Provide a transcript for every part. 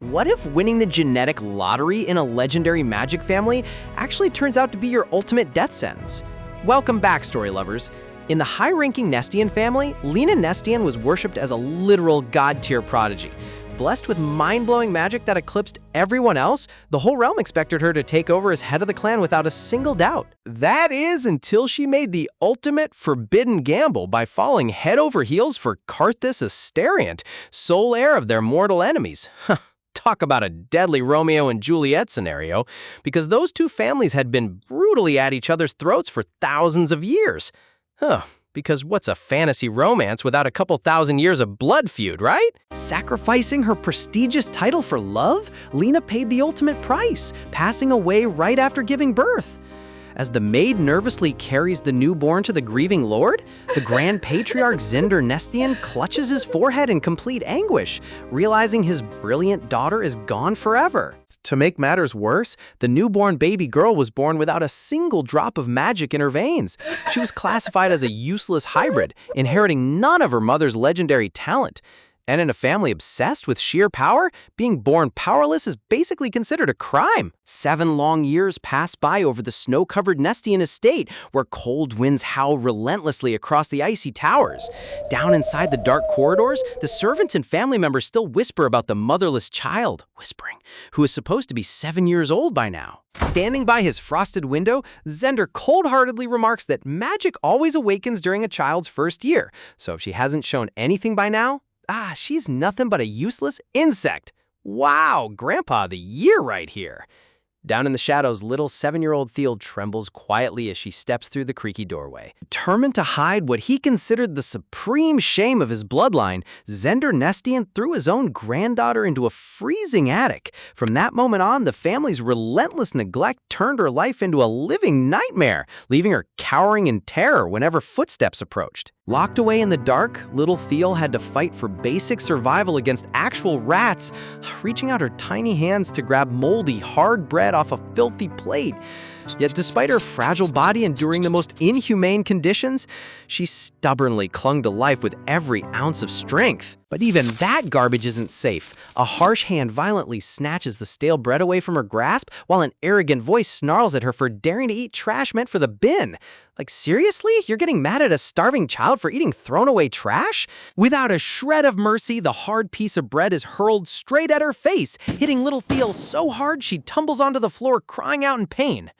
What if winning the genetic lottery in a legendary magic family actually turns out to be your ultimate death sentence? Welcome back, story lovers. In the high-ranking Nestian family, Lena Nestian was worshipped as a literal god-tier prodigy. Blessed with mind-blowing magic that eclipsed everyone else, the whole realm expected her to take over as head of the clan without a single doubt. That is, until she made the ultimate forbidden gamble by falling head over heels for Karthus Asteriant, sole heir of their mortal enemies. Talk about a deadly Romeo and Juliet scenario, because those two families had been brutally at each other's throats for thousands of years. Because what's a fantasy romance without a couple thousand years of blood feud, right? Sacrificing her prestigious title for love, Lena paid the ultimate price, passing away right after giving birth. As the maid nervously carries the newborn to the grieving lord, the Grand Patriarch Zender Nestian clutches his forehead in complete anguish, realizing his brilliant daughter is gone forever. To make matters worse, the newborn baby girl was born without a single drop of magic in her veins. She was classified as a useless hybrid, inheriting none of her mother's legendary talent. And in a family obsessed with sheer power, being born powerless is basically considered a crime. 7 long years pass by over the snow-covered Nestian estate, where cold winds howl relentlessly across the icy towers. Down inside the dark corridors, the servants and family members still whisper about the motherless child, who is supposed to be 7 years old by now. Standing by his frosted window, Zender cold-heartedly remarks that magic always awakens during a child's first year, so if she hasn't shown anything by now, she's nothing but a useless insect. Wow, Grandpa of the Year right here. Down in the shadows, little 7-year-old Thiel trembles quietly as she steps through the creaky doorway. Determined to hide what he considered the supreme shame of his bloodline, Zender Nestian threw his own granddaughter into a freezing attic. From that moment on, the family's relentless neglect turned her life into a living nightmare, leaving her cowering in terror whenever footsteps approached. Locked away in the dark, little Thiel had to fight for basic survival against actual rats, reaching out her tiny hands to grab moldy, hard bread off a filthy plate. Yet despite her fragile body enduring the most inhumane conditions, she stubbornly clung to life with every ounce of strength. But even that garbage isn't safe. A harsh hand violently snatches the stale bread away from her grasp, while an arrogant voice snarls at her for daring to eat trash meant for the bin. Like, seriously? You're getting mad at a starving child for eating thrown-away trash? Without a shred of mercy, the hard piece of bread is hurled straight at her face, hitting little Thiel so hard she tumbles onto the floor crying out in pain.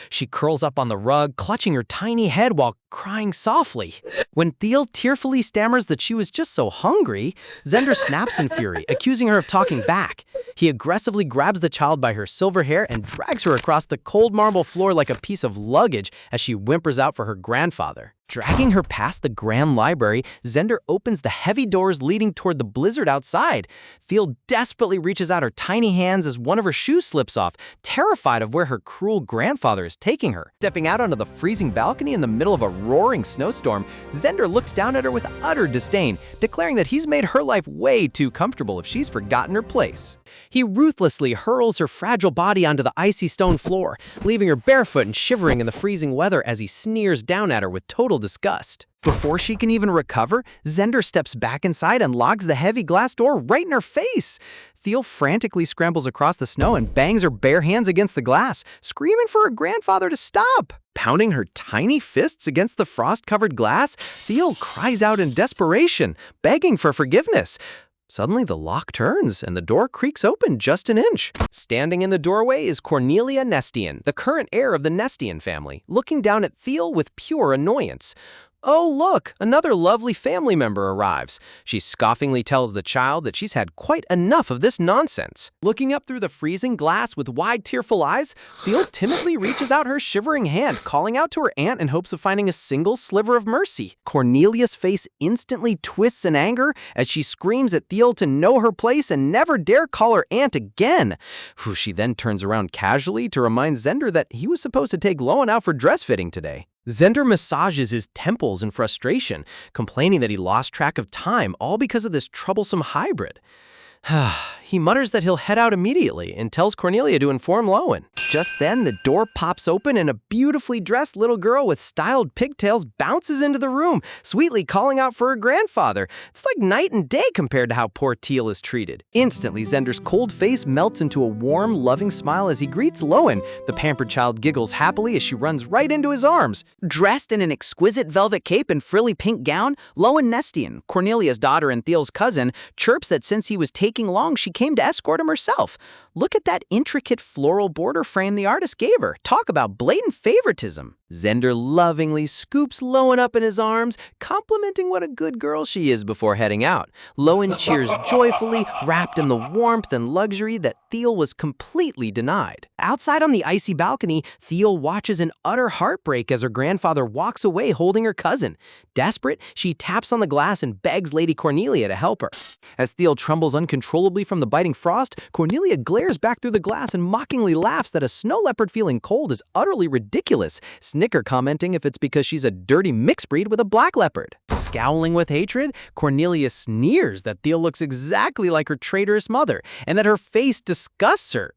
She curls up on the rug, clutching her tiny head while crying softly. When Thiel tearfully stammers that she was just so hungry, Zender snaps in fury, accusing her of talking back. He aggressively grabs the child by her silver hair and drags her across the cold marble floor like a piece of luggage as she whimpers out for her grandfather. Dragging her past the grand library, Zender opens the heavy doors leading toward the blizzard outside. Thiel desperately reaches out her tiny hands as one of her shoes slips off, terrified of where her cruel grandfather is taking her. Stepping out onto the freezing balcony in the middle of a roaring snowstorm, Zender looks down at her with utter disdain, declaring that he's made her life way too comfortable if she's forgotten her place. He ruthlessly hurls her fragile body onto the icy stone floor, leaving her barefoot and shivering in the freezing weather as he sneers down at her with total disgust. Before she can even recover, Zender steps back inside and logs the heavy glass door right in her face. Thiel frantically scrambles across the snow and bangs her bare hands against the glass, screaming for her grandfather to stop. Pounding her tiny fists against the frost-covered glass, Thiel cries out in desperation, begging for forgiveness. Suddenly, the lock turns and the door creaks open just an inch. Standing in the doorway is Cornelia Nestian, the current heir of the Nestian family, looking down at Thiel with pure annoyance. Oh, look, another lovely family member arrives. She scoffingly tells the child that she's had quite enough of this nonsense. Looking up through the freezing glass with wide, tearful eyes, Thiel timidly reaches out her shivering hand, calling out to her aunt in hopes of finding a single sliver of mercy. Cornelia's face instantly twists in anger as she screams at Thiel to know her place and never dare call her aunt again. She then turns around casually to remind Zender that he was supposed to take Lowen out for dress fitting today. Zender massages his temples in frustration, complaining that he lost track of time, all because of this troublesome hybrid. He mutters that he'll head out immediately and tells Cornelia to inform Lowen. Just then, the door pops open and a beautifully dressed little girl with styled pigtails bounces into the room, sweetly calling out for her grandfather. It's like night and day compared to how poor Teal is treated. Instantly, Zender's cold face melts into a warm, loving smile as he greets Lowen. The pampered child giggles happily as she runs right into his arms. Dressed in an exquisite velvet cape and frilly pink gown, Lowen Nestian, Cornelia's daughter and Theal's cousin, chirps that since he was taking long, she came to escort him herself. Look at that intricate floral border frame the artist gave her. Talk about blatant favoritism. Zender lovingly scoops Lowen up in his arms, complimenting what a good girl she is before heading out. Lowen cheers joyfully, wrapped in the warmth and luxury that Theal was completely denied. Outside on the icy balcony, Theal watches in utter heartbreak as her grandfather walks away holding her cousin. Desperate, she taps on the glass and begs Lady Cornelia to help her. As Theal trembles uncontrollably from the biting frost, Cornelia glares back through the glass and mockingly laughs that a snow leopard feeling cold is utterly ridiculous, Snicker commenting if it's because she's a dirty mixed breed with a black leopard. Scowling with hatred, Cornelia sneers that Theal looks exactly like her traitorous mother and that her face disgusts her,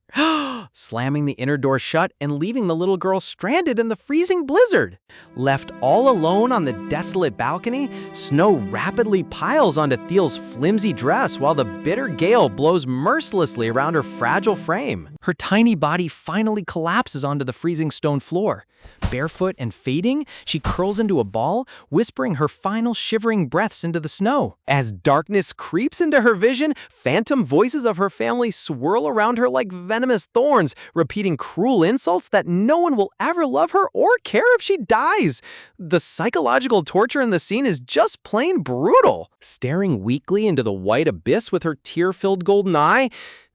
slamming the inner door shut and leaving the little girl stranded in the freezing blizzard. Left all alone on the desolate balcony, snow rapidly piles onto Theal's flimsy dress while the bitter gale blows mercilessly around her fragile frame. Her tiny body finally collapses onto the freezing stone floor. Barefoot and fading, she curls into a ball, whispering her final shivering breaths into the snow. As darkness creeps into her vision, phantom voices of her family swirl around her like venomous thorns, repeating cruel insults that no one will ever love her or care if she dies. The psychological torture in the scene is just plain brutal. Staring weakly into the white abyss with her tear-filled golden eye,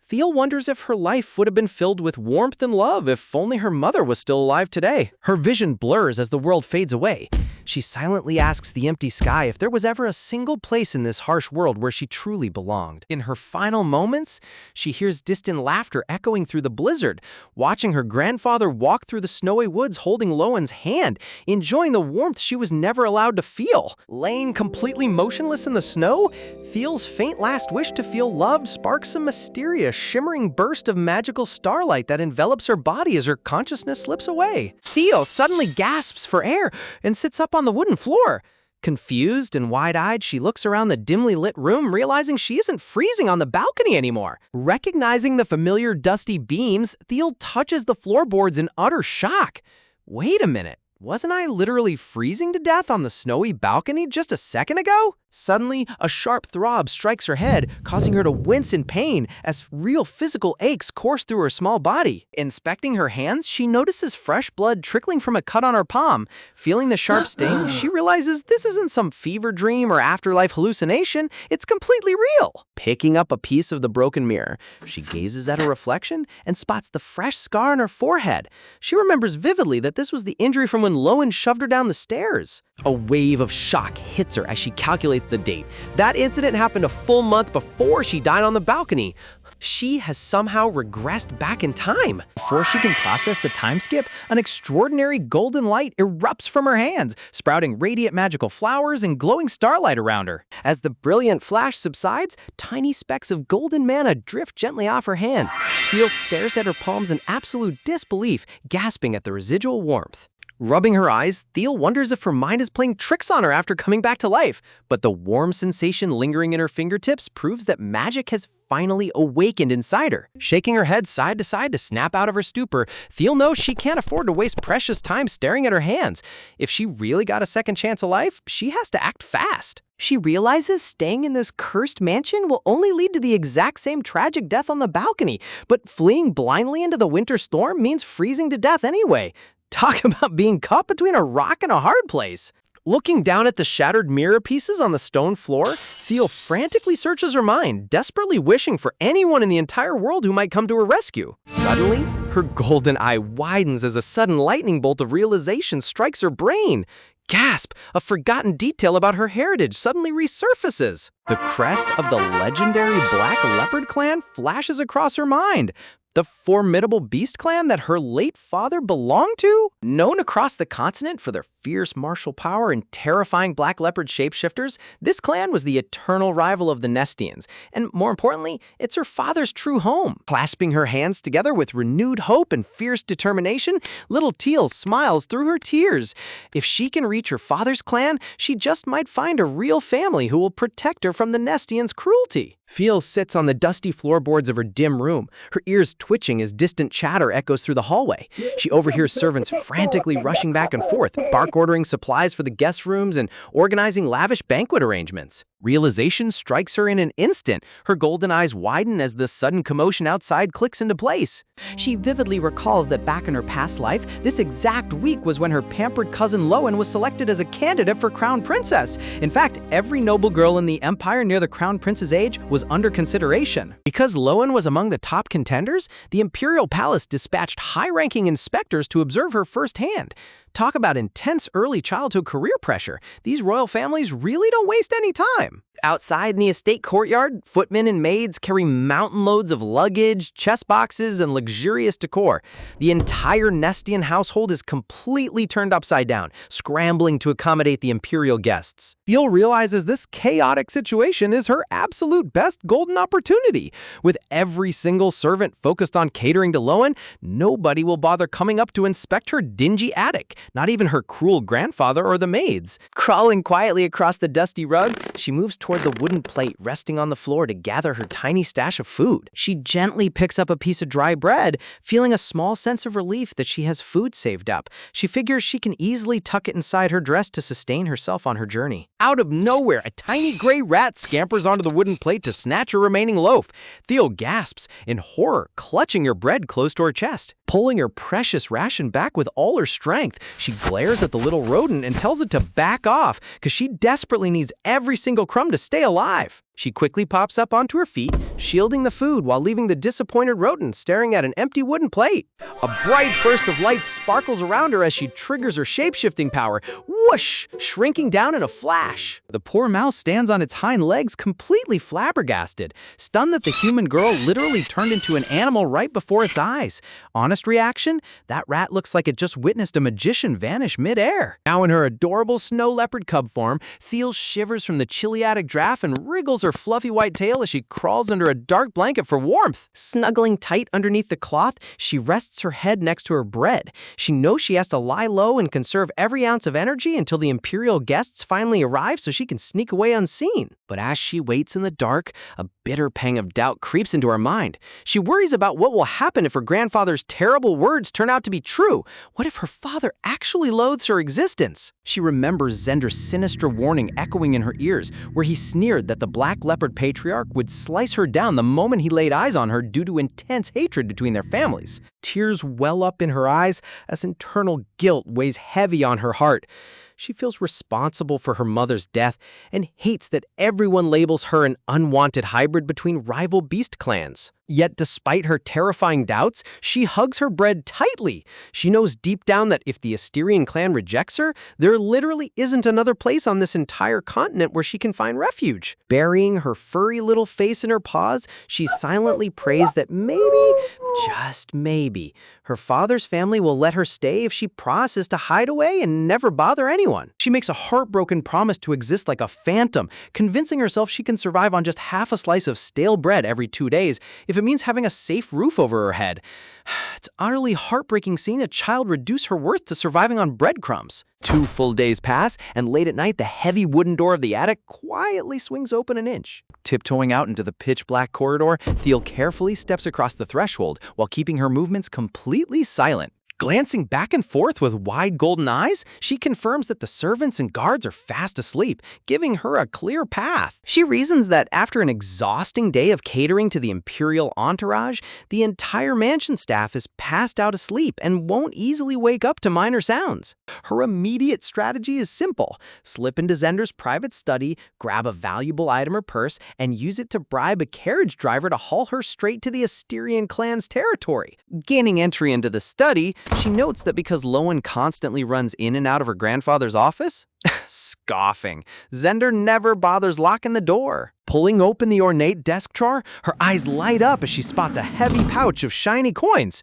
Theal wonders if her life would have been filled with warmth and love if only her mother was still alive today. Her vision blurs as the world fades away. She silently asks the empty sky if there was ever a single place in this harsh world where she truly belonged. In her final moments, she hears distant laughter echoing through the blizzard, watching her grandfather walk through the snowy woods holding Lowen's hand, enjoying the warmth she was never allowed to feel. Laying completely motionless in the snow, Theal's faint last wish to feel loved sparks a mysterious, shimmering burst of magical starlight that envelops her body as her consciousness slips away. Theal suddenly gasps for air and sits up on the wooden floor. Confused and wide-eyed, she looks around the dimly lit room, realizing she isn't freezing on the balcony anymore. Recognizing the familiar dusty beams, Theal touches the floorboards in utter shock. Wait a minute, wasn't I literally freezing to death on the snowy balcony just a second ago? Suddenly, a sharp throb strikes her head, causing her to wince in pain as real physical aches course through her small body. Inspecting her hands, she notices fresh blood trickling from a cut on her palm. Feeling the sharp sting, she realizes this isn't some fever dream or afterlife hallucination, it's completely real. Picking up a piece of the broken mirror, she gazes at her reflection and spots the fresh scar on her forehead. She remembers vividly that this was the injury from when Lowen shoved her down the stairs. A wave of shock hits her as she calculates the date. That incident happened a full month before she died on the balcony. She has somehow regressed back in time. Before she can process the time skip, an extraordinary golden light erupts from her hands, sprouting radiant magical flowers and glowing starlight around her. As the brilliant flash subsides, tiny specks of golden mana drift gently off her hands. Theal stares at her palms in absolute disbelief, gasping at the residual warmth. Rubbing her eyes, Theal wonders if her mind is playing tricks on her after coming back to life, but the warm sensation lingering in her fingertips proves that magic has finally awakened inside her. Shaking her head side to side to snap out of her stupor, Theal knows she can't afford to waste precious time staring at her hands. If she really got a second chance of life, she has to act fast. She realizes staying in this cursed mansion will only lead to the exact same tragic death on the balcony, but fleeing blindly into the winter storm means freezing to death anyway. Talk about being caught between a rock and a hard place. Looking down at the shattered mirror pieces on the stone floor, Theal frantically searches her mind, desperately wishing for anyone in the entire world who might come to her rescue. Suddenly, her golden eye widens as a sudden lightning bolt of realization strikes her brain. Gasp! A forgotten detail about her heritage suddenly resurfaces. The crest of the legendary Black Leopard clan flashes across her mind. The formidable beast clan that her late father belonged to? Known across the continent for their fierce martial power and terrifying black leopard shapeshifters, this clan was the eternal rival of the Nestians, and more importantly, it's her father's true home. Clasping her hands together with renewed hope and fierce determination, little Teal smiles through her tears. If she can reach her father's clan, she just might find a real family who will protect her from the Nestians' cruelty. Teal sits on the dusty floorboards of her dim room, her ears twitching as distant chatter echoes through the hallway. She overhears servants frantically rushing back and forth, bark ordering supplies for the guest rooms and organizing lavish banquet arrangements. Realization strikes her in an instant. Her golden eyes widen as the sudden commotion outside clicks into place. She vividly recalls that back in her past life, this exact week was when her pampered cousin Lowen was selected as a candidate for Crown Princess. In fact, every noble girl in the empire near the Crown Prince's age was under consideration. Because Lowen was among the top contenders, the Imperial Palace dispatched high-ranking inspectors to observe her firsthand. Talk about intense early childhood career pressure. These royal families really don't waste any time. Outside in the estate courtyard, footmen and maids carry mountain loads of luggage, chest boxes, and luxurious decor. The entire Nestian household is completely turned upside down, scrambling to accommodate the imperial guests. Teal realizes this chaotic situation is her absolute best golden opportunity. With every single servant focused on catering to Lowen, nobody will bother coming up to inspect her dingy attic, not even her cruel grandfather or the maids. Crawling quietly across the dusty rug, she moves toward the wooden plate resting on the floor to gather her tiny stash of food. She gently picks up a piece of dry bread, feeling a small sense of relief that she has food saved up. She figures she can easily tuck it inside her dress to sustain herself on her journey. Out of nowhere, a tiny gray rat scampers onto the wooden plate to snatch her remaining loaf. Teal gasps in horror, clutching her bread close to her chest. Pulling her precious ration back with all her strength, she glares at the little rodent and tells it to back off because she desperately needs every single crumb to stay alive. She quickly pops up onto her feet, shielding the food while leaving the disappointed rodent staring at an empty wooden plate. A bright burst of light sparkles around her as she triggers her shape-shifting power, whoosh, shrinking down in a flash. The poor mouse stands on its hind legs completely flabbergasted, stunned that the human girl literally turned into an animal right before its eyes. Honest reaction? That rat looks like it just witnessed a magician vanish mid-air. Now in her adorable snow leopard cub form, Teal shivers from the chilly attic draft and wriggles her fluffy white tail as she crawls under a dark blanket for warmth. Snuggling tight underneath the cloth, she rests her head next to her bread. She knows she has to lie low and conserve every ounce of energy until the imperial guests finally arrive so she can sneak away unseen. But as she waits in the dark, a bitter pang of doubt creeps into her mind. She worries about what will happen if her grandfather's terrible words turn out to be true. What if her father actually loathes her existence? She remembers Zendra's sinister warning echoing in her ears, where he sneered that the Black Leopard patriarch would slice her down the moment he laid eyes on her due to intense hatred between their families. Tears well up in her eyes as internal guilt weighs heavy on her heart. She feels responsible for her mother's death and hates that everyone labels her an unwanted hybrid between rival beast clans. Yet despite her terrifying doubts, she hugs her bread tightly. She knows deep down that if the Asterian clan rejects her, there literally isn't another place on this entire continent where she can find refuge. Burying her furry little face in her paws, she silently prays that maybe, just maybe, her father's family will let her stay if she promises to hide away and never bother anyone. She makes a heartbroken promise to exist like a phantom, convincing herself she can survive on just half a slice of stale bread every 2 days if it means having a safe roof over her head. It's utterly heartbreaking seeing a child reduce her worth to surviving on breadcrumbs. 2 full days pass, and late at night, the heavy wooden door of the attic quietly swings open an inch. Tiptoeing out into the pitch-black corridor, Teal carefully steps across the threshold while keeping her movements completely silent. Glancing back and forth with wide golden eyes, she confirms that the servants and guards are fast asleep, giving her a clear path. She reasons that after an exhausting day of catering to the imperial entourage, the entire mansion staff is passed out asleep and won't easily wake up to minor sounds. Her immediate strategy is simple. Slip into Zendra's private study, grab a valuable item or purse, and use it to bribe a carriage driver to haul her straight to the Asterian clan's territory. Gaining entry into the study, She notes that because Lowen constantly runs in and out of her grandfather's office, scoffing, Zender never bothers locking the door. Pulling open the ornate desk drawer, her eyes light up as she spots a heavy pouch of shiny coins.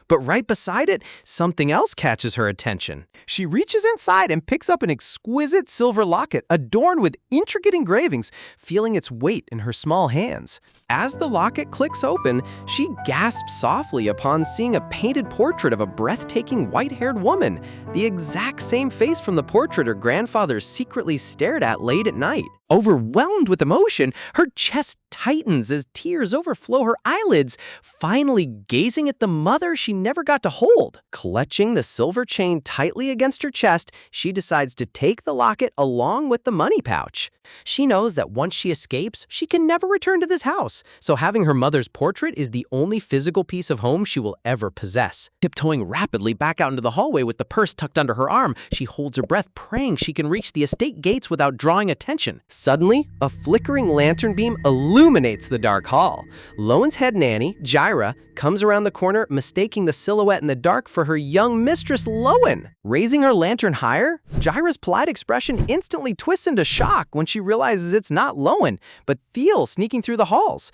But right beside it, something else catches her attention. She reaches inside and picks up an exquisite silver locket adorned with intricate engravings, feeling its weight in her small hands. As the locket clicks open, she gasps softly upon seeing a painted portrait of a breathtaking white-haired woman, the exact same face from the portrait her grandfather secretly stared at late at night. Overwhelmed with emotion, her chest tightens as tears overflow her eyelids, finally gazing at the mother she never got to hold. Clutching the silver chain tightly against her chest, she decides to take the locket along with the money pouch. She knows that once she escapes, she can never return to this house, so having her mother's portrait is the only physical piece of home she will ever possess. Tiptoeing rapidly back out into the hallway with the purse tucked under her arm, she holds her breath, praying she can reach the estate gates without drawing attention. Suddenly, a flickering lantern beam illuminates the dark hall. Lowen's head nanny, Jira, comes around the corner, mistaking the silhouette in the dark for her young mistress, Lowen. Raising her lantern higher, Jira's polite expression instantly twists into shock when she realizes it's not Lowen, but Thiel sneaking through the halls.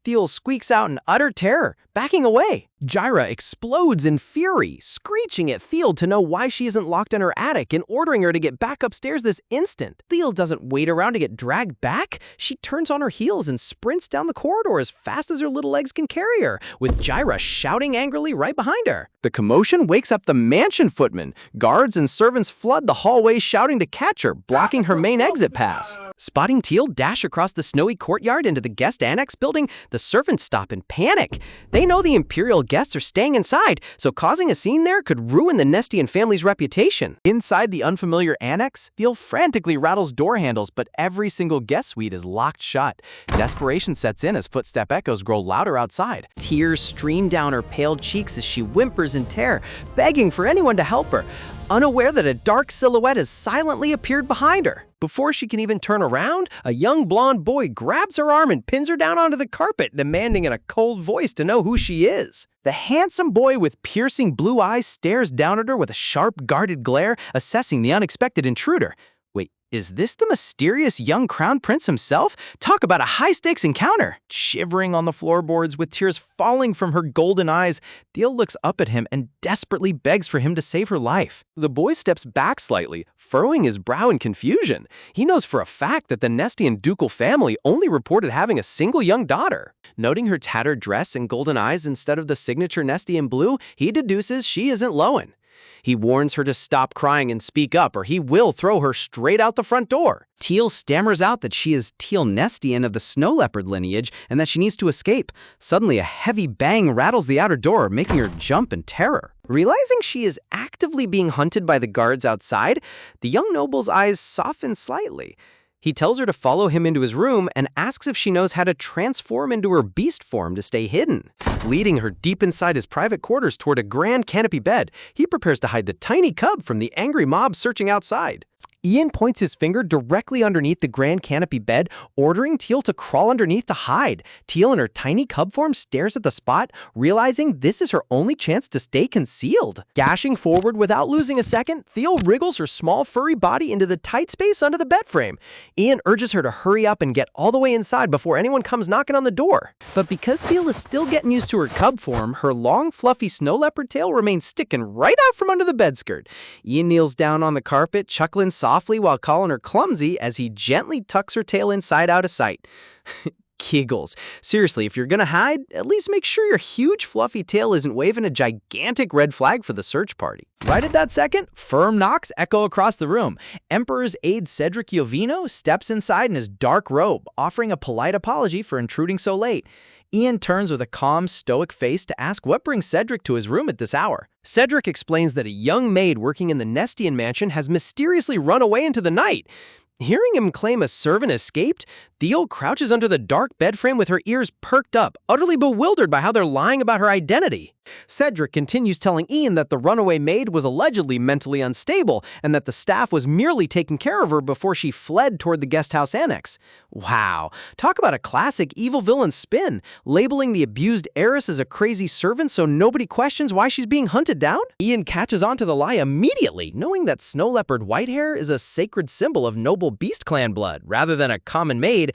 Thiel squeaks out in utter terror, backing away. Jira explodes in fury, screeching at Thiel to know why she isn't locked in her attic and ordering her to get back upstairs this instant. Thiel doesn't wait around to get dragged back. She turns on her heels and sprints down the corridor as fast as her little legs can carry her, with Jira shouting angrily right behind her. The commotion wakes up the mansion footman. Guards and servants flood the hallway shouting to catch her, blocking her main exit pass. Spotting Thiel dash across the snowy courtyard into the guest annex building, the servants stop in panic. They know the imperial guests are staying inside, so causing a scene there could ruin the Nestian family's reputation. Inside the unfamiliar annex, Thiel frantically rattles door handles, but every single guest suite is locked shut. Desperation sets in as footstep echoes grow louder outside. Tears stream down her pale cheeks as she whimpers in terror, begging for anyone to help her, unaware that a dark silhouette has silently appeared behind her. Before she can even turn around, a young blonde boy grabs her arm and pins her down onto the carpet, demanding in a cold voice to know who she is. The handsome boy with piercing blue eyes stares down at her with a sharp, guarded glare, assessing the unexpected intruder. Wait, is this the mysterious young crown prince himself? Talk about a high-stakes encounter! Shivering on the floorboards with tears falling from her golden eyes, Thiel looks up at him and desperately begs for him to save her life. The boy steps back slightly, furrowing his brow in confusion. He knows for a fact that the Nestian ducal family only reported having a single young daughter. Noting her tattered dress and golden eyes instead of the signature Nestian blue, he deduces she isn't Lowen. He warns her to stop crying and speak up, or he will throw her straight out the front door. Thiel stammers out that she is Thiel Nestian of the snow leopard lineage and that she needs to escape. Suddenly, a heavy bang rattles the outer door, making her jump in terror. Realizing she is actively being hunted by the guards outside, the young noble's eyes soften slightly. He tells her to follow him into his room and asks if she knows how to transform into her beast form to stay hidden. Leading her deep inside his private quarters toward a grand canopy bed, he prepares to hide the tiny cub from the angry mob searching outside. Ian points his finger directly underneath the grand canopy bed, ordering Thiel to crawl underneath to hide. Thiel in her tiny cub form stares at the spot, realizing this is her only chance to stay concealed. Dashing forward without losing a second, Thiel wriggles her small furry body into the tight space under the bed frame. Ian urges her to hurry up and get all the way inside before anyone comes knocking on the door. But because Thiel is still getting used to her cub form, her long, fluffy snow leopard tail remains sticking right out from under the bed skirt. Ian kneels down on the carpet, chuckling softly while calling her clumsy as he gently tucks her tail inside out of sight. Giggles. Seriously, if you're gonna hide, at least make sure your huge fluffy tail isn't waving a gigantic red flag for the search party. Right at that second, firm knocks echo across the room. Emperor's aide Cedric Jovino steps inside in his dark robe, offering a polite apology for intruding so late. Ian turns with a calm, stoic face to ask what brings Cedric to his room at this hour. Cedric explains that a young maid working in the Nestian mansion has mysteriously run away into the night. Hearing him claim a servant escaped, Theo crouches under the dark bed frame with her ears perked up, utterly bewildered by how they're lying about her identity. Cedric continues telling Ian that the runaway maid was allegedly mentally unstable and that the staff was merely taking care of her before she fled toward the guest house annex. Wow, talk about a classic evil villain spin, labeling the abused heiress as a crazy servant so nobody questions why she's being hunted down? Ian catches on to the lie immediately, knowing that snow leopard whitehair is a sacred symbol of noble beast clan blood rather than a common maid.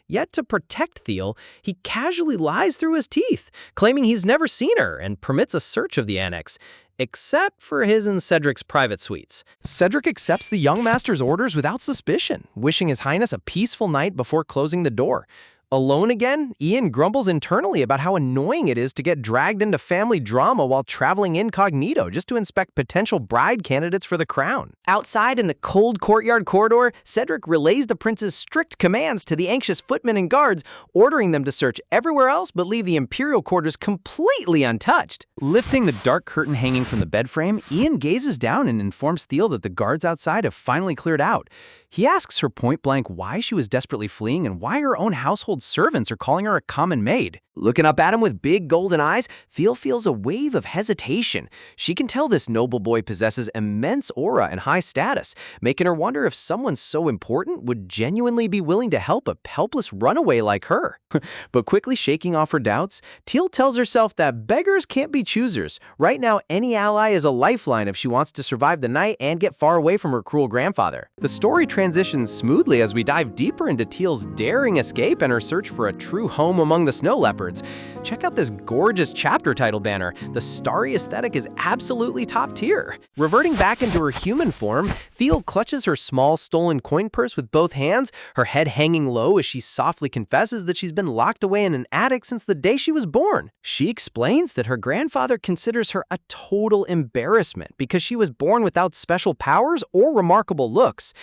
Yet to protect Theo, he casually lies through his teeth, claiming he's never seen her and permits a search of the annex, except for his and Cedric's private suites. Cedric accepts the young master's orders without suspicion, wishing His Highness a peaceful night before closing the door. Alone again, Ian grumbles internally about how annoying it is to get dragged into family drama while traveling incognito just to inspect potential bride candidates for the crown. Outside in the cold courtyard corridor, Cedric relays the prince's strict commands to the anxious footmen and guards, ordering them to search everywhere else but leave the imperial quarters completely untouched. Lifting the dark curtain hanging from the bed frame, Ian gazes down and informs Theo that the guards outside have finally cleared out. He asks her point-blank why she was desperately fleeing and why her own household servants are calling her a common maid. Looking up at him with big golden eyes, Theo feels a wave of hesitation. She can tell this noble boy possesses immense aura and high status, making her wonder if someone so important would genuinely be willing to help a helpless runaway like her. But quickly shaking off her doubts, Teal tells herself that beggars can't be choosers. Right now, any ally is a lifeline if she wants to survive the night and get far away from her cruel grandfather. The story transitions smoothly as we dive deeper into Teal's daring escape and her search for a true home among the snow leopards. Check out this gorgeous chapter title banner. The starry aesthetic is absolutely top tier. Reverting back into her human form, Theo clutches her small stolen coin purse with both hands, her head hanging low as she softly confesses that she's been locked away in an attic since the day she was born. She explains that her grandfather considers her a total embarrassment because she was born without special powers or remarkable looks.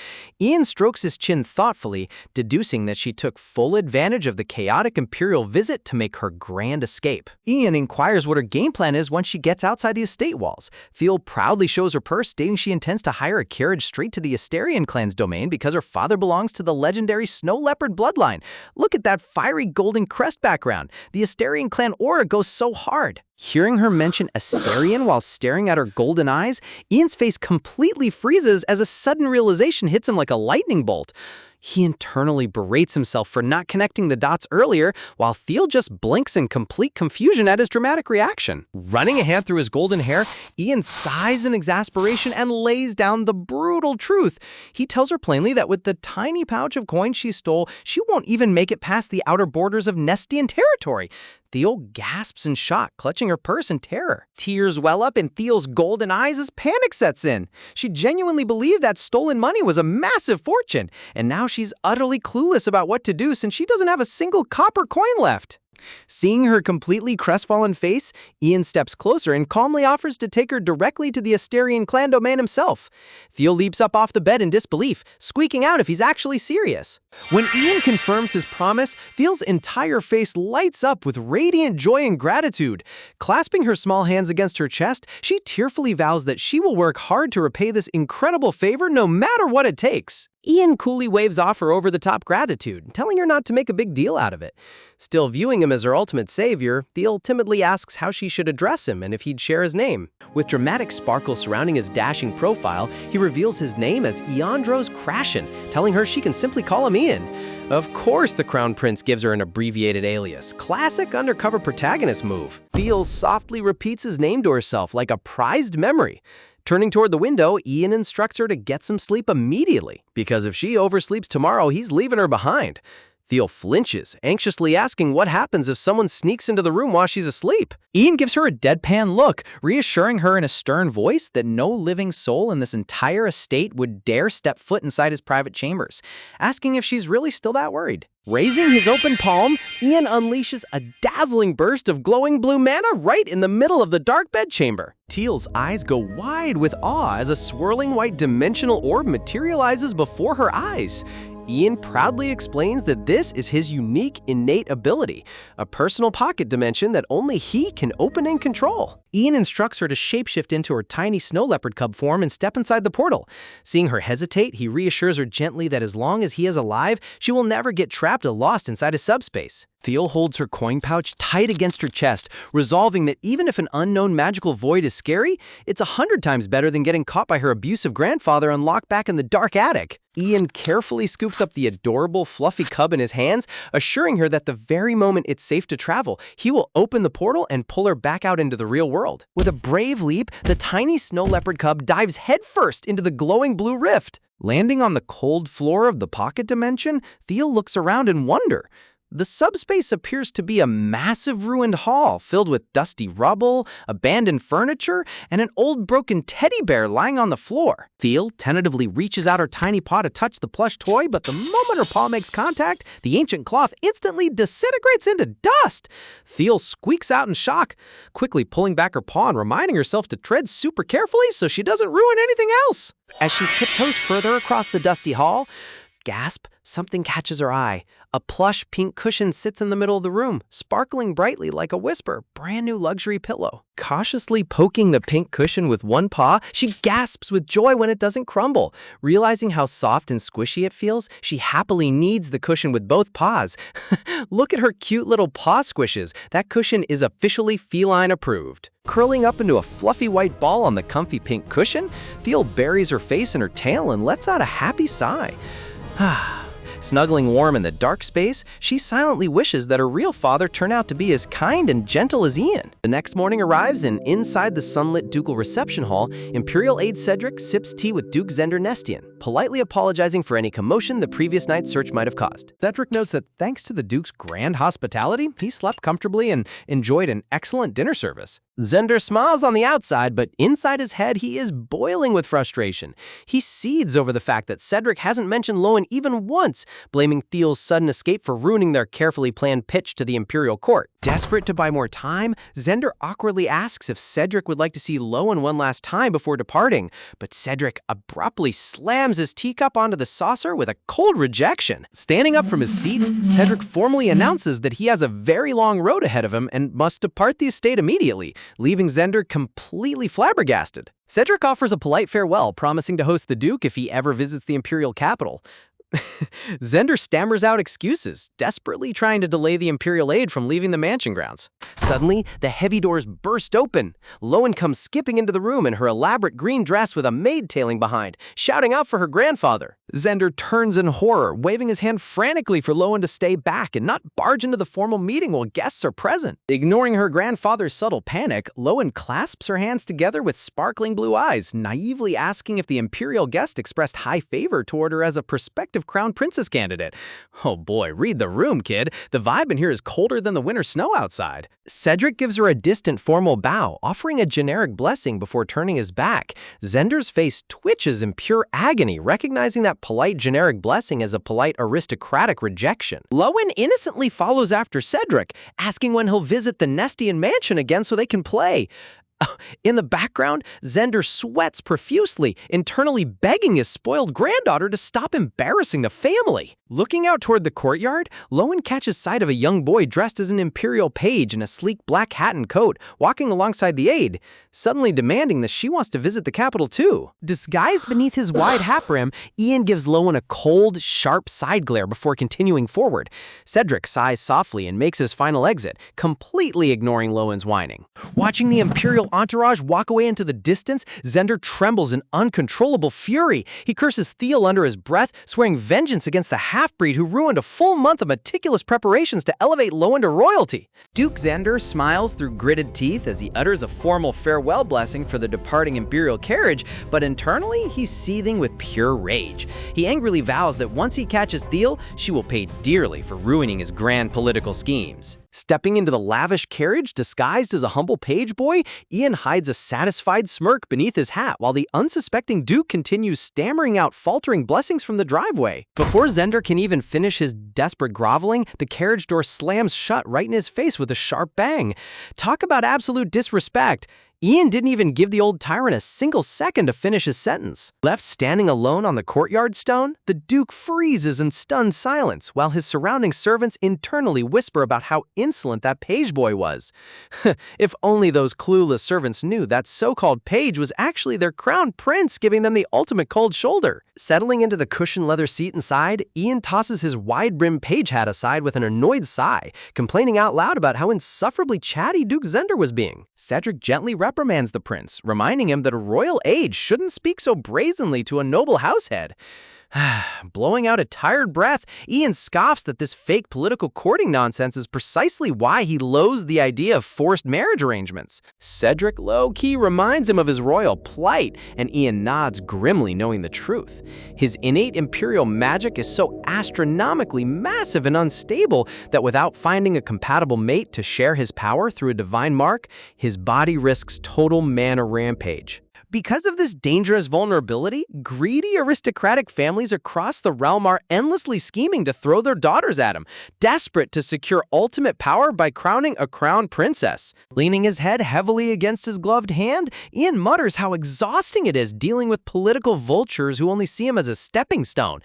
Ian strokes his chin thoughtfully, deducing that she took full advantage of the chaotic imperial visit to make her grand escape. Ian inquires what her game plan is once she gets outside the estate walls. Theo proudly shows her purse, stating she intends to hire a carriage straight to the Asterian clan's domain because her father belongs to the legendary snow leopard bloodline. Look at that fiery golden crest background. The Asterian clan aura goes so hard. Hearing her mention Asterian while staring at her golden eyes, Ian's face completely freezes as a sudden realization hits him like a lightning bolt. He internally berates himself for not connecting the dots earlier, while Theo just blinks in complete confusion at his dramatic reaction. Running a hand through his golden hair, Ian sighs in exasperation and lays down the brutal truth. He tells her plainly that with the tiny pouch of coins she stole, she won't even make it past the outer borders of Nestian territory. Theo gasps in shock, clutching her purse in terror. Tears well up in Theo's golden eyes as panic sets in. She genuinely believed that stolen money was a massive fortune, and now she's utterly clueless about what to do since she doesn't have a single copper coin left. Seeing her completely crestfallen face, Ian steps closer and calmly offers to take her directly to the Asterian clan domain himself. Theo leaps up off the bed in disbelief, squeaking out if he's actually serious. When Ian confirms his promise, Theo's entire face lights up with radiant joy and gratitude. Clasping her small hands against her chest, she tearfully vows that she will work hard to repay this incredible favor no matter what it takes. Ian coolly waves off her over-the-top gratitude, telling her not to make a big deal out of it. Still viewing him as her ultimate savior, Theo timidly asks how she should address him and if he'd share his name. With dramatic sparkle surrounding his dashing profile, he reveals his name as Eandros Crashen, telling her she can simply call him Ian. Of course, the Crown Prince gives her an abbreviated alias. Classic undercover protagonist move. Theo softly repeats his name to herself like a prized memory. Turning toward the window, Ian instructs her to get some sleep immediately, because if she oversleeps tomorrow, he's leaving her behind. Theo flinches, anxiously asking what happens if someone sneaks into the room while she's asleep. Ian gives her a deadpan look, reassuring her in a stern voice that no living soul in this entire estate would dare step foot inside his private chambers, asking if she's really still that worried. Raising his open palm, Ian unleashes a dazzling burst of glowing blue mana right in the middle of the dark bedchamber. Teal's eyes go wide with awe as a swirling white dimensional orb materializes before her eyes. Ian proudly explains that this is his unique innate ability, a personal pocket dimension that only he can open and control. Ian instructs her to shapeshift into her tiny snow leopard cub form and step inside the portal. Seeing her hesitate, he reassures her gently that as long as he is alive, she will never get trapped or lost inside his subspace. Theo holds her coin pouch tight against her chest, resolving that even if an unknown magical void is scary, it's 100 times better than getting caught by her abusive grandfather and locked back in the dark attic. Ian carefully scoops up the adorable, fluffy cub in his hands, assuring her that the very moment it's safe to travel, he will open the portal and pull her back out into the real world. With a brave leap, the tiny snow leopard cub dives headfirst into the glowing blue rift. Landing on the cold floor of the pocket dimension, Theo looks around in wonder. The subspace appears to be a massive ruined hall filled with dusty rubble, abandoned furniture, and an old broken teddy bear lying on the floor. Theo tentatively reaches out her tiny paw to touch the plush toy, but the moment her paw makes contact, the ancient cloth instantly disintegrates into dust. Theo squeaks out in shock, quickly pulling back her paw and reminding herself to tread super carefully so she doesn't ruin anything else. As she tiptoes further across the dusty hall, gasp, something catches her eye. A plush pink cushion sits in the middle of the room, sparkling brightly like a whisper, brand new luxury pillow. Cautiously poking the pink cushion with one paw, she gasps with joy when it doesn't crumble. Realizing how soft and squishy it feels, she happily kneads the cushion with both paws. Look at her cute little paw squishes. That cushion is officially feline approved. Curling up into a fluffy white ball on the comfy pink cushion, Theo buries her face in her tail and lets out a happy sigh. Snuggling warm in the dark space, she silently wishes that her real father turned out to be as kind and gentle as Ian. The next morning arrives, and inside the sunlit ducal reception hall, Imperial Aide Cedric sips tea with Duke Zender Nestian, politely apologizing for any commotion the previous night's search might have caused. Cedric notes that thanks to the Duke's grand hospitality, he slept comfortably and enjoyed an excellent dinner service. Zender smiles on the outside, but inside his head, he is boiling with frustration. He seethes over the fact that Cedric hasn't mentioned Lowen even once, blaming Theo's sudden escape for ruining their carefully planned pitch to the Imperial Court. Desperate to buy more time, Zender awkwardly asks if Cedric would like to see Lowen one last time before departing, but Cedric abruptly slams his teacup onto the saucer with a cold rejection. Standing up from his seat, Cedric formally announces that he has a very long road ahead of him and must depart the estate immediately, leaving Zender completely flabbergasted. Cedric offers a polite farewell, promising to host the Duke if he ever visits the Imperial capital. Zender stammers out excuses, desperately trying to delay the Imperial aide from leaving the mansion grounds. Suddenly, the heavy doors burst open. Lowen comes skipping into the room in her elaborate green dress with a maid tailing behind, shouting out for her grandfather. Zender turns in horror, waving his hand frantically for Lowen to stay back and not barge into the formal meeting while guests are present. Ignoring her grandfather's subtle panic, Lowen clasps her hands together with sparkling blue eyes, naively asking if the Imperial guest expressed high favor toward her as a prospective crown princess candidate. Oh boy, read the room, kid. The vibe in here is colder than the winter snow outside. Cedric gives her a distant formal bow, offering a generic blessing before turning his back. Zender's face twitches in pure agony, recognizing that polite generic blessing as a polite aristocratic rejection. Lowen innocently follows after Cedric, asking when he'll visit the Nestian mansion again so they can play. In the background, Zender sweats profusely, internally begging his spoiled granddaughter to stop embarrassing the family. Looking out toward the courtyard, Lowen catches sight of a young boy dressed as an imperial page in a sleek black hat and coat, walking alongside the aide, suddenly demanding that she wants to visit the capital too. Disguised beneath his wide hat brim, Ian gives Lowen a cold, sharp side glare before continuing forward. Cedric sighs softly and makes his final exit, completely ignoring Lowen's whining. Watching the imperial entourage walk away into the distance, Zender trembles in uncontrollable fury. He curses Theo under his breath, swearing vengeance against the half-breed who ruined a full month of meticulous preparations to elevate Lowen to royalty. Duke Zender smiles through gritted teeth as he utters a formal farewell blessing for the departing imperial carriage, but internally he's seething with pure rage. He angrily vows that once he catches Theo, she will pay dearly for ruining his grand political schemes. Stepping into the lavish carriage disguised as a humble page boy, Ian hides a satisfied smirk beneath his hat while the unsuspecting Duke continues stammering out faltering blessings from the driveway. Before Zender can even finish his desperate groveling, the carriage door slams shut right in his face with a sharp bang. Talk about absolute disrespect. Ian didn't even give the old tyrant a single second to finish his sentence. Left standing alone on the courtyard stone, the Duke freezes in stunned silence while his surrounding servants internally whisper about how insolent that page boy was. If only those clueless servants knew that so-called page was actually their crown prince giving them the ultimate cold shoulder. Settling into the cushioned leather seat inside, Ian tosses his wide-brimmed page hat aside with an annoyed sigh, complaining out loud about how insufferably chatty Duke Zender was being. Cedric gently reprimands the prince, reminding him that a royal age shouldn't speak so brazenly to a noble househead. Blowing out a tired breath, Ian scoffs that this fake political courting nonsense is precisely why he loathes the idea of forced marriage arrangements. Cedric low-key reminds him of his royal plight, and Ian nods grimly knowing the truth. His innate imperial magic is so astronomically massive and unstable that without finding a compatible mate to share his power through a divine mark, his body risks total mana rampage. Because of this dangerous vulnerability, greedy aristocratic families across the realm are endlessly scheming to throw their daughters at him, desperate to secure ultimate power by crowning a crown princess. Leaning his head heavily against his gloved hand, Ian mutters how exhausting it is dealing with political vultures who only see him as a stepping stone.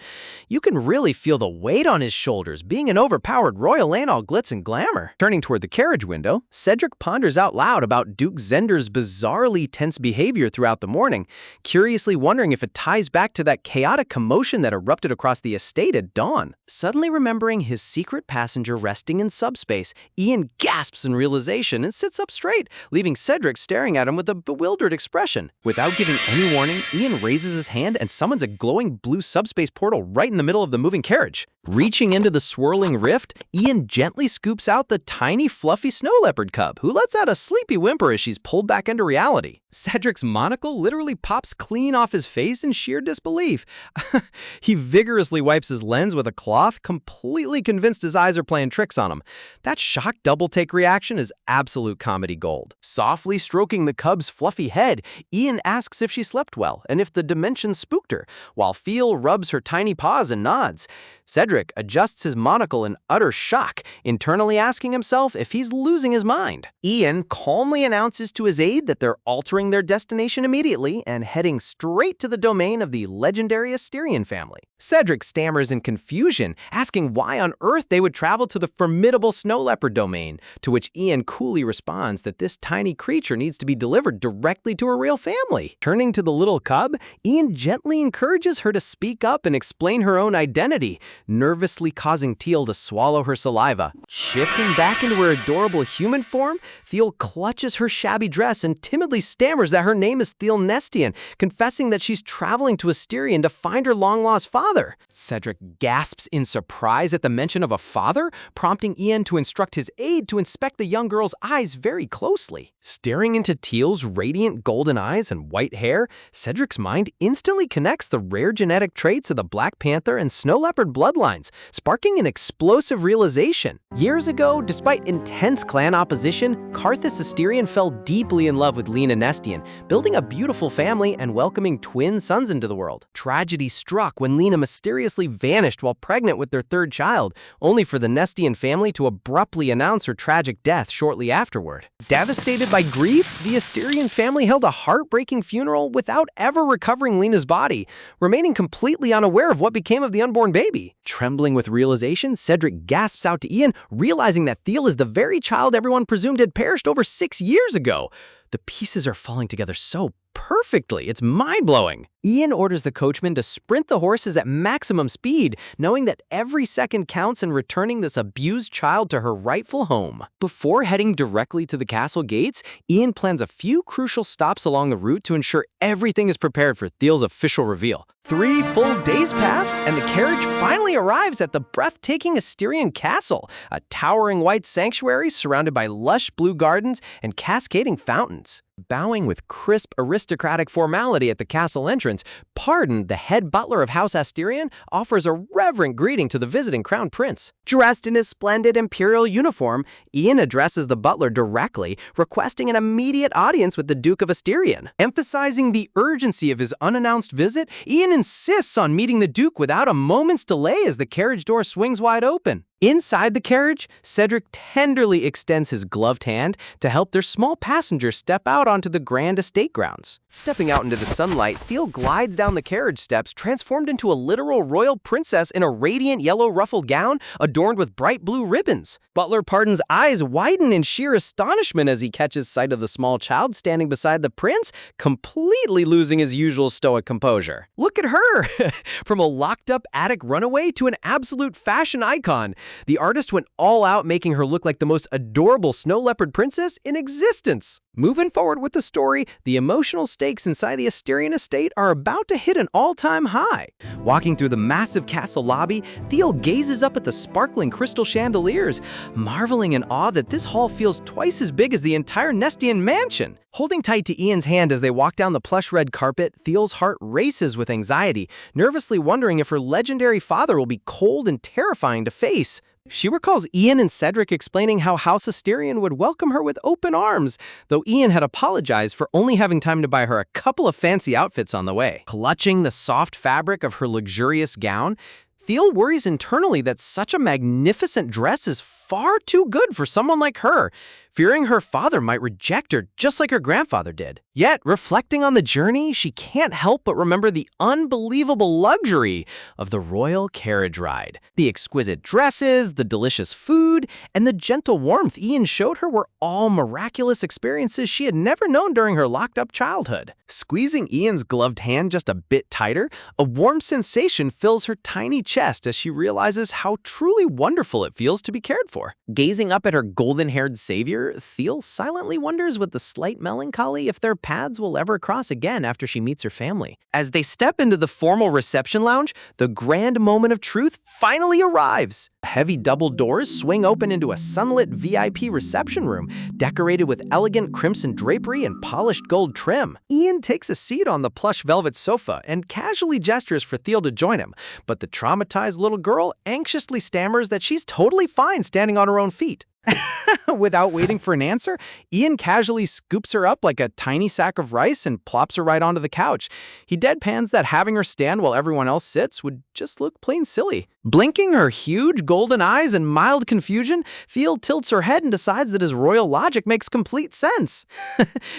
You can really feel the weight on his shoulders, being an overpowered royal ain't all glitz and glamour. Turning toward the carriage window, Cedric ponders out loud about Duke Zender's bizarrely tense behavior throughout the morning, curiously wondering if it ties back to that chaotic commotion that erupted across the estate at dawn. Suddenly remembering his secret passenger resting in subspace, Ian gasps in realization and sits up straight, leaving Cedric staring at him with a bewildered expression. Without giving any warning, Ian raises his hand and summons a glowing blue subspace portal right in the middle of the moving carriage. Reaching into the swirling rift, Ian gently scoops out the tiny, fluffy snow leopard cub, who lets out a sleepy whimper as she's pulled back into reality. Cedric's monocle literally pops clean off his face in sheer disbelief. He vigorously wipes his lens with a cloth, completely convinced his eyes are playing tricks on him. That shocked double-take reaction is absolute comedy gold. Softly stroking the cub's fluffy head, Ian asks if she slept well and if the dimension spooked her, while Phil rubs her tiny paws and nods. Cedric adjusts his monocle in utter shock, internally asking himself if he's losing his mind. Ian calmly announces to his aide that they're altering their destination immediately and heading straight to the domain of the legendary Asterian family. Cedric stammers in confusion, asking why on earth they would travel to the formidable snow leopard domain, to which Ian coolly responds that this tiny creature needs to be delivered directly to a real family. Turning to the little cub, Ian gently encourages her to speak up and explain her own identity, nervously causing Teal to swallow her saliva. Shifting back into her adorable human form, Teal clutches her shabby dress and timidly stammers that her name is Teal Nestian, confessing that she's traveling to Asterian to find her long-lost father. Cedric gasps in surprise at the mention of a father, prompting Ian to instruct his aide to inspect the young girl's eyes very closely. Staring into Teal's radiant golden eyes and white hair, Cedric's mind instantly connects the rare genetic traits of the Black Panther and Snow Leopard bloodlines, sparking an explosive realization. Years ago, despite intense clan opposition, Karthus Asterian fell deeply in love with Lena Nestian, building a beautiful family and welcoming twin sons into the world. Tragedy struck when Lena mysteriously vanished while pregnant with their third child, only for the Nestian family to abruptly announce her tragic death shortly afterward. Devastated by grief, the Asterian family held a heartbreaking funeral without ever recovering Lena's body, remaining completely unaware of what became of the unborn baby. Trembling with realization, Cedric gasps out to Ian, realizing that Thiel is the very child everyone presumed had perished over 6 years ago. The pieces are falling together so perfectly, it's mind-blowing. Ian orders the coachman to sprint the horses at maximum speed, knowing that every second counts in returning this abused child to her rightful home. Before heading directly to the castle gates, Ian plans a few crucial stops along the route to ensure everything is prepared for Thiel's official reveal. 3 full days pass, and the carriage finally arrives at the breathtaking Asterian castle, a towering white sanctuary surrounded by lush blue gardens and cascading fountains. Bowing with crisp aristocratic formality at the castle entrance, Pardon, the head butler of House Asterian, offers a reverent greeting to the visiting crown prince. Dressed in his splendid imperial uniform, Ian addresses the butler directly, requesting an immediate audience with the Duke of Asterian. Emphasizing the urgency of his unannounced visit, Ian insists on meeting the Duke without a moment's delay as the carriage door swings wide open. Inside the carriage, Cedric tenderly extends his gloved hand to help their small passenger step out onto the grand estate grounds. Stepping out into the sunlight, Thiel glides down the carriage steps, transformed into a literal royal princess in a radiant yellow ruffled gown adorned with bright blue ribbons. Butler Pardon's eyes widen in sheer astonishment as he catches sight of the small child standing beside the prince, completely losing his usual stoic composure. Look at her! From a locked-up attic runaway to an absolute fashion icon, the artist went all out, making her look like the most adorable snow leopard princess in existence. Moving forward with the story, the emotional stakes inside the Asterian estate are about to hit an all-time high. Walking through the massive castle lobby, Thiel gazes up at the sparkling crystal chandeliers, marveling in awe that this hall feels twice as big as the entire Nestian mansion. Holding tight to Ian's hand as they walk down the plush red carpet, Thiel's heart races with anxiety, nervously wondering if her legendary father will be cold and terrifying to face. She recalls Ian and Cedric explaining how House Asterion would welcome her with open arms, though Ian had apologized for only having time to buy her a couple of fancy outfits on the way. Clutching the soft fabric of her luxurious gown, Thiel worries internally that such a magnificent dress is far too good for someone like her, fearing her father might reject her just like her grandfather did. Yet, reflecting on the journey, she can't help but remember the unbelievable luxury of the royal carriage ride. The exquisite dresses, the delicious food, and the gentle warmth Ian showed her were all miraculous experiences she had never known during her locked-up childhood. Squeezing Ian's gloved hand just a bit tighter, a warm sensation fills her tiny chest as she realizes how truly wonderful it feels to be cared for. Gazing up at her golden-haired savior, Thiel silently wonders with a slight melancholy if their paths will ever cross again after she meets her family. As they step into the formal reception lounge, the grand moment of truth finally arrives. Heavy double doors swing open into a sunlit VIP reception room, decorated with elegant crimson drapery and polished gold trim. Ian takes a seat on the plush velvet sofa and casually gestures for Thiel to join him, but the traumatized little girl anxiously stammers that she's totally fine standing on her own feet. Without waiting for an answer, Ian casually scoops her up like a tiny sack of rice and plops her right onto the couch. He deadpans that having her stand while everyone else sits would just look plain silly. Blinking her huge golden eyes in mild confusion, Thiel tilts her head and decides that his royal logic makes complete sense.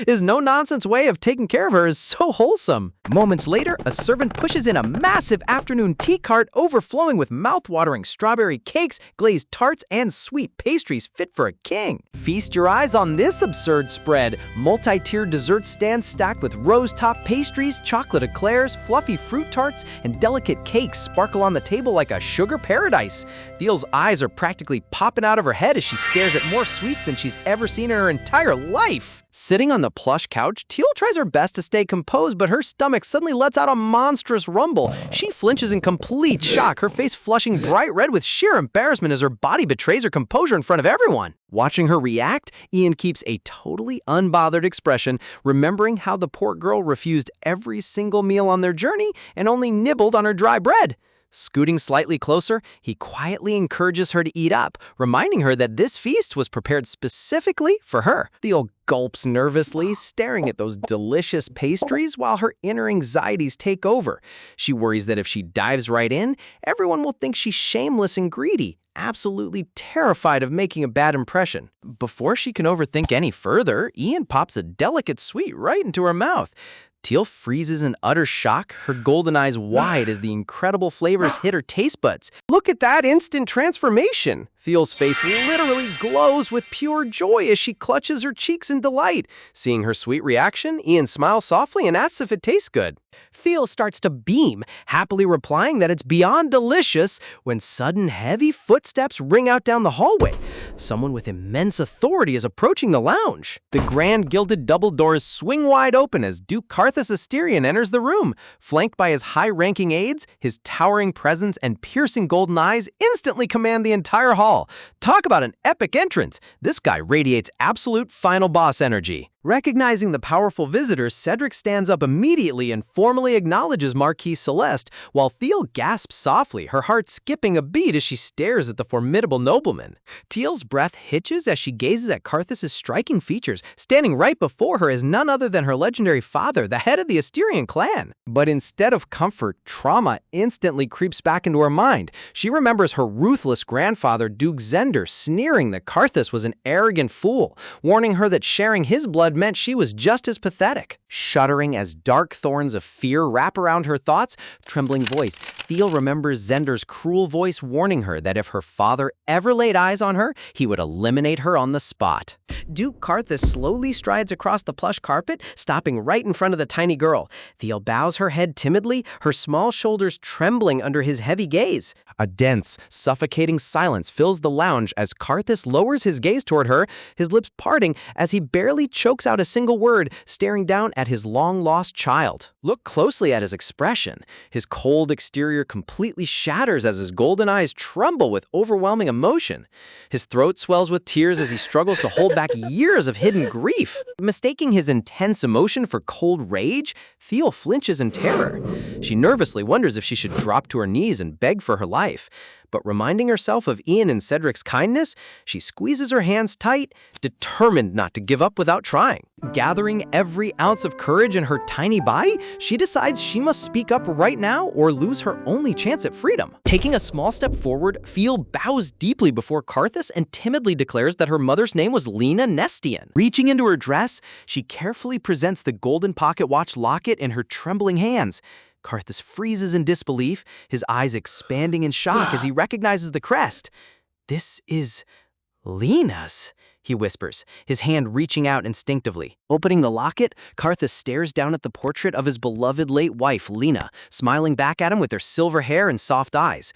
His no-nonsense way of taking care of her is so wholesome. Moments later, a servant pushes in a massive afternoon tea cart overflowing with mouth-watering strawberry cakes, glazed tarts, and sweet pastries fit for a king. Feast your eyes on this absurd spread. Multi-tiered dessert stands stacked with rose-top pastries, chocolate eclairs, fluffy fruit tarts, and delicate cakes sparkle on the table like a sugar paradise. Thiel's eyes are practically popping out of her head as she stares at more sweets than she's ever seen in her entire life. Sitting on the plush couch, Thiel tries her best to stay composed, but her stomach suddenly lets out a monstrous rumble. She flinches in complete shock, her face flushing bright red with sheer embarrassment as her body betrays her composure in front of everyone. Watching her react, Ian keeps a totally unbothered expression, remembering how the poor girl refused every single meal on their journey and only nibbled on her dry bread. Scooting slightly closer, he quietly encourages her to eat up, reminding her that this feast was prepared specifically for her. Thiel gulps nervously, staring at those delicious pastries while her inner anxieties take over. She worries that if she dives right in, everyone will think she's shameless and greedy, absolutely terrified of making a bad impression. Before she can overthink any further, Ian pops a delicate sweet right into her mouth. Thiel freezes in utter shock, her golden eyes wide as the incredible flavors hit her taste buds. Look at that instant transformation! Thiel's face literally glows with pure joy as she clutches her cheeks in delight. Seeing her sweet reaction, Ian smiles softly and asks if it tastes good. Thiel starts to beam, happily replying that it's beyond delicious when sudden heavy footsteps ring out down the hallway. Someone with immense authority is approaching the lounge. The grand gilded double doors swing wide open as Duke Carthus Asterion enters the room. Flanked by his high-ranking aides, his towering presence and piercing golden eyes instantly command the entire hall. Talk about an epic entrance! This guy radiates absolute final boss energy. Recognizing the powerful visitor, Cedric stands up immediately and formally acknowledges Marquise Celeste, while Thiel gasps softly, her heart skipping a beat as she stares at the formidable nobleman. Thiel's breath hitches as she gazes at Carthus's striking features. Standing right before her is none other than her legendary father, the head of the Asterian clan. But instead of comfort, trauma instantly creeps back into her mind. She remembers her ruthless grandfather, Duke Zender, sneering that Carthus was an arrogant fool, warning her that sharing his blood blood meant she was just as pathetic. Shuddering as dark thorns of fear wrap around her thoughts, trembling voice, Thiel remembers Zender's cruel voice warning her that if her father ever laid eyes on her, he would eliminate her on the spot. Duke Karthus slowly strides across the plush carpet, stopping right in front of the tiny girl. Thiel bows her head timidly, her small shoulders trembling under his heavy gaze. A dense, suffocating silence fills the lounge as Karthus lowers his gaze toward her, his lips parting as he barely chokes out a single word, staring down at his long-lost child. Look closely at his expression. His cold exterior completely shatters as his golden eyes tremble with overwhelming emotion. His throat swells with tears as he struggles to hold back years of hidden grief. Mistaking his intense emotion for cold rage, Thiel flinches in terror. She nervously wonders if she should drop to her knees and beg for her life. But reminding herself of Ian and Cedric's kindness, she squeezes her hands tight, determined not to give up without trying. Gathering every ounce of courage in her tiny body, she decides she must speak up right now or lose her only chance at freedom. Taking a small step forward, Thiel bows deeply before Karthus and timidly declares that her mother's name was Lena Nestian. Reaching into her dress, she carefully presents the golden pocket watch locket in her trembling hands. Karthus freezes in disbelief, his eyes expanding in shock as he recognizes the crest. "This is Lena's," he whispers, his hand reaching out instinctively. Opening the locket, Karthus stares down at the portrait of his beloved late wife, Lena, smiling back at him with her silver hair and soft eyes.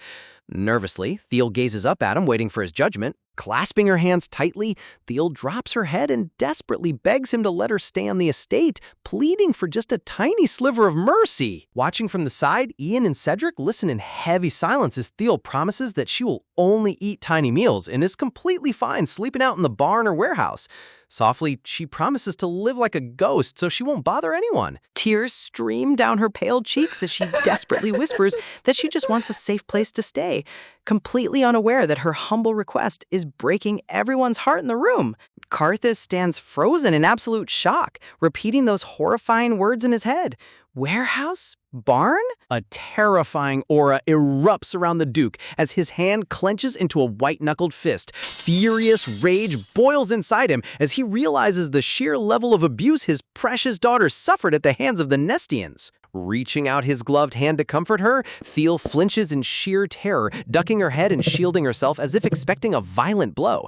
Nervously, Thiel gazes up at him, waiting for his judgment. Clasping her hands tightly, Thiel drops her head and desperately begs him to let her stay on the estate, pleading for just a tiny sliver of mercy. Watching from the side, Ian and Cedric listen in heavy silence as Thiel promises that she will only eat tiny meals and is completely fine sleeping out in the barn or warehouse. Softly, she promises to live like a ghost so she won't bother anyone. Tears stream down her pale cheeks as she desperately whispers that she just wants a safe place to stay, completely unaware that her humble request is breaking everyone's heart in the room. Karthus stands frozen in absolute shock, repeating those horrifying words in his head. Warehouse? Barn? A terrifying aura erupts around the Duke as his hand clenches into a white-knuckled fist. Furious rage boils inside him as he realizes the sheer level of abuse his precious daughter suffered at the hands of the Nestians. Reaching out his gloved hand to comfort her, Thiel flinches in sheer terror, ducking her head and shielding herself as if expecting a violent blow.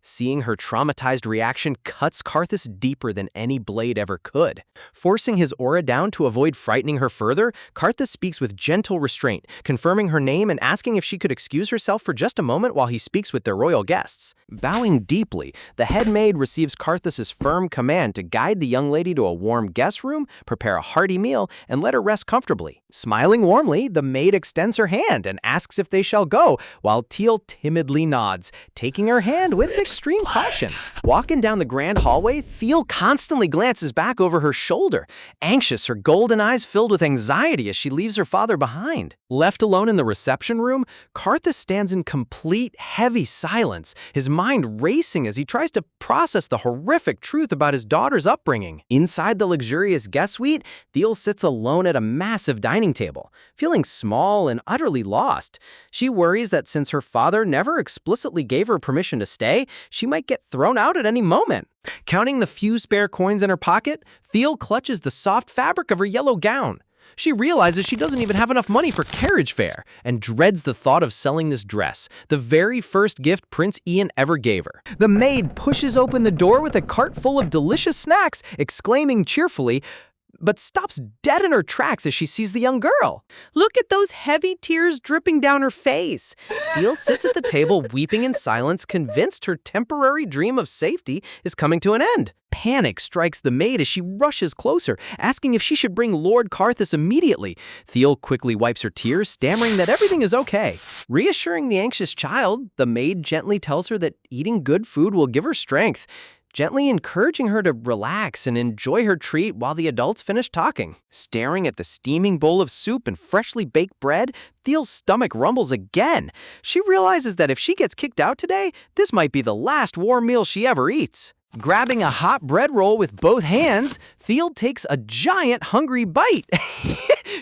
Seeing her traumatized reaction cuts Karthus deeper than any blade ever could. Forcing his aura down to avoid frightening her further, Karthus speaks with gentle restraint, confirming her name and asking if she could excuse herself for just a moment while he speaks with their royal guests. Bowing deeply, the head maid receives Karthus's firm command to guide the young lady to a warm guest room, prepare a hearty meal, and let her rest comfortably. Smiling warmly, the maid extends her hand and asks if they shall go, while Thiel timidly nods, taking her hand with extreme caution. Walking down the grand hallway, Thiel constantly glances back over her shoulder, anxious, her golden eyes filled with anxiety as she leaves her father behind. Left alone in the reception room, Karthus stands in complete, heavy silence, his mind racing as he tries to process the horrific truth about his daughter's upbringing. Inside the luxurious guest suite, Thiel sits alone at a massive dining table, feeling small and utterly lost. She worries that since her father never explicitly gave her permission to stay, she might get thrown out at any moment. Counting the few spare coins in her pocket, Thiel clutches the soft fabric of her yellow gown. She realizes she doesn't even have enough money for carriage fare and dreads the thought of selling this dress, the very first gift Prince Ian ever gave her. The maid pushes open the door with a cart full of delicious snacks, exclaiming cheerfully, but stops dead in her tracks as she sees the young girl. Look at those heavy tears dripping down her face. Thiel sits at the table weeping in silence, convinced her temporary dream of safety is coming to an end. Panic strikes the maid as she rushes closer, asking if she should bring Lord Karthus immediately. Thiel quickly wipes her tears, stammering that everything is okay. Reassuring the anxious child, the maid gently tells her that eating good food will give her strength, gently encouraging her to relax and enjoy her treat while the adults finish talking. Staring at the steaming bowl of soup and freshly baked bread, Thiel's stomach rumbles again. She realizes that if she gets kicked out today, this might be the last warm meal she ever eats. Grabbing a hot bread roll with both hands, Thiel takes a giant hungry bite.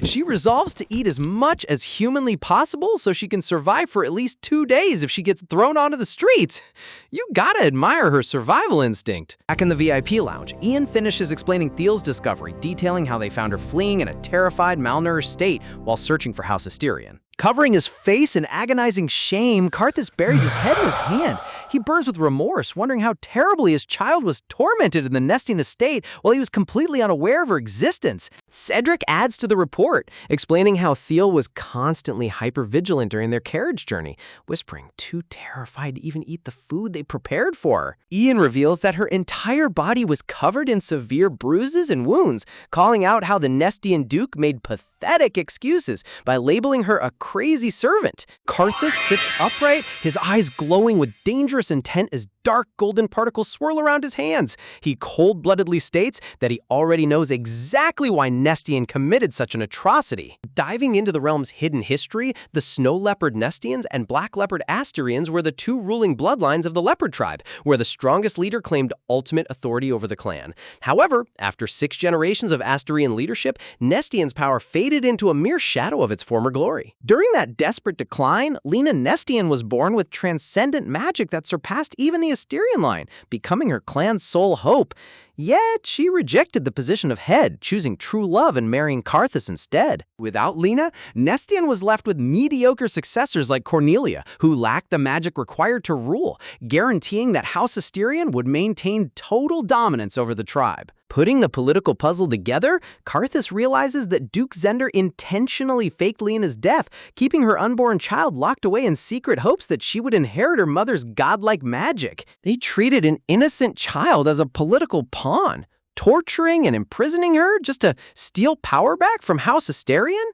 She resolves to eat as much as humanly possible so she can survive for at least 2 days if she gets thrown onto the streets. You gotta admire her survival instinct. Back in the VIP lounge, Ian finishes explaining Thiel's discovery, detailing how they found her fleeing in a terrified, malnourished state while searching for House Asterion. Covering his face in agonizing shame, Karthus buries his head in his hand. He burns with remorse, wondering how terribly his child was tormented in the Nestian estate while he was completely unaware of her existence. Cedric adds to the report, explaining how Thiel was constantly hypervigilant during their carriage journey, whispering, too terrified to even eat the food they prepared for her. Ian reveals that her entire body was covered in severe bruises and wounds, calling out how the Nestian Duke made pathetic excuses by labeling her a crazy servant. Karthus sits upright, his eyes glowing with dangerous intent as dark golden particles swirl around his hands. He cold-bloodedly states that he already knows exactly why Nestian committed such an atrocity. Diving into the realm's hidden history, the snow leopard Nestians and black leopard Asterians were the two ruling bloodlines of the leopard tribe, where the strongest leader claimed ultimate authority over the clan. However, after 6 generations of Asterian leadership, Nestian's power faded into a mere shadow of its former glory. During that desperate decline, Lena Nestian was born with transcendent magic that surpassed even the Asterian line, becoming her clan's sole hope. Yet, she rejected the position of head, choosing true love and marrying Karthus instead. Without Lena, Nestian was left with mediocre successors like Cornelia, who lacked the magic required to rule, guaranteeing that House Asterion would maintain total dominance over the tribe. Putting the political puzzle together, Karthus realizes that Duke Zender intentionally faked Lena's death, keeping her unborn child locked away in secret hopes that she would inherit her mother's godlike magic. They treated an innocent child as a political pawn, torturing and imprisoning her just to steal power back from House Asterion?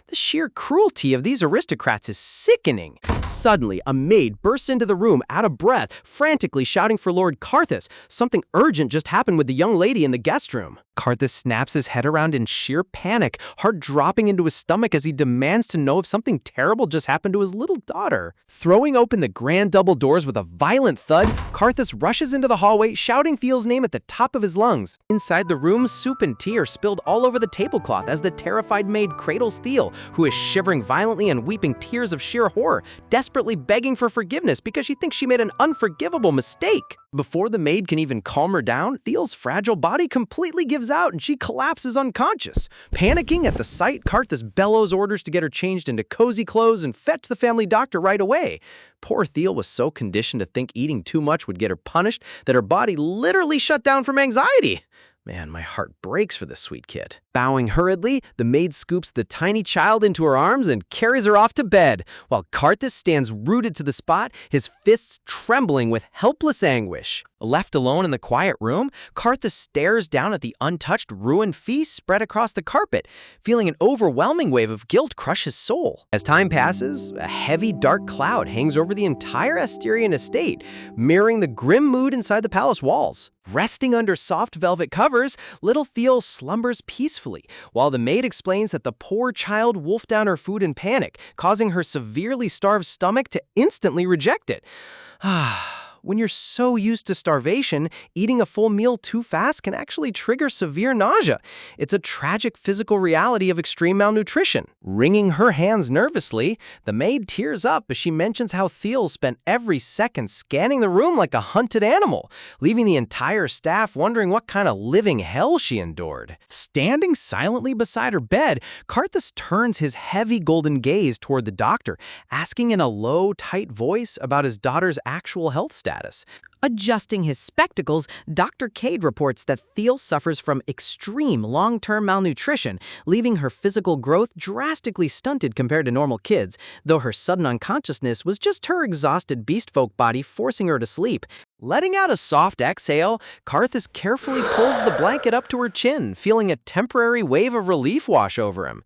The sheer cruelty of these aristocrats is sickening. Suddenly, a maid bursts into the room, out of breath, frantically shouting for Lord Karthus. Something urgent just happened with the young lady in the guest room. Karthus snaps his head around in sheer panic, heart dropping into his stomach as he demands to know if something terrible just happened to his little daughter. Throwing open the grand double doors with a violent thud, Karthus rushes into the hallway, shouting Thiel's name at the top of his lungs. Inside the room, soup and tea are spilled all over the tablecloth as the terrified maid cradles Thiel, who is shivering violently and weeping tears of sheer horror, desperately begging for forgiveness because she thinks she made an unforgivable mistake. Before the maid can even calm her down, Thiel's fragile body completely gives out and she collapses unconscious. Panicking at the sight, Karthus bellows orders to get her changed into cozy clothes and fetch the family doctor right away. Poor Thiel was so conditioned to think eating too much would get her punished that her body literally shut down from anxiety. Man, my heart breaks for this sweet kid. Bowing hurriedly, the maid scoops the tiny child into her arms and carries her off to bed, while Karthus stands rooted to the spot, his fists trembling with helpless anguish. Left alone in the quiet room, Karthus stares down at the untouched ruined feast spread across the carpet, feeling an overwhelming wave of guilt crush his soul. As time passes, a heavy, dark cloud hangs over the entire Asterian estate, mirroring the grim mood inside the palace walls. Resting under soft velvet covers, little Thiel slumbers peacefully, while the maid explains that the poor child wolfed down her food in panic, causing her severely starved stomach to instantly reject it. When you're so used to starvation, eating a full meal too fast can actually trigger severe nausea. It's a tragic physical reality of extreme malnutrition. Wringing her hands nervously, the maid tears up as she mentions how Thiel spent every second scanning the room like a hunted animal, leaving the entire staff wondering what kind of living hell she endured. Standing silently beside her bed, Karthus turns his heavy golden gaze toward the doctor, asking in a low, tight voice about his daughter's actual health status. Adjusting his spectacles, Dr. Cade reports that Thiel suffers from extreme long-term malnutrition, leaving her physical growth drastically stunted compared to normal kids, though her sudden unconsciousness was just her exhausted beast-folk body forcing her to sleep. Letting out a soft exhale, Karthus carefully pulls the blanket up to her chin, feeling a temporary wave of relief wash over him.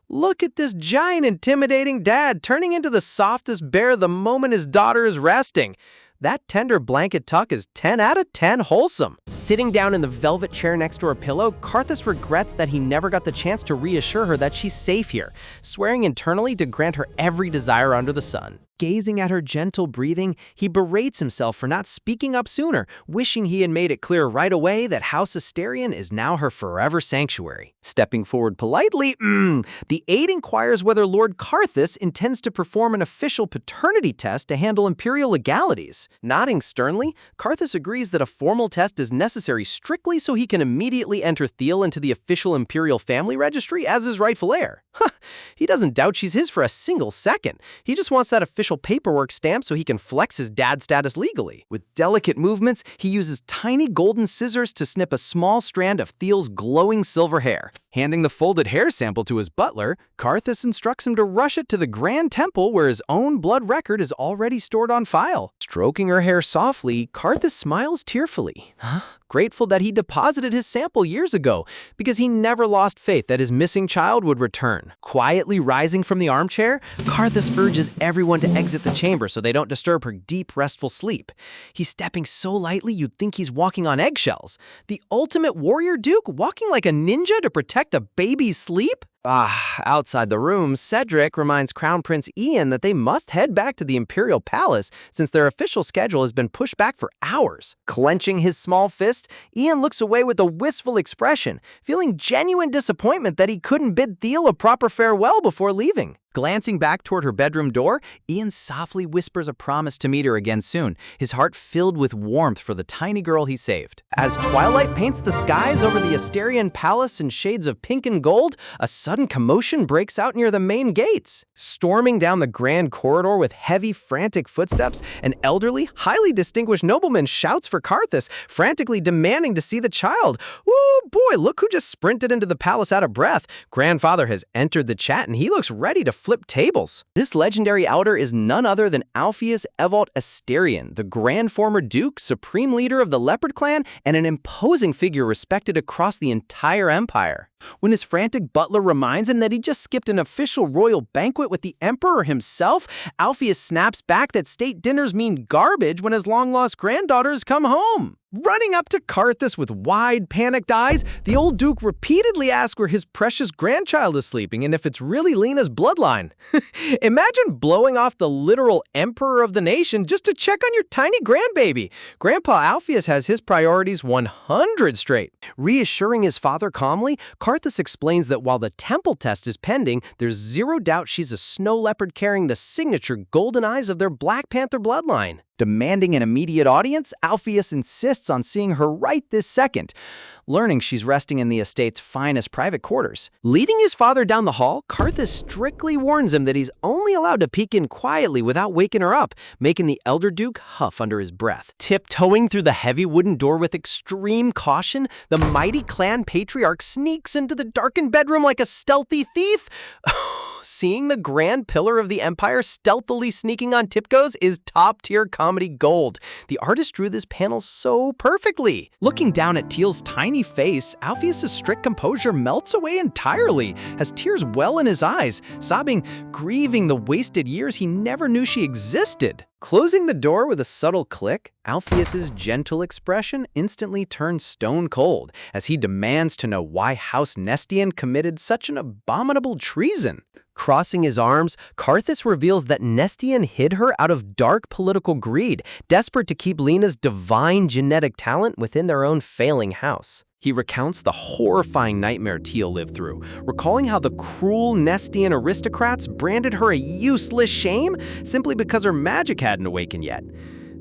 Look at this giant, intimidating dad turning into the softest bear the moment his daughter is resting. That tender blanket tuck is 10 out of 10 wholesome. Sitting down in the velvet chair next to her pillow, Karthus regrets that he never got the chance to reassure her that she's safe here, swearing internally to grant her every desire under the sun. Gazing at her gentle breathing, he berates himself for not speaking up sooner, wishing he had made it clear right away that House Asterion is now her forever sanctuary. Stepping forward politely, the aide inquires whether Lord Karthus intends to perform an official paternity test to handle imperial legalities. Nodding sternly, Karthus agrees that a formal test is necessary strictly so he can immediately enter Thiel into the official imperial family registry as his rightful heir. He doesn't doubt she's his for a single second. He just wants that official paperwork stamp so he can flex his dad status legally. With delicate movements, he uses tiny golden scissors to snip a small strand of Thiel's glowing silver hair. Handing the folded hair sample to his butler, Karthus instructs him to rush it to the Grand Temple where his own blood record is already stored on file. Stroking her hair softly, Karthus smiles tearfully, grateful that he deposited his sample years ago because he never lost faith that his missing child would return. Quietly rising from the armchair, Karthus urges everyone to exit the chamber so they don't disturb her deep, restful sleep. He's stepping so lightly you'd think he's walking on eggshells. The ultimate warrior duke walking like a ninja to protect a baby's sleep? Outside the room, Cedric reminds Crown Prince Ian that they must head back to the Imperial Palace since their official schedule has been pushed back for hours. Clenching his small fist, Ian looks away with a wistful expression, feeling genuine disappointment that he couldn't bid Thiel a proper farewell before leaving. Glancing back toward her bedroom door, Ian softly whispers a promise to meet her again soon, his heart filled with warmth for the tiny girl he saved. As twilight paints the skies over the Asterion Palace in shades of pink and gold, a sudden commotion breaks out near the main gates. Storming down the grand corridor with heavy, frantic footsteps, an elderly, highly distinguished nobleman shouts for Karthus, frantically demanding to see the child. "Ooh, boy, look who just sprinted into the palace out of breath. Grandfather has entered the chat and he looks ready to flip tables." This legendary outer is none other than Alpheus Evolt Asterion, the grand former duke, supreme leader of the Leopard clan, and an imposing figure respected across the entire empire. When his frantic butler reminds him that he just skipped an official royal banquet with the emperor himself, Alpheus snaps back that state dinners mean garbage when his long-lost granddaughter has come home. Running up to Karthus with wide, panicked eyes, the old duke repeatedly asks where his precious grandchild is sleeping and if it's really Lena's bloodline. Imagine blowing off the literal emperor of the nation just to check on your tiny grandbaby. Grandpa Alpheus has his priorities 100 straight. Reassuring his father calmly, Karthus explains that while the temple test is pending, there's zero doubt she's a snow leopard carrying the signature golden eyes of their Black Panther bloodline. Demanding an immediate audience, Alpheus insists on seeing her right this second, learning she's resting in the estate's finest private quarters. Leading his father down the hall, Karthus strictly warns him that he's only allowed to peek in quietly without waking her up, making the elder duke huff under his breath. Tiptoeing through the heavy wooden door with extreme caution, the mighty clan patriarch sneaks into the darkened bedroom like a stealthy thief. Seeing the grand pillar of the empire stealthily sneaking on tiptoes is top-tier comedy gold. The artist drew this panel so perfectly. Looking down at Teal's tiny face, Alpheus' strict composure melts away entirely as tears well in his eyes, sobbing, grieving the wasted years he never knew she existed. Closing the door with a subtle click, Alpheus' gentle expression instantly turns stone cold as he demands to know why House Nestian committed such an abominable treason. Crossing his arms, Karthus reveals that Nestian hid her out of dark political greed, desperate to keep Lena's divine genetic talent within their own failing house. He recounts the horrifying nightmare Teal lived through, recalling how the cruel Nestian aristocrats branded her a useless shame simply because her magic hadn't awakened yet.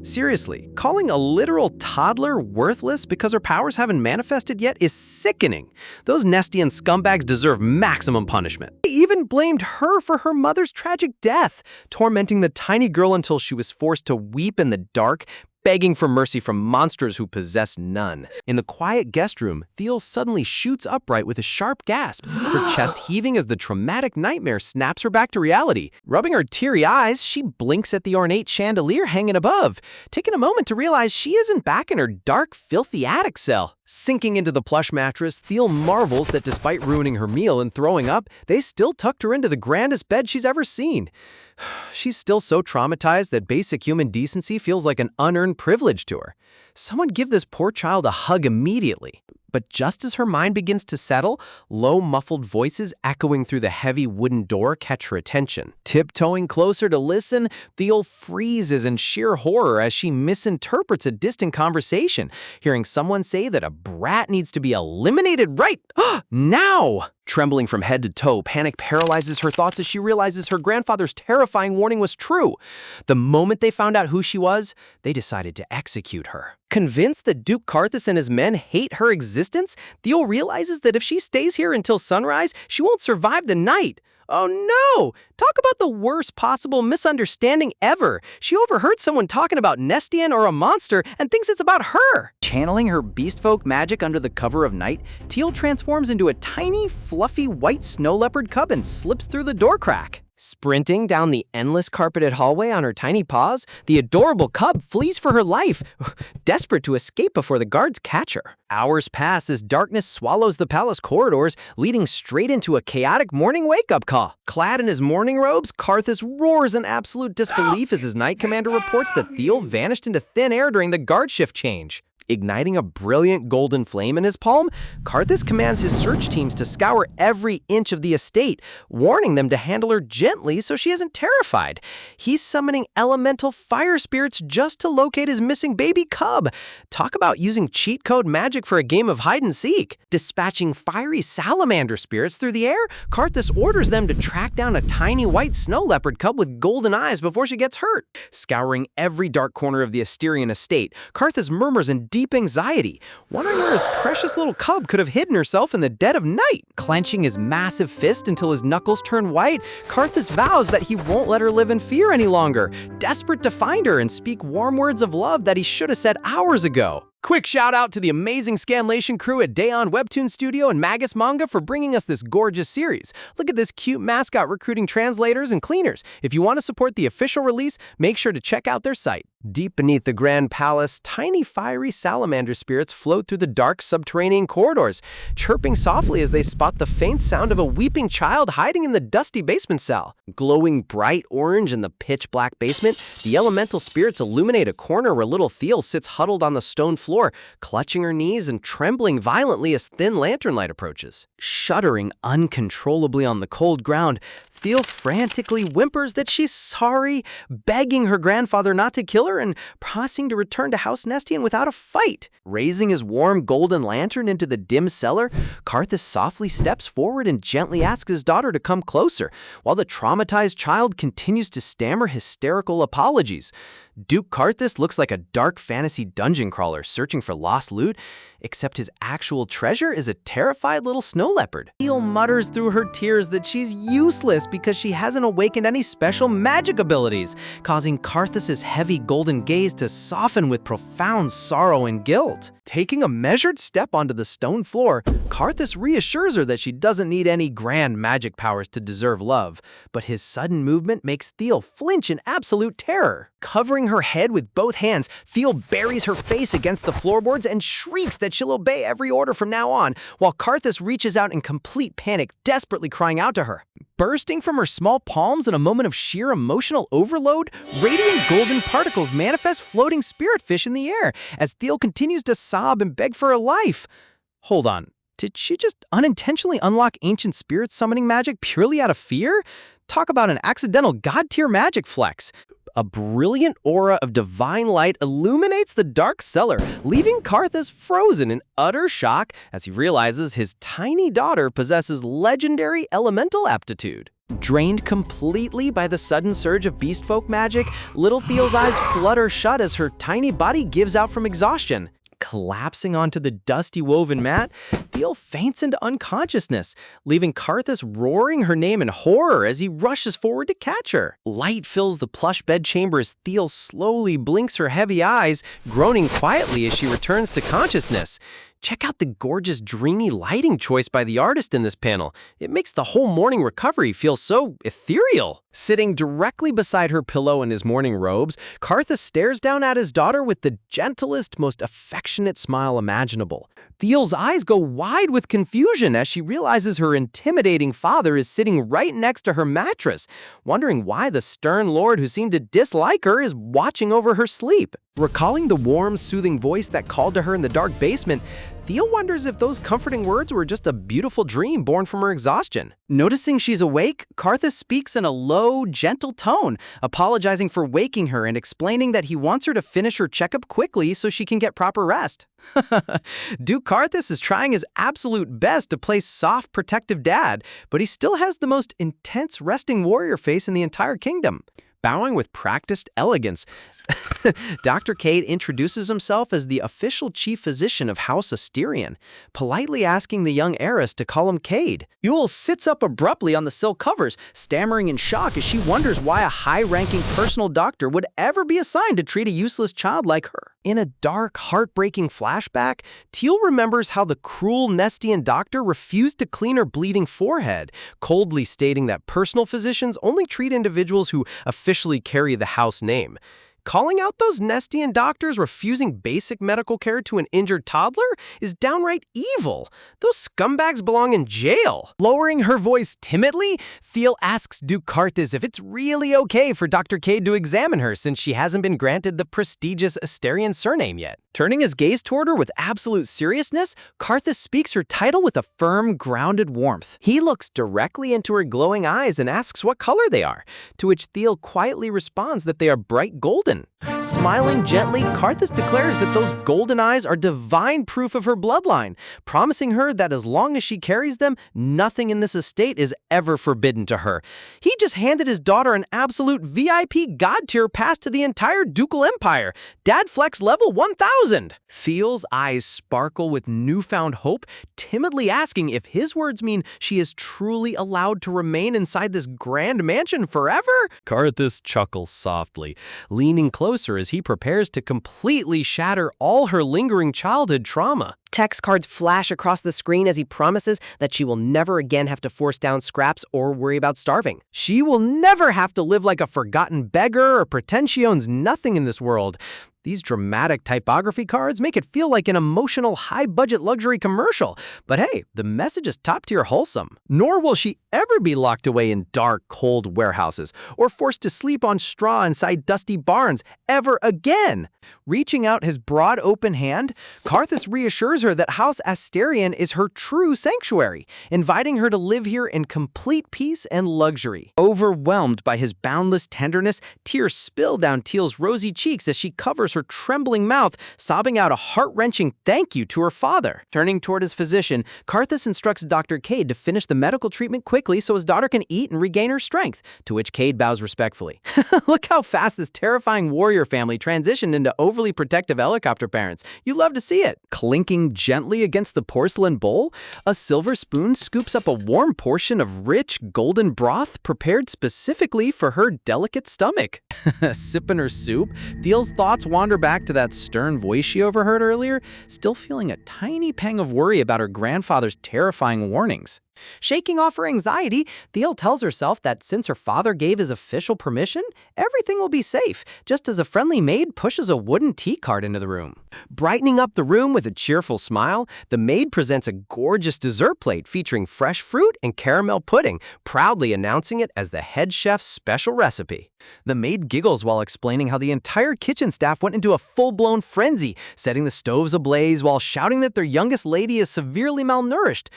Seriously, calling a literal toddler worthless because her powers haven't manifested yet is sickening. Those Nestian scumbags deserve maximum punishment. They even blamed her for her mother's tragic death, tormenting the tiny girl until she was forced to weep in the dark, begging for mercy from monsters who possess none. In the quiet guest room, Thiel suddenly shoots upright with a sharp gasp, her chest heaving as the traumatic nightmare snaps her back to reality. Rubbing her teary eyes, she blinks at the ornate chandelier hanging above, taking a moment to realize she isn't back in her dark, filthy attic cell. Sinking into the plush mattress, Thiel marvels that despite ruining her meal and throwing up, they still tucked her into the grandest bed she's ever seen. She's still so traumatized that basic human decency feels like an unearned privilege to her. Someone give this poor child a hug immediately. But just as her mind begins to settle, low, muffled voices echoing through the heavy wooden door catch her attention. Tiptoeing closer to listen, Theo freezes in sheer horror as she misinterprets a distant conversation, hearing someone say that a brat needs to be eliminated right now. Trembling from head to toe, panic paralyzes her thoughts as she realizes her grandfather's terrifying warning was true. The moment they found out who she was, they decided to execute her. Convinced that Duke Karthus and his men hate her existence, Theo realizes that if she stays here until sunrise, she won't survive the night. Oh no! Talk about the worst possible misunderstanding ever. She overheard someone talking about Nestian or a monster and thinks it's about her. Channeling her beastfolk magic under the cover of night, Teal transforms into a tiny, fluffy white snow leopard cub and slips through the door crack. Sprinting down the endless carpeted hallway on her tiny paws, the adorable cub flees for her life, desperate to escape before the guards catch her. Hours pass as darkness swallows the palace corridors, leading straight into a chaotic morning wake-up call. Clad in his morning robes, Karthus roars in absolute disbelief as his knight commander reports that Theo vanished into thin air during the guard shift change. Igniting a brilliant golden flame in his palm, Karthus commands his search teams to scour every inch of the estate, warning them to handle her gently so she isn't terrified. He's summoning elemental fire spirits just to locate his missing baby cub. Talk about using cheat code magic for a game of hide and seek. Dispatching fiery salamander spirits through the air, Karthus orders them to track down a tiny white snow leopard cub with golden eyes before she gets hurt. Scouring every dark corner of the Asterian estate, Karthus murmurs in deep anxiety, wondering where his precious little cub could have hidden herself in the dead of night. Clenching his massive fist until his knuckles turn white, Karthus vows that he won't let her live in fear any longer, desperate to find her and speak warm words of love that he should have said hours ago. Quick shout out to the amazing Scanlation crew at Dayon Webtoon Studio and Magus Manga for bringing us this gorgeous series. Look at this cute mascot recruiting translators and cleaners. If you want to support the official release, make sure to check out their site. Deep beneath the Grand Palace, tiny fiery salamander spirits float through the dark subterranean corridors, chirping softly as they spot the faint sound of a weeping child hiding in the dusty basement cell. Glowing bright orange in the pitch-black basement, the elemental spirits illuminate a corner where little Theo sits huddled on the stone floor, clutching her knees and trembling violently as thin lantern light approaches. Shuddering uncontrollably on the cold ground, Theo frantically whimpers that she's sorry, begging her grandfather not to kill her and promising to return to House Nestian without a fight. Raising his warm golden lantern into the dim cellar, Karthus softly steps forward and gently asks his daughter to come closer, while the traumatized child continues to stammer hysterical apologies. Duke Karthus looks like a dark fantasy dungeon crawler searching for lost loot, except his actual treasure is a terrified little snow leopard. Theo mutters through her tears that she's useless because she hasn't awakened any special magic abilities, causing Karthus's heavy golden gaze to soften with profound sorrow and guilt. Taking a measured step onto the stone floor, Karthus reassures her that she doesn't need any grand magic powers to deserve love, but his sudden movement makes Theo flinch in absolute terror. Covering her head with both hands, Theo buries her face against the floorboards and shrieks that she'll obey every order from now on, while Karthus reaches out in complete panic, desperately crying out to her. Bursting from her small palms in a moment of sheer emotional overload, radiant golden particles manifest floating spirit fish in the air as Theo continues to sob and beg for her life. Hold on, did she just unintentionally unlock ancient spirit summoning magic purely out of fear? Talk about an accidental god-tier magic flex. A brilliant aura of divine light illuminates the dark cellar, leaving Karthus frozen in utter shock as he realizes his tiny daughter possesses legendary elemental aptitude. Drained completely by the sudden surge of beastfolk magic, little Theo's eyes flutter shut as her tiny body gives out from exhaustion. Collapsing onto the dusty woven mat, Theo faints into unconsciousness, leaving Karthus roaring her name in horror as he rushes forward to catch her. Light fills the plush bedchamber as Theo slowly blinks her heavy eyes, groaning quietly as she returns to consciousness. Check out the gorgeous, dreamy lighting choice by the artist in this panel. It makes the whole morning recovery feel so ethereal. Sitting directly beside her pillow in his morning robes, Karthus stares down at his daughter with the gentlest, most affectionate smile imaginable. Theo's eyes go wide with confusion as she realizes her intimidating father is sitting right next to her mattress, wondering why the stern lord who seemed to dislike her is watching over her sleep. Recalling the warm, soothing voice that called to her in the dark basement, Theo wonders if those comforting words were just a beautiful dream born from her exhaustion. Noticing she's awake, Karthus speaks in a low, gentle tone, apologizing for waking her and explaining that he wants her to finish her checkup quickly so she can get proper rest. Duke Karthus is trying his absolute best to play soft, protective dad, but he still has the most intense resting warrior face in the entire kingdom. Bowing with practiced elegance, Dr. Cade introduces himself as the official chief physician of House Asterion, politely asking the young heiress to call him Cade. Yule sits up abruptly on the silk covers, stammering in shock as she wonders why a high-ranking personal doctor would ever be assigned to treat a useless child like her. In a dark, heartbreaking flashback, Teal remembers how the cruel Nestian doctor refused to clean her bleeding forehead, coldly stating that personal physicians only treat individuals who officially carry the house name. Calling out those Nestian doctors refusing basic medical care to an injured toddler is downright evil. Those scumbags belong in jail. Lowering her voice timidly, Thiel asks Duke Karthus if it's really okay for Dr. Cade to examine her since she hasn't been granted the prestigious Asterian surname yet. Turning his gaze toward her with absolute seriousness, Karthus speaks her title with a firm, grounded warmth. He looks directly into her glowing eyes and asks what color they are, to which Thiel quietly responds that they are bright golden. Smiling gently, Karthus declares that those golden eyes are divine proof of her bloodline, promising her that as long as she carries them, nothing in this estate is ever forbidden to her. He just handed his daughter an absolute VIP god-tier pass to the entire ducal empire, Dad Flex level 1000. Thiel's eyes sparkle with newfound hope, timidly asking if his words mean she is truly allowed to remain inside this grand mansion forever? Karthus chuckles softly, leaning closer as he prepares to completely shatter all her lingering childhood trauma. Text cards flash across the screen as he promises that she will never again have to force down scraps or worry about starving. She will never have to live like a forgotten beggar or pretend she owns nothing in this world. These dramatic typography cards make it feel like an emotional, high-budget luxury commercial. But hey, the message is top-tier wholesome. Nor will she ever be locked away in dark, cold warehouses or forced to sleep on straw inside dusty barns ever again. Reaching out his broad open hand, Karthus reassures her that House Asterion is her true sanctuary, inviting her to live here in complete peace and luxury. Overwhelmed by his boundless tenderness, tears spill down Teal's rosy cheeks as she covers her trembling mouth, sobbing out a heart-wrenching thank you to her father. Turning toward his physician, Karthus instructs Dr. Cade to finish the medical treatment quickly so his daughter can eat and regain her strength, to which Cade bows respectfully. Look how fast this terrifying warrior family transitioned into overly protective helicopter parents. You love to see it. Clinking gently against the porcelain bowl, a silver spoon scoops up a warm portion of rich, golden broth prepared specifically for her delicate stomach. Sipping her soup, Thiel's thoughts wander back to that stern voice she overheard earlier, still feeling a tiny pang of worry about her grandfather's terrifying warnings. Shaking off her anxiety, Thiel tells herself that since her father gave his official permission, everything will be safe, just as a friendly maid pushes a wooden tea cart into the room. Brightening up the room with a cheerful smile, the maid presents a gorgeous dessert plate featuring fresh fruit and caramel pudding, proudly announcing it as the head chef's special recipe. The maid giggles while explaining how the entire kitchen staff went into a full-blown frenzy, setting the stoves ablaze while shouting that their youngest lady is severely malnourished.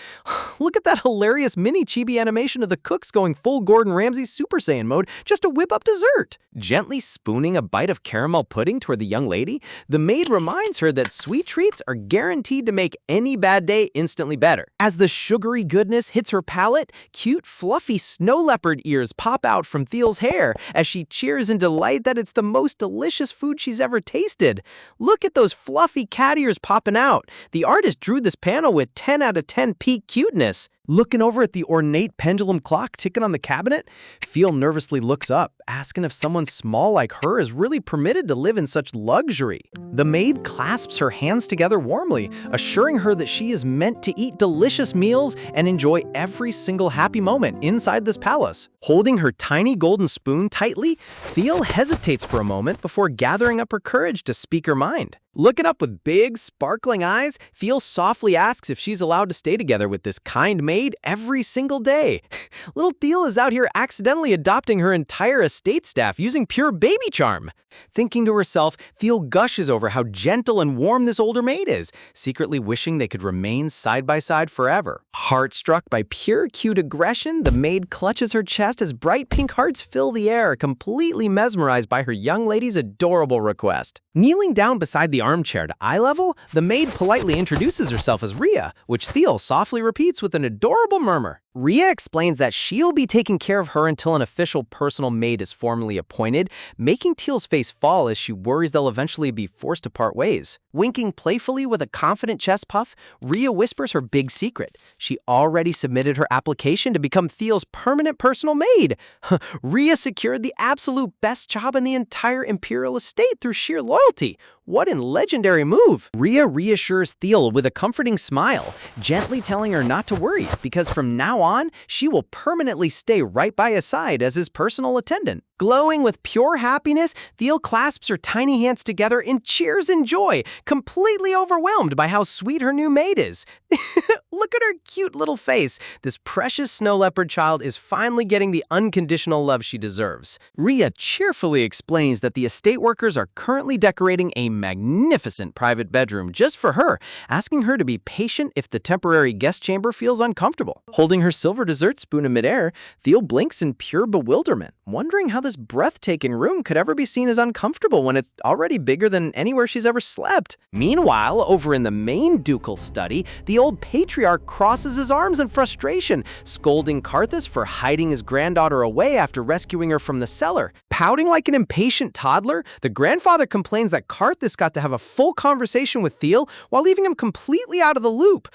Look at that hilarious mini chibi animation of the cooks going full Gordon Ramsay Super Saiyan mode just to whip up dessert. Gently spooning a bite of caramel pudding toward the young lady, the maid reminds her that sweet treats are guaranteed to make any bad day instantly better. As the sugary goodness hits her palate, cute, fluffy snow leopard ears pop out from Thiel's hair as she cheers in delight that it's the most delicious food she's ever tasted. Look at those fluffy cat ears popping out. The artist drew this panel with 10 out of 10 peak cuteness. Looking over at the ornate pendulum clock ticking on the cabinet, Thiel nervously looks up, asking if someone small like her is really permitted to live in such luxury. The maid clasps her hands together warmly, assuring her that she is meant to eat delicious meals and enjoy every single happy moment inside this palace. Holding her tiny golden spoon tightly, Thiel hesitates for a moment before gathering up her courage to speak her mind. Looking up with big, sparkling eyes, Thiel softly asks if she's allowed to stay together with this kind maid every single day. Little Thiel is out here accidentally adopting her entire estate staff using pure baby charm. Thinking to herself, Thiel gushes over how gentle and warm this older maid is, secretly wishing they could remain side by side forever. Heart-struck by pure cute aggression, the maid clutches her chest as bright pink hearts fill the air, completely mesmerized by her young lady's adorable request. Kneeling down beside the armchair to eye level, the maid politely introduces herself as Rhea, which Thiel softly repeats with an adorable murmur. Rhea explains that she'll be taking care of her until an official personal maid is formally appointed, making Thiel's face fall as she worries they'll eventually be forced to part ways. Winking playfully with a confident chest puff, Rhea whispers her big secret. She already submitted her application to become Thiel's permanent personal maid. Rhea secured the absolute best job in the entire imperial estate through sheer loyalty. What a legendary move! Rhea reassures Thiel with a comforting smile, gently telling her not to worry, because from now on, she will permanently stay right by his side as his personal attendant. Glowing with pure happiness, Thiel clasps her tiny hands together in cheers and joy, completely overwhelmed by how sweet her new maid is. Look at her cute little face. This precious snow leopard child is finally getting the unconditional love she deserves. Rhea cheerfully explains that the estate workers are currently decorating a magnificent private bedroom just for her, asking her to be patient if the temporary guest chamber feels uncomfortable. Holding her silver dessert spoon in midair, Thiel blinks in pure bewilderment, wondering how this breathtaking room could ever be seen as uncomfortable when it's already bigger than anywhere she's ever slept. Meanwhile, over in the main ducal study, the old patriarch crosses his arms in frustration, scolding Karthus for hiding his granddaughter away after rescuing her from the cellar. Pouting like an impatient toddler, the grandfather complains that Karthus got to have a full conversation with Thiel while leaving him completely out of the loop.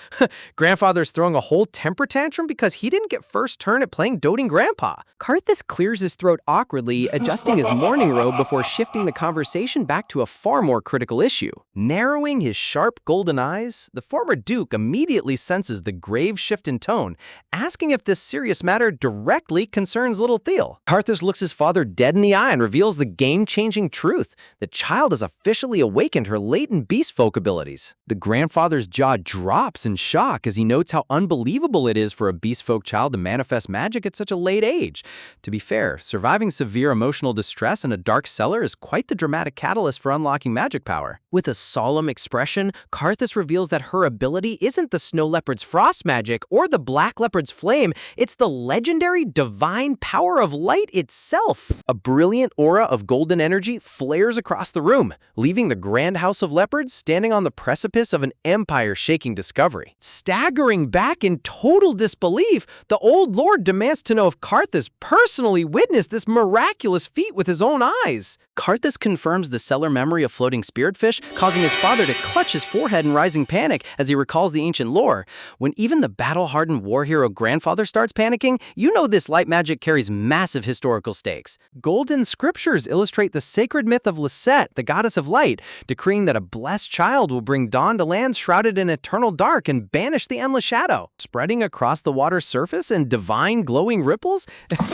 Grandfather's throwing a whole temper tantrum because he didn't get first turn at playing doting grandpa. Karthus clears his throat awkwardly, adjusting his mourning robe before shifting the conversation back to a far more critical issue. Narrowing his sharp golden eyes, the former duke immediately senses the grave shift in tone, asking if this serious matter directly concerns little Thiel. Karthus looks his father dead in the eye and reveals the game-changing truth. The child has officially awakened her latent beast folk abilities. The grandfather's jaw drops in shock as he notes how unbelievable it is for a beast folk child to manifest magic at such a late age. To be fair, surviving severe emotional distress in a dark cellar is quite the dramatic catalyst for unlocking magic power. With a solemn expression, Karthus reveals that her ability isn't the snow leopard's frost magic or the black leopard's flame, it's the legendary divine power of light itself. A brilliant aura of golden energy flares across the room, leaving the Grand House of Leopards standing on the precipice of an empire-shaking discovery. Staggering back in total disbelief, the old lord demands to know if Karthus personally witnessed this miraculous feat with his own eyes. Karthus confirms the cellar memory of floating spiritfish, causing his father to clutch his forehead in rising panic as he recalls the ancient lore. When even the battle-hardened war hero grandfather starts panicking, you know this light magic carries massive historical stakes. Golden scriptures illustrate the sacred myth of Lisette, the goddess of light, decreeing that a blessed child will bring dawn to lands shrouded in eternal dark and banish the endless shadow. Spreading across the water's surface in divine glowing ripples,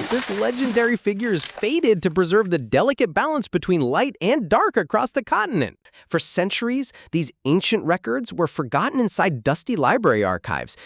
this legendary figure is fated to preserve the delicate balance between light and dark across the continent. For centuries, these ancient records were forgotten inside dusty library archives,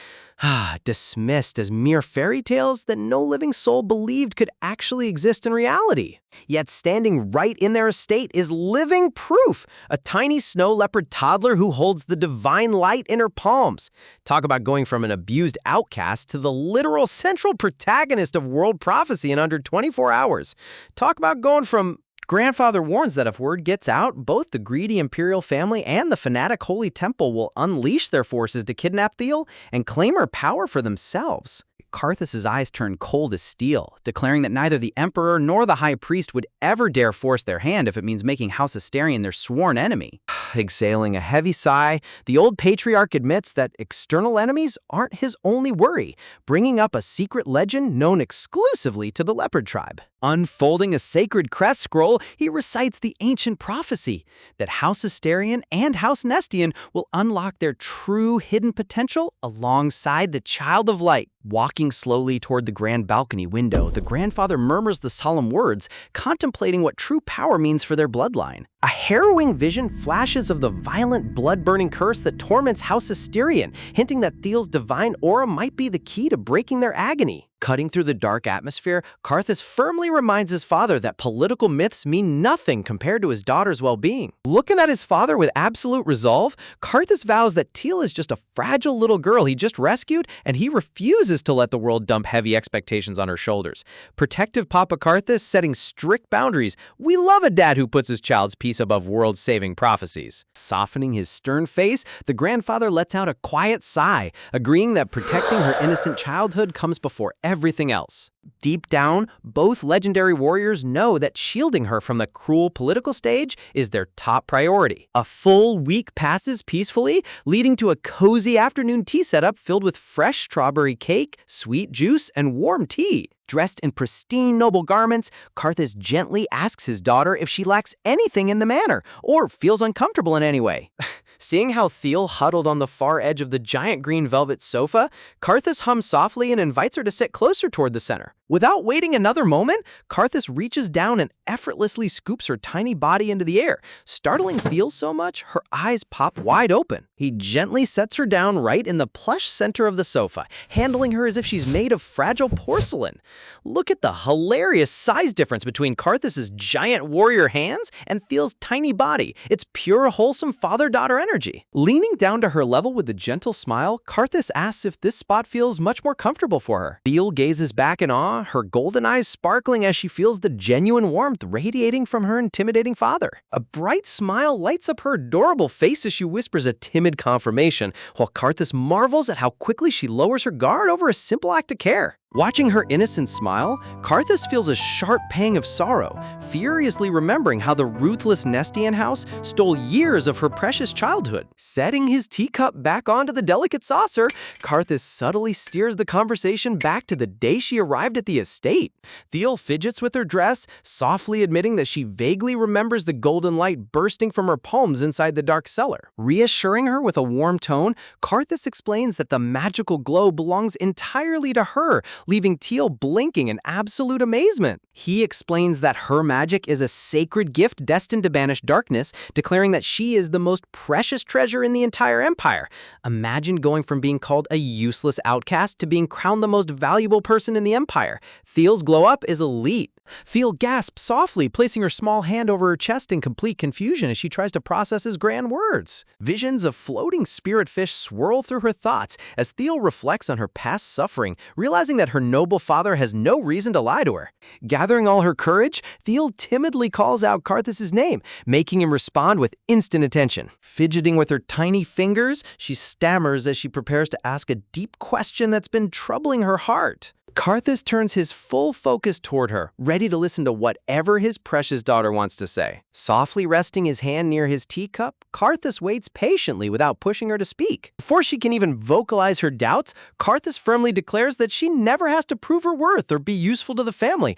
dismissed as mere fairy tales that no living soul believed could actually exist in reality. Yet standing right in their estate is living proof, a tiny snow leopard toddler who holds the divine light in her palms. Talk about going from an abused outcast to the literal central protagonist of world prophecy in under 24 hours. Talk about going from grandfather warns that if word gets out, both the greedy imperial family and the fanatic Holy Temple will unleash their forces to kidnap Thiel and claim her power for themselves. Karthus' eyes turn cold as steel, declaring that neither the Emperor nor the High Priest would ever dare force their hand if it means making House Asterion their sworn enemy. Exhaling a heavy sigh, the old patriarch admits that external enemies aren't his only worry, bringing up a secret legend known exclusively to the leopard tribe. Unfolding a sacred crest scroll, he recites the ancient prophecy that House Asterion and House Nestian will unlock their true hidden potential alongside the Child of Light. Walking slowly toward the grand balcony window, the grandfather murmurs the solemn words, contemplating what true power means for their bloodline. A harrowing vision flashes of the violent, blood-burning curse that torments House Asterion, hinting that Thiel's divine aura might be the key to breaking their agony. Cutting through the dark atmosphere, Karthus firmly reminds his father that political myths mean nothing compared to his daughter's well-being. Looking at his father with absolute resolve, Karthus vows that Thiel is just a fragile little girl he just rescued, and he refuses to let the world dump heavy expectations on her shoulders. Protective Papa Karthus setting strict boundaries. We love a dad who puts his child's peace above world-saving prophecies. Softening his stern face, the grandfather lets out a quiet sigh, agreeing that protecting her innocent childhood comes before everything else. Deep down, both legendary warriors know that shielding her from the cruel political stage is their top priority. A full week passes peacefully, leading to a cozy afternoon tea setup filled with fresh strawberry cake, sweet juice, and warm tea. Dressed in pristine noble garments, Karthus gently asks his daughter if she lacks anything in the manner or feels uncomfortable in any way. Seeing how Thiel huddled on the far edge of the giant green velvet sofa, Karthus hums softly and invites her to sit closer toward the center. Without waiting another moment, Karthus reaches down and effortlessly scoops her tiny body into the air. Startling Thiel so much, her eyes pop wide open. He gently sets her down right in the plush center of the sofa, handling her as if she's made of fragile porcelain. Look at the hilarious size difference between Karthus's giant warrior hands and Thiel's tiny body. It's pure, wholesome father-daughter energy. Leaning down to her level with a gentle smile, Karthus asks if this spot feels much more comfortable for her. Thiel gazes back in awe, her golden eyes sparkling as she feels the genuine warmth radiating from her intimidating father. A bright smile lights up her adorable face as she whispers a timid confirmation, while Karthus marvels at how quickly she lowers her guard over a simple act of care. Watching her innocent smile, Karthus feels a sharp pang of sorrow, furiously remembering how the ruthless Nestian house stole years of her precious childhood. Setting his teacup back onto the delicate saucer, Karthus subtly steers the conversation back to the day she arrived at the estate. Thiel fidgets with her dress, softly admitting that she vaguely remembers the golden light bursting from her palms inside the dark cellar. Reassuring her with a warm tone, Karthus explains that the magical glow belongs entirely to her, leaving Thiel blinking in absolute amazement. He explains that her magic is a sacred gift destined to banish darkness, declaring that she is the most precious treasure in the entire empire. Imagine going from being called a useless outcast to being crowned the most valuable person in the empire. Thiel's glow-up is elite. Thiel gasps softly, placing her small hand over her chest in complete confusion as she tries to process his grand words. Visions of floating spirit fish swirl through her thoughts as Thiel reflects on her past suffering, realizing that her noble father has no reason to lie to her. Gathering all her courage, Thiel timidly calls out Karthus's name, making him respond with instant attention. Fidgeting with her tiny fingers, she stammers as she prepares to ask a deep question that's been troubling her heart. Karthus turns his full focus toward her, ready to listen to whatever his precious daughter wants to say. Softly resting his hand near his teacup, Karthus waits patiently without pushing her to speak. Before she can even vocalize her doubts, Karthus firmly declares that she never has to prove her worth or be useful to the family,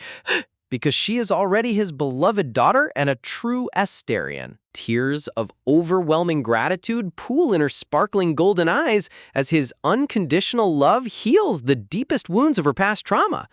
because she is already his beloved daughter and a true Asterion. Tears of overwhelming gratitude pool in her sparkling golden eyes as his unconditional love heals the deepest wounds of her past trauma.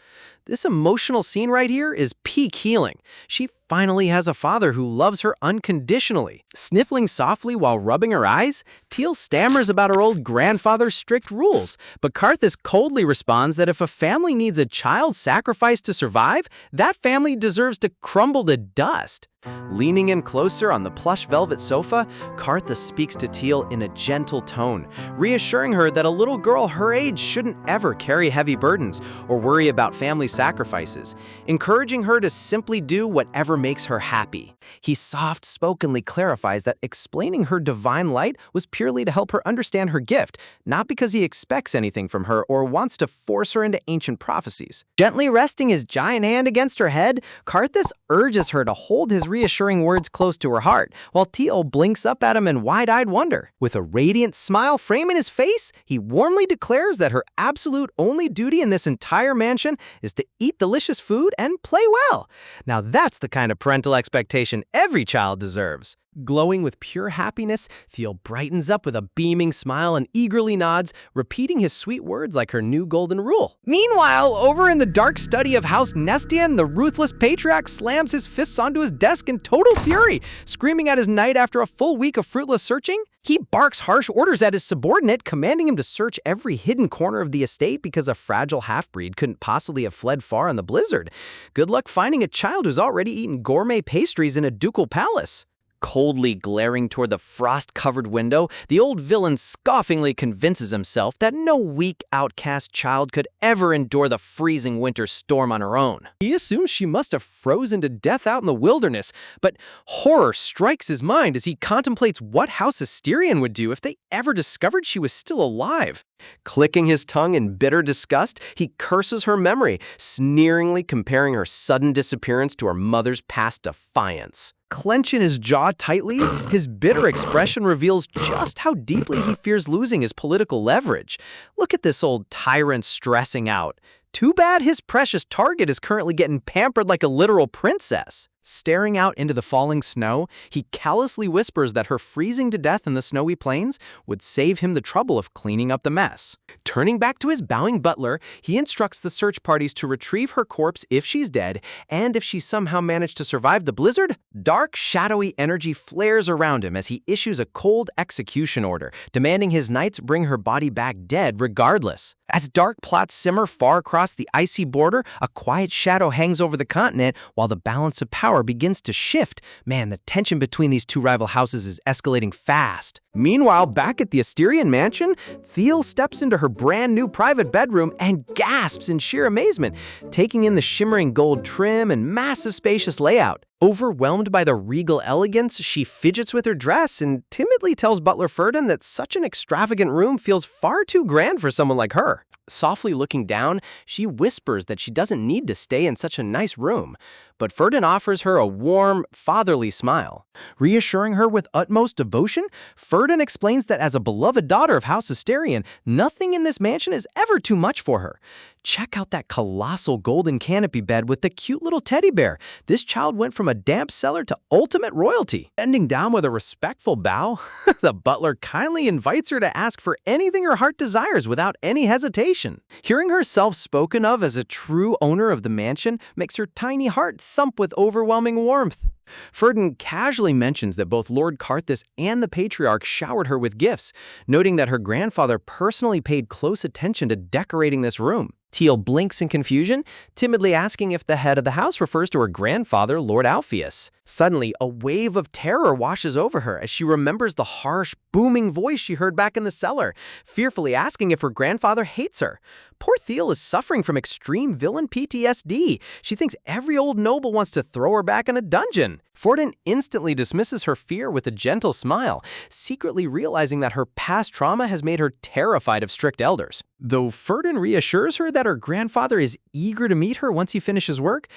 This emotional scene right here is peak healing. She finally has a father who loves her unconditionally. Sniffling softly while rubbing her eyes, Thiel stammers about her old grandfather's strict rules, but Karthus coldly responds that if a family needs a child sacrificed to survive, that family deserves to crumble to dust. Leaning in closer on the plush velvet sofa, Karthus speaks to Thiel in a gentle tone, reassuring her that a little girl her age shouldn't ever carry heavy burdens or worry about family sacrifices, encouraging her to simply do whatever makes her happy. He soft-spokenly clarifies that explaining her divine light was purely to help her understand her gift, not because he expects anything from her or wants to force her into ancient prophecies. Gently resting his giant hand against her head, Karthus urges her to hold his reassuring words close to her heart, while Teal blinks up at him in wide-eyed wonder. With a radiant smile framing his face, he warmly declares that her absolute only duty in this entire mansion is to eat delicious food and play well. Now that's the kind of parental expectation every child deserves. Glowing with pure happiness, Theo brightens up with a beaming smile and eagerly nods, repeating his sweet words like her new golden rule. Meanwhile, over in the dark study of House Nestian, the ruthless patriarch slams his fists onto his desk in total fury, screaming at his knight after a full week of fruitless searching. He barks harsh orders at his subordinate, commanding him to search every hidden corner of the estate because a fragile half-breed couldn't possibly have fled far in the blizzard. Good luck finding a child who's already eaten gourmet pastries in a ducal palace. Coldly glaring toward the frost-covered window, the old villain scoffingly convinces himself that no weak, outcast child could ever endure the freezing winter storm on her own. He assumes she must have frozen to death out in the wilderness, but horror strikes his mind as he contemplates what House Asterion would do if they ever discovered she was still alive. Clicking his tongue in bitter disgust, he curses her memory, sneeringly comparing her sudden disappearance to her mother's past defiance. Clenching his jaw tightly, his bitter expression reveals just how deeply he fears losing his political leverage. Look at this old tyrant stressing out. Too bad his precious target is currently getting pampered like a literal princess. Staring out into the falling snow, he callously whispers that her freezing to death in the snowy plains would save him the trouble of cleaning up the mess. Turning back to his bowing butler, he instructs the search parties to retrieve her corpse if she's dead, and if she somehow managed to survive the blizzard, dark, shadowy energy flares around him as he issues a cold execution order, demanding his knights bring her body back dead regardless. As dark plots simmer far across the icy border, a quiet shadow hangs over the continent while the balance of power begins to shift. Man, the tension between these two rival houses is escalating fast. Meanwhile, back at the Asterion mansion, Thiel steps into her brand new private bedroom and gasps in sheer amazement, taking in the shimmering gold trim and massive spacious layout. Overwhelmed by the regal elegance, she fidgets with her dress and timidly tells butler Ferdin that such an extravagant room feels far too grand for someone like her. Softly looking down, she whispers that she doesn't need to stay in such a nice room, but Ferdin offers her a warm, fatherly smile. Reassuring her with utmost devotion, Ferdin explains that as a beloved daughter of House Asterion, nothing in this mansion is ever too much for her. Check out that colossal golden canopy bed with the cute little teddy bear. This child went from a damp cellar to ultimate royalty. Bending down with a respectful bow, the butler kindly invites her to ask for anything her heart desires without any hesitation. Hearing herself spoken of as a true owner of the mansion makes her tiny heart thump with overwhelming warmth. Ferdin casually mentions that both Lord Karthus and the Patriarch showered her with gifts, noting that her grandfather personally paid close attention to decorating this room. Teal blinks in confusion, timidly asking if the head of the house refers to her grandfather, Lord Alpheus. Suddenly, a wave of terror washes over her as she remembers the harsh, booming voice she heard back in the cellar, fearfully asking if her grandfather hates her. Poor Thiel is suffering from extreme villain PTSD. She thinks every old noble wants to throw her back in a dungeon. Ferdin instantly dismisses her fear with a gentle smile, secretly realizing that her past trauma has made her terrified of strict elders. Though Ferdin reassures her that her grandfather is eager to meet her once he finishes work,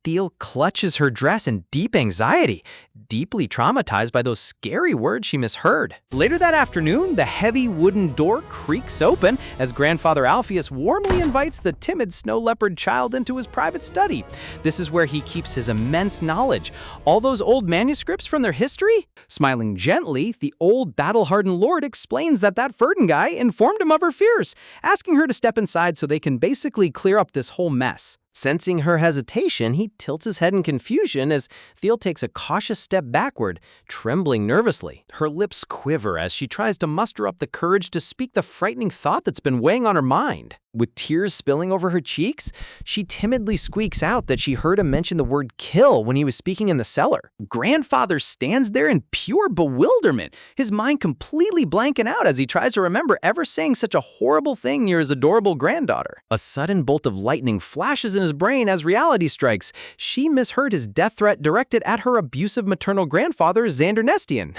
Thiel clutches her dress in deep anxiety, deeply traumatized by those scary words she misheard. Later that afternoon, the heavy wooden door creaks open as Grandfather Alpheus warmly invites the timid snow leopard child into his private study. This is where he keeps his immense knowledge. All those old manuscripts from their history? Smiling gently, the old battle-hardened lord explains that Ferdin guy informed him of her fears, asking her to step inside so they can basically clear up this whole mess. Sensing her hesitation, he tilts his head in confusion as Thiel takes a cautious step backward, trembling nervously. Her lips quiver as she tries to muster up the courage to speak the frightening thought that's been weighing on her mind. With tears spilling over her cheeks, she timidly squeaks out that she heard him mention the word kill when he was speaking in the cellar. Grandfather stands there in pure bewilderment, his mind completely blanking out as he tries to remember ever saying such a horrible thing near his adorable granddaughter. A sudden bolt of lightning flashes in his brain as reality strikes. She misheard his death threat directed at her abusive maternal grandfather, Xander Nestian.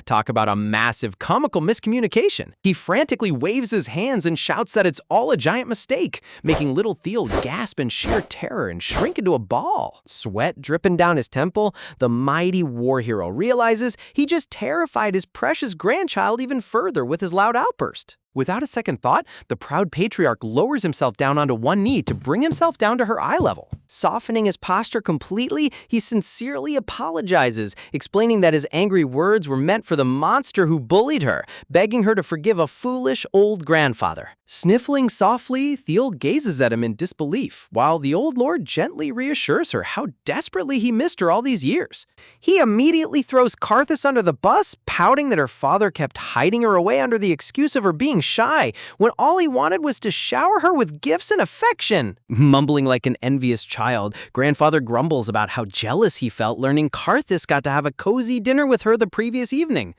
Talk about a massive comical miscommunication. He frantically waves his hands and shouts that it's all all a giant mistake, making little Theo gasp in sheer terror and shrink into a ball. Sweat dripping down his temple, the mighty war hero realizes he just terrified his precious grandchild even further with his loud outburst. Without a second thought, the proud patriarch lowers himself down onto one knee to bring himself down to her eye level. Softening his posture completely, he sincerely apologizes, explaining that his angry words were meant for the monster who bullied her, begging her to forgive a foolish old grandfather. Sniffling softly, Theo gazes at him in disbelief, while the old lord gently reassures her how desperately he missed her all these years. He immediately throws Karthus under the bus, pouting that her father kept hiding her away under the excuse of her being shy, when all he wanted was to shower her with gifts and affection. Mumbling like an envious child, grandfather grumbles about how jealous he felt learning Karthus got to have a cozy dinner with her the previous evening.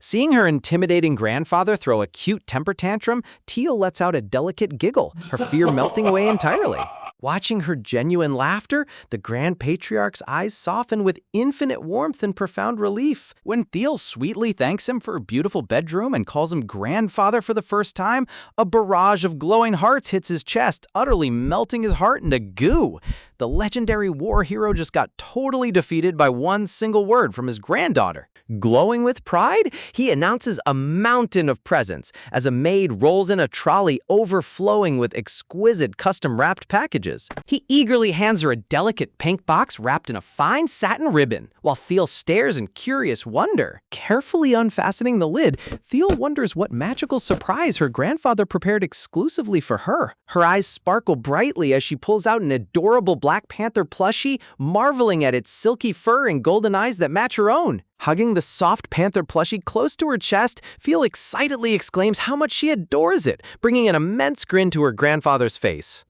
Seeing her intimidating grandfather throw a cute temper tantrum, Teal lets out a delicate giggle, her fear melting away entirely. Watching her genuine laughter, the Grand Patriarch's eyes soften with infinite warmth and profound relief. When Thiel sweetly thanks him for a beautiful bedroom and calls him grandfather for the first time, a barrage of glowing hearts hits his chest, utterly melting his heart into goo. The legendary war hero just got totally defeated by one single word from his granddaughter. Glowing with pride, he announces a mountain of presents as a maid rolls in a trolley overflowing with exquisite custom-wrapped packages. He eagerly hands her a delicate pink box wrapped in a fine satin ribbon, while Thiel stares in curious wonder. Carefully unfastening the lid, Thiel wonders what magical surprise her grandfather prepared exclusively for her. Her eyes sparkle brightly as she pulls out an adorable Black Panther plushie, marveling at its silky fur and golden eyes that match her own. Hugging the soft panther plushie close to her chest, Thiel excitedly exclaims how much she adores it, bringing an immense grin to her grandfather's face.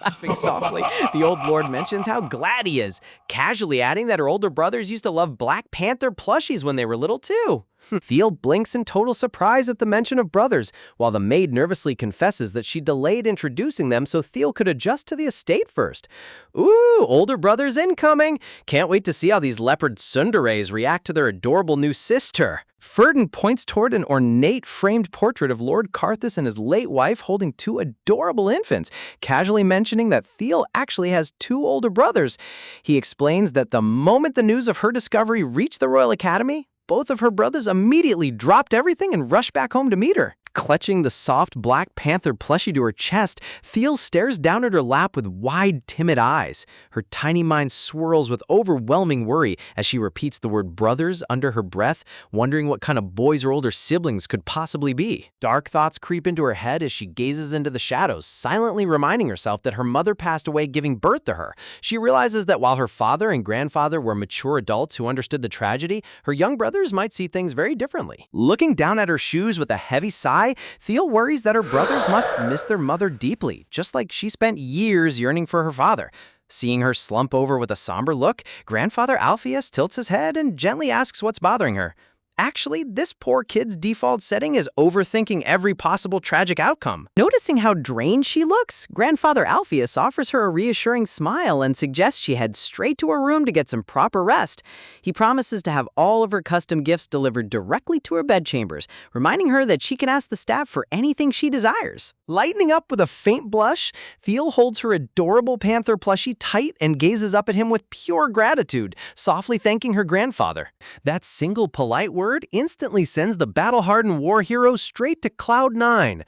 Laughing softly, the old lord mentions how glad he is, casually adding that her older brothers used to love Black Panther plushies when they were little too. Thiel blinks in total surprise at the mention of brothers, while the maid nervously confesses that she delayed introducing them so Thiel could adjust to the estate first. Ooh, older brothers incoming! Can't wait to see how these leopard tsunderes react to their adorable new sister. Ferdin points toward an ornate framed portrait of Lord Karthus and his late wife holding two adorable infants, casually mentioning that Thiel actually has two older brothers. He explains that the moment the news of her discovery reached the Royal Academy, both of her brothers immediately dropped everything and rushed back home to meet her. Clutching the soft Black Panther plushie to her chest, Thiel stares down at her lap with wide, timid eyes. Her tiny mind swirls with overwhelming worry as she repeats the word brothers under her breath, wondering what kind of boys or older siblings could possibly be. Dark thoughts creep into her head as she gazes into the shadows, silently reminding herself that her mother passed away giving birth to her. She realizes that while her father and grandfather were mature adults who understood the tragedy, her young brothers might see things very differently. Looking down at her shoes with a heavy sigh, Thiel worries that her brothers must miss their mother deeply, just like she spent years yearning for her father. Seeing her slump over with a somber look, Grandfather Alpheus tilts his head and gently asks what's bothering her. Actually, this poor kid's default setting is overthinking every possible tragic outcome. Noticing how drained she looks, Grandfather Alpheus offers her a reassuring smile and suggests she head straight to her room to get some proper rest. He promises to have all of her custom gifts delivered directly to her bedchambers, reminding her that she can ask the staff for anything she desires. Lightening up with a faint blush, Thiel holds her adorable panther plushie tight and gazes up at him with pure gratitude, softly thanking her grandfather. That single polite word instantly sends the battle-hardened war hero straight to Cloud 9.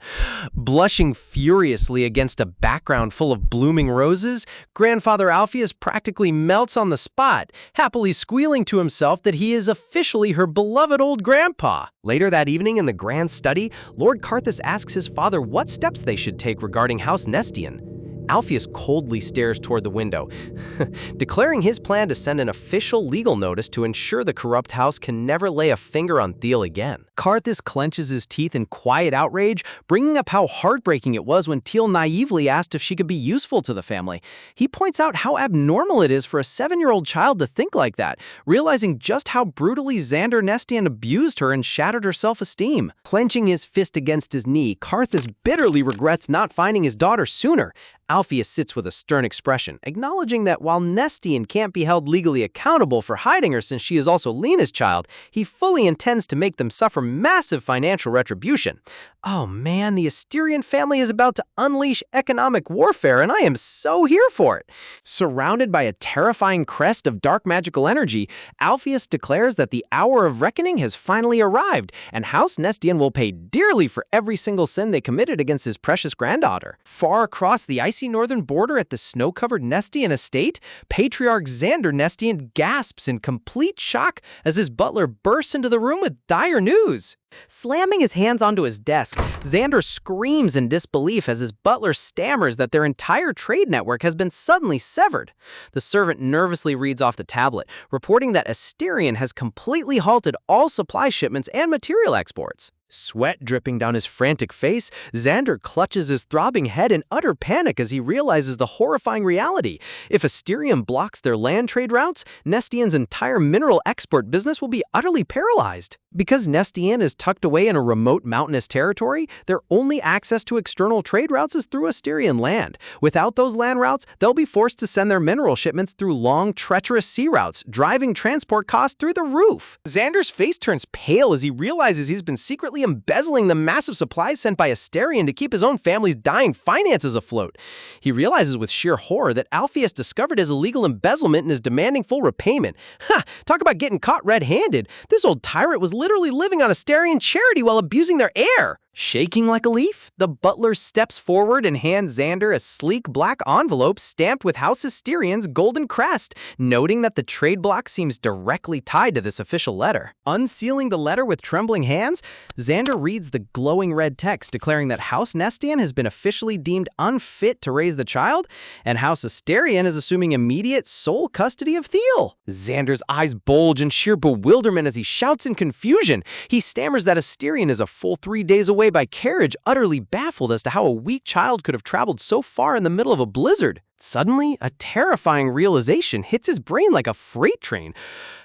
Blushing furiously against a background full of blooming roses, Grandfather Alpheus practically melts on the spot, happily squealing to himself that he is officially her beloved old grandpa. Later that evening in the grand study, Lord Karthus asks his father what steps they should take regarding House Nestian. Alpheus coldly stares toward the window, declaring his plan to send an official legal notice to ensure the corrupt house can never lay a finger on Thiel again. Karthus clenches his teeth in quiet outrage, bringing up how heartbreaking it was when Thiel naively asked if she could be useful to the family. He points out how abnormal it is for a 7-year-old child to think like that, realizing just how brutally Xander Nestian abused her and shattered her self-esteem. Clenching his fist against his knee, Karthus bitterly regrets not finding his daughter sooner. Alpheus sits with a stern expression, acknowledging that while Nestian can't be held legally accountable for hiding her since she is also Lena's child, he fully intends to make them suffer massive financial retribution. Oh man, the Asterian family is about to unleash economic warfare, and I am so here for it. Surrounded by a terrifying crest of dark magical energy, Alpheus declares that the hour of reckoning has finally arrived, and House Nestian will pay dearly for every single sin they committed against his precious granddaughter. Far across the icy northern border at the snow-covered Nestian estate, Patriarch Xander Nestian gasps in complete shock as his butler bursts into the room with dire news. Slamming his hands onto his desk, Xander screams in disbelief as his butler stammers that their entire trade network has been suddenly severed. The servant nervously reads off the tablet, reporting that Asterion has completely halted all supply shipments and material exports. Sweat dripping down his frantic face, Xander clutches his throbbing head in utter panic as he realizes the horrifying reality. If Asterion blocks their land trade routes, Nestian's entire mineral export business will be utterly paralyzed. Because Nestian is tucked away in a remote mountainous territory, their only access to external trade routes is through Asterion land. Without those land routes, they'll be forced to send their mineral shipments through long, treacherous sea routes, driving transport costs through the roof. Xander's face turns pale as he realizes he's been secretly embezzling the massive supplies sent by Asterion to keep his own family's dying finances afloat. He realizes with sheer horror that Alpheus discovered his illegal embezzlement and is demanding full repayment. Ha! Talk about getting caught red-handed. This old tyrant was literally living on Asterion charity while abusing their heir. Shaking like a leaf, the butler steps forward and hands Xander a sleek black envelope stamped with House Asterion's golden crest, noting that the trade block seems directly tied to this official letter. Unsealing the letter with trembling hands, Xander reads the glowing red text declaring that House Nestian has been officially deemed unfit to raise the child, and House Asterion is assuming immediate sole custody of Thiel. Xander's eyes bulge in sheer bewilderment as he shouts in confusion. He stammers that Asterion is a full 3 days away by carriage, utterly baffled as to how a weak child could have traveled so far in the middle of a blizzard. Suddenly, a terrifying realization hits his brain like a freight train.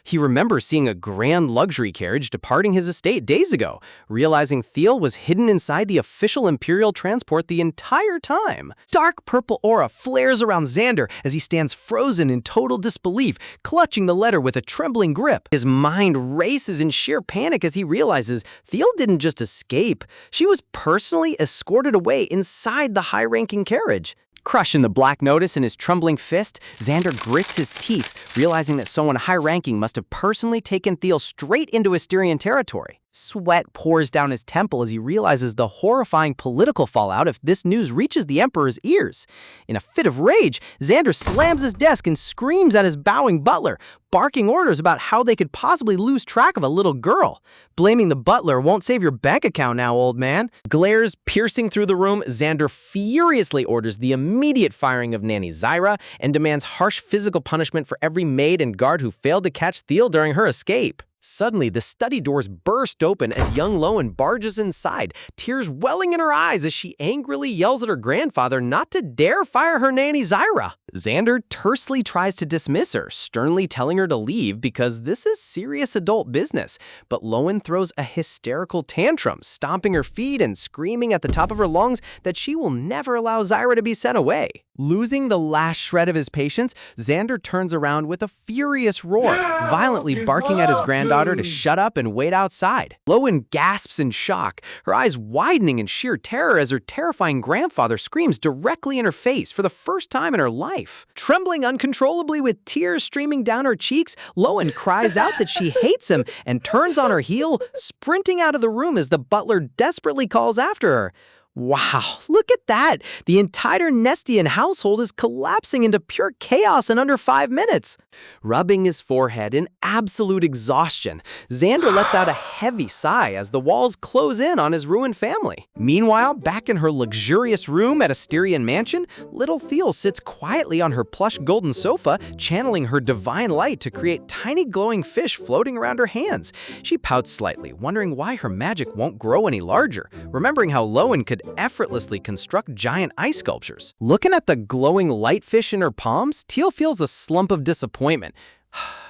He remembers seeing a grand luxury carriage departing his estate days ago, realizing Thiel was hidden inside the official Imperial transport the entire time. Dark purple aura flares around Xander as he stands frozen in total disbelief, clutching the letter with a trembling grip. His mind races in sheer panic as he realizes Thiel didn't just escape. She was personally escorted away inside the high-ranking carriage. Crushing the black notice in his trembling fist, Xander grits his teeth, realizing that someone high-ranking must have personally taken Thiel straight into Asterion territory. Sweat pours down his temple as he realizes the horrifying political fallout if this news reaches the Emperor's ears. In a fit of rage, Xander slams his desk and screams at his bowing butler, barking orders about how they could possibly lose track of a little girl. Blaming the butler won't save your bank account now, old man. Glares piercing through the room, Xander furiously orders the immediate firing of Nanny Zyra and demands harsh physical punishment for every maid and guard who failed to catch Thiel during her escape. Suddenly, the study doors burst open as young Lowen barges inside, tears welling in her eyes as she angrily yells at her grandfather not to dare fire her Nanny Zyra. Xander tersely tries to dismiss her, sternly telling her to leave because this is serious adult business. But Lowen throws a hysterical tantrum, stomping her feet and screaming at the top of her lungs that she will never allow Zyra to be sent away. Losing the last shred of his patience, Xander turns around with a furious roar, violently barking at his granddaughter to shut up and wait outside. Lowen gasps in shock, her eyes widening in sheer terror as her terrifying grandfather screams directly in her face for the first time in her life. Trembling uncontrollably with tears streaming down her cheeks, Lowen cries out that she hates him and turns on her heel, sprinting out of the room as the butler desperately calls after her. Wow, look at that! The entire Nestian household is collapsing into pure chaos in under 5 minutes. Rubbing his forehead in absolute exhaustion, Xander lets out a heavy sigh as the walls close in on his ruined family. Meanwhile, back in her luxurious room at Asterion Mansion, little Thiel sits quietly on her plush golden sofa, channeling her divine light to create tiny glowing fish floating around her hands. She pouts slightly, wondering why her magic won't grow any larger, remembering how Lowen could effortlessly construct giant ice sculptures. Looking at the glowing light fish in her palms, Teal feels a slump of disappointment,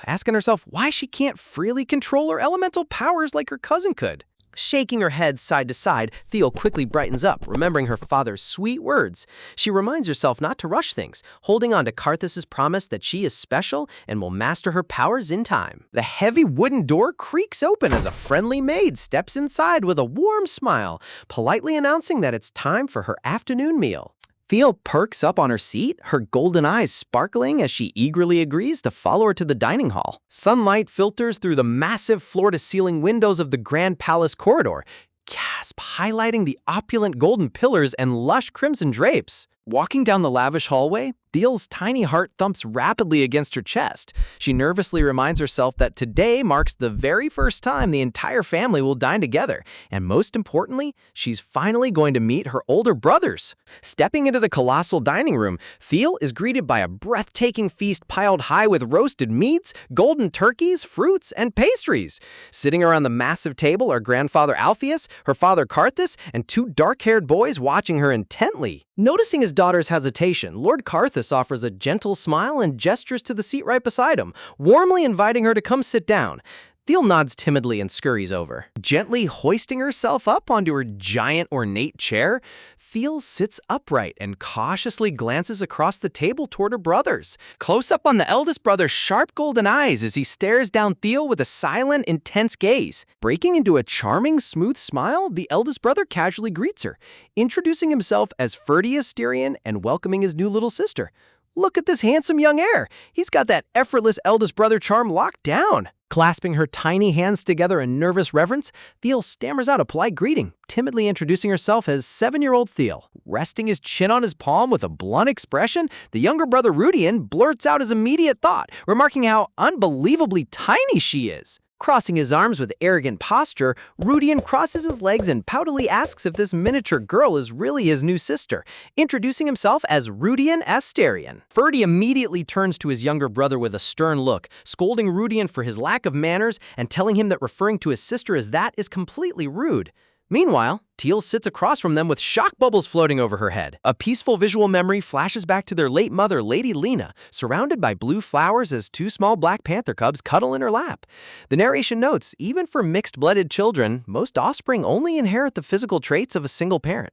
asking herself why she can't freely control her elemental powers like her cousin could. Shaking her head side to side, Theo quickly brightens up, remembering her father's sweet words. She reminds herself not to rush things, holding on to Karthus's promise that she is special and will master her powers in time. The heavy wooden door creaks open as a friendly maid steps inside with a warm smile, politely announcing that it's time for her afternoon meal. Theo perks up on her seat, her golden eyes sparkling as she eagerly agrees to follow her to the dining hall. Sunlight filters through the massive floor-to-ceiling windows of the Grand Palace corridor, highlighting the opulent golden pillars and lush crimson drapes. Walking down the lavish hallway, Theo's tiny heart thumps rapidly against her chest. She nervously reminds herself that today marks the very first time the entire family will dine together, and most importantly, she's finally going to meet her older brothers. Stepping into the colossal dining room, Theo is greeted by a breathtaking feast piled high with roasted meats, golden turkeys, fruits, and pastries. Sitting around the massive table are grandfather Alpheus, her father Karthus, and two dark-haired boys watching her intently. Noticing his daughter's hesitation, Lord Karthus offers a gentle smile and gestures to the seat right beside him, warmly inviting her to come sit down. Theo nods timidly and scurries over. Gently hoisting herself up onto her giant ornate chair, Theo sits upright and cautiously glances across the table toward her brothers. Close up on the eldest brother's sharp golden eyes as he stares down Theo with a silent, intense gaze. Breaking into a charming, smooth smile, the eldest brother casually greets her, introducing himself as Ferdy Asterion and welcoming his new little sister. Look at this handsome young heir. He's got that effortless eldest brother charm locked down. Clasping her tiny hands together in nervous reverence, Theo stammers out a polite greeting, timidly introducing herself as 7-year-old Theo. Resting his chin on his palm with a blunt expression, the younger brother Rudian blurts out his immediate thought, remarking how unbelievably tiny she is. Crossing his arms with arrogant posture, Rudian crosses his legs and poutily asks if this miniature girl is really his new sister, introducing himself as Rudian Asterion. Ferdy immediately turns to his younger brother with a stern look, scolding Rudian for his lack of manners and telling him that referring to his sister as that is completely rude. Meanwhile, Teal sits across from them with shock bubbles floating over her head. A peaceful visual memory flashes back to their late mother, Lady Lena, surrounded by blue flowers as two small Black Panther cubs cuddle in her lap. The narration notes, even for mixed-blooded children, most offspring only inherit the physical traits of a single parent.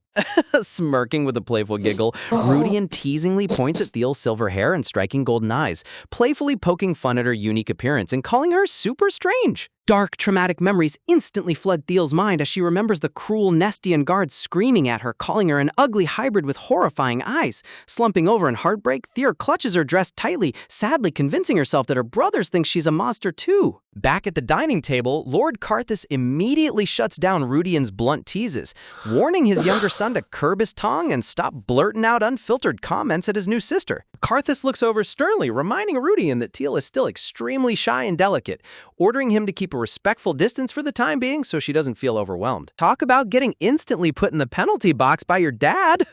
Smirking with a playful giggle, Rudian teasingly points at Theal's silver hair and striking golden eyes, playfully poking fun at her unique appearance and calling her super strange. Dark, traumatic memories instantly flood Theal's mind as she remembers the cruel Nestian guards screaming at her, calling her an ugly hybrid with horrifying eyes. Slumping over in heartbreak, Thea clutches her dress tightly, sadly convincing herself that her brothers think she's a monster too. Back at the dining table, Lord Karthus immediately shuts down Rudian's blunt teases, warning his younger son to curb his tongue and stop blurting out unfiltered comments at his new sister. Karthus looks over sternly, reminding Rudian that Teal is still extremely shy and delicate, ordering him to keep a respectful distance for the time being so she doesn't feel overwhelmed. Talk about getting instantly put in the penalty box by your dad.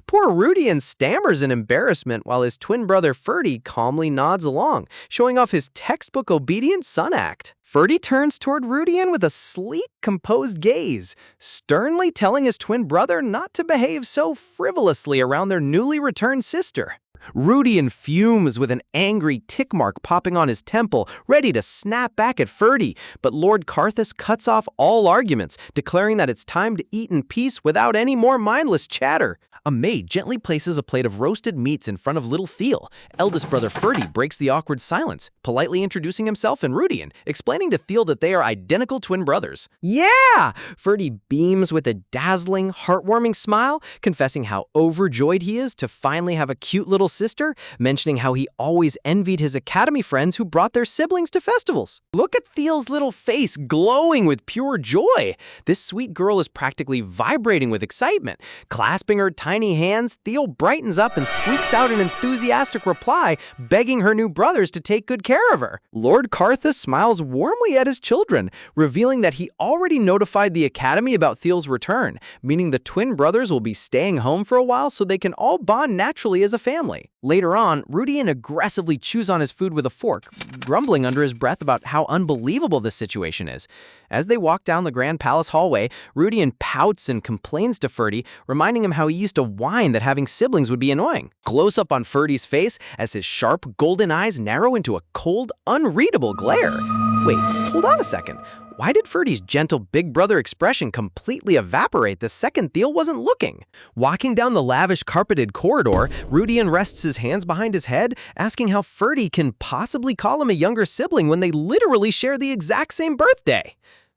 Poor Rudian stammers in embarrassment while his twin brother Ferdy calmly nods along, showing off his textbook obedient son act. Ferdy turns toward Rudian with a sleek, composed gaze, sternly telling his twin brother not to behave so frivolously around their newly returned sister. Rudian fumes with an angry tick mark popping on his temple, ready to snap back at Ferdy, but Lord Karthus cuts off all arguments, declaring that it's time to eat in peace without any more mindless chatter. A maid gently places a plate of roasted meats in front of little Theo. Eldest brother Ferdy breaks the awkward silence, politely introducing himself and Rudian, explaining to Theo that they are identical twin brothers. Yeah! Ferdy beams with a dazzling, heartwarming smile, confessing how overjoyed he is to finally have a cute little sister, mentioning how he always envied his academy friends who brought their siblings to festivals. Look at Theo's little face glowing with pure joy. This sweet girl is practically vibrating with excitement. Clasping her tiny hands, Theo brightens up and squeaks out an enthusiastic reply, begging her new brothers to take good care of her. Lord Karthus smiles warmly at his children, revealing that he already notified the academy about Theo's return, meaning the twin brothers will be staying home for a while so they can all bond naturally as a family. Later on, Rudian aggressively chews on his food with a fork, grumbling under his breath about how unbelievable this situation is. As they walk down the Grand Palace hallway, Rudian pouts and complains to Ferdy, reminding him how he used to whine that having siblings would be annoying. Close up on Ferdy's face as his sharp golden eyes narrow into a cold, unreadable glare. Wait, hold on a second. Why did Ferdy's gentle big brother expression completely evaporate the second Thiel wasn't looking? Walking down the lavish carpeted corridor, Rudian rests his hands behind his head, asking how Ferdy can possibly call him a younger sibling when they literally share the exact same birthday.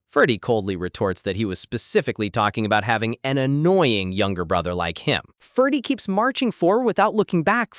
Ferdy coldly retorts that he was specifically talking about having an annoying younger brother like him. Ferdy keeps marching forward without looking back,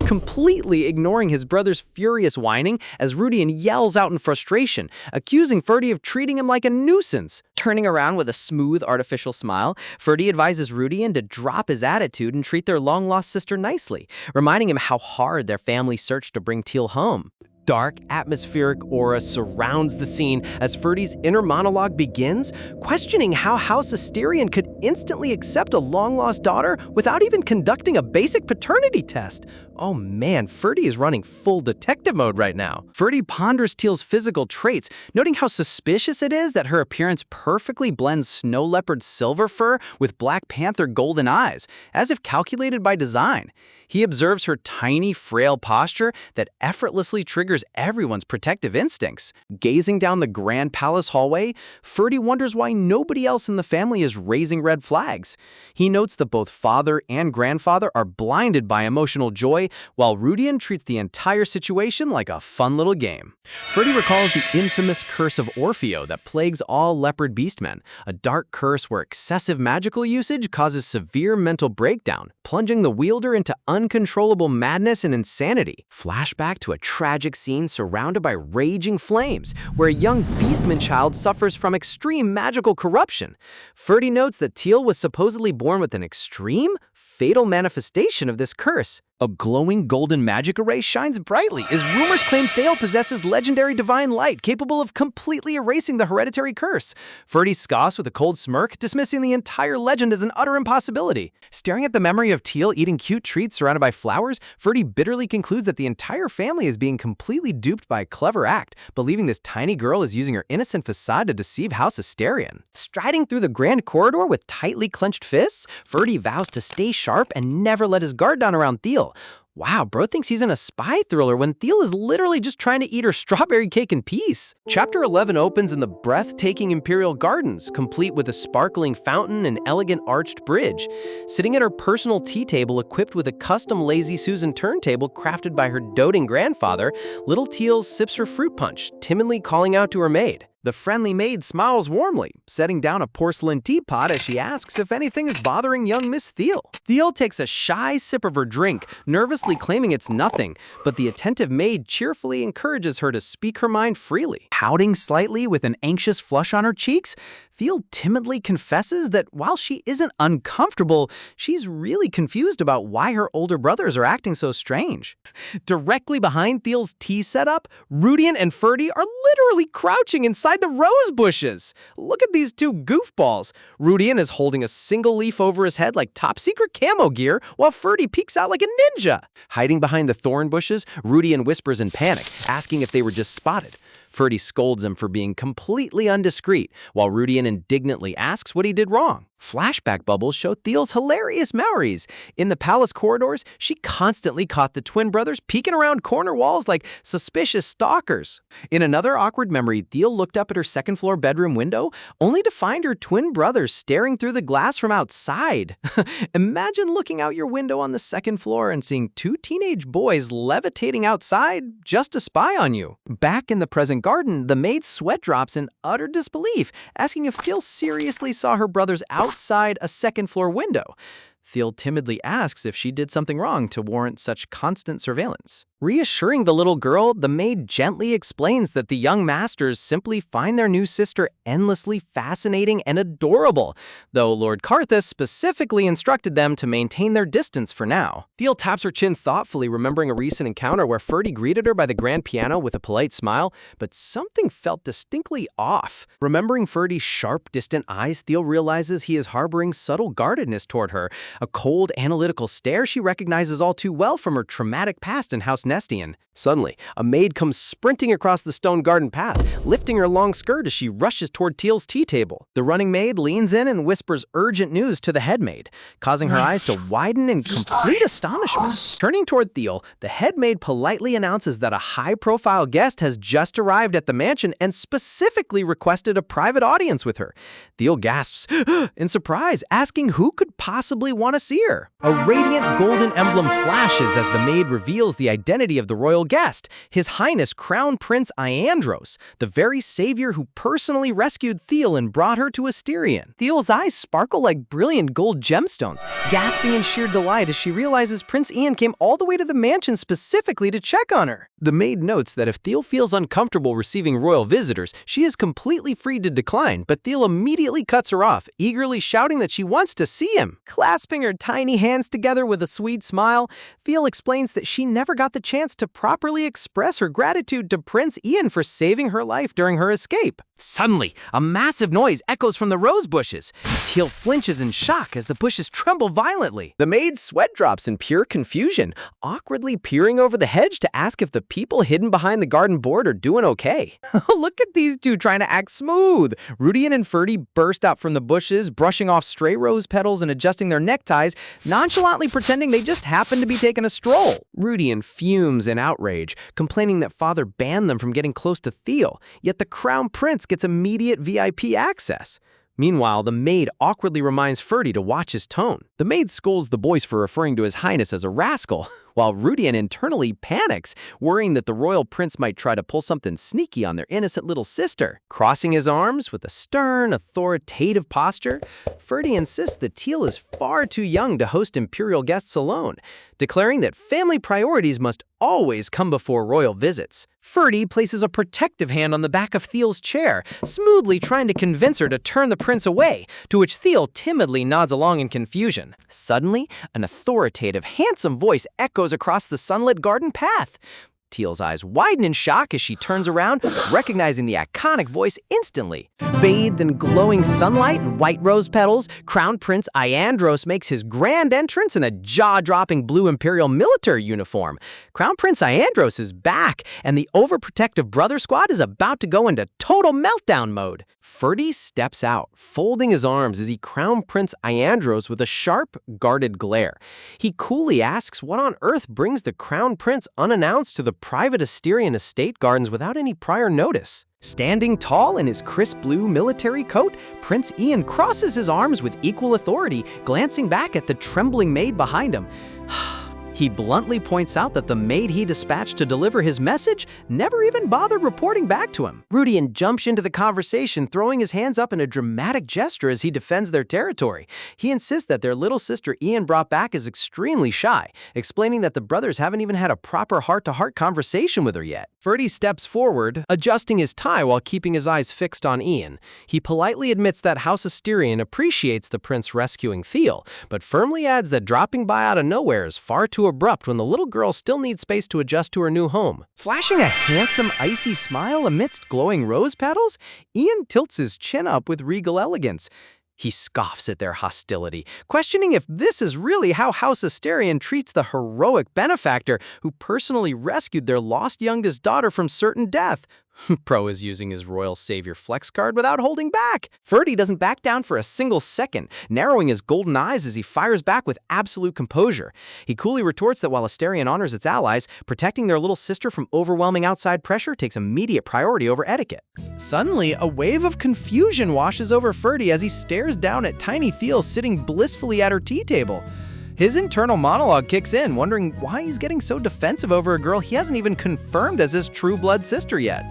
completely ignoring his brother's furious whining as Rudian yells out in frustration, accusing Ferdy of treating him like a nuisance. Turning around with a smooth, artificial smile, Ferdy advises Rudian to drop his attitude and treat their long-lost sister nicely, reminding him how hard their family searched to bring Thiel home. Dark, atmospheric aura surrounds the scene as Ferdy's inner monologue begins, questioning how House Asterion could instantly accept a long-lost daughter without even conducting a basic paternity test. Oh man, Ferdy is running full detective mode right now. Ferdy ponders Thiel's physical traits, noting how suspicious it is that her appearance perfectly blends snow leopard silver fur with Black Panther golden eyes, as if calculated by design. He observes her tiny, frail posture that effortlessly triggers everyone's protective instincts. Gazing down the grand palace hallway, Ferdy wonders why nobody else in the family is raising red flags. He notes that both father and grandfather are blinded by emotional joy, while Rudian treats the entire situation like a fun little game. Ferdy recalls the infamous curse of Orfeo that plagues all leopard beastmen, a dark curse where excessive magical usage causes severe mental breakdown, plunging the wielder into uncontrollable madness and insanity. Flashback to a tragic scene surrounded by raging flames, where a young beastman child suffers from extreme magical corruption. Ferdy notes that Thiel was supposedly born with an extreme, fatal manifestation of this curse. A glowing golden magic array shines brightly as rumors claim Thiel possesses legendary divine light capable of completely erasing the hereditary curse. Ferdy scoffs with a cold smirk, dismissing the entire legend as an utter impossibility. Staring at the memory of Thiel eating cute treats surrounded by flowers, Ferdy bitterly concludes that the entire family is being completely duped by a clever act, believing this tiny girl is using her innocent facade to deceive House Asterion. Striding through the grand corridor with tightly clenched fists, Ferdy vows to stay sharp and never let his guard down around Thiel. Wow, bro thinks he's in a spy thriller when Thiel is literally just trying to eat her strawberry cake in peace. Chapter 11 opens in the breathtaking Imperial Gardens, complete with a sparkling fountain and elegant arched bridge. Sitting at her personal tea table equipped with a custom Lazy Susan turntable crafted by her doting grandfather, little Thiel sips her fruit punch, timidly calling out to her maid. The friendly maid smiles warmly, setting down a porcelain teapot as she asks if anything is bothering young Miss Thiel. Thiel takes a shy sip of her drink, nervously claiming it's nothing, but the attentive maid cheerfully encourages her to speak her mind freely. Pouting slightly with an anxious flush on her cheeks, Thiel timidly confesses that while she isn't uncomfortable, she's really confused about why her older brothers are acting so strange. Directly behind Thiel's tea setup, Rudian and Ferdy are literally crouching inside the rose bushes. Look at these two goofballs. Rudian is holding a single leaf over his head like top secret camo gear, while Ferdy peeks out like a ninja. Hiding behind the thorn bushes, Rudian whispers in panic, asking if they were just spotted. Ferdy scolds him for being completely undiscreet, while Rudian indignantly asks what he did wrong. Flashback bubbles show Thiel's hilarious memories. In the palace corridors, she constantly caught the twin brothers peeking around corner walls like suspicious stalkers. In another awkward memory, Thiel looked up at her second-floor bedroom window, only to find her twin brothers staring through the glass from outside. Imagine looking out your window on the second floor and seeing two teenage boys levitating outside just to spy on you. Back in the present garden, the maid sweat drops in utter disbelief, asking if Thiel seriously saw her brothers outside a second-floor window. Thiel timidly asks if she did something wrong to warrant such constant surveillance. Reassuring the little girl, the maid gently explains that the young masters simply find their new sister endlessly fascinating and adorable, though Lord Karthus specifically instructed them to maintain their distance for now. Thiel taps her chin thoughtfully, remembering a recent encounter where Ferdy greeted her by the grand piano with a polite smile, but something felt distinctly off. Remembering Ferdy's sharp, distant eyes, Thiel realizes he is harboring subtle guardedness toward her, a cold, analytical stare she recognizes all too well from her traumatic past in House Nestian. Suddenly, a maid comes sprinting across the stone garden path, lifting her long skirt as she rushes toward Teal's tea table. The running maid leans in and whispers urgent news to the head maid, causing her eyes to widen in complete astonishment. Turning toward Teal, the head maid politely announces that a high-profile guest has just arrived at the mansion and specifically requested a private audience with her. Teal gasps in surprise, asking who could possibly want to see her. A radiant golden emblem flashes as the maid reveals the identity of the royal guest, His Highness Crown Prince Iandros, the very savior who personally rescued Teal and brought her to Asterion. Teal's eyes sparkle like brilliant gold gemstones, gasping in sheer delight as she realizes Prince Ian came all the way to the mansion specifically to check on her. The maid notes that if Teal feels uncomfortable receiving royal visitors, she is completely free to decline, but Teal immediately cuts her off, eagerly shouting that she wants to see him. Clasping her tiny hands together with a sweet smile, Teal explains that she never got the chance to properly express her gratitude to Prince Ian for saving her life during her escape. Suddenly, a massive noise echoes from the rose bushes. Teal flinches in shock as the bushes tremble violently. The maid's sweat drops in pure confusion, awkwardly peering over the hedge to ask if the people hidden behind the garden board are doing okay. Look at these two trying to act smooth. Rudian and Ferdy burst out from the bushes, brushing off stray rose petals and adjusting their neckties, nonchalantly pretending they just happened to be taking a stroll. Rudian fumes in outrage, complaining that father banned them from getting close to Teal, yet the crown prince gets immediate VIP access. Meanwhile, the maid awkwardly reminds Ferdy to watch his tone. The maid scolds the boys for referring to His Highness as a rascal, while Rudian internally panics, worrying that the royal prince might try to pull something sneaky on their innocent little sister. Crossing his arms with a stern, authoritative posture, Ferdy insists that Teal is far too young to host imperial guests alone, declaring that family priorities must always come before royal visits. Ferdy places a protective hand on the back of Teal's chair, smoothly trying to convince her to turn the prince away, to which Teal timidly nods along in confusion. Suddenly, an authoritative, handsome voice echoes across the sunlit garden path. Teal's eyes widen in shock as she turns around, recognizing the iconic voice instantly. Bathed in glowing sunlight and white rose petals, Crown Prince Iandros makes his grand entrance in a jaw-dropping blue imperial military uniform. Crown Prince Iandros is back, and the overprotective brother squad is about to go into total meltdown mode. Ferdy steps out, folding his arms as he Crown Prince Iandros with a sharp, guarded glare. He coolly asks what on earth brings the Crown Prince unannounced to the private Asterion estate gardens without any prior notice. Standing tall in his crisp blue military coat, Prince Ian crosses his arms with equal authority, glancing back at the trembling maid behind him. He bluntly points out that the maid he dispatched to deliver his message never even bothered reporting back to him. Rudian jumps into the conversation, throwing his hands up in a dramatic gesture as he defends their territory. He insists that their little sister Ian brought back is extremely shy, explaining that the brothers haven't even had a proper heart-to-heart conversation with her yet. Ferdy steps forward, adjusting his tie while keeping his eyes fixed on Ian. He politely admits that House Asterion appreciates the prince rescuing Teal, but firmly adds that dropping by out of nowhere is far too abrupt when the little girl still needs space to adjust to her new home. Flashing a handsome, icy smile amidst glowing rose petals, Ian tilts his chin up with regal elegance. He scoffs at their hostility, questioning if this is really how House Asterion treats the heroic benefactor who personally rescued their lost youngest daughter from certain death. Pro is using his Royal Savior flex card without holding back. Ferdy doesn't back down for a single second, narrowing his golden eyes as he fires back with absolute composure. He coolly retorts that while Asterion honors its allies, protecting their little sister from overwhelming outside pressure takes immediate priority over etiquette. Suddenly, a wave of confusion washes over Ferdy as he stares down at tiny Teal sitting blissfully at her tea table. His internal monologue kicks in, wondering why he's getting so defensive over a girl he hasn't even confirmed as his true blood sister yet.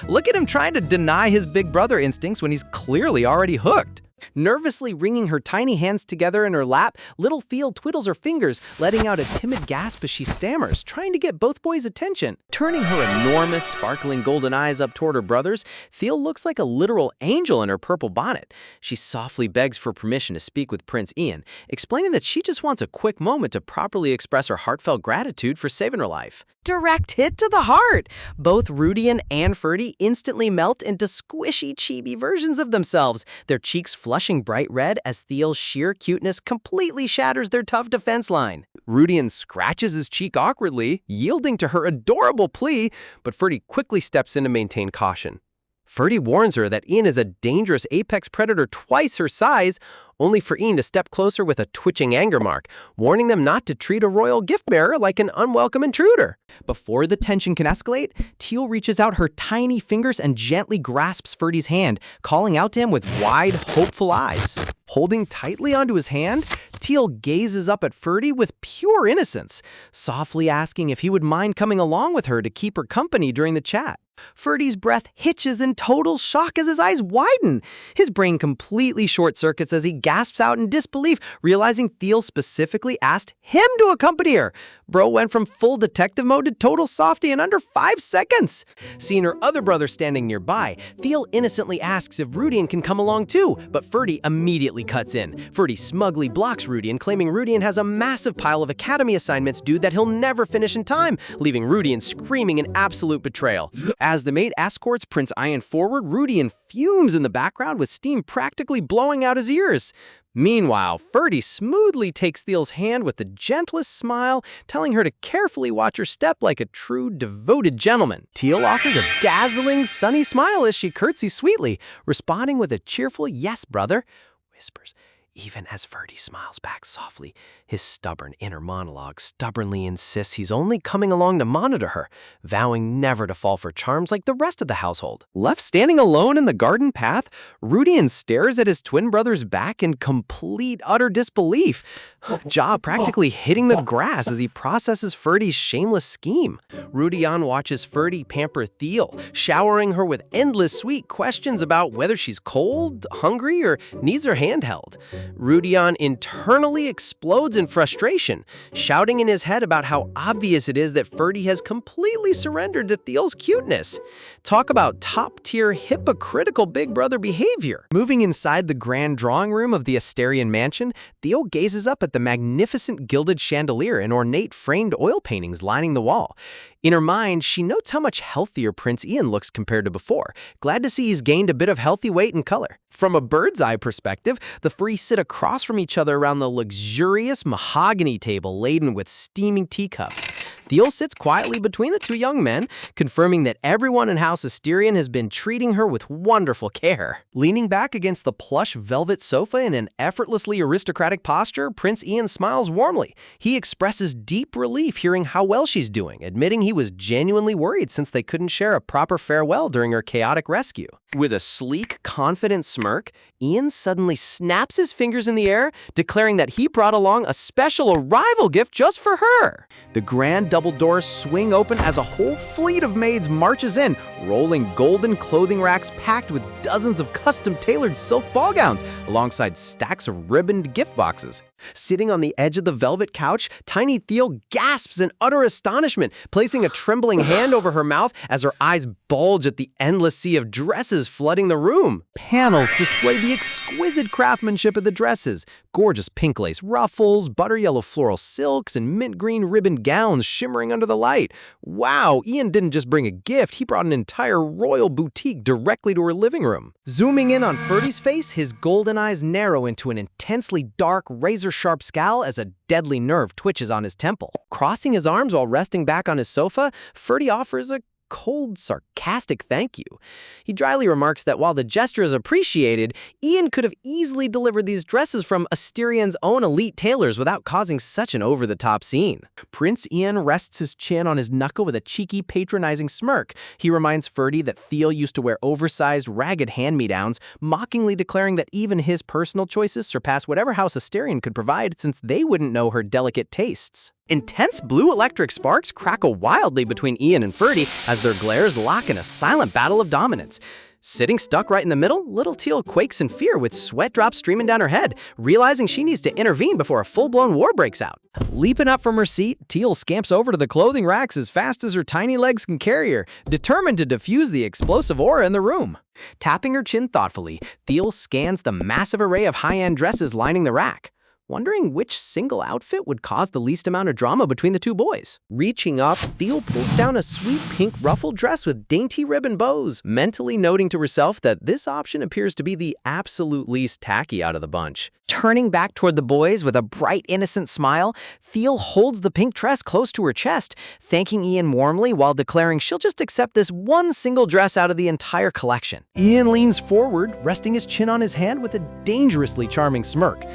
Look at him trying to deny his big brother instincts when he's clearly already hooked. Nervously wringing her tiny hands together in her lap, little Teal twiddles her fingers, letting out a timid gasp as she stammers, trying to get both boys' attention. Turning her enormous, sparkling golden eyes up toward her brothers, Teal looks like a literal angel in her purple bonnet. She softly begs for permission to speak with Prince Ian, explaining that she just wants a quick moment to properly express her heartfelt gratitude for saving her life. Direct hit to the heart! Both Rudian and Ferdy instantly melt into squishy, chibi versions of themselves, their cheeks flushing bright red as Teal's sheer cuteness completely shatters their tough defense line. Rudian scratches his cheek awkwardly, yielding to her adorable plea, but Ferdy quickly steps in to maintain caution. Ferdy warns her that Ian is a dangerous apex predator twice her size, only for Ian to step closer with a twitching anger mark, warning them not to treat a royal gift bearer like an unwelcome intruder. Before the tension can escalate, Teal reaches out her tiny fingers and gently grasps Ferdy's hand, calling out to him with wide, hopeful eyes. Holding tightly onto his hand, Teal gazes up at Ferdy with pure innocence, softly asking if he would mind coming along with her to keep her company during the chat. Ferdy's breath hitches in total shock as his eyes widen. His brain completely short-circuits as he gasps out in disbelief, realizing Teal specifically asked him to accompany her. Bro went from full detective mode to total softy in under 5 seconds. Seeing her other brother standing nearby, Teal innocently asks if Rudian can come along too, but Ferdy immediately cuts in. Ferdy smugly blocks Rudian, claiming Rudian has a massive pile of academy assignments due that he'll never finish in time, leaving Rudian screaming in absolute betrayal. As the maid escorts Prince Ian forward, Rudian fumes in the background with steam practically blowing out his ears. Meanwhile, Ferdy smoothly takes Teal's hand with the gentlest smile, telling her to carefully watch her step like a true devoted gentleman. Teal offers a dazzling, sunny smile as she curtsies sweetly, responding with a cheerful "yes, brother," whispers, even as Ferdy smiles back softly. His stubborn inner monologue stubbornly insists he's only coming along to monitor her, vowing never to fall for charms like the rest of the household. Left standing alone in the garden path, Rudian stares at his twin brother's back in complete, utter disbelief, jaw practically hitting the grass as he processes Ferdy's shameless scheme. Rudian watches Ferdy pamper Teal, showering her with endless sweet questions about whether she's cold, hungry, or needs her hand held. Rudian internally explodes in frustration, shouting in his head about how obvious it is that Ferdy has completely surrendered to Teal's cuteness. Talk about top-tier hypocritical big brother behavior. Moving inside the grand drawing room of the Asterian mansion, Teal gazes up at the magnificent gilded chandelier and ornate framed oil paintings lining the wall. In her mind, she notes how much healthier Prince Ian looks compared to before, glad to see he's gained a bit of healthy weight and color. From a bird's eye perspective, the three sit across from each other around the luxurious mahogany table laden with steaming teacups. Teal sits quietly between the two young men, confirming that everyone in House Asterian has been treating her with wonderful care. Leaning back against the plush velvet sofa in an effortlessly aristocratic posture, Prince Ian smiles warmly. He expresses deep relief hearing how well she's doing, admitting he was genuinely worried since they couldn't share a proper farewell during her chaotic rescue. With a sleek, confident smirk, Ian suddenly snaps his fingers in the air, declaring that he brought along a special arrival gift just for her. The grand double doors swing open as a whole fleet of maids marches in, rolling golden clothing racks packed with dozens of custom-tailored silk ball gowns, alongside stacks of ribboned gift boxes. Sitting on the edge of the velvet couch, tiny Teal gasps in utter astonishment, placing a trembling hand over her mouth as her eyes bulge at the endless sea of dresses flooding the room. Panels display the exquisite craftsmanship of the dresses, gorgeous pink lace ruffles, butter yellow floral silks, and mint green ribbon gowns shimmering under the light. Wow, Ian didn't just bring a gift, he brought an entire royal boutique directly to her living room. Zooming in on Ferdy's face, his golden eyes narrow into an intensely dark, razor-sharp scowl as a deadly nerve twitches on his temple. Crossing his arms while resting back on his sofa, Ferdy offers a cold, sarcastic thank you. He dryly remarks that while the gesture is appreciated, Ian could have easily delivered these dresses from Asterian's own elite tailors without causing such an over-the-top scene. Prince Ian rests his chin on his knuckle with a cheeky, patronizing smirk. He reminds Ferdy that Teal used to wear oversized, ragged hand-me-downs, mockingly declaring that even his personal choices surpass whatever House Asterian could provide since they wouldn't know her delicate tastes. Intense blue electric sparks crackle wildly between Ian and Ferdy as their glares lock in a silent battle of dominance. Sitting stuck right in the middle, little Teal quakes in fear with sweat drops streaming down her head, realizing she needs to intervene before a full-blown war breaks out. Leaping up from her seat, Teal scamps over to the clothing racks as fast as her tiny legs can carry her, determined to diffuse the explosive aura in the room. Tapping her chin thoughtfully, Teal scans the massive array of high-end dresses lining the rack. wondering which single outfit would cause the least amount of drama between the two boys. Reaching up, Theo pulls down a sweet pink ruffled dress with dainty ribbon bows, mentally noting to herself that this option appears to be the absolute least tacky out of the bunch. Turning back toward the boys with a bright, innocent smile, Theo holds the pink dress close to her chest, thanking Ian warmly while declaring she'll just accept this one single dress out of the entire collection. Ian leans forward, resting his chin on his hand with a dangerously charming smirk.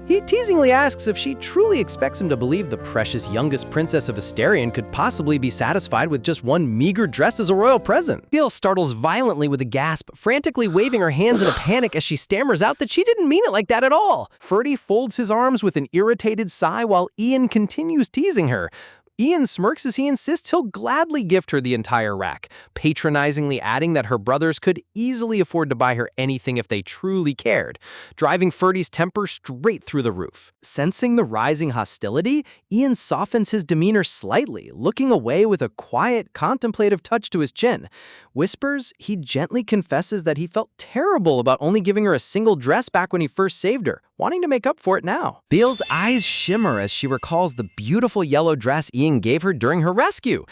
He teasingly asks if she truly expects him to believe the precious youngest princess of Asterion could possibly be satisfied with just one meager dress as a royal present. Theo startles violently with a gasp, frantically waving her hands in a panic as she stammers out that she didn't mean it like that at all. Ferdy folds his arms with an irritated sigh while Ian continues teasing her. Ian smirks as he insists he'll gladly gift her the entire rack, patronizingly adding that her brothers could easily afford to buy her anything if they truly cared, driving Ferdy's temper straight through the roof. Sensing the rising hostility, Ian softens his demeanor slightly, looking away with a quiet, contemplative touch to his chin. Whispers, he gently confesses that he felt terrible about only giving her a single dress back when he first saved her, wanting to make up for it now. Theal's eyes shimmer as she recalls the beautiful yellow dress Ian gave her during her rescue.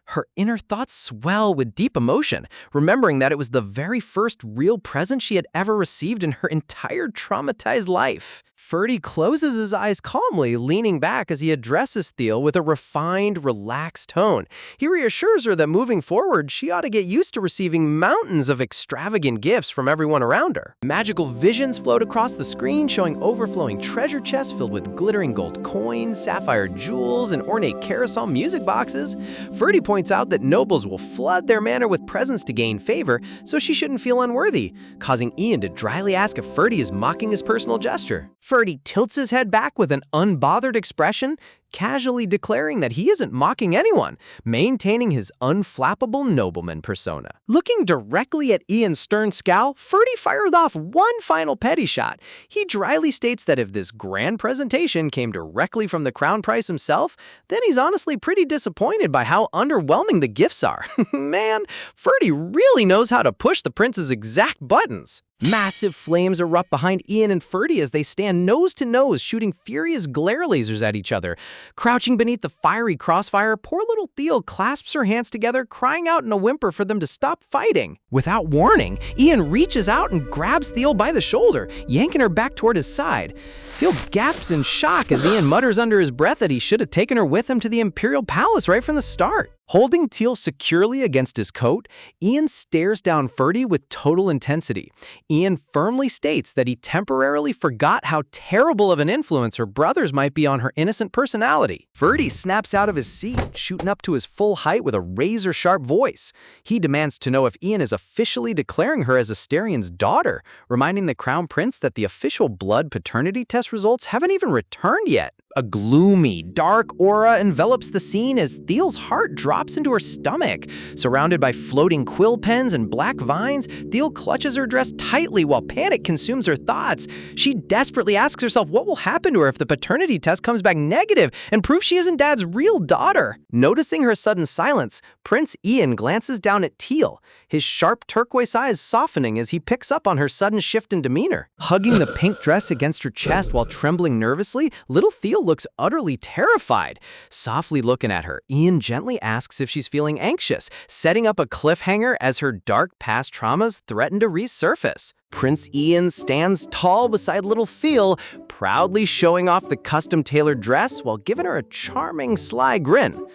Her inner thoughts swell with deep emotion, remembering that it was the very first real present she had ever received in her entire traumatized life. Ferdy closes his eyes calmly, leaning back as he addresses Theo with a refined, relaxed tone. He reassures her that moving forward, she ought to get used to receiving mountains of extravagant gifts from everyone around her. Magical visions float across the screen, showing overflowing treasure chests filled with glittering gold coins, sapphire jewels, and ornate carousel music boxes. Ferdy points out that nobles will flood their manor with presents to gain favor, so she shouldn't feel unworthy, causing Ian to dryly ask if Ferdy is mocking his personal gesture. Ferdy tilts his head back with an unbothered expression, casually declaring that he isn't mocking anyone, maintaining his unflappable nobleman persona. Looking directly at Ian's stern scowl, Ferdy fires off one final petty shot. He dryly states that if this grand presentation came directly from the crown prince himself, then he's honestly pretty disappointed by how underwhelming the gifts are. Man, Ferdy really knows how to push the prince's exact buttons. Massive flames erupt behind Ian and Ferdy as they stand nose to nose, shooting furious glare lasers at each other. Crouching beneath the fiery crossfire, poor little Theo clasps her hands together, crying out in a whimper for them to stop fighting. Without warning, Ian reaches out and grabs Theo by the shoulder, yanking her back toward his side. Theo gasps in shock as Ian mutters under his breath that he should have taken her with him to the Imperial Palace right from the start. Holding Teal securely against his coat, Ian stares down Ferdy with total intensity. Ian firmly states that he temporarily forgot how terrible of an influence her brothers might be on her innocent personality. Ferdy snaps out of his seat, shooting up to his full height with a razor-sharp voice. He demands to know if Ian is officially declaring her as Asterion's daughter, reminding the Crown Prince that the official blood paternity test results haven't even returned yet. A gloomy, dark aura envelops the scene as Theal's heart drops into her stomach. Surrounded by floating quill pens and black vines, Theo clutches her dress tightly while panic consumes her thoughts. She desperately asks herself what will happen to her if the paternity test comes back negative and proves she isn't Dad's real daughter. Noticing her sudden silence, Prince Ian glances down at Teal, his sharp turquoise eyes softening as he picks up on her sudden shift in demeanor. Hugging the pink dress against her chest while trembling nervously, little Theo looks utterly terrified. Softly looking at her, Ian gently asks if she's feeling anxious, setting up a cliffhanger as her dark past traumas threaten to resurface. Prince Ian stands tall beside little Theo, proudly showing off the custom-tailored dress while giving her a charming, sly grin.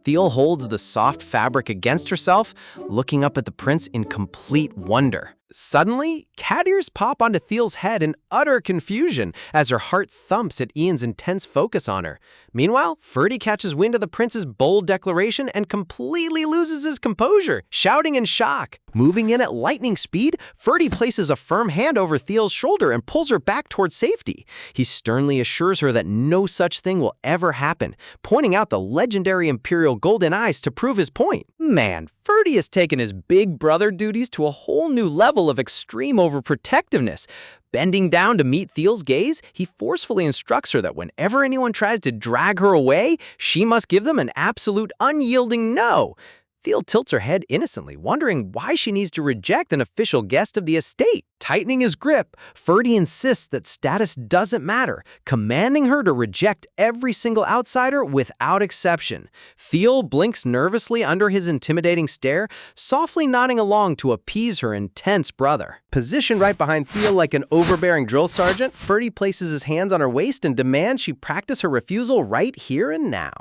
Theo holds the soft fabric against herself, looking up at the prince in complete wonder. Suddenly, cat ears pop onto Theal's head in utter confusion as her heart thumps at Ian's intense focus on her. Meanwhile, Ferdy catches wind of the prince's bold declaration and completely loses his composure, shouting in shock. Moving in at lightning speed, Ferdy places a firm hand over Theal's shoulder and pulls her back towards safety. He sternly assures her that no such thing will ever happen, pointing out the legendary Imperial golden eyes to prove his point. Man, Ferdy has taken his big brother duties to a whole new level of extreme overprotectiveness. Bending down to meet Theal's gaze, he forcefully instructs her that whenever anyone tries to drag her away, she must give them an absolute unyielding no. Theo tilts her head innocently, wondering why she needs to reject an official guest of the estate. Tightening his grip, Ferdy insists that status doesn't matter, commanding her to reject every single outsider without exception. Theo blinks nervously under his intimidating stare, softly nodding along to appease her intense brother. Positioned right behind Theo like an overbearing drill sergeant, Ferdy places his hands on her waist and demands she practice her refusal right here and now.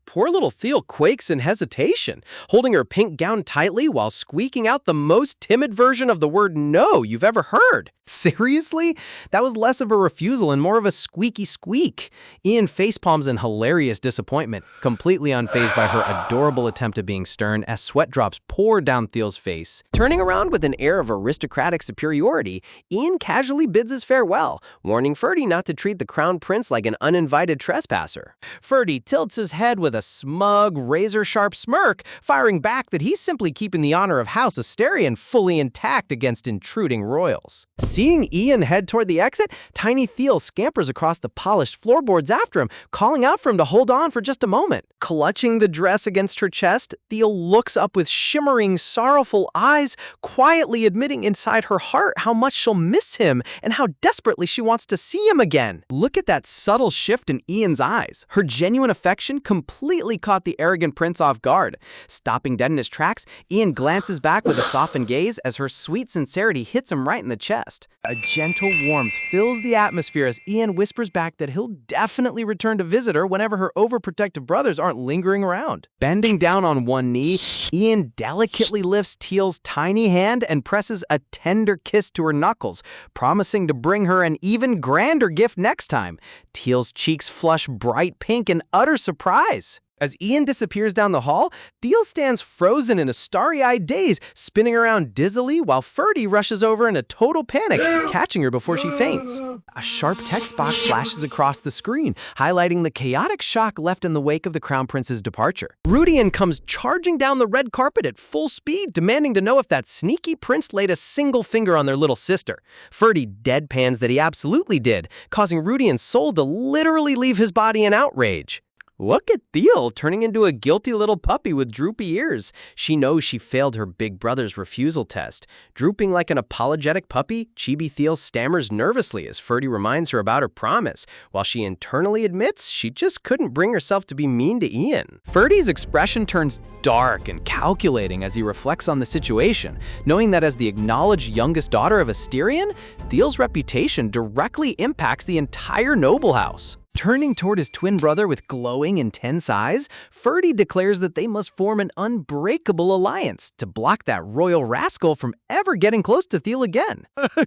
Poor little Theo quakes in hesitation, holding her pink gown tightly while squeaking out the most timid version of the word no you've ever heard. Seriously? That was less of a refusal and more of a squeaky squeak. Ian facepalms in hilarious disappointment, completely unfazed by her adorable attempt at being stern as sweat drops pour down Theo's face. Turning around with an air of aristocratic superiority, Ian casually bids his farewell, warning Ferdy not to treat the crown prince like an uninvited trespasser. Ferdy tilts his head with a smug, razor-sharp smirk, firing back that he's simply keeping the honor of House Asterion fully intact against intruding royals. Seeing Ian head toward the exit, tiny Theo scampers across the polished floorboards after him, calling out for him to hold on for just a moment. Clutching the dress against her chest, Theo looks up with shimmering, sorrowful eyes, quietly admitting inside her heart how much she'll miss him and how desperately she wants to see him again. Look at that subtle shift in Ian's eyes. Her genuine affection completely caught the arrogant prince off guard. Stopping dead in his tracks, Ian glances back with a softened gaze as her sweet sincerity hits him right in the chest. A gentle warmth fills the atmosphere as Ian whispers back that he'll definitely return to visit her whenever her overprotective brothers aren't lingering around. Bending down on one knee, Ian delicately lifts Teal's tiny hand and presses a tender kiss to her knuckles, promising to bring her an even grander gift next time. Teal's cheeks flush bright pink in utter surprise. As Ian disappears down the hall, Theo stands frozen in a starry-eyed daze, spinning around dizzily while Ferdy rushes over in a total panic, catching her before she faints. A sharp text box flashes across the screen, highlighting the chaotic shock left in the wake of the Crown Prince's departure. Rudian comes charging down the red carpet at full speed, demanding to know if that sneaky prince laid a single finger on their little sister. Ferdy deadpans that he absolutely did, causing Rudian's soul to literally leave his body in outrage. Look at Theo turning into a guilty little puppy with droopy ears. She knows she failed her big brother's refusal test. Drooping like an apologetic puppy, Chibi Theo stammers nervously as Ferdy reminds her about her promise, while she internally admits she just couldn't bring herself to be mean to Ian. Ferdy's expression turns dark and calculating as he reflects on the situation, knowing that as the acknowledged youngest daughter of Asterion, Theo's reputation directly impacts the entire noble house. Turning toward his twin brother with glowing, intense eyes, Ferdy declares that they must form an unbreakable alliance to block that royal rascal from ever getting close to Theo again.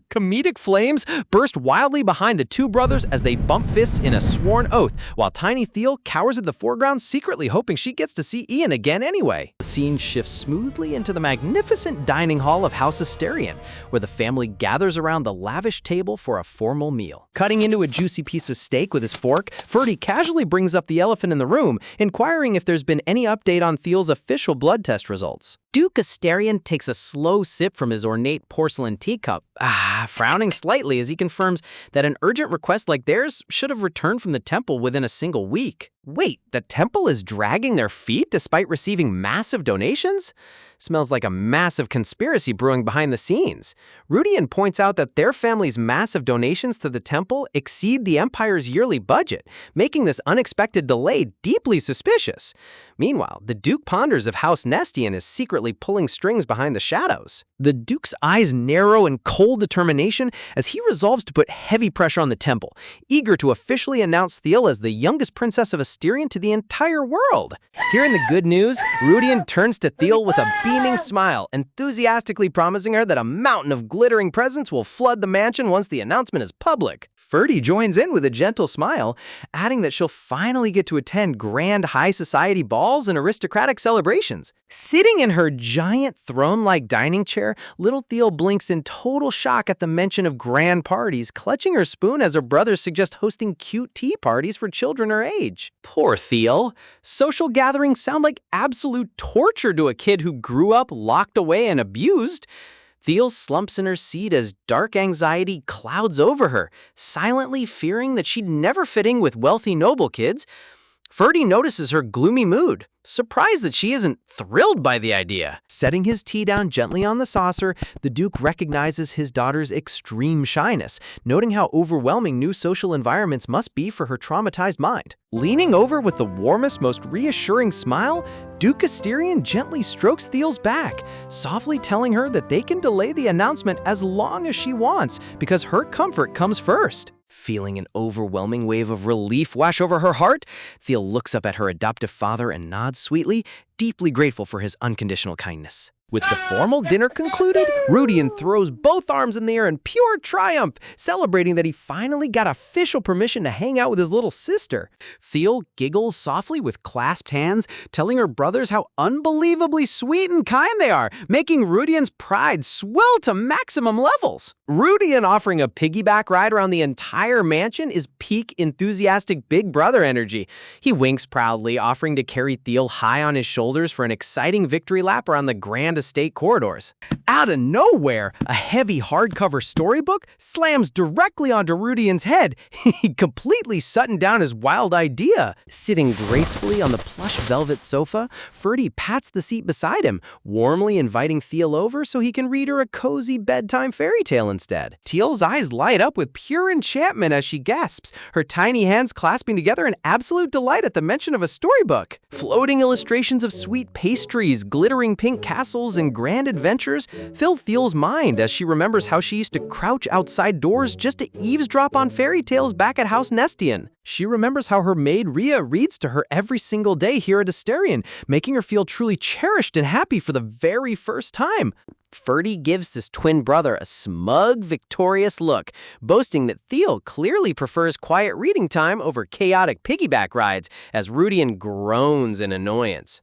Comedic flames burst wildly behind the two brothers as they bump fists in a sworn oath, while tiny Theo cowers in the foreground, secretly hoping she gets to see Ian again anyway. The scene shifts smoothly into the magnificent dining hall of House Asterion, where the family gathers around the lavish table for a formal meal. Cutting into a juicy piece of steak with his fork, Ferdy casually brings up the elephant in the room, inquiring if there's been any update on Theo's official blood test results. Duke Asterion takes a slow sip from his ornate porcelain teacup, frowning slightly as he confirms that an urgent request like theirs should have returned from the temple within a single week. Wait, the temple is dragging their feet despite receiving massive donations? Smells like a massive conspiracy brewing behind the scenes. Rudian points out that their family's massive donations to the temple exceed the Empire's yearly budget, making this unexpected delay deeply suspicious. Meanwhile, the Duke ponders if House Nestian is secretly pulling strings behind the shadows. The Duke's eyes narrow in cold determination as he resolves to put heavy pressure on the temple, eager to officially announce Theo as the youngest princess of Asterion to the entire world. Hearing the good news, Rudian turns to Theo with a beaming smile, enthusiastically promising her that a mountain of glittering presents will flood the mansion once the announcement is public. Ferdy joins in with a gentle smile, adding that she'll finally get to attend grand high society balls and aristocratic celebrations. Sitting in her giant throne-like dining chair, little Theo blinks in total shock at the mention of grand parties, clutching her spoon as her brothers suggest hosting cute tea parties for children her age. Poor Theo. Social gatherings sound like absolute torture to a kid who grew up locked away and abused. Theo slumps in her seat as dark anxiety clouds over her, silently fearing that she'd never fit in with wealthy noble kids. Ferdy notices her gloomy mood, surprised that she isn't thrilled by the idea. Setting his tea down gently on the saucer, the Duke recognizes his daughter's extreme shyness, noting how overwhelming new social environments must be for her traumatized mind. Leaning over with the warmest, most reassuring smile, Duke Asterion gently strokes Theal's back, softly telling her that they can delay the announcement as long as she wants, because her comfort comes first. Feeling an overwhelming wave of relief wash over her heart, Theal looks up at her adoptive father and nods sweetly, deeply grateful for his unconditional kindness. With the formal dinner concluded, Rudian throws both arms in the air in pure triumph, celebrating that he finally got official permission to hang out with his little sister. Theal giggles softly with clasped hands, telling her brothers how unbelievably sweet and kind they are, making Rudian's pride swell to maximum levels. Rudian offering a piggyback ride around the entire mansion is peak enthusiastic big brother energy. He winks proudly, offering to carry Theal high on his shoulders for an exciting victory lap around the grand estate corridors. Out of nowhere, a heavy hardcover storybook slams directly onto Rudian's head. He completely shutting down his wild idea. Sitting gracefully on the plush velvet sofa, Ferdy pats the seat beside him, warmly inviting Theal over so he can read her a cozy bedtime fairy tale instead. Teal's eyes light up with pure enchantment as she gasps, her tiny hands clasping together in absolute delight at the mention of a storybook. Floating illustrations of sweet pastries, glittering pink castles, and grand adventures fill Theal's mind as she remembers how she used to crouch outside doors just to eavesdrop on fairy tales back at House Nestian. She remembers how her maid Rhea reads to her every single day here at Asterion, making her feel truly cherished and happy for the very first time. Ferdy gives his twin brother a smug, victorious look, boasting that Theal clearly prefers quiet reading time over chaotic piggyback rides, as Rudian groans in annoyance.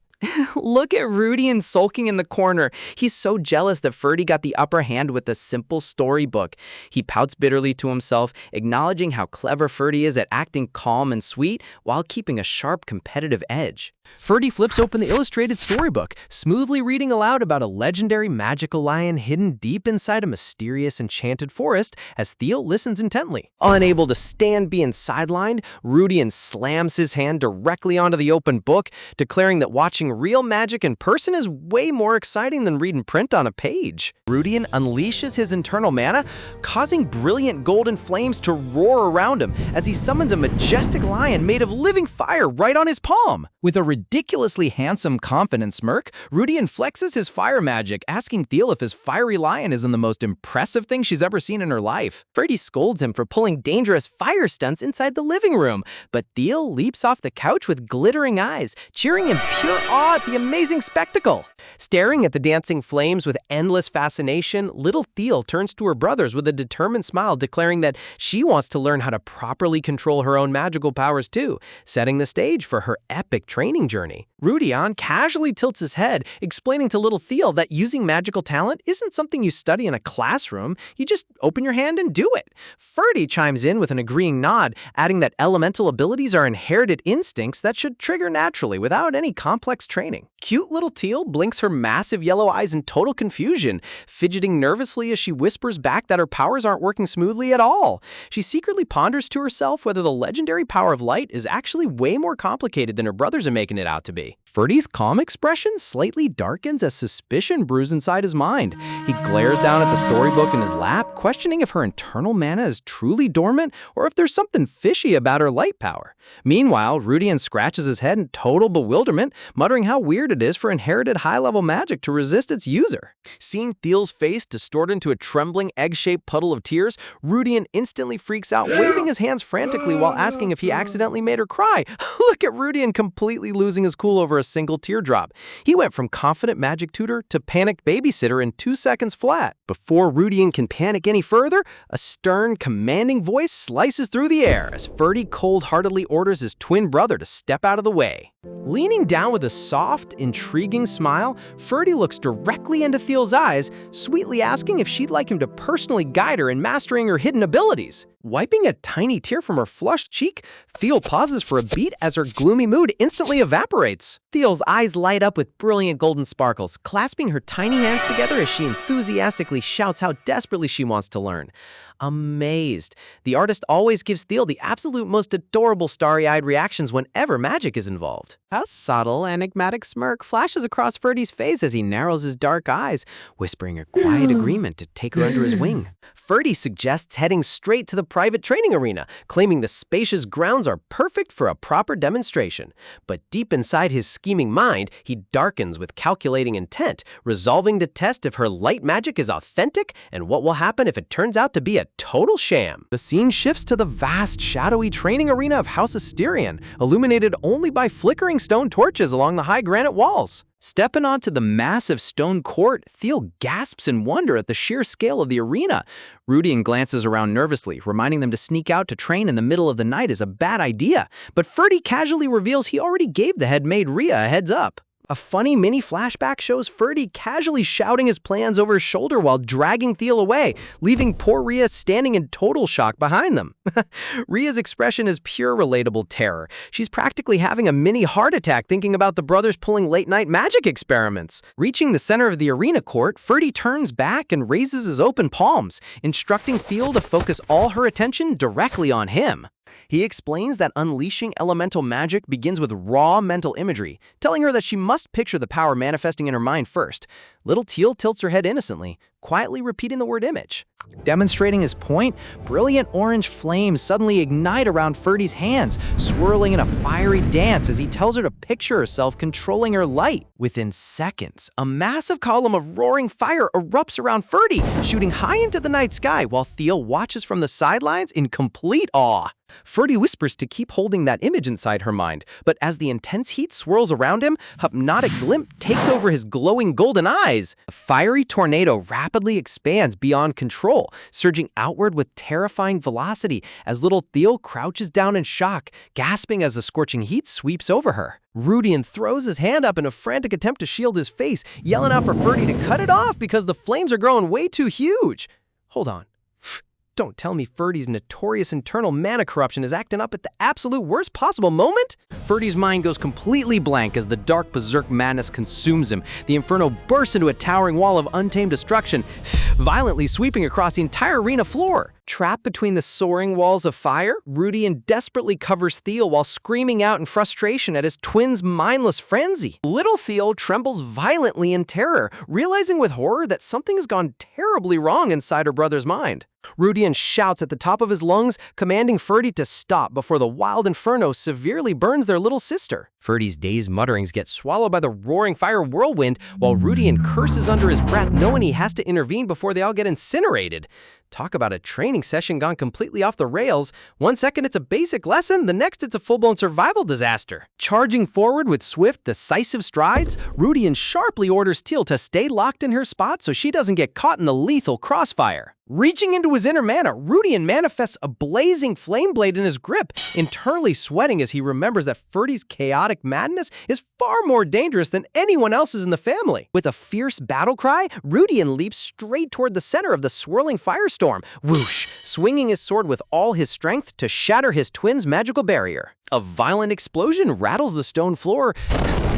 Look at Rudian sulking in the corner. He's so jealous that Ferdy got the upper hand with a simple storybook. He pouts bitterly to himself, acknowledging how clever Ferdy is at acting calm and sweet while keeping a sharp competitive edge. Ferdy flips open the illustrated storybook, smoothly reading aloud about a legendary magical lion hidden deep inside a mysterious enchanted forest as Theal listens intently. Unable to stand being sidelined, Rudian slams his hand directly onto the open book, declaring that watching real magic in person is way more exciting than reading print on a page. Rudian unleashes his internal mana, causing brilliant golden flames to roar around him as he summons a majestic lion made of living fire right on his palm. With a ridiculously handsome, confident smirk, Rudian flexes his fire magic, asking Theal if his fiery lion isn't the most impressive thing she's ever seen in her life. Ferdy scolds him for pulling dangerous fire stunts inside the living room, but Theal leaps off the couch with glittering eyes, cheering in pure awe at the amazing spectacle. Staring at the dancing flames with endless fascination, little Theal turns to her brothers with a determined smile, declaring that she wants to learn how to properly control her own magical powers too, setting the stage for her epic training journey. Rudian casually tilts his head, explaining to little Theal that using magical talent isn't something you study in a classroom, you just open your hand and do it. Ferdy chimes in with an agreeing nod, adding that elemental abilities are inherited instincts that should trigger naturally without any complex training. Cute little Teal blinks her massive yellow eyes in total confusion, fidgeting nervously as she whispers back that her powers aren't working smoothly at all. She secretly ponders to herself whether the legendary power of light is actually way more complicated than her brothers are making it out to be. Ferdy's calm expression slightly darkens as suspicion brews inside his mind. He glares down at the storybook in his lap, questioning if her internal mana is truly dormant or if there's something fishy about her light power. Meanwhile, Rudian scratches his head in total bewilderment, muttering how weird it is for inherited high-level magic to resist its user. Seeing Theal's face distort into a trembling, egg-shaped puddle of tears, Rudian instantly freaks out, waving his hands frantically while asking if he accidentally made her cry. Look at Rudian completely losing his cool over a single teardrop. He went from confident magic tutor to panicked babysitter in 2 seconds flat. Before Rudian can panic any further, a stern, commanding voice slices through the air as Ferdy cold-heartedly orders his twin brother to step out of the way. Leaning down with a soft, intriguing smile, Ferdy looks directly into Theal's eyes, sweetly asking if she'd like him to personally guide her in mastering her hidden abilities. Wiping a tiny tear from her flushed cheek, Thiel pauses for a beat as her gloomy mood instantly evaporates. Thiel's eyes light up with brilliant golden sparkles, clasping her tiny hands together as she enthusiastically shouts how desperately she wants to learn. Amazed, the artist always gives Thiel the absolute most adorable starry-eyed reactions whenever magic is involved. A subtle, enigmatic smirk flashes across Ferdy's face as he narrows his dark eyes, whispering a quiet agreement to take her under his wing. Ferdy suggests heading straight to the private training arena, claiming the spacious grounds are perfect for a proper demonstration. But deep inside his scheming mind, he darkens with calculating intent, resolving to test if her light magic is authentic and what will happen if it turns out to be a total sham. The scene shifts to the vast, shadowy training arena of House Asterion, illuminated only by flickering stone torches along the high granite walls. Stepping onto the massive stone court, Thiel gasps in wonder at the sheer scale of the arena. Rudian glances around nervously, reminding them to sneak out to train in the middle of the night is a bad idea. But Ferdy casually reveals he already gave the head maid Rhea a heads up. A funny mini flashback shows Ferdy casually shouting his plans over his shoulder while dragging Thiel away, leaving poor Rhea standing in total shock behind them. Rhea's expression is pure relatable terror. She's practically having a mini heart attack thinking about the brothers pulling late-night magic experiments. Reaching the center of the arena court, Ferdy turns back and raises his open palms, instructing Thiel to focus all her attention directly on him. He explains that unleashing elemental magic begins with raw mental imagery, telling her that she must picture the power manifesting in her mind first. Little Thiel tilts her head innocently, quietly repeating the word image. Demonstrating his point, brilliant orange flames suddenly ignite around Ferdy's hands, swirling in a fiery dance as he tells her to picture herself controlling her light. Within seconds, a massive column of roaring fire erupts around Ferdy, shooting high into the night sky while Thiel watches from the sidelines in complete awe. Ferdy whispers to keep holding that image inside her mind, but as the intense heat swirls around him, hypnotic glint takes over his glowing golden eyes. A fiery tornado rapidly expands beyond control, surging outward with terrifying velocity as little Thiel crouches down in shock, gasping as the scorching heat sweeps over her. Rudian throws his hand up in a frantic attempt to shield his face, yelling out for Ferdy to cut it off because the flames are growing way too huge. Hold on. Don't tell me Ferdy's notorious internal mana corruption is acting up at the absolute worst possible moment? Ferdy's mind goes completely blank as the dark berserk madness consumes him. The inferno bursts into a towering wall of untamed destruction, violently sweeping across the entire arena floor. Trapped between the soaring walls of fire, Rudian desperately covers Thiel while screaming out in frustration at his twin's mindless frenzy. Little Thiel trembles violently in terror, realizing with horror that something has gone terribly wrong inside her brother's mind. Rudian shouts at the top of his lungs, commanding Ferdy to stop before the wild inferno severely burns their little sister. Ferdy's dazed mutterings get swallowed by the roaring fire whirlwind, while Rudian curses under his breath, knowing he has to intervene before they all get incinerated. Talk about a training session gone completely off the rails. One second it's a basic lesson, the next it's a full-blown survival disaster. Charging forward with swift, decisive strides, Rudian sharply orders Thiel to stay locked in her spot so she doesn't get caught in the lethal crossfire. Reaching into his inner mana, Rudian manifests a blazing flame blade in his grip, internally sweating as he remembers that Ferdy's chaotic madness is far more dangerous than anyone else's in the family. With a fierce battle cry, Rudian leaps straight toward the center of the swirling firestorm, whoosh, swinging his sword with all his strength to shatter his twin's magical barrier. A violent explosion rattles the stone floor,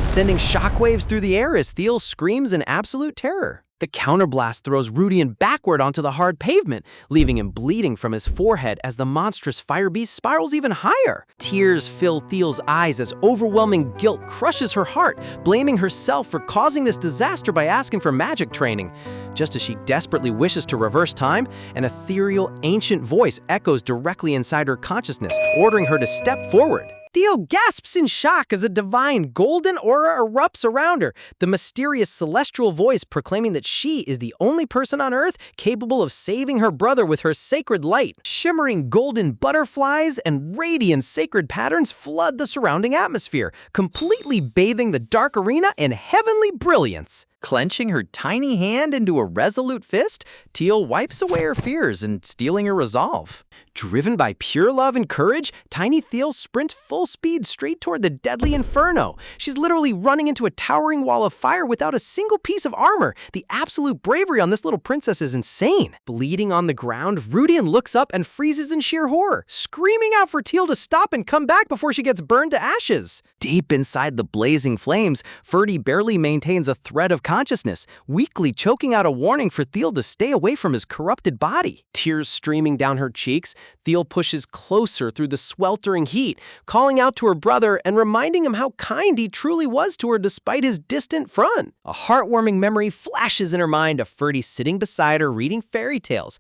sending shockwaves through the air as Thiel screams in absolute terror. The counterblast throws Rudian backward onto the hard pavement, leaving him bleeding from his forehead as the monstrous fire beast spirals even higher. Tears fill Thiel's eyes as overwhelming guilt crushes her heart, blaming herself for causing this disaster by asking for magic training. Just as she desperately wishes to reverse time, an ethereal, ancient voice echoes directly inside her consciousness, ordering her to step forward. Thiel gasps in shock as a divine golden aura erupts around her, the mysterious celestial voice proclaiming that she is the only person on Earth capable of saving her brother with her sacred light. Shimmering golden butterflies and radiant sacred patterns flood the surrounding atmosphere, completely bathing the dark arena in heavenly brilliance. Clenching her tiny hand into a resolute fist, Thiel wipes away her fears and stealing her resolve. Driven by pure love and courage, tiny Thiel sprints full full speed straight toward the deadly inferno. She's literally running into a towering wall of fire without a single piece of armor. The absolute bravery on this little princess is insane. Bleeding on the ground, Rudian looks up and freezes in sheer horror, screaming out for Teal to stop and come back before she gets burned to ashes. Deep inside the blazing flames, Ferdy barely maintains a thread of consciousness, weakly choking out a warning for Teal to stay away from his corrupted body. Tears streaming down her cheeks, Teal pushes closer through the sweltering heat, calling out to her brother and reminding him how kind he truly was to her despite his distant front. A heartwarming memory flashes in her mind of Ferdy sitting beside her reading fairy tales,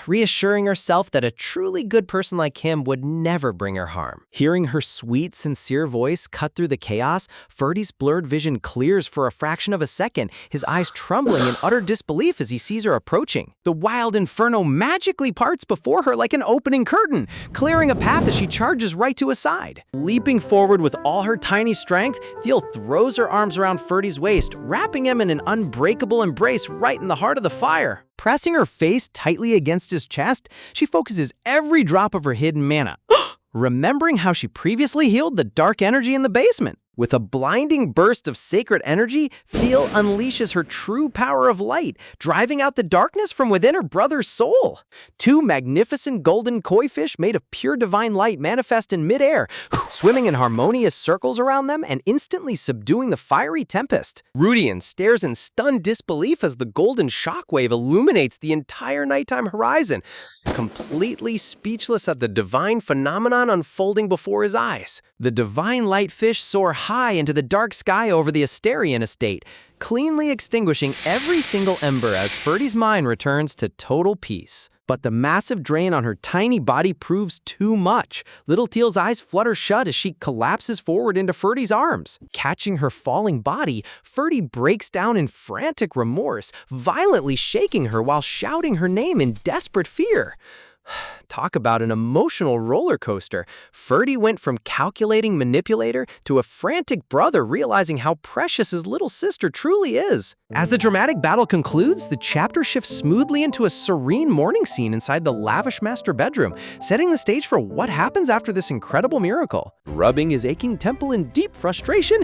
reassuring herself that a truly good person like him would never bring her harm. Hearing her sweet, sincere voice cut through the chaos, Ferdy's blurred vision clears for a fraction of a second, his eyes trembling in utter disbelief as he sees her approaching. The wild inferno magically parts before her like an opening curtain, clearing a path as she charges right to his side. Leaping forward with all her tiny strength, Teal throws her arms around Ferdy's waist, wrapping him in an unbreakable embrace right in the heart of the fire. Pressing her face tightly against his chest, she focuses every drop of her hidden mana, remembering how she previously healed the dark energy in the basement. With a blinding burst of sacred energy, Teal unleashes her true power of light, driving out the darkness from within her brother's soul. Two magnificent golden koi fish made of pure divine light manifest in midair, swimming in harmonious circles around them and instantly subduing the fiery tempest. Rudian stares in stunned disbelief as the golden shockwave illuminates the entire nighttime horizon, completely speechless at the divine phenomenon unfolding before his eyes. The divine light fish soar high into the dark sky over the Asterian estate, cleanly extinguishing every single ember as Ferdy's mind returns to total peace. But the massive drain on her tiny body proves too much. Little Teal's eyes flutter shut as she collapses forward into Ferdy's arms. Catching her falling body, Ferdy breaks down in frantic remorse, violently shaking her while shouting her name in desperate fear. Talk about an emotional roller coaster. Ferdy went from calculating manipulator to a frantic brother realizing how precious his little sister truly is. As the dramatic battle concludes, the chapter shifts smoothly into a serene morning scene inside the lavish master bedroom, setting the stage for what happens after this incredible miracle. Rubbing his aching temple in deep frustration,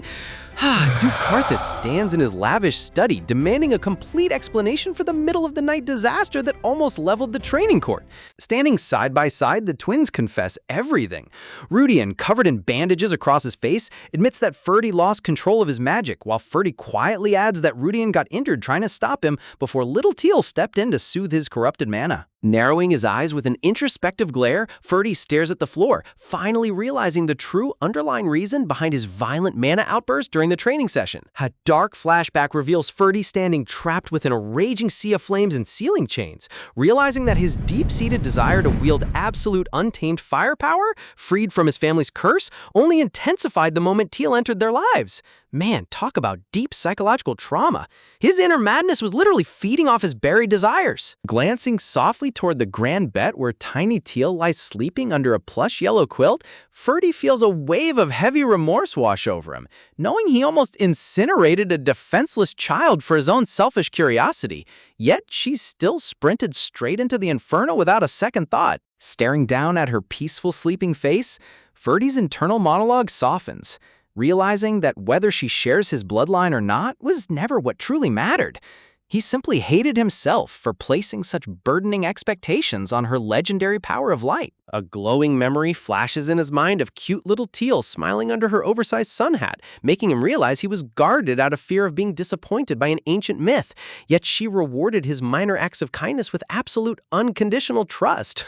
Duke Karthus stands in his lavish study, demanding a complete explanation for the middle-of-the-night disaster that almost leveled the training court. Standing side by side, the twins confess everything. Rudian, covered in bandages across his face, admits that Ferdy lost control of his magic, while Ferdy quietly adds that Rudian got injured trying to stop him before little Teal stepped in to soothe his corrupted mana. Narrowing his eyes with an introspective glare, Ferdy stares at the floor, finally realizing the true underlying reason behind his violent mana outburst during the training session. A dark flashback reveals Ferdy standing trapped within a raging sea of flames and ceiling chains, realizing that his deep-seated desire to wield absolute untamed firepower, freed from his family's curse, only intensified the moment Teal entered their lives. Man, talk about deep psychological trauma. His inner madness was literally feeding off his buried desires. Glancing softly toward the grand bed where tiny Teal lies sleeping under a plush yellow quilt, Ferdy feels a wave of heavy remorse wash over him, knowing he almost incinerated a defenseless child for his own selfish curiosity. Yet she still sprinted straight into the inferno without a second thought. Staring down at her peaceful sleeping face, Ferdy's internal monologue softens, realizing that whether she shares his bloodline or not was never what truly mattered. He simply hated himself for placing such burdening expectations on her legendary power of light. A glowing memory flashes in his mind of cute little Teal smiling under her oversized sun hat, making him realize he was guarded out of fear of being disappointed by an ancient myth. Yet she rewarded his minor acts of kindness with absolute unconditional trust.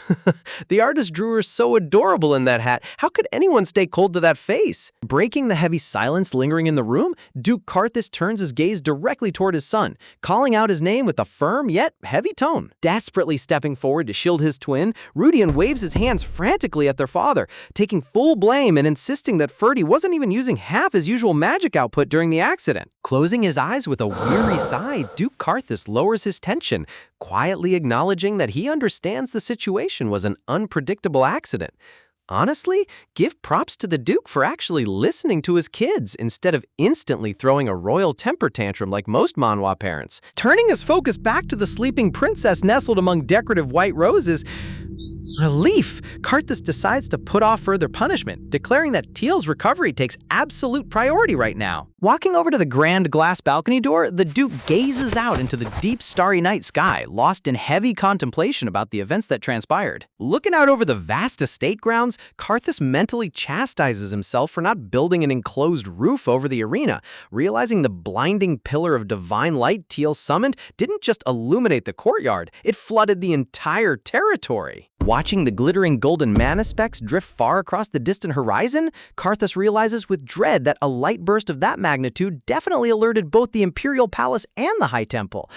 The artist drew her so adorable in that hat. How could anyone stay cold to that face? Breaking the heavy silence lingering in the room, Duke Karthus turns his gaze directly toward his son, calling out his name with a firm yet heavy tone. Desperately stepping forward to shield his twin, Rudian waves his hands frantically at their father, taking full blame and insisting that Ferdy wasn't even using half his usual magic output during the accident. Closing his eyes with a weary sigh, Duke Karthus lowers his tension, quietly acknowledging that he understands the situation was an unpredictable accident. Honestly, give props to the Duke for actually listening to his kids instead of instantly throwing a royal temper tantrum like most manhwa parents. Turning his focus back to the sleeping princess nestled among decorative white roses, relief, Karthus decides to put off further punishment, declaring that Teal's recovery takes absolute priority right now. Walking over to the grand glass balcony door, the Duke gazes out into the deep starry night sky, lost in heavy contemplation about the events that transpired. Looking out over the vast estate grounds, Karthus mentally chastises himself for not building an enclosed roof over the arena, realizing the blinding pillar of divine light Teal summoned didn't just illuminate the courtyard, it flooded the entire territory. Watching the glittering golden mana specks drift far across the distant horizon, Karthus realizes with dread that a light burst of that magnitude definitely alerted both the Imperial Palace and the High Temple.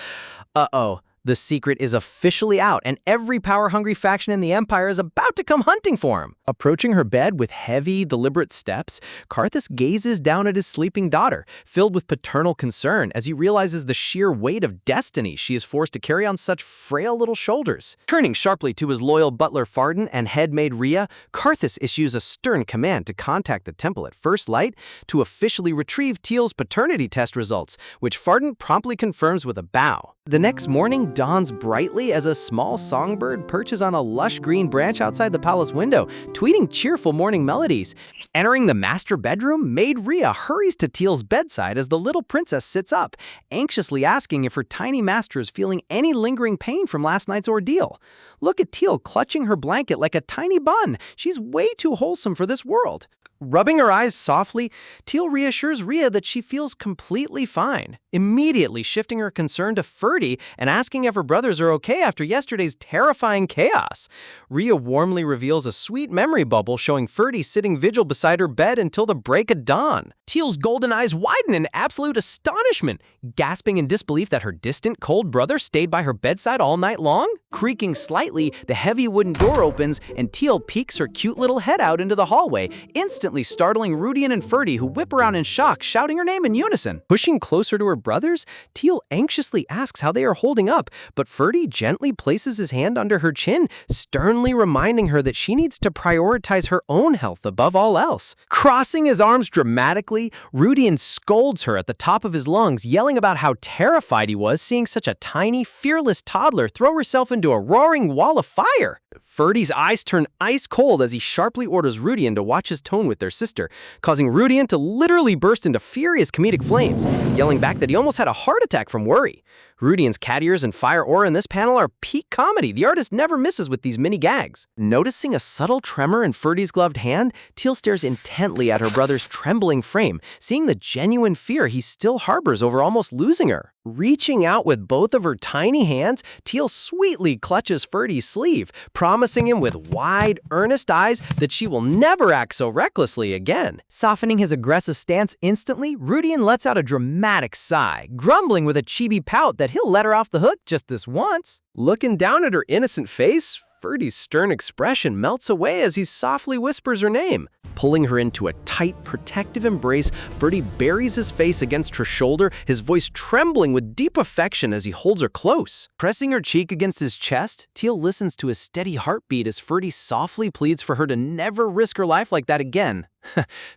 Uh-oh. The secret is officially out, and every power-hungry faction in the Empire is about to come hunting for him. Approaching her bed with heavy, deliberate steps, Karthus gazes down at his sleeping daughter, filled with paternal concern as he realizes the sheer weight of destiny she is forced to carry on such frail little shoulders. Turning sharply to his loyal butler Farden and headmaid Rhea, Karthus issues a stern command to contact the temple at first light to officially retrieve Teal's paternity test results, which Farden promptly confirms with a bow. The next morning dawns brightly as a small songbird perches on a lush green branch outside the palace window, tweeting cheerful morning melodies. Entering the master bedroom, maid Rhea hurries to Teal's bedside as the little princess sits up, anxiously asking if her tiny master is feeling any lingering pain from last night's ordeal. Look at Teal clutching her blanket like a tiny bun. She's way too wholesome for this world. Rubbing her eyes softly, Teal reassures Rhea that she feels completely fine, immediately shifting her concern to Ferdy and asking if her brothers are okay after yesterday's terrifying chaos. Rhea warmly reveals a sweet memory bubble showing Ferdy sitting vigil beside her bed until the break of dawn. Teal's golden eyes widen in absolute astonishment, gasping in disbelief that her distant, cold brother stayed by her bedside all night long. Creaking slightly, the heavy wooden door opens and Teal peeks her cute little head out into the hallway, instantly startling Rudian and Ferdy, who whip around in shock, shouting her name in unison. Pushing closer to her brothers, Teal anxiously asks how they are holding up, but Ferdy gently places his hand under her chin, sternly reminding her that she needs to prioritize her own health above all else. Crossing his arms dramatically, Rudian scolds her at the top of his lungs, yelling about how terrified he was seeing such a tiny, fearless toddler throw herself into a roaring wall of fire. Ferdy's eyes turn ice cold as he sharply orders Rudian to watch his tone with their sister, causing Rudian to literally burst into furious comedic flames, yelling back that he almost had a heart attack from worry. Rudian's cat ears and fire aura in this panel are peak comedy. The artist never misses with these mini gags. Noticing a subtle tremor in Ferdy's gloved hand, Teal stares intently at her brother's trembling frame, seeing the genuine fear he still harbors over almost losing her. Reaching out with both of her tiny hands, Teal sweetly clutches Ferdy's sleeve, promising him with wide, earnest eyes that she will never act so recklessly again. Softening his aggressive stance instantly, Rudian lets out a dramatic sigh, grumbling with a chibi pout that he'll let her off the hook just this once. Looking down at her innocent face, Ferdy's stern expression melts away as he softly whispers her name. Pulling her into a tight, protective embrace, Ferdy buries his face against her shoulder, his voice trembling with deep affection as he holds her close. Pressing her cheek against his chest, Teal listens to his steady heartbeat as Ferdy softly pleads for her to never risk her life like that again.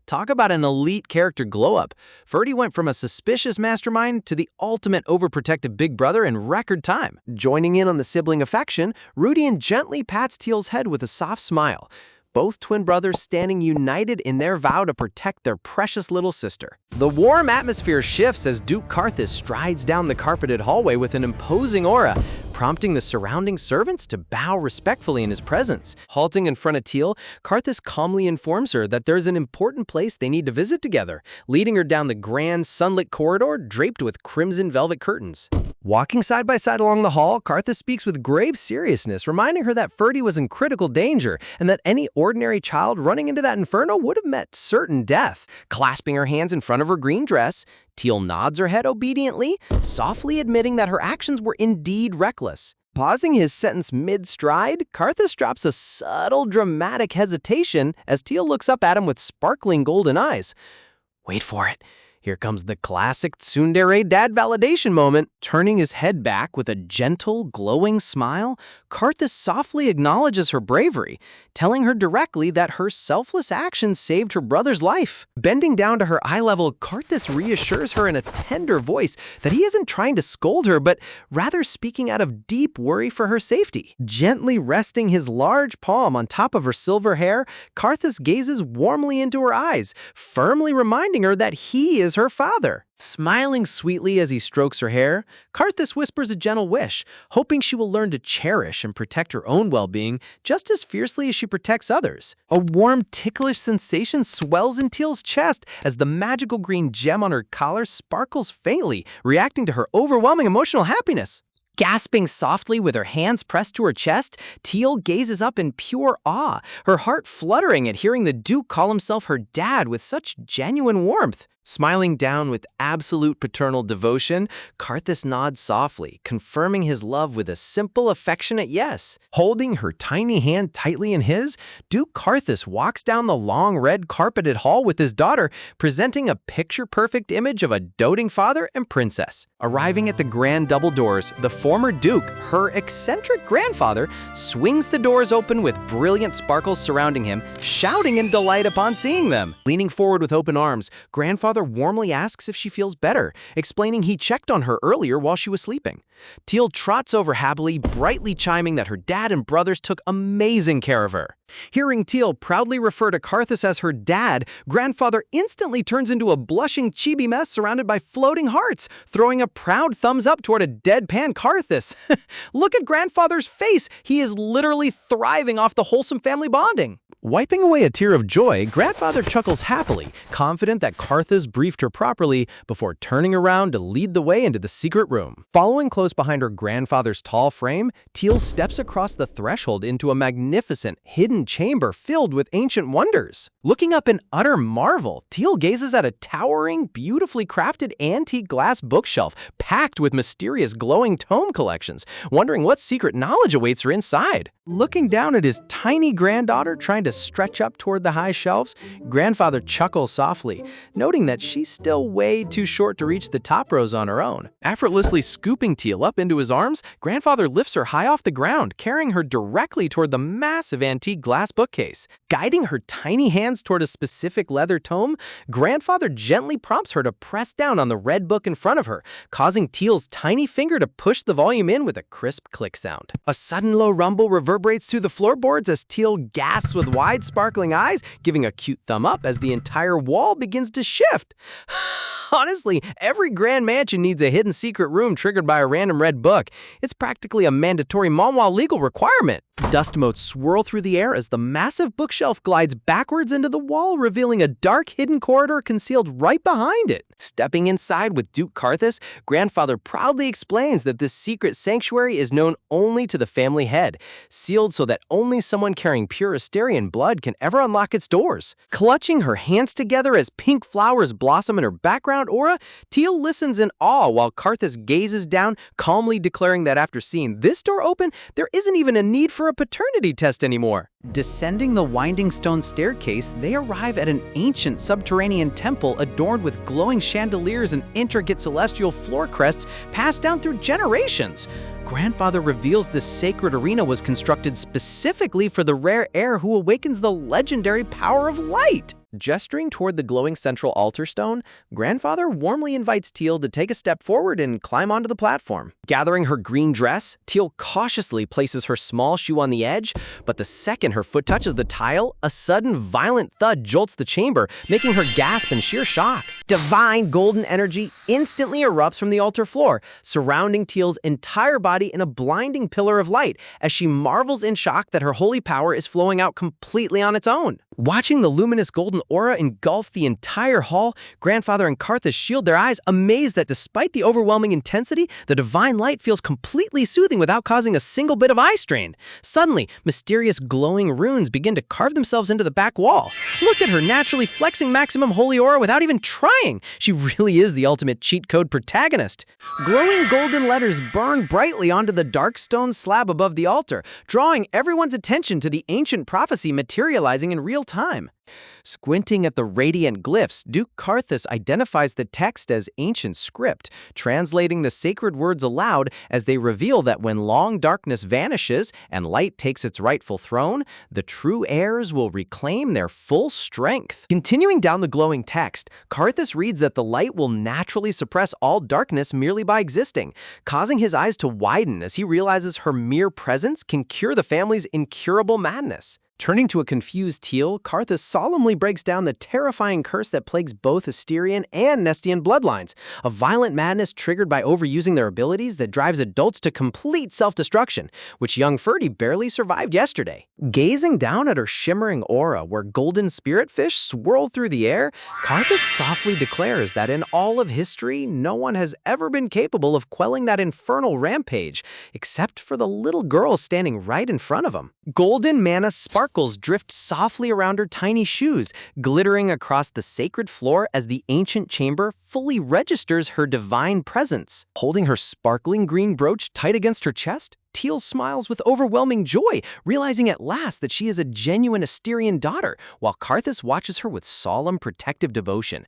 Talk about an elite character glow-up. Ferdy went from a suspicious mastermind to the ultimate overprotective big brother in record time. Joining in on the sibling affection, Rudian gently pats Teal's head with a soft smile, both twin brothers standing united in their vow to protect their precious little sister. The warm atmosphere shifts as Duke Karthus strides down the carpeted hallway with an imposing aura, prompting the surrounding servants to bow respectfully in his presence. Halting in front of Teal, Karthus calmly informs her that there's an important place they need to visit together, leading her down the grand, sunlit corridor draped with crimson velvet curtains. Walking side by side along the hall, Karthus speaks with grave seriousness, reminding her that Ferdy was in critical danger and that any ordinary child running into that inferno would have met certain death. Clasping her hands in front of her green dress, Teal nods her head obediently, softly admitting that her actions were indeed reckless. Pausing his sentence mid-stride, Karthus drops a subtle, dramatic hesitation as Teal looks up at him with sparkling golden eyes. Wait for it. Here comes the classic tsundere dad validation moment. Turning his head back with a gentle, glowing smile, Karthus softly acknowledges her bravery, telling her directly that her selfless actions saved her brother's life. Bending down to her eye level, Karthus reassures her in a tender voice that he isn't trying to scold her, but rather speaking out of deep worry for her safety. Gently resting his large palm on top of her silver hair, Karthus gazes warmly into her eyes, firmly reminding her that he is her father. Smiling sweetly as he strokes her hair, Karthus whispers a gentle wish, hoping she will learn to cherish and protect her own well-being just as fiercely as she protects others. A warm, ticklish sensation swells in Teal's chest as the magical green gem on her collar sparkles faintly, reacting to her overwhelming emotional happiness. Gasping softly with her hands pressed to her chest, Teal gazes up in pure awe, her heart fluttering at hearing the Duke call himself her dad with such genuine warmth. Smiling down with absolute paternal devotion, Karthus nods softly, confirming his love with a simple, affectionate yes. Holding her tiny hand tightly in his, Duke Karthus walks down the long red carpeted hall with his daughter, presenting a picture-perfect image of a doting father and princess. Arriving at the grand double doors, the former Duke, her eccentric grandfather, swings the doors open with brilliant sparkles surrounding him, shouting in delight upon seeing them. Leaning forward with open arms, Grandfather warmly asks if she feels better, explaining he checked on her earlier while she was sleeping. Teal trots over happily, brightly chiming that her dad and brothers took amazing care of her. Hearing Teal proudly refer to Karthus as her dad, Grandfather instantly turns into a blushing chibi mess surrounded by floating hearts, throwing a proud thumbs up toward a deadpan Karthus. Look at Grandfather's face. He is literally thriving off the wholesome family bonding. Wiping away a tear of joy, Grandfather chuckles happily, confident that Karthus briefed her properly before turning around to lead the way into the secret room. Following close behind her grandfather's tall frame, Teal steps across the threshold into a magnificent, hidden chamber filled with ancient wonders. Looking up in utter marvel, Teal gazes at a towering, beautifully crafted antique glass bookshelf packed with mysterious glowing tome collections, wondering what secret knowledge awaits her inside. Looking down at his tiny granddaughter trying to stretch up toward the high shelves, Grandfather chuckles softly, noting that she's still way too short to reach the top rows on her own. Effortlessly scooping Teal up into his arms, Grandfather lifts her high off the ground, carrying her directly toward the massive antique glass bookcase. Guiding her tiny hands toward a specific leather tome, Grandfather gently prompts her to press down on the red book in front of her, causing Teal's tiny finger to push the volume in with a crisp click sound. A sudden low rumble reverberates through the floorboards as Teal gasps with wide, sparkling eyes, giving a cute thumb up as the entire wall begins to shift. Honestly, every grand mansion needs a hidden secret room triggered by a random red book. It's practically a mandatory manhwa legal requirement. Dust motes swirl through the air as the massive bookshelf glides backwards into the wall, revealing a dark hidden corridor concealed right behind it. Stepping inside with Duke Karthus, Grandfather proudly explains that this secret sanctuary is known only to the family head, sealed so that only someone carrying pure Asterian blood can ever unlock its doors. Clutching her hands together as pink flowers blossom in her background aura, Teal listens in awe while Karthus gazes down, calmly declaring that after seeing this door open, there isn't even a need for a paternity test anymore. Descending the winding stone staircase, they arrive at an ancient subterranean temple adorned with glowing chandeliers and intricate celestial floor crests passed down through generations. Grandfather reveals this sacred arena was constructed specifically for the rare heir who awakens the legendary power of light. Gesturing toward the glowing central altar stone, Grandfather warmly invites Teal to take a step forward and climb onto the platform. Gathering her green dress, Teal cautiously places her small shoe on the edge, but the second her foot touches the tile, a sudden violent thud jolts the chamber, making her gasp in sheer shock. Divine golden energy instantly erupts from the altar floor, surrounding Teal's entire body in a blinding pillar of light as she marvels in shock that her holy power is flowing out completely on its own. Watching the luminous golden aura engulf the entire hall, Grandfather and Karthus shield their eyes, amazed that despite the overwhelming intensity, the divine light feels completely soothing without causing a single bit of eye strain. Suddenly, mysterious glowing runes begin to carve themselves into the back wall. Look at her naturally flexing maximum holy aura without even trying. She really is the ultimate cheat code protagonist. Glowing golden letters burn brightly onto the dark stone slab above the altar, drawing everyone's attention to the ancient prophecy materializing in real time. Squinting at the radiant glyphs, Duke Karthus identifies the text as ancient script, translating the sacred words aloud as they reveal that when long darkness vanishes and light takes its rightful throne, the true heirs will reclaim their full strength. Continuing down the glowing text, Karthus reads that the light will naturally suppress all darkness merely by existing, causing his eyes to widen as he realizes her mere presence can cure the family's incurable madness. Turning to a confused Teal, Karthus solemnly breaks down the terrifying curse that plagues both Asterian and Nestian bloodlines, a violent madness triggered by overusing their abilities that drives adults to complete self-destruction, which young Ferdy barely survived yesterday. Gazing down at her shimmering aura where golden spiritfish swirl through the air, Karthus softly declares that in all of history, no one has ever been capable of quelling that infernal rampage, except for the little girl standing right in front of him. Golden mana sparkles drift softly around her tiny shoes, glittering across the sacred floor as the ancient chamber fully registers her divine presence. Holding her sparkling green brooch tight against her chest, Teal smiles with overwhelming joy, realizing at last that she is a genuine Asterian daughter, while Karthus watches her with solemn protective devotion.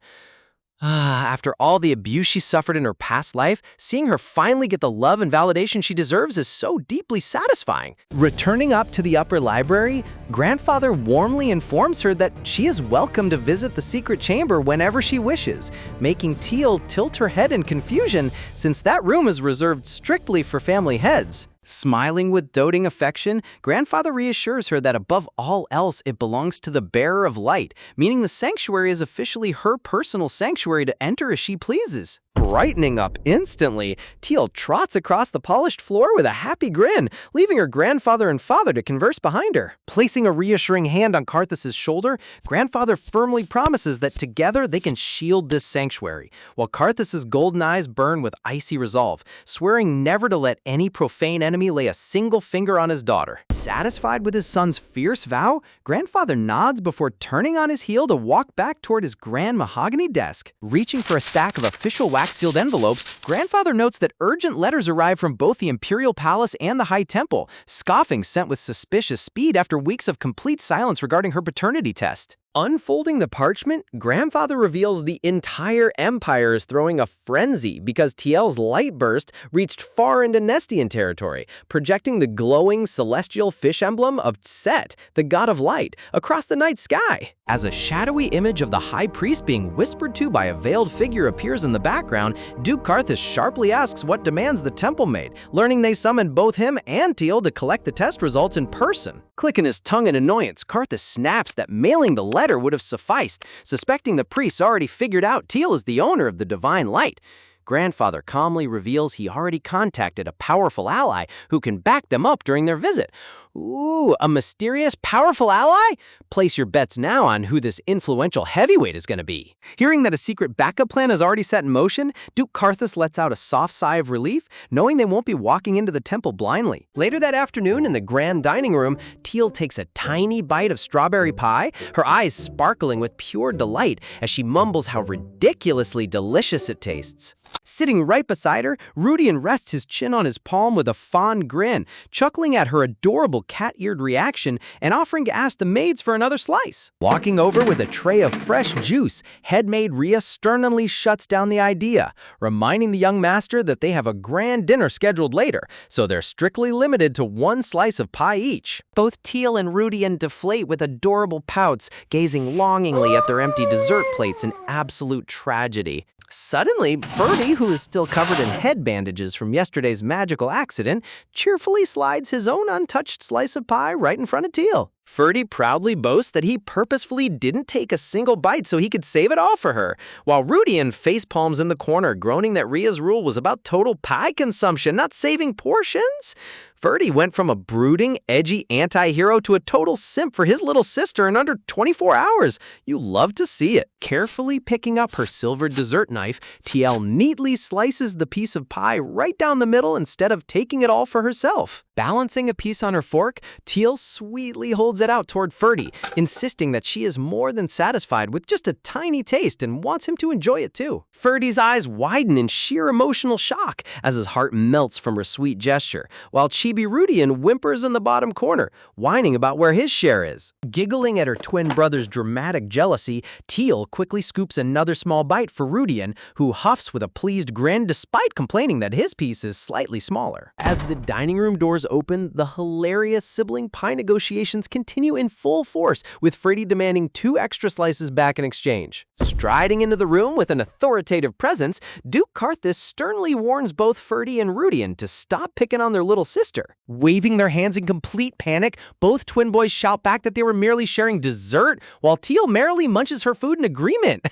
After all the abuse she suffered in her past life, seeing her finally get the love and validation she deserves is so deeply satisfying. Returning up to the upper library, Grandfather warmly informs her that she is welcome to visit the secret chamber whenever she wishes, making Teal tilt her head in confusion since that room is reserved strictly for family heads. Smiling with doting affection, Grandfather reassures her that above all else it belongs to the bearer of light, meaning the sanctuary is officially her personal sanctuary to enter as she pleases. Brightening up instantly, Teal trots across the polished floor with a happy grin, leaving her grandfather and father to converse behind her. Placing a reassuring hand on Karthus' shoulder, Grandfather firmly promises that together they can shield this sanctuary, while Karthus' golden eyes burn with icy resolve, swearing never to let any profane enemy lay a single finger on his daughter. Satisfied with his son's fierce vow, Grandfather nods before turning on his heel to walk back toward his grand mahogany desk. Reaching for a stack of official wax-sealed envelopes, Grandfather notes that urgent letters arrive from both the Imperial Palace and the High Temple, scoffing sent with suspicious speed after weeks of complete silence regarding her paternity test. Unfolding the parchment, Grandfather reveals the entire Empire is throwing a frenzy because Tiel's light burst reached far into Nestian territory, projecting the glowing celestial fish emblem of Set, the god of light, across the night sky. As a shadowy image of the High Priest being whispered to by a veiled figure appears in the background, Duke Karthus sharply asks what demands the temple made, learning they summoned both him and Tiel to collect the test results in person. Clicking his tongue in annoyance, Karthus snaps that mailing the letter would have sufficed, suspecting the priests already figured out Teal is the owner of the divine light. Grandfather calmly reveals he already contacted a powerful ally who can back them up during their visit. Ooh, a mysterious, powerful ally? Place your bets now on who this influential heavyweight is going to be. Hearing that a secret backup plan is already set in motion, Duke Karthus lets out a soft sigh of relief, knowing they won't be walking into the temple blindly. Later that afternoon in the grand dining room, Teal takes a tiny bite of strawberry pie, her eyes sparkling with pure delight as she mumbles how ridiculously delicious it tastes. Sitting right beside her, Rudian rests his chin on his palm with a fond grin, chuckling at her adorable cat-eared reaction and offering to ask the maids for another slice. Walking over with a tray of fresh juice, headmaid Rhea sternly shuts down the idea, reminding the young master that they have a grand dinner scheduled later, so they're strictly limited to one slice of pie each. Both Teal and Rudian deflate with adorable pouts, gazing longingly at their empty dessert plates in absolute tragedy. Suddenly, Ferdy, who is still covered in head bandages from yesterday's magical accident, cheerfully slides his own untouched slice of pie right in front of Teal. Ferdy proudly boasts that he purposefully didn't take a single bite so he could save it all for her, while Rudian facepalms in the corner, groaning that Rhea's rule was about total pie consumption, not saving portions. Ferdy went from a brooding, edgy anti-hero to a total simp for his little sister in under 24 hours. You love to see it. Carefully picking up her silver dessert knife, TL neatly slices the piece of pie right down the middle instead of taking it all for herself. Balancing a piece on her fork, Teal sweetly holds it out toward Ferdy, insisting that she is more than satisfied with just a tiny taste and wants him to enjoy it too. Ferdy's eyes widen in sheer emotional shock as his heart melts from her sweet gesture, while Chibi Rudian whimpers in the bottom corner, whining about where his share is. Giggling at her twin brother's dramatic jealousy, Teal quickly scoops another small bite for Rudian, who huffs with a pleased grin despite complaining that his piece is slightly smaller. As the dining room doors open, the hilarious sibling pie negotiations continue in full force, with Ferdy demanding 2 extra slices back in exchange. Striding into the room with an authoritative presence, Duke Karthus sternly warns both Ferdy and Rudian to stop picking on their little sister. Waving their hands in complete panic, both twin boys shout back that they were merely sharing dessert, while Teal merrily munches her food in agreement.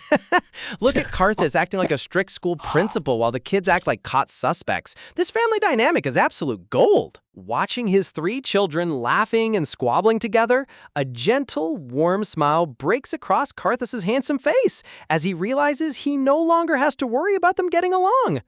Look at Karthus acting like a strict school principal while the kids act like caught suspects. This family dynamic is absolute gold. Watching his 3 children laughing and squabbling together, a gentle, warm smile breaks across Karthus's handsome face as he realizes he no longer has to worry about them getting along.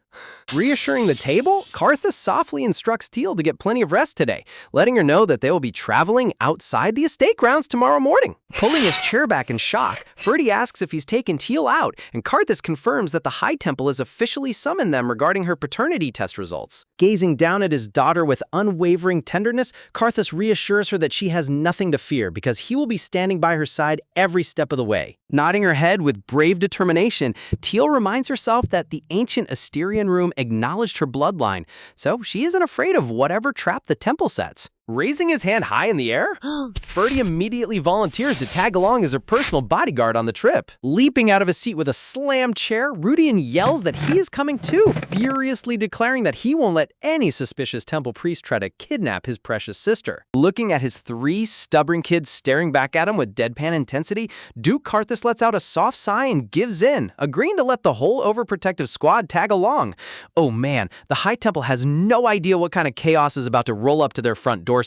Reassuring the table, Karthus softly instructs Teal to get plenty of rest today, letting her know that they will be traveling outside the estate grounds tomorrow morning. Pulling his chair back in shock, Ferdy asks if he's taken Teal out, and Karthus confirms that the High Temple has officially summoned them regarding her paternity test results. Gazing down at his daughter with unwavering tenderness, Karthus reassures her that she has nothing to fear because he will be standing by her side every step of the way. Nodding her head with brave determination, Teal reminds herself that the ancient Asterian room acknowledged her bloodline, so she isn't afraid of whatever trap the temple sets. Raising his hand high in the air, Ferdy immediately volunteers to tag along as her personal bodyguard on the trip. Leaping out of his seat with a slammed chair, Rudian yells that he is coming too, furiously declaring that he won't let any suspicious temple priest try to kidnap his precious sister. Looking at his 3 stubborn kids staring back at him with deadpan intensity, Duke Karthus lets out a soft sigh and gives in, agreeing to let the whole overprotective squad tag along. Oh man, the High Temple has no idea what kind of chaos is about to roll up to their front doorstep.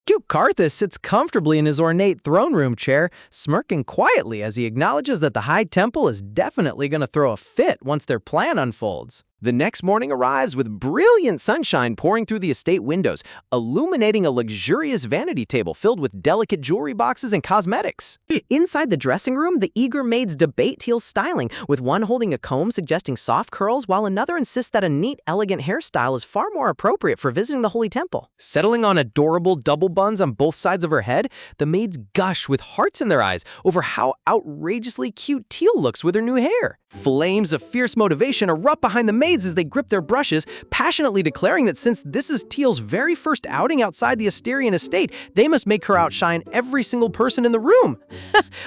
Duke Karthus sits comfortably in his ornate throne room chair, smirking quietly as he acknowledges that the High Temple is definitely going to throw a fit once their plan unfolds. The next morning arrives with brilliant sunshine pouring through the estate windows, illuminating a luxurious vanity table filled with delicate jewelry boxes and cosmetics. Inside the dressing room, the eager maids debate Teal's styling, with one holding a comb suggesting soft curls, while another insists that a neat, elegant hairstyle is far more appropriate for visiting the Holy Temple. Settling on adorable double buns on both sides of her head, the maids gush with hearts in their eyes over how outrageously cute Teal looks with her new hair. Flames of fierce motivation erupt behind the maids as they grip their brushes, passionately declaring that since this is Teal's very first outing outside the Asterian estate, they must make her outshine every single person in the room.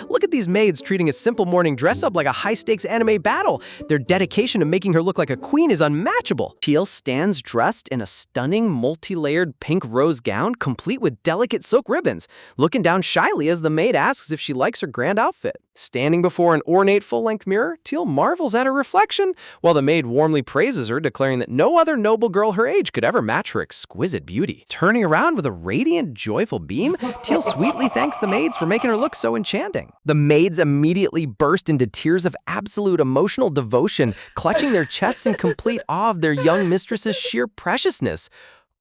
Look at these maids treating a simple morning dress-up like a high-stakes anime battle. Their dedication to making her look like a queen is unmatchable. Teal stands dressed in a stunning, multi-layered pink rose gown, complete with delicate silk ribbons, looking down shyly as the maid asks if she likes her grand outfit. Standing before an ornate full-length mirror, Teal marvels at her reflection, while the maid warmly praises her, declaring that no other noble girl her age could ever match her exquisite beauty. Turning around with a radiant, joyful beam, Teal sweetly thanks the maids for making her look so enchanting. The maids immediately burst into tears of absolute emotional devotion, clutching their chests in complete awe of their young mistress's sheer preciousness.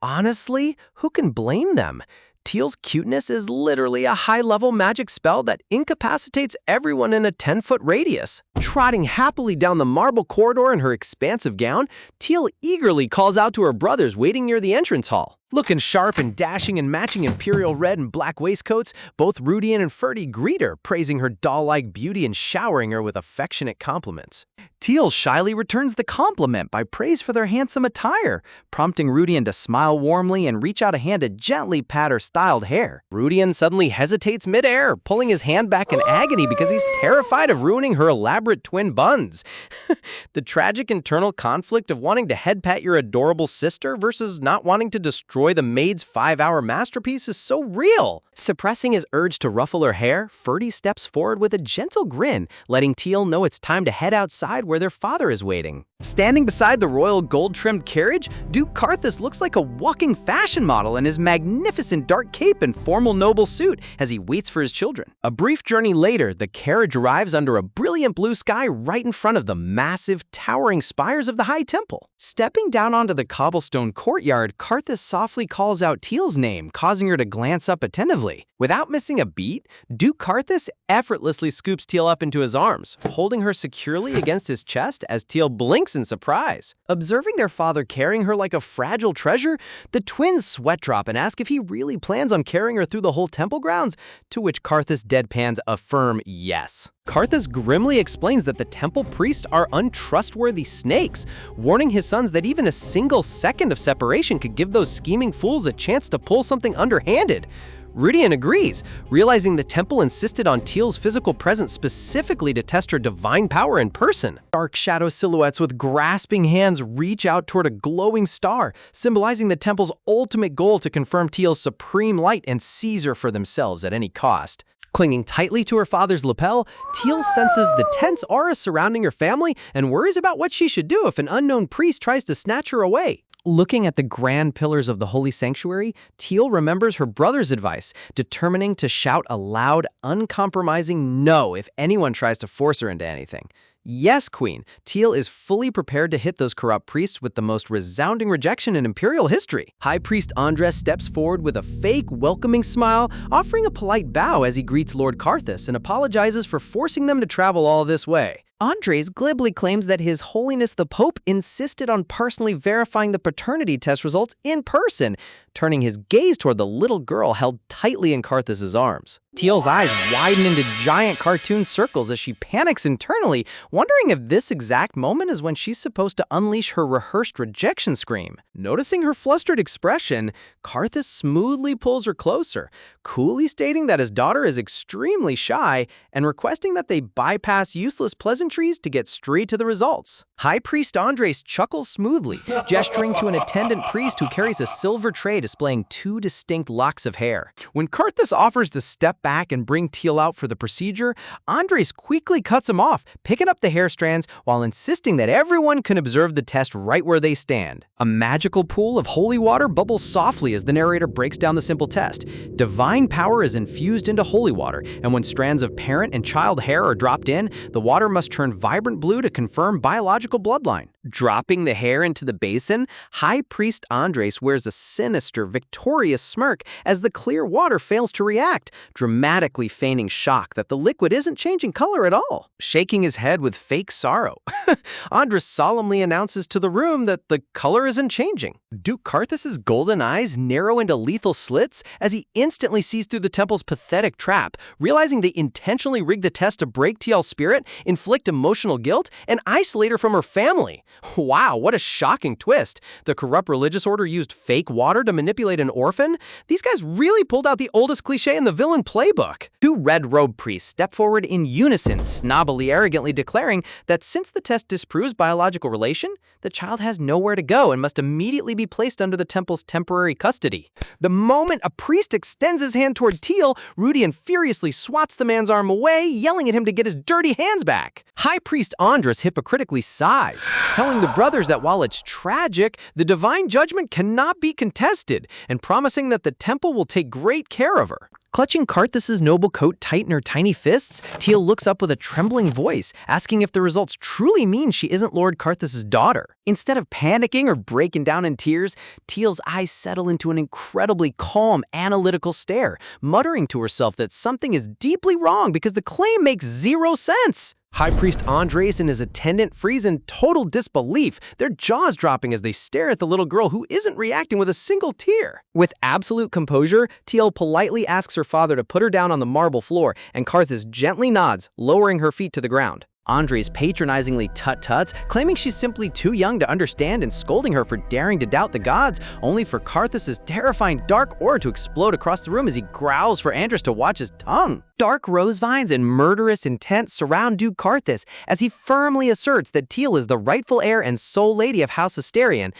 Honestly, who can blame them? Teal's cuteness is literally a high-level magic spell that incapacitates everyone in a 10-foot radius. Trotting happily down the marble corridor in her expansive gown, Teal eagerly calls out to her brothers waiting near the entrance hall. Looking sharp and dashing in matching imperial red and black waistcoats, both Rudian and Ferdy greet her, praising her doll-like beauty and showering her with affectionate compliments. Teal shyly returns the compliment by praise for their handsome attire, prompting Rudian to smile warmly and reach out a hand to gently pat her styled hair. Rudian suddenly hesitates midair, pulling his hand back in agony because he's terrified of ruining her elaborate twin buns. The tragic internal conflict of wanting to head pat your adorable sister versus not wanting to destroy the maid's 5-hour masterpiece is so real. Suppressing his urge to ruffle her hair, Ferdy steps forward with a gentle grin, letting Teal know it's time to head outside where their father is waiting. Standing beside the royal gold-trimmed carriage, Duke Karthus looks like a walking fashion model in his magnificent dark cape and formal noble suit as he waits for his children. A brief journey later, the carriage arrives under a brilliant blue sky right in front of the massive, towering spires of the High Temple. Stepping down onto the cobblestone courtyard, Karthus softly softly calls out Teal's name, causing her to glance up attentively. Without missing a beat, Duke Karthus effortlessly scoops Teal up into his arms, holding her securely against his chest as Teal blinks in surprise. Observing their father carrying her like a fragile treasure, the twins sweat drop and ask if he really plans on carrying her through the whole temple grounds, to which Karthus deadpans a firm yes. Karthus grimly explains that the temple priests are untrustworthy snakes, warning his sons that even a single second of separation could give those scheming fools a chance to pull something underhanded. Rudian agrees, realizing the temple insisted on Teal's physical presence specifically to test her divine power in person. Dark shadow silhouettes with grasping hands reach out toward a glowing star, symbolizing the temple's ultimate goal to confirm Teal's supreme light and seize her for themselves at any cost. Clinging tightly to her father's lapel, Teal senses the tense aura surrounding her family and worries about what she should do if an unknown priest tries to snatch her away. Looking at the grand pillars of the holy sanctuary, Teal remembers her brother's advice, determining to shout a loud, uncompromising no if anyone tries to force her into anything. Yes, Queen, Teal is fully prepared to hit those corrupt priests with the most resounding rejection in Imperial history. High Priest Andres steps forward with a fake, welcoming smile, offering a polite bow as he greets Lord Karthus and apologizes for forcing them to travel all this way. Andres glibly claims that His Holiness the Pope insisted on personally verifying the paternity test results in person, turning his gaze toward the little girl held tightly in Karthus's arms. Teal's eyes widen into giant cartoon circles as she panics internally, wondering if this exact moment is when she's supposed to unleash her rehearsed rejection scream. Noticing her flustered expression, Karthus smoothly pulls her closer, coolly stating that his daughter is extremely shy and requesting that they bypass useless pleasantries to get straight to the results. High Priest Andres chuckles smoothly, gesturing to an attendant priest who carries a silver tray displaying 2 distinct locks of hair. When Karthus offers to step back and bring Teal out for the procedure, Andres quickly cuts him off, picking up the hair strands while insisting that everyone can observe the test right where they stand. A magical pool of holy water bubbles softly as the narrator breaks down the simple test. Divine power is infused into holy water, and when strands of parent and child hair are dropped in, the water must turn vibrant blue to confirm biological bloodline. Dropping the hair into the basin, High Priest Andres wears a sinister, victorious smirk as the clear water fails to react, dramatically feigning shock that the liquid isn't changing color at all. Shaking his head with fake sorrow, Andres solemnly announces to the room that the color isn't changing. Duke Karthus's golden eyes narrow into lethal slits as he instantly sees through the temple's pathetic trap, realizing they intentionally rigged the test to break Teal's spirit, inflict emotional guilt, and isolate her from her family. Wow, what a shocking twist. The corrupt religious order used fake water to manipulate an orphan? These guys really pulled out the oldest cliche in the villain playbook. 2 red-robed priests step forward in unison, snobbily arrogantly declaring that since the test disproves biological relation, the child has nowhere to go and must immediately be placed under the temple's temporary custody. The moment a priest extends his hand toward Teal, Rudian furiously swats the man's arm away, yelling at him to get his dirty hands back. High Priest Andres hypocritically sighs, telling the brothers that while it's tragic, the divine judgment cannot be contested, and promising that the temple will take great care of her. Clutching Karthus's noble coat tight in her tiny fists, Teal looks up with a trembling voice, asking if the results truly mean she isn't Lord Karthus's daughter. Instead of panicking or breaking down in tears, Teal's eyes settle into an incredibly calm, analytical stare, muttering to herself that something is deeply wrong because the claim makes 0 sense. High Priest Andres and his attendant freeze in total disbelief, their jaws dropping as they stare at the little girl who isn't reacting with a single tear. With absolute composure, Teal politely asks her father to put her down on the marble floor, and Karthus gently nods, lowering her feet to the ground. Andres patronizingly tut-tuts, claiming she's simply too young to understand and scolding her for daring to doubt the gods, only for Karthus's terrifying dark aura to explode across the room as he growls for Andres to watch his tongue. Dark rose vines and murderous intent surround Duke Karthus as he firmly asserts that Teal is the rightful heir and sole lady of House Asterion,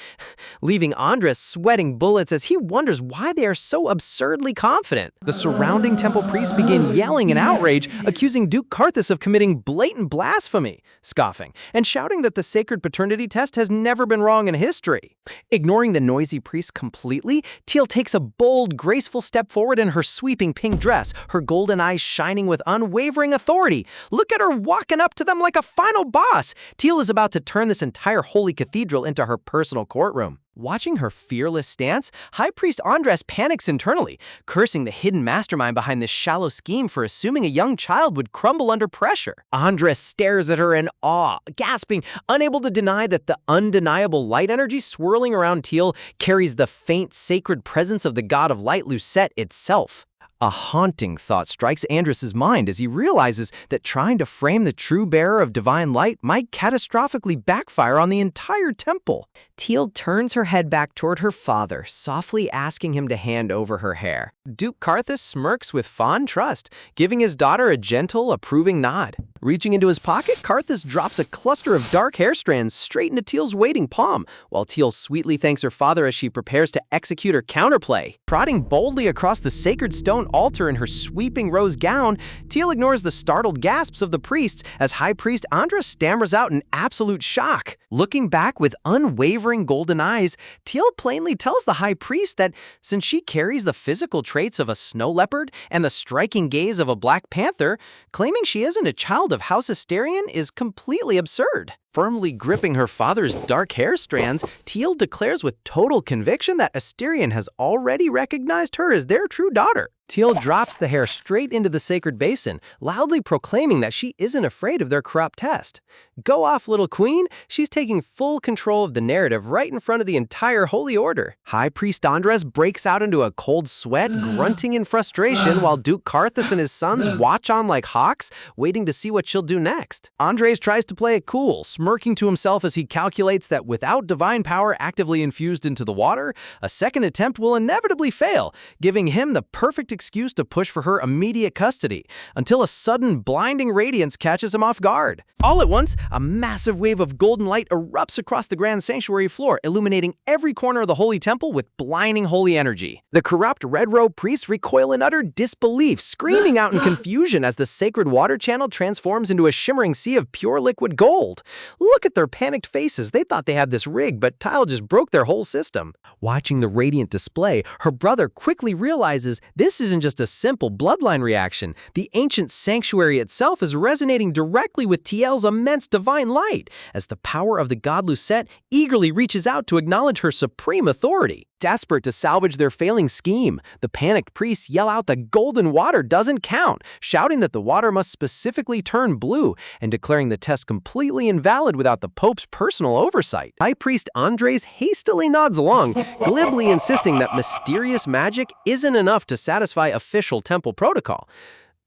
leaving Andres sweating bullets as he wonders why they are so absurdly confident. The surrounding temple priests begin yelling in outrage, accusing Duke Karthus of committing blatant blasphemy, scoffing, and shouting that the sacred paternity test has never been wrong in history. Ignoring the noisy priests completely, Teal takes a bold, graceful step forward in her sweeping pink dress, her golden eyes shining with unwavering authority. Look at her walking up to them like a final boss. Teal is about to turn this entire holy cathedral into her personal courtroom. Watching her fearless stance, High Priest Andres panics internally, cursing the hidden mastermind behind this shallow scheme for assuming a young child would crumble under pressure. Andres stares at her in awe, gasping, unable to deny that the undeniable light energy swirling around Teal carries the faint sacred presence of the god of light Lucette itself. A haunting thought strikes Andres's mind as he realizes that trying to frame the true bearer of divine light might catastrophically backfire on the entire temple. Teal turns her head back toward her father, softly asking him to hand over her hair. Duke Karthus smirks with fond trust, giving his daughter a gentle, approving nod. Reaching into his pocket, Karthus drops a cluster of dark hair strands straight into Teal's waiting palm, while Teal sweetly thanks her father as she prepares to execute her counterplay. Trotting boldly across the sacred stone altar in her sweeping rose gown, Teal ignores the startled gasps of the priests as High Priest Andres stammers out in absolute shock. Looking back with unwavering golden eyes, Teal plainly tells the High Priest that since she carries the physical traits of a snow leopard and the striking gaze of a black panther, claiming she isn't a child of House Asterion is completely absurd. Firmly gripping her father's dark hair strands, Teal declares with total conviction that Asterion has already recognized her as their true daughter. Teal drops the hair straight into the sacred basin, loudly proclaiming that she isn't afraid of their corrupt test. Go off, little queen, she's taking full control of the narrative right in front of the entire Holy Order. High Priest Andres breaks out into a cold sweat, grunting in frustration, while Duke Karthus and his sons watch on like hawks, waiting to see what she'll do next. Andres tries to play it cool, smirking to himself as he calculates that without divine power actively infused into the water, a second attempt will inevitably fail, giving him the perfect excuse to push for her immediate custody, until a sudden blinding radiance catches him off guard. All at once, a massive wave of golden light erupts across the grand sanctuary floor, illuminating every corner of the holy temple with blinding holy energy. The corrupt red-robed priests recoil in utter disbelief, screaming out in confusion as the sacred water channel transforms into a shimmering sea of pure liquid gold. Look at their panicked faces. They thought they had this rigged, but Tile just broke their whole system. Watching the radiant display, her brother quickly realizes this isn't just a simple bloodline reaction. The ancient sanctuary itself is resonating directly with TL's immense divine light, as the power of the god Lucette eagerly reaches out to acknowledge her supreme authority. Desperate to salvage their failing scheme, the panicked priests yell out that golden water doesn't count, shouting that the water must specifically turn blue, and declaring the test completely invalid without the Pope's personal oversight. High Priest Andres hastily nods along, glibly insisting that mysterious magic isn't enough to satisfy official temple protocol.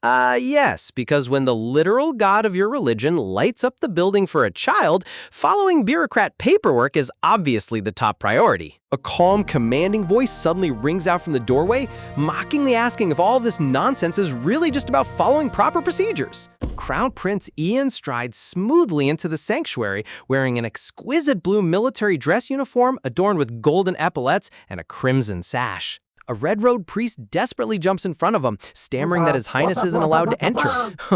Yes, because when the literal god of your religion lights up the building for a child, following bureaucrat paperwork is obviously the top priority. A calm, commanding voice suddenly rings out from the doorway, mockingly asking if all this nonsense is really just about following proper procedures. Crown Prince Ian strides smoothly into the sanctuary, wearing an exquisite blue military dress uniform adorned with golden epaulets and a crimson sash. A red-robed priest desperately jumps in front of him, stammering that his highness isn't allowed to enter,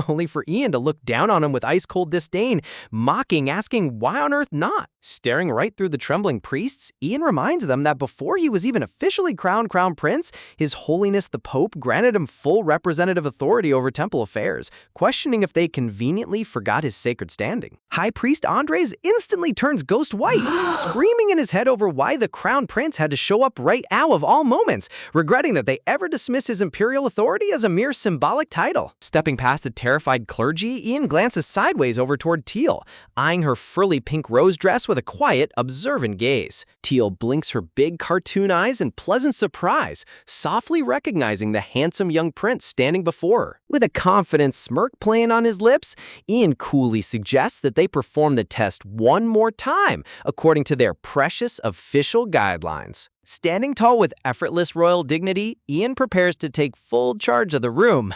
only for Ian to look down on him with ice-cold disdain, mocking, asking why on earth not. Staring right through the trembling priests, Ian reminds them that before he was even officially crowned Crown Prince, His Holiness the Pope granted him full representative authority over temple affairs, questioning if they conveniently forgot his sacred standing. High Priest Andres instantly turns ghost white, screaming in his head over why the Crown Prince had to show up right now of all moments, regretting that they ever dismiss his imperial authority as a mere symbolic title. Stepping past the terrified clergy, Ian glances sideways over toward Teal, eyeing her frilly pink rose dress with a quiet, observant gaze. Teal blinks her big cartoon eyes in pleasant surprise, softly recognizing the handsome young prince standing before her. With a confident smirk playing on his lips, Ian coolly suggests that they perform the test one more time, according to their precious official guidelines. Standing tall with effortless royal dignity, Ian prepares to take full charge of the room.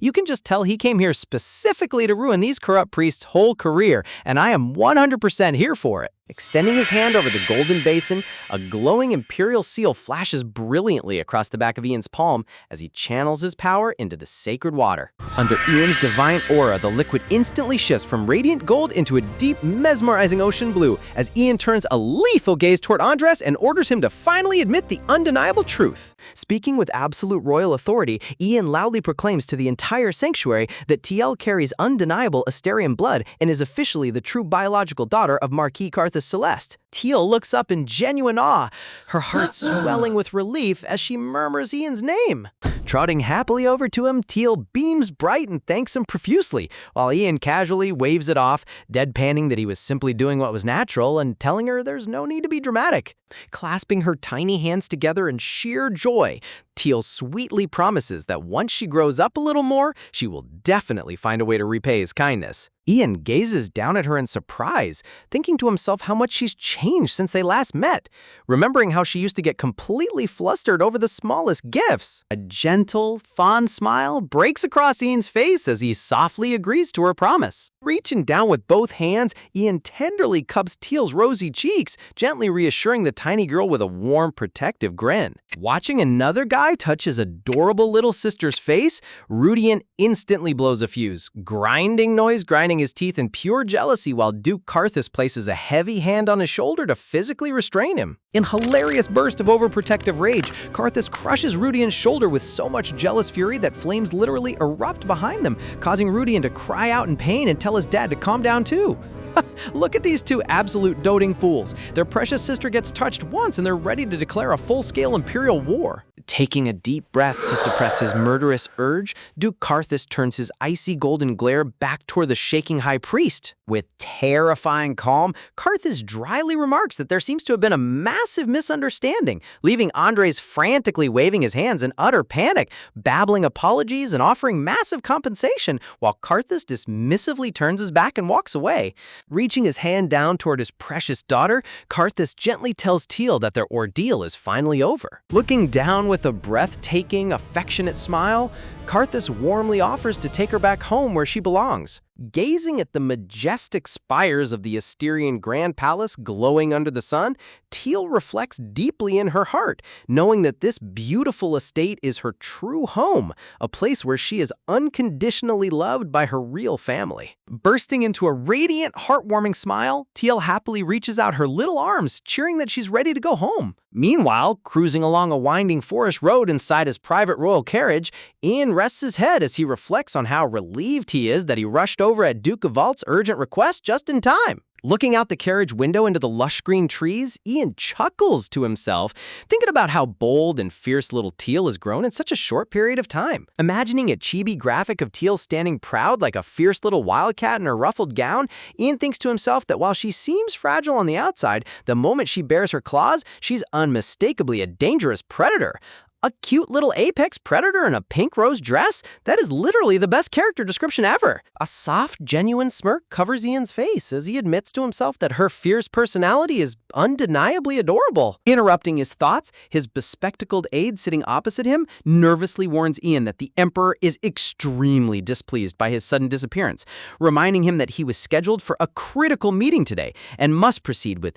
You can just tell he came here specifically to ruin these corrupt priests' whole career, and I am 100% here for it. Extending his hand over the golden basin, a glowing imperial seal flashes brilliantly across the back of Ian's palm as he channels his power into the sacred water. Under Ian's divine aura, the liquid instantly shifts from radiant gold into a deep, mesmerizing ocean blue as Ian turns a lethal gaze toward Andres and orders him to finally admit the undeniable truth. Speaking with absolute royal authority, Ian loudly proclaims to the the entire sanctuary that Tiel carries undeniable Asterian blood and is officially the true biological daughter of Marquis Carthus Celeste. Tiel looks up in genuine awe, her heart swelling with relief as she murmurs Ian's name. Trotting happily over to him, Tiel beams bright and thanks him profusely, while Ian casually waves it off, deadpanning that he was simply doing what was natural and telling her there's no need to be dramatic. Clasping her tiny hands together in sheer joy, Tiel sweetly promises that once she grows up a little more, she will definitely find a way to repay his kindness. Ian gazes down at her in surprise, thinking to himself how much she's changed since they last met, remembering how she used to get completely flustered over the smallest gifts. A gentle, fond smile breaks across Ian's face as he softly agrees to her promise. Reaching down with both hands, Ian tenderly cups Tiel's rosy cheeks, gently reassuring the tiny girl with a warm, protective grin. Watching another guy touch his adorable little sister's face, Rudian instantly blows a fuse, grinding his teeth in pure jealousy while Duke Carthus places a heavy hand on his shoulder to physically restrain him. In hilarious burst of overprotective rage, Carthus crushes Rudian's shoulder with so much jealous fury that flames literally erupt behind them, causing Rudian to cry out in pain and tell his dad to calm down too. Look at these two absolute doting fools. Their precious sister gets touched once and they're ready to declare a full-scale imperial war. Taking a deep breath to suppress his murderous urge, Duke Carthus turns his icy golden glare back toward the shaking high priest. With terrifying calm, Carthus dryly remarks that there seems to have been a massive misunderstanding, leaving Andres frantically waving his hands in utter panic, babbling apologies and offering massive compensation, while Carthus dismissively turns his back and walks away. Reaching his hand down toward his precious daughter, Carthus gently tells Tiel that their ordeal is finally over. Looking down with a breathtaking, affectionate smile, Carthus warmly offers to take her back home where she belongs. Gazing at the majestic spires of the Asterian Grand Palace glowing under the sun, Tiel reflects deeply in her heart, knowing that this beautiful estate is her true home, a place where she is unconditionally loved by her real family. Bursting into a radiant, heartwarming smile, Tiel happily reaches out her little arms, cheering that she's ready to go home. Meanwhile, cruising along a winding forest road inside his private royal carriage, Ian rests his head as he reflects on how relieved he is that he rushed over at Duke of Valt's urgent request just in time. Looking out the carriage window into the lush green trees, Ian chuckles to himself, thinking about how bold and fierce little Tiel has grown in such a short period of time. Imagining a chibi graphic of Tiel standing proud like a fierce little wildcat in her ruffled gown, Ian thinks to himself that while she seems fragile on the outside, the moment she bares her claws, she's unmistakably a dangerous predator. A cute little apex predator in a pink rose dress? That is literally the best character description ever. A soft, genuine smirk covers Ian's face as he admits to himself that her fierce personality is undeniably adorable. Interrupting his thoughts, his bespectacled aide sitting opposite him nervously warns Ian that the Emperor is extremely displeased by his sudden disappearance, reminding him that he was scheduled for a critical meeting today and must proceed with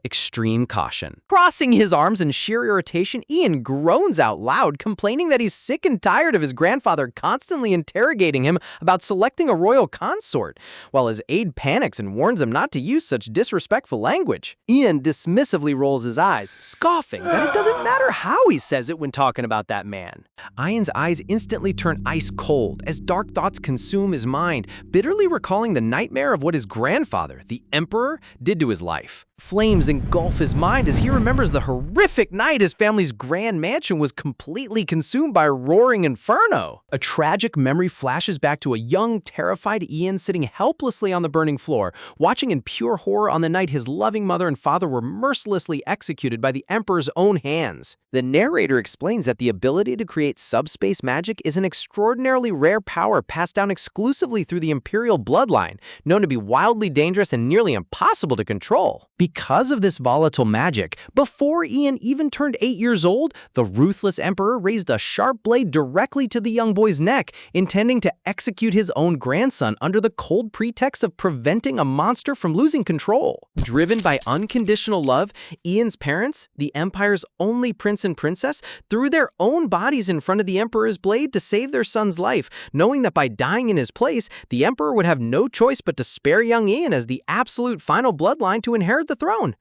extreme caution. Crossing his arms in sheer irritation, Ian groans out loud, complaining that he's sick and tired of his grandfather constantly interrogating him about selecting a royal consort, while his aide panics and warns him not to use such disrespectful language. Ian dismissively rolls his eyes, scoffing that it doesn't matter how he says it when talking about that man. Ian's eyes instantly turn ice cold as dark thoughts consume his mind, bitterly recalling the nightmare of what his grandfather, the Emperor, did to his life. Flames engulf his mind as he remembers the horrific night his family's grand mansion was completely consumed by a roaring inferno. A tragic memory flashes back to a young, terrified Ian sitting helplessly on the burning floor, watching in pure horror on the night his loving mother and father were mercilessly executed by the Emperor's own hands. The narrator explains that the ability to create subspace magic is an extraordinarily rare power passed down exclusively through the Imperial bloodline, known to be wildly dangerous and nearly impossible to control. Because of this volatile magic, before Ian even turned 8 years old, the ruthless Emperor raised a sharp blade directly to the young boy's neck, intending to execute his own grandson under the cold pretext of preventing a monster from losing control. Driven by unconditional love, Ian's parents, the Empire's only prince and princess, threw their own bodies in front of the Emperor's blade to save their son's life, knowing that by dying in his place, the Emperor would have no choice but to spare young Ian as the absolute final bloodline to inherit the throne.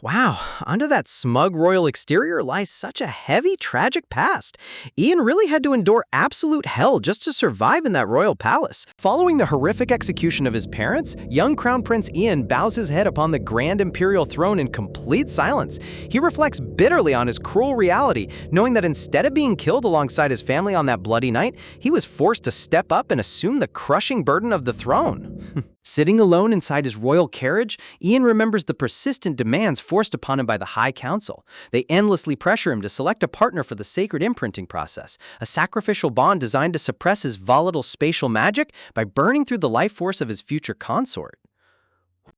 Wow, under that smug royal exterior lies such a heavy, tragic past. Ian really had to endure absolute hell just to survive in that royal palace. Following the horrific execution of his parents, young Crown Prince Ian bows his head upon the grand imperial throne in complete silence. He reflects bitterly on his cruel reality, knowing that instead of being killed alongside his family on that bloody night, he was forced to step up and assume the crushing burden of the throne. Sitting alone inside his royal carriage, Ian remembers the persistent demands forced upon him by the High Council. They endlessly pressure him to select a partner for the sacred imprinting process, a sacrificial bond designed to suppress his volatile spatial magic by burning through the life force of his future consort.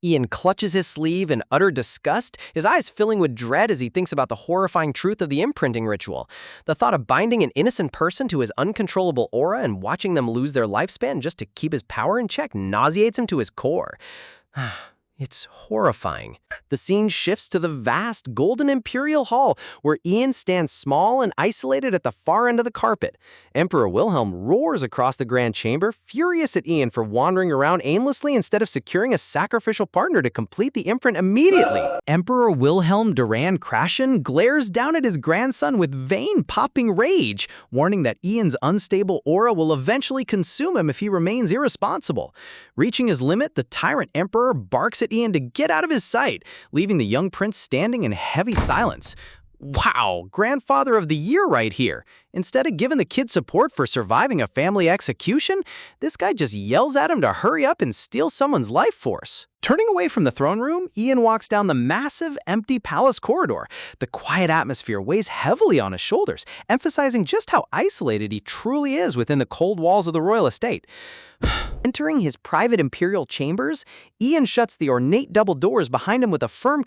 Ian clutches his sleeve in utter disgust, his eyes filling with dread as he thinks about the horrifying truth of the imprinting ritual. The thought of binding an innocent person to his uncontrollable aura and watching them lose their lifespan just to keep his power in check nauseates him to his core. It's horrifying. The scene shifts to the vast golden imperial hall where Ian stands small and isolated at the far end of the carpet. Emperor Wilhelm roars across the grand chamber, furious at Ian for wandering around aimlessly instead of securing a sacrificial partner to complete the imprint immediately. Emperor Wilhelm Duran Krashen glares down at his grandson with vein-popping rage, warning that Ian's unstable aura will eventually consume him if he remains irresponsible. Reaching his limit, the tyrant emperor barks at Ian to get out of his sight, leaving the young prince standing in heavy silence. Wow, grandfather of the year right here. Instead of giving the kid support for surviving a family execution, this guy just yells at him to hurry up and steal someone's life force. Turning away from the throne room, Ian walks down the massive, empty palace corridor. The quiet atmosphere weighs heavily on his shoulders, emphasizing just how isolated he truly is within the cold walls of the royal estate. Entering his private imperial chambers, Ian shuts the ornate double doors behind him with a firm...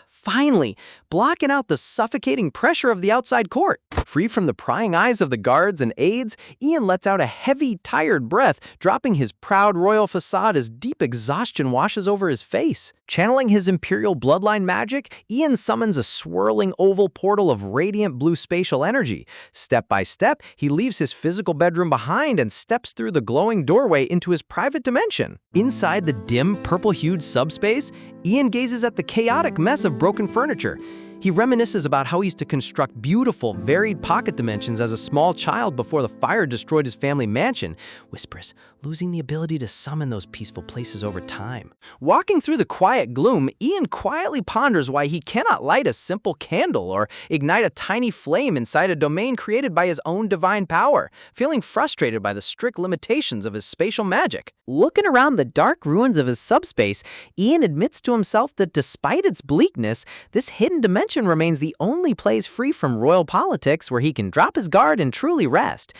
Finally, blocking out the suffocating pressure of the outside court. Free from the prying eyes of the guards and aides, Ian lets out a heavy, tired breath, dropping his proud royal facade as deep exhaustion washes over his face. Channeling his imperial bloodline magic, Ian summons a swirling oval portal of radiant blue spatial energy. Step by step, he leaves his physical bedroom behind and steps through the glowing doorway into his private dimension. Inside the dim, purple-hued subspace, Ian gazes at the chaotic mess of broken furniture. He reminisces about how he used to construct beautiful, varied pocket dimensions as a small child before the fire destroyed his family mansion, whispers, losing the ability to summon those peaceful places over time. Walking through the quiet gloom, Ian quietly ponders why he cannot light a simple candle or ignite a tiny flame inside a domain created by his own divine power, feeling frustrated by the strict limitations of his spatial magic. Looking around the dark ruins of his subspace, Ian admits to himself that despite its bleakness, this hidden dimension remains the only place free from royal politics where he can drop his guard and truly rest.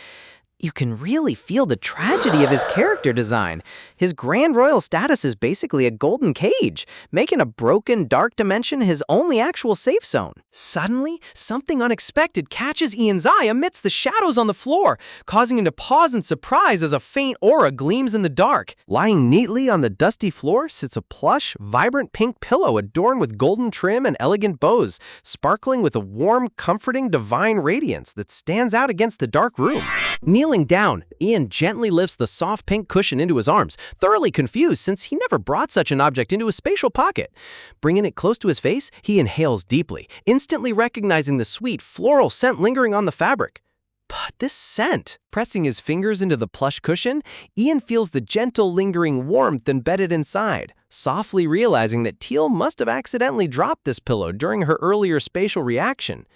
You can really feel the tragedy of his character design. His grand royal status is basically a golden cage, making a broken, dark dimension his only actual safe zone. Suddenly, something unexpected catches Ian's eye amidst the shadows on the floor, causing him to pause in surprise as a faint aura gleams in the dark. Lying neatly on the dusty floor sits a plush, vibrant pink pillow adorned with golden trim and elegant bows, sparkling with a warm, comforting, divine radiance that stands out against the dark room. Kneeling down, Ian gently lifts the soft pink cushion into his arms, thoroughly confused since he never brought such an object into his spatial pocket. Bringing it close to his face, he inhales deeply, instantly recognizing the sweet floral scent lingering on the fabric. But this scent! Pressing his fingers into the plush cushion, Ian feels the gentle, lingering warmth embedded inside, softly realizing that Teal must have accidentally dropped this pillow during her earlier spatial reaction.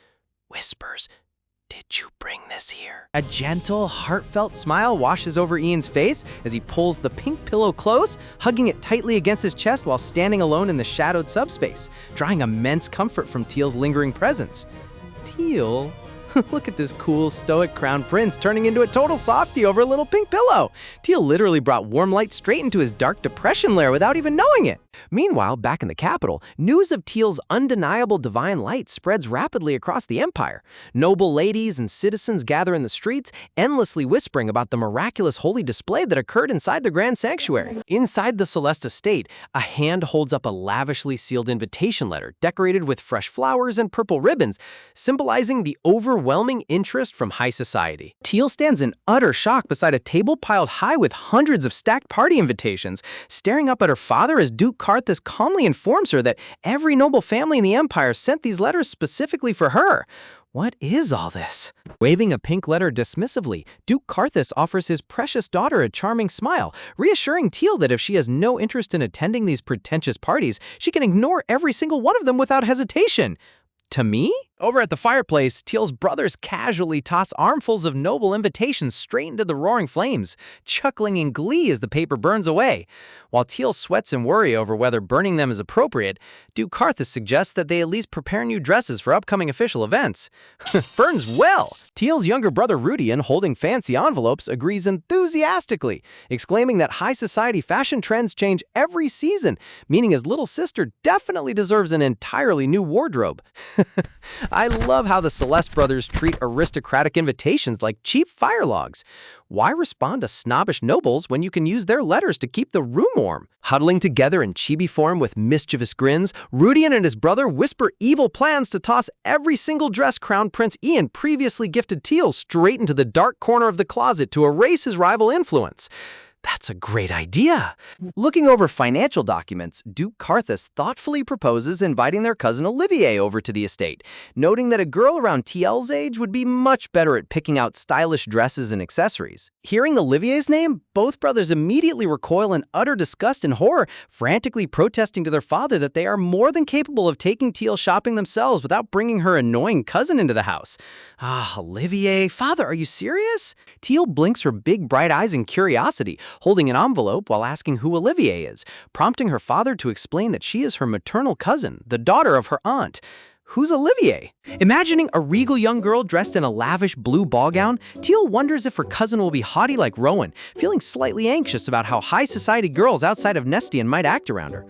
Whispers, "Did you bring this here?" A gentle, heartfelt smile washes over Ian's face as he pulls the pink pillow close, hugging it tightly against his chest while standing alone in the shadowed subspace, drawing immense comfort from Teal's lingering presence. Teal? Look at this cool, stoic crown prince turning into a total softie over a little pink pillow. Teal literally brought warm light straight into his dark depression lair without even knowing it. Meanwhile, back in the capital, news of Teal's undeniable divine light spreads rapidly across the empire. Noble ladies and citizens gather in the streets, endlessly whispering about the miraculous holy display that occurred inside the grand sanctuary. Inside the Celeste estate, a hand holds up a lavishly sealed invitation letter decorated with fresh flowers and purple ribbons, symbolizing the overwhelming overwhelming interest from high society. Teal stands in utter shock beside a table piled high with hundreds of stacked party invitations, staring up at her father as Duke Karthus calmly informs her that every noble family in the Empire sent these letters specifically for her. What is all this? Waving a pink letter dismissively, Duke Karthus offers his precious daughter a charming smile, reassuring Teal that if she has no interest in attending these pretentious parties, she can ignore every single one of them without hesitation. To me? Over at the fireplace, Teal's brothers casually toss armfuls of noble invitations straight into the roaring flames, chuckling in glee as the paper burns away. While Teal sweats in worry over whether burning them is appropriate, Duke Karthus suggests that they at least prepare new dresses for upcoming official events. Burns well! Teal's younger brother Rudian, holding fancy envelopes, agrees enthusiastically, exclaiming that high society fashion trends change every season, meaning his little sister definitely deserves an entirely new wardrobe. I love how the Celeste brothers treat aristocratic invitations like cheap fire logs. Why respond to snobbish nobles when you can use their letters to keep the room warm? Huddling together in chibi form with mischievous grins, Rudian and his brother whisper evil plans to toss every single dress Crown Prince Ian previously gifted Teal straight into the dark corner of the closet to erase his rival influence. That's a great idea. Looking over financial documents, Duke Karthus thoughtfully proposes inviting their cousin Olivier over to the estate, noting that a girl around TL's age would be much better at picking out stylish dresses and accessories. Hearing Olivier's name, both brothers immediately recoil in utter disgust and horror, frantically protesting to their father that they are more than capable of taking Teal shopping themselves without bringing her annoying cousin into the house. Ah, Olivier, father, are you serious? Teal blinks her big bright eyes in curiosity, holding an envelope while asking who Olivier is, prompting her father to explain that she is her maternal cousin, the daughter of her aunt. Who's Olivier? Imagining a regal young girl dressed in a lavish blue ball gown, Teal wonders if her cousin will be haughty like Rowan, feeling slightly anxious about how high society girls outside of Nestian might act around her.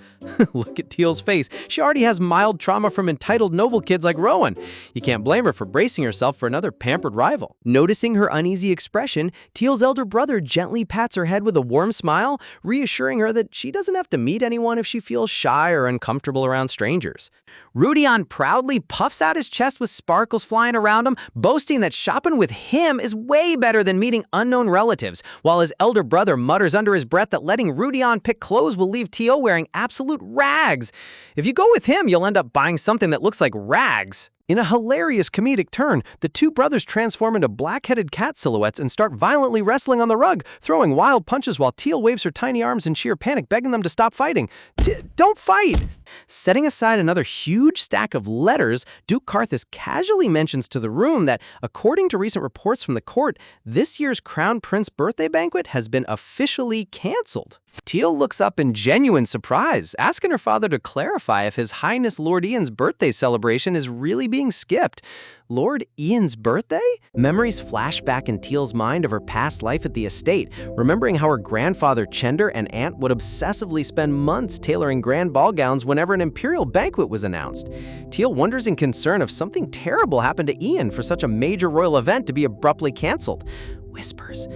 Look at Teal's face. She already has mild trauma from entitled noble kids like Rowan. You can't blame her for bracing herself for another pampered rival. Noticing her uneasy expression, Teal's elder brother gently pats her head with a warm smile, reassuring her that she doesn't have to meet anyone if she feels shy or uncomfortable around strangers. Rudian proudly puffs out his chest with sparkles flying around him, boasting that shopping with him is way better than meeting unknown relatives, while his elder brother mutters under his breath that letting Rudian pick clothes will leave Teal wearing absolute rags. If you go with him, you'll end up buying something that looks like rags. In a hilarious comedic turn, the two brothers transform into black-headed cat silhouettes and start violently wrestling on the rug, throwing wild punches while Teal waves her tiny arms in sheer panic, begging them to stop fighting. Don't fight! Setting aside another huge stack of letters, Duke Karthus casually mentions to the room that, according to recent reports from the court, this year's Crown Prince birthday banquet has been officially canceled. Teal looks up in genuine surprise, asking her father to clarify if His Highness Lord Ian's birthday celebration is really being skipped. Lord Ian's birthday? Memories flash back in Teal's mind of her past life at the estate, remembering how her grandfather Chender and aunt would obsessively spend months tailoring grand ball gowns whenever an imperial banquet was announced. Teal wonders in concern if something terrible happened to Ian for such a major royal event to be abruptly canceled. Whispers.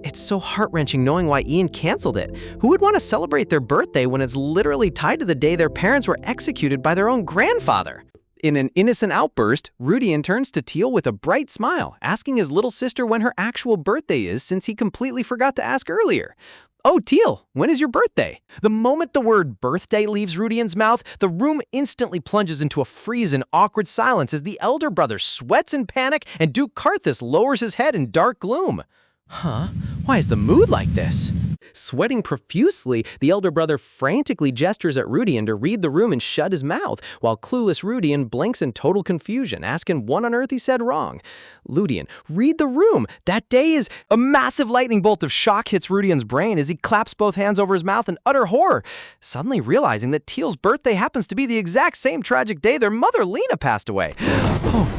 It's so heart-wrenching knowing why Ian canceled it. Who would want to celebrate their birthday when it's literally tied to the day their parents were executed by their own grandfather? In an innocent outburst, Rudian turns to Teal with a bright smile, asking his little sister when her actual birthday is since he completely forgot to ask earlier. Oh, Teal, when is your birthday? The moment the word birthday leaves Rudian's mouth, the room instantly plunges into a freeze and awkward silence as the elder brother sweats in panic and Duke Karthus lowers his head in dark gloom. Huh? Why is the mood like this? Sweating profusely, the elder brother frantically gestures at Rudian to read the room and shut his mouth, while clueless Rudian blinks in total confusion, asking what on earth he said wrong. Rudian, read the room! That day is... A massive lightning bolt of shock hits Rudian's brain as he claps both hands over his mouth in utter horror, suddenly realizing that Teal's birthday happens to be the exact same tragic day their mother Lena passed away. Oh.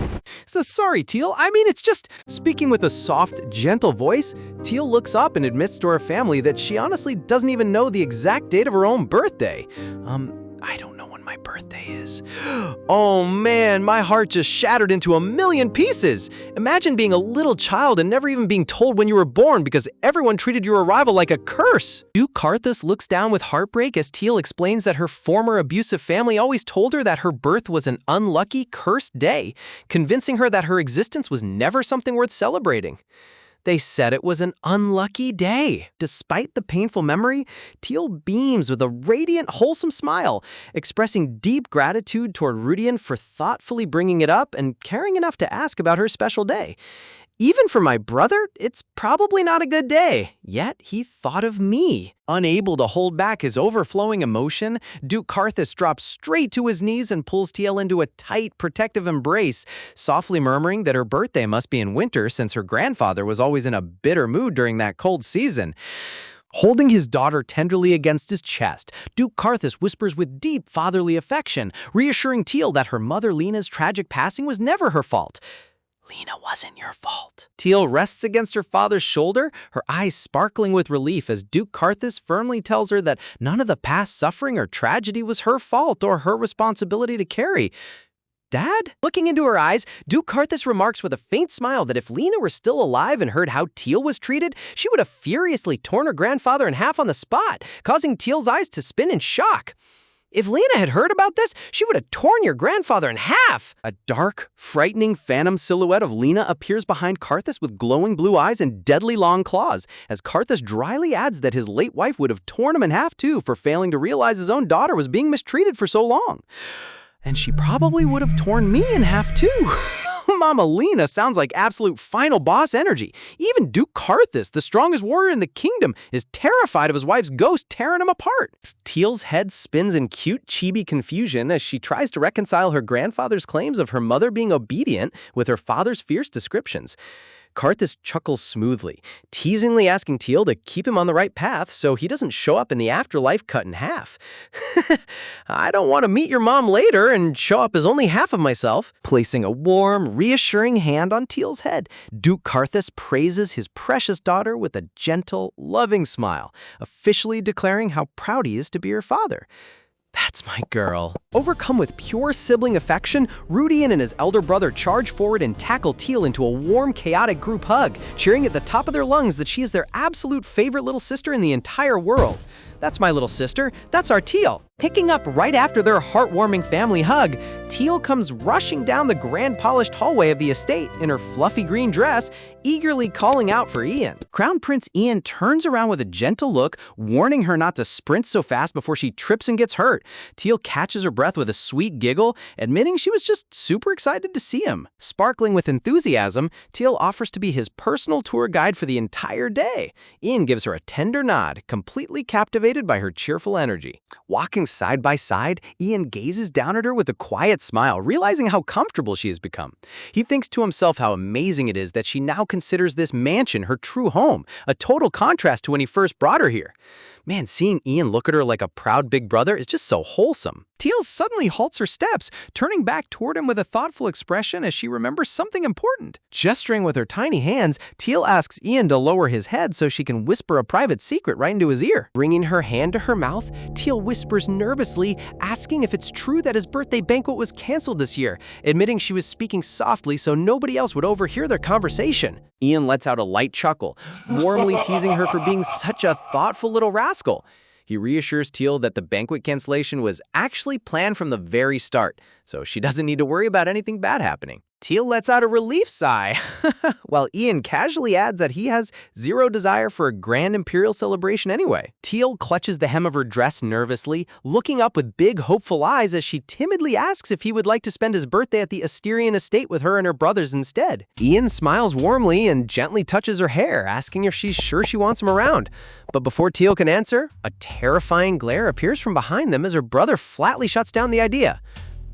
So sorry, Teal. I mean, it's just... Speaking with a soft, gentle voice, Teal looks up and admits to her family that she honestly doesn't even know the exact date of her own birthday. I don't know when my birthday is. Oh man, my heart just shattered into a million pieces. Imagine being a little child and never even being told when you were born because everyone treated your arrival like a curse. Duke Karthus looks down with heartbreak as Teal explains that her former abusive family always told her that her birth was an unlucky, cursed day, convincing her that her existence was never something worth celebrating. They said it was an unlucky day. Despite the painful memory, Teal beams with a radiant, wholesome smile, expressing deep gratitude toward Rudian for thoughtfully bringing it up and caring enough to ask about her special day. Even for my brother, it's probably not a good day, yet he thought of me. Unable to hold back his overflowing emotion, Duke Karthus drops straight to his knees and pulls Teal into a tight, protective embrace, softly murmuring that her birthday must be in winter since her grandfather was always in a bitter mood during that cold season. Holding his daughter tenderly against his chest, Duke Karthus whispers with deep fatherly affection, reassuring Teal that her mother Lena's tragic passing was never her fault. Lena wasn't your fault. Teal rests against her father's shoulder, her eyes sparkling with relief as Duke Karthus firmly tells her that none of the past suffering or tragedy was her fault or her responsibility to carry. Dad? Looking into her eyes, Duke Karthus remarks with a faint smile that if Lena were still alive and heard how Teal was treated, she would have furiously torn her grandfather in half on the spot, causing Teal's eyes to spin in shock. If Lena had heard about this, she would have torn your grandfather in half. A dark, frightening phantom silhouette of Lena appears behind Karthus with glowing blue eyes and deadly long claws, as Karthus dryly adds that his late wife would have torn him in half too for failing to realize his own daughter was being mistreated for so long. And she probably would have torn me in half too. Mama Lena sounds like absolute final boss energy. Even Duke Karthus, the strongest warrior in the kingdom, is terrified of his wife's ghost tearing him apart. Teal's head spins in cute chibi confusion as she tries to reconcile her grandfather's claims of her mother being obedient with her father's fierce descriptions. Karthus chuckles smoothly, teasingly asking Teal to keep him on the right path so he doesn't show up in the afterlife cut in half. I don't want to meet your mom later and show up as only half of myself. Placing a warm, reassuring hand on Teal's head, Duke Karthus praises his precious daughter with a gentle, loving smile, officially declaring how proud he is to be her father. That's my girl. Overcome with pure sibling affection, Rudian and his elder brother charge forward and tackle Teal into a warm, chaotic group hug, cheering at the top of their lungs that she is their absolute favorite little sister in the entire world. That's my little sister. That's our Teal. Picking up right after their heartwarming family hug, Teal comes rushing down the grand polished hallway of the estate in her fluffy green dress, eagerly calling out for Ian. Crown Prince Ian turns around with a gentle look, warning her not to sprint so fast before she trips and gets hurt. Teal catches her breath with a sweet giggle, admitting she was just super excited to see him. Sparkling with enthusiasm, Teal offers to be his personal tour guide for the entire day. Ian gives her a tender nod, completely captivated by her cheerful energy. Walking side by side, Ian gazes down at her with a quiet smile, realizing how comfortable she has become. He thinks to himself how amazing it is that she now considers this mansion her true home, a total contrast to when he first brought her here. Man, seeing Ian look at her like a proud big brother is just so wholesome. Teal suddenly halts her steps, turning back toward him with a thoughtful expression as she remembers something important. Gesturing with her tiny hands, Teal asks Ian to lower his head so she can whisper a private secret right into his ear. Bringing her hand to her mouth, Teal whispers nervously, asking if it's true that his birthday banquet was canceled this year, admitting she was speaking softly so nobody else would overhear their conversation. Ian lets out a light chuckle, warmly teasing her for being such a thoughtful little rascal. He reassures Teal that the banquet cancellation was actually planned from the very start, so she doesn't need to worry about anything bad happening. Teal lets out a relief sigh, while Ian casually adds that he has zero desire for a grand imperial celebration anyway. Teal clutches the hem of her dress nervously, looking up with big, hopeful eyes as she timidly asks if he would like to spend his birthday at the Asterian estate with her and her brothers instead. Ian smiles warmly and gently touches her hair, asking if she's sure she wants him around. But before Teal can answer, a terrifying glare appears from behind them as her brother flatly shuts down the idea.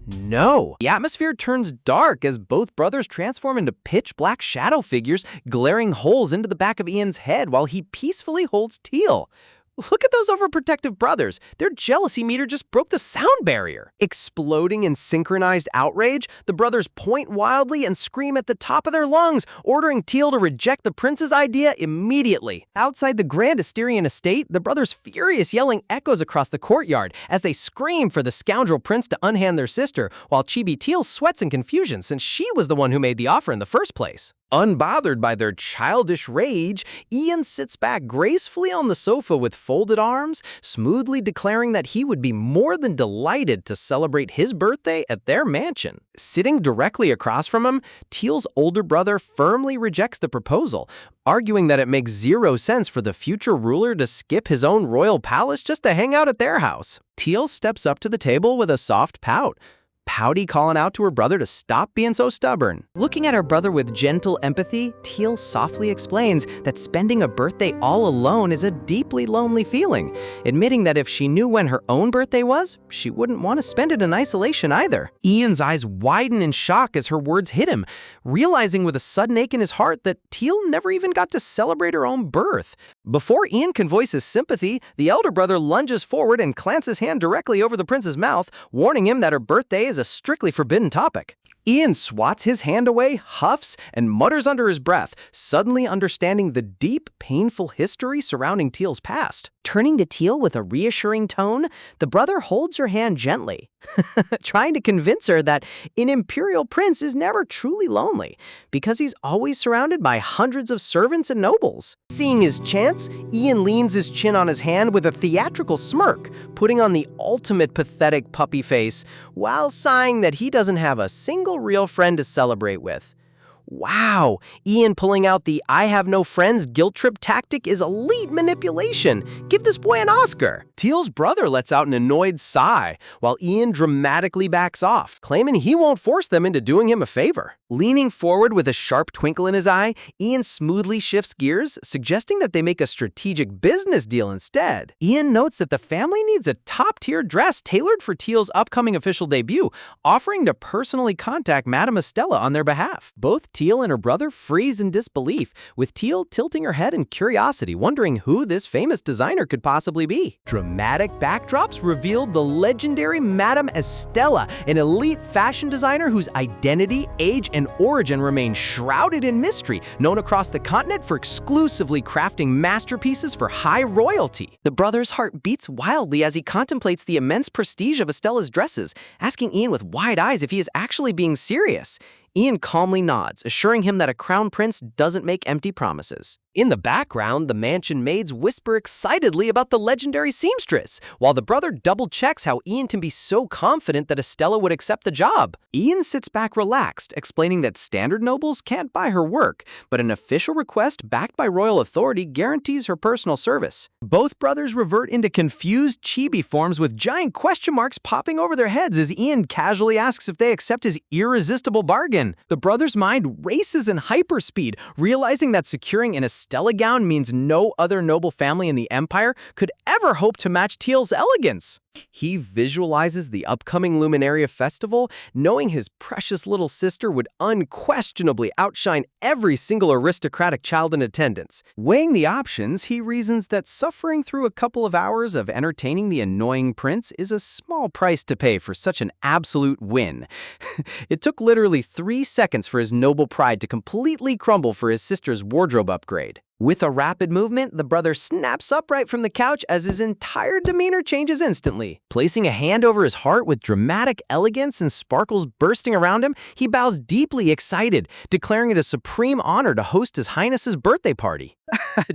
No! The atmosphere turns dark as both brothers transform into pitch-black shadow figures, glaring holes into the back of Ian's head while he peacefully holds Teal. Look at those overprotective brothers. Their jealousy meter just broke the sound barrier. Exploding in synchronized outrage, the brothers point wildly and scream at the top of their lungs, ordering Teal to reject the prince's idea immediately. Outside the grand Asterian estate, the brothers' furious yelling echoes across the courtyard as they scream for the scoundrel prince to unhand their sister, while Chibi Teal sweats in confusion since she was the one who made the offer in the first place. Unbothered by their childish rage, Ian sits back gracefully on the sofa with folded arms, smoothly declaring that he would be more than delighted to celebrate his birthday at their mansion. Sitting directly across from him, Teal's older brother firmly rejects the proposal, arguing that it makes zero sense for the future ruler to skip his own royal palace just to hang out at their house. Teal steps up to the table with a soft pout, Pouty calling out to her brother to stop being so stubborn. Looking at her brother with gentle empathy, Teal softly explains that spending a birthday all alone is a deeply lonely feeling, admitting that if she knew when her own birthday was, she wouldn't want to spend it in isolation either. Ian's eyes widen in shock as her words hit him, realizing with a sudden ache in his heart that Teal never even got to celebrate her own birth. Before Ian can voice his sympathy, the elder brother lunges forward and clamps his hand directly over the prince's mouth, warning him that her birthday is a strictly forbidden topic. Ian swats his hand away, huffs, and mutters under his breath, suddenly understanding the deep, painful history surrounding Teal's past. Turning to Teal with a reassuring tone, the brother holds her hand gently, trying to convince her that an imperial prince is never truly lonely, because he's always surrounded by hundreds of servants and nobles. Seeing his chance, Ian leans his chin on his hand with a theatrical smirk, putting on the ultimate pathetic puppy face, while sighing that he doesn't have a single real friend to celebrate with. Wow, Ian pulling out the I have no friends guilt trip tactic is elite manipulation. Give this boy an Oscar. Teal's brother lets out an annoyed sigh, while Ian dramatically backs off, claiming he won't force them into doing him a favor. Leaning forward with a sharp twinkle in his eye, Ian smoothly shifts gears, suggesting that they make a strategic business deal instead. Ian notes that the family needs a top-tier dress tailored for Teal's upcoming official debut, offering to personally contact Madame Estella on their behalf. Both Teal and her brother freeze in disbelief, with Teal tilting her head in curiosity, wondering who this famous designer could possibly be. Dramatic backdrops revealed the legendary Madame Estella, an elite fashion designer whose identity, age, and origin remain shrouded in mystery, known across the continent for exclusively crafting masterpieces for high royalty. The brother's heart beats wildly as he contemplates the immense prestige of Estella's dresses, asking Ian with wide eyes if he is actually being serious. Ian calmly nods, assuring him that a crown prince doesn't make empty promises. In the background, the mansion maids whisper excitedly about the legendary seamstress, while the brother double-checks how Ian can be so confident that Estella would accept the job. Ian sits back relaxed, explaining that standard nobles can't buy her work, but an official request backed by royal authority guarantees her personal service. Both brothers revert into confused chibi forms with giant question marks popping over their heads as Ian casually asks if they accept his irresistible bargain. The brother's mind races in hyperspeed, realizing that securing an Estella gown means no other noble family in the empire could ever hope to match Teal's elegance. He visualizes the upcoming Luminaria festival, knowing his precious little sister would unquestionably outshine every single aristocratic child in attendance. Weighing the options, he reasons that suffering through a couple of hours of entertaining the annoying prince is a small price to pay for such an absolute win. It took literally 3 seconds for his noble pride to completely crumble for his sister's wardrobe upgrade. With a rapid movement, the brother snaps upright from the couch as his entire demeanor changes instantly. Placing a hand over his heart with dramatic elegance and sparkles bursting around him, he bows deeply excited, declaring it a supreme honor to host His Highness's birthday party.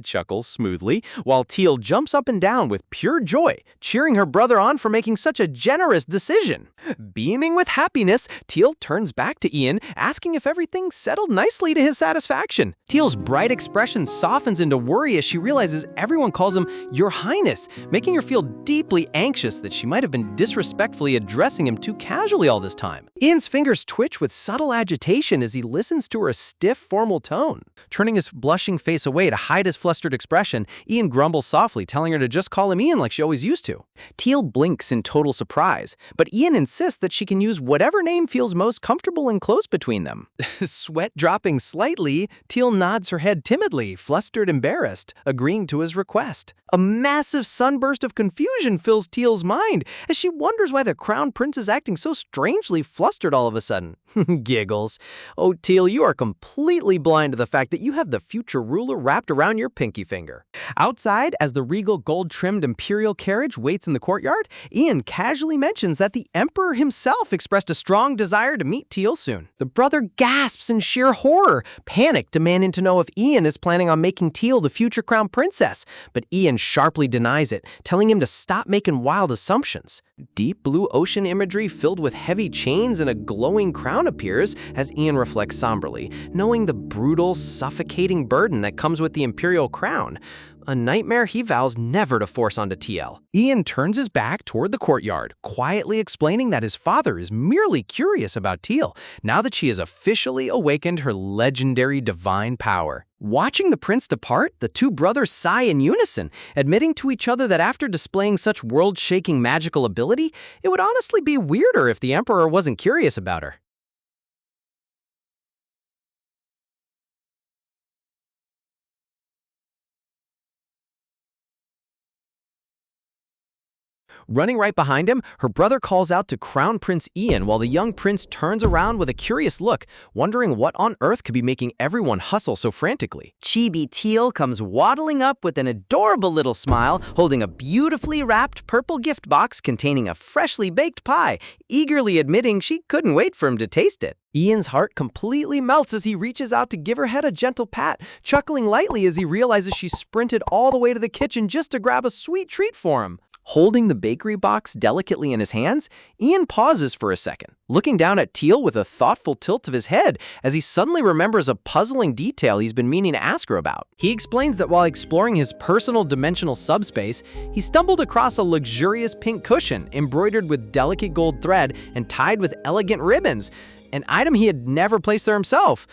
Chuckles smoothly, while Teal jumps up and down with pure joy, cheering her brother on for making such a generous decision. Beaming with happiness, Teal turns back to Ian, asking if everything settled nicely to his satisfaction. Teal's bright expression softens into worry as she realizes everyone calls him Your Highness, making her feel deeply anxious that she might have been disrespectfully addressing him too casually all this time. Ian's fingers twitch with subtle agitation as he listens to her stiff, formal tone. Turning his blushing face away to hide his flustered expression, Ian grumbles softly, telling her to just call him Ian like she always used to. Teal blinks in total surprise, but Ian insists that she can use whatever name feels most comfortable and close between them. Sweat dropping slightly, Teal nods her head timidly, flustered, embarrassed, agreeing to his request. A massive sunburst of confusion fills Teal's mind as she wonders why the crown prince is acting so strangely flustered all of a sudden. Giggles. Oh, Teal, you are completely blind to the fact that you have the future ruler wrapped around your pinky finger. Outside, as the regal gold-trimmed imperial carriage waits in the courtyard, Ian casually mentions that the emperor himself expressed a strong desire to meet Teal soon. The brother gasps in sheer horror, panicked, demanding to know if Ian is planning on making Teal the future crown princess, but Ian sharply denies it, telling him to stop making wild assumptions. Deep blue ocean imagery filled with heavy chains and a glowing crown appears as Ian reflects somberly, knowing the brutal, suffocating burden that comes with the imperial crown. A nightmare he vows never to force onto TL. Ian turns his back toward the courtyard, quietly explaining that his father is merely curious about Teal, now that she has officially awakened her legendary divine power. Watching the prince depart, the two brothers sigh in unison, admitting to each other that after displaying such world-shaking magical ability, it would honestly be weirder if the emperor wasn't curious about her. Running right behind him, her brother calls out to Crown Prince Ian while the young prince turns around with a curious look, wondering what on earth could be making everyone hustle so frantically. Chibi Teal comes waddling up with an adorable little smile, holding a beautifully wrapped purple gift box containing a freshly baked pie, eagerly admitting she couldn't wait for him to taste it. Ian's heart completely melts as he reaches out to give her head a gentle pat, chuckling lightly as he realizes she sprinted all the way to the kitchen just to grab a sweet treat for him. Holding the bakery box delicately in his hands, Ian pauses for a second, looking down at Teal with a thoughtful tilt of his head as he suddenly remembers a puzzling detail he's been meaning to ask her about. He explains that while exploring his personal dimensional subspace, he stumbled across a luxurious pink cushion embroidered with delicate gold thread and tied with elegant ribbons, an item he had never placed there himself.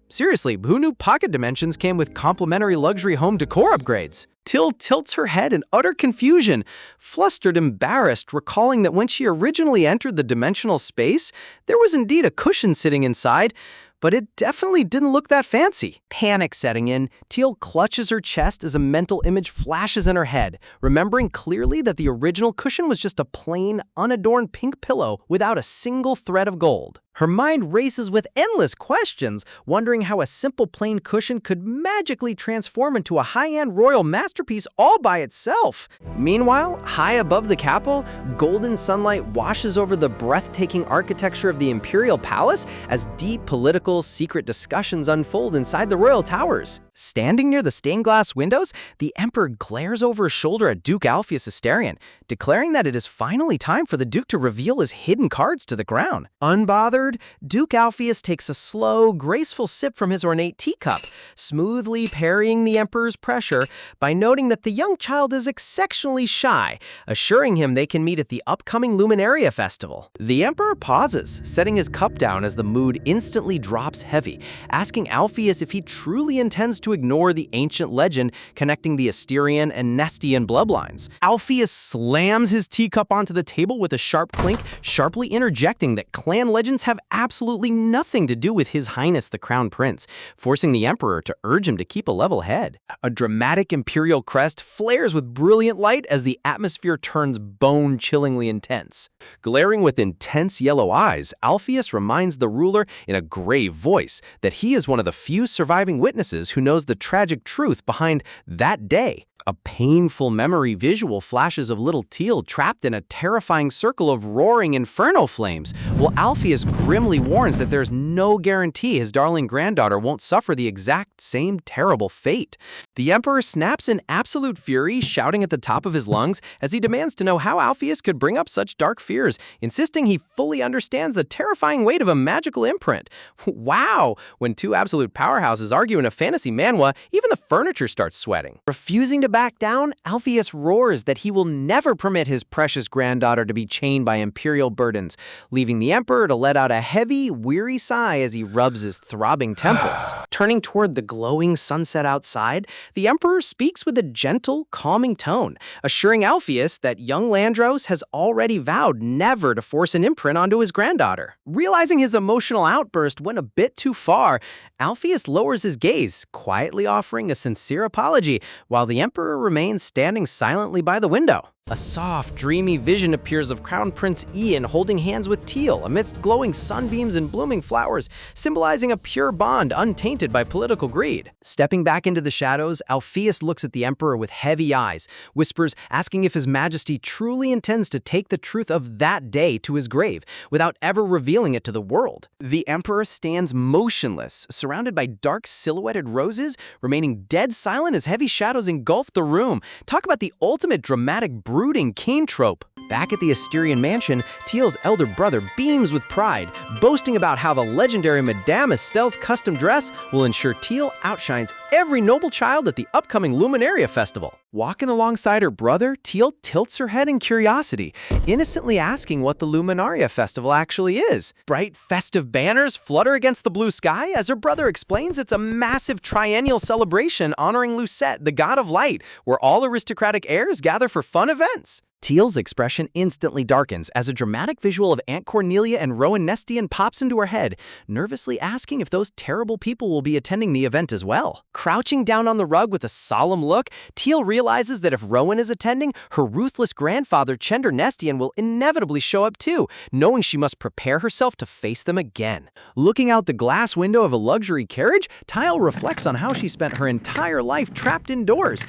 Seriously, who knew pocket dimensions came with complimentary luxury home decor upgrades? Teal tilts her head in utter confusion, flustered, embarrassed, recalling that when she originally entered the dimensional space, there was indeed a cushion sitting inside, but it definitely didn't look that fancy. Panic setting in, Teal clutches her chest as a mental image flashes in her head, remembering clearly that the original cushion was just a plain, unadorned pink pillow without a single thread of gold. Her mind races with endless questions, wondering how a simple plain cushion could magically transform into a high-end royal masterpiece all by itself. Meanwhile, high above the capital, golden sunlight washes over the breathtaking architecture of the imperial palace as deep political, secret discussions unfold inside the royal towers. Standing near the stained glass windows, the emperor glares over his shoulder at Duke Alpheus Asterion, declaring that it is finally time for the duke to reveal his hidden cards to the crown. Unbothered, Duke Alpheus takes a slow, graceful sip from his ornate teacup, smoothly parrying the emperor's pressure by noting that the young child is exceptionally shy, assuring him they can meet at the upcoming Luminaria festival. The emperor pauses, setting his cup down as the mood instantly drops heavy, asking Alpheus if he truly intends to ignore the ancient legend connecting the Asterian and Nestian bloodlines. Alpheus slams his teacup onto the table with a sharp clink, sharply interjecting that clan legends have absolutely nothing to do with His Highness the Crown Prince, forcing the Emperor to urge him to keep a level head. A dramatic imperial crest flares with brilliant light as the atmosphere turns bone-chillingly intense. Glaring with intense yellow eyes, Alpheus reminds the ruler in a grave voice that he is one of the few surviving witnesses who knows the tragic truth behind that day. A painful memory visual flashes of little Teal trapped in a terrifying circle of roaring inferno flames, while Alpheus grimly warns that there's no guarantee his darling granddaughter won't suffer the exact same terrible fate. The Emperor snaps in absolute fury, shouting at the top of his lungs as he demands to know how Alpheus could bring up such dark fears, insisting he fully understands the terrifying weight of a magical imprint. Wow! When two absolute powerhouses argue in a fantasy manhwa, even the furniture starts sweating. Refusing to back down, Alpheus roars that he will never permit his precious granddaughter to be chained by imperial burdens, leaving the emperor to let out a heavy, weary sigh as he rubs his throbbing temples. Turning toward the glowing sunset outside, the emperor speaks with a gentle, calming tone, assuring Alpheus that young Landros has already vowed never to force an imprint onto his granddaughter. Realizing his emotional outburst went a bit too far, Alpheus lowers his gaze, quietly offering a sincere apology, while the emperor remains standing silently by the window. A soft, dreamy vision appears of Crown Prince Ian holding hands with Teal amidst glowing sunbeams and blooming flowers, symbolizing a pure bond untainted by political greed. Stepping back into the shadows, Alpheus looks at the emperor with heavy eyes, whispers, asking if his majesty truly intends to take the truth of that day to his grave, without ever revealing it to the world. The emperor stands motionless, surrounded by dark silhouetted roses, remaining dead silent as heavy shadows engulf the room. Talk about the ultimate dramatic brooding king trope. Back at the Asterian mansion, Teal's elder brother beams with pride, boasting about how the legendary Madame Estelle's custom dress will ensure Teal outshines every noble child at the upcoming Luminaria festival. Walking alongside her brother, Teal tilts her head in curiosity, innocently asking what the Luminaria festival actually is. Bright, festive banners flutter against the blue sky as her brother explains it's a massive triennial celebration honoring Lucette, the god of light, where all aristocratic heirs gather for fun events. Teal's expression instantly darkens as a dramatic visual of Aunt Cornelia and Rowan Nestian pops into her head, nervously asking if those terrible people will be attending the event as well. Crouching down on the rug with a solemn look, Teal realizes that if Rowan is attending, her ruthless grandfather Chender Nestian will inevitably show up too, knowing she must prepare herself to face them again. Looking out the glass window of a luxury carriage, Teal reflects on how she spent her entire life trapped indoors,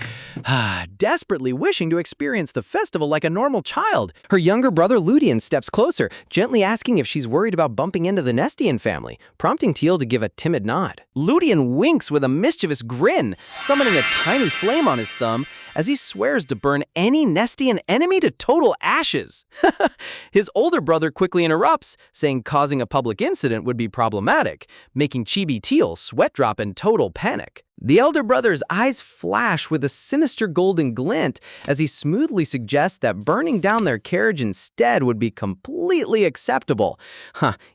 desperately wishing to experience the festival like a normal child. Her younger brother Ludian steps closer, gently asking if she's worried about bumping into the Nestian family, prompting Teal to give a timid nod. Ludian winks with a mischievous grin, summoning a tiny flame on his thumb as he swears to burn any Nestian enemy to total ashes. His older brother quickly interrupts, saying causing a public incident would be problematic, making Chibi Teal sweat drop in total panic. The elder brother's eyes flash with a sinister golden glint as he smoothly suggests that burning down their carriage instead would be completely acceptable.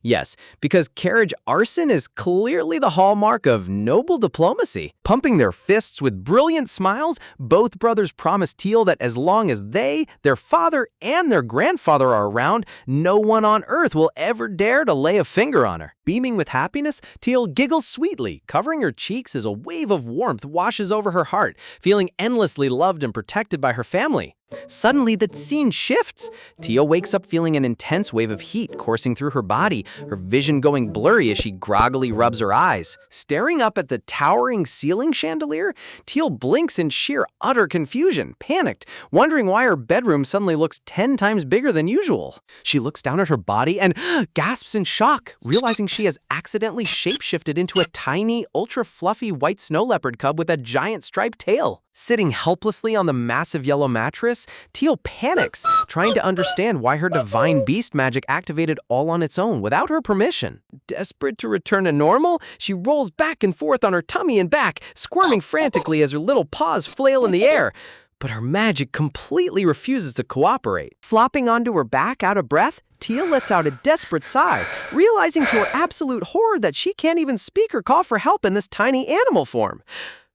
Yes, because carriage arson is clearly the hallmark of noble diplomacy. Pumping their fists with brilliant smiles, both brothers promise Teal that as long as they, their father, and their grandfather are around, no one on earth will ever dare to lay a finger on her. Beaming with happiness, Teal giggles sweetly, covering her cheeks as a wave of warmth washes over her heart, feeling endlessly loved and protected by her family. Suddenly, the scene shifts. Teal wakes up feeling an intense wave of heat coursing through her body, her vision going blurry as she groggily rubs her eyes. Staring up at the towering ceiling chandelier, Teal blinks in sheer utter confusion, panicked, wondering why her bedroom suddenly looks 10 times bigger than usual. She looks down at her body and gasps in shock, realizing she has accidentally shapeshifted into a tiny, ultra-fluffy white snow leopard cub with a giant striped tail. Sitting helplessly on the massive yellow mattress, Teal panics, trying to understand why her divine beast magic activated all on its own without her permission. Desperate to return to normal, she rolls back and forth on her tummy and back, squirming frantically as her little paws flail in the air. But her magic completely refuses to cooperate. Flopping onto her back out of breath, Teal lets out a desperate sigh, realizing to her absolute horror that she can't even speak or call for help in this tiny animal form.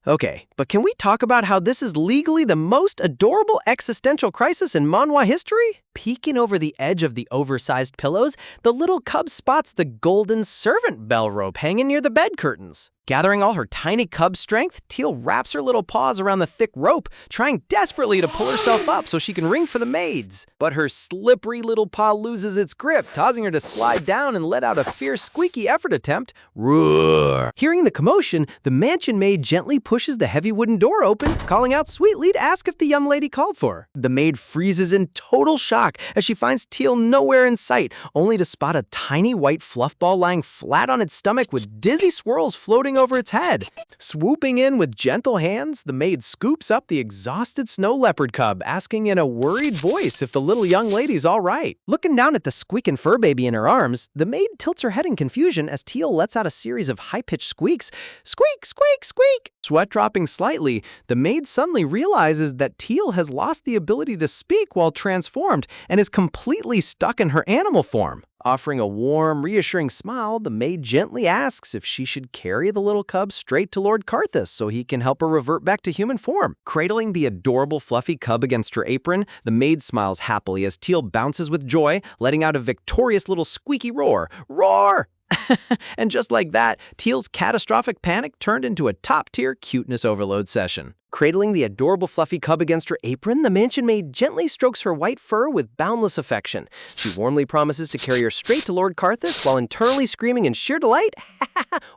Okay, but can we talk about how this is legally the most adorable existential crisis in manhwa history? Peeking over the edge of the oversized pillows, the little cub spots the golden servant bell rope hanging near the bed curtains. Gathering all her tiny cub strength, Teal wraps her little paws around the thick rope, trying desperately to pull herself up so she can ring for the maids. But her slippery little paw loses its grip, causing her to slide down and let out a fierce squeaky effort attempt. Roar! Hearing the commotion, the mansion maid gently pushes the heavy wooden door open, calling out sweetly to ask if the young lady called for her. The maid freezes in total shock shock as she finds Teal nowhere in sight, only to spot a tiny white fluff ball lying flat on its stomach with dizzy swirls floating over its head. Swooping in with gentle hands, the maid scoops up the exhausted snow leopard cub, asking in a worried voice if the little young lady's all right. Looking down at the squeaking fur baby in her arms, the maid tilts her head in confusion as Teal lets out a series of high-pitched squeaks. Squeak, squeak, squeak! Sweat dropping slightly, the maid suddenly realizes that Teal has lost the ability to speak while transformed and is completely stuck in her animal form. Offering a warm, reassuring smile, the maid gently asks if she should carry the little cub straight to Lord Karthus so he can help her revert back to human form. Cradling the adorable fluffy cub against her apron, the maid smiles happily as Teal bounces with joy, letting out a victorious little squeaky roar. Roar! And just like that, Teal's catastrophic panic turned into a top-tier cuteness overload session. Cradling the adorable fluffy cub against her apron, the mansion maid gently strokes her white fur with boundless affection. She warmly promises to carry her straight to Lord Karthus while internally screaming in sheer delight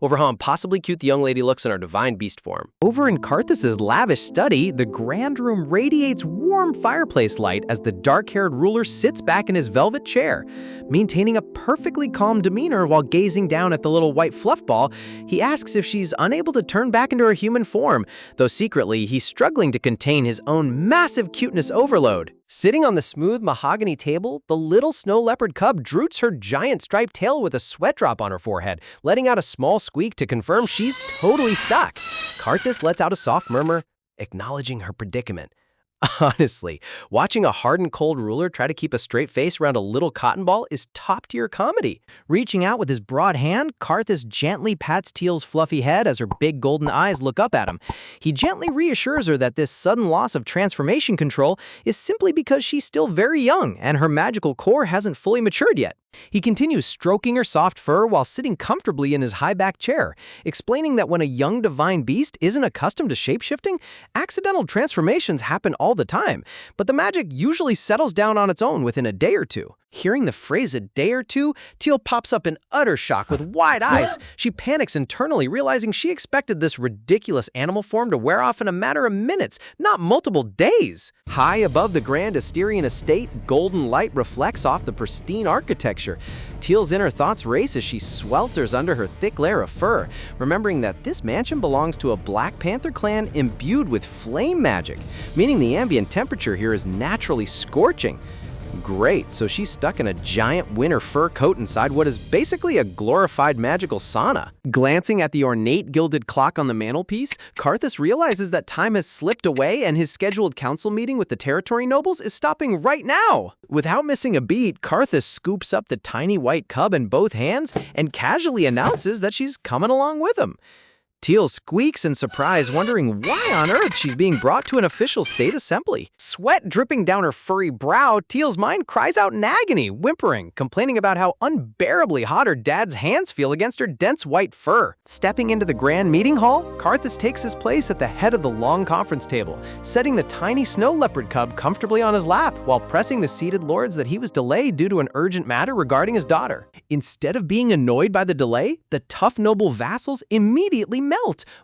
over how impossibly cute the young lady looks in her divine beast form. Over in Karthus's lavish study, the grand room radiates warm fireplace light as the dark-haired ruler sits back in his velvet chair. Maintaining a perfectly calm demeanor while gazing down at the little white fluff ball, he asks if she's unable to turn back into her human form, though secretly he's struggling to contain his own massive cuteness overload. Sitting on the smooth mahogany table, the little snow leopard cub droots her giant striped tail with a sweat drop on her forehead, letting out a small squeak to confirm she's totally stuck. Karthus lets out a soft murmur, acknowledging her predicament. Honestly, watching a hardened cold ruler try to keep a straight face around a little cotton ball is top-tier comedy. Reaching out with his broad hand, Karthus gently pats Teal's fluffy head as her big golden eyes look up at him. He gently reassures her that this sudden loss of transformation control is simply because she's still very young and her magical core hasn't fully matured yet. He continues stroking her soft fur while sitting comfortably in his high-back chair, explaining that when a young divine beast isn't accustomed to shapeshifting, accidental transformations happen all the time, but the magic usually settles down on its own within a day or two. Hearing the phrase "a day or two," Teal pops up in utter shock with wide eyes. She panics internally, realizing she expected this ridiculous animal form to wear off in a matter of minutes, not multiple days. High above the grand Asterian estate, golden light reflects off the pristine architecture. Teal's inner thoughts race as she swelters under her thick layer of fur, remembering that this mansion belongs to a Black Panther clan imbued with flame magic, meaning the ambient temperature here is naturally scorching. Great, so she's stuck in a giant winter fur coat inside what is basically a glorified magical sauna. Glancing at the ornate gilded clock on the mantelpiece, Karthus realizes that time has slipped away and his scheduled council meeting with the territory nobles is stopping right now. Without missing a beat, Karthus scoops up the tiny white cub in both hands and casually announces that she's coming along with him. Teal squeaks in surprise, wondering why on earth she's being brought to an official state assembly. Sweat dripping down her furry brow, Teal's mind cries out in agony, whimpering, complaining about how unbearably hot her dad's hands feel against her dense white fur. Stepping into the grand meeting hall, Karthus takes his place at the head of the long conference table, setting the tiny snow leopard cub comfortably on his lap while pressing the seated lords that he was delayed due to an urgent matter regarding his daughter. Instead of being annoyed by the delay, the tough noble vassals immediately melt.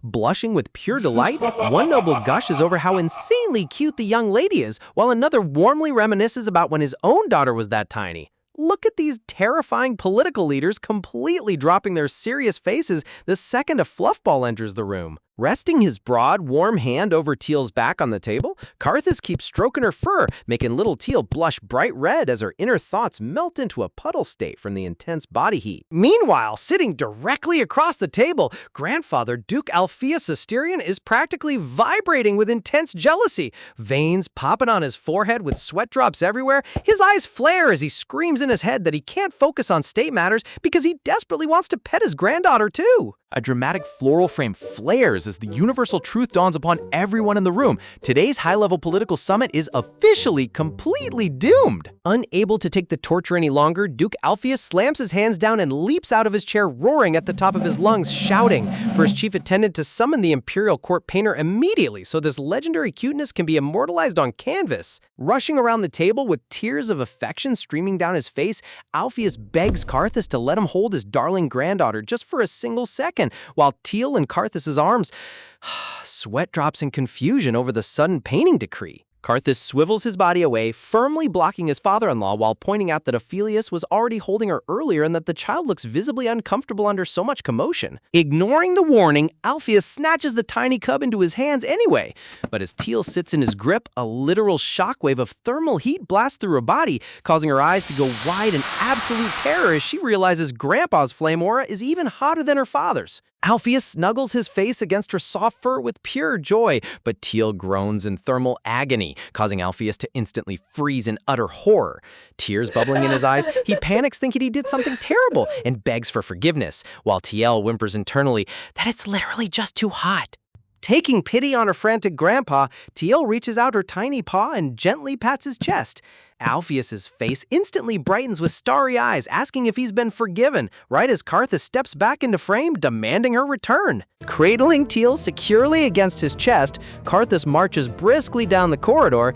Blushing with pure delight, one noble gushes over how insanely cute the young lady is, while another warmly reminisces about when his own daughter was that tiny. Look at these terrifying political leaders completely dropping their serious faces the second a fluffball enters the room. Resting his broad, warm hand over Teal's back on the table, Karthus keeps stroking her fur, making little Teal blush bright red as her inner thoughts melt into a puddle state from the intense body heat. Meanwhile, sitting directly across the table, grandfather Duke Alpheus Asterian is practically vibrating with intense jealousy. Veins popping on his forehead with sweat drops everywhere, his eyes flare as he screams in his head that he can't focus on state matters because he desperately wants to pet his granddaughter too. A dramatic floral frame flares as the universal truth dawns upon everyone in the room. Today's high-level political summit is officially completely doomed. Unable to take the torture any longer, Duke Alpheus slams his hands down and leaps out of his chair, roaring at the top of his lungs, shouting for his chief attendant to summon the imperial court painter immediately so this legendary cuteness can be immortalized on canvas. Rushing around the table with tears of affection streaming down his face, Alpheus begs Karthus to let him hold his darling granddaughter just for a single second, while Teal in Karthus's arms sweat drops in confusion over the sudden painting decree. Carthus swivels his body away, firmly blocking his father-in-law while pointing out that Ophelius was already holding her earlier and that the child looks visibly uncomfortable under so much commotion. Ignoring the warning, Alpheus snatches the tiny cub into his hands anyway. But as Teal sits in his grip, a literal shockwave of thermal heat blasts through her body, causing her eyes to go wide in absolute terror as she realizes Grandpa's flame aura is even hotter than her father's. Alpheus snuggles his face against her soft fur with pure joy, but Teal groans in thermal agony, causing Alpheus to instantly freeze in utter horror. Tears bubbling in his eyes, he panics thinking he did something terrible and begs for forgiveness, while Tiel whimpers internally that it's literally just too hot. Taking pity on her frantic grandpa, Tiel reaches out her tiny paw and gently pats his chest. Alpheus's face instantly brightens with starry eyes, asking if he's been forgiven, right as Carthus steps back into frame, demanding her return. Cradling Teal securely against his chest, Carthus marches briskly down the corridor,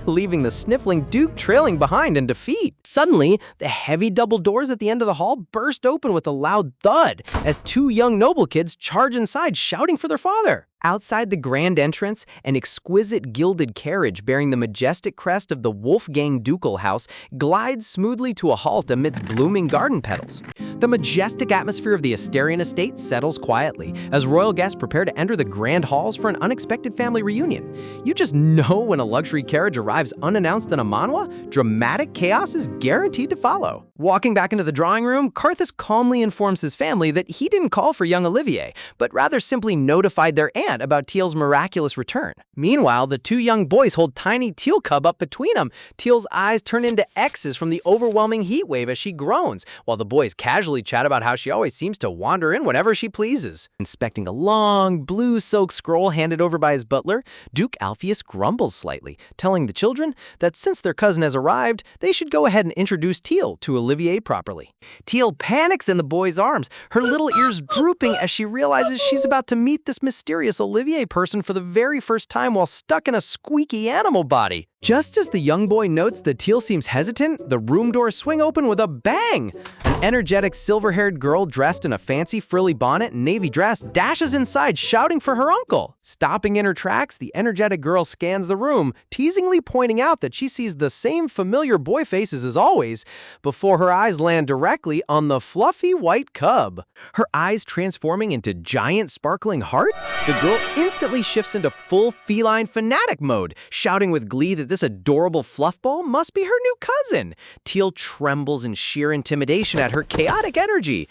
leaving the sniffling Duke trailing behind in defeat. Suddenly, the heavy double doors at the end of the hall burst open with a loud thud as two young noble kids charge inside, shouting for their father. Outside the grand entrance, an exquisite gilded carriage bearing the majestic crest of the Wolfgang ducal house glides smoothly to a halt amidst blooming garden petals. The majestic atmosphere of the Asterian estate settles quietly as royal guests prepare to enter the grand halls for an unexpected family reunion. You just know when a luxury carriage arrives unannounced in a manhwa, dramatic chaos is guaranteed to follow. Walking back into the drawing room, Carthus calmly informs his family that he didn't call for young Olivier, but rather simply notified their aunt about Teal's miraculous return. Meanwhile, the two young boys hold tiny Teal cub up between them. Teal's eyes turn into X's from the overwhelming heat wave as she groans, while the boys casually chat about how she always seems to wander in whenever she pleases. Inspecting a long, blue-soaked scroll handed over by his butler, Duke Alpheus grumbles slightly, telling the children that since their cousin has arrived, they should go ahead and introduce Teal to Olivier properly. Teal panics in the boy's arms, her little ears drooping as she realizes she's about to meet this mysterious Olivier person for the very first time while stuck in a squeaky animal body. Just as the young boy notes that Teal seems hesitant, the room doors swing open with a bang! An energetic silver-haired girl dressed in a fancy frilly bonnet and navy dress dashes inside shouting for her uncle. Stopping in her tracks, the energetic girl scans the room, teasingly pointing out that she sees the same familiar boy faces as always, before her eyes land directly on the fluffy white cub. Her eyes transforming into giant sparkling hearts, the girl instantly shifts into full feline fanatic mode, shouting with glee that this adorable fluffball must be her new cousin. Teal trembles in sheer intimidation at her chaotic energy.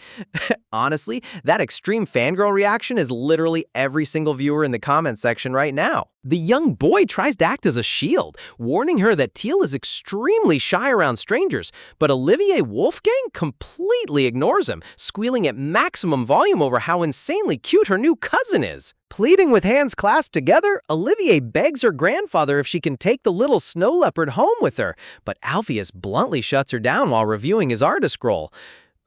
Honestly, that extreme fangirl reaction is literally every single viewer in the comments section right now. The young boy tries to act as a shield, warning her that Teal is extremely shy around strangers, but Olivier Wolfgang completely ignores him, squealing at maximum volume over how insanely cute her new cousin is. Pleading with hands clasped together, Olivier begs her grandfather if she can take the little snow leopard home with her, but Alpheus bluntly shuts her down while reviewing his artist scroll.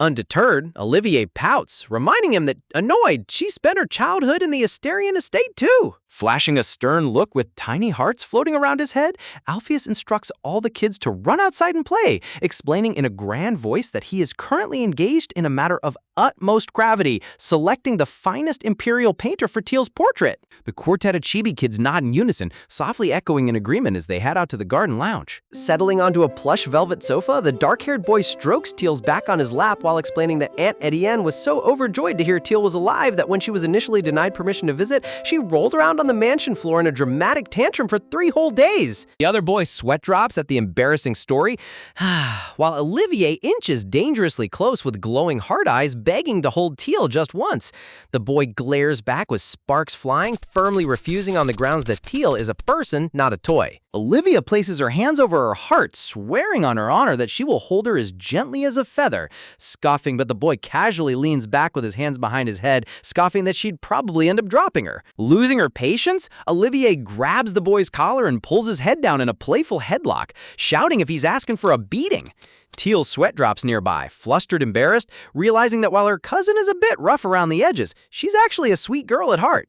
Undeterred, Olivier pouts, reminding him that, annoyed, she spent her childhood in the Asterian estate too. Flashing a stern look with tiny hearts floating around his head, Alpheus instructs all the kids to run outside and play, explaining in a grand voice that he is currently engaged in a matter of utmost gravity, selecting the finest imperial painter for Teal's portrait. The quartet of chibi kids nod in unison, softly echoing in agreement as they head out to the garden lounge. Settling onto a plush velvet sofa, the dark-haired boy strokes Teal's back on his lap while explaining that Aunt Etienne was so overjoyed to hear Teal was alive that when she was initially denied permission to visit, she rolled around on the mansion floor in a dramatic tantrum for 3 whole days. The other boy sweat drops at the embarrassing story, while Olivier inches dangerously close with glowing heart eyes, begging to hold Teal just once. The boy glares back with sparks flying, firmly refusing on the grounds that Teal is a person, not a toy. Olivia places her hands over her heart, swearing on her honor that she will hold her as gently as a feather. Scoffing, but the boy casually leans back with his hands behind his head, scoffing that she'd probably end up dropping her. Losing her patience, Olivier grabs the boy's collar and pulls his head down in a playful headlock, shouting if he's asking for a beating. Teal sweat drops nearby, flustered, embarrassed, realizing that while her cousin is a bit rough around the edges, she's actually a sweet girl at heart.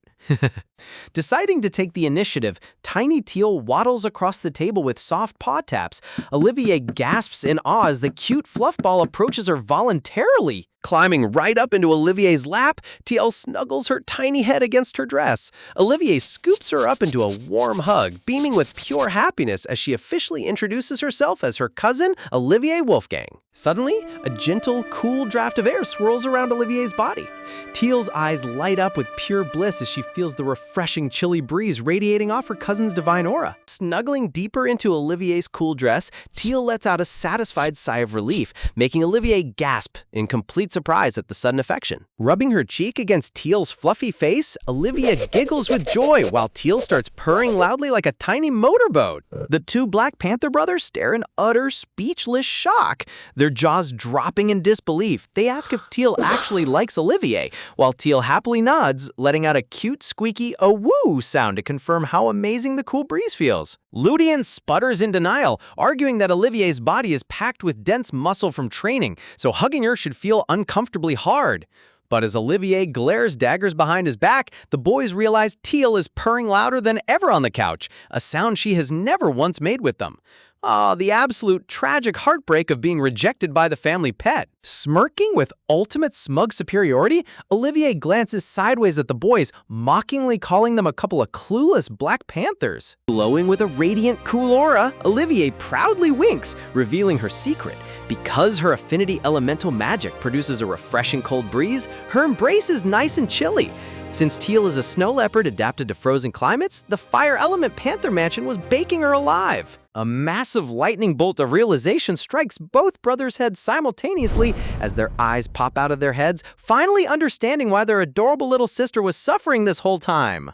Deciding to take the initiative, Tiny Teal waddles across the table with soft paw taps. Olivia gasps in awe as the cute fluff ball approaches her voluntarily. Climbing right up into Olivier's lap, Teal snuggles her tiny head against her dress. Olivier scoops her up into a warm hug, beaming with pure happiness as she officially introduces herself as her cousin, Olivier Wolfgang. Suddenly, a gentle, cool draft of air swirls around Olivier's body. Teal's eyes light up with pure bliss as she feels the refreshing, chilly breeze radiating off her cousin's divine aura. Snuggling deeper into Olivier's cool dress, Teal lets out a satisfied sigh of relief, making Olivier gasp in complete surprise at the sudden affection. Rubbing her cheek against Teal's fluffy face, Olivia giggles with joy while Teal starts purring loudly like a tiny motorboat. The two Black Panther brothers stare in utter, speechless shock. Their jaws dropping in disbelief, they ask if Teal actually likes Olivier, while Teal happily nods, letting out a cute, squeaky "a-woo" sound to confirm how amazing the cool breeze feels. Ludian sputters in denial, arguing that Olivier's body is packed with dense muscle from training, so hugging her should feel uncomfortably hard. But as Olivier glares daggers behind his back, the boys realize Teal is purring louder than ever on the couch, a sound she has never once made with them. The absolute tragic heartbreak of being rejected by the family pet. Smirking with ultimate smug superiority, Olivier glances sideways at the boys, mockingly calling them a couple of clueless Black Panthers. Glowing with a radiant, cool aura, Olivier proudly winks, revealing her secret. Because her affinity elemental magic produces a refreshing cold breeze, her embrace is nice and chilly. Since Teal is a snow leopard adapted to frozen climates, the fire element Panther Mansion was baking her alive. A massive lightning bolt of realization strikes both brothers' heads simultaneously as their eyes pop out of their heads, finally understanding why their adorable little sister was suffering this whole time.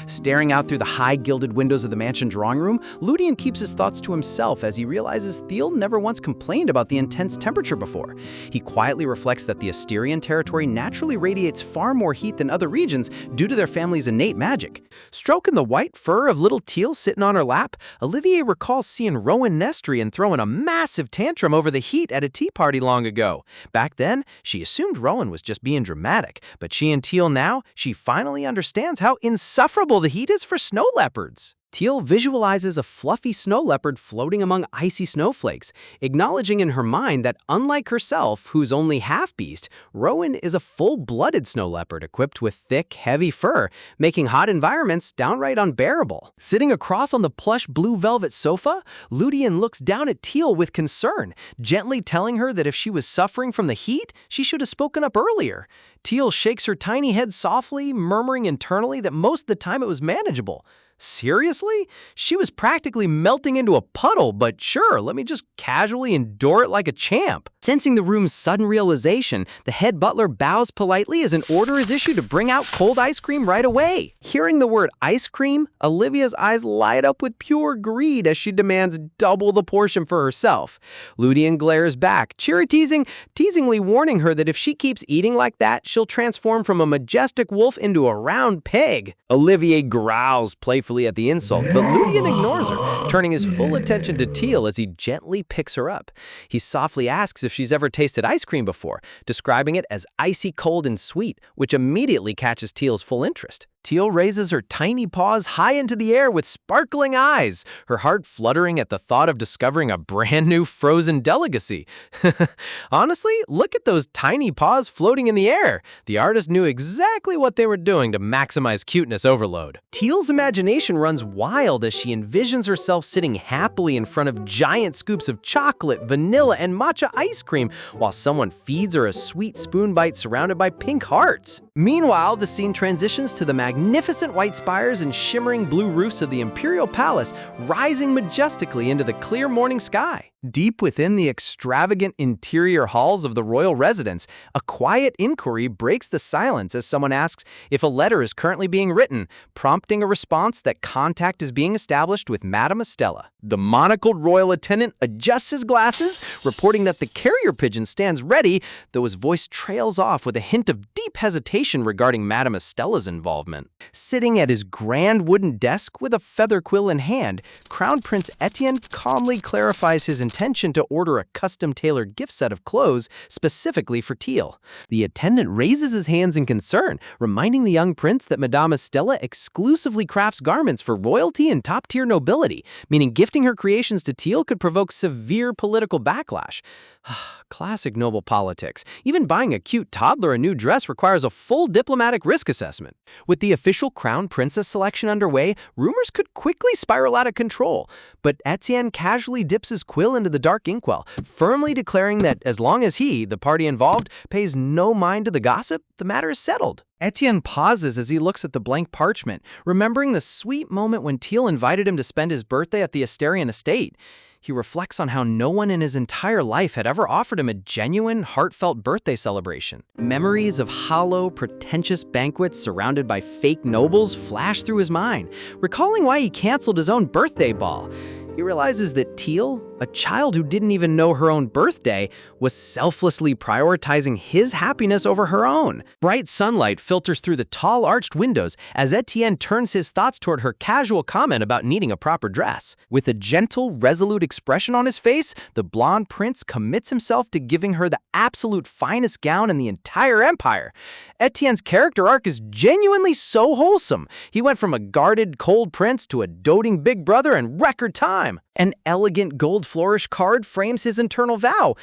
Staring out through the high gilded windows of the mansion drawing room, Ludian keeps his thoughts to himself as he realizes Teal never once complained about the intense temperature before. He quietly reflects that the Asterian territory naturally radiates far more heat than other regions due to their family's innate magic. Stroking the white fur of little Teal sitting on her lap, Olivier recalls seeing Rowan Nestrian throwing a massive tantrum over the heat at a tea party long ago. Back then, she assumed Rowan was just being dramatic, but she and Teal now, she finally understands how insufferable the heat is for snow leopards. Teal visualizes a fluffy snow leopard floating among icy snowflakes, acknowledging in her mind that unlike herself, who's only half-beast, Rowan is a full-blooded snow leopard equipped with thick, heavy fur, making hot environments downright unbearable. Sitting across on the plush blue velvet sofa, Ludian looks down at Teal with concern, gently telling her that if she was suffering from the heat, she should have spoken up earlier. Teal shakes her tiny head softly, murmuring internally that most of the time it was manageable. Seriously? She was practically melting into a puddle, but sure, let me just casually endure it like a champ. Sensing the room's sudden realization, the head butler bows politely as an order is issued to bring out cold ice cream right away. Hearing the word ice cream, Olivia's eyes light up with pure greed as she demands double the portion for herself. Ludian glares back, teasingly warning her that if she keeps eating like that, she'll transform from a majestic wolf into a round peg. Olivier growls playfully at the insult, but Ludian ignores her, turning his full attention to Teal as he gently picks her up. He softly asks if she's ever tasted ice cream before, describing it as icy cold and sweet, which immediately catches Teal's full interest. Teal raises her tiny paws high into the air with sparkling eyes, her heart fluttering at the thought of discovering a brand new frozen delicacy. Honestly, look at those tiny paws floating in the air. The artist knew exactly what they were doing to maximize cuteness overload. Teal's imagination runs wild as she envisions herself sitting happily in front of giant scoops of chocolate, vanilla, and matcha ice cream while someone feeds her a sweet spoon bite surrounded by pink hearts. Meanwhile, the scene transitions to the magnificent white spires and shimmering blue roofs of the Imperial Palace rising majestically into the clear morning sky. Deep within the extravagant interior halls of the royal residence, a quiet inquiry breaks the silence as someone asks if a letter is currently being written, prompting a response that contact is being established with Madame Estella. The monocled royal attendant adjusts his glasses, reporting that the carrier pigeon stands ready, though his voice trails off with a hint of deep hesitation regarding Madame Estella's involvement. apartment. Sitting at his grand wooden desk with a feather quill in hand, Crown Prince Etienne calmly clarifies his intention to order a custom-tailored gift set of clothes specifically for Teal. The attendant raises his hands in concern, reminding the young prince that Madame Estella exclusively crafts garments for royalty and top-tier nobility, meaning gifting her creations to Teal could provoke severe political backlash. Classic noble politics. Even buying a cute toddler a new dress requires a full diplomatic risk assessment. With the official crown princess selection underway, rumors could quickly spiral out of control. But Etienne casually dips his quill into the dark inkwell, firmly declaring that as long as he, the party involved, pays no mind to the gossip, the matter is settled. Etienne pauses as he looks at the blank parchment, remembering the sweet moment when Teal invited him to spend his birthday at the Asterian estate. He reflects on how no one in his entire life had ever offered him a genuine, heartfelt birthday celebration. Memories of hollow, pretentious banquets surrounded by fake nobles flash through his mind, recalling why he canceled his own birthday ball. He realizes that Teal, a child who didn't even know her own birthday, was selflessly prioritizing his happiness over her own. Bright sunlight filters through the tall arched windows as Etienne turns his thoughts toward her casual comment about needing a proper dress. With a gentle, resolute expression on his face, the blonde prince commits himself to giving her the absolute finest gown in the entire empire. Etienne's character arc is genuinely so wholesome. He went from a guarded, cold prince to a doting big brother in record time. An elegant gold flourish card frames his internal vow.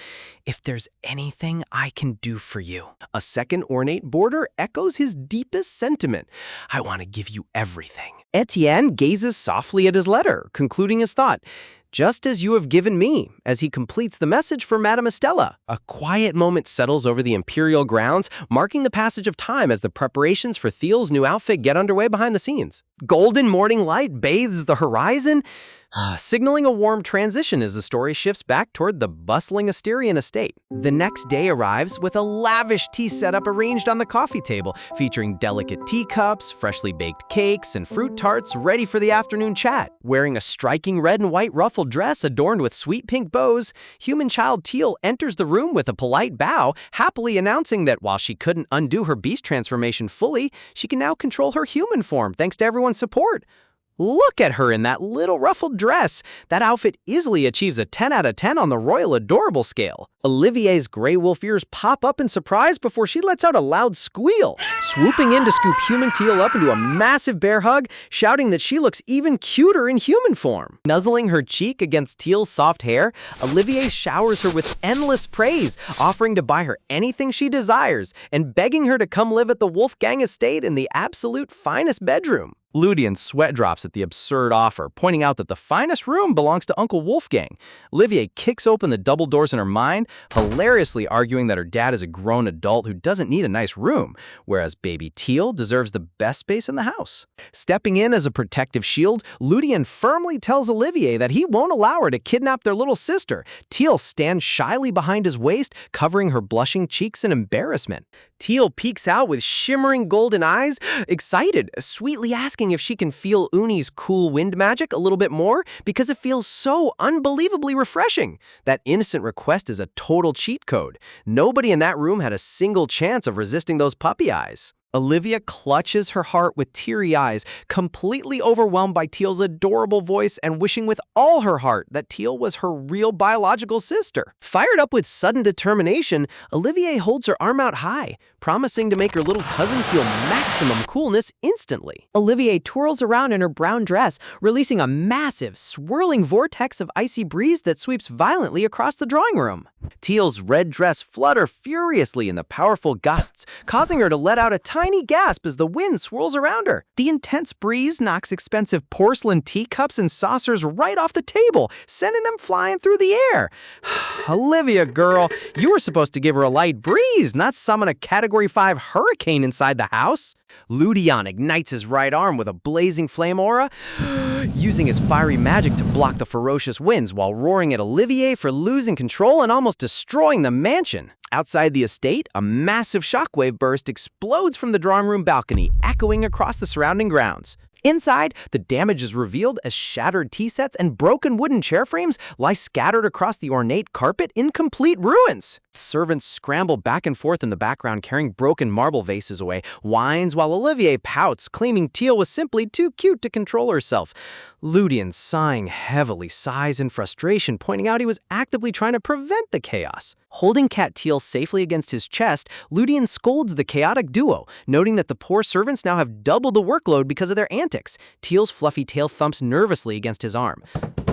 If there's anything I can do for you. A second ornate border echoes his deepest sentiment. I want to give you everything. Etienne gazes softly at his letter, concluding his thought. Just as you have given me, as he completes the message for Madame Estella. A quiet moment settles over the imperial grounds, marking the passage of time as the preparations for Theal's new outfit get underway behind the scenes. Golden morning light bathes the horizon, signaling a warm transition as the story shifts back toward the bustling Asterian estate. The next day arrives with a lavish tea setup arranged on the coffee table, featuring delicate teacups, freshly baked cakes, and fruit tarts ready for the afternoon chat. Wearing a striking red and white ruffled dress adorned with sweet pink bows, human child Teal enters the room with a polite bow, happily announcing that while she couldn't undo her beast transformation fully, she can now control her human form thanks to everyone's support. Look at her in that little ruffled dress. That outfit easily achieves a 10 out of 10 on the Royal Adorable scale. Olivier's gray wolf ears pop up in surprise before she lets out a loud squeal, swooping in to scoop human Teal up into a massive bear hug, shouting that she looks even cuter in human form. Nuzzling her cheek against Teal's soft hair, Olivier showers her with endless praise, offering to buy her anything she desires and begging her to come live at the Wolfgang estate in the absolute finest bedroom. Ludian sweat drops at the absurd offer, pointing out that the finest room belongs to Uncle Wolfgang. Olivier kicks open the double doors in her mind, hilariously arguing that her dad is a grown adult who doesn't need a nice room, whereas baby Teal deserves the best space in the house. Stepping in as a protective shield, Ludian firmly tells Olivier that he won't allow her to kidnap their little sister. Teal stands shyly behind his waist, covering her blushing cheeks in embarrassment. Teal peeks out with shimmering golden eyes, excited, sweetly asking if she can feel Uni's cool wind magic a little bit more because it feels so unbelievably refreshing. That innocent request is a total cheat code. Nobody in that room had a single chance of resisting those puppy eyes. Olivia clutches her heart with teary eyes, completely overwhelmed by Teal's adorable voice and wishing with all her heart that Teal was her real biological sister. Fired up with sudden determination, Olivier holds her arm out high, promising to make her little cousin feel maximum coolness instantly. Olivier twirls around in her brown dress, releasing a massive, swirling vortex of icy breeze that sweeps violently across the drawing room. Teal's red dress flutters furiously in the powerful gusts, causing her to let out a tiny gasp as the wind swirls around her. The intense breeze knocks expensive porcelain teacups and saucers right off the table, sending them flying through the air. Olivia, girl, you were supposed to give her a light breeze, not summon a Category 5 hurricane inside the house. Ludian ignites his right arm with a blazing flame aura, using his fiery magic to block the ferocious winds while roaring at Olivier for losing control and almost destroying the mansion. Outside the estate, a massive shockwave burst explodes from the drawing room balcony, echoing across the surrounding grounds. Inside, the damage is revealed as shattered tea sets and broken wooden chair frames lie scattered across the ornate carpet in complete ruins. Servants scramble back and forth in the background carrying broken marble vases away, whines while Olivier pouts, claiming Teal was simply too cute to control herself. Ludian, sighing heavily, sighs in frustration, pointing out he was actively trying to prevent the chaos. Holding Cat Teal safely against his chest, Ludian scolds the chaotic duo, noting that the poor servants now have double the workload because of their antics. Teal's fluffy tail thumps nervously against his arm.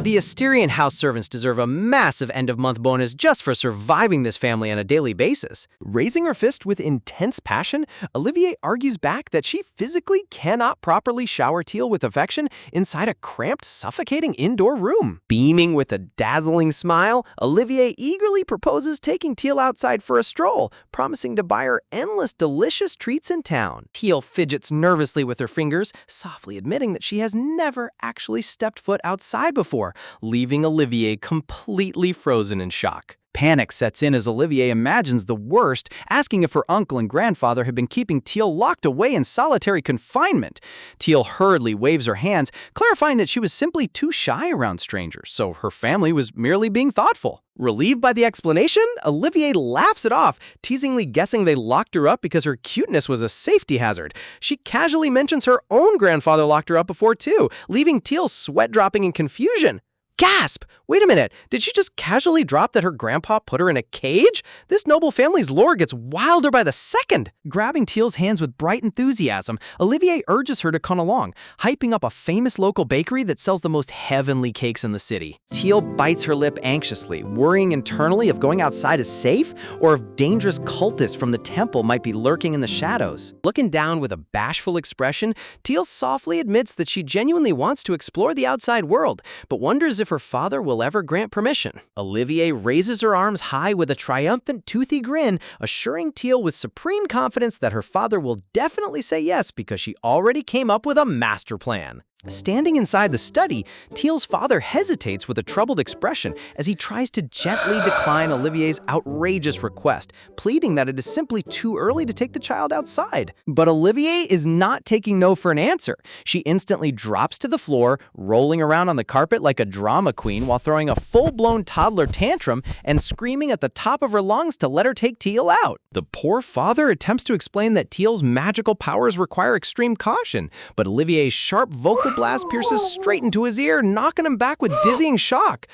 The Asterian house servants deserve a massive end-of-month bonus just for surviving this family on a daily basis. Raising her fist with intense passion, Olivier argues back that she physically cannot properly shower Teal with affection inside a cramped, suffocating indoor room. Beaming with a dazzling smile, Olivier eagerly proposes taking Teal outside for a stroll, promising to buy her endless delicious treats in town. Teal fidgets nervously with her fingers, softly admitting that she has never actually stepped foot outside before, leaving Olivier completely frozen in shock. Panic sets in as Olivier imagines the worst, asking if her uncle and grandfather had been keeping Teal locked away in solitary confinement. Teal hurriedly waves her hands, clarifying that she was simply too shy around strangers, so her family was merely being thoughtful. Relieved by the explanation, Olivier laughs it off, teasingly guessing they locked her up because her cuteness was a safety hazard. She casually mentions her own grandfather locked her up before too, leaving Teal sweat-dropping in confusion. Gasp! Wait a minute, did she just casually drop that her grandpa put her in a cage? This noble family's lore gets wilder by the second. Grabbing Teal's hands with bright enthusiasm, Olivier urges her to come along, hyping up a famous local bakery that sells the most heavenly cakes in the city. Teal bites her lip anxiously, worrying internally if going outside is safe or if dangerous cultists from the temple might be lurking in the shadows. Looking down with a bashful expression, Teal softly admits that she genuinely wants to explore the outside world, but wonders if her father will ever grant permission. Olivier raises her arms high with a triumphant, toothy grin, assuring Teal with supreme confidence that her father will definitely say yes because she already came up with a master plan. Standing inside the study, Teal's father hesitates with a troubled expression as he tries to gently decline Olivier's outrageous request, pleading that it is simply too early to take the child outside. But Olivier is not taking no for an answer. She instantly drops to the floor, rolling around on the carpet like a drama queen while throwing a full-blown toddler tantrum and screaming at the top of her lungs to let her take Teal out. The poor father attempts to explain that Teal's magical powers require extreme caution, but Olivier's sharp vocal blast pierces straight into his ear, knocking him back with dizzying shock.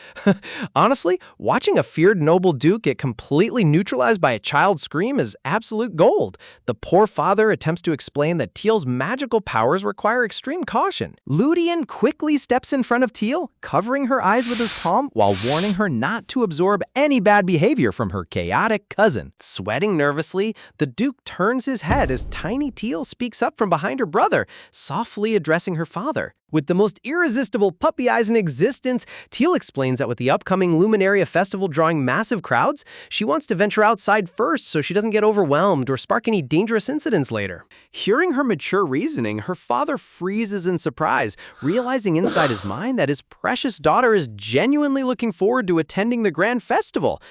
Honestly, watching a feared noble duke get completely neutralized by a child's scream is absolute gold. The poor father attempts to explain that Teal's magical powers require extreme caution. Ludian quickly steps in front of Teal, covering her eyes with his palm while warning her not to absorb any bad behavior from her chaotic cousin. Sweating nervously, the duke turns his head as tiny Teal speaks up from behind her brother, softly addressing her father. With the most irresistible puppy eyes in existence, Teal explains that with the upcoming Luminaria Festival drawing massive crowds, she wants to venture outside first so she doesn't get overwhelmed or spark any dangerous incidents later. Hearing her mature reasoning, her father freezes in surprise, realizing inside his mind that his precious daughter is genuinely looking forward to attending the grand festival.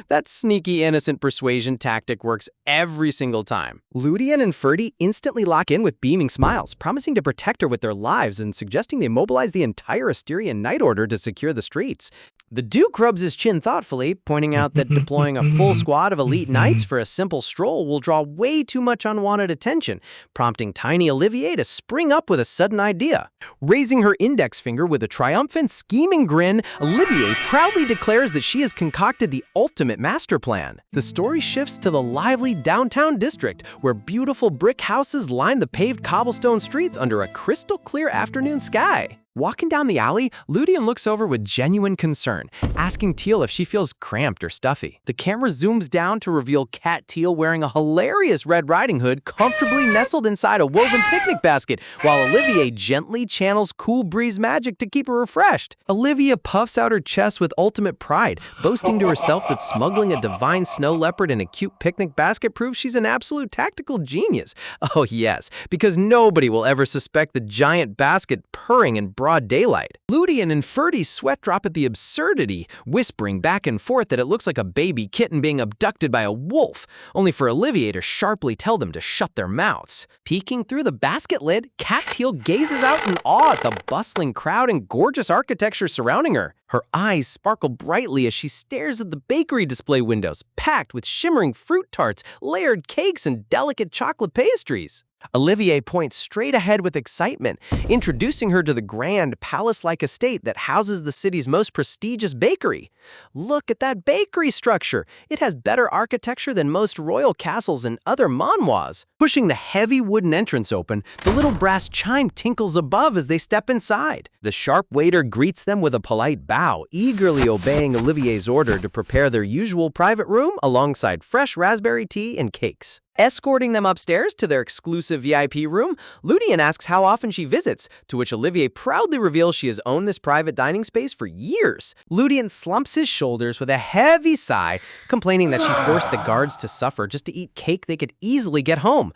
That sneaky, innocent persuasion tactic works every single time. Ludian and Ferdy instantly lock in with beaming smiles, promising to protect her with their lives and suggesting they mobilize the entire Asterian Night Order to secure the streets. The Duke rubs his chin thoughtfully, pointing out that deploying a full squad of elite knights for a simple stroll will draw way too much unwanted attention, prompting tiny Olivier to spring up with a sudden idea. Raising her index finger with a triumphant, scheming grin, Olivier proudly declares that she has concocted the ultimate master plan. The story shifts to the lively downtown district, where beautiful brick houses line the paved cobblestone streets under a crystal-clear afternoon sky. Walking down the alley, Ludian looks over with genuine concern, asking Teal if she feels cramped or stuffy. The camera zooms down to reveal Cat Teal wearing a hilarious Red Riding Hood comfortably nestled inside a woven picnic basket, while Olivier gently channels cool breeze magic to keep her refreshed. Olivia puffs out her chest with ultimate pride, boasting to herself that smuggling a divine snow leopard in a cute picnic basket proves she's an absolute tactical genius. Oh yes, because nobody will ever suspect the giant basket purring and broad daylight. Ludian and Ferdy's sweat drop at the absurdity, whispering back and forth that it looks like a baby kitten being abducted by a wolf, only for Olivier to sharply tell them to shut their mouths. Peeking through the basket lid, Cat Teal gazes out in awe at the bustling crowd and gorgeous architecture surrounding her. Her eyes sparkle brightly as she stares at the bakery display windows, packed with shimmering fruit tarts, layered cakes, and delicate chocolate pastries. Olivier points straight ahead with excitement, introducing her to the grand palace-like estate that houses the city's most prestigious bakery. Look at that bakery structure. It has better architecture than most royal castles and other manoirs. Pushing the heavy wooden entrance open, the little brass chime tinkles above as they step inside. The sharp waiter greets them with a polite bow, eagerly obeying Olivier's order to prepare their usual private room alongside fresh raspberry tea and cakes. Escorting them upstairs to their exclusive VIP room, Ludian asks how often she visits, to which Olivier proudly reveals she has owned this private dining space for years. Ludian slumps his shoulders with a heavy sigh, complaining that she forced the guards to suffer just to eat cake they could easily get home.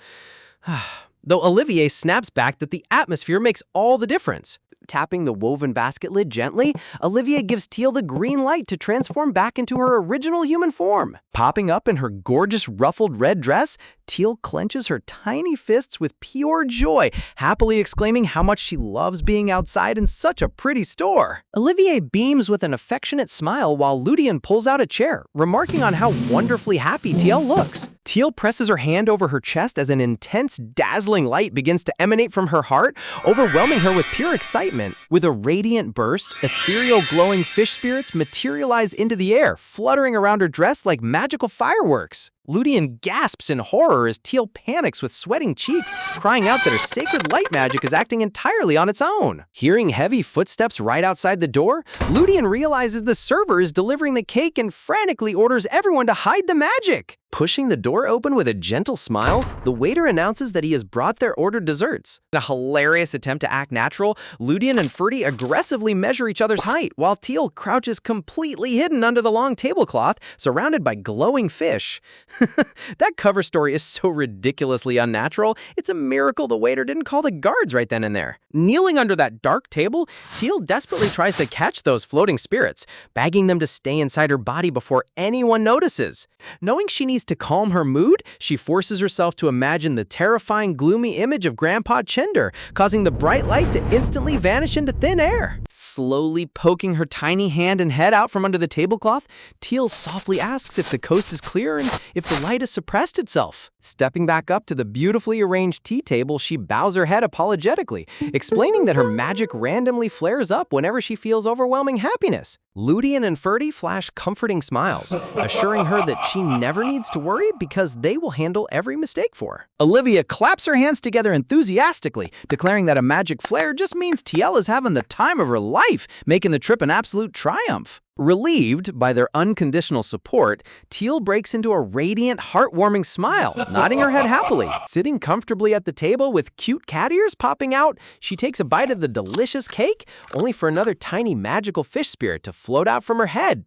Though Olivier snaps back that the atmosphere makes all the difference. Tapping the woven basket lid gently, Olivier gives Teal the green light to transform back into her original human form. Popping up in her gorgeous ruffled red dress, Teal clenches her tiny fists with pure joy, happily exclaiming how much she loves being outside in such a pretty store. Olivier beams with an affectionate smile while Ludian pulls out a chair, remarking on how wonderfully happy Teal looks. Teal presses her hand over her chest as an intense, dazzling light begins to emanate from her heart, overwhelming her with pure excitement. With a radiant burst, ethereal glowing fish spirits materialize into the air, fluttering around her dress like magical fireworks. Ludian gasps in horror as Teal panics with sweating cheeks, crying out that her sacred light magic is acting entirely on its own. Hearing heavy footsteps right outside the door, Ludian realizes the server is delivering the cake and frantically orders everyone to hide the magic. Pushing the door open with a gentle smile, the waiter announces that he has brought their ordered desserts. In a hilarious attempt to act natural, Ludian and Ferdy aggressively measure each other's height, while Teal crouches completely hidden under the long tablecloth, surrounded by glowing fish. That cover story is so ridiculously unnatural, it's a miracle the waiter didn't call the guards right then and there. Kneeling under that dark table, Teal desperately tries to catch those floating spirits, begging them to stay inside her body before anyone notices. Knowing she needs to calm her mood, she forces herself to imagine the terrifying, gloomy image of Grandpa Chender, causing the bright light to instantly vanish into thin air. Slowly poking her tiny hand and head out from under the tablecloth, Teal softly asks if the coast is clear and if the light has suppressed itself. Stepping back up to the beautifully arranged tea table, she bows her head apologetically, explaining that her magic randomly flares up whenever she feels overwhelming happiness. Ludian and Ferdy flash comforting smiles, assuring her that she never needs to worry because they will handle every mistake for her. Olivia claps her hands together enthusiastically, declaring that a magic flare just means Teal is having the time of her life, making the trip an absolute triumph. Relieved by their unconditional support, Teal breaks into a radiant, heartwarming smile, nodding her head happily. Sitting comfortably at the table with cute cat ears popping out, she takes a bite of the delicious cake, only for another tiny magical fish spirit to float out from her head.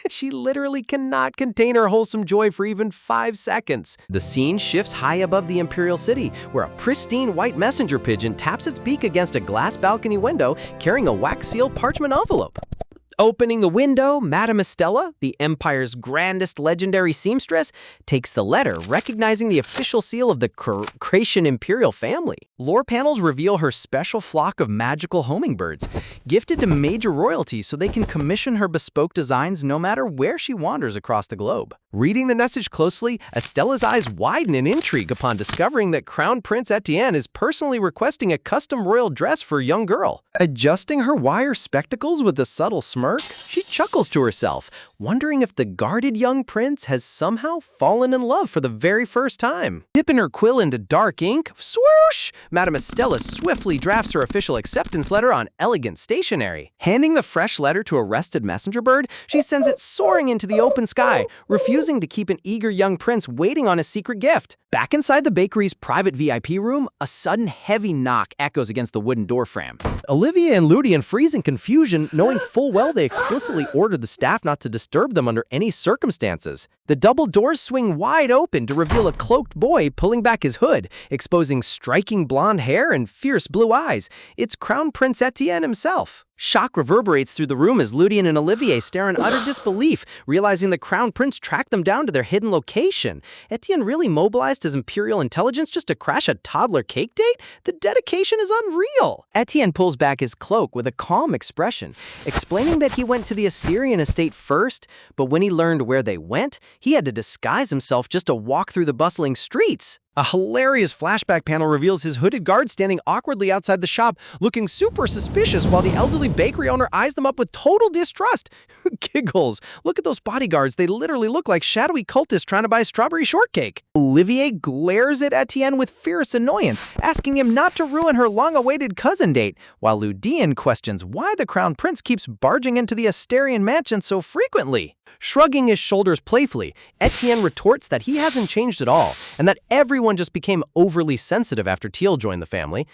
She literally cannot contain her wholesome joy for even 5 seconds. The scene shifts high above the Imperial City, where a pristine white messenger pigeon taps its beak against a glass balcony window, carrying a wax-sealed parchment envelope. Opening the window, Madame Estella, the Empire's grandest legendary seamstress, takes the letter, recognizing the official seal of the Creation Imperial family. Lore panels reveal her special flock of magical hummingbirds, gifted to major royalty so they can commission her bespoke designs no matter where she wanders across the globe. Reading the message closely, Estella's eyes widen in intrigue upon discovering that Crown Prince Etienne is personally requesting a custom royal dress for a young girl. Adjusting her wire spectacles with a subtle smirk, she chuckles to herself, wondering if the guarded young prince has somehow fallen in love for the very first time. Dipping her quill into dark ink, swoosh! Madame Estella swiftly drafts her official acceptance letter on elegant stationery. Handing the fresh letter to a rested messenger bird, she sends it soaring into the open sky, refusing to keep an eager young prince waiting on his secret gift. Back inside the bakery's private VIP room, a sudden heavy knock echoes against the wooden door frame. Olivia and Ludian freeze in confusion, knowing full well they explicitly ordered the staff not to disturb disturb them under any circumstances. The double doors swing wide open to reveal a cloaked boy pulling back his hood, exposing striking blonde hair and fierce blue eyes. It's Crown Prince Etienne himself. Shock reverberates through the room as Ludian and Olivier stare in utter disbelief, realizing the Crown Prince tracked them down to their hidden location. Etienne really mobilized his imperial intelligence just to crash a toddler cake date? The dedication is unreal. Etienne pulls back his cloak with a calm expression, explaining that he went to the Asterian estate first, but when he learned where they went, he had to disguise himself just to walk through the bustling streets. A hilarious flashback panel reveals his hooded guard standing awkwardly outside the shop, looking super suspicious while the elderly bakery owner eyes them up with total distrust. Giggles. Look at those bodyguards. They literally look like shadowy cultists trying to buy strawberry shortcake. Olivier glares at Etienne with fierce annoyance, asking him not to ruin her long-awaited cousin date, while Ludian questions why the Crown Prince keeps barging into the Asterian mansion so frequently. Shrugging his shoulders playfully, Etienne retorts that he hasn't changed at all, and that everyone just became overly sensitive after Teal joined the family,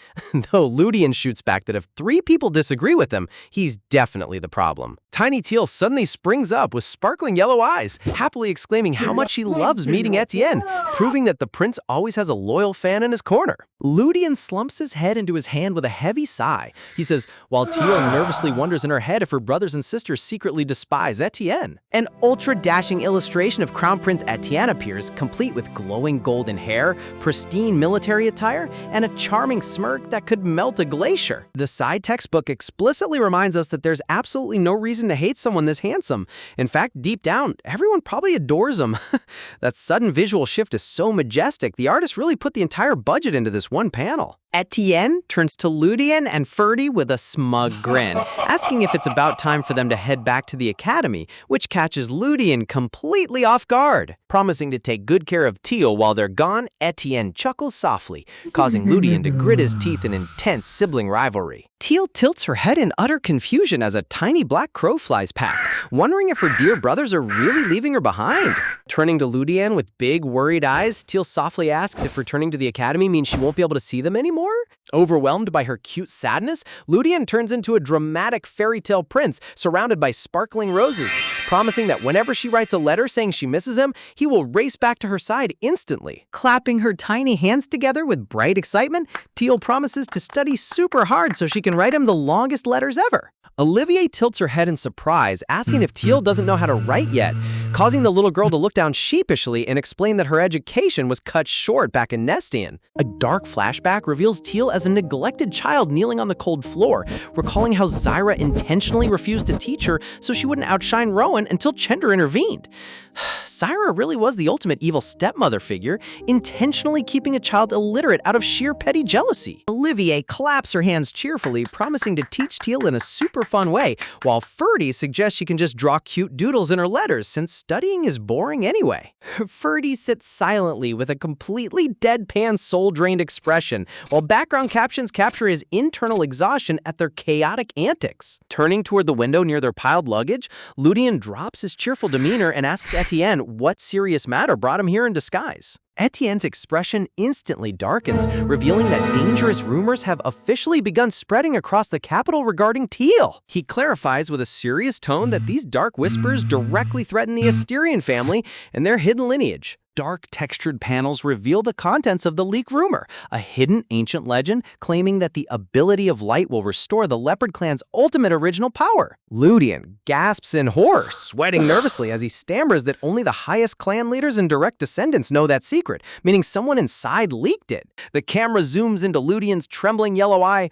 though Ludian shoots back that if 3 people disagree with him, he's definitely the problem. Tiny Teal suddenly springs up with sparkling yellow eyes, happily exclaiming how much he loves meeting Etienne, proving that the prince always has a loyal fan in his corner. Ludian slumps his head into his hand with a heavy sigh. He says, while Teal nervously wonders in her head if her brothers and sisters secretly despise Etienne. An ultra-dashing illustration of Crown Prince Etienne appears, complete with glowing golden hair, pristine military attire, and a charming smirk that could melt a glacier. The side textbook explicitly reminds us that there's absolutely no reason to hate someone this handsome. In fact, deep down, everyone probably adores him. That sudden visual shift is so majestic, the artist really put the entire budget into this one panel. Etienne turns to Ludian and Ferdy with a smug grin, asking if it's about time for them to head back to the academy, which catches Ludian completely off guard. Promising to take good care of Teal while they're gone, Etienne chuckles softly, causing Ludian to grit his teeth in intense sibling rivalry. Teal tilts her head in utter confusion as a tiny black crow flies past, wondering if her dear brothers are really leaving her behind. Turning to Ludian with big, worried eyes, Teal softly asks if returning to the academy means she won't be able to see them anymore. Overwhelmed by her cute sadness, Ludian turns into a dramatic fairy tale prince surrounded by sparkling roses, promising that whenever she writes a letter saying she misses him, he will race back to her side instantly. Clapping her tiny hands together with bright excitement, Teal promises to study super hard so she can write him the longest letters ever. Olivier tilts her head in surprise, asking if Teal doesn't know how to write yet, causing the little girl to look down sheepishly and explain that her education was cut short back in Nestian. A dark flashback reveals Teal as a neglected child kneeling on the cold floor, recalling how Zyra intentionally refused to teach her so she wouldn't outshine Rowan until Chender intervened. Zyra really was the ultimate evil stepmother figure, intentionally keeping a child illiterate out of sheer petty jealousy. Olivier claps her hands cheerfully, promising to teach Teal in a super fun way, while Ferdy suggests she can just draw cute doodles in her letters since studying is boring anyway. Ferdy sits silently with a completely deadpan, soul-drained expression, while background captions capture his internal exhaustion at their chaotic antics. Turning toward the window near their piled luggage, Ludian drops his cheerful demeanor and asks Etienne what serious matter brought him here in disguise. Etienne's expression instantly darkens, revealing that dangerous rumors have officially begun spreading across the capital regarding Teal. He clarifies with a serious tone that these dark whispers directly threaten the Asterian family and their hidden lineage. Dark textured panels reveal the contents of the leak rumor, a hidden ancient legend claiming that the ability of light will restore the Leopard clan's ultimate original power. Ludian gasps in horror, sweating nervously as he stammers that only the highest clan leaders and direct descendants know that secret, meaning someone inside leaked it. The camera zooms into Ludian's trembling yellow eye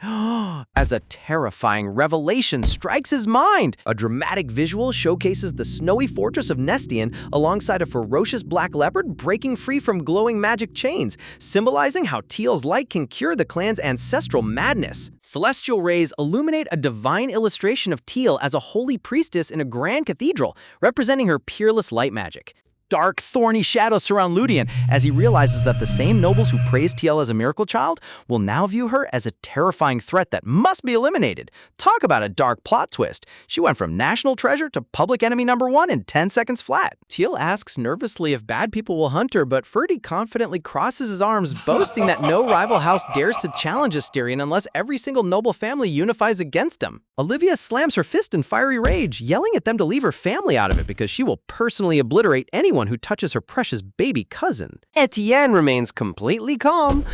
as a terrifying revelation strikes his mind. A dramatic visual showcases the snowy fortress of Nestian alongside a ferocious black leopard breaking free from glowing magic chains, symbolizing how Teal's light can cure the clan's ancestral madness. Celestial rays illuminate a divine illustration of Teal as a holy priestess in a grand cathedral, representing her peerless light magic. dark, thorny shadows surround Ludian as he realizes that the same nobles who praised TL as a miracle child will now view her as a terrifying threat that must be eliminated. Talk about a dark plot twist. She went from national treasure to public enemy #1 in 10 seconds flat. Teal asks nervously if bad people will hunt her, but Ferdy confidently crosses his arms, boasting that no rival house dares to challenge Asterion unless every single noble family unifies against him. Olivia slams her fist in fiery rage, yelling at them to leave her family out of it because she will personally obliterate anyone who touches her precious baby cousin. Etienne remains completely calm,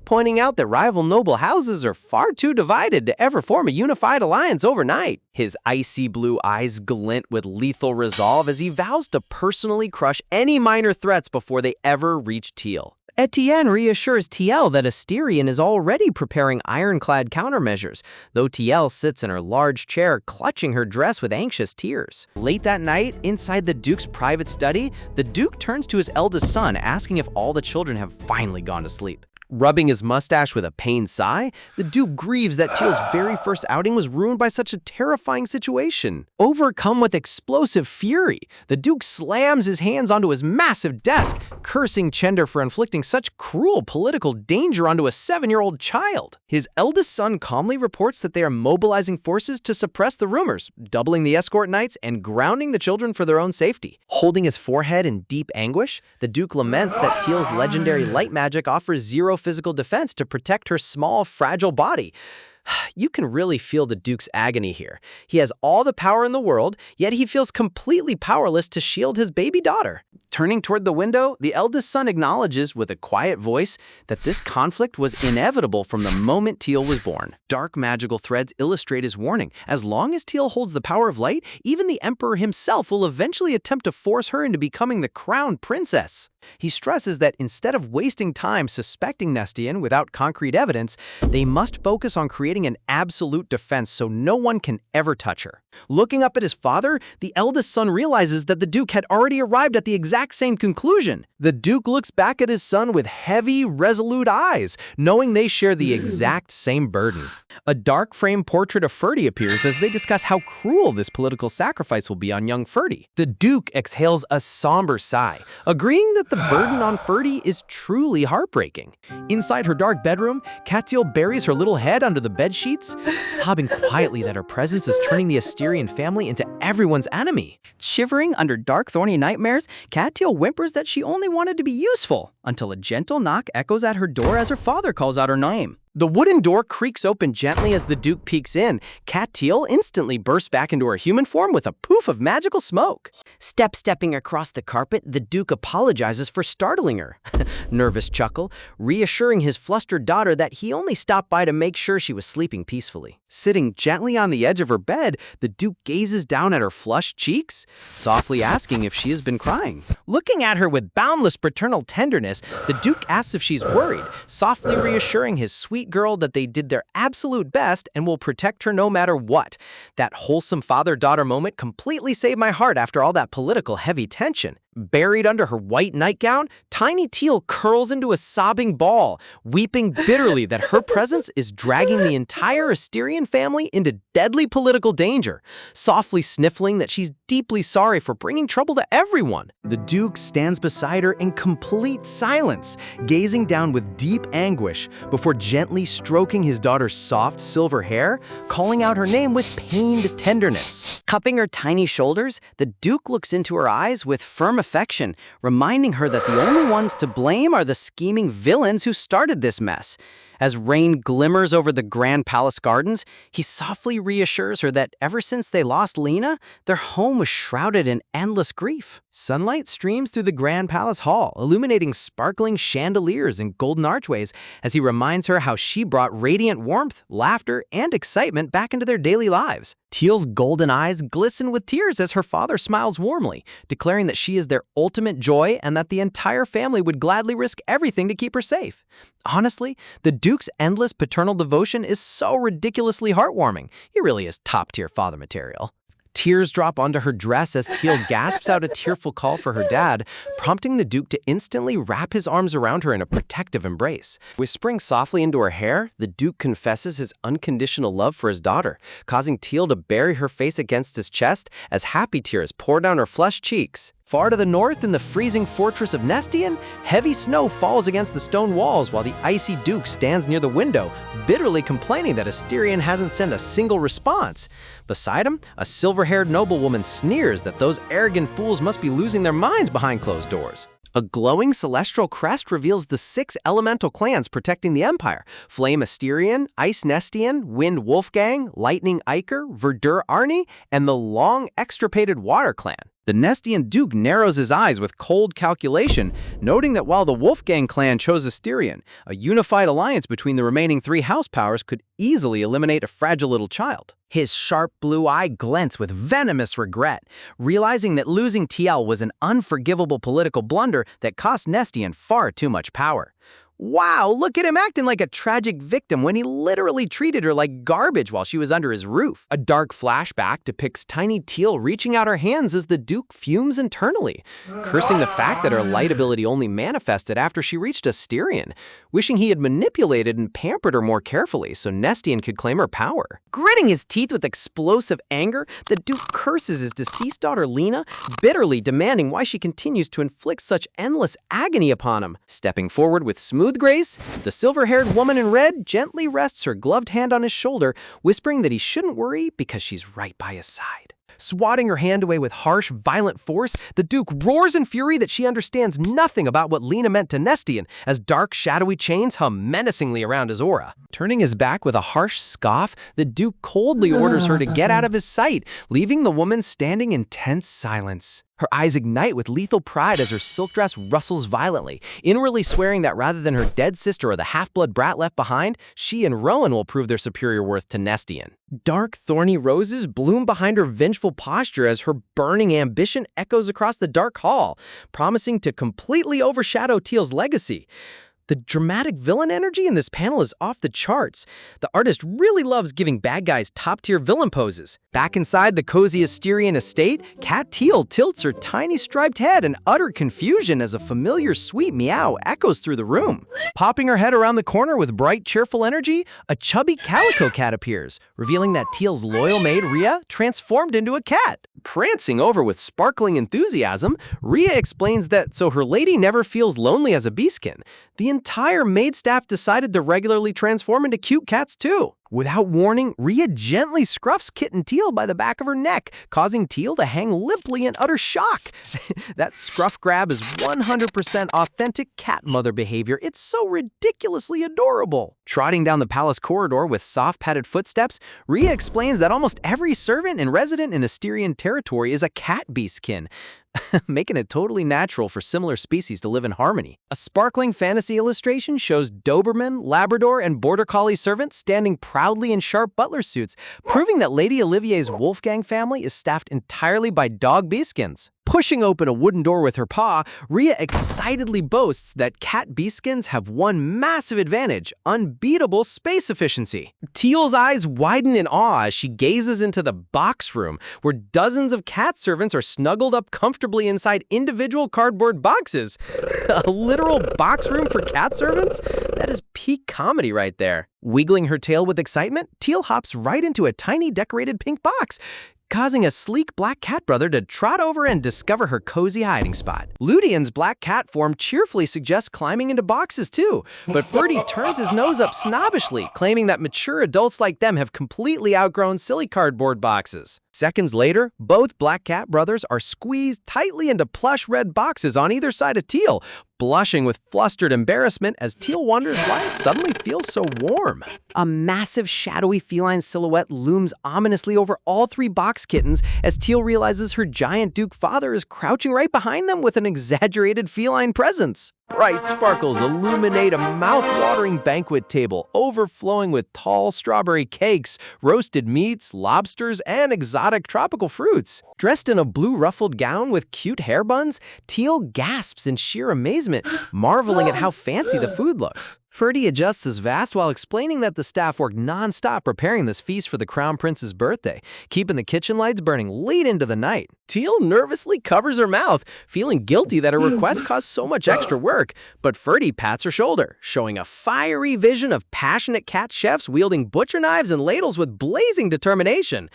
pointing out that rival noble houses are far too divided to ever form a unified alliance overnight. His icy blue eyes glint with lethal resolve as he vows to personally crush any minor threats before they ever reach Teal. Etienne reassures TL that Asterion is already preparing ironclad countermeasures, though TL sits in her large chair clutching her dress with anxious tears. Late that night, inside the Duke's private study, the Duke turns to his eldest son, asking if all the children have finally gone to sleep. Rubbing his mustache with a pained sigh, the Duke grieves that Teal's very first outing was ruined by such a terrifying situation. Overcome with explosive fury, the Duke slams his hands onto his massive desk, cursing Chender for inflicting such cruel political danger onto a 7-year-old child. His eldest son calmly reports that they are mobilizing forces to suppress the rumors, doubling the escort knights and grounding the children for their own safety. Holding his forehead in deep anguish, the Duke laments that Teal's legendary light magic offers zero physical defense to protect her small, fragile body. You can really feel the Duke's agony here. He has all the power in the world, yet he feels completely powerless to shield his baby daughter. Turning toward the window, the eldest son acknowledges with a quiet voice that this conflict was inevitable from the moment Teal was born. Dark magical threads illustrate his warning. As long as Teal holds the power of light, even the Emperor himself will eventually attempt to force her into becoming the crowned princess. He stresses that instead of wasting time suspecting Nestian without concrete evidence, they must focus on creating an absolute defense so no one can ever touch her. Looking up at his father, the eldest son realizes that the Duke had already arrived at the exact same conclusion. The Duke looks back at his son with heavy, resolute eyes, knowing they share the exact same burden. A dark frame portrait of Ferdy appears as they discuss how cruel this political sacrifice will be on young Ferdy. The Duke exhales a somber sigh, agreeing that the burden on Ferdy is truly heartbreaking. Inside her dark bedroom, Catiel buries her little head under the bed sheets, sobbing quietly that her presence is turning the Asterion family into everyone's enemy. Shivering under dark, thorny nightmares, Catiel whimpers that she only wanted to be useful, until a gentle knock echoes at her door as her father calls out her name. The wooden door creaks open gently as the Duke peeks in. Catiel instantly bursts back into her human form with a poof of magical smoke. Stepping across the carpet, the Duke apologizes for startling her. Nervous chuckle, reassuring his flustered daughter that he only stopped by to make sure she was sleeping peacefully. Sitting gently on the edge of her bed, the Duke gazes down at her flushed cheeks, softly asking if she has been crying. Looking at her with boundless paternal tenderness, the Duke asks if she's worried, softly reassuring his sweet girl that they did their absolute best and will protect her no matter what. That wholesome father-daughter moment completely saved my heart after all that political heavy tension. Buried under her white nightgown, tiny Teal curls into a sobbing ball, weeping bitterly that her presence is dragging the entire Asterion family into deadly political danger, softly sniffling that she's deeply sorry for bringing trouble to everyone. The Duke stands beside her in complete silence, gazing down with deep anguish before gently stroking his daughter's soft silver hair, calling out her name with pained tenderness. Cupping her tiny shoulders, the Duke looks into her eyes with firm affection, reminding her that the only ones to blame are the scheming villains who started this mess. As rain glimmers over the Grand Palace gardens, he softly reassures her that ever since they lost Lena, their home was shrouded in endless grief. Sunlight streams through the Grand Palace hall, illuminating sparkling chandeliers and golden archways as he reminds her how she brought radiant warmth, laughter, and excitement back into their daily lives. Teal's golden eyes glisten with tears as her father smiles warmly, declaring that she is their ultimate joy and that the entire family would gladly risk everything to keep her safe. Honestly, the Duke's endless paternal devotion is so ridiculously heartwarming. He really is top-tier father material. Tears drop onto her dress as Teal gasps out a tearful call for her dad, prompting the Duke to instantly wrap his arms around her in a protective embrace. Whispering softly into her hair, the Duke confesses his unconditional love for his daughter, causing Teal to bury her face against his chest as happy tears pour down her flushed cheeks. Far to the north, in the freezing fortress of Nestian, heavy snow falls against the stone walls while the icy Duke stands near the window, bitterly complaining that Asterion hasn't sent a single response. Beside him, a silver-haired noblewoman sneers that those arrogant fools must be losing their minds behind closed doors. A glowing celestial crest reveals the 6 elemental clans protecting the Empire: Flame Asterion, Ice Nestian, Wind Wolfgang, Lightning Iker, Verdure Arni, and the long extirpated Water Clan. The Nestian Duke narrows his eyes with cold calculation, noting that while the Wolfgang clan chose Asterion, a unified alliance between the remaining 3 house powers could easily eliminate a fragile little child. His sharp blue eye glints with venomous regret, realizing that losing TL was an unforgivable political blunder that cost Nestian far too much power. Wow, look at him acting like a tragic victim when he literally treated her like garbage while she was under his roof. A dark flashback depicts tiny Teal reaching out her hands as the Duke fumes internally, cursing the fact that her light ability only manifested after she reached Asterion, wishing he had manipulated and pampered her more carefully so Nestian could claim her power. Gritting his teeth with explosive anger, the Duke curses his deceased daughter Lena, bitterly demanding why she continues to inflict such endless agony upon him. Stepping forward with smooth grace, the silver-haired woman in red gently rests her gloved hand on his shoulder, whispering that he shouldn't worry because she's right by his side. Swatting her hand away with harsh, violent force, the Duke roars in fury that she understands nothing about what Lena meant to Nestian as dark, shadowy chains hum menacingly around his aura. Turning his back with a harsh scoff, the Duke coldly orders her to get out of his sight, leaving the woman standing in tense silence. Her eyes ignite with lethal pride as her silk dress rustles violently, inwardly swearing that rather than her dead sister or the half-blood brat left behind, she and Rowan will prove their superior worth to Nestian. Dark, thorny roses bloom behind her vengeful posture as her burning ambition echoes across the dark hall, promising to completely overshadow Teal's legacy. The dramatic villain energy in this panel is off the charts. The artist really loves giving bad guys top-tier villain poses. Back inside the cozy Asterion estate, Cat Teal tilts her tiny striped head in utter confusion as a familiar sweet meow echoes through the room. Popping her head around the corner with bright, cheerful energy, a chubby calico cat appears, revealing that Teal's loyal maid, Rhea, transformed into a cat. Prancing over with sparkling enthusiasm, Rhea explains that so her lady never feels lonely as a beastkin. The entire maid staff decided to regularly transform into cute cats too. Without warning, Rhea gently scruffs Kitten Teal by the back of her neck, causing Teal to hang limply in utter shock. That scruff grab is 100% authentic cat mother behavior. It's so ridiculously adorable. Trotting down the palace corridor with soft padded footsteps, Rhea explains that almost every servant and resident in Asterion territory is a cat beastkin, making it totally natural for similar species to live in harmony. A sparkling fantasy illustration shows Doberman, Labrador, and Border Collie servants standing proudly in sharp butler suits, proving that Lady Olivier's Wolfgang family is staffed entirely by dog beastkins. Pushing open a wooden door with her paw, Rhea excitedly boasts that cat beastkins have one massive advantage: unbeatable space efficiency. Teal's eyes widen in awe as she gazes into the box room, where dozens of cat servants are snuggled up comfortably inside individual cardboard boxes. A literal box room for cat servants? That is peak comedy right there. Wiggling her tail with excitement, Teal hops right into a tiny decorated pink box, causing a sleek black cat brother to trot over and discover her cozy hiding spot. Ludian's black cat form cheerfully suggests climbing into boxes too, but Ferdy turns his nose up snobbishly, claiming that mature adults like them have completely outgrown silly cardboard boxes. Seconds later, both black cat brothers are squeezed tightly into plush red boxes on either side of Teal, blushing with flustered embarrassment as Teal wonders why it suddenly feels so warm. A massive shadowy feline silhouette looms ominously over all 3 box kittens as Teal realizes her giant Duke father is crouching right behind them with an exaggerated feline presence. Bright sparkles illuminate a mouth-watering banquet table overflowing with tall strawberry cakes, roasted meats, lobsters, and exotic tropical fruits. Dressed in a blue ruffled gown with cute hair buns, Teal gasps in sheer amazement, marveling at how fancy the food looks. Ferdy adjusts his vast while explaining that the staff worked non-stop preparing this feast for the Crown Prince's birthday, keeping the kitchen lights burning late into the night. Teal nervously covers her mouth, feeling guilty that her request caused so much extra work, but Ferdy pats her shoulder, showing a fiery vision of passionate cat chefs wielding butcher knives and ladles with blazing determination.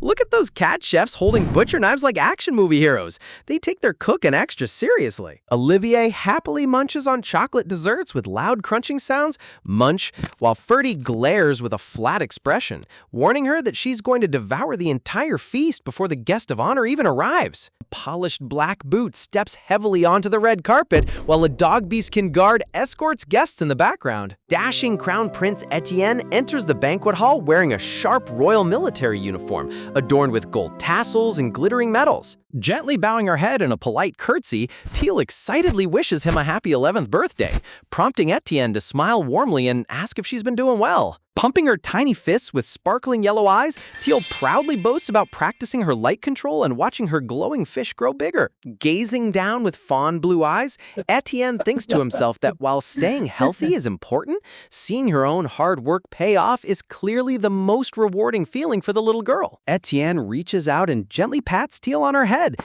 Look at those cat chefs holding butcher knives like action movie heroes. They take their cooking extra seriously. Olivier happily munches on chocolate desserts with loud crunching sounds, munch, while Ferdy glares with a flat expression, warning her that she's going to devour the entire feast before the guest of honor even arrives. A polished black boot steps heavily onto the red carpet, while a dog beastkin guard escorts guests in the background. Dashing Crown Prince Etienne enters the banquet hall wearing a sharp royal military uniform, adorned with gold tassels and glittering medals. Gently bowing her head in a polite curtsy, Teal excitedly wishes him a happy 11th birthday, prompting Etienne to smile warmly and ask if she's been doing well. Pumping her tiny fists with sparkling yellow eyes, Teal proudly boasts about practicing her light control and watching her glowing fish grow bigger. Gazing down with fawn blue eyes, Etienne thinks to himself that while staying healthy is important, seeing her own hard work pay off is clearly the most rewarding feeling for the little girl. Etienne reaches out and gently pats Teal on her head,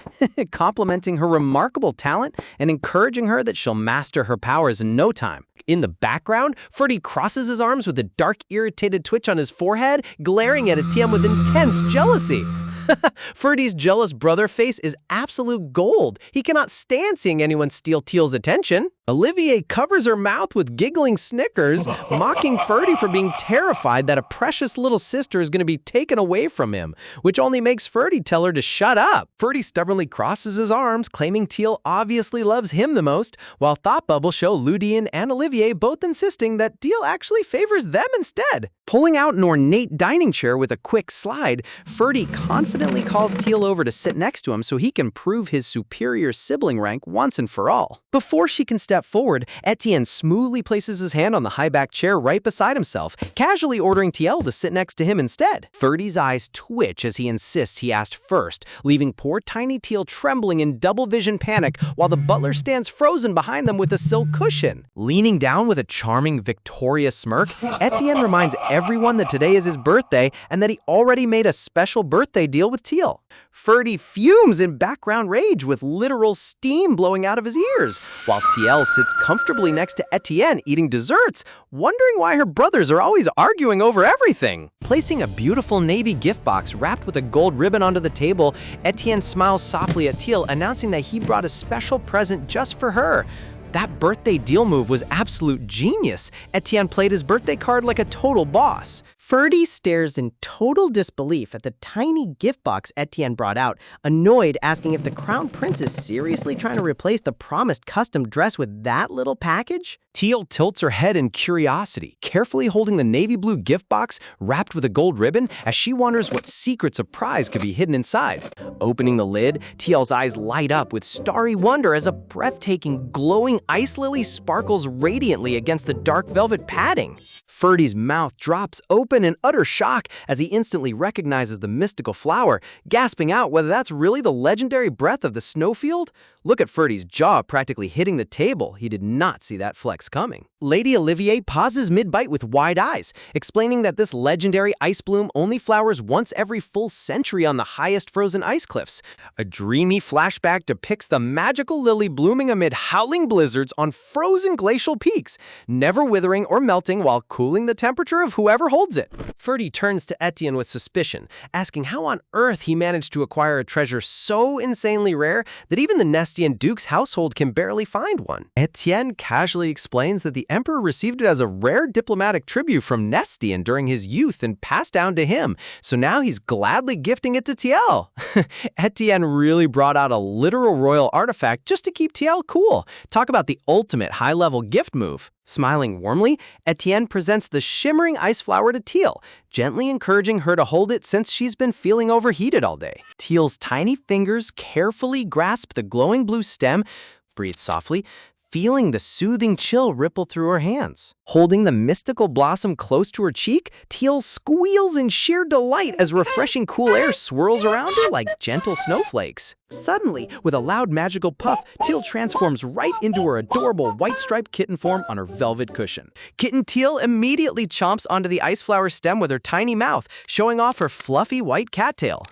complimenting her remarkable talent and encouraging her that she'll master her powers in no time. In the background, Ferdy crosses his arms with a dark, irritated twitch on his forehead, glaring at Etienne with intense jealousy. Ferdy's jealous brother face is absolute gold. He cannot stand seeing anyone steal Teal's attention. Olivier covers her mouth with giggling snickers, mocking Ferdy for being terrified that a precious little sister is going to be taken away from him, which only makes Ferdy tell her to shut up. Ferdy stubbornly crosses his arms, claiming Teal obviously loves him the most, while Thought Bubble show Ludien and Olivier both insisting that Teal actually favors them instead. Pulling out an ornate dining chair with a quick slide, Ferdy confidently calls Teal over to sit next to him so he can prove his superior sibling rank once and for all. Before she can step forward, Etienne smoothly places his hand on the high-back chair right beside himself, casually ordering Teal to sit next to him instead. Ferdy's eyes twitch as he insists he asked first, leaving poor tiny Teal trembling in double vision panic while the butler stands frozen behind them with a silk cushion. Leaning down with a charming, victorious smirk, Etienne reminds everyone that today is his birthday and that he already made a special birthday deal with Teal. Ferdy fumes in background rage with literal steam blowing out of his ears, while Teal sits comfortably next to Etienne eating desserts, wondering why her brothers are always arguing over everything. Placing a beautiful navy gift box wrapped with a gold ribbon onto the table, Etienne smiles softly at Teal, announcing that he brought a special present just for her. That birthday deal move was absolute genius. Etienne played his birthday card like a total boss. Ferdy stares in total disbelief at the tiny gift box Etienne brought out, annoyed, asking if the Crown Prince is seriously trying to replace the promised custom dress with that little package. Teal tilts her head in curiosity, carefully holding the navy blue gift box wrapped with a gold ribbon as she wonders what secret surprise could be hidden inside. Opening the lid, Teal's eyes light up with starry wonder as a breathtaking, glowing ice lily sparkles radiantly against the dark velvet padding. Ferdy's mouth drops open in utter shock as he instantly recognizes the mystical flower, gasping out whether that's really the legendary breath of the snowfield. Look at Ferdy's jaw practically hitting the table. He did not see that flex coming. Lady Olivier pauses mid-bite with wide eyes, explaining that this legendary ice bloom only flowers once every full century on the highest frozen ice cliffs. A dreamy flashback depicts the magical lily blooming amid howling blizzards on frozen glacial peaks, never withering or melting while cooling the temperature of whoever holds it. Ferdy turns to Etienne with suspicion, asking how on earth he managed to acquire a treasure so insanely rare that even the Nestian Duke's household can barely find one. Etienne casually explains that the Emperor received it as a rare diplomatic tribute from Nestian during his youth and passed down to him, so now he's gladly gifting it to Teal. Etienne really brought out a literal royal artifact just to keep Teal cool. Talk about the ultimate high-level gift move. Smiling warmly, Etienne presents the shimmering ice flower to Teal, gently encouraging her to hold it since she's been feeling overheated all day. Teal's tiny fingers carefully grasp the glowing blue stem, breathe softly, feeling the soothing chill ripple through her hands. Holding the mystical blossom close to her cheek, Teal squeals in sheer delight as refreshing cool air swirls around her like gentle snowflakes. Suddenly, with a loud magical puff, Teal transforms right into her adorable white-striped kitten form on her velvet cushion. Kitten Teal immediately chomps onto the ice flower stem with her tiny mouth, showing off her fluffy white cattail.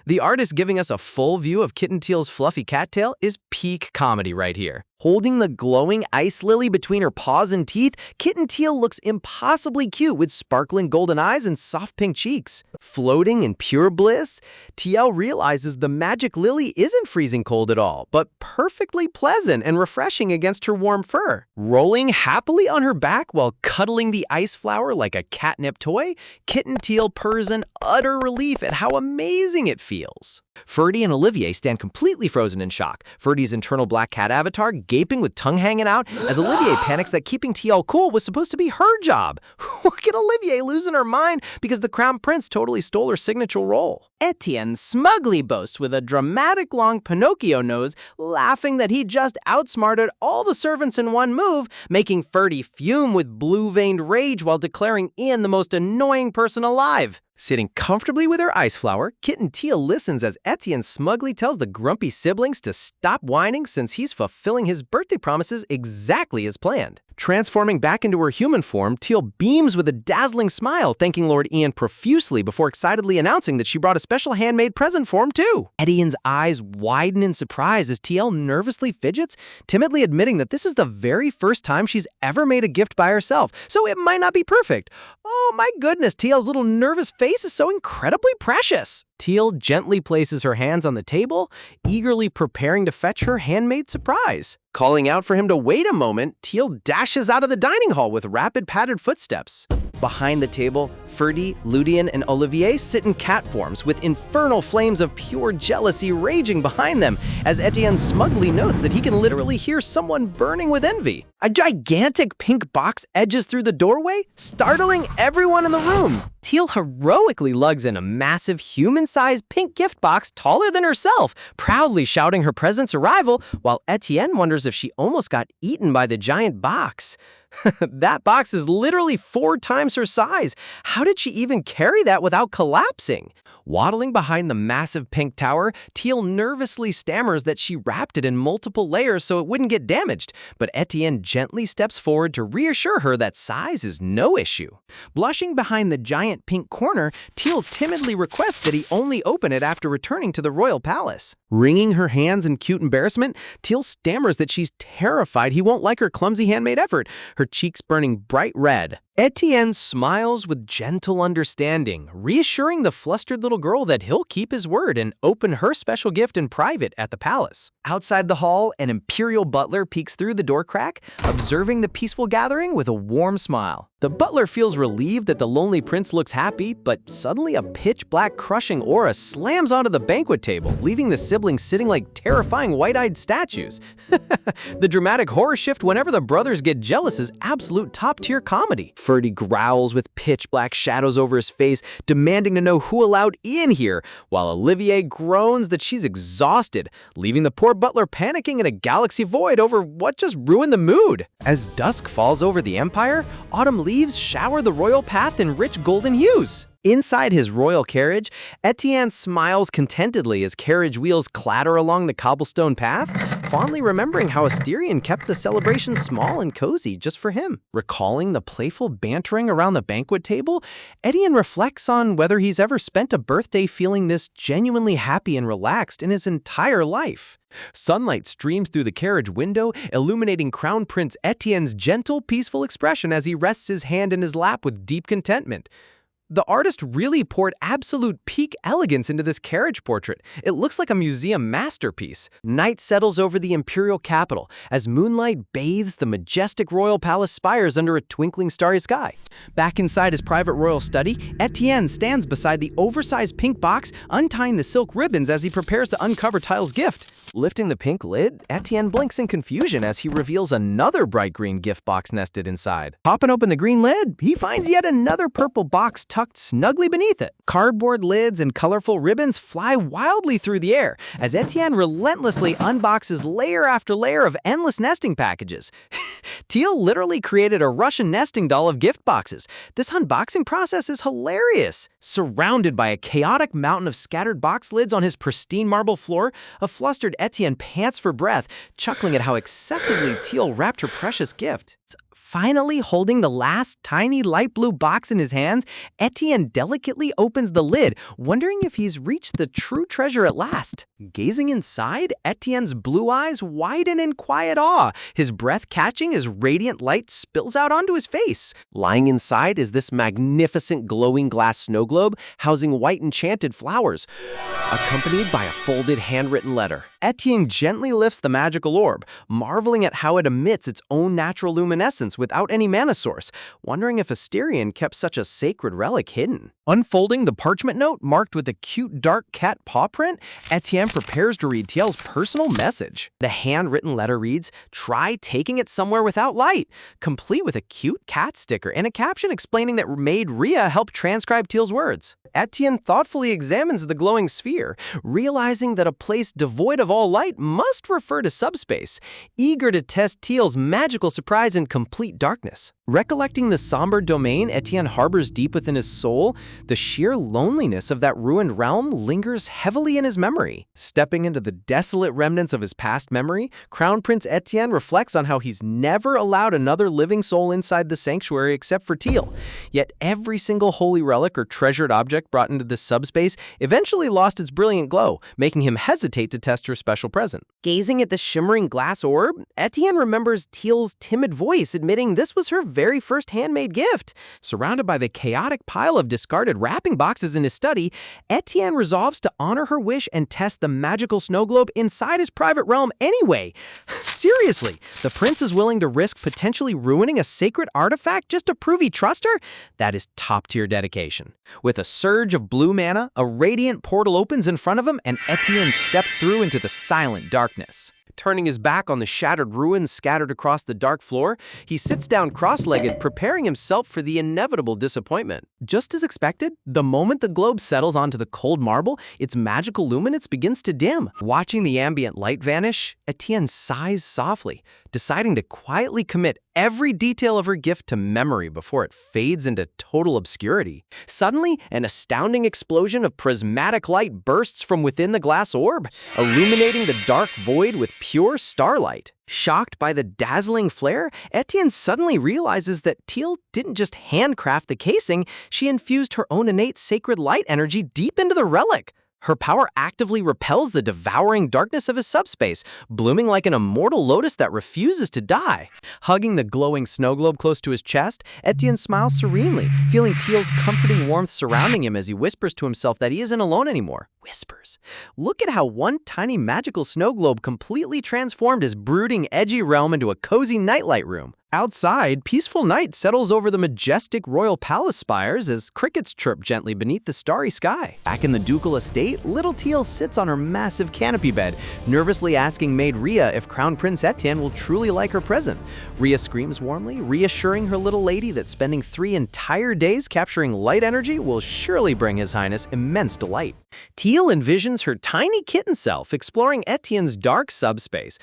The artist giving us a full view of Kitten Teal's fluffy cattail is peak comedy right here. Holding the glowing ice lily between her paws and teeth, Kitten Teal looks impossibly cute with sparkling golden eyes and soft pink cheeks. Floating in pure bliss, Teal realizes the magic lily isn't freezing cold at all, but perfectly pleasant and refreshing against her warm fur. Rolling happily on her back while cuddling the ice flower like a catnip toy, Kitten Teal purrs in utter relief at how amazing it feels. Ferdy and Olivier stand completely frozen in shock, Ferdy's internal black cat avatar gaping with tongue hanging out as Olivier panics that keeping Teal cool was supposed to be her job. Look at Olivier losing her mind because the Crown Prince totally stole her signature role. Etienne smugly boasts with a dramatic long Pinocchio nose, laughing that he just outsmarted all the servants in one move, making Ferdy fume with blue-veined rage while declaring Ian the most annoying person alive. Sitting comfortably with her ice flower, Kitten Teal listens as Etienne smugly tells the grumpy siblings to stop whining since he's fulfilling his birthday promises exactly as planned. Transforming back into her human form, Teal beams with a dazzling smile, thanking Lord Ian profusely before excitedly announcing that she brought a special handmade present for him too. Etienne's eyes widen in surprise as Teal nervously fidgets, timidly admitting that this is the very first time she's ever made a gift by herself, so it might not be perfect. Oh my goodness, Teal's little nervous face is so incredibly precious. Teal gently places her hands on the table, eagerly preparing to fetch her handmade surprise. Calling out for him to wait a moment, Teal dashes out of the dining hall with rapid padded footsteps. Behind the table, Ferdy, Ludien, and Olivier sit in cat forms with infernal flames of pure jealousy raging behind them as Etienne smugly notes that he can literally hear someone burning with envy. A gigantic pink box edges through the doorway, startling everyone in the room. Teal heroically lugs in a massive human-sized pink gift box taller than herself, proudly shouting her present's arrival, while Etienne wonders if she almost got eaten by the giant box. That box is literally 4 times her size. How did she even carry that without collapsing? Waddling behind the massive pink tower, Teal nervously stammers that she wrapped it in multiple layers so it wouldn't get damaged, but Etienne gently steps forward to reassure her that size is no issue. Blushing behind the giant pink corner, Teal timidly requests that he only open it after returning to the royal palace. Wringing her hands in cute embarrassment, Teal stammers that she's terrified he won't like her clumsy handmade effort, her cheeks burning bright red. Etienne smiles with gentle understanding, reassuring the flustered little girl that he'll keep his word and open her special gift in private at the palace. Outside the hall, an imperial butler peeks through the door crack, observing the peaceful gathering with a warm smile. The butler feels relieved that the lonely prince looks happy, but suddenly a pitch-black crushing aura slams onto the banquet table, leaving the siblings sitting like terrifying white-eyed statues. The dramatic horror shift whenever the brothers get jealous is absolute top-tier comedy. Ferdy growls with pitch-black shadows over his face, demanding to know who allowed Ian here, while Olivier groans that she's exhausted, leaving the poor butler panicking in a galaxy void over what just ruined the mood. As dusk falls over the empire, autumn leaves shower the royal path in rich golden hues. Inside his royal carriage, Etienne smiles contentedly as carriage wheels clatter along the cobblestone path, fondly remembering how Asterion kept the celebration small and cozy just for him. Recalling the playful bantering around the banquet table, Etienne reflects on whether he's ever spent a birthday feeling this genuinely happy and relaxed in his entire life. Sunlight streams through the carriage window, illuminating Crown Prince Etienne's gentle, peaceful expression as he rests his hand in his lap with deep contentment. The artist really poured absolute peak elegance into this carriage portrait. It looks like a museum masterpiece. Night settles over the imperial capital as moonlight bathes the majestic royal palace spires under a twinkling starry sky. Back inside his private royal study, Etienne stands beside the oversized pink box, untying the silk ribbons as he prepares to uncover Tyle's gift. Lifting the pink lid, Etienne blinks in confusion as he reveals another bright green gift box nested inside. Popping open the green lid, he finds yet another purple box tucked snugly beneath it. Cardboard lids and colorful ribbons fly wildly through the air as Etienne relentlessly unboxes layer after layer of endless nesting packages. Teal literally created a Russian nesting doll of gift boxes. This unboxing process is hilarious. Surrounded by a chaotic mountain of scattered box lids on his pristine marble floor, a flustered Etienne pants for breath, chuckling at how excessively Teal wrapped her precious gift. Finally holding the last tiny light blue box in his hands, Etienne delicately opens the lid, wondering if he's reached the true treasure at last. Gazing inside, Etienne's blue eyes widen in quiet awe, his breath catching as radiant light spills out onto his face. Lying inside is this magnificent glowing glass snow globe housing white enchanted flowers, accompanied by a folded handwritten letter. Etienne gently lifts the magical orb, marveling at how it emits its own natural luminescence without any mana source, wondering if Asterion kept such a sacred relic hidden. Unfolding the parchment note marked with a cute dark cat paw print, Etienne prepares to read Tiel's personal message. The handwritten letter reads, "Try taking it somewhere without light," complete with a cute cat sticker and a caption explaining that maid Rhea helped transcribe Tiel's words. Etienne thoughtfully examines the glowing sphere, realizing that a place devoid of all light must refer to subspace, eager to test Tiel's magical surprise in complete darkness. Recollecting the somber domain Etienne harbors deep within his soul, the sheer loneliness of that ruined realm lingers heavily in his memory. Stepping into the desolate remnants of his past memory, Crown Prince Etienne reflects on how he's never allowed another living soul inside the sanctuary except for Tiel. Yet every single holy relic or treasured object brought into this subspace eventually lost its brilliant glow, making him hesitate to test her special present. Gazing at the shimmering glass orb, Etienne remembers Tiel's timid voice admitting this was her very first handmade gift. Surrounded by the chaotic pile of discarded wrapping boxes in his study, Etienne resolves to honor her wish and test the magical snow globe inside his private realm anyway. Seriously, the prince is willing to risk potentially ruining a sacred artifact just to prove he trusts her? That is top-tier dedication. With a surge of blue mana, a radiant portal opens in front of him and Etienne steps through into the silent darkness. Turning his back on the shattered ruins scattered across the dark floor, he sits down cross-legged, preparing himself for the inevitable disappointment. Just as expected, the moment the globe settles onto the cold marble, its magical luminance begins to dim. Watching the ambient light vanish, Etienne sighs softly, deciding to quietly commit every detail of her gift to memory before it fades into total obscurity. Suddenly, an astounding explosion of prismatic light bursts from within the glass orb, illuminating the dark void with pure starlight. Shocked by the dazzling flare, Etienne suddenly realizes that Tiel didn't just handcraft the casing, she infused her own innate sacred light energy deep into the relic. Her power actively repels the devouring darkness of his subspace, blooming like an immortal lotus that refuses to die. Hugging the glowing snow globe close to his chest, Etienne smiles serenely, feeling Tiel's comforting warmth surrounding him as he whispers to himself that he isn't alone anymore. Whispers. Look at how one tiny magical snow globe completely transformed his brooding, edgy realm into a cozy nightlight room. Outside, peaceful night settles over the majestic royal palace spires as crickets chirp gently beneath the starry sky. Back in the ducal estate, little Tiel sits on her massive canopy bed, nervously asking maid Rhea if Crown Prince Etienne will truly like her present. Rhea screams warmly, reassuring her little lady that spending 3 entire days capturing light energy will surely bring His Highness immense delight. Tiel envisions her tiny kitten self exploring Etienne's dark subspace,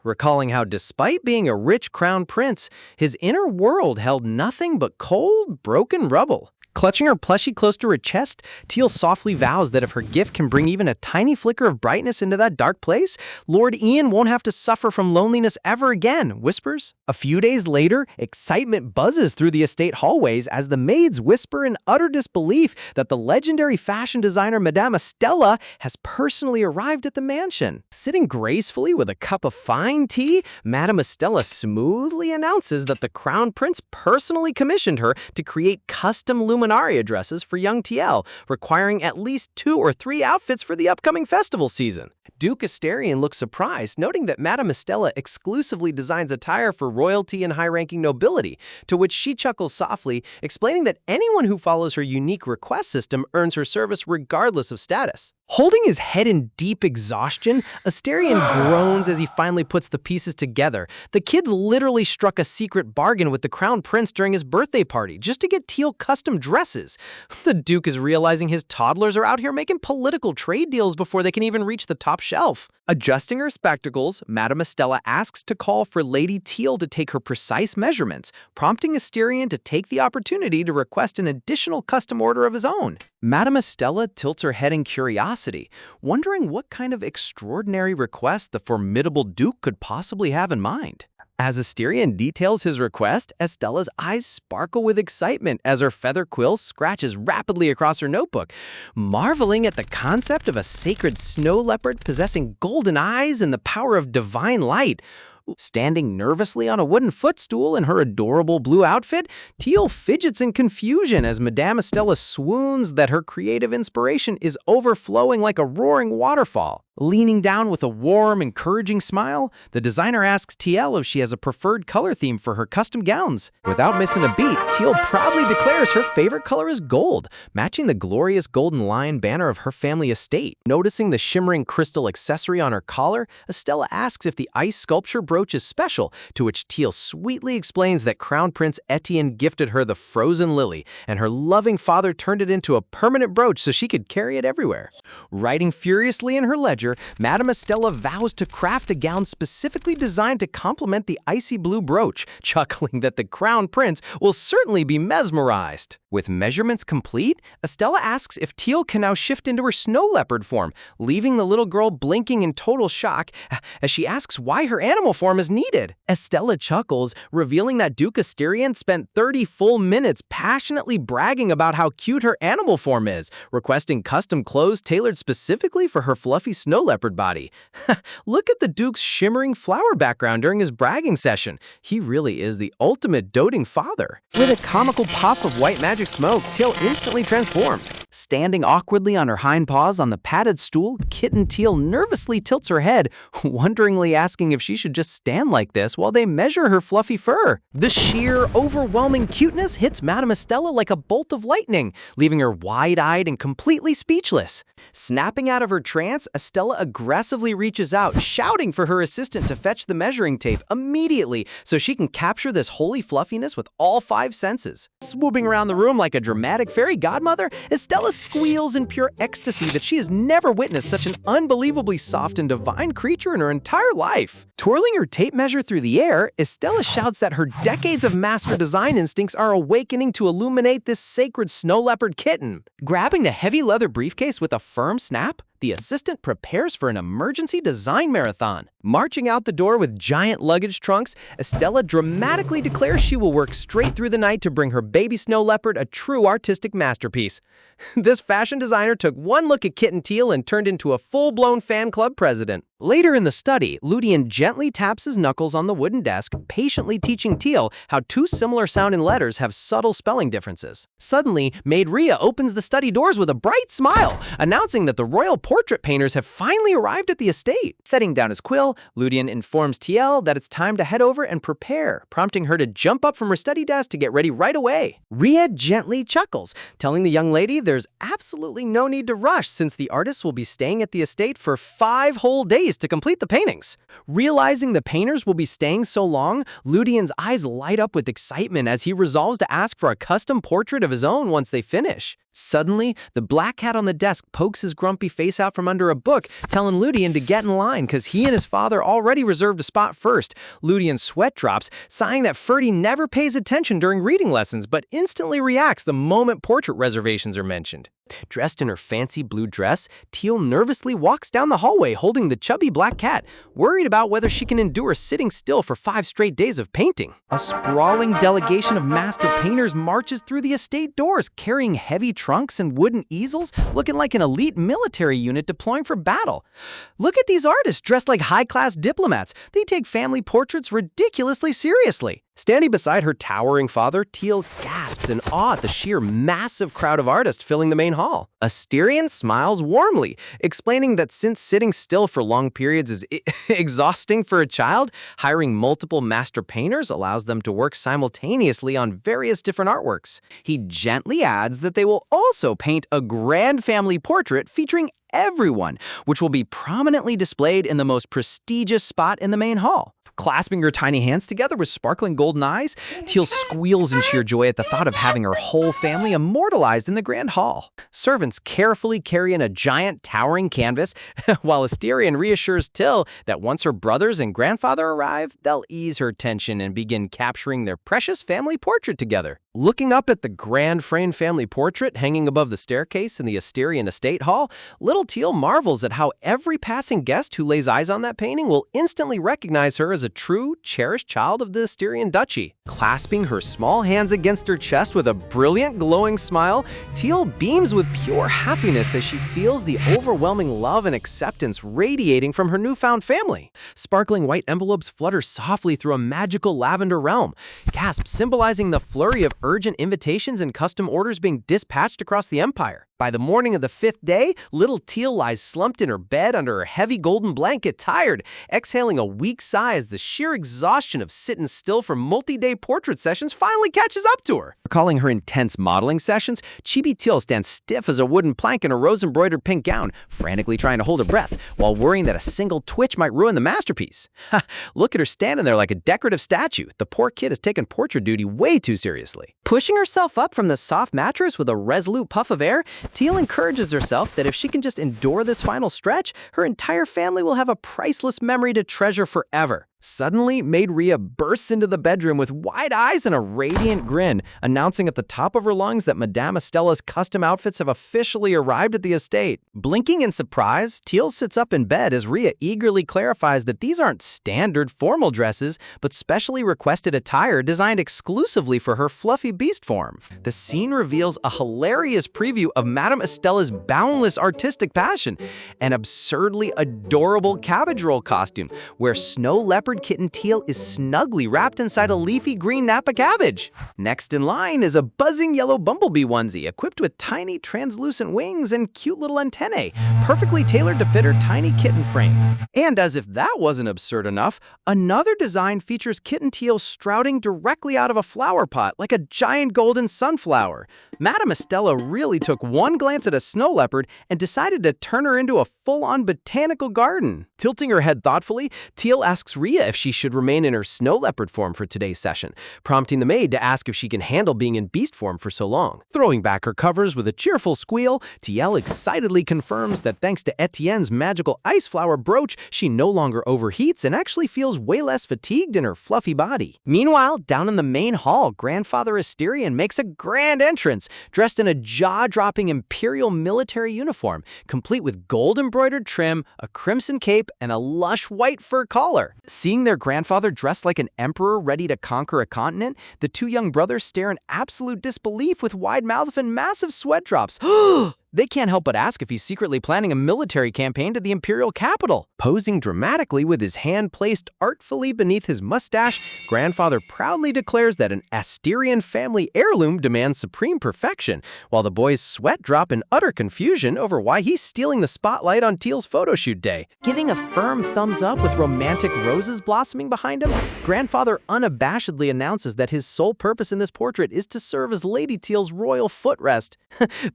recalling how despite being a rich crown prince, his inner world held nothing but cold, broken rubble. Clutching her plushie close to her chest, Tiel softly vows that if her gift can bring even a tiny flicker of brightness into that dark place, Lord Ian won't have to suffer from loneliness ever again, whispers. A few days later, excitement buzzes through the estate hallways as the maids whisper in utter disbelief that the legendary fashion designer Madame Estella has personally arrived at the mansion. Sitting gracefully with a cup of fine tea, Madame Estella smoothly announces that the crown prince personally commissioned her to create custom luminaria dresses for young Tiel, requiring at least 2 or 3 outfits for the upcoming festival season. Duke Asterion looks surprised, noting that Madame Estella exclusively designs attire for royalty and high-ranking nobility, to which she chuckles softly, explaining that anyone who follows her unique request system earns her service regardless of status. Holding his head in deep exhaustion, Asterion groans as he finally puts the pieces together. The kids literally struck a secret bargain with the crown prince during his birthday party just to get Tiel custom dresses. The Duke is realizing his toddlers are out here making political trade deals before they can even reach the top shelf. Adjusting her spectacles, Madame Estella asks to call for Lady Teal to take her precise measurements, prompting Asterion to take the opportunity to request an additional custom order of his own. Madame Estella tilts her head in curiosity, wondering what kind of extraordinary request the formidable Duke could possibly have in mind. As Asterion details his request, Estella's eyes sparkle with excitement as her feather quill scratches rapidly across her notebook, marveling at the concept of a sacred snow leopard possessing golden eyes and the power of divine light. Standing nervously on a wooden footstool in her adorable blue outfit, Teal fidgets in confusion as Madame Estella swoons that her creative inspiration is overflowing like a roaring waterfall. Leaning down with a warm, encouraging smile, the designer asks Teal if she has a preferred color theme for her custom gowns. Without missing a beat, Teal proudly declares her favorite color is gold, matching the glorious golden lion banner of her family estate. Noticing the shimmering crystal accessory on her collar, Estella asks if the ice sculpture brooch is special, to which Teal sweetly explains that Crown Prince Etienne gifted her the frozen lily, and her loving father turned it into a permanent brooch so she could carry it everywhere. Writing furiously in her ledger, Madame Estella vows to craft a gown specifically designed to complement the icy blue brooch, chuckling that the Crown Prince will certainly be mesmerized. With measurements complete, Estella asks if Teal can now shift into her snow leopard form, leaving the little girl blinking in total shock as she asks why her animal form is needed. Estella chuckles, revealing that Duke Asterion spent 30 full minutes passionately bragging about how cute her animal form is, requesting custom clothes tailored specifically for her fluffy snow leopard body. Look at the Duke's shimmering flower background during his bragging session. He really is the ultimate doting father. With a comical puff of white magic smoke, Teal instantly transforms. Standing awkwardly on her hind paws on the padded stool, Kitten Teal nervously tilts her head, wonderingly asking if she should just stand like this while they measure her fluffy fur. The sheer, overwhelming cuteness hits Madame Estella like a bolt of lightning, leaving her wide-eyed and completely speechless. Snapping out of her trance, Estella aggressively reaches out, shouting for her assistant to fetch the measuring tape immediately so she can capture this holy fluffiness with all 5 senses. Swooping around the room like a dramatic fairy godmother, Estella squeals in pure ecstasy that she has never witnessed such an unbelievably soft and divine creature in her entire life. Twirling her tape measure through the air, Estella shouts that her decades of master design instincts are awakening to illuminate this sacred snow leopard kitten. Grabbing the heavy leather briefcase with a firm snap, the assistant prepares for an emergency design marathon. Marching out the door with giant luggage trunks, Estella dramatically declares she will work straight through the night to bring her baby snow leopard a true artistic masterpiece. This fashion designer took one look at Kitten Teal and turned into a full-blown fan club president. Later in the study, Ludian gently taps his knuckles on the wooden desk, patiently teaching Teal how 2 similar-sounding letters have subtle spelling differences. Suddenly, Maid Rhea opens the study doors with a bright smile, announcing that the royal portrait painters have finally arrived at the estate. Setting down his quill, Ludian informs Teal that it's time to head over and prepare, prompting her to jump up from her study desk to get ready right away. Rhea gently chuckles, telling the young lady there's absolutely no need to rush since the artists will be staying at the estate for 5 whole days to complete the paintings. Realizing the painters will be staying so long, Ludian's eyes light up with excitement as he resolves to ask for a custom portrait of his own once they finish. Suddenly, the black cat on the desk pokes his grumpy face out from under a book, telling Ludian to get in line because he and his father already reserved a spot first. Ludian's sweat drops, sighing that Ferdy never pays attention during reading lessons, but instantly reacts the moment portrait reservations are mentioned. Dressed in her fancy blue dress, Teal nervously walks down the hallway holding the chubby black cat, worried about whether she can endure sitting still for 5 straight days of painting. A sprawling delegation of master painters marches through the estate doors, carrying heavy trunks and wooden easels, looking like an elite military unit deploying for battle. Look at these artists dressed like high-class diplomats. They take family portraits ridiculously seriously. Standing beside her towering father, Teal gasps in awe at the sheer massive crowd of artists filling the main hall. Asterion smiles warmly, explaining that since sitting still for long periods is exhausting for a child, hiring multiple master painters allows them to work simultaneously on various different artworks. He gently adds that they will also paint a grand family portrait featuring everyone, which will be prominently displayed in the most prestigious spot in the main hall. Clasping her tiny hands together with sparkling golden eyes, Teal squeals in sheer joy at the thought of having her whole family immortalized in the grand hall. Servants servants carefully carry in a giant towering canvas, while Asterion reassures Till that once her brothers and grandfather arrive, they'll ease her tension and begin capturing their precious family portrait together. Looking up at the grand framed family portrait hanging above the staircase in the Asterion estate hall, little Teal marvels at how every passing guest who lays eyes on that painting will instantly recognize her as a true, cherished child of the Asterion duchy. Clasping her small hands against her chest with a brilliant, glowing smile, Teal beams with pure happiness as she feels the overwhelming love and acceptance radiating from her newfound family. Sparkling white envelopes flutter softly through a magical lavender realm, gasps symbolizing the flurry of urgent invitations and custom orders being dispatched across the empire. By the morning of the 5th day, little Teal lies slumped in her bed under her heavy golden blanket, tired, exhaling a weak sigh as the sheer exhaustion of sitting still for multi-day portrait sessions finally catches up to her. Recalling her intense modeling sessions, Chibi Teal stands stiff as a wooden plank in a rose-embroidered pink gown, frantically trying to hold her breath, while worrying that a single twitch might ruin the masterpiece. Look at her standing there like a decorative statue. The poor kid has taken portrait duty way too seriously. Pushing herself up from the soft mattress with a resolute puff of air, Teal encourages herself that if she can just endure this final stretch, her entire family will have a priceless memory to treasure forever. Suddenly, Maid Rhea bursts into the bedroom with wide eyes and a radiant grin, announcing at the top of her lungs that Madame Estella's custom outfits have officially arrived at the estate. Blinking in surprise, Teal sits up in bed as Rhea eagerly clarifies that these aren't standard formal dresses, but specially requested attire designed exclusively for her fluffy beast form. The scene reveals a hilarious preview of Madame Estella's boundless artistic passion, an absurdly adorable cabbage roll costume, where snow leopard kitten Teal is snugly wrapped inside a leafy green Napa cabbage. Next in line is a buzzing yellow bumblebee onesie equipped with tiny translucent wings and cute little antennae, perfectly tailored to fit her tiny kitten frame. And as if that wasn't absurd enough, another design features kitten Teal sprouting directly out of a flower pot like a giant golden sunflower. Madame Estella really took one glance at a snow leopard and decided to turn her into a full-on botanical garden. Tilting her head thoughtfully, Teal asks Rhea if she should remain in her snow leopard form for today's session, prompting the maid to ask if she can handle being in beast form for so long. Throwing back her covers with a cheerful squeal, Teal excitedly confirms that thanks to Etienne's magical ice flower brooch, she no longer overheats and actually feels way less fatigued in her fluffy body. Meanwhile, down in the main hall, Grandfather Asterion makes a grand entrance, dressed in a jaw-dropping imperial military uniform, complete with gold-embroidered trim, a crimson cape, and a lush white fur collar. Seeing their grandfather dressed like an emperor ready to conquer a continent, the two young brothers stare in absolute disbelief with wide mouth and massive sweat drops. They can't help but ask if he's secretly planning a military campaign to the imperial capital. Posing dramatically with his hand placed artfully beneath his mustache, Grandfather proudly declares that an Asterion family heirloom demands supreme perfection, while the boys sweat drop in utter confusion over why he's stealing the spotlight on Teal's photoshoot day. Giving a firm thumbs up with romantic roses blossoming behind him, Grandfather unabashedly announces that his sole purpose in this portrait is to serve as Lady Teal's royal footrest.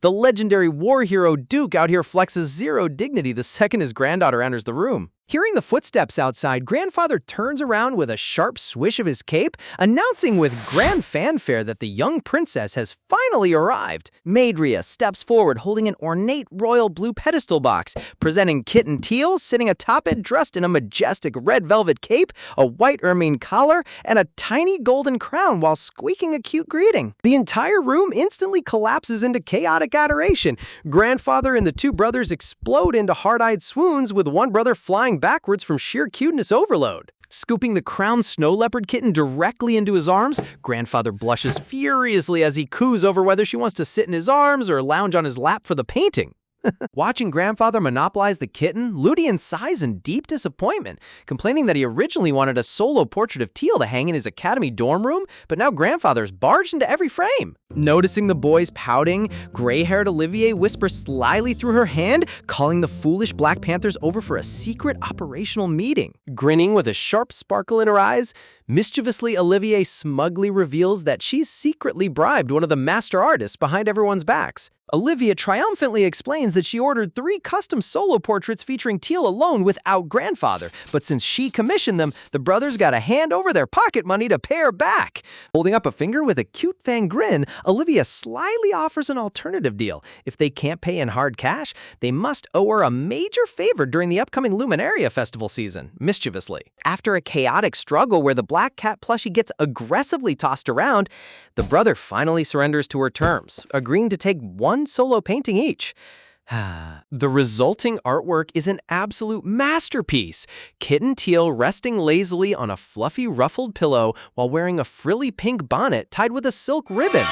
The legendary war hero Duke out here flexes zero dignity the second his granddaughter enters the room. Hearing the footsteps outside, Grandfather turns around with a sharp swish of his cape, announcing with grand fanfare that the young princess has finally arrived. Maid Rhea steps forward holding an ornate royal blue pedestal box, presenting Kitten Teal sitting atop it dressed in a majestic red velvet cape, a white ermine collar, and a tiny golden crown while squeaking a cute greeting. The entire room instantly collapses into chaotic adoration. Grandfather and the two brothers explode into hard-eyed swoons, with one brother flying backwards from sheer cuteness overload. Scooping the crowned snow leopard kitten directly into his arms, Grandfather blushes furiously as he coos over whether she wants to sit in his arms or lounge on his lap for the painting. Watching Grandfather monopolize the kitten, Ludian sighs in deep disappointment, complaining that he originally wanted a solo portrait of Teal to hang in his academy dorm room, but now Grandfather's barged into every frame. Noticing the boys pouting, gray-haired Olivier whispers slyly through her hand, calling the foolish Black Panthers over for a secret operational meeting. Grinning with a sharp sparkle in her eyes, mischievously Olivier smugly reveals that she's secretly bribed one of the master artists behind everyone's backs. Olivia triumphantly explains that she ordered 3 custom solo portraits featuring Teal alone without Grandfather, but since she commissioned them, the brothers got to hand over their pocket money to pay her back. Holding up a finger with a cute fang grin, Olivia slyly offers an alternative deal. If they can't pay in hard cash, they must owe her a major favor during the upcoming Luminaria festival season, mischievously. After a chaotic struggle where the black cat plushie gets aggressively tossed around, the brother finally surrenders to her terms, agreeing to take one solo painting each. The resulting artwork is an absolute masterpiece. Kitten Teal resting lazily on a fluffy ruffled pillow while wearing a frilly pink bonnet tied with a silk ribbon.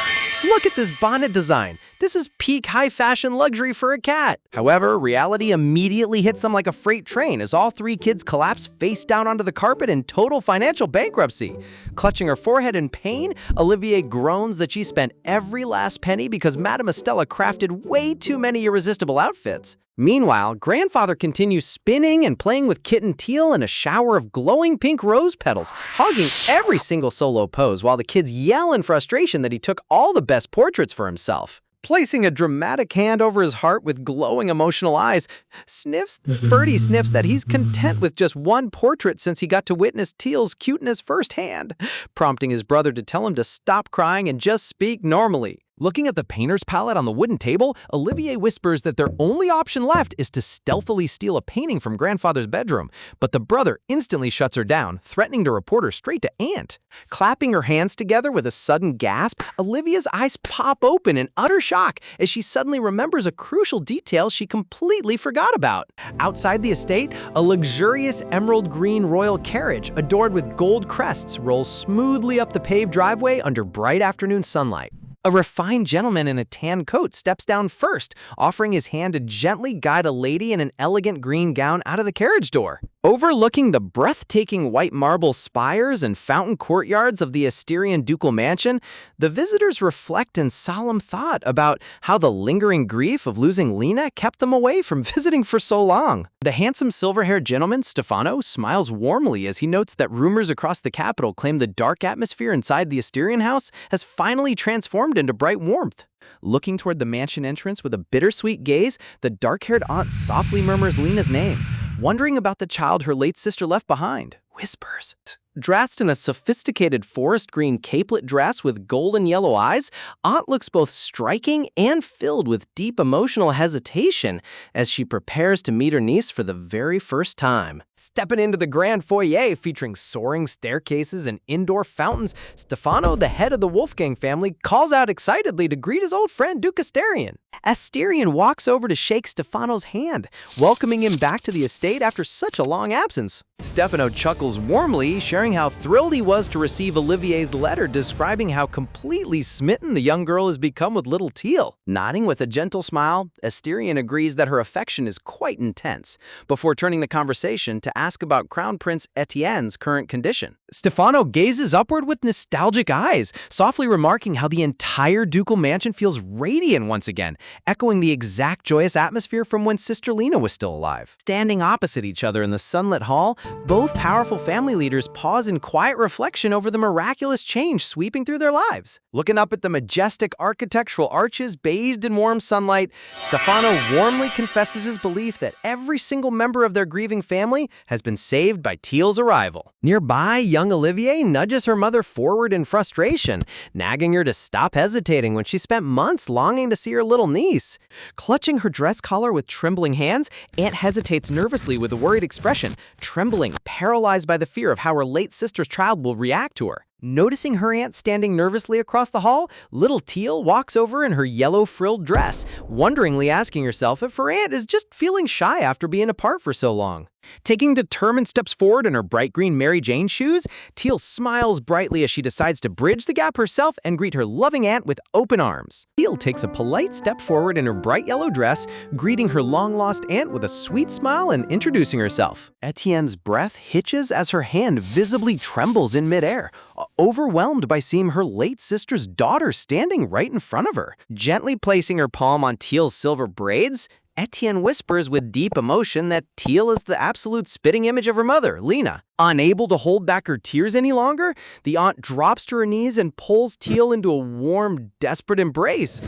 Look at this bonnet design. This is peak high fashion luxury for a cat. However, reality immediately hits them like a freight train as all three kids collapse face down onto the carpet in total financial bankruptcy. Clutching her forehead in pain, Olivier groans that she spent every last penny because Madame Estella crafted way too many irresistible outfits. Meanwhile, grandfather continues spinning and playing with Kitten Teal in a shower of glowing pink rose petals, hogging every single solo pose while the kids yell in frustration that he took all the best portraits for himself. Placing a dramatic hand over his heart with glowing emotional eyes, Ferdy sniffs that he's content with just one portrait since he got to witness Teal's cuteness firsthand, prompting his brother to tell him to stop crying and just speak normally. Looking at the painter's palette on the wooden table, Olivier whispers that their only option left is to stealthily steal a painting from grandfather's bedroom, but the brother instantly shuts her down, threatening to report her straight to Aunt. Clapping her hands together with a sudden gasp, Olivia's eyes pop open in utter shock as she suddenly remembers a crucial detail she completely forgot about. Outside the estate, a luxurious emerald green royal carriage adorned with gold crests rolls smoothly up the paved driveway under bright afternoon sunlight. A refined gentleman in a tan coat steps down first, offering his hand to gently guide a lady in an elegant green gown out of the carriage door. Overlooking the breathtaking white marble spires and fountain courtyards of the Asterian ducal mansion, the visitors reflect in solemn thought about how the lingering grief of losing Lena kept them away from visiting for so long. The handsome silver-haired gentleman, Stefano, smiles warmly as he notes that rumors across the capital claim the dark atmosphere inside the Asterian house has finally transformed into bright warmth. Looking toward the mansion entrance with a bittersweet gaze, the dark-haired aunt softly murmurs Lena's name, wondering about the child her late sister left behind. Whispers. Dressed in a sophisticated forest green capelet dress with golden yellow eyes, Aunt looks both striking and filled with deep emotional hesitation as she prepares to meet her niece for the very first time. Stepping into the grand foyer featuring soaring staircases and indoor fountains, Stefano, the head of the Wolfgang family, calls out excitedly to greet his old friend Duke Asterion. Asterion walks over to shake Stefano's hand, welcoming him back to the estate after such a long absence. Stefano chuckles warmly, sharing how thrilled he was to receive Olivier's letter describing how completely smitten the young girl has become with little Teal. Nodding with a gentle smile, Asterion agrees that her affection is quite intense, before turning the conversation to ask about Crown Prince Etienne's current condition. Stefano gazes upward with nostalgic eyes, softly remarking how the entire ducal mansion feels radiant once again, echoing the exact joyous atmosphere from when Sister Lena was still alive. Standing opposite each other in the sunlit hall, both powerful family leaders pause in quiet reflection over the miraculous change sweeping through their lives. Looking up at the majestic architectural arches bathed in warm sunlight, Stefano warmly confesses his belief that every single member of their grieving family has been saved by Teal's arrival. Nearby, young Olivier nudges her mother forward in frustration, nagging her to stop hesitating when she spent months longing to see her little niece. Clutching her dress collar with trembling hands, Aunt hesitates nervously with a worried expression, trembling, paralyzed by the fear of how her late sister's child will react to her. Noticing her aunt standing nervously across the hall, little Teal walks over in her yellow frilled dress, wonderingly asking herself if her aunt is just feeling shy after being apart for so long. Taking determined steps forward in her bright green Mary Jane shoes, Teal smiles brightly as she decides to bridge the gap herself and greet her loving aunt with open arms. Teal takes a polite step forward in her bright yellow dress, greeting her long-lost aunt with a sweet smile and introducing herself. Etienne's breath hitches as her hand visibly trembles in midair, overwhelmed by seeing her late sister's daughter standing right in front of her. Gently placing her palm on Teal's silver braids, Etienne whispers with deep emotion that Teal is the absolute spitting image of her mother, Lena. Unable to hold back her tears any longer, the aunt drops to her knees and pulls Teal into a warm, desperate embrace.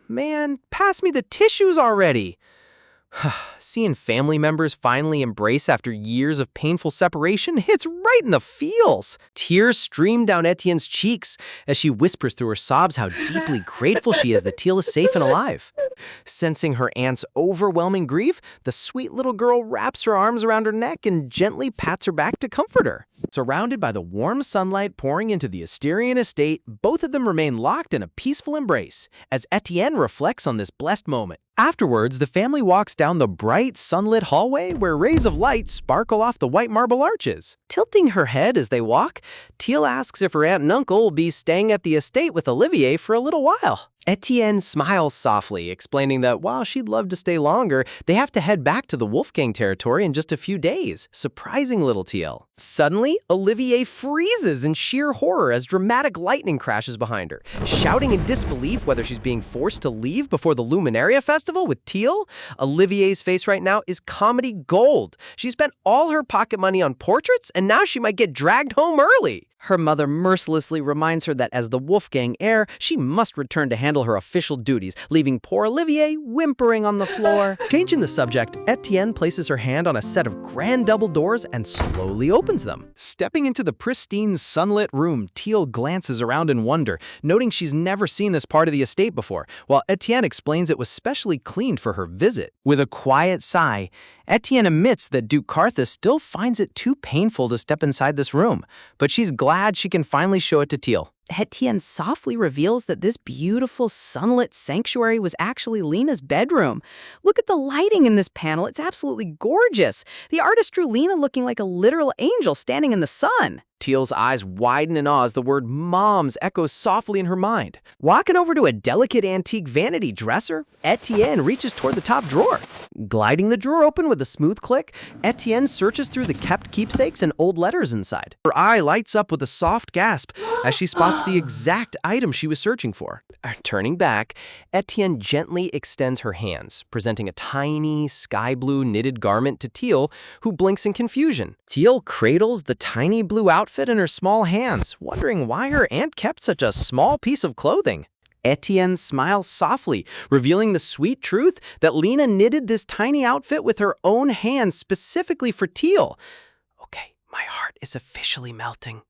Man, pass me the tissues already. Seeing family members finally embrace after years of painful separation hits right in the feels. Tears stream down Etienne's cheeks as she whispers through her sobs how deeply grateful she is that Teal is safe and alive. Sensing her aunt's overwhelming grief, the sweet little girl wraps her arms around her neck and gently pats her back to comfort her. Surrounded by the warm sunlight pouring into the Asterian estate, both of them remain locked in a peaceful embrace as Etienne reflects on this blessed moment. Afterwards, the family walks down the bright, sunlit hallway where rays of light sparkle off the white marble arches. Tilting her head as they walk, Teal asks if her aunt and uncle will be staying at the estate with Olivier for a little while. Etienne smiles softly, explaining that while she'd love to stay longer, they have to head back to the Wolfgang territory in just a few days, surprising little Teal. Suddenly, Olivier freezes in sheer horror as dramatic lightning crashes behind her. Shouting in disbelief whether she's being forced to leave before the Luminaria Festival with Teal, Olivier's face right now is comedy gold. She spent all her pocket money on portraits, and now she might get dragged home early. Her mother mercilessly reminds her that as the Wolfgang heir, she must return to handle her official duties, leaving poor Olivier whimpering on the floor. Changing the subject, Etienne places her hand on a set of grand double doors and slowly opens them. Stepping into the pristine, sunlit room, Teal glances around in wonder, noting she's never seen this part of the estate before, while Etienne explains it was specially cleaned for her visit. With a quiet sigh, Etienne admits that Duke Carthus still finds it too painful to step inside this room, but she's glad she can finally show it to Teal. Etienne softly reveals that this beautiful sunlit sanctuary was actually Lena's bedroom. Look at the lighting in this panel. It's absolutely gorgeous. The artist drew Lena looking like a literal angel standing in the sun. Teal's eyes widen in awe as the word moms echoes softly in her mind. Walking over to a delicate antique vanity dresser, Etienne reaches toward the top drawer. Gliding the drawer open with a smooth click, Etienne searches through the kept keepsakes and old letters inside. Her eye lights up with a soft gasp as she spots the exact item she was searching for. Turning back, Etienne gently extends her hands, presenting a tiny sky blue knitted garment to Teal, who blinks in confusion. Teal cradles the tiny blue outfit in her small hands, wondering why her aunt kept such a small piece of clothing. Etienne smiles softly, revealing the sweet truth that Lena knitted this tiny outfit with her own hands specifically for Teal. Okay, my heart is officially melting.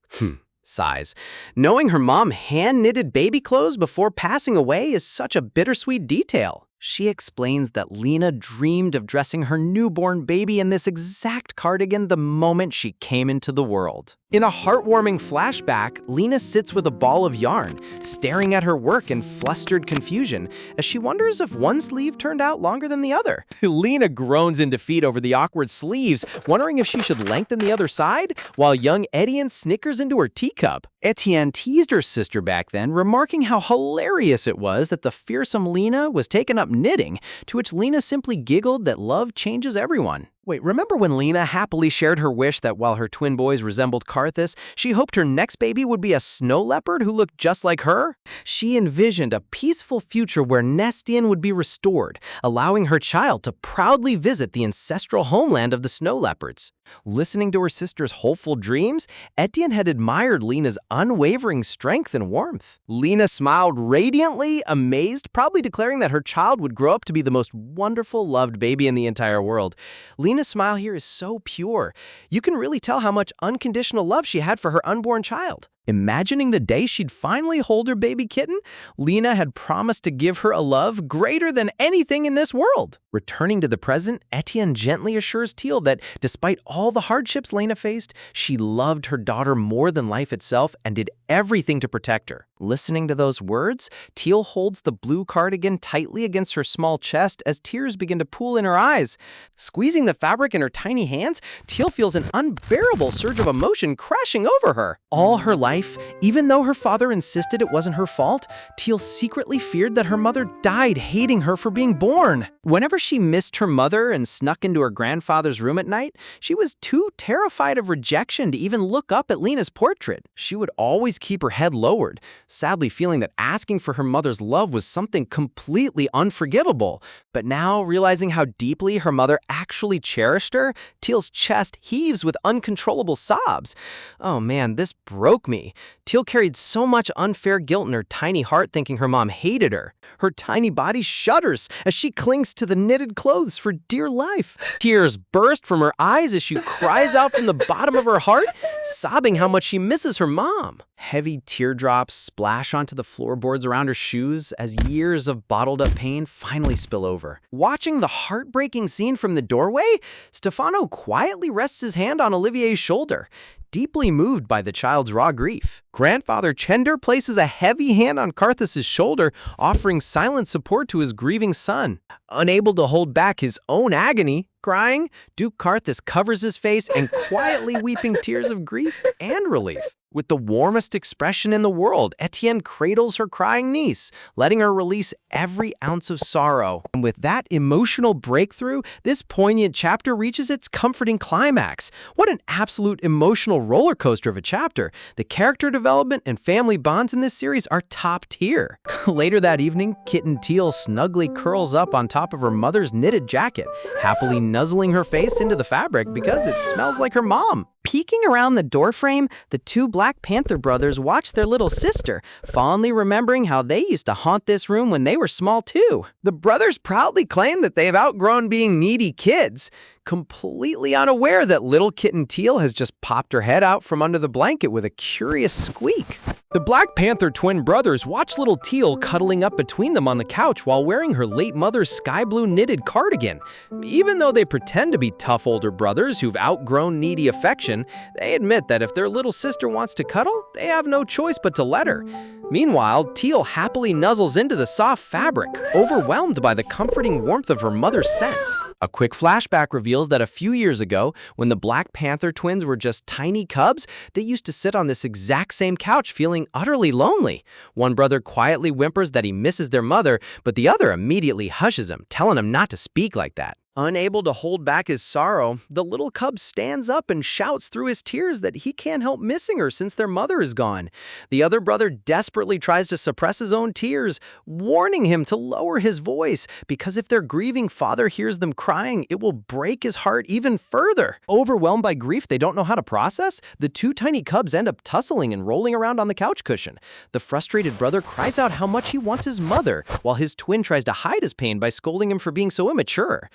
Sighs. Knowing her mom hand-knitted baby clothes before passing away is such a bittersweet detail. She explains that Lena dreamed of dressing her newborn baby in this exact cardigan the moment she came into the world. In a heartwarming flashback, Lena sits with a ball of yarn, staring at her work in flustered confusion as she wonders if one sleeve turned out longer than the other. Lena groans in defeat over the awkward sleeves, wondering if she should lengthen the other side, while young Etienne snickers into her teacup. Etienne teased her sister back then, remarking how hilarious it was that the fearsome Lena was taken up knitting, to which Lena simply giggled that love changes everyone. Wait, remember when Lena happily shared her wish that while her twin boys resembled Carthus, she hoped her next baby would be a snow leopard who looked just like her? She envisioned a peaceful future where Nestian would be restored, allowing her child to proudly visit the ancestral homeland of the snow leopards. Listening to her sister's hopeful dreams, Etienne had admired Lena's unwavering strength and warmth. Lena smiled radiantly, amazed, proudly declaring that her child would grow up to be the most wonderful, loved baby in the entire world. Lena's smile here is so pure. You can really tell how much unconditional love she had for her unborn child. Imagining the day she'd finally hold her baby kitten, Lena had promised to give her a love greater than anything in this world. Returning to the present, Etienne gently assures Teal that despite all the hardships Lena faced, she loved her daughter more than life itself and did everything to protect her. Listening to those words, Teal holds the blue cardigan tightly against her small chest as tears begin to pool in her eyes. Squeezing the fabric in her tiny hands, Teal feels an unbearable surge of emotion crashing over her. All her life, even though her father insisted it wasn't her fault, Teal secretly feared that her mother died hating her for being born. Whenever she missed her mother and snuck into her grandfather's room at night, she was too terrified of rejection to even look up at Lena's portrait. She would always keep her head lowered, sadly feeling that asking for her mother's love was something completely unforgivable. But now, realizing how deeply her mother actually cherished her, Teal's chest heaves with uncontrollable sobs. Oh man, this broke me. me. Teal carried so much unfair guilt in her tiny heart thinking her mom hated her. Her tiny body shudders as she clings to the knitted clothes for dear life. Tears burst from her eyes as she cries out from the bottom of her heart, sobbing how much she misses her mom. Heavy teardrops splash onto the floorboards around her shoes as years of bottled-up pain finally spill over. Watching the heartbreaking scene from the doorway, Stefano quietly rests his hand on Olivier's shoulder, deeply moved by the child's raw grief. Grandfather Chender places a heavy hand on Karthus's shoulder, offering silent support to his grieving son. Unable to hold back his own agony, crying, Duke Karthus covers his face and quietly weeping tears of grief and relief. With the warmest expression in the world, Etienne cradles her crying niece, letting her release every ounce of sorrow. And with that emotional breakthrough, this poignant chapter reaches its comforting climax. What an absolute emotional roller coaster of a chapter. The character development and family bonds in this series are top tier. Later that evening, Kitten Teal snugly curls up on top of her mother's knitted jacket, happily nuzzling her face into the fabric because it smells like her mom. Peeking around the doorframe, the two Black Panther brothers watch their little sister, fondly remembering how they used to haunt this room when they were small too. The brothers proudly claim that they've outgrown being needy kids, completely unaware that little Kitten Teal has just popped her head out from under the blanket with a curious squeak. The Black Panther twin brothers watch little Teal cuddling up between them on the couch while wearing her late mother's sky blue knitted cardigan. Even though they pretend to be tough older brothers who've outgrown needy affection, they admit that if their little sister wants to cuddle, they have no choice but to let her. Meanwhile, Teal happily nuzzles into the soft fabric, overwhelmed by the comforting warmth of her mother's scent. A quick flashback reveals that a few years ago, when the Black Panther twins were just tiny cubs, they used to sit on this exact same couch feeling utterly lonely. One brother quietly whimpers that he misses their mother, but the other immediately hushes him, telling him not to speak like that. Unable to hold back his sorrow, the little cub stands up and shouts through his tears that he can't help missing her since their mother is gone. The other brother desperately tries to suppress his own tears, warning him to lower his voice because if their grieving father hears them crying, it will break his heart even further. Overwhelmed by grief they don't know how to process, the two tiny cubs end up tussling and rolling around on the couch cushion. The frustrated brother cries out how much he wants his mother, while his twin tries to hide his pain by scolding him for being so immature.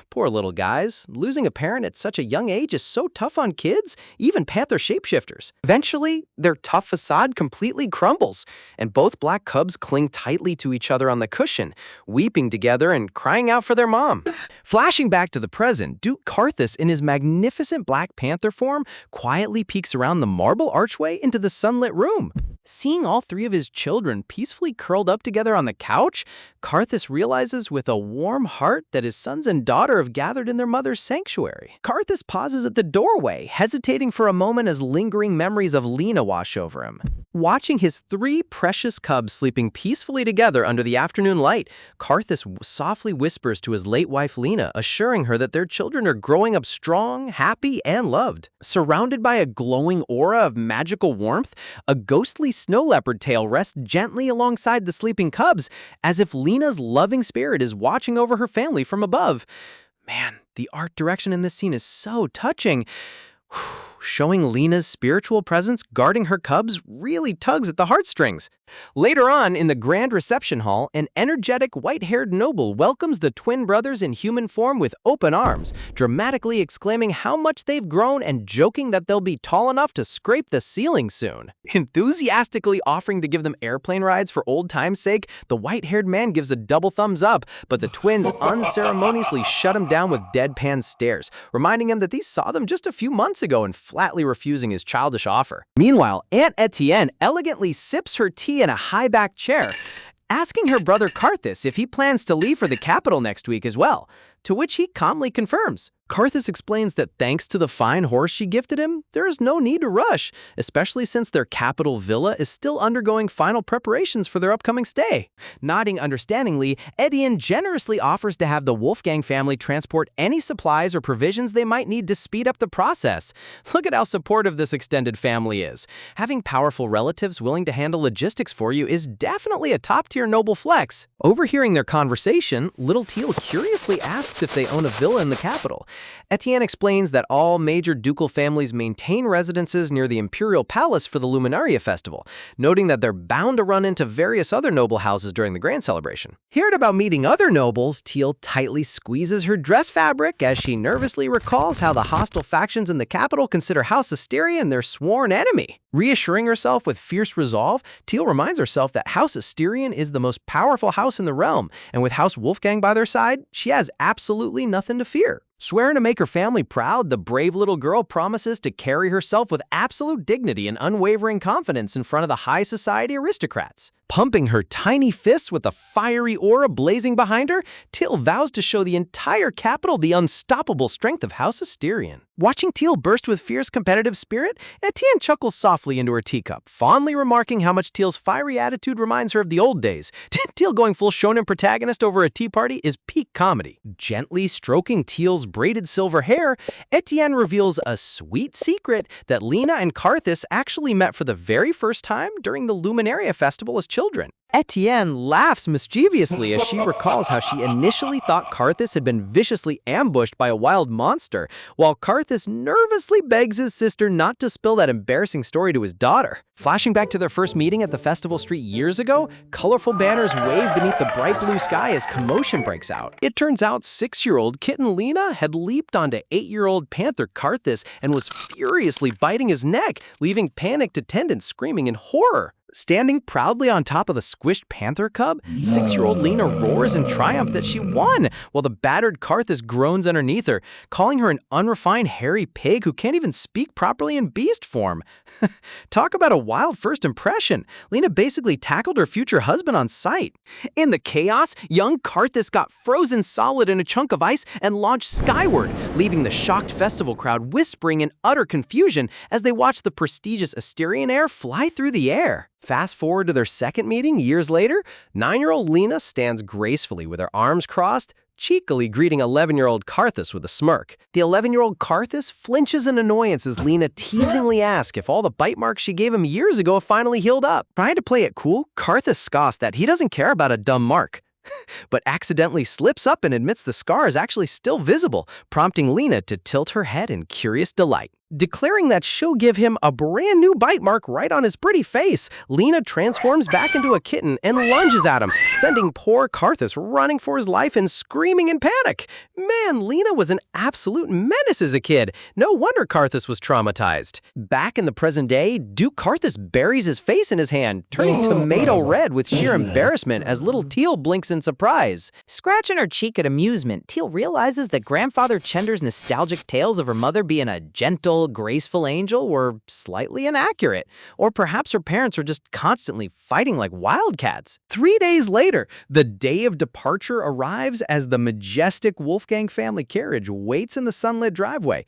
Poor little guys. Losing a parent at such a young age is so tough on kids, even panther shapeshifters. Eventually, their tough facade completely crumbles, and both black cubs cling tightly to each other on the cushion, weeping together and crying out for their mom. Flashing back to the present, Duke Karthus, in his magnificent Black Panther form, quietly peeks around the marble archway into the sunlit room. Seeing all three of his children peacefully curled up together on the couch, Karthus realizes with a warm heart that his sons and daughter have gathered in their mother's sanctuary. Karthus pauses at the doorway, hesitating for a moment as lingering memories of Lena wash over him. Watching his three precious cubs sleeping peacefully together under the afternoon light, Karthus softly whispers to his late wife Lena, assuring her that their children are growing up strong, happy, and loved. Surrounded by a glowing aura of magical warmth, a ghostly snow leopard tail rests gently alongside the sleeping cubs, as if Lena's loving spirit is watching over her family from above. Man, the art direction in this scene is so touching. Showing Lena's spiritual presence guarding her cubs really tugs at the heartstrings. Later on, in the grand reception hall, an energetic white-haired noble welcomes the twin brothers in human form with open arms, dramatically exclaiming how much they've grown and joking that they'll be tall enough to scrape the ceiling soon. Enthusiastically offering to give them airplane rides for old time's sake, the white-haired man gives a double thumbs up, but the twins unceremoniously shut him down with deadpan stares, reminding him that they saw them just a few months ago and flatly refusing his childish offer. Meanwhile, Aunt Etienne elegantly sips her tea in a high-backed chair, asking her brother Karthus if he plans to leave for the capital next week as well, to which he calmly confirms. Karthus explains that thanks to the fine horse she gifted him, there is no need to rush, especially since their capital villa is still undergoing final preparations for their upcoming stay. Nodding understandingly, Etienne generously offers to have the Wolfgang family transport any supplies or provisions they might need to speed up the process. Look at how supportive this extended family is. Having powerful relatives willing to handle logistics for you is definitely a top-tier noble flex. Overhearing their conversation, little Teal curiously asks if they own a villa in the capital, Etienne explains that all major ducal families maintain residences near the imperial palace for the Luminaria festival, noting that they're bound to run into various other noble houses during the grand celebration. Hearing about meeting other nobles, Teal tightly squeezes her dress fabric as she nervously recalls how the hostile factions in the capital consider House Asterion their sworn enemy. Reassuring herself with fierce resolve, Teal reminds herself that House Asterion is the most powerful house in the realm, and with House Wolfgang by their side, she has absolutely nothing to fear. Swearing to make her family proud, the brave little girl promises to carry herself with absolute dignity and unwavering confidence in front of the high society aristocrats. Pumping her tiny fists with a fiery aura blazing behind her, Teal vows to show the entire capital the unstoppable strength of House Asterion. Watching Teal burst with fierce competitive spirit, Etienne chuckles softly into her teacup, fondly remarking how much Teal's fiery attitude reminds her of the old days. Teal going full shonen protagonist over a tea party is peak comedy. Gently stroking Teal's braided silver hair, Etienne reveals a sweet secret that Lena and Karthus actually met for the very first time during the Luminaria festival as children. Etienne laughs mischievously as she recalls how she initially thought Karthus had been viciously ambushed by a wild monster, while Karthus nervously begs his sister not to spill that embarrassing story to his daughter. Flashing back to their first meeting at the festival street years ago, colorful banners wave beneath the bright blue sky as commotion breaks out. It turns out 6-year-old kitten Lena had leaped onto 8-year-old panther Karthus and was furiously biting his neck, leaving panicked attendants screaming in horror. Standing proudly on top of the squished panther cub, 6-year-old Lena roars in triumph that she won, while the battered Karthus groans underneath her, calling her an unrefined hairy pig who can't even speak properly in beast form. Talk about a wild first impression. Lena basically tackled her future husband on sight. In the chaos, young Karthus got frozen solid in a chunk of ice and launched skyward, leaving the shocked festival crowd whispering in utter confusion as they watched the prestigious Asterion heir fly through the air. Fast forward to their second meeting years later, 9-year-old Lena stands gracefully with her arms crossed, cheekily greeting 11-year-old Karthus with a smirk. The 11-year-old Karthus flinches in annoyance as Lena teasingly asks if all the bite marks she gave him years ago have finally healed up. Trying to play it cool, Karthus scoffs that he doesn't care about a dumb mark, but accidentally slips up and admits the scar is actually still visible, prompting Lena to tilt her head in curious delight. Declaring that she'll give him a brand new bite mark right on his pretty face, Lena transforms back into a kitten and lunges at him, sending poor Karthus running for his life and screaming in panic. Man, Lena was an absolute menace as a kid. No wonder Karthus was traumatized. Back in the present day, Duke Karthus buries his face in his hand, turning tomato red with sheer embarrassment as little Teal blinks in surprise. Scratching her cheek at amusement, Teal realizes that Grandfather Chender's nostalgic tales of her mother being a gentle, graceful angel were slightly inaccurate, or perhaps her parents are just constantly fighting like wildcats. 3 days later, the day of departure arrives as the majestic Wolfgang family carriage waits in the sunlit driveway.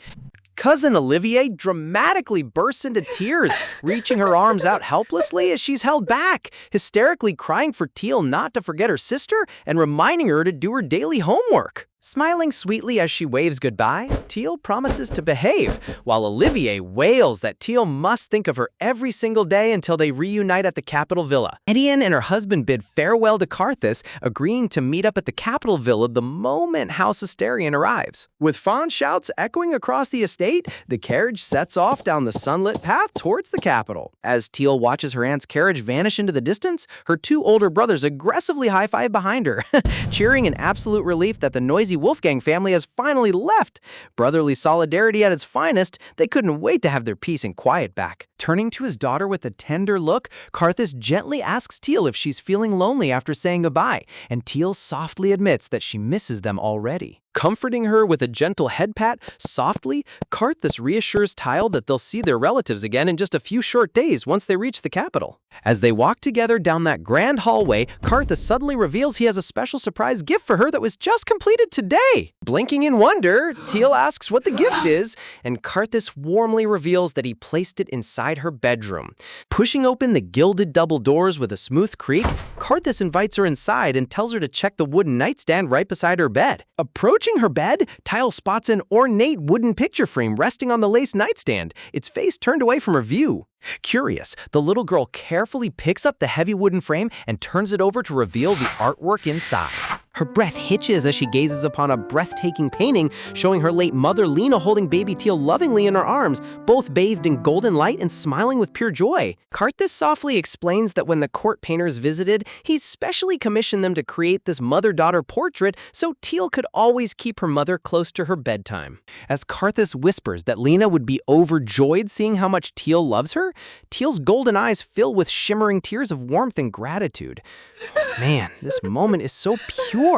Cousin Olivier dramatically bursts into tears, reaching her arms out helplessly as she's held back, hysterically crying for Teal not to forget her sister and reminding her to do her daily homework. Smiling sweetly as she waves goodbye, Teal promises to behave, while Olivier wails that Teal must think of her every single day until they reunite at the Capitol Villa. Etienne and her husband bid farewell to Karthus, agreeing to meet up at the Capitol Villa the moment House Asterion arrives. With fond shouts echoing across the estate, the carriage sets off down the sunlit path towards the Capitol. As Teal watches her aunt's carriage vanish into the distance, her 2 older brothers aggressively high-five behind her, cheering in absolute relief that the noisy Wolfgang family has finally left. Brotherly solidarity at its finest, they couldn't wait to have their peace and quiet back. Turning to his daughter with a tender look, Karthus gently asks Teal if she's feeling lonely after saying goodbye, and Teal softly admits that she misses them already. Comforting her with a gentle head pat, softly, Karthus reassures Tile that they'll see their relatives again in just a few short days once they reach the capital. As they walk together down that grand hallway, Karthus suddenly reveals he has a special surprise gift for her that was just completed today. Blinking in wonder, Teal asks what the gift is, and Karthus warmly reveals that he placed it inside her bedroom. Pushing open the gilded double doors with a smooth creak, Karthus invites her inside and tells her to check the wooden nightstand right beside her bed. Approaching her bed, Tile spots an ornate wooden picture frame resting on the lace nightstand, its face turned away from her view. Curious, the little girl carefully picks up the heavy wooden frame and turns it over to reveal the artwork inside. Her breath hitches as she gazes upon a breathtaking painting showing her late mother Lena holding baby Teal lovingly in her arms, both bathed in golden light and smiling with pure joy. Karthus softly explains that when the court painters visited, he's specially commissioned them to create this mother-daughter portrait so Teal could always keep her mother close to her bedtime. As Karthus whispers that Lena would be overjoyed seeing how much Teal loves her, Teal's golden eyes fill with shimmering tears of warmth and gratitude. Man, this moment is so pure.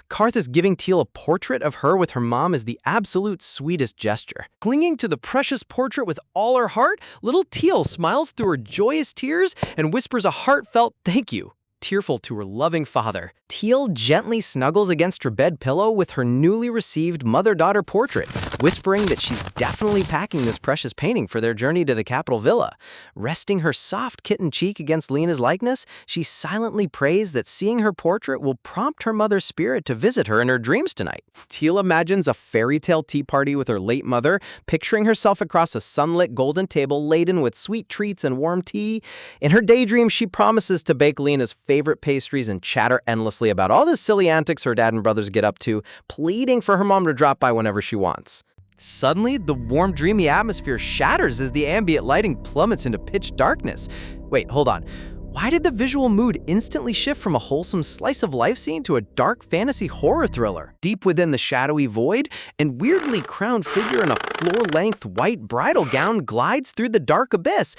Karthus giving Teal a portrait of her with her mom is the absolute sweetest gesture. Clinging to the precious portrait with all her heart, little Teal smiles through her joyous tears and whispers a heartfelt thank you, tearful to her loving father. Teal gently snuggles against her bed pillow with her newly received mother-daughter portrait, whispering that she's definitely packing this precious painting for their journey to the capital villa. Resting her soft kitten cheek against Lena's likeness, she silently prays that seeing her portrait will prompt her mother's spirit to visit her in her dreams tonight. Teal imagines a fairy tale tea party with her late mother, picturing herself across a sunlit golden table laden with sweet treats and warm tea. In her daydream, she promises to bake Lena's favorite pastries and chatter endlessly about all the silly antics her dad and brothers get up to, pleading for her mom to drop by whenever she wants. Suddenly, the warm, dreamy atmosphere shatters as the ambient lighting plummets into pitch darkness. Wait, hold on. Why did the visual mood instantly shift from a wholesome slice of life scene to a dark fantasy horror thriller? Deep within the shadowy void, and weirdly crowned figure in a floor-length white bridal gown glides through the dark abyss,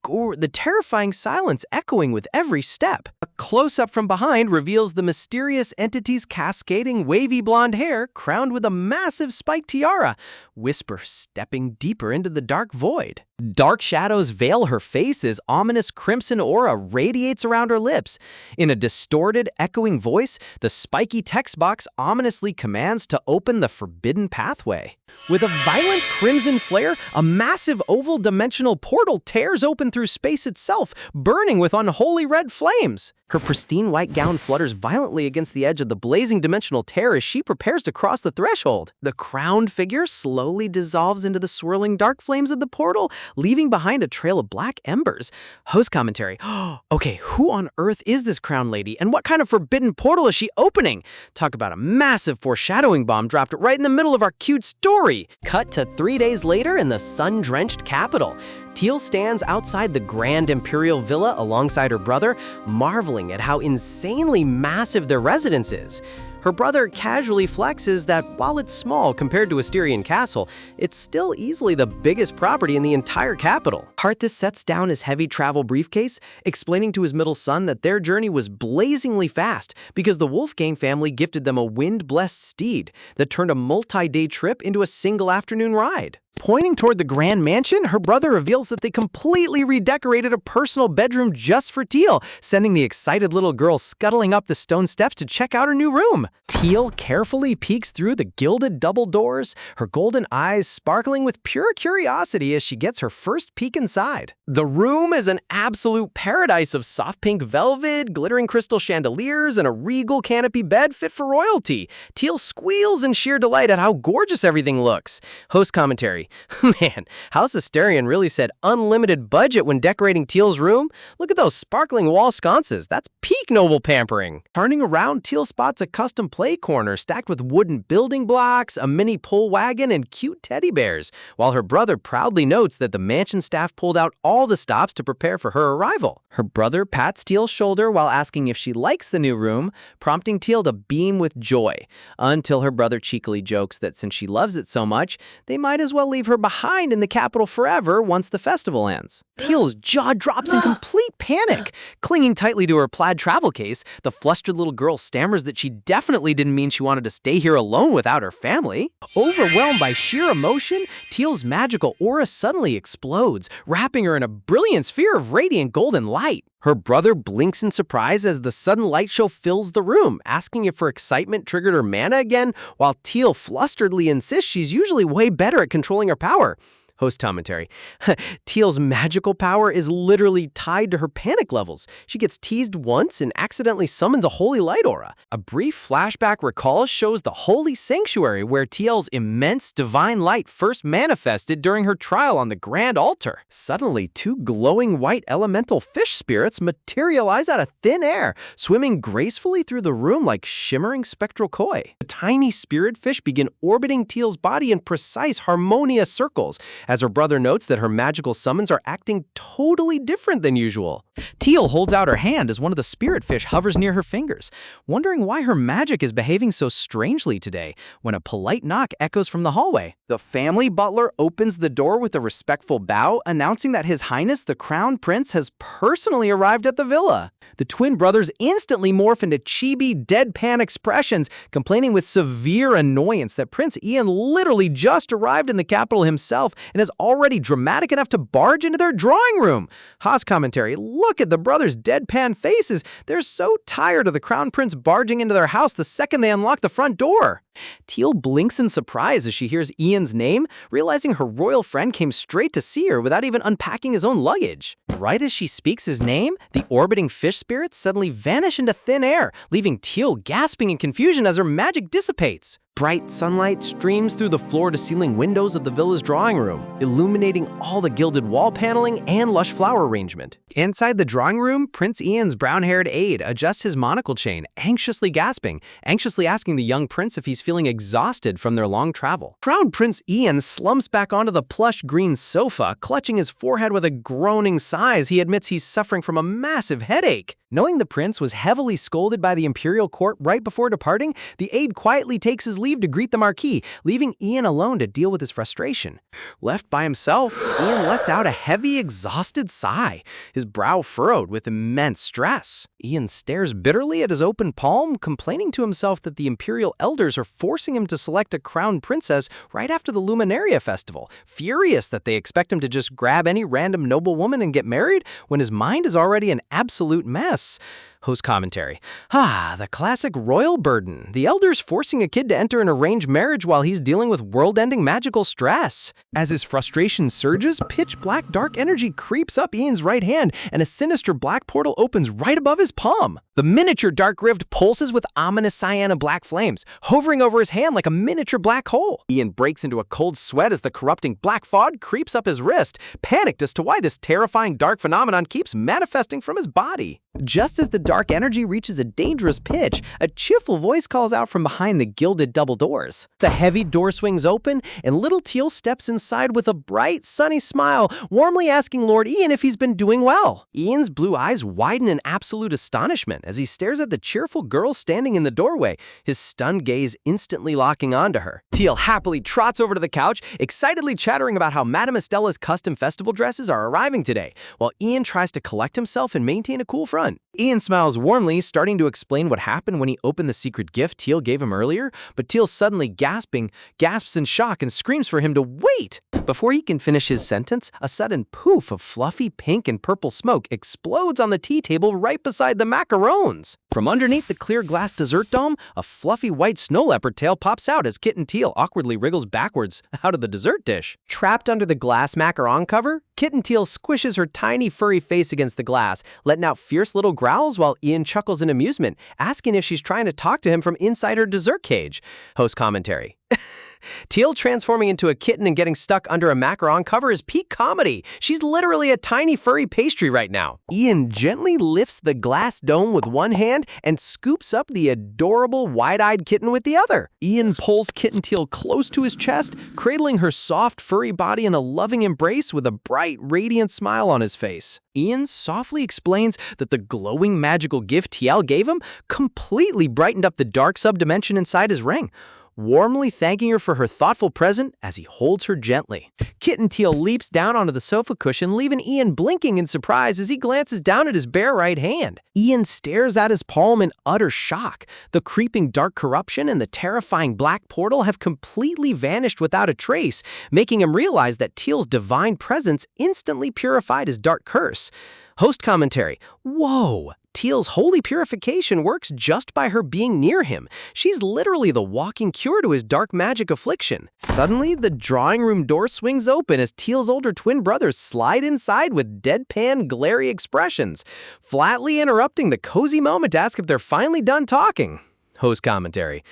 the terrifying silence echoing with every step. A close-up from behind reveals the mysterious entity's cascading wavy blonde hair crowned with a massive spiked tiara, Whisper stepping deeper into the dark void. Dark shadows veil her face as ominous crimson aura radiates around her lips. In a distorted, echoing voice, the spiky text box ominously commands to open the forbidden pathway. With a violent crimson flare, a massive oval dimensional portal tears open through space itself, burning with unholy red flames. Her pristine white gown flutters violently against the edge of the blazing dimensional tear as she prepares to cross the threshold. The crowned figure slowly dissolves into the swirling dark flames of the portal, leaving behind a trail of black embers. Host commentary. Okay, who on earth is this crowned lady, and what kind of forbidden portal is she opening? Talk about a massive foreshadowing bomb dropped right in the middle of our cute story. Cut to 3 days later in the sun-drenched capital. Teal stands outside the grand imperial villa alongside her brother, marveling at how insanely massive their residence is. Her brother casually flexes that while it's small compared to Asterian Castle, it's still easily the biggest property in the entire capital. Karthus sets down his heavy travel briefcase, explaining to his middle son that their journey was blazingly fast because the Wolfgang family gifted them a wind-blessed steed that turned a multi-day trip into a single afternoon ride. Pointing toward the grand mansion, her brother reveals that they completely redecorated a personal bedroom just for Teal, sending the excited little girl scuttling up the stone steps to check out her new room. Teal carefully peeks through the gilded double doors, her golden eyes sparkling with pure curiosity as she gets her first peek inside. The room is an absolute paradise of soft pink velvet, glittering crystal chandeliers, and a regal canopy bed fit for royalty. Teal squeals in sheer delight at how gorgeous everything looks. Host commentary. Man, House Asterion really said unlimited budget when decorating Teal's room. Look at those sparkling wall sconces. That's peak noble pampering. Turning around, Teal spots a custom play corner stacked with wooden building blocks, a mini pull wagon, and cute teddy bears, while her brother proudly notes that the mansion staff pulled out all the stops to prepare for her arrival. Her brother pats Teal's shoulder while asking if she likes the new room, prompting Teal to beam with joy, until her brother cheekily jokes that since she loves it so much, they might as well leave her behind in the capital forever once the festival ends. Teal's jaw drops in complete panic. Clinging tightly to her plaid travel case, the flustered little girl stammers that she definitely didn't mean she wanted to stay here alone without her family. Overwhelmed by sheer emotion, Teal's magical aura suddenly explodes, wrapping her in a brilliant sphere of radiant golden light. Her brother blinks in surprise as the sudden light show fills the room, asking if her excitement triggered her mana again, while Teal flusteredly insists she's usually way better at controlling her power. Host commentary. Teal's magical power is literally tied to her panic levels. She gets teased once and accidentally summons a holy light aura. A brief flashback recall shows the holy sanctuary where Teal's immense divine light first manifested during her trial on the grand altar. Suddenly, two glowing white elemental fish spirits materialize out of thin air, swimming gracefully through the room like shimmering spectral koi. The tiny spirit fish begin orbiting Teal's body in precise, harmonious circles, as her brother notes that her magical summons are acting totally different than usual. Teal holds out her hand as one of the spirit fish hovers near her fingers, wondering why her magic is behaving so strangely today, when a polite knock echoes from the hallway. The family butler opens the door with a respectful bow, announcing that His Highness the Crown Prince has personally arrived at the villa. The twin brothers instantly morph into chibi, deadpan expressions, complaining with severe annoyance that Prince Ian literally just arrived in the capital himself and is already dramatic enough to barge into their drawing room. Haas commentary, look at the brothers' deadpan faces. They're so tired of the Crown Prince barging into their house the second they unlock the front door. Teal blinks in surprise as she hears Ian's name, realizing her royal friend came straight to see her without even unpacking his own luggage. Right as she speaks his name, the orbiting fish spirits suddenly vanish into thin air, leaving Teal gasping in confusion as her magic dissipates. Bright sunlight streams through the floor-to-ceiling windows of the villa's drawing room, illuminating all the gilded wall paneling and lush flower arrangement. Inside the drawing room, Prince Ian's brown-haired aide adjusts his monocle chain, anxiously gasping, anxiously asking the young prince if he's feeling exhausted from their long travel. Crown Prince Ian slumps back onto the plush green sofa, clutching his forehead with a groaning sigh as he admits he's suffering from a massive headache. Knowing the prince was heavily scolded by the imperial court right before departing, the aide quietly takes his leave to greet the marquis, leaving Ian alone to deal with his frustration. Left by himself, Ian lets out a heavy, exhausted sigh, his brow furrowed with immense stress. Ian stares bitterly at his open palm, complaining to himself that the imperial elders are forcing him to select a crown princess right after the Luminaria festival, furious that they expect him to just grab any random noblewoman and get married when his mind is already an absolute mess. Host commentary. The classic royal burden. The elders forcing a kid to enter an arranged marriage while he's dealing with world-ending magical stress. As his frustration surges, pitch-black dark energy creeps up Ian's right hand, and a sinister black portal opens right above his palm. The miniature dark rift pulses with ominous cyan and black flames, hovering over his hand like a miniature black hole. Ian breaks into a cold sweat as the corrupting black fog creeps up his wrist, panicked as to why this terrifying dark phenomenon keeps manifesting from his body. Just as the dark energy reaches a dangerous pitch, a cheerful voice calls out from behind the gilded double doors. The heavy door swings open, and little Teal steps inside with a bright, sunny smile, warmly asking Lord Ian if he's been doing well. Ian's blue eyes widen in absolute astonishment as he stares at the cheerful girl standing in the doorway, his stunned gaze instantly locking onto her. Teal happily trots over to the couch, excitedly chattering about how Madame Estella's custom festival dresses are arriving today, while Ian tries to collect himself and maintain a cool front. Ian smiles warmly, starting to explain what happened when he opened the secret gift Teal gave him earlier, but Teal suddenly gasps in shock and screams for him to wait. Before he can finish his sentence, a sudden poof of fluffy pink and purple smoke explodes on the tea table right beside the macarons. From underneath the clear glass dessert dome, a fluffy white snow leopard tail pops out as Kitten Teal awkwardly wriggles backwards out of the dessert dish. Trapped under the glass macaron cover, Kitten Teal squishes her tiny furry face against the glass, letting out fierce little growls while Ian chuckles in amusement, asking if she's trying to talk to him from inside her dessert cage. Host commentary. Teal transforming into a kitten and getting stuck under a macaron cover is peak comedy. She's literally a tiny furry pastry right now. Ian gently lifts the glass dome with one hand and scoops up the adorable wide-eyed kitten with the other. Ian pulls Kitten Teal close to his chest, cradling her soft furry body in a loving embrace with a bright, radiant smile on his face. Ian softly explains that the glowing magical gift Teal gave him completely brightened up the dark subdimension inside his ring, warmly thanking her for her thoughtful present as he holds her gently. Kitten Teal leaps down onto the sofa cushion, leaving Ian blinking in surprise as he glances down at his bare right hand. Ian stares at his palm in utter shock. The creeping dark corruption and the terrifying black portal have completely vanished without a trace, making him realize that Teal's divine presence instantly purified his dark curse. Host commentary. Whoa! Teal's holy purification works just by her being near him. She's literally the walking cure to his dark magic affliction. Suddenly, the drawing room door swings open as Teal's older twin brothers slide inside with deadpan, glary expressions, flatly interrupting the cozy moment to ask if they're finally done talking. Host commentary.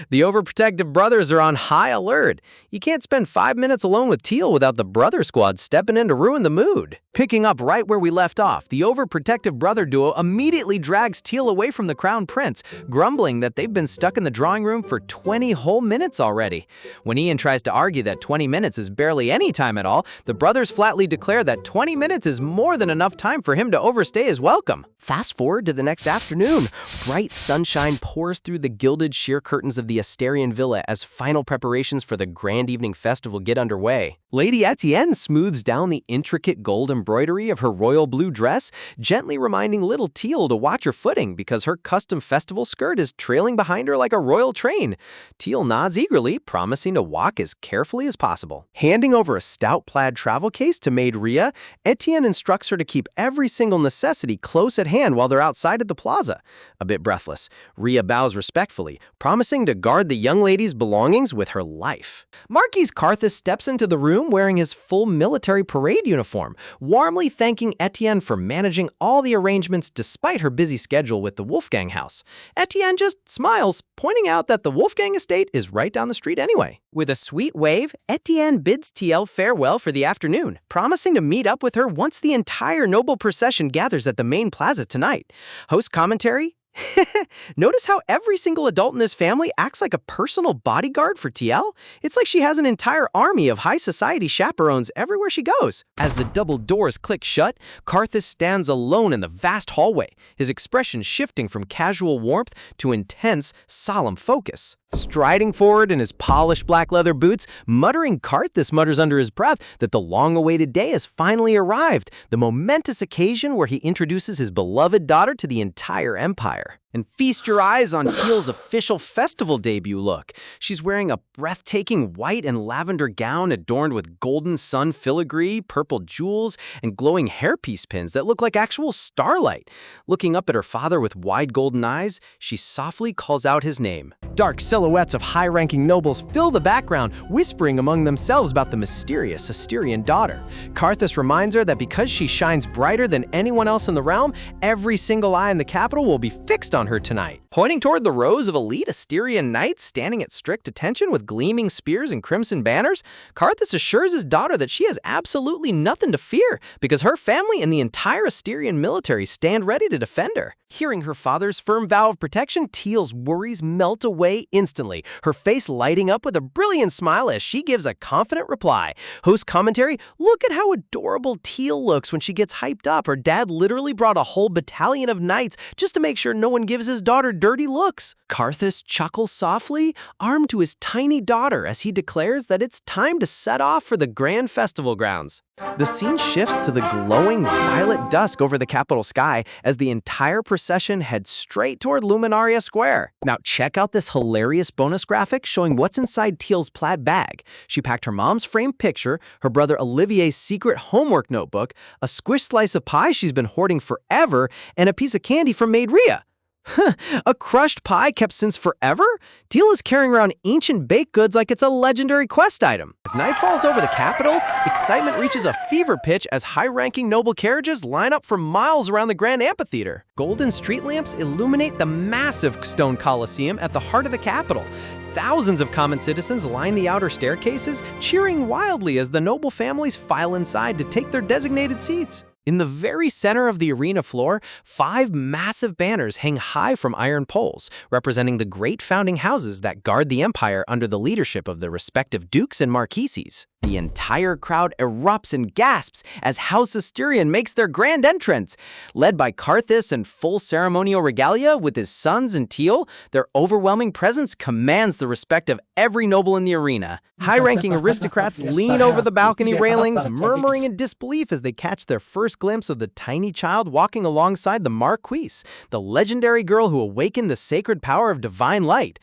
The overprotective brothers are on high alert. You can't spend 5 minutes alone with Teal without the brother squad stepping in to ruin the mood. Picking up right where we left off, the overprotective brother duo immediately drags Teal away from the crown prince, grumbling that they've been stuck in the drawing room for 20 whole minutes already. When Ian tries to argue that 20 minutes is barely any time at all, the brothers flatly declare that 20 minutes is more than enough time for him to overstay his welcome. Fast forward to the next afternoon. Bright sunshine pours through the gilded sheer curtains of the Asterian villa as final preparations for the grand evening festival get underway. Lady Etienne smooths down the intricate gold embroidery of her royal blue dress, gently reminding little Teal to watch her footing because her custom festival skirt is trailing behind her like a royal train. Teal nods eagerly, promising to walk as carefully as possible. Handing over a stout plaid travel case to maid Ria, Etienne instructs her to keep every single necessity close at hand while they're outside at the plaza. A bit breathless, Ria bows respectfully, promising to guard the young lady's belongings with her life. Marquis Carthus steps into the room wearing his full military parade uniform, warmly thanking Etienne for managing all the arrangements despite her busy schedule with the Wolfgang house. Etienne just smiles, pointing out that the Wolfgang estate is right down the street anyway. With a sweet wave, Etienne bids TL farewell for the afternoon, promising to meet up with her once the entire noble procession gathers at the main plaza tonight. Host commentary? Notice how every single adult in this family acts like a personal bodyguard for TL? It's like she has an entire army of high society chaperones everywhere she goes. As the double doors click shut, Carthus stands alone in the vast hallway, his expression shifting from casual warmth to intense, solemn focus. Striding forward in his polished black leather boots, muttering Carthus mutters under his breath that the long-awaited day has finally arrived, the momentous occasion where he introduces his beloved daughter to the entire empire. And feast your eyes on Teal's official festival debut look. She's wearing a breathtaking white and lavender gown adorned with golden sun filigree, purple jewels, and glowing hairpiece pins that look like actual starlight. Looking up at her father with wide golden eyes, she softly calls out his name. Dark silhouettes of high-ranking nobles fill the background, whispering among themselves about the mysterious Asterian daughter. Carthus reminds her that because she shines brighter than anyone else in the realm, every single eye in the capital will be fixed on her tonight. Pointing toward the rows of elite Asterian knights standing at strict attention with gleaming spears and crimson banners, Carthus assures his daughter that she has absolutely nothing to fear because her family and the entire Asterian military stand ready to defend her. Hearing her father's firm vow of protection, Teal's worries melt away instantly, her face lighting up with a brilliant smile as she gives a confident reply. Host commentary, look at how adorable Teal looks when she gets hyped up. Her dad literally brought a whole battalion of knights just to make sure no one gives his daughter dirty looks. Carthus chuckles softly, armed to his tiny daughter as he declares that it's time to set off for the grand festival grounds. The scene shifts to the glowing violet dusk over the capital sky as the entire procession heads straight toward Luminaria Square. Now check out this hilarious bonus graphic showing what's inside Teal's plaid bag. She packed her mom's framed picture, her brother Olivier's secret homework notebook, a squished slice of pie she's been hoarding forever, and a piece of candy from maid Ria. A crushed pie kept since forever? Teal is carrying around ancient baked goods like it's a legendary quest item. As night falls over the capital, excitement reaches a fever pitch as high-ranking noble carriages line up for miles around the grand amphitheater. Golden street lamps illuminate the massive stone coliseum at the heart of the capital. Thousands of common citizens line the outer staircases, cheering wildly as the noble families file inside to take their designated seats. In the very center of the arena floor, 5 massive banners hang high from iron poles, representing the great founding houses that guard the empire under the leadership of the respective dukes and marquises. The entire crowd erupts and gasps as House Asterian makes their grand entrance. Led by Carthus in full ceremonial regalia with his sons and Teal, their overwhelming presence commands the respect of every noble in the arena. High-ranking aristocrats lean over the balcony railings, murmuring in disbelief as they catch their first glimpse of the tiny child walking alongside the Marquise, the legendary girl who awakened the sacred power of divine light.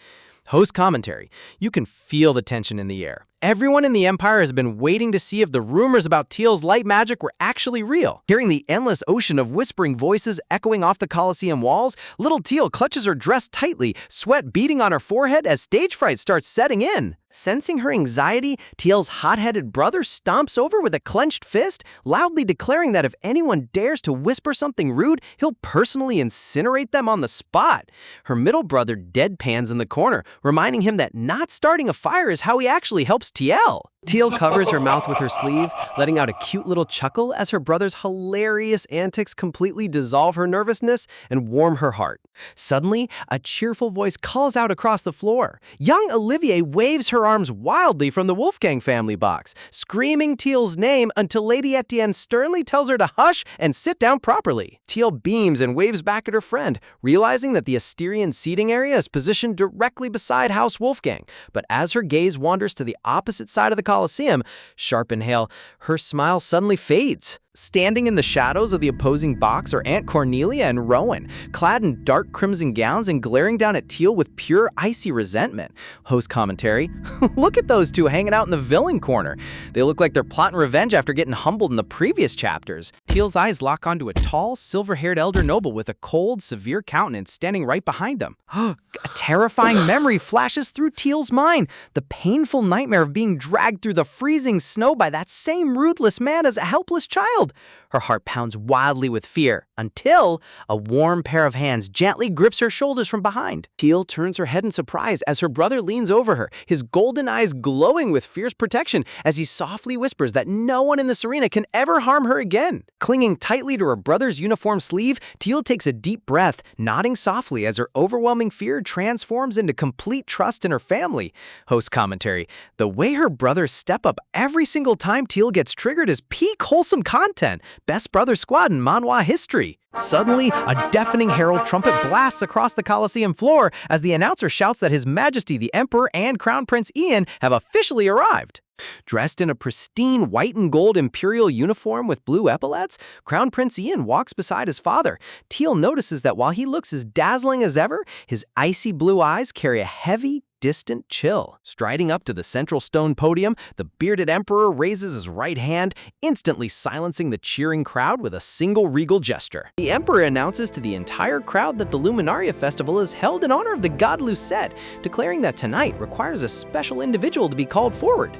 Host commentary. You can feel the tension in the air. Everyone in the Empire has been waiting to see if the rumors about Teal's light magic were actually real. Hearing the endless ocean of whispering voices echoing off the Colosseum walls, little Teal clutches her dress tightly, sweat beading on her forehead as stage fright starts setting in. Sensing her anxiety, Teal's hot-headed brother stomps over with a clenched fist, loudly declaring that if anyone dares to whisper something rude, he'll personally incinerate them on the spot. Her middle brother deadpans in the corner, reminding him that not starting a fire is how he actually helps Teal. Teal covers her mouth with her sleeve, letting out a cute little chuckle as her brother's hilarious antics completely dissolve her nervousness and warm her heart. Suddenly, a cheerful voice calls out across the floor. Young Olivier waves her arms wildly from the Wolfgang family box, screaming Teal's name until Lady Etienne sternly tells her to hush and sit down properly. Teal beams and waves back at her friend, realizing that the Asterian seating area is positioned directly beside House Wolfgang. But as her gaze wanders to the opposite side of the Colosseum, sharp inhale, her smile suddenly fades. Standing in the shadows of the opposing box are Aunt Cornelia and Rowan, clad in dark crimson gowns and glaring down at Teal with pure icy resentment. Host commentary, look at those two hanging out in the villain corner. They look like they're plotting revenge after getting humbled in the previous chapters. Teal's eyes lock onto a tall, silver-haired elder noble with a cold, severe countenance standing right behind them. A terrifying memory flashes through Teal's mind, the painful nightmare of being dragged through the freezing snow by that same ruthless man as a helpless child. Her heart pounds wildly with fear until a warm pair of hands gently grips her shoulders from behind. Teal turns her head in surprise as her brother leans over her, his golden eyes glowing with fierce protection as he softly whispers that no one in this arena can ever harm her again. Clinging tightly to her brother's uniform sleeve, Teal takes a deep breath, nodding softly as her overwhelming fear transforms into complete trust in her family. Host commentary, the way her brothers step up every single time Teal gets triggered is peak wholesome content. Best brother squad in manhwa history. Suddenly, a deafening herald trumpet blasts across the Colosseum floor as the announcer shouts that His Majesty the Emperor and Crown Prince Ian have officially arrived. Dressed in a pristine white and gold imperial uniform with blue epaulets, Crown Prince Ian walks beside his father. Teal notices that while he looks as dazzling as ever, his icy blue eyes carry a heavy, distant chill. Striding up to the central stone podium, the bearded emperor raises his right hand, instantly silencing the cheering crowd with a single regal gesture. The emperor announces to the entire crowd that the Luminaria Festival is held in honor of the god Lucette, declaring that tonight requires a special individual to be called forward.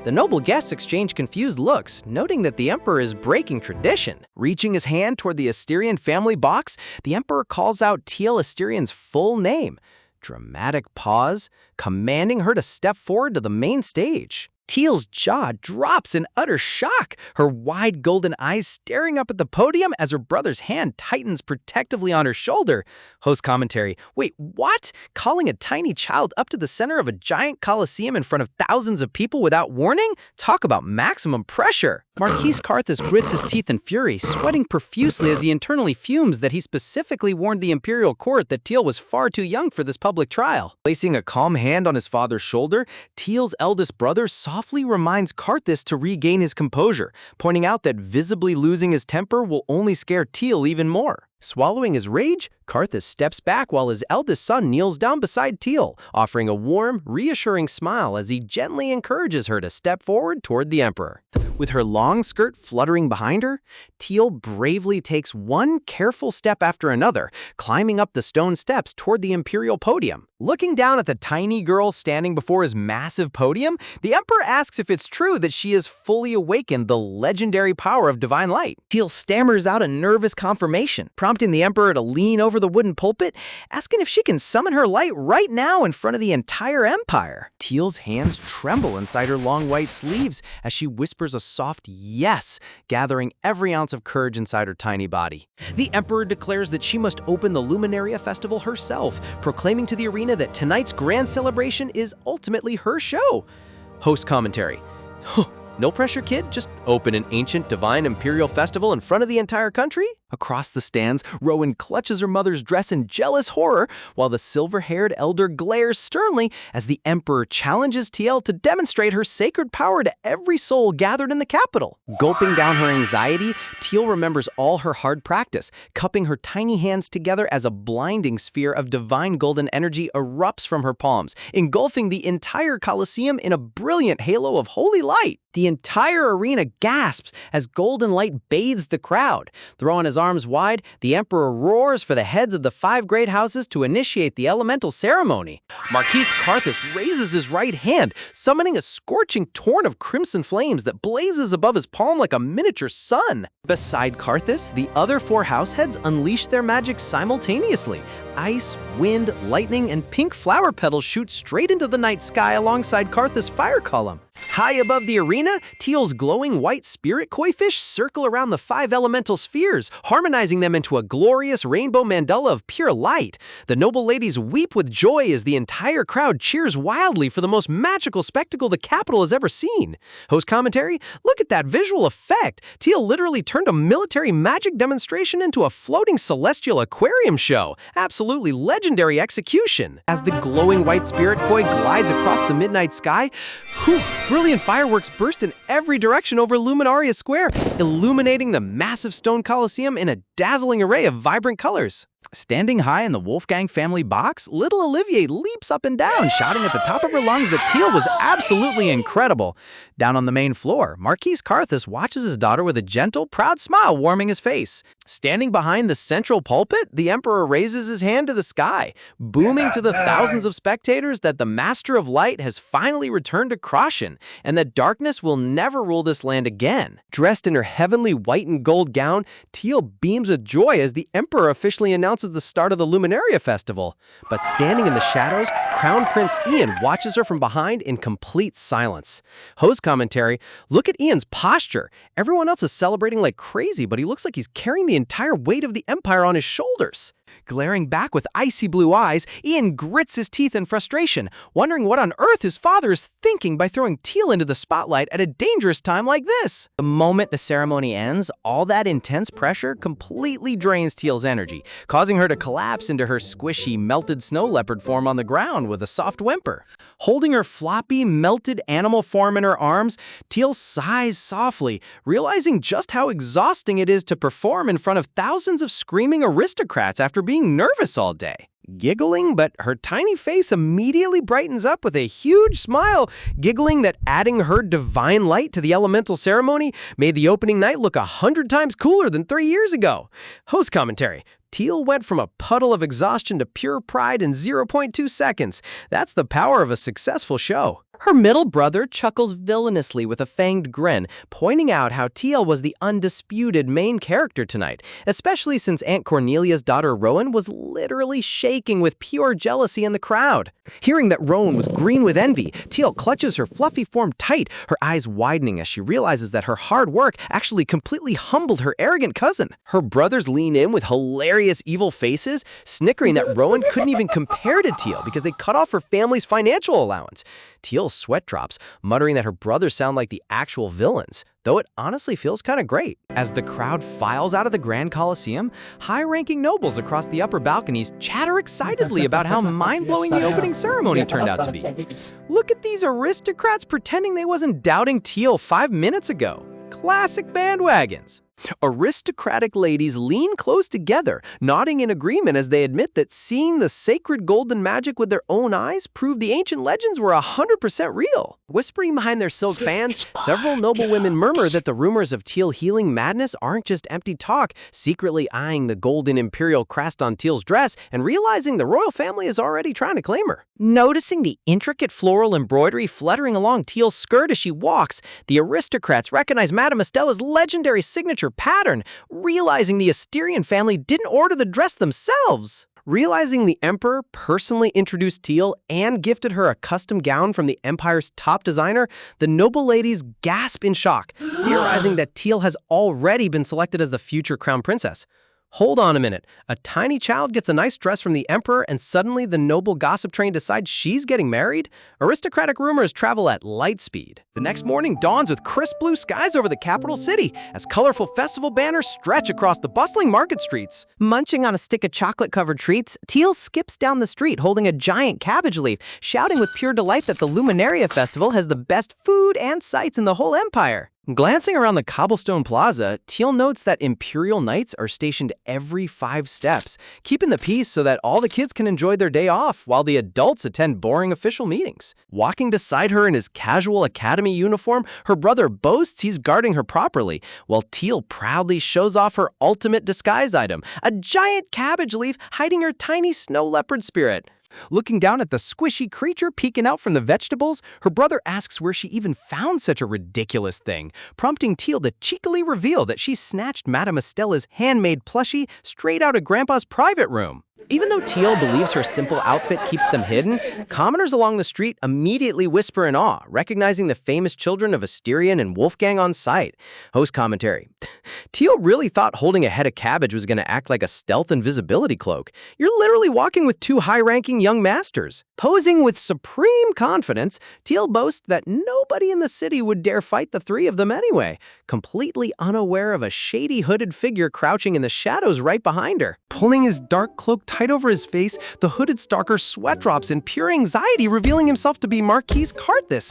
The noble guests exchange confused looks, noting that the emperor is breaking tradition. Reaching his hand toward the Asterian family box, the emperor calls out Teal Asterian's full name. Dramatic pause, commanding her to step forward to the main stage. Teal's jaw drops in utter shock, her wide golden eyes staring up at the podium as her brother's hand tightens protectively on her shoulder. Host commentary, wait, what? Calling a tiny child up to the center of a giant coliseum in front of thousands of people without warning? Talk about maximum pressure. Marquise Carthus grits his teeth in fury, sweating profusely as he internally fumes that he specifically warned the imperial court that Teal was far too young for this public trial. Placing a calm hand on his father's shoulder, Teal's eldest brother softly reminds Carthus to regain his composure, pointing out that visibly losing his temper will only scare Teal even more. Swallowing his rage, Carthus steps back while his eldest son kneels down beside Teal, offering a warm, reassuring smile as he gently encourages her to step forward toward the emperor. With her long skirt fluttering behind her, Teal bravely takes one careful step after another, climbing up the stone steps toward the imperial podium. Looking down at the tiny girl standing before his massive podium, the emperor asks if it's true that she has fully awakened the legendary power of divine light. Teal stammers out a nervous confirmation, prompting the emperor to lean over the wooden pulpit, asking if she can summon her light right now in front of the entire empire. Teal's hands tremble inside her long white sleeves as she whispers a soft yes, gathering every ounce of courage inside her tiny body. The emperor declares that she must open the Luminaria Festival herself, proclaiming to the arena that tonight's grand celebration is ultimately her show. Host commentary. No pressure, kid. Just open an ancient divine imperial festival in front of the entire country? Across the stands, Rowan clutches her mother's dress in jealous horror, while the silver-haired elder glares sternly as the Emperor challenges Teal to demonstrate her sacred power to every soul gathered in the capital. Gulping down her anxiety, Teal remembers all her hard practice, cupping her tiny hands together as a blinding sphere of divine golden energy erupts from her palms, engulfing the entire Colosseum in a brilliant halo of holy light. The entire arena gasps as golden light bathes the crowd. Throwing his arms wide, the Emperor roars for the heads of the 5 great houses to initiate the elemental ceremony. Marquis Carthus raises his right hand, summoning a scorching torrent of crimson flames that blazes above his palm like a miniature sun. Beside Carthus, the other 4 house heads unleash their magic simultaneously. Ice, wind, lightning, and pink flower petals shoot straight into the night sky alongside Carthus' fire column. High above the arena, Teal's glowing white spirit koi fish circle around the 5 elemental spheres, harmonizing them into a glorious rainbow mandala of pure light. The noble ladies weep with joy as the entire crowd cheers wildly for the most magical spectacle the capital has ever seen. Host commentary: look at that visual effect! Teal literally turned a military magic demonstration into a floating celestial aquarium show. Absolutely legendary execution. As the glowing white spirit koi glides across the midnight sky, brilliant fireworks burst in every direction over Luminaria Square, illuminating the massive stone Colosseum in a dazzling array of vibrant colors. Standing high in the Wolfgang family box, little Olivier leaps up and down, shouting at the top of her lungs that Teal was absolutely incredible. Down on the main floor, Marquis Carthus watches his daughter with a gentle, proud smile warming his face. Standing behind the central pulpit, the Emperor raises his hand to the sky, booming to the thousands of spectators that the Master of Light has finally returned to Croshen, and that darkness will never rule this land again. Dressed in her heavenly white and gold gown, Teal beams with joy as the Emperor officially announces the start of the Luminaria Festival. But standing in the shadows, Crown Prince Ian watches her from behind in complete silence. Host commentary: look at Ian's posture. Everyone else is celebrating like crazy, but he looks like he's carrying the entire weight of the Empire on his shoulders. Glaring back with icy blue eyes, Ian grits his teeth in frustration, wondering what on earth his father is thinking by throwing Teal into the spotlight at a dangerous time like this. The moment the ceremony ends, all that intense pressure completely drains Teal's energy, causing her to collapse into her squishy, melted snow leopard form on the ground with a soft whimper. Holding her floppy, melted animal form in her arms, Teal sighs softly, realizing just how exhausting it is to perform in front of thousands of screaming aristocrats after being nervous all day. Giggling, but her tiny face immediately brightens up with a huge smile, giggling that adding her divine light to the elemental ceremony made the opening night look 100 times cooler than 3 years ago. Host commentary: Teal went from a puddle of exhaustion to pure pride in 0.2 seconds. That's the power of a successful show. Her middle brother chuckles villainously with a fanged grin, pointing out how Teal was the undisputed main character tonight, especially since Aunt Cornelia's daughter Rowan was literally shaking with pure jealousy in the crowd. Hearing that Rowan was green with envy, Teal clutches her fluffy form tight, her eyes widening as she realizes that her hard work actually completely humbled her arrogant cousin. Her brothers lean in with hilarious evil faces, snickering that Rowan couldn't even compare to Teal because they cut off her family's financial allowance. Teal's sweat drops, muttering that her brothers sound like the actual villains, though it honestly feels kind of great. As the crowd files out of the Grand Colosseum, high-ranking nobles across the upper balconies chatter excitedly about how mind-blowing the opening ceremony turned out to be. Look at these aristocrats pretending they wasn't doubting Teal 5 minutes ago. Classic bandwagons. Aristocratic ladies lean close together, nodding in agreement as they admit that seeing the sacred golden magic with their own eyes proved the ancient legends were 100% real. Whispering behind their silk fans, several noble women murmur that the rumors of Teal healing madness aren't just empty talk, secretly eyeing the golden imperial crest on Teal's dress and realizing the royal family is already trying to claim her. Noticing the intricate floral embroidery fluttering along Teal's skirt as she walks, the aristocrats recognize Madame Estella's legendary signature pattern, realizing the Asterian family didn't order the dress themselves. Realizing the Emperor personally introduced Teal and gifted her a custom gown from the Empire's top designer, the noble ladies gasp in shock, theorizing that Teal has already been selected as the future crown princess. Hold on a minute. A tiny child gets a nice dress from the emperor and suddenly the noble gossip train decides she's getting married? Aristocratic rumors travel at light speed. The next morning dawns with crisp blue skies over the capital city as colorful festival banners stretch across the bustling market streets. Munching on a stick of chocolate-covered treats, Teal skips down the street holding a giant cabbage leaf, shouting with pure delight that the Luminaria Festival has the best food and sights in the whole empire. Glancing around the cobblestone plaza, Teal notes that Imperial Knights are stationed every 5 steps, keeping the peace so that all the kids can enjoy their day off while the adults attend boring official meetings. Walking beside her in his casual academy uniform, her brother boasts he's guarding her properly, while Teal proudly shows off her ultimate disguise item, a giant cabbage leaf hiding her tiny snow leopard spirit. Looking down at the squishy creature peeking out from the vegetables, her brother asks where she even found such a ridiculous thing, prompting Teal to cheekily reveal that she snatched Madame Estella's handmade plushie straight out of Grandpa's private room. Even though Teal believes her simple outfit keeps them hidden, commoners along the street immediately whisper in awe, recognizing the famous children of Asterion and Wolfgang on sight. Host commentary. Teal really thought holding a head of cabbage was going to act like a stealth invisibility cloak. You're literally walking with 2 high-ranking young masters. Posing with supreme confidence, Teal boasts that nobody in the city would dare fight the 3 of them anyway, completely unaware of a shady hooded figure crouching in the shadows right behind her. Pulling his dark cloak tight over his face, the hooded stalker sweat drops in pure anxiety, revealing himself to be Marquis Karthus,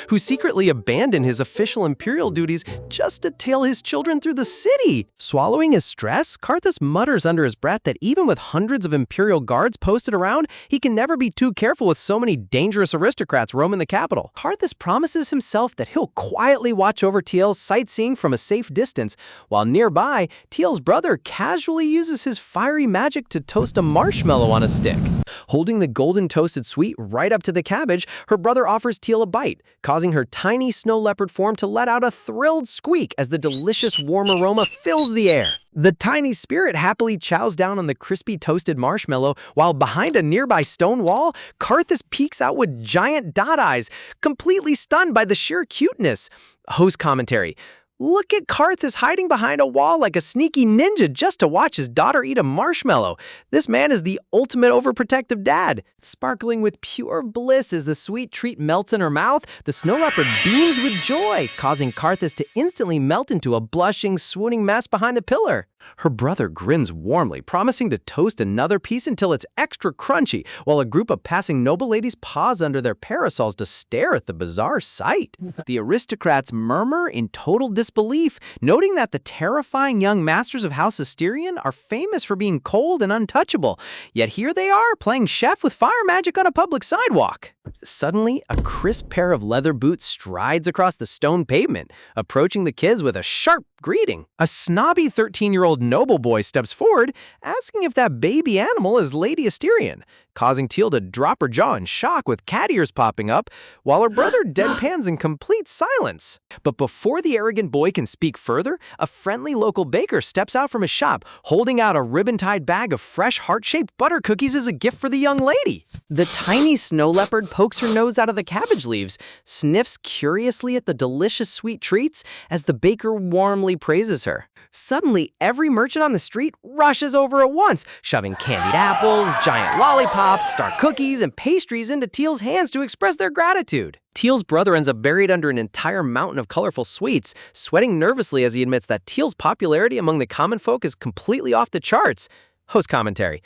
who secretly abandoned his official imperial duties just to tail his children through the city. Swallowing his stress, Karthus mutters under his breath that even with hundreds of imperial guards posted around, he can never be too careful with so many dangerous aristocrats roaming the capital. Karthus promises himself that he'll quietly watch over Teal's sightseeing from a safe distance, while nearby, Teal's brother casually uses his fiery magic to toast a marshmallow on a stick. Holding the golden toasted sweet right up to the cabbage, her brother offers Teal a bite, causing her tiny snow leopard form to let out a thrilled squeak as the delicious warm aroma fills the air. The tiny spirit happily chows down on the crispy toasted marshmallow, while behind a nearby stone wall, Karthus peeks out with giant dot eyes, completely stunned by the sheer cuteness. Host commentary. Look at Karthus hiding behind a wall like a sneaky ninja just to watch his daughter eat a marshmallow. This man is the ultimate overprotective dad. Sparkling with pure bliss as the sweet treat melts in her mouth, the snow leopard beams with joy, causing Karthus to instantly melt into a blushing, swooning mess behind the pillar. Her brother grins warmly, promising to toast another piece until it's extra crunchy, while a group of passing noble ladies pause under their parasols to stare at the bizarre sight. The aristocrats murmur in total disbelief, noting that the terrifying young masters of House Asterion are famous for being cold and untouchable, yet here they are playing chef with fire magic on a public sidewalk. Suddenly, a crisp pair of leather boots strides across the stone pavement, approaching the kids with a sharp greeting. A snobby 13-year-old noble boy steps forward, asking if that baby animal is Lady Asterion, causing Teal to drop her jaw in shock with cat ears popping up, while her brother deadpans in complete silence. But before the arrogant boy can speak further, a friendly local baker steps out from his shop, holding out a ribbon-tied bag of fresh heart-shaped butter cookies as a gift for the young lady. The tiny snow leopard pokes her nose out of the cabbage leaves, sniffs curiously at the delicious sweet treats as the baker warmly praises her. Suddenly, every merchant on the street rushes over at once, shoving candied apples, giant lollipops, star cookies, and pastries into Teal's hands to express their gratitude. Teal's brother ends up buried under an entire mountain of colorful sweets, sweating nervously as he admits that Teal's popularity among the common folk is completely off the charts. Host commentary.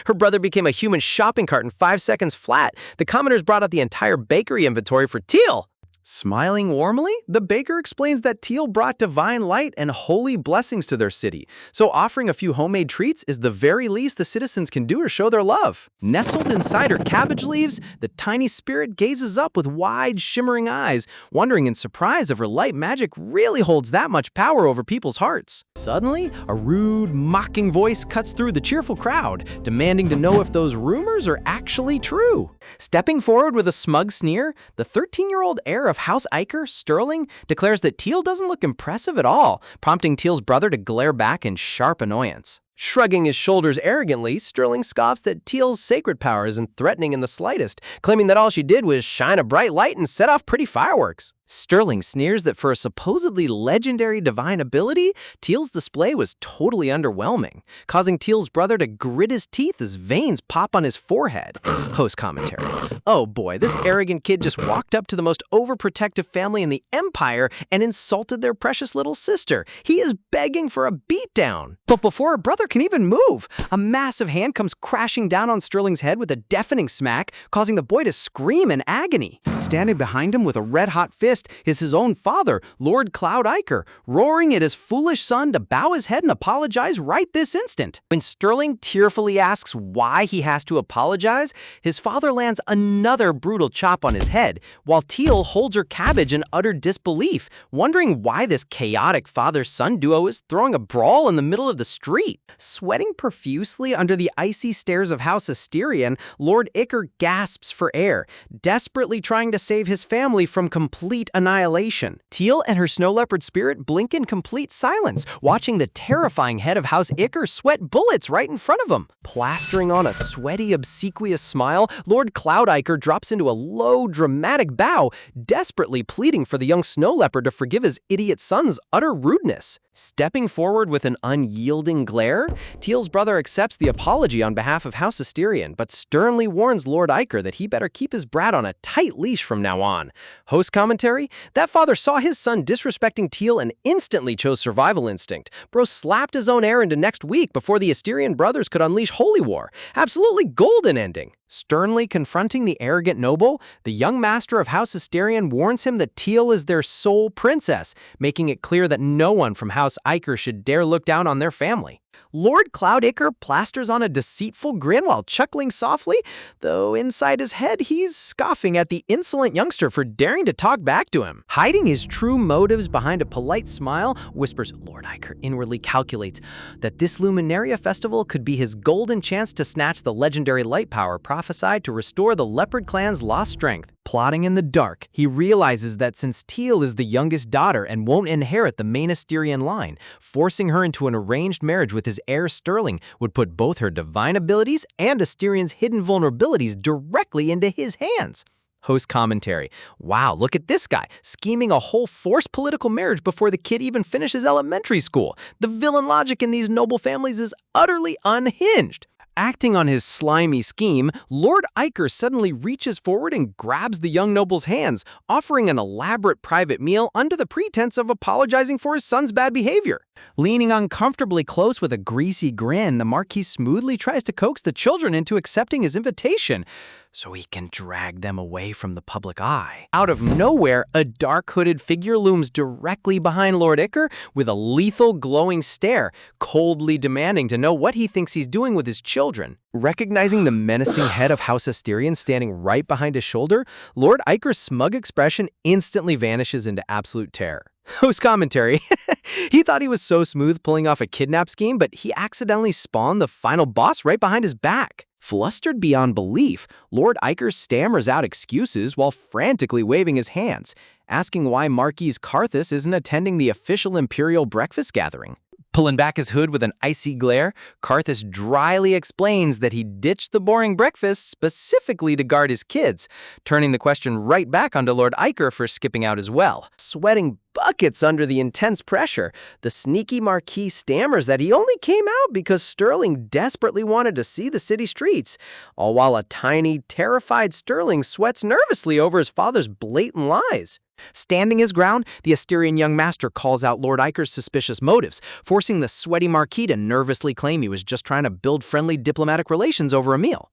Her brother became a human shopping cart in 5 seconds flat. The commoners brought out the entire bakery inventory for Teal. Smiling warmly, the baker explains that Teal brought divine light and holy blessings to their city, so offering a few homemade treats is the very least the citizens can do to show their love. Nestled inside her cabbage leaves, the tiny spirit gazes up with wide, shimmering eyes, wondering in surprise if her light magic really holds that much power over people's hearts. Suddenly, a rude, mocking voice cuts through the cheerful crowd, demanding to know if those rumors are actually true. Stepping forward with a smug sneer, the 13-year-old heir of House Eicher, Sterling, declares that Teal doesn't look impressive at all, prompting Teal's brother to glare back in sharp annoyance. Shrugging his shoulders arrogantly, Sterling scoffs that Teal's sacred power isn't threatening in the slightest, claiming that all she did was shine a bright light and set off pretty fireworks. Sterling sneers that for a supposedly legendary divine ability, Teal's display was totally underwhelming, causing Teal's brother to grit his teeth as veins pop on his forehead. Host commentary. Oh boy, this arrogant kid just walked up to the most overprotective family in the Empire and insulted their precious little sister. He is begging for a beatdown. But before her brother can even move, a massive hand comes crashing down on Sterling's head with a deafening smack, causing the boy to scream in agony. Standing behind him with a red-hot fist is his own father, Lord Cloud Iker, roaring at his foolish son to bow his head and apologize right this instant. When Sterling tearfully asks why he has to apologize, his father lands another brutal chop on his head, while Teal holds her cabbage in utter disbelief, wondering why this chaotic father-son duo is throwing a brawl in the middle of the street. Sweating profusely under the icy stares of House Asterion, Lord Iker gasps for air, desperately trying to save his family from complete annihilation. Teal and her snow leopard spirit blink in complete silence, watching the terrifying head of House Iker sweat bullets right in front of him. Plastering on a sweaty, obsequious smile, Lord Cloud Iker drops into a low, dramatic bow, desperately pleading for the young snow leopard to forgive his idiot son's utter rudeness. Stepping forward with an unyielding glare, Teal's brother accepts the apology on behalf of House Asterion, but sternly warns Lord Iker that he better keep his brat on a tight leash from now on. Host commentary? That father saw his son disrespecting Teal and instantly chose survival instinct. Bro slapped his own heir into next week before the Asterion brothers could unleash holy war. Absolutely golden ending. Sternly confronting the arrogant noble, the young master of House Asterion warns him that Teal is their sole princess, making it clear that no one from House Iker should dare look down on their family. Lord Cloud Iker plasters on a deceitful grin while chuckling softly, though inside his head he's scoffing at the insolent youngster for daring to talk back to him. Hiding his true motives behind a polite smile, whispers Lord Iker inwardly calculates that this Luminaria festival could be his golden chance to snatch the legendary light power prophesied to restore the Leopard clan's lost strength. Plotting in the dark, he realizes that since Teal is the youngest daughter and won't inherit the main Asterion line, forcing her into an arranged marriage with his heir Sterling would put both her divine abilities and Asterion's hidden vulnerabilities directly into his hands. Host commentary. Wow, look at this guy, scheming a whole forced political marriage before the kid even finishes elementary school. The villain logic in these noble families is utterly unhinged. Acting on his slimy scheme, Lord Iker suddenly reaches forward and grabs the young noble's hands, offering an elaborate private meal under the pretense of apologizing for his son's bad behavior. Leaning uncomfortably close with a greasy grin, the Marquis smoothly tries to coax the children into accepting his invitation, so he can drag them away from the public eye. Out of nowhere, a dark hooded figure looms directly behind Lord Iker with a lethal glowing stare, coldly demanding to know what he thinks he's doing with his children. Recognizing the menacing head of House Asterion standing right behind his shoulder, Lord Iker's smug expression instantly vanishes into absolute terror. Host commentary. He thought he was so smooth pulling off a kidnap scheme, but he accidentally spawned the final boss right behind his back. Flustered beyond belief, Lord Iker stammers out excuses while frantically waving his hands, asking why Marquis Karthus isn't attending the official Imperial breakfast gathering. Pulling back his hood with an icy glare, Karthus dryly explains that he ditched the boring breakfast specifically to guard his kids, turning the question right back onto Lord Iker for skipping out as well. Sweating buckets under the intense pressure, the sneaky Marquis stammers that he only came out because Sterling desperately wanted to see the city streets, all while a tiny, terrified Sterling sweats nervously over his father's blatant lies. Standing his ground, the Asterion young master calls out Lord Iker's suspicious motives, forcing the sweaty Marquis to nervously claim he was just trying to build friendly diplomatic relations over a meal.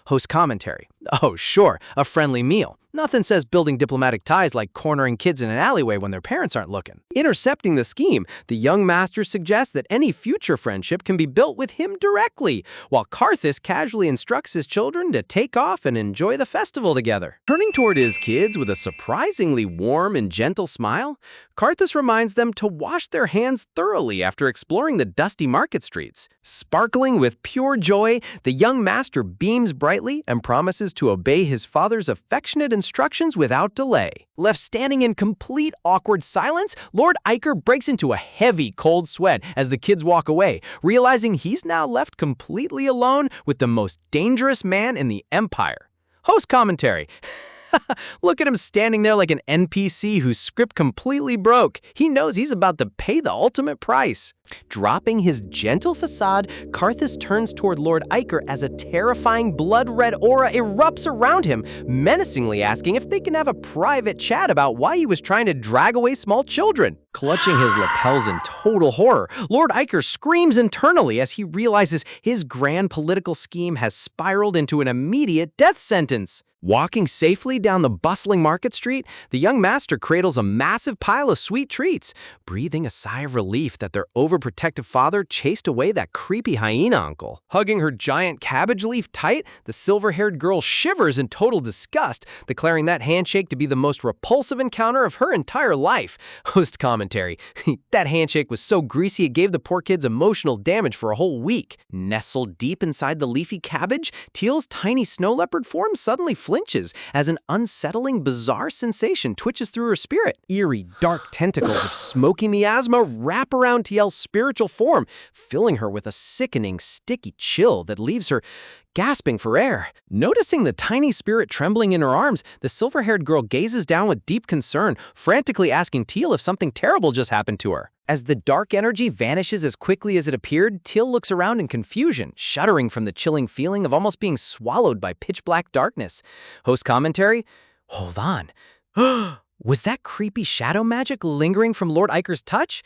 Host commentary. Oh, sure, a friendly meal. Nothing says building diplomatic ties like cornering kids in an alleyway when their parents aren't looking. Intercepting the scheme, the young master suggests that any future friendship can be built with him directly, while Karthus casually instructs his children to take off and enjoy the festival together. Turning toward his kids with a surprisingly warm and gentle smile, Karthus reminds them to wash their hands thoroughly after exploring the dusty market streets. Sparkling with pure joy, the young master beams brightly and promises to obey his father's affectionate instructions without delay. Left standing in complete awkward silence, Lord Iker breaks into a heavy cold sweat as the kids walk away, realizing he's now left completely alone with the most dangerous man in the Empire. Host commentary. Look at him standing there like an NPC whose script completely broke. He knows he's about to pay the ultimate price. Dropping his gentle facade, Karthus turns toward Lord Iker as a terrifying blood-red aura erupts around him, menacingly asking if they can have a private chat about why he was trying to drag away small children. Clutching his lapels in total horror, Lord Iker screams internally as he realizes his grand political scheme has spiraled into an immediate death sentence. Walking safely down the bustling market street, the young master cradles a massive pile of sweet treats, breathing a sigh of relief that their overprotective father chased away that creepy hyena uncle. Hugging her giant cabbage leaf tight, the silver-haired girl shivers in total disgust, declaring that handshake to be the most repulsive encounter of her entire life. Host commentary. That handshake was so greasy it gave the poor kids emotional damage for a whole week. Nestled deep inside the leafy cabbage, Teal's tiny snow leopard form suddenly flinches as an unsettling, bizarre sensation twitches through her spirit. Eerie, dark tentacles of smoky miasma wrap around Tiel's spiritual form, filling her with a sickening, sticky chill that leaves her gasping for air. Noticing the tiny spirit trembling in her arms, the silver-haired girl gazes down with deep concern, frantically asking Teal if something terrible just happened to her. As the dark energy vanishes as quickly as it appeared, Teal looks around in confusion, shuddering from the chilling feeling of almost being swallowed by pitch-black darkness. Host commentary? Hold on. Was that creepy shadow magic lingering from Lord Iker's touch?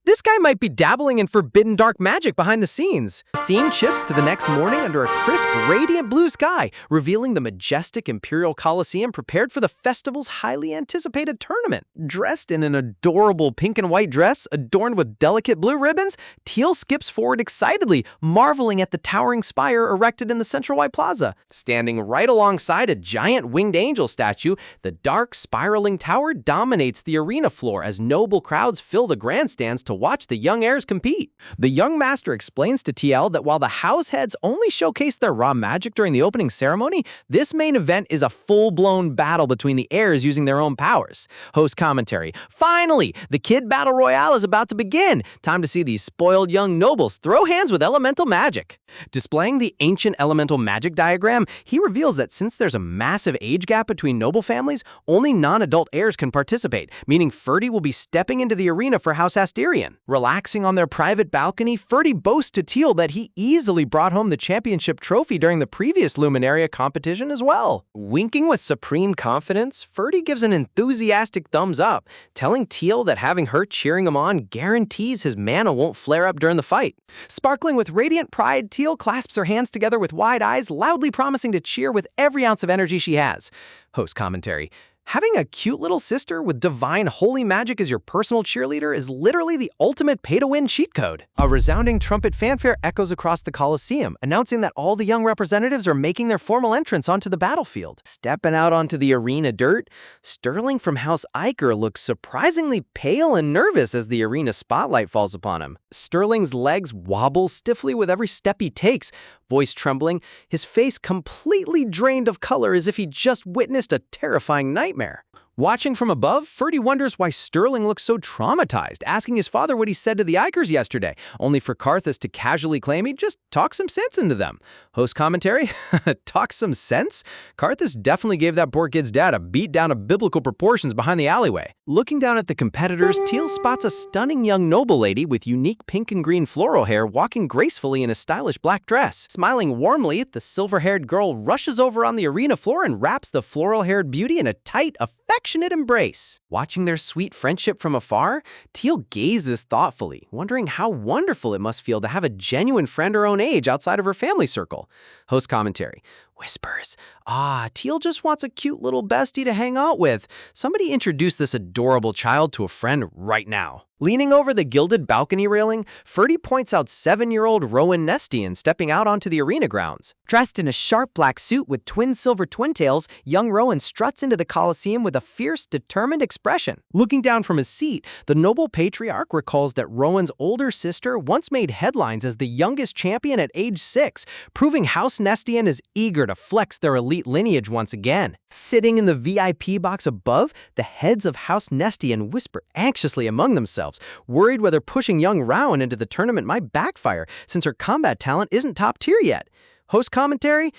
This guy might be dabbling in forbidden dark magic behind the scenes. The scene shifts to the next morning under a crisp, radiant blue sky, revealing the majestic Imperial Colosseum prepared for the festival's highly anticipated tournament. Dressed in an adorable pink and white dress adorned with delicate blue ribbons, Teal skips forward excitedly, marveling at the towering spire erected in the central white plaza. Standing right alongside a giant winged angel statue, the dark, spiraling tower dominates the arena floor as noble crowds fill the grandstands to watch the young heirs compete. The young master explains to TL that while the house heads only showcase their raw magic during the opening ceremony, this main event is a full-blown battle between the heirs using their own powers. Host commentary. Finally, the kid battle royale is about to begin. Time to see these spoiled young nobles throw hands with elemental magic. Displaying the ancient elemental magic diagram, he reveals that since there's a massive age gap between noble families, only non-adult heirs can participate, meaning Ferdy will be stepping into the arena for House Asterion. Relaxing on their private balcony, Ferdy boasts to Teal that he easily brought home the championship trophy during the previous Luminaria competition as well. Winking with supreme confidence, Ferdy gives an enthusiastic thumbs up, telling Teal that having her cheering him on guarantees his mana won't flare up during the fight. Sparkling with radiant pride, Teal clasps her hands together with wide eyes, loudly promising to cheer with every ounce of energy she has. Host commentary. Having a cute little sister with divine holy magic as your personal cheerleader is literally the ultimate pay-to-win cheat code. A resounding trumpet fanfare echoes across the Colosseum, announcing that all the young representatives are making their formal entrance onto the battlefield. Stepping out onto the arena dirt, Sterling from House Iker looks surprisingly pale and nervous as the arena spotlight falls upon him. Sterling's legs wobble stiffly with every step he takes, voice trembling, his face completely drained of color as if he just witnessed a terrifying nightmare. Watching from above, Ferdy wonders why Sterling looks so traumatized, asking his father what he said to the Ikers yesterday, only for Karthus to casually claim he just talked some sense into them. Host commentary? Talk some sense? Karthus definitely gave that poor kid's dad a beat down of biblical proportions behind the alleyway. Looking down at the competitors, Teal spots a stunning young noble lady with unique pink and green floral hair walking gracefully in a stylish black dress. Smiling warmly, the silver-haired girl rushes over on the arena floor and wraps the floral-haired beauty in a tight, affectionate embrace. Watching their sweet friendship from afar, Teal gazes thoughtfully, wondering how wonderful it must feel to have a genuine friend her own age outside of her family circle. Host commentary. Whispers. Teal just wants a cute little bestie to hang out with. Somebody introduce this adorable child to a friend right now. Leaning over the gilded balcony railing, Ferdy points out 7-year-old Rowan Nestian stepping out onto the arena grounds. Dressed in a sharp black suit with twin silver twintails, young Rowan struts into the Colosseum with a fierce, determined expression. Looking down from his seat, the noble patriarch recalls that Rowan's older sister once made headlines as the youngest champion at age 6, proving House Nestian is eager to flex their elite lineage once again. Sitting in the VIP box above, the heads of House Nestian whisper anxiously among themselves, worried whether pushing young Rowan into the tournament might backfire since her combat talent isn't top tier yet. Host commentary?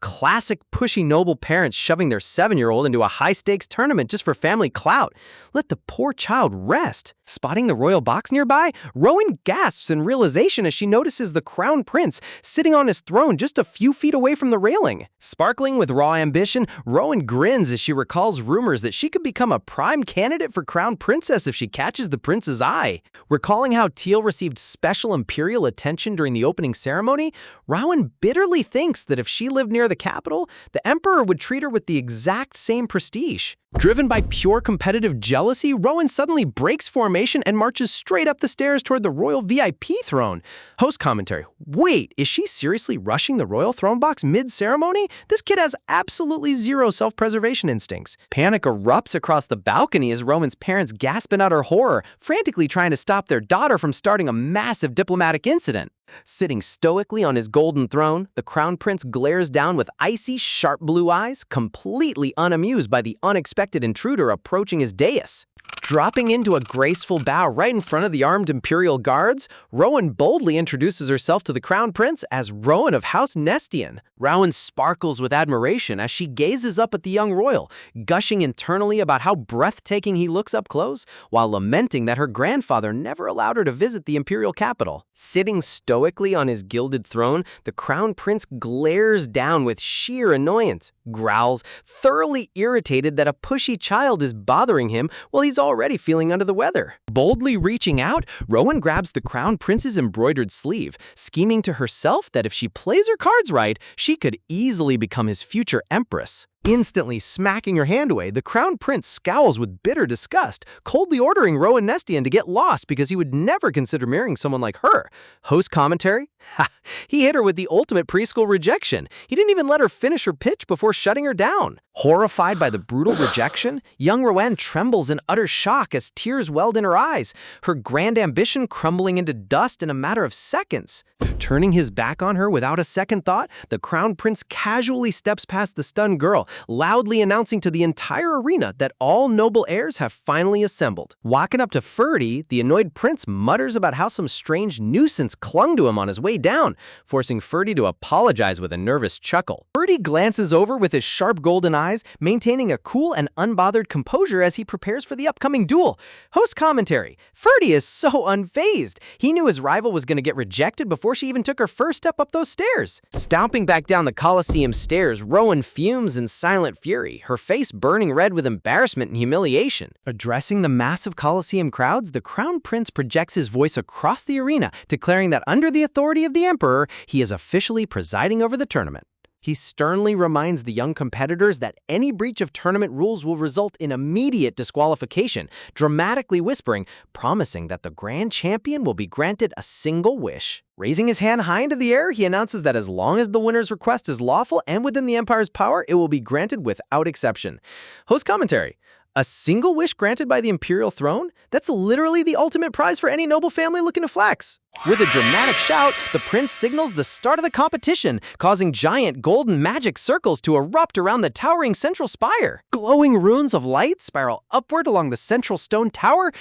Classic pushy noble parents shoving their 7-year-old into a high-stakes tournament just for family clout. Let the poor child rest. Spotting the royal box nearby, Rowan gasps in realization as she notices the crown prince sitting on his throne just a few feet away from the railing. Sparkling with raw ambition, Rowan grins as she recalls rumors that she could become a prime candidate for crown princess if she catches the prince's eye. Recalling how Teal received special imperial attention during the opening ceremony, Rowan bitterly thinks that if she lived near the capital, the emperor would treat her with the exact same prestige. Driven by pure competitive jealousy, Rowan suddenly breaks formation and marches straight up the stairs toward the royal VIP throne. Host commentary: wait, is she seriously rushing the royal throne box mid-ceremony? This kid has absolutely zero self-preservation instincts. Panic erupts across the balcony as Rowan's parents gasp in utter horror, frantically trying to stop their daughter from starting a massive diplomatic incident. Sitting stoically on his golden throne, the crown prince glares down with icy, sharp blue eyes, completely unamused by the unexpected intruder approaching his dais. Dropping into a graceful bow right in front of the armed imperial guards, Rowan boldly introduces herself to the crown prince as Rowan of House Nestian. Rowan sparkles with admiration as she gazes up at the young royal, gushing internally about how breathtaking he looks up close, while lamenting that her grandfather never allowed her to visit the imperial capital. Sitting stoically on his gilded throne, the crown prince glares down with sheer annoyance, growls, thoroughly irritated that a pushy child is bothering him while he's already feeling under the weather. Boldly reaching out, Rowan grabs the crown prince's embroidered sleeve, scheming to herself that if she plays her cards right, she could easily become his future empress. Instantly smacking her hand away, the crown prince scowls with bitter disgust, coldly ordering Rowan Nestian to get lost because he would never consider marrying someone like her. Host commentary: ha, he hit her with the ultimate preschool rejection. He didn't even let her finish her pitch before shutting her down. Horrified by the brutal rejection, young Rowan trembles in utter shock as tears welled in her eyes, her grand ambition crumbling into dust in a matter of seconds. Turning his back on her without a second thought, the crown prince casually steps past the stunned girl, loudly announcing to the entire arena that all noble heirs have finally assembled. Walking up to Ferdy, the annoyed prince mutters about how some strange nuisance clung to him on his way down, forcing Ferdy to apologize with a nervous chuckle. Ferdy glances over with his sharp golden eyes, maintaining a cool and unbothered composure as he prepares for the upcoming duel. Host commentary: Ferdy is so unfazed. He knew his rival was going to get rejected before she even took her first step up those stairs. Stomping back down the Colosseum stairs, Rowan fumes in silent fury, her face burning red with embarrassment and humiliation. Addressing the massive Colosseum crowds, the crown prince projects his voice across the arena, declaring that under the authority of the emperor, he is officially presiding over the tournament. He sternly reminds the young competitors that any breach of tournament rules will result in immediate disqualification, dramatically whispering, promising that the grand champion will be granted a single wish. Raising his hand high into the air, he announces that as long as the winner's request is lawful and within the empire's power, it will be granted without exception. Host commentary: a single wish granted by the imperial throne? That's literally the ultimate prize for any noble family looking to flex. With a dramatic shout, the prince signals the start of the competition, causing giant golden magic circles to erupt around the towering central spire. Glowing runes of light spiral upward along the central stone tower,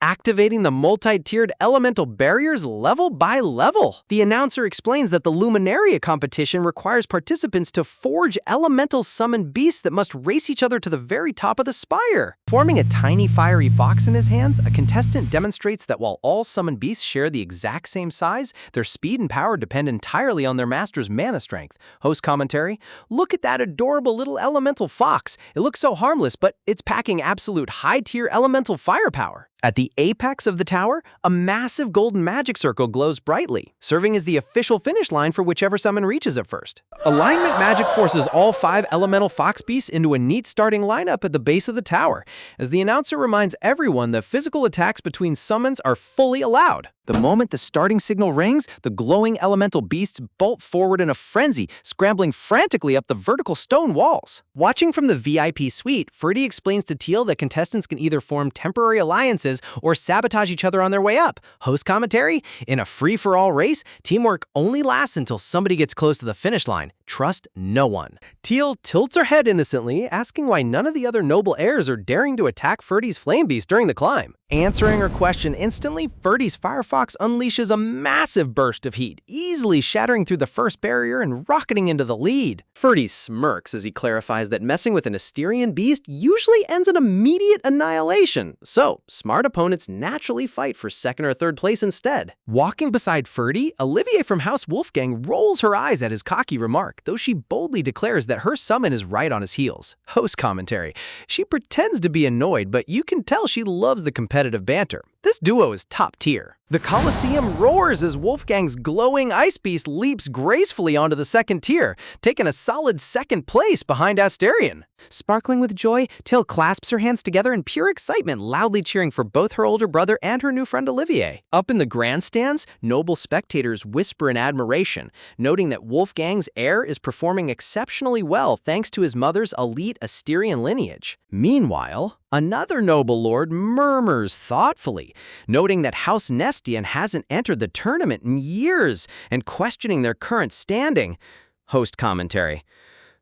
activating the multi-tiered elemental barriers level by level. The announcer explains that the Luminaria competition requires participants to forge elemental summoned beasts that must race each other to the very top of the spire. Forming a tiny fiery fox in his hands, a contestant demonstrates that while all summoned beasts share the exact same size, their speed and power depend entirely on their master's mana strength. Host commentary: look at that adorable little elemental fox. It looks so harmless, but it's packing absolute high-tier elemental firepower. At the apex of the tower, a massive golden magic circle glows brightly, serving as the official finish line for whichever summon reaches it first. Alignment magic forces all 5 elemental fox beasts into a neat starting lineup at the base of the tower, as the announcer reminds everyone that physical attacks between summons are fully allowed. The moment the starting signal rings, the glowing elemental beasts bolt forward in a frenzy, scrambling frantically up the vertical stone walls. Watching from the VIP suite, Ferdy explains to Teal that contestants can either form temporary alliances or sabotage each other on their way up. Host commentary: in a free-for-all race, teamwork only lasts until somebody gets close to the finish line. trust no one. Teal tilts her head innocently, asking why none of the other noble heirs are daring to attack Ferdy's flame beast during the climb. Answering her question instantly, Ferdy's Firefox unleashes a massive burst of heat, easily shattering through the first barrier and rocketing into the lead. Ferdy smirks as he clarifies that messing with an Asterian beast usually ends in immediate annihilation, so smart opponents naturally fight for second or third place instead. Walking beside Ferdy, Olivier from House Wolfgang rolls her eyes at his cocky remark, though she boldly declares that her summon is right on his heels. Host commentary. She pretends to be annoyed, but you can tell she loves the competitive banter. This duo is top tier. The Colosseum roars as Wolfgang's glowing ice beast leaps gracefully onto the second tier, taking a solid second place behind Asterion. Sparkling with joy, Till clasps her hands together in pure excitement, loudly cheering for both her older brother and her new friend Olivier. Up in the grandstands, noble spectators whisper in admiration, noting that Wolfgang's heir is performing exceptionally well thanks to his mother's elite Asterian lineage. Meanwhile, another noble lord murmurs thoughtfully, noting that House Nestian hasn't entered the tournament in years and questioning their current standing. Host commentary.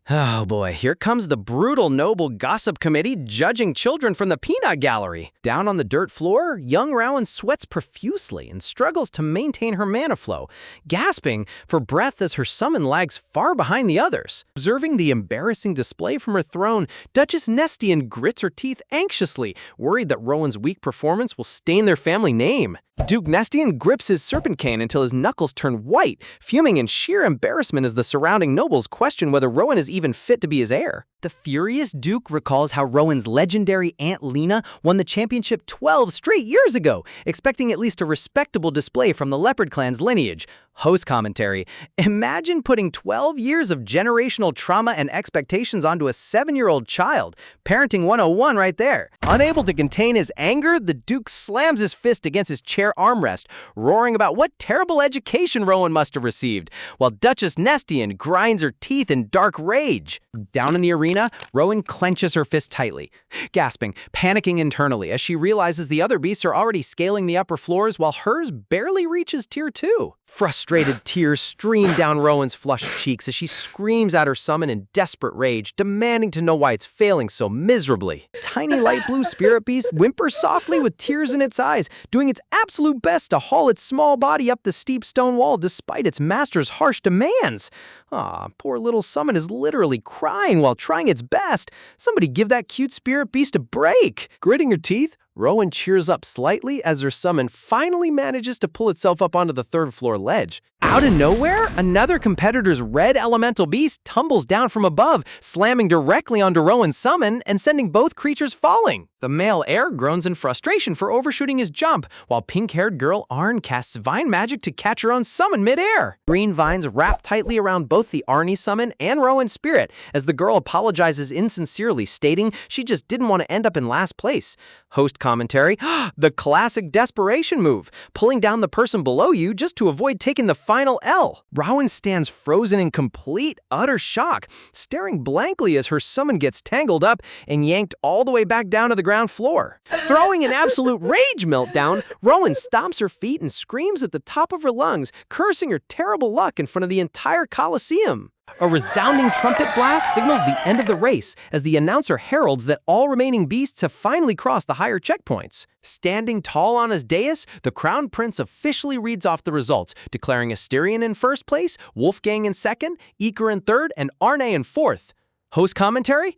Oh boy, here comes the brutal noble gossip committee judging children from the peanut gallery. Down on the dirt floor, young Rowan sweats profusely and struggles to maintain her mana flow, gasping for breath as her summon lags far behind the others. Observing the embarrassing display from her throne, Duchess Nestian grits her teeth anxiously, worried that Rowan's weak performance will stain their family name. Duke Nestian grips his serpent cane until his knuckles turn white, fuming in sheer embarrassment as the surrounding nobles question whether Rowan is even fit to be his heir. The furious Duke recalls how Rowan's legendary Aunt Lena won the championship 12 straight years ago, expecting at least a respectable display from the Leopard clan's lineage. Host commentary. Imagine putting 12 years of generational trauma and expectations onto a 7-year-old child. Parenting 101 right there. Unable to contain his anger, the Duke slams his fist against his chair armrest, roaring about what terrible education Rowan must have received, while Duchess Nestian grinds her teeth in dark rage. Down in the arena, Rowan clenches her fist tightly, gasping, panicking internally as she realizes the other beasts are already scaling the upper floors while hers barely reaches tier 2. Frustrated tears stream down Rowan's flushed cheeks as she screams out her summon in desperate rage, demanding to know why it's failing so miserably. Tiny light blue spirit beast whimpers softly with tears in its eyes, doing its absolute best to haul its small body up the steep stone wall despite its master's harsh demands. Aw, poor little summon is literally crying while trying its best. Somebody give that cute spirit beast a break. Gritting her teeth, Rowan cheers up slightly as her summon finally manages to pull itself up onto the third floor ledge. Out of nowhere, another competitor's red elemental beast tumbles down from above, slamming directly onto Rowan's summon and sending both creatures falling. The male heir groans in frustration for overshooting his jump, while pink-haired girl Arn casts vine magic to catch her own summon mid-air. Green vines wrap tightly around both the Arnie summon and Rowan's spirit as the girl apologizes insincerely, stating she just didn't want to end up in last place. Host commentary, the classic desperation move, pulling down the person below you just to avoid taking the final L. Rowan stands frozen in complete, utter shock, staring blankly as her summon gets tangled up and yanked all the way back down to the ground floor. Throwing an absolute rage meltdown, Rowan stomps her feet and screams at the top of her lungs, cursing her terrible luck in front of the entire Colosseum. A resounding trumpet blast signals the end of the race as the announcer heralds that all remaining beasts have finally crossed the higher checkpoints. Standing tall on his dais, the Crown Prince officially reads off the results, declaring Asterion in first place, Wolfgang in second, Iker in third, and Arne in fourth. Host commentary?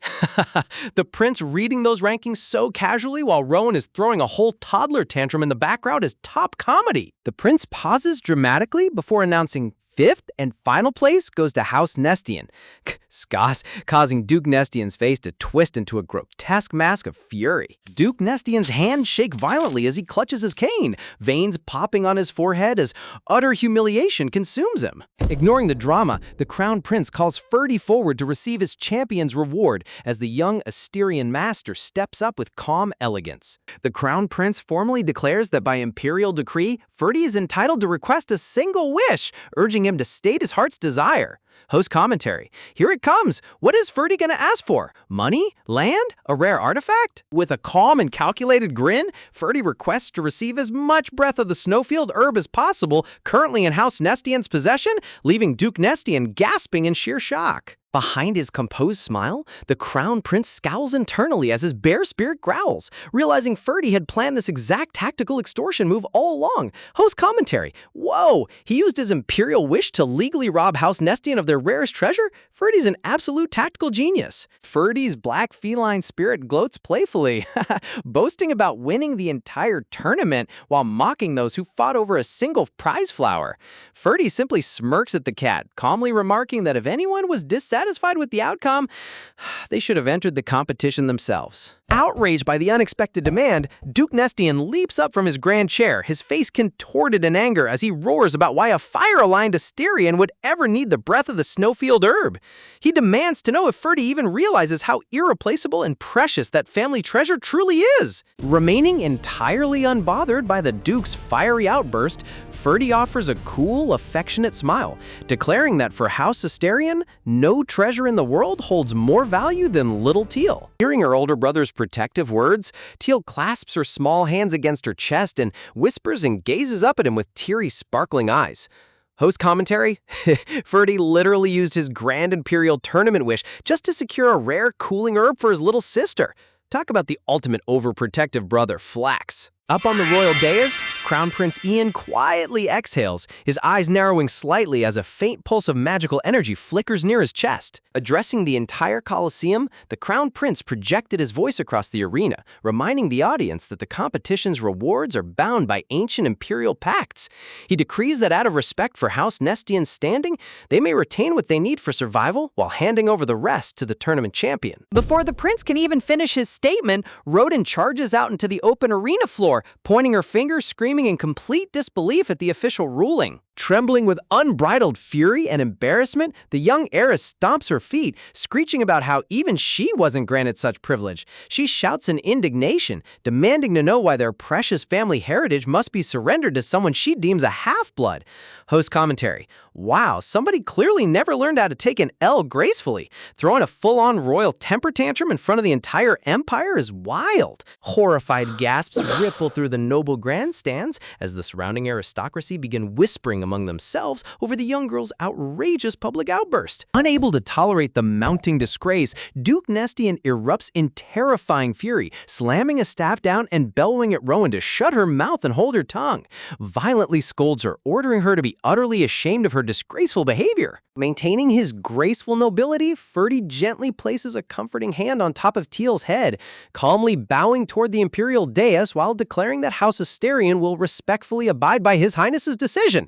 The prince reading those rankings so casually while Rowan is throwing a whole toddler tantrum in the background is top comedy. The prince pauses dramatically before announcing fifth and final place goes to House Nestian, causing Duke Nestian's face to twist into a grotesque mask of fury. Duke Nestian's hands shake violently as he clutches his cane, veins popping on his forehead as utter humiliation consumes him. Ignoring the drama, the Crown Prince calls Ferdy forward to receive his champion's reward as the young Asterian master steps up with calm elegance. The Crown Prince formally declares that by imperial decree, Ferdy is entitled to request a single wish, urging urging him to state his heart's desire. Host commentary. Here it comes. What is Ferdy gonna ask for? Money? Land? A rare artifact? With a calm and calculated grin, Ferdy requests to receive as much breath of the Snowfield herb as possible currently in House Nestian's possession, leaving Duke Nestian gasping in sheer shock. Behind his composed smile, the Crown Prince scowls internally as his bear spirit growls, realizing Ferdy had planned this exact tactical extortion move all along. Host commentary. Whoa! He used his imperial wish to legally rob House Nestian of their rarest treasure? Ferdy's an absolute tactical genius. Ferdy's black feline spirit gloats playfully, boasting about winning the entire tournament while mocking those who fought over a single prize flower. Ferdy simply smirks at the cat, calmly remarking that if anyone was dissatisfied with the outcome, they should have entered the competition themselves. Outraged by the unexpected demand, Duke Nestian leaps up from his grand chair, his face contorted in anger as he roars about why a fire-aligned Asterian would ever need the breath of the Snowfield herb. He demands to know if Ferdy even realizes how irreplaceable and precious that family treasure truly is. Remaining entirely unbothered by the Duke's fiery outburst, Ferdy offers a cool, affectionate smile, declaring that for House Asterian, no treasure in the world holds more value than little Teal. Hearing her older brother's protective words, Teal clasps her small hands against her chest and whispers and gazes up at him with teary, sparkling eyes. Host commentary? Ferdy literally used his Grand Imperial Tournament wish just to secure a rare cooling herb for his little sister. Talk about the ultimate overprotective brother flex. Up on the royal dais, Crown Prince Ian quietly exhales, his eyes narrowing slightly as a faint pulse of magical energy flickers near his chest. Addressing the entire Colosseum, the Crown Prince projected his voice across the arena, reminding the audience that the competition's rewards are bound by ancient imperial pacts. He decrees that out of respect for House Nestian's standing, they may retain what they need for survival while handing over the rest to the tournament champion. Before the prince can even finish his statement, Roden charges out into the open arena floor, pointing her finger, screaming in complete disbelief at the official ruling. Trembling with unbridled fury and embarrassment, the young heiress stomps her feet, screeching about how even she wasn't granted such privilege. She shouts in indignation, demanding to know why their precious family heritage must be surrendered to someone she deems a half-blood. Host commentary. Wow, somebody clearly never learned how to take an L gracefully. Throwing a full-on royal temper tantrum in front of the entire empire is wild. Horrified gasps ripple through the noble grandstands as the surrounding aristocracy begin whispering among themselves over the young girl's outrageous public outburst. Unable to tolerate the mounting disgrace, Duke Nestian erupts in terrifying fury, slamming a staff down and bellowing at Rowan to shut her mouth and hold her tongue. Violently scolds her, ordering her to be utterly ashamed of her disgraceful behavior. Maintaining his graceful nobility, Ferdy gently places a comforting hand on top of Teal's head, calmly bowing toward the imperial dais while declaring that House Asterian will respectfully abide by His Highness's decision.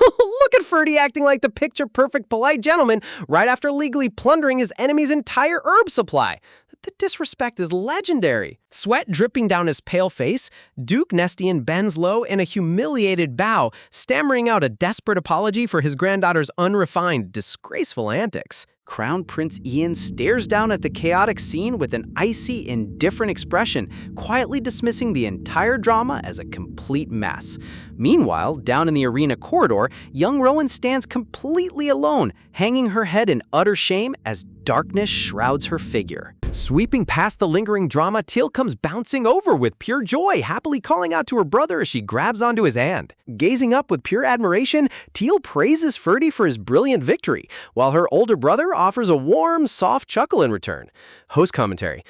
Look at Ferdy acting like the picture-perfect polite gentleman right after legally plundering his enemy's entire herb supply. The disrespect is legendary. Sweat dripping down his pale face, Duke Nestian bends low in a humiliated bow, stammering out a desperate apology for his granddaughter's unrefined, disgraceful antics. Crown Prince Ian stares down at the chaotic scene with an icy, indifferent expression, quietly dismissing the entire drama as a complete mess. Meanwhile, down in the arena corridor, young Rowan stands completely alone, hanging her head in utter shame as darkness shrouds her figure. Sweeping past the lingering drama, Teal comes bouncing over with pure joy, happily calling out to her brother as she grabs onto his hand. Gazing up with pure admiration, Teal praises Ferdy for his brilliant victory, while her older brother offers a warm, soft chuckle in return. Host commentary.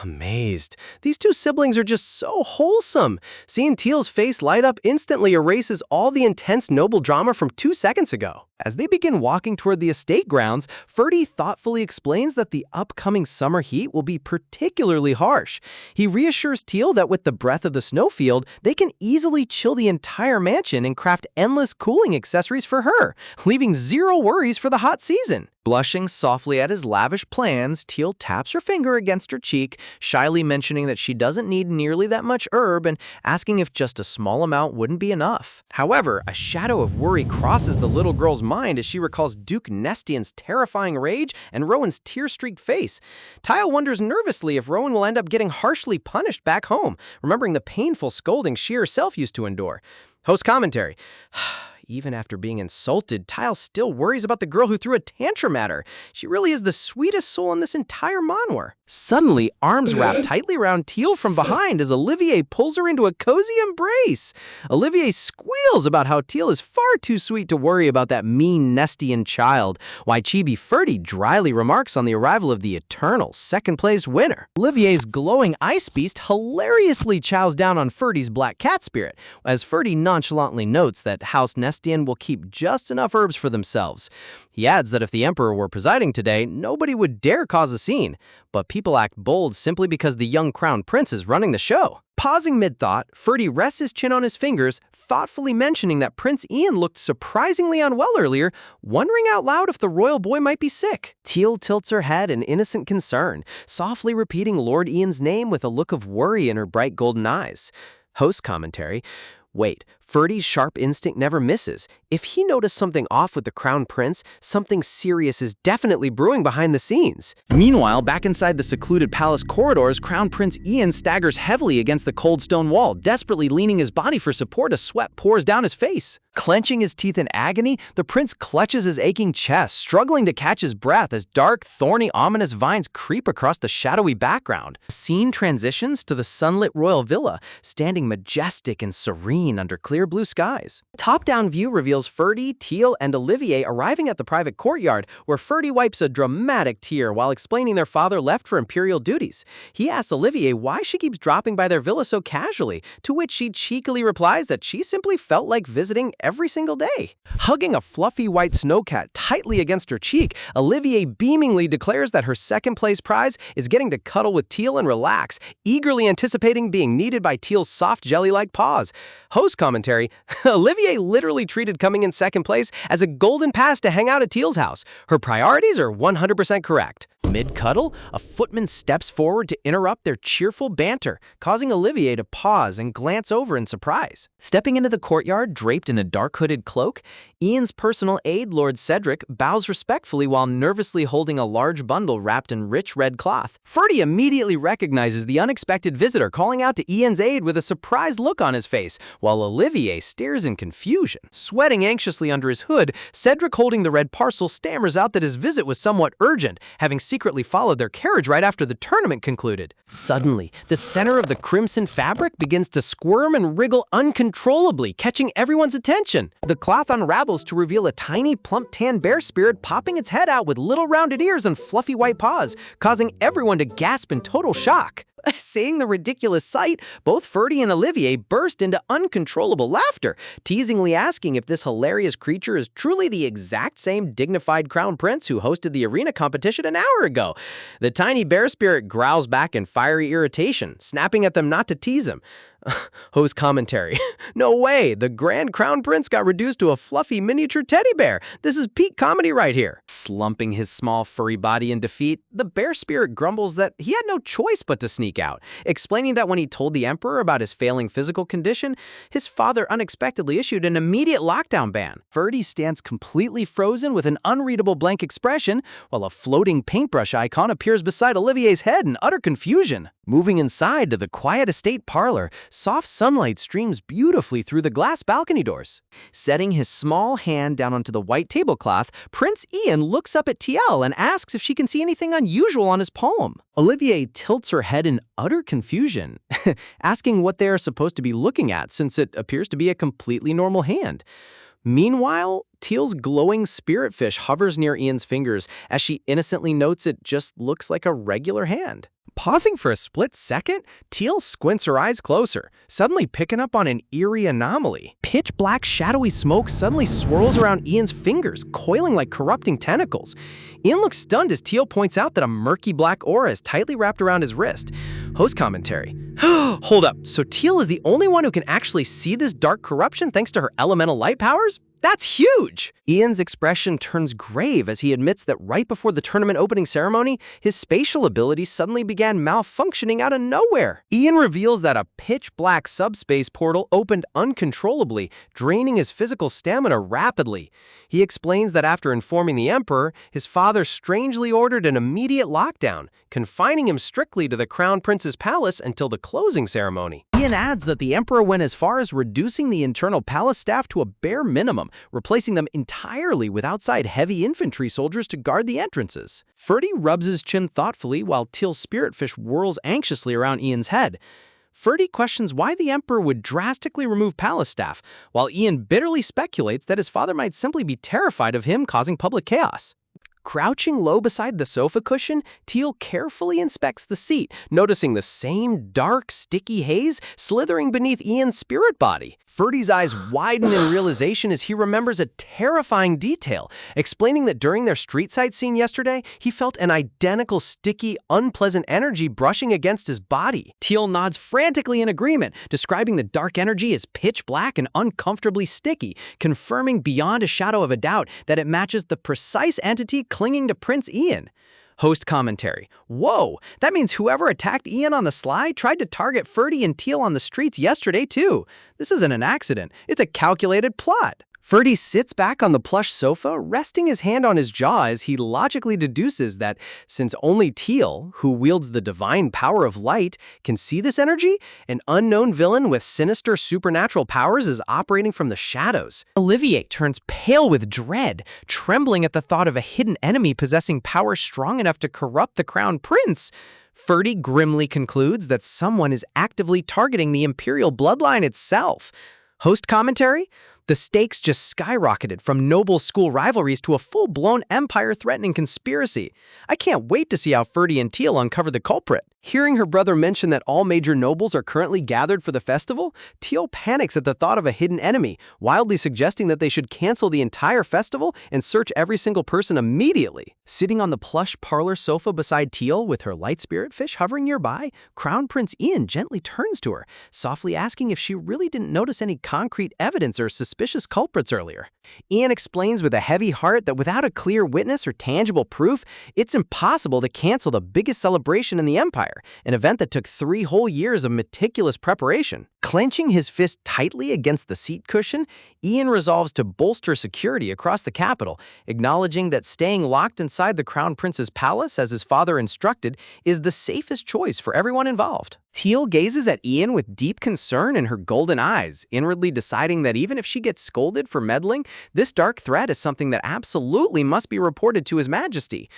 Amazed. These two siblings are just so wholesome. Seeing Teal's face light up instantly erases all the intense noble drama from 2 seconds ago. As they begin walking toward the estate grounds, Ferdy thoughtfully explains that the upcoming summer heat will be particularly harsh. He reassures Teal that with the breath of the Snowfield, they can easily chill the entire mansion and craft endless cooling accessories for her, leaving zero worries for the hot season. Blushing softly at his lavish plans, Teal taps her finger against her cheek, shyly mentioning that she doesn't need nearly that much herb and asking if just a small amount wouldn't be enough. However, a shadow of worry crosses the little girl's mind as she recalls Duke Nestian's terrifying rage and Rowan's tear-streaked face. Tyle wonders nervously if Rowan will end up getting harshly punished back home, remembering the painful scolding she herself used to endure. Host commentary. Even after being insulted, Tile still worries about the girl who threw a tantrum at her. She really is the sweetest soul in this entire manhwa. Suddenly, arms wrap tightly around Teal from behind as Olivier pulls her into a cozy embrace. Olivier squeals about how Teal is far too sweet to worry about that mean Nestian child, while Chibi Ferdy dryly remarks on the arrival of the eternal second-place winner. Olivier's glowing ice beast hilariously chows down on Ferdy's black cat spirit, as Ferdy nonchalantly notes that House Nestian will keep just enough herbs for themselves. He adds that if the Emperor were presiding today, nobody would dare cause a scene, but people act bold simply because the young crown prince is running the show. Pausing mid-thought, Ferdy rests his chin on his fingers, thoughtfully mentioning that Prince Ian looked surprisingly unwell earlier, wondering out loud if the royal boy might be sick. Teal tilts her head in innocent concern, softly repeating Lord Ian's name with a look of worry in her bright golden eyes. Host commentary. Wait, Ferdy's sharp instinct never misses. If he noticed something off with the Crown Prince, something serious is definitely brewing behind the scenes. Meanwhile, back inside the secluded palace corridors, Crown Prince Ian staggers heavily against the cold stone wall, desperately leaning his body for support as sweat pours down his face. Clenching his teeth in agony, the prince clutches his aching chest, struggling to catch his breath as dark, thorny, ominous vines creep across the shadowy background. The scene transitions to the sunlit royal villa, standing majestic and serene under clear blue skies. Top-down view reveals Ferdy, Teal, and Olivier arriving at the private courtyard, where Ferdy wipes a dramatic tear while explaining their father left for imperial duties. He asks Olivier why she keeps dropping by their villa so casually, to which she cheekily replies that she simply felt like visiting every single day. Hugging a fluffy white snowcat tightly against her cheek, Olivier beamingly declares that her second-place prize is getting to cuddle with Teal and relax, eagerly anticipating being kneaded by Teal's soft jelly-like paws. Host commentary, Olivier literally treated coming in second place as a golden pass to hang out at Teal's house. Her priorities are 100% correct. Mid-cuddle, a footman steps forward to interrupt their cheerful banter, causing Olivier to pause and glance over in surprise. Stepping into the courtyard draped in a dark hooded cloak, Ian's personal aide, Lord Cedric, bows respectfully while nervously holding a large bundle wrapped in rich red cloth. Ferdy immediately recognizes the unexpected visitor, calling out to Ian's aide with a surprised look on his face, while Olivier stares in confusion. Sweating anxiously under his hood, Cedric, holding the red parcel, stammers out that his visit was somewhat urgent, having secretly followed their carriage right after the tournament concluded. Suddenly, the center of the crimson fabric begins to squirm and wriggle uncontrollably, catching everyone's attention. The cloth unravels to reveal a tiny, plump tan bear spirit popping its head out with little rounded ears and fluffy white paws, causing everyone to gasp in total shock. Seeing the ridiculous sight, both Ferdy and Olivier burst into uncontrollable laughter, teasingly asking if this hilarious creature is truly the exact same dignified crown prince who hosted the arena competition an hour ago. The tiny bear spirit growls back in fiery irritation, snapping at them not to tease him. Host commentary. No way, the Grand Crown Prince got reduced to a fluffy miniature teddy bear. This is peak comedy right here. Slumping his small furry body in defeat, the bear spirit grumbles that he had no choice but to sneak out, explaining that when he told the Emperor about his failing physical condition, his father unexpectedly issued an immediate lockdown ban. Ferdy stands completely frozen with an unreadable blank expression, while a floating paintbrush icon appears beside Olivier's head in utter confusion. Moving inside to the quiet estate parlor, soft sunlight streams beautifully through the glass balcony doors. Setting his small hand down onto the white tablecloth, Prince Ian looks up at TL and asks if she can see anything unusual on his palm. Olivier tilts her head in utter confusion, asking what they are supposed to be looking at since it appears to be a completely normal hand. Meanwhile, Teal's glowing spirit fish hovers near Ian's fingers as she innocently notes it just looks like a regular hand. Pausing for a split second, Teal squints her eyes closer, suddenly picking up on an eerie anomaly. Pitch black shadowy smoke suddenly swirls around Ian's fingers, coiling like corrupting tentacles. Ian looks stunned as Teal points out that a murky black aura is tightly wrapped around his wrist. Host commentary. Hold up, so Teal is the only one who can actually see this dark corruption thanks to her elemental light powers? That's huge! Ian's expression turns grave as he admits that right before the tournament opening ceremony, his spatial abilities suddenly began malfunctioning out of nowhere. Ian reveals that a pitch-black subspace portal opened uncontrollably, draining his physical stamina rapidly. He explains that after informing the Emperor, his father strangely ordered an immediate lockdown, confining him strictly to the Crown Prince's palace until the closing ceremony. Ian adds that the Emperor went as far as reducing the internal palace staff to a bare minimum, replacing them entirely with outside heavy infantry soldiers to guard the entrances. Ferdy rubs his chin thoughtfully while Teal's spiritfish whirls anxiously around Ian's head. Ferdy questions why the Emperor would drastically remove palace staff, while Ian bitterly speculates that his father might simply be terrified of him causing public chaos. Crouching low beside the sofa cushion, Teal carefully inspects the seat, noticing the same dark, sticky haze slithering beneath Ian's spirit body. Ferdy's eyes widen in realization as he remembers a terrifying detail, explaining that during their street sight scene yesterday, he felt an identical sticky, unpleasant energy brushing against his body. Teal nods frantically in agreement, describing the dark energy as pitch black and uncomfortably sticky, confirming beyond a shadow of a doubt that it matches the precise entity clinging to Prince Ian. Host commentary. Whoa, that means whoever attacked Ian on the sly tried to target Ferdy and Teal on the streets yesterday too. This isn't an accident, it's a calculated plot. Ferdy sits back on the plush sofa, resting his hand on his jaw as he logically deduces that since only Teal, who wields the divine power of light, can see this energy, an unknown villain with sinister supernatural powers is operating from the shadows. Olivier turns pale with dread, trembling at the thought of a hidden enemy possessing power strong enough to corrupt the crown prince. Ferdy grimly concludes that someone is actively targeting the imperial bloodline itself. Host commentary? The stakes just skyrocketed from noble school rivalries to a full-blown empire-threatening conspiracy. I can't wait to see how Ferdy and Teal uncover the culprit. Hearing her brother mention that all major nobles are currently gathered for the festival, Teal panics at the thought of a hidden enemy, wildly suggesting that they should cancel the entire festival and search every single person immediately. Sitting on the plush parlor sofa beside Teal with her light spirit fish hovering nearby, Crown Prince Ian gently turns to her, softly asking if she really didn't notice any concrete evidence or suspicious culprits earlier. Ian explains with a heavy heart that without a clear witness or tangible proof, it's impossible to cancel the biggest celebration in the empire, an event that took 3 whole years of meticulous preparation. Clenching his fist tightly against the seat cushion, Ian resolves to bolster security across the capital, acknowledging that staying locked inside the Crown Prince's palace, as his father instructed, is the safest choice for everyone involved. Teal gazes at Ian with deep concern in her golden eyes, inwardly deciding that even if she gets scolded for meddling, this dark threat is something that absolutely must be reported to His Majesty.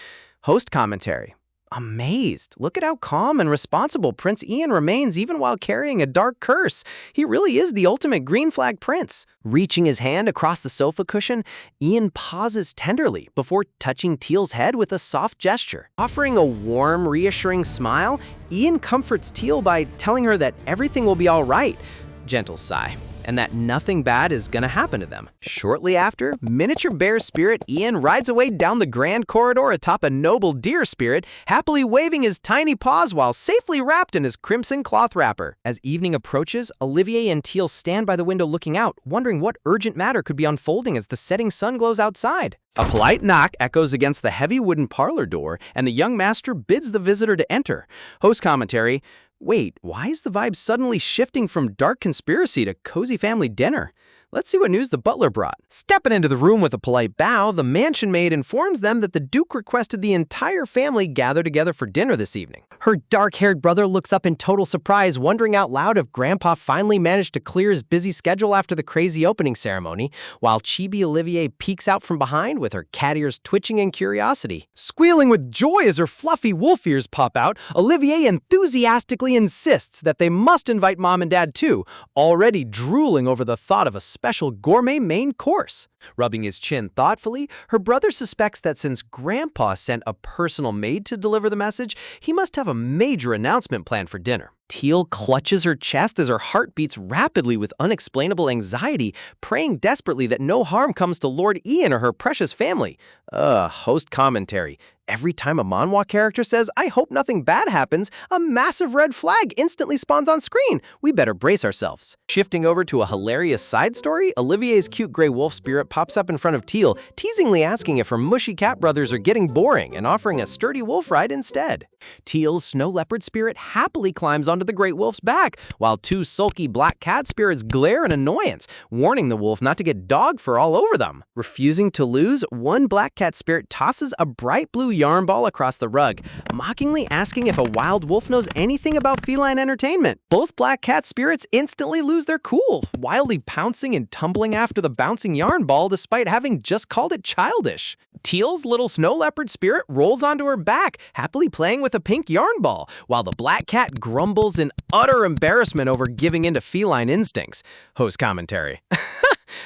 Host commentary. Amazed. Look at how calm and responsible Prince Ian remains even while carrying a dark curse. He really is the ultimate green flag prince. Reaching his hand across the sofa cushion, Ian pauses tenderly before touching Teal's head with a soft gesture. Offering a warm, reassuring smile, Ian comforts Teal by telling her that everything will be all right. Gentle sigh. And that nothing bad is gonna happen to them. Shortly after, miniature bear spirit Ian rides away down the grand corridor atop a noble deer spirit, happily waving his tiny paws while safely wrapped in his crimson cloth wrapper. As evening approaches, Olivier and Teal stand by the window looking out, wondering what urgent matter could be unfolding as the setting sun glows outside. A polite knock echoes against the heavy wooden parlor door, and the young master bids the visitor to enter. Host commentary. Wait, why is the vibe suddenly shifting from dark conspiracy to cozy family dinner? Let's see what news the butler brought. Stepping into the room with a polite bow, the mansion maid informs them that the Duke requested the entire family gather together for dinner this evening. Her dark-haired brother looks up in total surprise, wondering out loud if Grandpa finally managed to clear his busy schedule after the crazy opening ceremony, while Chibi Olivier peeks out from behind with her cat ears twitching in curiosity. Squealing with joy as her fluffy wolf ears pop out, Olivier enthusiastically insists that they must invite Mom and Dad too, already drooling over the thought of a special gourmet main course. Rubbing his chin thoughtfully, her brother suspects that since Grandpa sent a personal maid to deliver the message, he must have a major announcement planned for dinner. Teal clutches her chest as her heart beats rapidly with unexplainable anxiety, praying desperately that no harm comes to Lord Ian or her precious family. Host commentary. Every time a manhwa character says, "I hope nothing bad happens," a massive red flag instantly spawns on screen. We better brace ourselves. Shifting over to a hilarious side story, Olivier's cute gray wolf spirit pops up in front of Teal, teasingly asking if her mushy cat brothers are getting boring and offering a sturdy wolf ride instead. Teal's snow leopard spirit happily climbs onto the great wolf's back, while 2 sulky black cat spirits glare in annoyance, warning the wolf not to get dog fur all over them. Refusing to lose, one black cat spirit tosses a bright blue yarn ball across the rug, mockingly asking if a wild wolf knows anything about feline entertainment. Both black cat spirits instantly lose their cool, wildly pouncing and tumbling after the bouncing yarn ball despite having just called it childish. Teal's little snow leopard spirit rolls onto her back, happily playing with a pink yarn ball, while the black cat grumbles in utter embarrassment over giving in to feline instincts. Host commentary.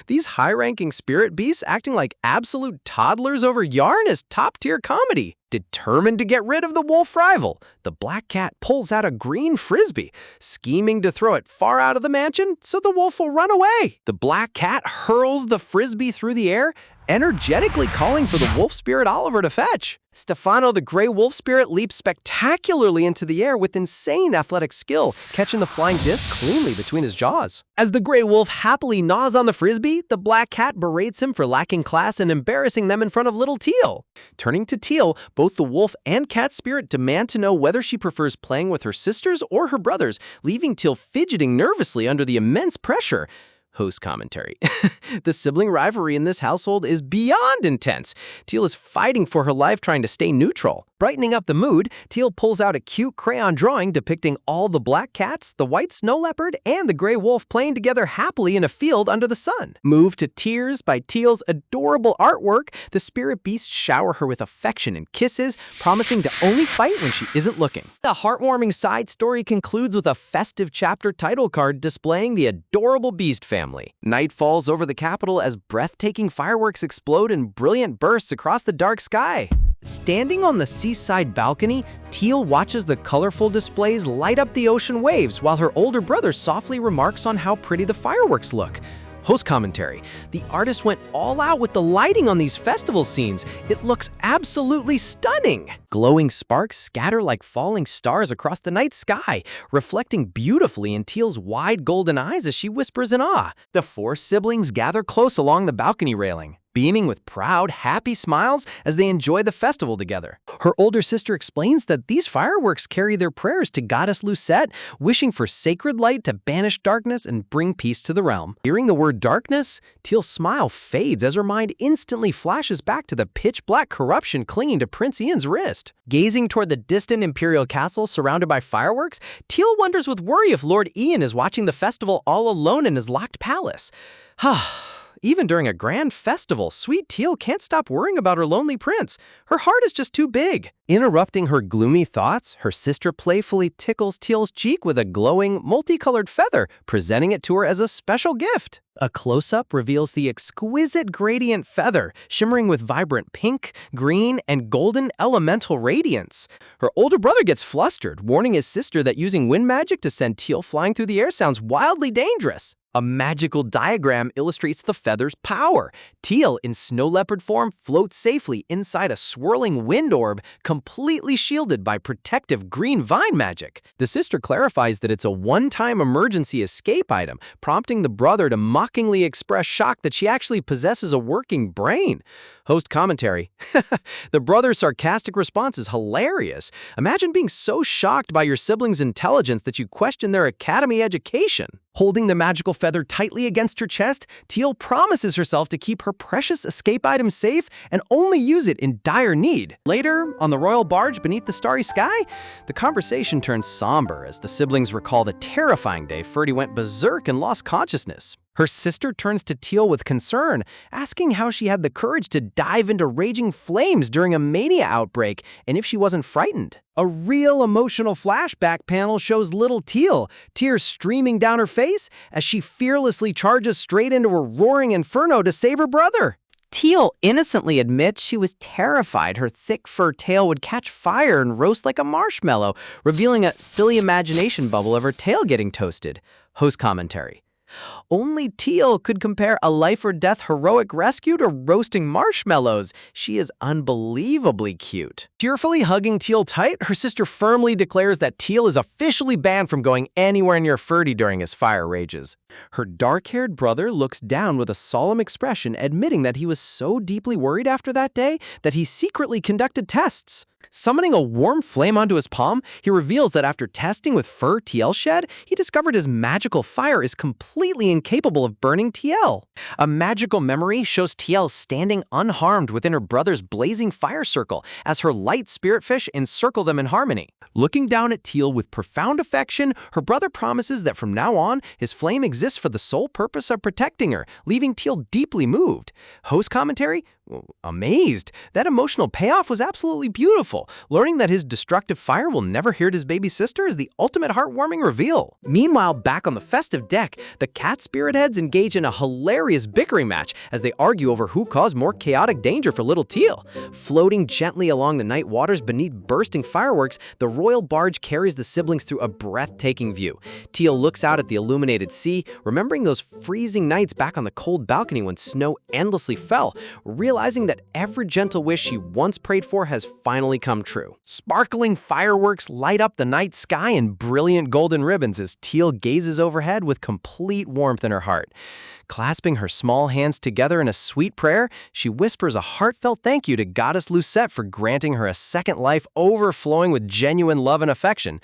These high-ranking spirit beasts acting like absolute toddlers over yarn is top-tier comedy. Determined to get rid of the wolf rival, the black cat pulls out a green frisbee, scheming to throw it far out of the mansion so the wolf will run away. The black cat hurls the frisbee through the air, energetically calling for the wolf spirit Oliver to fetch. Stefano, the gray wolf spirit, leaps spectacularly into the air with insane athletic skill, catching the flying disc cleanly between his jaws. As the gray wolf happily gnaws on the frisbee, the black cat berates him for lacking class and embarrassing them in front of little Teal. Turning to Teal, both the wolf and cat spirit demand to know whether she prefers playing with her sisters or her brothers, leaving Teal fidgeting nervously under the immense pressure. Host commentary. The sibling rivalry in this household is beyond intense. Teal is fighting for her life trying to stay neutral. Brightening up the mood, Teal pulls out a cute crayon drawing depicting all the black cats, the white snow leopard, and the gray wolf playing together happily in a field under the sun. Moved to tears by Teal's adorable artwork, the spirit beasts shower her with affection and kisses, promising to only fight when she isn't looking. The heartwarming side story concludes with a festive chapter title card displaying the adorable beast family. Night falls over the capital as breathtaking fireworks explode in brilliant bursts across the dark sky. Standing on the seaside balcony, Teal watches the colorful displays light up the ocean waves while her older brother softly remarks on how pretty the fireworks look. Host commentary. The artist went all out with the lighting on these festival scenes. It looks absolutely stunning. Glowing sparks scatter like falling stars across the night sky, reflecting beautifully in Teal's wide golden eyes as she whispers in awe. The four siblings gather close along the balcony railing, beaming with proud, happy smiles as they enjoy the festival together. Her older sister explains that these fireworks carry their prayers to Goddess Lucette, wishing for sacred light to banish darkness and bring peace to the realm. Hearing the word darkness, Teal's smile fades as her mind instantly flashes back to the pitch-black corruption clinging to Prince Ian's wrist. Gazing toward the distant imperial castle surrounded by fireworks, Teal wonders with worry if Lord Ian is watching the festival all alone in his locked palace. Even during a grand festival, sweet Teal can't stop worrying about her lonely prince. Her heart is just too big. Interrupting her gloomy thoughts, her sister playfully tickles Teal's cheek with a glowing, multicolored feather, presenting it to her as a special gift. A close-up reveals the exquisite gradient feather, shimmering with vibrant pink, green, and golden elemental radiance. Her older brother gets flustered, warning his sister that using wind magic to send Teal flying through the air sounds wildly dangerous. A magical diagram illustrates the feather's power. Teal, in snow leopard form, floats safely inside a swirling wind orb, completely shielded by protective green vine magic. The sister clarifies that it's a one-time emergency escape item, prompting the brother to mockingly express shock that she actually possesses a working brain. Host commentary. The brother's sarcastic response is hilarious. Imagine being so shocked by your siblings' intelligence that you question their academy education. Holding the magical feather tightly against her chest, Teal promises herself to keep her precious escape item safe and only use it in dire need. Later, on the royal barge beneath the starry sky, the conversation turns somber as the siblings recall the terrifying day Ferdy went berserk and lost consciousness. Her sister turns to Teal with concern, asking how she had the courage to dive into raging flames during a mania outbreak and if she wasn't frightened. A real emotional flashback panel shows little Teal, tears streaming down her face as she fearlessly charges straight into a roaring inferno to save her brother. Teal innocently admits she was terrified her thick fur tail would catch fire and roast like a marshmallow, revealing a silly imagination bubble of her tail getting toasted. Host commentary. Only Teal could compare a life-or-death heroic rescue to roasting marshmallows. She is unbelievably cute. Tearfully hugging Teal tight, her sister firmly declares that Teal is officially banned from going anywhere near Ferdy during his fire rages. Her dark-haired brother looks down with a solemn expression, admitting that he was so deeply worried after that day that he secretly conducted tests. Summoning a warm flame onto his palm, he reveals that after testing with fur TL shed, he discovered his magical fire is completely incapable of burning TL. A magical memory shows TL standing unharmed within her brother's blazing fire circle as her light spiritfish encircle them in harmony. Looking down at Teal with profound affection, her brother promises that from now on, his flame exists for the sole purpose of protecting her, leaving Teal deeply moved. Host commentary? Amazed. That emotional payoff was absolutely beautiful. Learning that his destructive fire will never hurt his baby sister is the ultimate heartwarming reveal. Meanwhile, back on the festive deck, the cat spirit heads engage in a hilarious bickering match as they argue over who caused more chaotic danger for little Teal. Floating gently along the night waters beneath bursting fireworks, the royal barge carries the siblings through a breathtaking view. Teal looks out at the illuminated sea, remembering those freezing nights back on the cold balcony when snow endlessly fell, realizing that every gentle wish she once prayed for has finally come true. Sparkling fireworks light up the night sky in brilliant golden ribbons as Teal gazes overhead with complete warmth in her heart. Clasping her small hands together in a sweet prayer, she whispers a heartfelt thank you to Goddess Lucette for granting her a second life overflowing with genuine love and affection.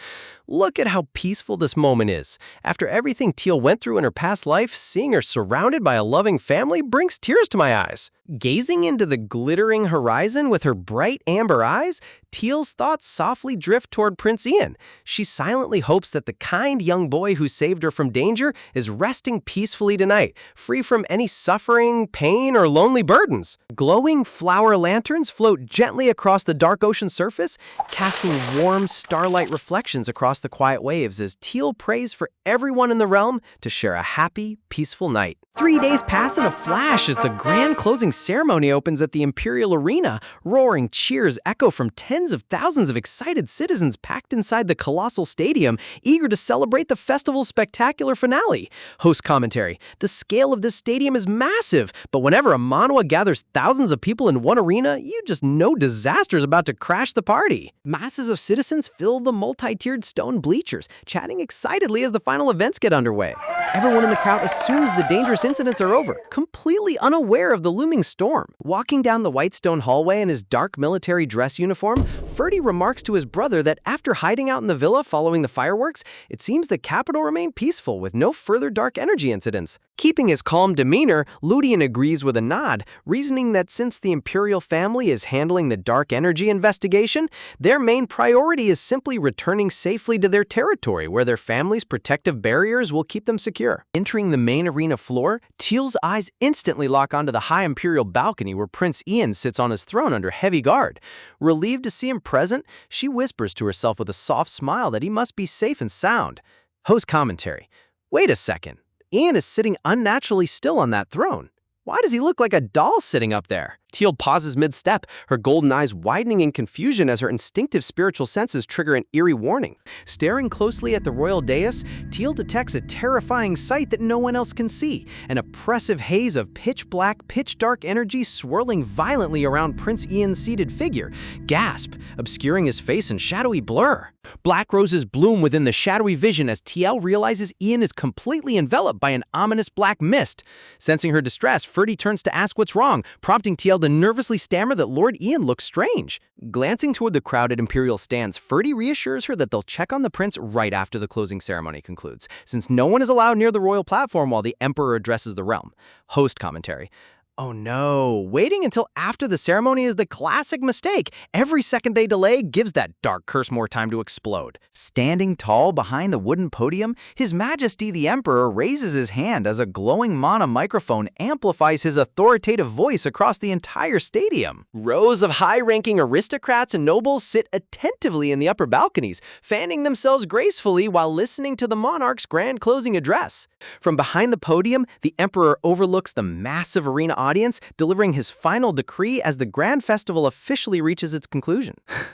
Look at how peaceful this moment is. After everything Teal went through in her past life, seeing her surrounded by a loving family brings tears to my eyes. Gazing into the glittering horizon with her bright amber eyes, Teal's thoughts softly drift toward Prince Ian. She silently hopes that the kind young boy who saved her from danger is resting peacefully tonight, free from any suffering, pain, or lonely burdens. Glowing flower lanterns float gently across the dark ocean surface, casting warm starlight reflections across the quiet waves as Teal prays for everyone in the realm to share a happy, peaceful night. 3 days pass in a flash as the grand closing ceremony opens at the Imperial Arena. Roaring cheers echo from tens of thousands of excited citizens packed inside the colossal stadium, eager to celebrate the festival's spectacular finale. Host commentary. The scale of this stadium is massive, but whenever a Manhwa gathers thousands of people in one arena, you just know disaster is about to crash the party. Masses of citizens fill the multi-tiered stone bleachers, chatting excitedly as the final events get underway. Everyone in the crowd assumes the dangerous incidents are over, completely unaware of the looming storm. Walking down the white stone hallway in his dark military dress uniform, Ferdy remarks to his brother that after hiding out in the villa following the fireworks, it seems the capital remained peaceful with no further dark energy incidents. Keeping his calm demeanor, Ludian agrees with a nod, reasoning that since the Imperial family is handling the dark energy investigation, their main priority is simply returning safely to their territory where their family's protective barriers will keep them secure. Entering the main arena floor, Teal's eyes instantly lock onto the high Imperial balcony where Prince Ian sits on his throne under heavy guard. Relieved to see him present, she whispers to herself with a soft smile that he must be safe and sound. Host commentary. Wait a second. Ian is sitting unnaturally still on that throne. Why does he look like a doll sitting up there? Teal pauses mid-step, her golden eyes widening in confusion as her instinctive spiritual senses trigger an eerie warning. Staring closely at the royal dais, Teal detects a terrifying sight that no one else can see, an oppressive haze of pitch-black, pitch-dark energy swirling violently around Prince Ian's seated figure. Gasp, obscuring his face in shadowy blur. Black roses bloom within the shadowy vision as Teal realizes Ian is completely enveloped by an ominous black mist. Sensing her distress, Ferdy turns to ask what's wrong, prompting Teal to nervously stammer that Lord Ian looks strange. Glancing toward the crowded Imperial stands, Ferdy reassures her that they'll check on the prince right after the closing ceremony concludes, since no one is allowed near the royal platform while the Emperor addresses the realm. Host commentary. Oh no, waiting until after the ceremony is the classic mistake. Every second they delay gives that dark curse more time to explode. Standing tall behind the wooden podium, His Majesty the Emperor raises his hand as a glowing mana microphone amplifies his authoritative voice across the entire stadium. Rows of high-ranking aristocrats and nobles sit attentively in the upper balconies, fanning themselves gracefully while listening to the monarch's grand closing address. From behind the podium, the Emperor overlooks the massive arena audience, delivering his final decree as the grand festival officially reaches its conclusion.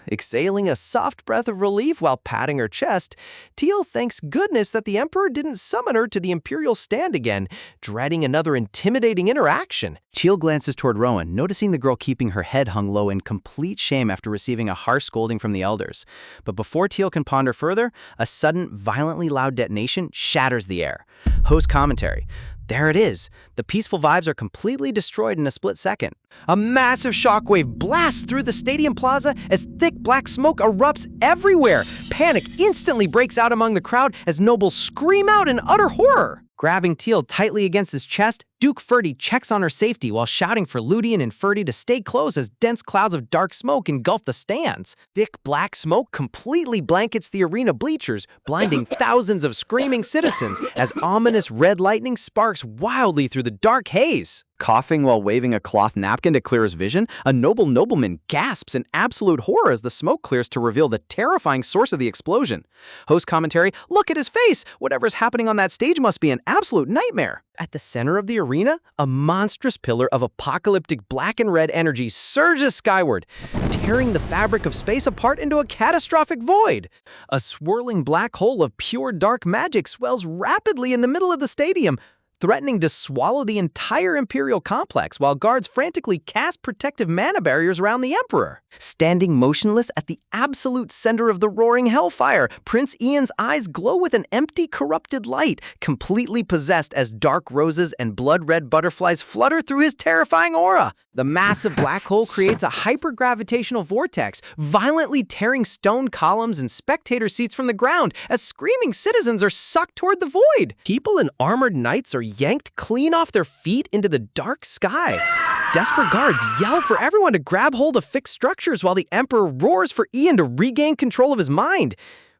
Exhaling a soft breath of relief while patting her chest, Teal thanks goodness that the Emperor didn't summon her to the Imperial stand again, dreading another intimidating interaction. Teal glances toward Rowan, noticing the girl keeping her head hung low in complete shame after receiving a harsh scolding from the elders. But before Teal can ponder further, a sudden, violently loud detonation shatters the air. Host commentary. There it is. The peaceful vibes are completely destroyed in a split second. A massive shockwave blasts through the stadium plaza as thick black smoke erupts everywhere. Panic instantly breaks out among the crowd as nobles scream out in utter horror. Grabbing Teal tightly against his chest, Duke Ferdy checks on her safety while shouting for Ludian and Ferdy to stay close as dense clouds of dark smoke engulf the stands. Thick black smoke completely blankets the arena bleachers, blinding thousands of screaming citizens as ominous red lightning sparks wildly through the dark haze. Coughing while waving a cloth napkin to clear his vision, a nobleman gasps in absolute horror as the smoke clears to reveal the terrifying source of the explosion. Host commentary, look at his face! Whatever's happening on that stage must be an absolute nightmare. At the center of the arena, a monstrous pillar of apocalyptic black and red energy surges skyward, tearing the fabric of space apart into a catastrophic void. A swirling black hole of pure dark magic swells rapidly in the middle of the stadium, threatening to swallow the entire Imperial complex while guards frantically cast protective mana barriers around the Emperor. Standing motionless at the absolute center of the roaring hellfire, Prince Ian's eyes glow with an empty, corrupted light, completely possessed as dark roses and blood-red butterflies flutter through his terrifying aura. The massive black hole creates a hypergravitational vortex, violently tearing stone columns and spectator seats from the ground as screaming citizens are sucked toward the void. People in armored knights are yanked clean off their feet into the dark sky. Desperate guards yell for everyone to grab hold of fixed structures while the Emperor roars for Ian to regain control of his mind.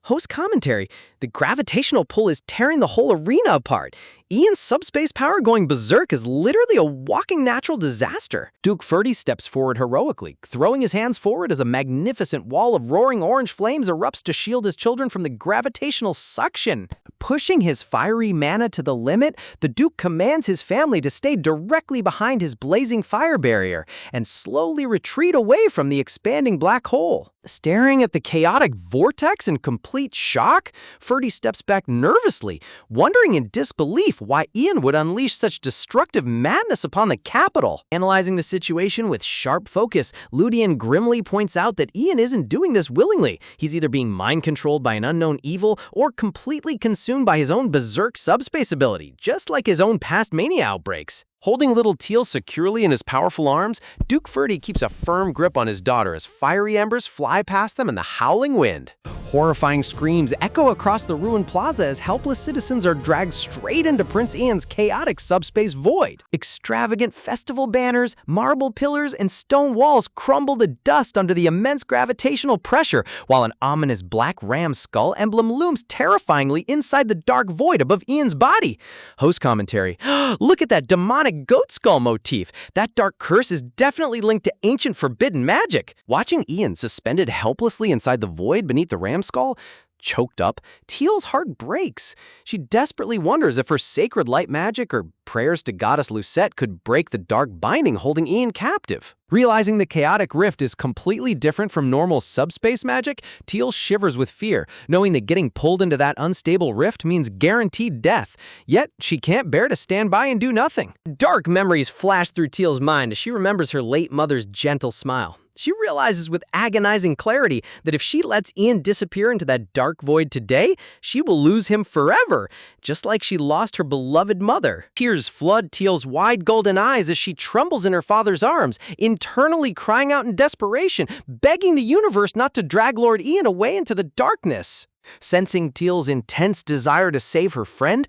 Host commentary, the gravitational pull is tearing the whole arena apart. Ian's subspace power going berserk is literally a walking natural disaster. Duke Ferdy steps forward heroically, throwing his hands forward as a magnificent wall of roaring orange flames erupts to shield his children from the gravitational suction. Pushing his fiery mana to the limit, the Duke commands his family to stay directly behind his blazing fire barrier and slowly retreat away from the expanding black hole. Staring at the chaotic vortex in complete shock, Ferdy steps back nervously, wondering in disbelief why Ian would unleash such destructive madness upon the capital. Analyzing the situation with sharp focus, Ludian grimly points out that Ian isn't doing this willingly. He's either being mind-controlled by an unknown evil or completely consumed by his own berserk subspace ability, just like his own past mania outbreaks. Holding little Teal securely in his powerful arms, Duke Ferdy keeps a firm grip on his daughter as fiery embers fly past them in the howling wind. Horrifying screams echo across the ruined plaza as helpless citizens are dragged straight into Prince Ian's chaotic subspace void. Extravagant festival banners, marble pillars, and stone walls crumble to dust under the immense gravitational pressure, while an ominous black ram skull emblem looms terrifyingly inside the dark void above Ian's body. Host commentary, look at that demonic goat skull motif. That dark curse is definitely linked to ancient forbidden magic. Watching Ian suspended helplessly inside the void beneath the ram skull, choked up, Teal's heart breaks. She desperately wonders if her sacred light magic or prayers to goddess Lucette could break the dark binding holding Ian captive. Realizing the chaotic rift is completely different from normal subspace magic, Teal shivers with fear, knowing that getting pulled into that unstable rift means guaranteed death. Yet, she can't bear to stand by and do nothing. Dark memories flash through Teal's mind as she remembers her late mother's gentle smile. She realizes with agonizing clarity that if she lets Ian disappear into that dark void today, she will lose him forever, just like she lost her beloved mother. Tears flood Teal's wide golden eyes as she trembles in her father's arms, internally crying out in desperation, begging the universe not to drag Lord Ian away into the darkness. Sensing Teal's intense desire to save her friend,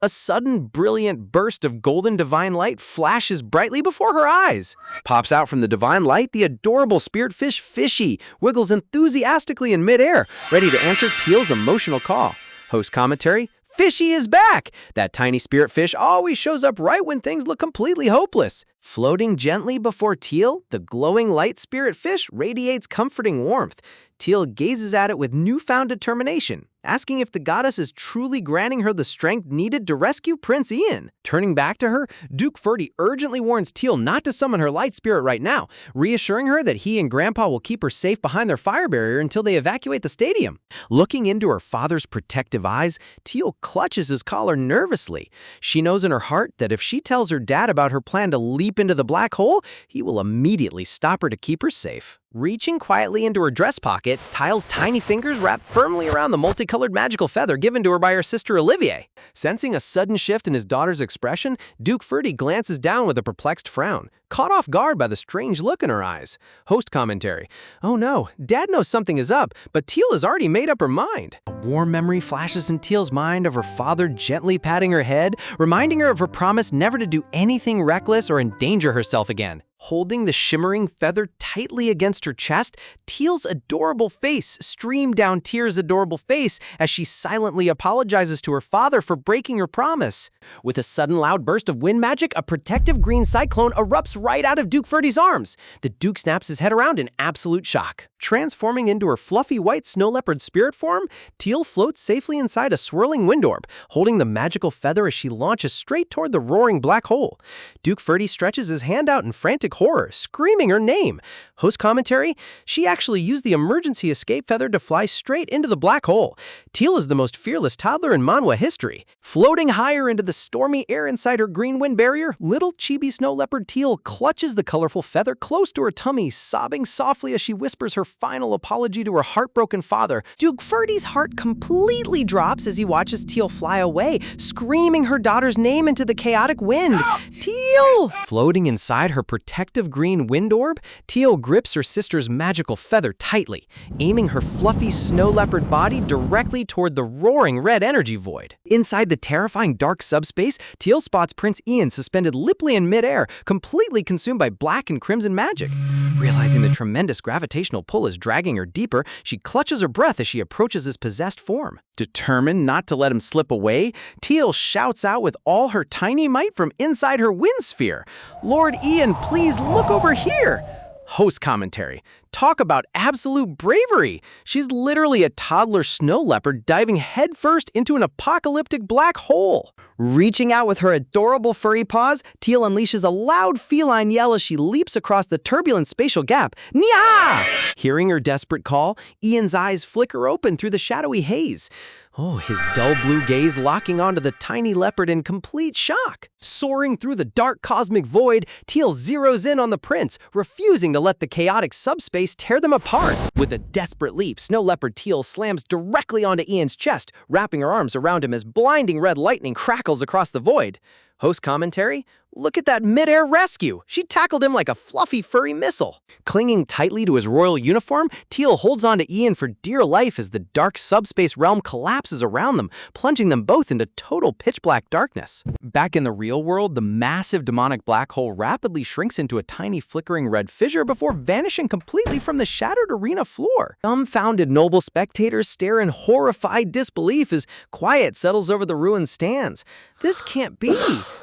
a sudden brilliant burst of golden divine light flashes brightly before her eyes. Pops out from the divine light, the adorable spirit fish Fishy wiggles enthusiastically in midair, ready to answer Teal's emotional call. Host commentary, Fishy is back! That tiny spirit fish always shows up right when things look completely hopeless. Floating gently before Teal, the glowing light spirit fish radiates comforting warmth. Teal gazes at it with newfound determination, asking if the goddess is truly granting her the strength needed to rescue Prince Ian. Turning back to her, Duke Ferdy urgently warns Teal not to summon her light spirit right now, reassuring her that he and Grandpa will keep her safe behind their fire barrier until they evacuate the stadium. Looking into her father's protective eyes, Teal clutches his collar nervously. She knows in her heart that if she tells her dad about her plan to leap into the black hole, he will immediately stop her to keep her safe. Reaching quietly into her dress pocket, Tile's tiny fingers wrap firmly around the multicolored magical feather given to her by her sister Olivier. Sensing a sudden shift in his daughter's expression, Duke Ferdy glances down with a perplexed frown, caught off guard by the strange look in her eyes. Host commentary. Oh no, Dad knows something is up, but Teal has already made up her mind. A warm memory flashes in Teal's mind of her father gently patting her head, reminding her of her promise never to do anything reckless or endanger herself again. Holding the shimmering feather tightly against her chest, Teal's adorable face streamed down Tear's adorable face as she silently apologizes to her father for breaking her promise. With a sudden loud burst of wind magic, a protective green cyclone erupts right out of Duke Ferdy's arms. The Duke snaps his head around in absolute shock. Transforming into her fluffy white snow leopard spirit form, Teal floats safely inside a swirling wind orb, holding the magical feather as she launches straight toward the roaring black hole. Duke Ferdy stretches his hand out in frantic horror, screaming her name. Host commentary, she actually used the emergency escape feather to fly straight into the black hole. Teal is the most fearless toddler in manhwa history. Floating higher into the stormy air inside her green wind barrier, little chibi snow leopard Teal clutches the colorful feather close to her tummy, sobbing softly as she whispers her final apology to her heartbroken father. Duke Ferdy's heart completely drops as he watches Teal fly away, screaming her daughter's name into the chaotic wind. Teal! Floating inside her protective green wind orb, Teal grips her sister's magical feather tightly, aiming her fluffy snow leopard body directly toward the roaring red energy void. Inside the terrifying dark subspace, Teal spots Prince Ian suspended limply in midair, completely consumed by black and crimson magic. Realizing the tremendous gravitational pull is dragging her deeper, she clutches her breath as she approaches his possessed form. Determined not to let him slip away, Teal shouts out with all her tiny might from inside her wind sphere. Lord Ian, please look over here. Host commentary. Talk about absolute bravery. She's literally a toddler snow leopard diving headfirst into an apocalyptic black hole. Reaching out with her adorable furry paws, Teal unleashes a loud feline yell as she leaps across the turbulent spatial gap. Nya! Hearing her desperate call, Ian's eyes flicker open through the shadowy haze. Oh, his dull blue gaze locking onto the tiny leopard in complete shock. Soaring through the dark cosmic void, Teal zeroes in on the prince, refusing to let the chaotic subspace tear them apart. With a desperate leap, Snow Leopard Teal slams directly onto Ian's chest, wrapping her arms around him as blinding red lightning crackles across the void. Host commentary? Look at that mid-air rescue! She tackled him like a fluffy furry missile. Clinging tightly to his royal uniform, Teal holds on to Ian for dear life as the dark subspace realm collapses around them, plunging them both into total pitch-black darkness. Back in the real world, the massive demonic black hole rapidly shrinks into a tiny flickering red fissure before vanishing completely from the shattered arena floor. Dumbfounded noble spectators stare in horrified disbelief as quiet settles over the ruined stands. This can't be!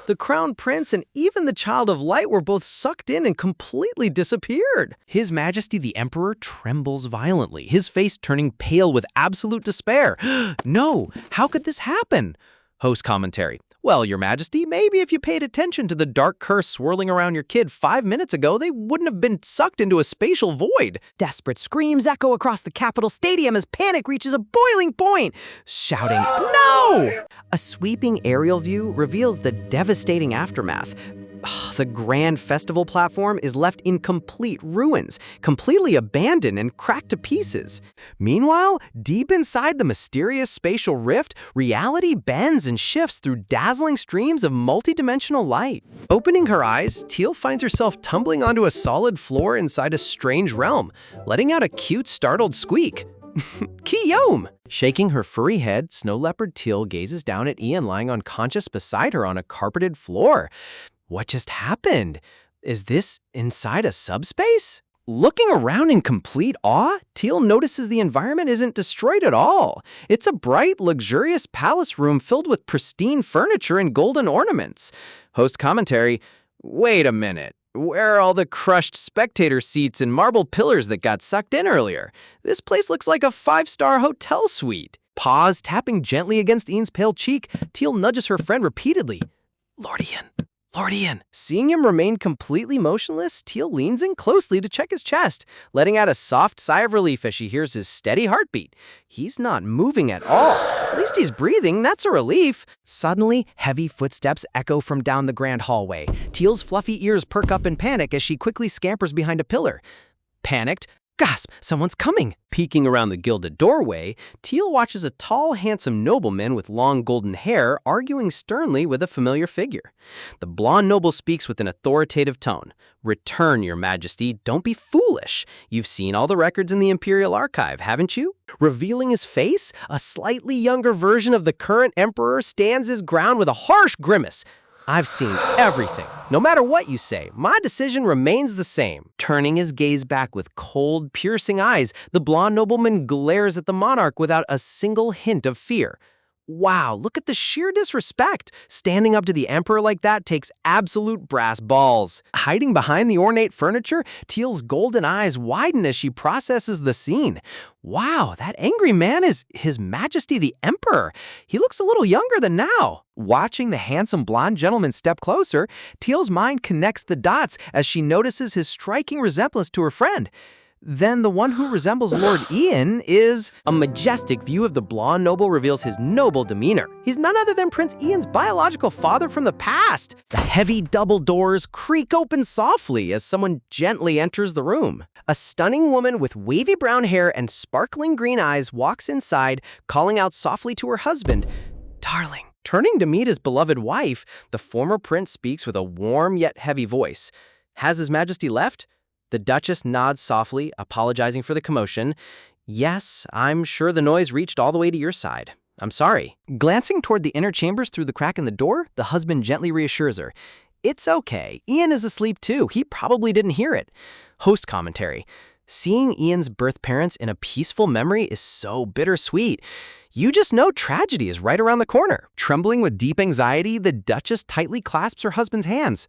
The Crown Prince and even the Child of Light were both sucked in and completely disappeared. His Majesty the Emperor trembles violently, his face turning pale with absolute despair. No, how could this happen? Host commentary. Well, Your Majesty, maybe if you paid attention to the dark curse swirling around your kid 5 minutes ago, they wouldn't have been sucked into a spatial void. Desperate screams echo across the Capitol Stadium as panic reaches a boiling point, shouting, "No!" A sweeping aerial view reveals the devastating aftermath. The grand festival platform is left in complete ruins, completely abandoned and cracked to pieces. Meanwhile, deep inside the mysterious spatial rift, reality bends and shifts through dazzling streams of multidimensional light. Opening her eyes, Teal finds herself tumbling onto a solid floor inside a strange realm, letting out a cute, startled squeak. Kiyom! Shaking her furry head, Snow Leopard Teal gazes down at Ian lying unconscious beside her on a carpeted floor. What just happened? Is this inside a subspace? Looking around in complete awe, Teal notices the environment isn't destroyed at all. It's a bright, luxurious palace room filled with pristine furniture and golden ornaments. Host commentary, wait a minute. Where are all the crushed spectator seats and marble pillars that got sucked in earlier? This place looks like a 5-star hotel suite. Paws tapping gently against Ian's pale cheek, Teal nudges her friend repeatedly. Lord Ian. Lord Ian. Seeing him remain completely motionless, Teal leans in closely to check his chest, letting out a soft sigh of relief as she hears his steady heartbeat. He's not moving at all. At least he's breathing, that's a relief. Suddenly, heavy footsteps echo from down the grand hallway. Teal's fluffy ears perk up in panic as she quickly scampers behind a pillar. Panicked, gasp, someone's coming. Peeking around the gilded doorway, Teal watches a tall, handsome nobleman with long golden hair arguing sternly with a familiar figure. The blonde noble speaks with an authoritative tone. "Return, your majesty, don't be foolish. You've seen all the records in the Imperial Archive, haven't you?" Revealing his face, a slightly younger version of the current emperor stands his ground with a harsh grimace. "I've seen everything. No matter what you say, my decision remains the same." Turning his gaze back with cold, piercing eyes, the blonde nobleman glares at the monarch without a single hint of fear. Wow, look at the sheer disrespect. Standing up to the emperor like that takes absolute brass balls. Hiding behind the ornate furniture, Teal's golden eyes widen as she processes the scene. Wow, that angry man is His Majesty the Emperor. He looks a little younger than now. Watching the handsome blonde gentleman step closer, Teal's mind connects the dots as she notices his striking resemblance to her friend. Then the one who resembles Lord Ian is... A majestic view of the blonde noble reveals his noble demeanor. He's none other than Prince Ian's biological father from the past. The heavy double doors creak open softly as someone gently enters the room. A stunning woman with wavy brown hair and sparkling green eyes walks inside, calling out softly to her husband, "Darling." Turning to meet his beloved wife, the former prince speaks with a warm yet heavy voice. "Has His Majesty left?" The Duchess nods softly, apologizing for the commotion. "Yes, I'm sure the noise reached all the way to your side. I'm sorry." Glancing toward the inner chambers through the crack in the door, the husband gently reassures her. "It's okay. Ian is asleep too. He probably didn't hear it." Host commentary. Seeing Ian's birth parents in a peaceful memory is so bittersweet. You just know tragedy is right around the corner. Trembling with deep anxiety, the Duchess tightly clasps her husband's hands.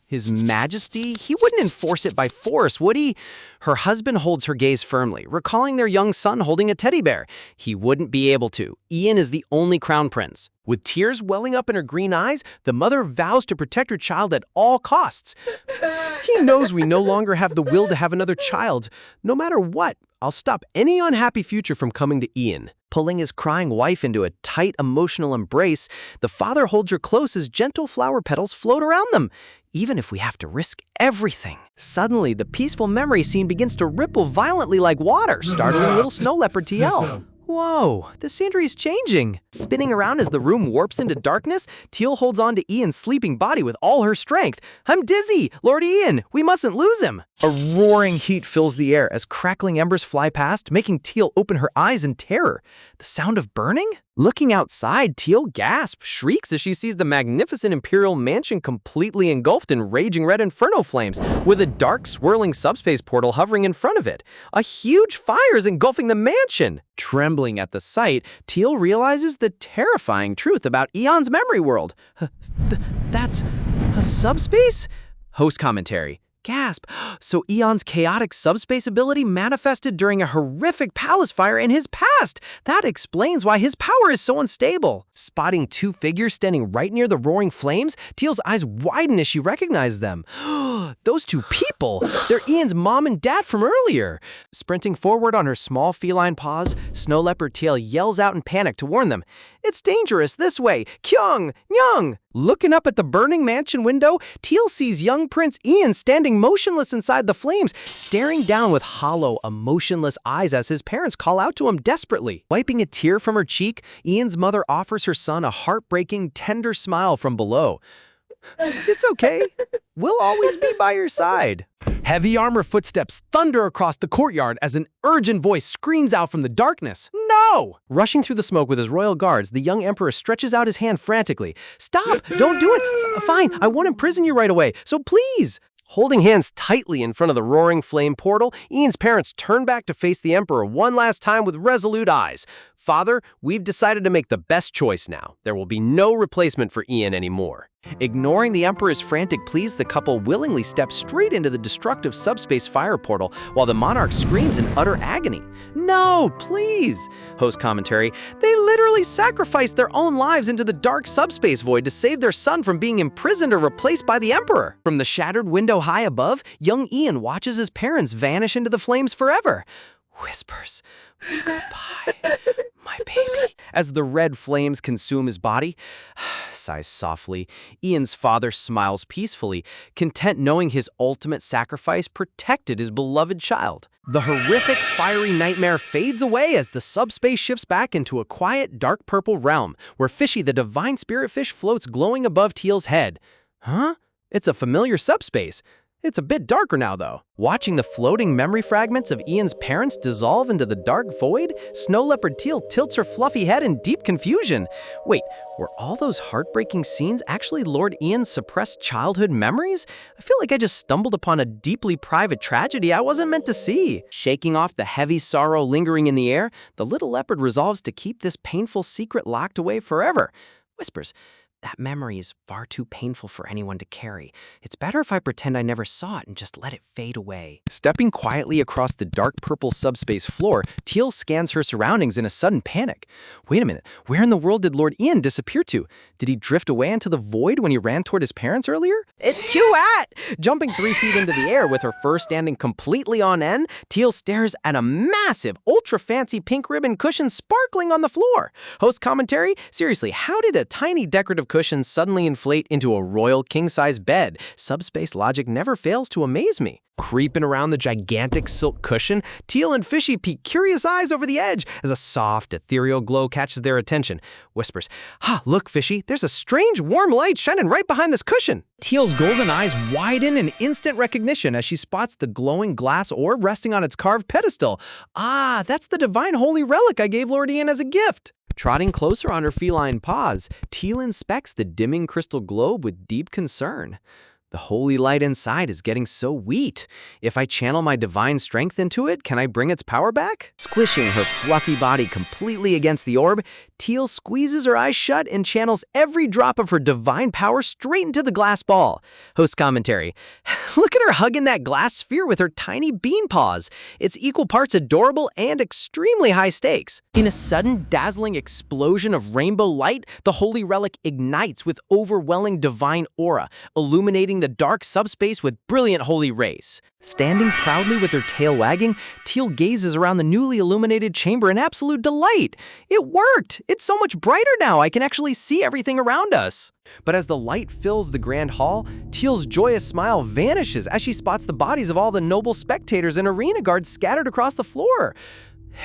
His Majesty, he wouldn't enforce it by force, would he? Her husband holds her gaze firmly, recalling their young son holding a teddy bear. He wouldn't be able to. Ian is the only crown prince. With tears welling up in her green eyes, the mother vows to protect her child at all costs. He knows we no longer have the will to have another child. No matter what, I'll stop any unhappy future from coming to Ian. Pulling his crying wife into a tight emotional embrace, the father holds her close as gentle flower petals float around them. "Even if we have to risk everything." Suddenly, the peaceful memory scene begins to ripple violently like water, startling little snow leopard TL. Whoa, the scenery is changing. Spinning around as the room warps into darkness, Teal holds on to Ian's sleeping body with all her strength. "I'm dizzy! Lord Ian, we mustn't lose him!" A roaring heat fills the air as crackling embers fly past, making Teal open her eyes in terror. The sound of burning? Looking outside, Teal gasps, shrieks as she sees the magnificent imperial mansion completely engulfed in raging red inferno flames, with a dark, swirling subspace portal hovering in front of it. A huge fire is engulfing the mansion. Trembling at the sight, Teal realizes the terrifying truth about Eon's memory world. That's a subspace? Host commentary. Gasp. So Eon's chaotic subspace ability manifested during a horrific palace fire in his past. That explains why his power is so unstable. Spotting two figures standing right near the roaring flames, Teal's eyes widen as she recognizes them. Those two people, they're Ian's mom and dad from earlier. Sprinting forward on her small feline paws, Snow Leopard Teal yells out in panic to warn them. "It's dangerous, this way! Kyung! Nyung!" Looking up at the burning mansion window, Teal sees young Prince Ian standing motionless inside the flames, staring down with hollow, emotionless eyes as his parents call out to him desperately. Wiping a tear from her cheek, Ian's mother offers her son a heartbreaking, tender smile from below. "It's okay. We'll always be by your side." Heavy armor footsteps thunder across the courtyard as an urgent voice screams out from the darkness. "No!" Rushing through the smoke with his royal guards, the young emperor stretches out his hand frantically. "Stop! Don't do it! Fine, I won't imprison you right away, so please!" Holding hands tightly in front of the roaring flame portal, Ian's parents turn back to face the emperor one last time with resolute eyes. "Father, we've decided to make the best choice now. There will be no replacement for Ian anymore." Ignoring the emperor's frantic pleas, the couple willingly steps straight into the destructive subspace fire portal while the monarch screams in utter agony. "No, please!" Host commentary. They literally sacrificed their own lives into the dark subspace void to save their son from being imprisoned or replaced by the emperor. From the shattered window high above, young Ian watches his parents vanish into the flames forever. Whispers. Goodbye, my baby. As the red flames consume his body, sighs softly, Ian's father smiles peacefully, content knowing his ultimate sacrifice protected his beloved child. The horrific, fiery nightmare fades away as the subspace shifts back into a quiet, dark purple realm, where Fishy the divine spirit fish floats glowing above Teal's head. Huh? It's a familiar subspace. It's a bit darker now, though. Watching the floating memory fragments of Ian's parents dissolve into the dark void, Snow Leopard Teal tilts her fluffy head in deep confusion. Wait, were all those heartbreaking scenes actually Lord Ian's suppressed childhood memories? I feel like I just stumbled upon a deeply private tragedy I wasn't meant to see. Shaking off the heavy sorrow lingering in the air, the little leopard resolves to keep this painful secret locked away forever. Whispers, "That memory is far too painful for anyone to carry. It's better if I pretend I never saw it and just let it fade away." Stepping quietly across the dark purple subspace floor, Teal scans her surroundings in a sudden panic. Wait a minute, where in the world did Lord Ian disappear to? Did he drift away into the void when he ran toward his parents earlier? Cue at! Jumping 3 feet into the air with her fur standing completely on end, Teal stares at a massive, ultra-fancy pink ribbon cushion sparkling on the floor. Host commentary? Seriously, how did a tiny decorative cushion suddenly inflate into a royal king-size bed? Subspace logic never fails to amaze me. Creeping around the gigantic silk cushion, Teal and Fishy peek curious eyes over the edge as a soft, ethereal glow catches their attention. Whispers, look, Fishy, there's a strange, warm light shining right behind this cushion." Teal's golden eyes widen in instant recognition as she spots the glowing glass orb resting on its carved pedestal. That's the divine holy relic I gave Lord Ian as a gift. Trotting closer on her feline paws, Teal inspects the dimming crystal globe with deep concern. The holy light inside is getting so weak. If I channel my divine strength into it, can I bring its power back? Squishing her fluffy body completely against the orb, Teal squeezes her eyes shut and channels every drop of her divine power straight into the glass ball. Host commentary. Look at her hugging that glass sphere with her tiny bean paws. It's equal parts adorable and extremely high stakes. In a sudden, dazzling explosion of rainbow light, the holy relic ignites with overwhelming divine aura, illuminating the dark subspace with brilliant holy rays. Standing proudly with her tail wagging, Teal gazes around the newly illuminated chamber in absolute delight. It worked! It's so much brighter now, I can actually see everything around us. But as the light fills the grand hall, Teal's joyous smile vanishes as she spots the bodies of all the noble spectators and arena guards scattered across the floor.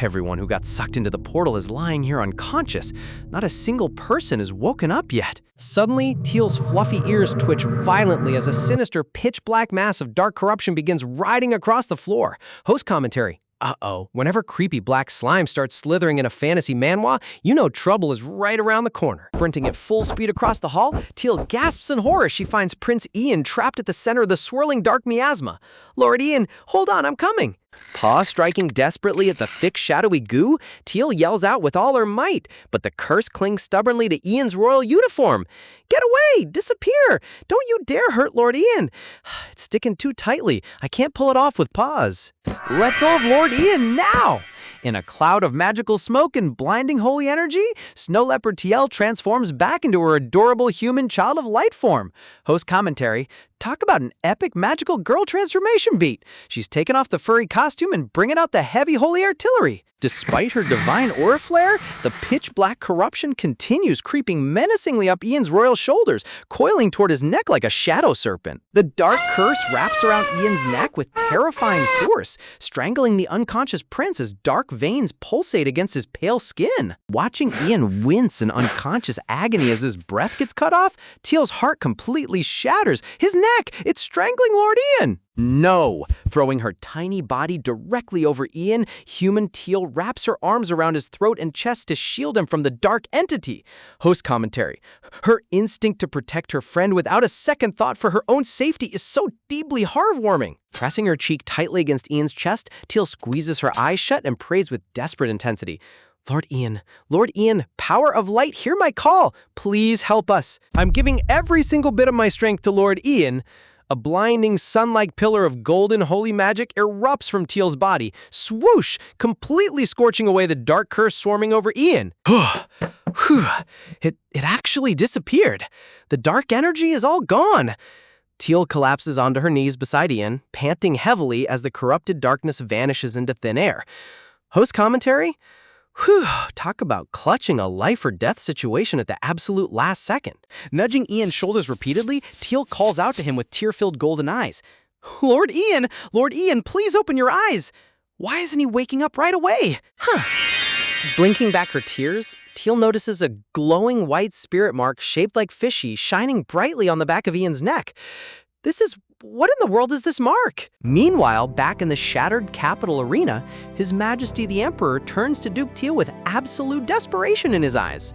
Everyone who got sucked into the portal is lying here unconscious. Not a single person is woken up yet. Suddenly, Teal's fluffy ears twitch violently as a sinister, pitch-black mass of dark corruption begins riding across the floor. Host commentary. Uh-oh. Whenever creepy black slime starts slithering in a fantasy manhwa, you know trouble is right around the corner. Sprinting at full speed across the hall, Teal gasps in horror as she finds Prince Ian trapped at the center of the swirling dark miasma. "Lord Ian, hold on, I'm coming." Paw striking desperately at the thick, shadowy goo, Teal yells out with all her might, but the curse clings stubbornly to Ian's royal uniform. "Get away! Disappear! Don't you dare hurt Lord Ian! It's sticking too tightly. I can't pull it off with paws." Let go of Lord Ian now! In a cloud of magical smoke and blinding holy energy, Snow Leopard Teal transforms back into her adorable human child of light form. Host commentary. Talk about an epic magical girl transformation beat. She's taken off the furry costume and bringing out the heavy holy artillery. Despite her divine aura flare, the pitch-black corruption continues creeping menacingly up Ian's royal shoulders, coiling toward his neck like a shadow serpent. The dark curse wraps around Ian's neck with terrifying force, strangling the unconscious prince as dark veins pulsate against his pale skin. Watching Ian wince in unconscious agony as his breath gets cut off, Teal's heart completely shatters. His neck! It's strangling Lord Ian! No! Throwing her tiny body directly over Ian, human Teal wraps her arms around his throat and chest to shield him from the dark entity. Host commentary. Her instinct to protect her friend without a second thought for her own safety is so deeply heartwarming. Pressing her cheek tightly against Ian's chest, Teal squeezes her eyes shut and prays with desperate intensity. Lord Ian, power of light, hear my call. Please help us. I'm giving every single bit of my strength to Lord Ian. A blinding sun-like pillar of golden holy magic erupts from Teal's body, swoosh, completely scorching away the dark curse swarming over Ian. It actually disappeared. The dark energy is all gone. Teal collapses onto her knees beside Ian, panting heavily as the corrupted darkness vanishes into thin air. Host commentary? Whew, talk about clutching a life or death situation at the absolute last second. Nudging Ian's shoulders repeatedly, Teal calls out to him with tear-filled golden eyes. Lord Ian, please open your eyes. Why isn't he waking up right away? Blinking back her tears, Teal notices a glowing white spirit mark shaped like fishy shining brightly on the back of Ian's neck. What in the world is this mark? Meanwhile, back in the shattered capital arena, His Majesty the Emperor turns to Duke Teal with absolute desperation in his eyes.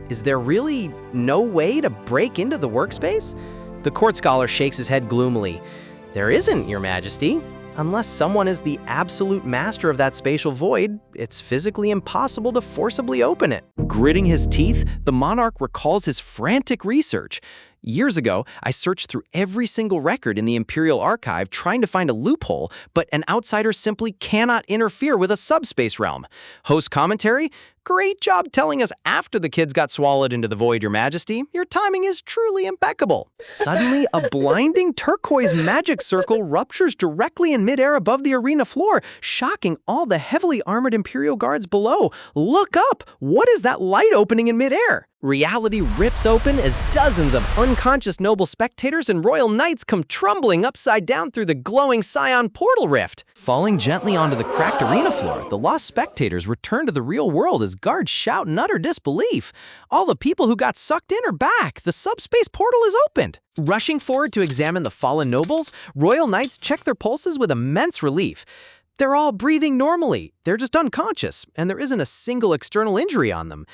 Is there really no way to break into the workspace? The court scholar shakes his head gloomily. There isn't, Your Majesty. Unless someone is the absolute master of that spatial void, it's physically impossible to forcibly open it. Gritting his teeth, the monarch recalls his frantic research. Years ago, I searched through every single record in the Imperial Archive trying to find a loophole, but an outsider simply cannot interfere with a subspace realm. Host commentary? Great job telling us after the kids got swallowed into the void, Your Majesty. Your timing is truly impeccable. Suddenly, a blinding turquoise magic circle ruptures directly in midair above the arena floor, shocking all the heavily armored Imperial guards below. Look up! What is that light opening in midair? Reality rips open as dozens of unconscious noble spectators and royal knights come tumbling upside down through the glowing Scion portal rift. Falling gently onto the cracked arena floor, the lost spectators return to the real world as guards shout in utter disbelief. All the people who got sucked in are back. The subspace portal is opened. Rushing forward to examine the fallen nobles, royal knights check their pulses with immense relief. They're all breathing normally. They're just unconscious, and there isn't a single external injury on them.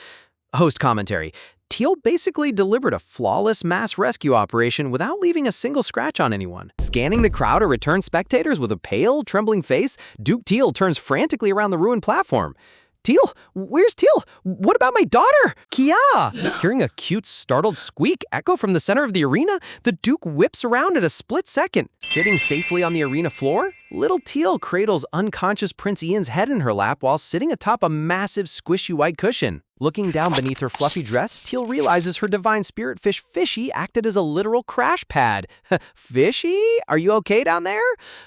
Host commentary. Teal basically delivered a flawless mass rescue operation without leaving a single scratch on anyone. Scanning the crowd of returned spectators with a pale, trembling face, Duke Teal turns frantically around the ruined platform. Teal? Where's Teal? What about my daughter? Kia! Hearing a cute, startled squeak echo from the center of the arena, the Duke whips around at a split second. Sitting safely on the arena floor, little Teal cradles unconscious Prince Ian's head in her lap while sitting atop a massive, squishy white cushion. Looking down beneath her fluffy dress, Teal realizes her divine spirit fish Fishy acted as a literal crash pad. Fishy? Are you okay down there?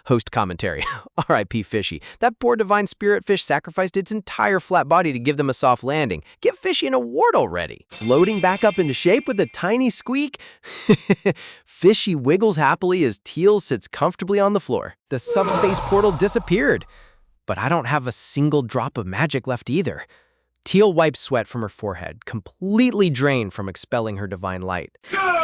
Host commentary. R.I.P. Fishy. That poor divine spirit fish sacrificed its entire flat body to give them a soft landing. Give Fishy an award already. Floating back up into shape with a tiny squeak, Fishy wiggles happily as Teal sits comfortably on the floor. The subspace portal disappeared, but I don't have a single drop of magic left either. Teal wipes sweat from her forehead, completely drained from expelling her divine light.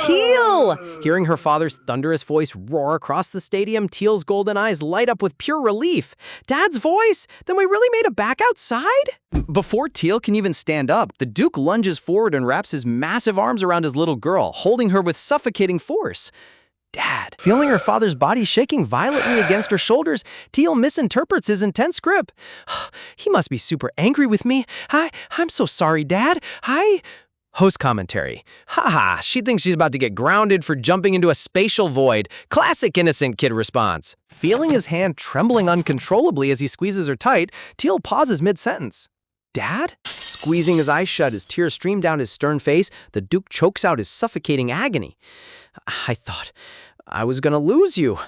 Teal! Hearing her father's thunderous voice roar across the stadium, Teal's golden eyes light up with pure relief. Dad's voice? Then we really made it back outside? Before Teal can even stand up, the Duke lunges forward and wraps his massive arms around his little girl, holding her with suffocating force. Dad. Feeling her father's body shaking violently against her shoulders, Teal misinterprets his intense grip. He must be super angry with me. I'm so sorry, Dad. Host commentary. Haha, she thinks she's about to get grounded for jumping into a spatial void. Classic innocent kid response. Feeling his hand trembling uncontrollably as he squeezes her tight, Teal pauses mid-sentence. Dad? Squeezing his eyes shut as tears stream down his stern face, the Duke chokes out his suffocating agony. I thought I was gonna lose you.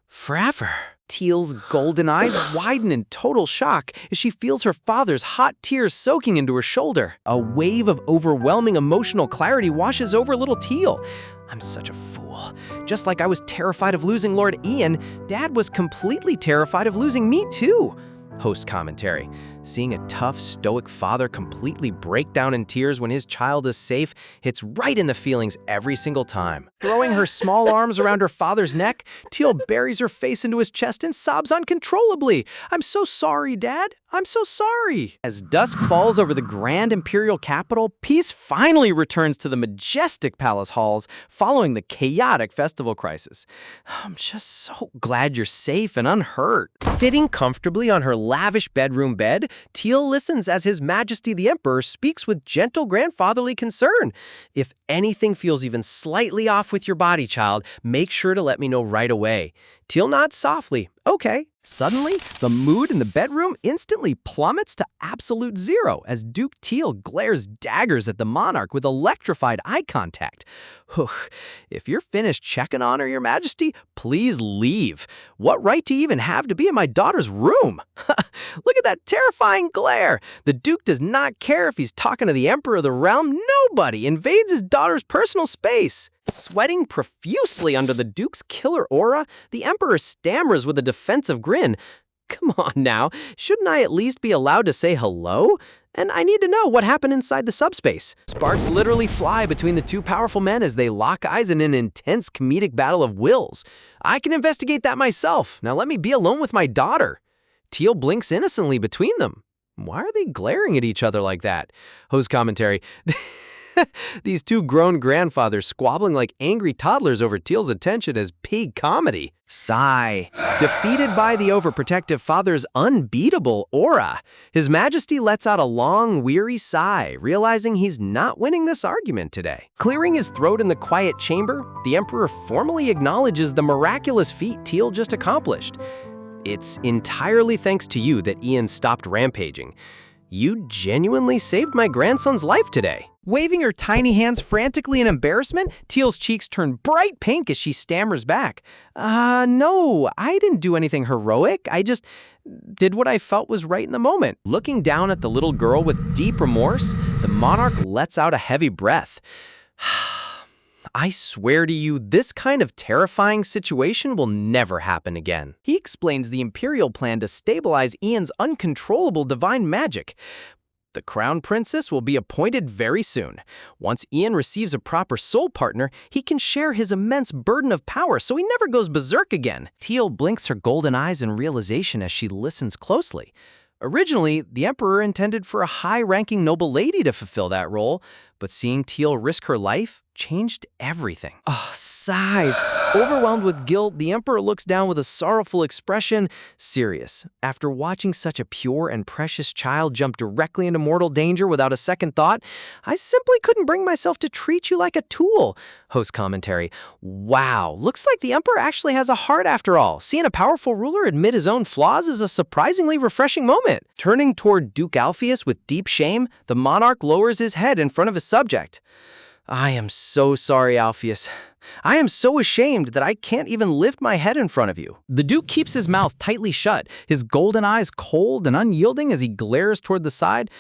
Forever. Teal's golden eyes widen in total shock as she feels her father's hot tears soaking into her shoulder. A wave of overwhelming emotional clarity washes over little Teal. I'm such a fool. Just like I was terrified of losing Lord Ian, Dad was completely terrified of losing me too. Host commentary. Seeing a tough, stoic father completely break down in tears when his child is safe hits right in the feelings every single time. Throwing her small arms around her father's neck, Teal buries her face into his chest and sobs uncontrollably. I'm so sorry, Dad. I'm so sorry. As dusk falls over the grand imperial capital, peace finally returns to the majestic palace halls following the chaotic festival crisis. I'm just so glad you're safe and unhurt. Sitting comfortably on her lavish bedroom bed, Teal listens as His Majesty the Emperor speaks with gentle grandfatherly concern. If anything feels even slightly off with your body, child, make sure to let me know right away. Teal nods softly, Okay. Suddenly, the mood in the bedroom instantly plummets to absolute zero as Duke Teal glares daggers at the monarch with electrified eye contact. Whew. If you're finished checking on her, Your Majesty, please leave. What right do you even have to be in my daughter's room? Look at that terrifying glare. The Duke does not care if he's talking to the Emperor of the realm. Nobody invades his daughter's personal space. Sweating profusely under the Duke's killer aura, the Emperor stammers with a defensive grin. Come on now, shouldn't I at least be allowed to say hello? And I need to know what happened inside the subspace. Sparks literally fly between the two powerful men as they lock eyes in an intense comedic battle of wills. I can investigate that myself. Now let me be alone with my daughter. Teal blinks innocently between them. Why are they glaring at each other like that? Host commentary. These two grown grandfathers squabbling like angry toddlers over Teal's attention is peak comedy. Sigh. Defeated by the overprotective father's unbeatable aura, His Majesty lets out a long, weary sigh, realizing he's not winning this argument today. Clearing his throat in the quiet chamber, the Emperor formally acknowledges the miraculous feat Teal just accomplished. It's entirely thanks to you that Ian stopped rampaging. You genuinely saved my grandson's life today. Waving her tiny hands frantically in embarrassment, Teal's cheeks turn bright pink as she stammers back. No, I didn't do anything heroic. I just did what I felt was right in the moment. Looking down at the little girl with deep remorse, the monarch lets out a heavy breath. I swear to you, this kind of terrifying situation will never happen again. He explains the Imperial plan to stabilize Ian's uncontrollable divine magic. The Crown Princess will be appointed very soon. Once Ian receives a proper soul partner, he can share his immense burden of power so he never goes berserk again. Teal blinks her golden eyes in realization as she listens closely. Originally, the Emperor intended for a high-ranking noble lady to fulfill that role, but seeing Teal risk her life changed everything. Sighs. Overwhelmed with guilt, the Emperor looks down with a sorrowful expression, serious. After watching such a pure and precious child jump directly into mortal danger without a second thought, I simply couldn't bring myself to treat you like a tool. Host commentary. Wow, looks like the Emperor actually has a heart after all. Seeing a powerful ruler admit his own flaws is a surprisingly refreshing moment. Turning toward Duke Alpheus with deep shame, the monarch lowers his head in front of his subject. I am so sorry, Alpheus. I am so ashamed that I can't even lift my head in front of you. The Duke keeps his mouth tightly shut, his golden eyes cold and unyielding as he glares toward the side,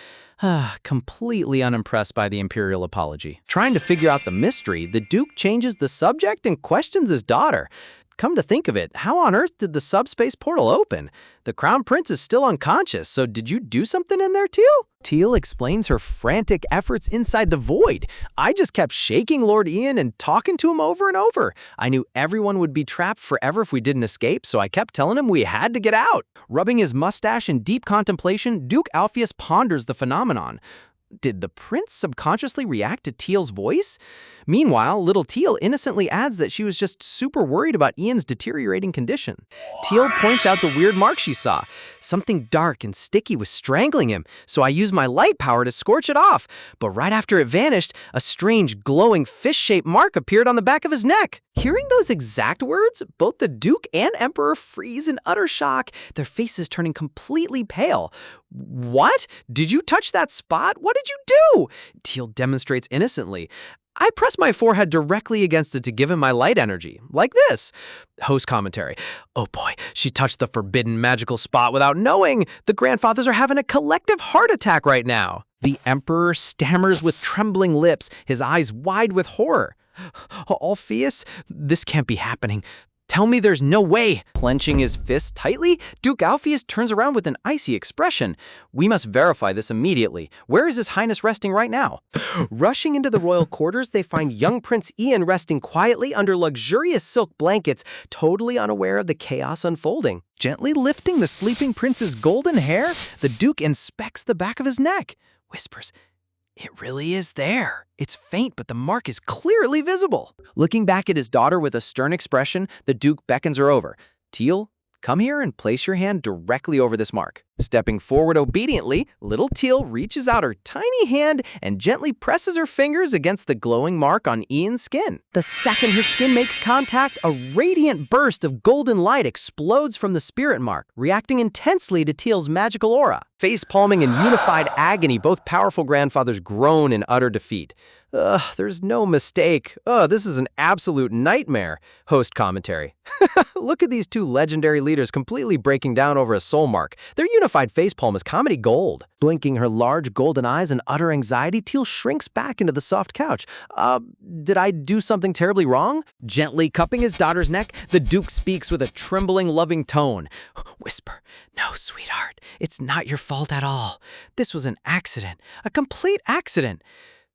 completely unimpressed by the Imperial apology. Trying to figure out the mystery, the Duke changes the subject and questions his daughter. Come to think of it, how on earth did the subspace portal open? The Crown Prince is still unconscious, so did you do something in there, Teal? Teal explains her frantic efforts inside the void. I just kept shaking Lord Ian and talking to him over and over. I knew everyone would be trapped forever if we didn't escape, so I kept telling him we had to get out. Rubbing his mustache in deep contemplation, Duke Alpheus ponders the phenomenon. Did the prince subconsciously react to Teal's voice? Meanwhile, little Teal innocently adds that she was just super worried about Ian's deteriorating condition. Teal points out the weird mark she saw. Something dark and sticky was strangling him, so I used my light power to scorch it off. But right after it vanished, a strange, glowing fish-shaped mark appeared on the back of his neck. Hearing those exact words, both the Duke and Emperor freeze in utter shock, their faces turning completely pale. What? Did you touch that spot? What did you do? Teal demonstrates innocently. I press my forehead directly against it to give him my light energy, like this. Host commentary. Oh boy, she touched the forbidden magical spot without knowing. The grandfathers are having a collective heart attack right now. The Emperor stammers with trembling lips, his eyes wide with horror. Alpheus, this can't be happening. Tell me there's no way. Clenching his fist tightly, Duke Alpheus turns around with an icy expression. We must verify this immediately. Where is His Highness resting right now? Rushing into the royal quarters, they find young Prince Ian resting quietly under luxurious silk blankets, totally unaware of the chaos unfolding. Gently lifting the sleeping prince's golden hair, the Duke inspects the back of his neck. Whispers, "It really is there. It's faint, but the mark is clearly visible." Looking back at his daughter with a stern expression, the Duke beckons her over. Teal, come here and place your hand directly over this mark. Stepping forward obediently, little Teal reaches out her tiny hand and gently presses her fingers against the glowing mark on Ian's skin. The second her skin makes contact, a radiant burst of golden light explodes from the spirit mark, reacting intensely to Teal's magical aura. Face-palming in unified agony, both powerful grandfathers groan in utter defeat. There's no mistake. This is an absolute nightmare. Host commentary. Look at these two legendary leaders completely breaking down over a soul mark. Their unified facepalm is comedy gold. Blinking her large golden eyes in utter anxiety, Teal shrinks back into the soft couch. Did I do something terribly wrong? Gently cupping his daughter's neck, the Duke speaks with a trembling, loving tone. Whisper, no, sweetheart, it's not your fault at all. This was an accident, a complete accident.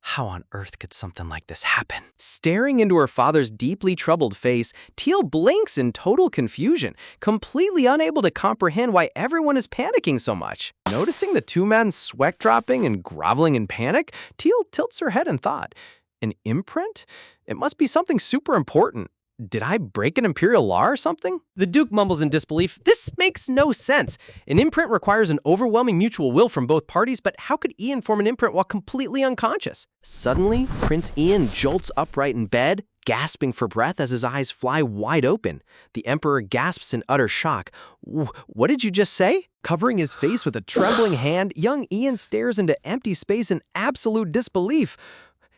How on earth could something like this happen? Staring into her father's deeply troubled face, Teal blinks in total confusion, completely unable to comprehend why everyone is panicking so much. Noticing the two men sweat dropping and groveling in panic, Teal tilts her head in thought. An imprint? It must be something super important. Did I break an Imperial law or something? The Duke mumbles in disbelief. This makes no sense. An imprint requires an overwhelming mutual will from both parties, but how could Ian form an imprint while completely unconscious? Suddenly, Prince Ian jolts upright in bed, gasping for breath as his eyes fly wide open. The Emperor gasps in utter shock. What did you just say? Covering his face with a trembling hand, young Ian stares into empty space in absolute disbelief.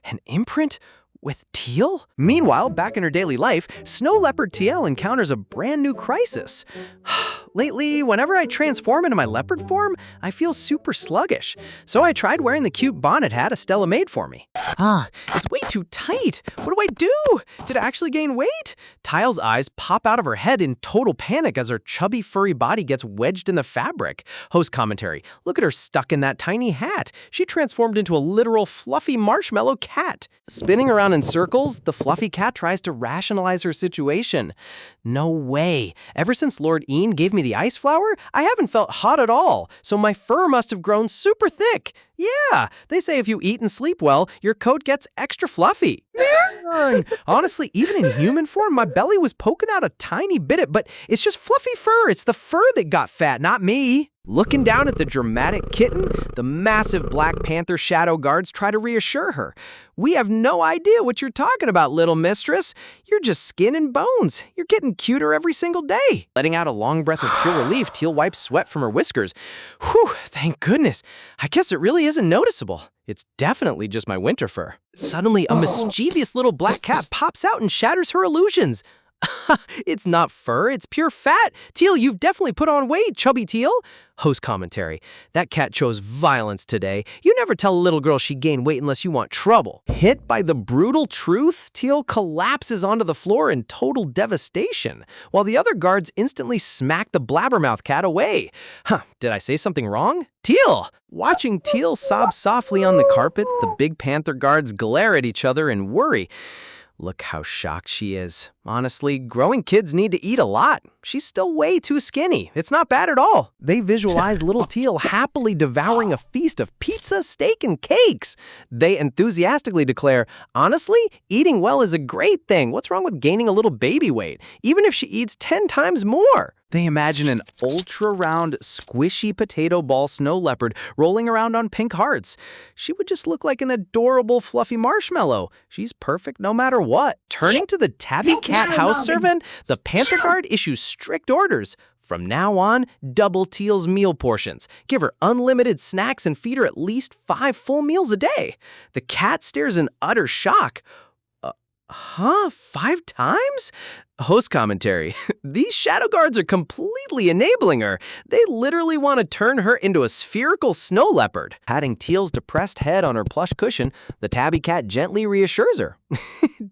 An imprint? With Teal? Meanwhile, back in her daily life, Snow Leopard Teal encounters a brand new crisis. Lately, whenever I transform into my leopard form, I feel super sluggish. So I tried wearing the cute bonnet hat Estella made for me. It's way too tight. What do I do? Did I actually gain weight? Tile's eyes pop out of her head in total panic as her chubby, furry body gets wedged in the fabric. Host commentary. Look at her stuck in that tiny hat. She transformed into a literal fluffy marshmallow cat. Spinning around in circles, the fluffy cat tries to rationalize her situation. No way. Ever since Lord Ian gave me the ice flower, I haven't felt hot at all, so my fur must have grown super thick. Yeah, they say if you eat and sleep well, your coat gets extra fluffy. Honestly, even in human form, my belly was poking out a tiny bit, but it's just fluffy fur. It's the fur that got fat, not me. Looking down at the dramatic kitten, the massive Black Panther shadow guards try to reassure her. We have no idea what you're talking about, little mistress. You're just skin and bones. You're getting cuter every single day. Letting out a long breath of pure relief, Teal wipes sweat from her whiskers. Whew, thank goodness. I guess it really isn't noticeable. It's definitely just my winter fur. Suddenly, a mischievous little black cat pops out and shatters her illusions. It's not fur, it's pure fat. Teal, you've definitely put on weight, chubby Teal. Host commentary. That cat chose violence today. You never tell a little girl she gained weight unless you want trouble. Hit by the brutal truth, Teal collapses onto the floor in total devastation, while the other guards instantly smack the blabbermouth cat away. Did I say something wrong? Teal! Watching Teal sob softly on the carpet, the big panther guards glare at each other in worry. Look how shocked she is. Honestly, growing kids need to eat a lot. She's still way too skinny. It's not bad at all. They visualize little Teal happily devouring a feast of pizza, steak, and cakes. They enthusiastically declare, honestly, eating well is a great thing. What's wrong with gaining a little baby weight, even if she eats 10 times more? They imagine an ultra-round, squishy potato ball snow leopard rolling around on pink hearts. She would just look like an adorable, fluffy marshmallow. She's perfect no matter what. Turning to the tabby cat house servant, the Panther Guard issues strict orders. From now on, double Teal's meal portions. Give her unlimited snacks and feed her at least 5 full meals a day. The cat stares in utter shock. 5 times? Host commentary. These shadow guards are completely enabling her. They literally want to turn her into a spherical snow leopard. Patting Teal's depressed head on her plush cushion, the tabby cat gently reassures her.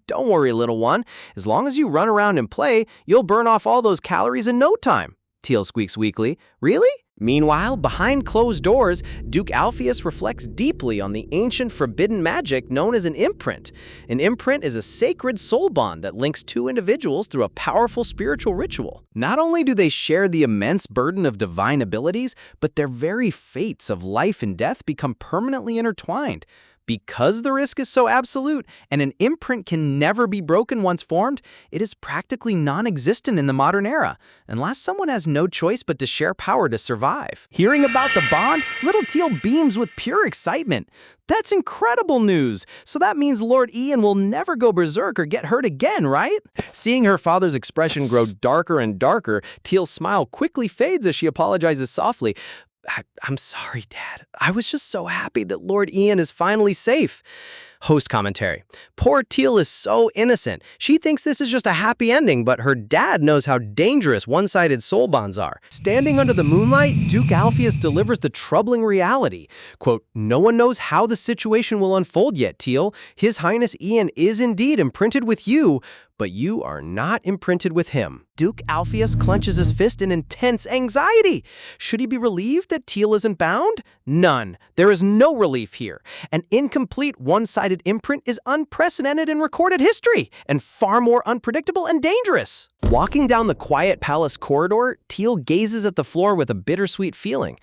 Don't worry, little one. As long as you run around and play, you'll burn off all those calories in no time. Teal squeaks weakly. Really? Meanwhile, behind closed doors, Duke Alpheus reflects deeply on the ancient forbidden magic known as an imprint. An imprint is a sacred soul bond that links two individuals through a powerful spiritual ritual. Not only do they share the immense burden of divine abilities, but their very fates of life and death become permanently intertwined. Because the risk is so absolute and an imprint can never be broken once formed, it is practically non-existent in the modern era, unless someone has no choice but to share power to survive. Hearing about the bond, little Teal beams with pure excitement. That's incredible news! So that means Lord Ian will never go berserk or get hurt again, right? Seeing her father's expression grow darker and darker, Teal's smile quickly fades as she apologizes softly. I'm sorry, Dad. I was just so happy that Lord Ian is finally safe. Host commentary. Poor Teal is so innocent. She thinks this is just a happy ending, but her dad knows how dangerous one-sided soul bonds are. Standing under the moonlight, Duke Alpheus delivers the troubling reality. Quote, "No one knows how the situation will unfold yet, Teal. His Highness Ian is indeed imprinted with you, but you are not imprinted with him." Duke Alpheus clenches his fist in intense anxiety. Should he be relieved that Teal isn't bound? None. There is no relief here. An incomplete one-sided imprint is unprecedented in recorded history, and far more unpredictable and dangerous. Walking down the quiet palace corridor, Teal gazes at the floor with a bittersweet feeling.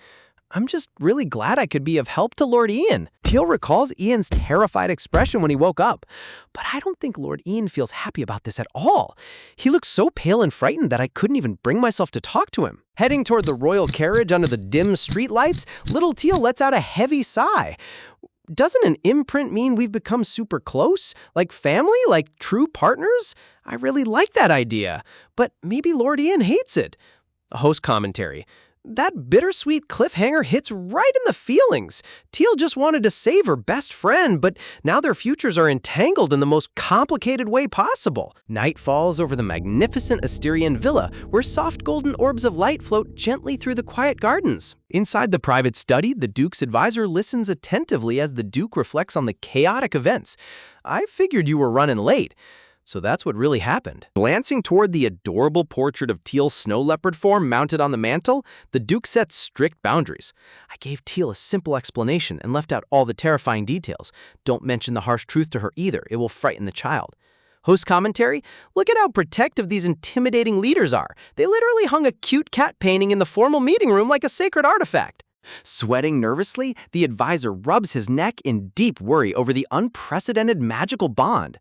I'm just really glad I could be of help to Lord Ian. Teal recalls Ian's terrified expression when he woke up, but I don't think Lord Ian feels happy about this at all. He looks so pale and frightened that I couldn't even bring myself to talk to him. Heading toward the royal carriage under the dim streetlights, little Teal lets out a heavy sigh. Doesn't an imprint mean we've become super close? Like family? Like true partners? I really like that idea, but maybe Lord Ian hates it. A host commentary. That bittersweet cliffhanger hits right in the feelings. Teal just wanted to save her best friend, but now their futures are entangled in the most complicated way possible. Night falls over the magnificent Asterian villa, where soft golden orbs of light float gently through the quiet gardens. Inside the private study, the Duke's advisor listens attentively as the Duke reflects on the chaotic events. I figured you were running late. So that's what really happened. Glancing toward the adorable portrait of Teal's snow leopard form mounted on the mantle, the Duke sets strict boundaries. I gave Teal a simple explanation and left out all the terrifying details. Don't mention the harsh truth to her either. It will frighten the child. Host commentary, look at how protective these intimidating leaders are. They literally hung a cute cat painting in the formal meeting room like a sacred artifact. Sweating nervously, the advisor rubs his neck in deep worry over the unprecedented magical bond.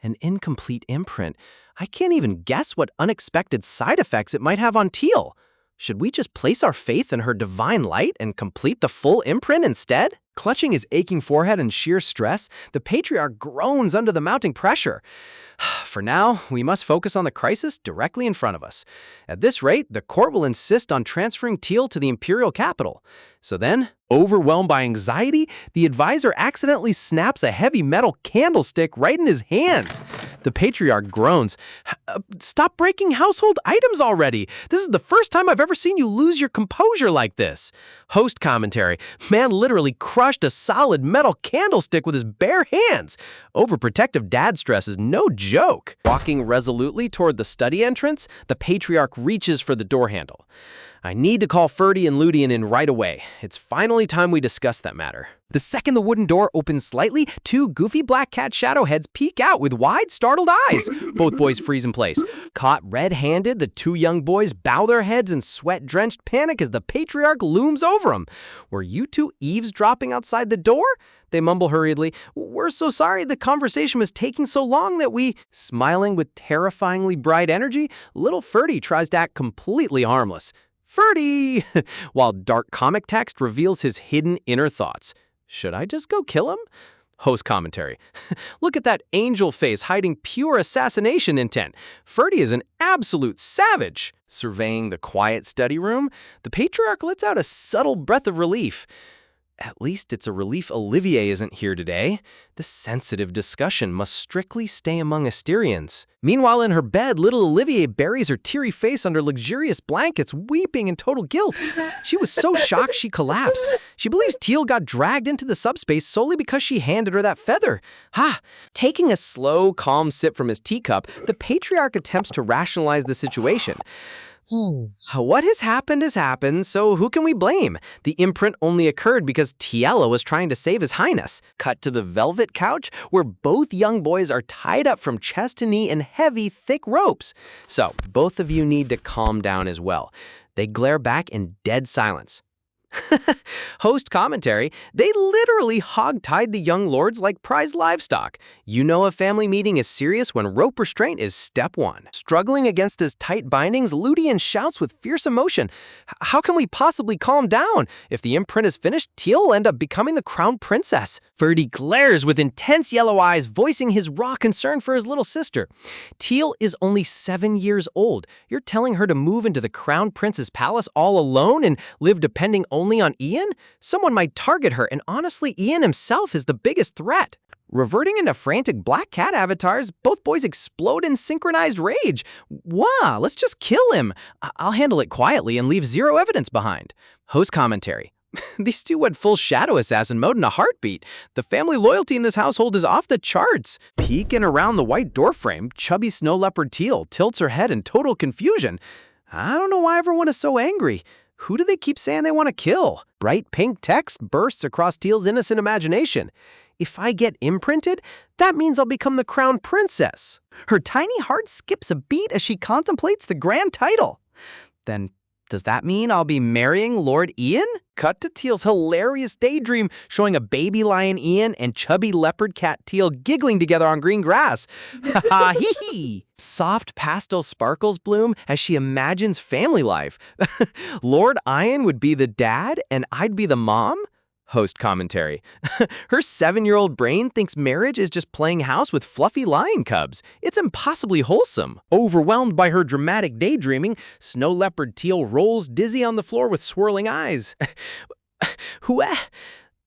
An incomplete imprint. I can't even guess what unexpected side effects it might have on Teal. Should we just place our faith in her divine light and complete the full imprint instead? Clutching his aching forehead in sheer stress, the patriarch groans under the mounting pressure. For now, we must focus on the crisis directly in front of us. At this rate, the court will insist on transferring Teal to the imperial capital. So then, overwhelmed by anxiety, the advisor accidentally snaps a heavy metal candlestick right in his hands. The patriarch groans. Stop breaking household items already. This is the first time I've ever seen you lose your composure like this. Host commentary. Man literally crushed a solid metal candlestick with his bare hands. Overprotective dad stress is no joke. Walking resolutely toward the study entrance, the patriarch reaches for the door handle. I need to call Ferdy and Ludian in right away. It's finally time we discuss that matter. The second the wooden door opens slightly, two goofy black cat shadow heads peek out with wide, startled eyes. Both boys freeze in place. Caught red-handed, the two young boys bow their heads in sweat-drenched panic as the patriarch looms over them. Were you two eavesdropping outside the door? They mumble hurriedly. We're so sorry the conversation was taking so long that we... Smiling with terrifyingly bright energy, little Ferdy tries to act completely harmless. Ferdy! While dark comic text reveals his hidden inner thoughts. Should I just go kill him? Host commentary. Look at that angel face hiding pure assassination intent. Ferdy is an absolute savage. Surveying the quiet study room, the patriarch lets out a subtle breath of relief. At least it's a relief Olivier isn't here today. The sensitive discussion must strictly stay among Asterians. Meanwhile, in her bed, little Olivier buries her teary face under luxurious blankets, weeping in total guilt. She was so shocked she collapsed. She believes Teal got dragged into the subspace solely because she handed her that feather. Taking a slow, calm sip from his teacup, the patriarch attempts to rationalize the situation. What has happened, so who can we blame? The imprint only occurred because Tiella was trying to save his highness. Cut to the velvet couch, where both young boys are tied up from chest to knee in heavy, thick ropes. So, both of you need to calm down as well. They glare back in dead silence. Host commentary, they literally hog-tied the young lords like prized livestock. You know a family meeting is serious when rope restraint is step one. Struggling against his tight bindings, Ludian shouts with fierce emotion, "How can we possibly calm down? If the imprint is finished, Teal will end up becoming the crown princess." Ferdy glares with intense yellow eyes, voicing his raw concern for his little sister. Teal is only 7 years old. You're telling her to move into the crown prince's palace all alone and live depending only on Ian? Someone might target her, and honestly, Ian himself is the biggest threat. Reverting into frantic black cat avatars, both boys explode in synchronized rage. Wow, let's just kill him. I'll handle it quietly and leave zero evidence behind. Host commentary. These two went full shadow assassin mode in a heartbeat. The family loyalty in this household is off the charts. Peeking around the white door frame, chubby snow leopard Teal tilts her head in total confusion. I don't know why everyone is so angry. Who do they keep saying they want to kill? Bright pink text bursts across Teal's innocent imagination. If I get imprinted, that means I'll become the crown princess. Her tiny heart skips a beat as she contemplates the grand title. Then, does that mean I'll be marrying Lord Ian? Cut to Teal's hilarious daydream showing a baby lion Ian and chubby leopard cat Teal giggling together on green grass. Ha ha hee hee. Soft pastel sparkles bloom as she imagines family life. Lord Ian would be the dad and I'd be the mom? Host commentary. Her 7-year-old brain thinks marriage is just playing house with fluffy lion cubs. It's impossibly wholesome. Overwhelmed by her dramatic daydreaming, snow leopard Teal rolls dizzy on the floor with swirling eyes. Who?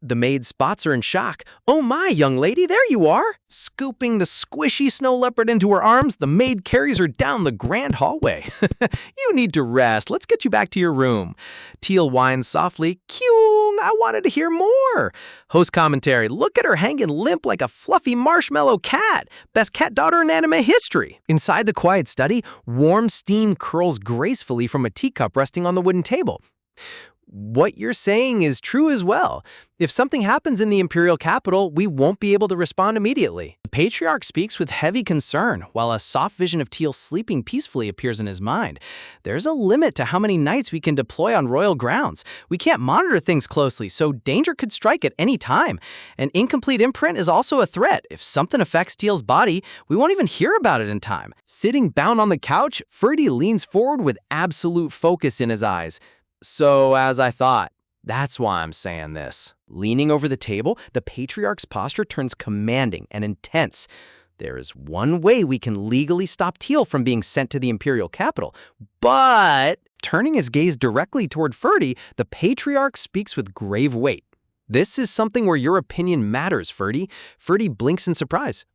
The maid spots her in shock. "Oh my, young lady, there you are!" Scooping the squishy snow leopard into her arms, the maid carries her down the grand hallway. "You need to rest. Let's get you back to your room." Teal whines softly. "Kyung, I wanted to hear more." Host commentary. Look at her hanging limp like a fluffy marshmallow cat. Best cat daughter in anime history. Inside the quiet study, warm steam curls gracefully from a teacup resting on the wooden table. What you're saying is true as well. If something happens in the imperial capital, we won't be able to respond immediately. The patriarch speaks with heavy concern, while a soft vision of Teal sleeping peacefully appears in his mind. There's a limit to how many nights we can deploy on royal grounds. We can't monitor things closely, so danger could strike at any time. An incomplete imprint is also a threat. If something affects Teal's body, we won't even hear about it in time. Sitting bound on the couch, Ferdy leans forward with absolute focus in his eyes. So, as I thought, that's why I'm saying this. Leaning over the table, the patriarch's posture turns commanding and intense. There is one way we can legally stop Teal from being sent to the imperial capital, but turning his gaze directly toward Ferdy, the patriarch speaks with grave weight. This is something where your opinion matters, Ferdy. Ferdy blinks in surprise.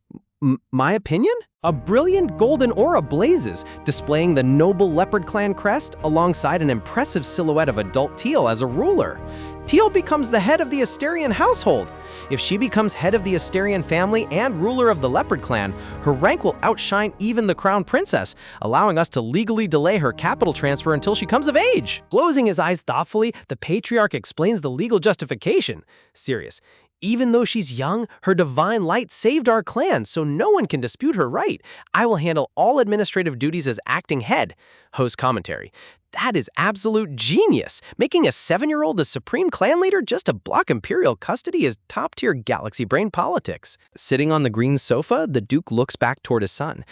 My opinion? A brilliant golden aura blazes, displaying the noble leopard clan crest alongside an impressive silhouette of adult Teal as a ruler. Teal becomes the head of the Asterian household. If she becomes head of the Asterian family and ruler of the leopard clan, her rank will outshine even the crown princess, allowing us to legally delay her capital transfer until she comes of age. Closing his eyes thoughtfully, the patriarch explains the legal justification. Serious. Even though she's young, her divine light saved our clan, so no one can dispute her right. I will handle all administrative duties as acting head. Host commentary. That is absolute genius. Making a 7-year-old the supreme clan leader just to block imperial custody is top-tier galaxy brain politics. Sitting on the green sofa, the Duke looks back toward his son.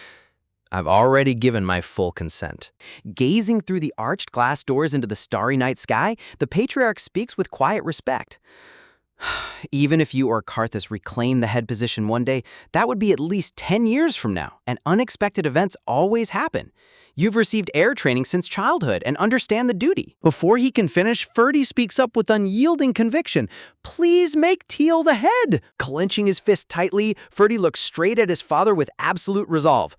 I've already given my full consent. Gazing through the arched glass doors into the starry night sky, the patriarch speaks with quiet respect. Even if you or Karthus reclaim the head position one day, that would be at least 10 years from now, and unexpected events always happen. You've received air training since childhood and understand the duty. Before he can finish, Ferdy speaks up with unyielding conviction. Please make Teal the head. Clenching his fist tightly, Ferdy looks straight at his father with absolute resolve.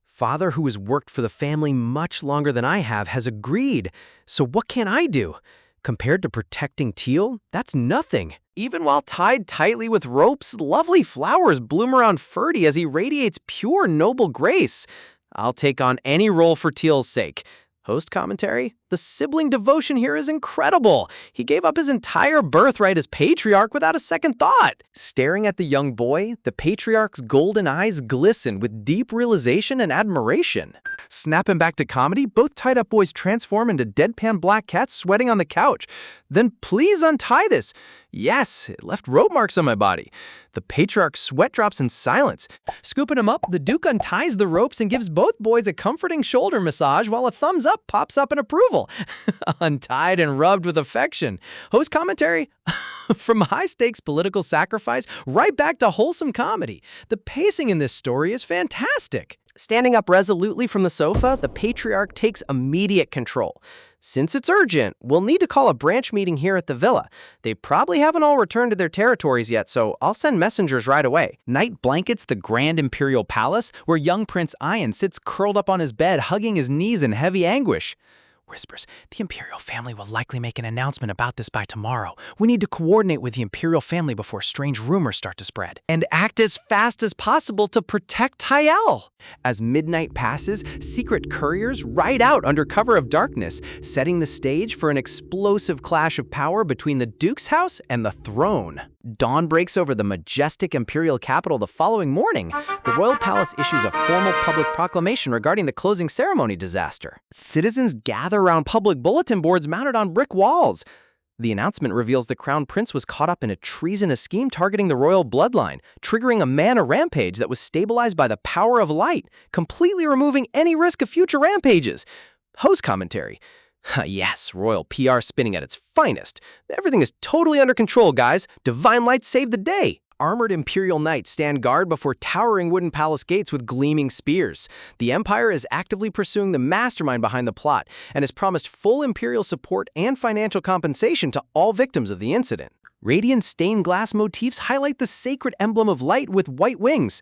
Father, who has worked for the family much longer than I have, has agreed. So what can I do? Compared to protecting Teal, that's nothing. Even while tied tightly with ropes, lovely flowers bloom around Ferdy as he radiates pure noble grace. I'll take on any role for Teal's sake. Host commentary? The sibling devotion here is incredible. He gave up his entire birthright as patriarch without a second thought. Staring at the young boy, the patriarch's golden eyes glisten with deep realization and admiration. Snapping back to comedy, both tied-up boys transform into deadpan black cats sweating on the couch. Then please untie this. Yes, it left rope marks on my body. The patriarch's sweat drops in silence. Scooping him up, the Duke unties the ropes and gives both boys a comforting shoulder massage while a thumbs up pops up in approval. Untied and rubbed with affection. Host commentary? From high-stakes political sacrifice right back to wholesome comedy. The pacing in this story is fantastic. Standing up resolutely from the sofa, the patriarch takes immediate control. Since it's urgent, we'll need to call a branch meeting here at the villa. They probably haven't all returned to their territories yet, so I'll send messengers right away. Night blankets the grand imperial palace, where young Prince Ian sits curled up on his bed, hugging his knees in heavy anguish. Whispers, the imperial family will likely make an announcement about this by tomorrow. We need to coordinate with the imperial family before strange rumors start to spread. And act as fast as possible to protect Tyel. As midnight passes, secret couriers ride out under cover of darkness, setting the stage for an explosive clash of power between the Duke's house and the throne. Dawn breaks over the majestic imperial capital the following morning. The royal palace issues a formal public proclamation regarding the closing ceremony disaster. Citizens gather around public bulletin boards mounted on brick walls. The announcement reveals the crown prince was caught up in a treasonous scheme targeting the royal bloodline, triggering a mana rampage that was stabilized by the power of light, completely removing any risk of future rampages. Host commentary. Yes, royal PR spinning at its finest. Everything is totally under control, guys. Divine light saved the day. Armored imperial knights stand guard before towering wooden palace gates with gleaming spears. The empire is actively pursuing the mastermind behind the plot and has promised full imperial support and financial compensation to all victims of the incident. Radiant stained glass motifs highlight the sacred emblem of light with white wings.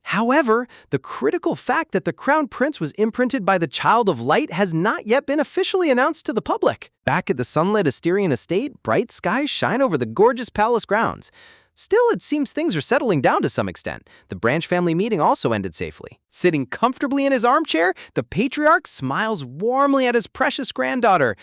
However, the critical fact that the crown prince was imprinted by the Child of Light has not yet been officially announced to the public. Back at the sunlit Asterian estate, bright skies shine over the gorgeous palace grounds. Still, it seems things are settling down to some extent. The branch family meeting also ended safely. Sitting comfortably in his armchair, the patriarch smiles warmly at his precious granddaughter.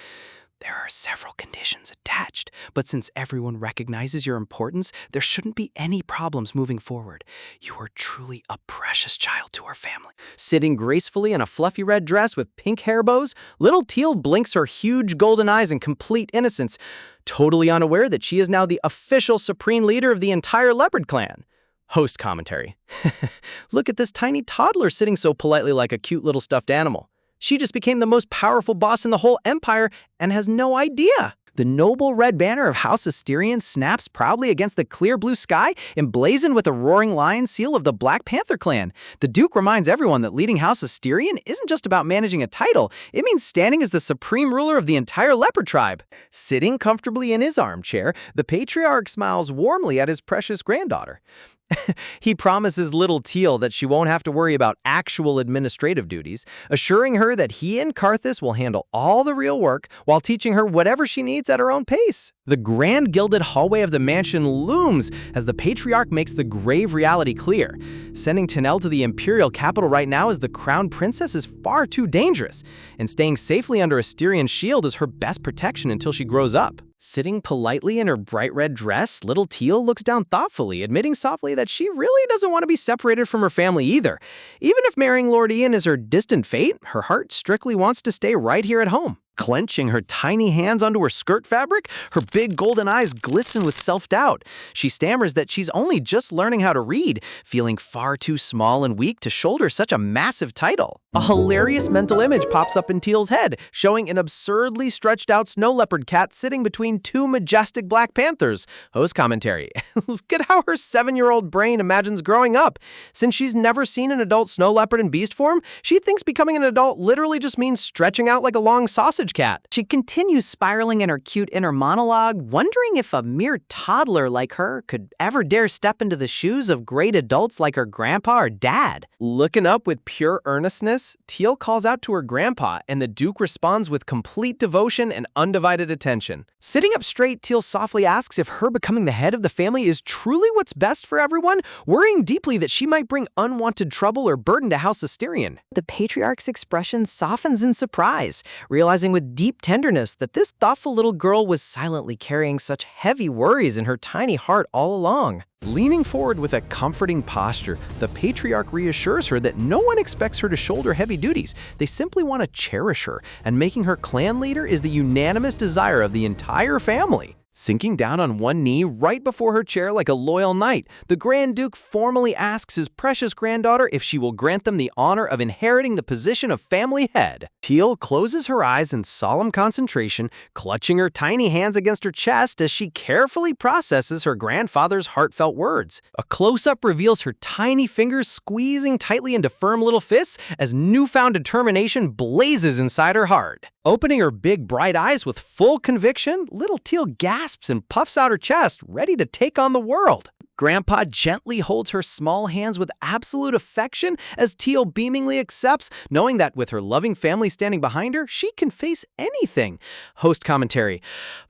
There are several conditions attached, but since everyone recognizes your importance, there shouldn't be any problems moving forward. You are truly a precious child to our family. Sitting gracefully in a fluffy red dress with pink hair bows, little Teal blinks her huge golden eyes in complete innocence, totally unaware that she is now the official supreme leader of the entire leopard clan. Host commentary. Look at this tiny toddler sitting so politely like a cute little stuffed animal. She just became the most powerful boss in the whole empire and has no idea. The noble red banner of House Asterion snaps proudly against the clear blue sky, emblazoned with a roaring lion seal of the Black Panther clan. The Duke reminds everyone that leading House Asterion isn't just about managing a title, it means standing as the supreme ruler of the entire leopard tribe. Sitting comfortably in his armchair, the patriarch smiles warmly at his precious granddaughter. He promises little Teal that she won't have to worry about actual administrative duties, assuring her that he and Karthus will handle all the real work while teaching her whatever she needs at her own pace. The grand gilded hallway of the mansion looms as the patriarch makes the grave reality clear. Sending Tanel to the imperial capital right now as the crown princess is far too dangerous, and staying safely under Asterian's shield is her best protection until she grows up. Sitting politely in her bright red dress, little Teal looks down thoughtfully, admitting softly that she really doesn't want to be separated from her family either. Even if marrying Lord Ian is her distant fate, her heart strictly wants to stay right here at home. Clenching her tiny hands onto her skirt fabric, her big golden eyes glisten with self-doubt. She stammers that she's only just learning how to read, feeling far too small and weak to shoulder such a massive title. A hilarious mental image pops up in Teal's head, showing an absurdly stretched out snow leopard cat sitting between two majestic black panthers. Host commentary. Look at how her 7-year-old brain imagines growing up. Since she's never seen an adult snow leopard in beast form, she thinks becoming an adult literally just means stretching out like a long sausage cat. She continues spiraling in her cute inner monologue, wondering if a mere toddler like her could ever dare step into the shoes of great adults like her grandpa or dad. Looking up with pure earnestness, Teal calls out to her grandpa, and the Duke responds with complete devotion and undivided attention. Sitting up straight, Teal softly asks if her becoming the head of the family is truly what's best for everyone, worrying deeply that she might bring unwanted trouble or burden to House Asterion. The patriarch's expression softens in surprise, realizing with deep tenderness that this thoughtful little girl was silently carrying such heavy worries in her tiny heart all along. Leaning forward with a comforting posture, the patriarch reassures her that no one expects her to shoulder heavy duties. They simply want to cherish her, and making her clan leader is the unanimous desire of the entire family. Sinking down on one knee right before her chair like a loyal knight, the Grand Duke formally asks his precious granddaughter if she will grant them the honor of inheriting the position of family head. Teal closes her eyes in solemn concentration, clutching her tiny hands against her chest as she carefully processes her grandfather's heartfelt words. A close-up reveals her tiny fingers squeezing tightly into firm little fists as newfound determination blazes inside her heart. Opening her big, bright eyes with full conviction, little Teal gasps and puffs out her chest, ready to take on the world. Grandpa gently holds her small hands with absolute affection as Teal beamingly accepts, knowing that with her loving family standing behind her, she can face anything. Host commentary.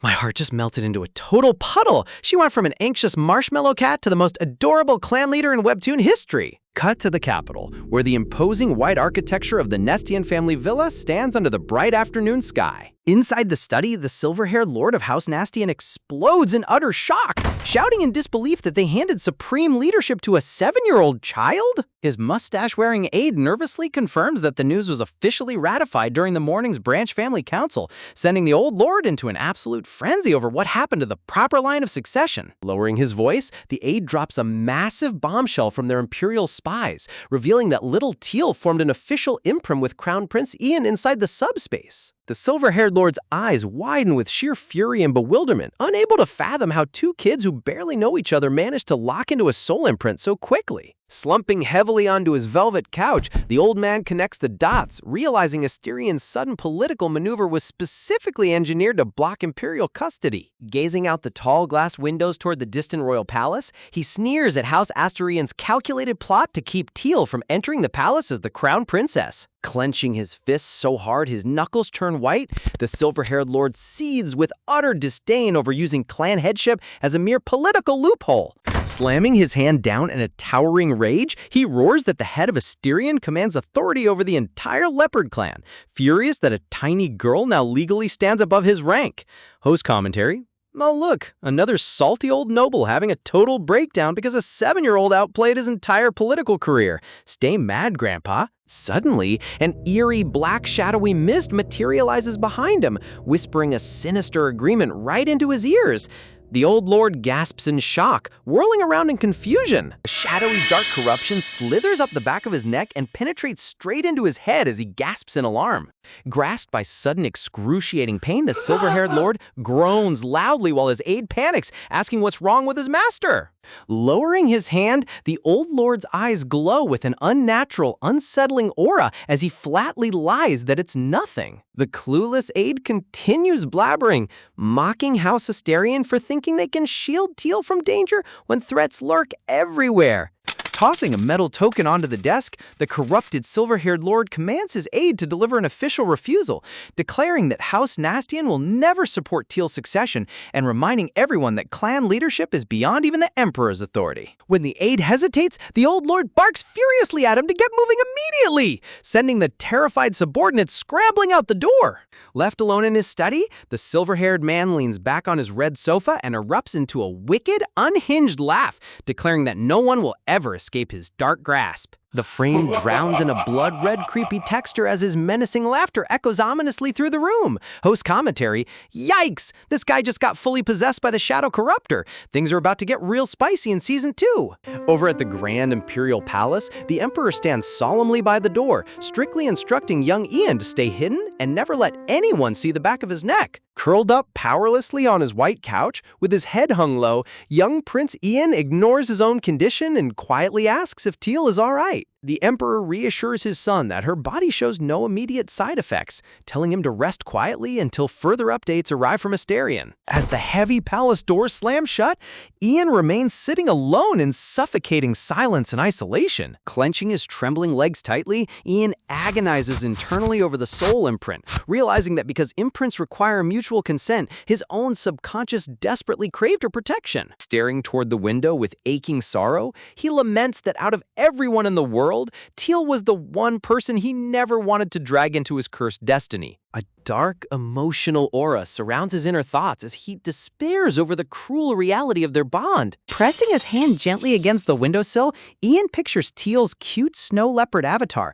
My heart just melted into a total puddle. She went from an anxious marshmallow cat to the most adorable clan leader in webtoon history. Cut to the capital, where the imposing white architecture of the Nestian family villa stands under the bright afternoon sky. Inside the study, the silver-haired lord of House Nastian explodes in utter shock, shouting in disbelief that they handed supreme leadership to a 7-year-old child. His mustache-wearing aide nervously confirms that the news was officially ratified during the morning's branch family council, sending the old lord into an absolute frenzy over what happened to the proper line of succession. Lowering his voice, the aide drops a massive bombshell from their imperial spies, revealing that little Teal formed an official imprint with Crown Prince Ian inside the subspace. The silver-haired lord's eyes widen with sheer fury and bewilderment, unable to fathom how two kids who barely know each other managed to lock into a soul imprint so quickly. Slumping heavily onto his velvet couch, the old man connects the dots, realizing Asterian's sudden political maneuver was specifically engineered to block imperial custody. Gazing out the tall glass windows toward the distant royal palace, he sneers at House Asterian's calculated plot to keep Teal from entering the palace as the crown princess. Clenching his fists so hard his knuckles turn white, the silver-haired lord seethes with utter disdain over using clan headship as a mere political loophole. Slamming his hand down in a towering rage, he roars that the head of Asterian commands authority over the entire leopard clan, furious that a tiny girl now legally stands above his rank. Host commentary. Oh look, another salty old noble having a total breakdown because a 7-year-old outplayed his entire political career. Stay mad, Grandpa. Suddenly, an eerie black shadowy mist materializes behind him, whispering a sinister agreement right into his ears. The old lord gasps in shock, whirling around in confusion. A shadowy dark corruption slithers up the back of his neck and penetrates straight into his head as he gasps in alarm. Grasped by sudden excruciating pain, the silver-haired lord groans loudly while his aide panics, asking what's wrong with his master. Lowering his hand, the old lord's eyes glow with an unnatural, unsettling aura as he flatly lies that it's nothing. The clueless aide continues blabbering, mocking House Asterian for thinking they can shield Teal from danger when threats lurk everywhere. Tossing a metal token onto the desk, the corrupted silver-haired lord commands his aide to deliver an official refusal, declaring that House Nastian will never support Teal's succession and reminding everyone that clan leadership is beyond even the emperor's authority. When the aide hesitates, the old lord barks furiously at him to get moving immediately, sending the terrified subordinates scrambling out the door. Left alone in his study, the silver-haired man leans back on his red sofa and erupts into a wicked, unhinged laugh, declaring that no one will ever escape his dark grasp. The frame drowns in a blood-red, creepy texture as his menacing laughter echoes ominously through the room. Host commentary, yikes! This guy just got fully possessed by the Shadow Corruptor. Things are about to get real spicy in Season 2. Over at the Grand Imperial Palace, the Emperor stands solemnly by the door, strictly instructing young Ian to stay hidden and never let anyone see the back of his neck. Curled up powerlessly on his white couch, with his head hung low, young Prince Ian ignores his own condition and quietly asks if Teal is all right. The Emperor reassures his son that her body shows no immediate side effects, telling him to rest quietly until further updates arrive from Asterian. As the heavy palace door slams shut, Ian remains sitting alone in suffocating silence and isolation. Clenching his trembling legs tightly, Ian agonizes internally over the soul imprint, realizing that because imprints require mutual consent, his own subconscious desperately craved her protection. Staring toward the window with aching sorrow, he laments that out of everyone in the world, Teal was the one person he never wanted to drag into his cursed destiny. A dark, emotional aura surrounds his inner thoughts as he despairs over the cruel reality of their bond. Pressing his hand gently against the windowsill, Ian pictures Teal's cute snow leopard avatar,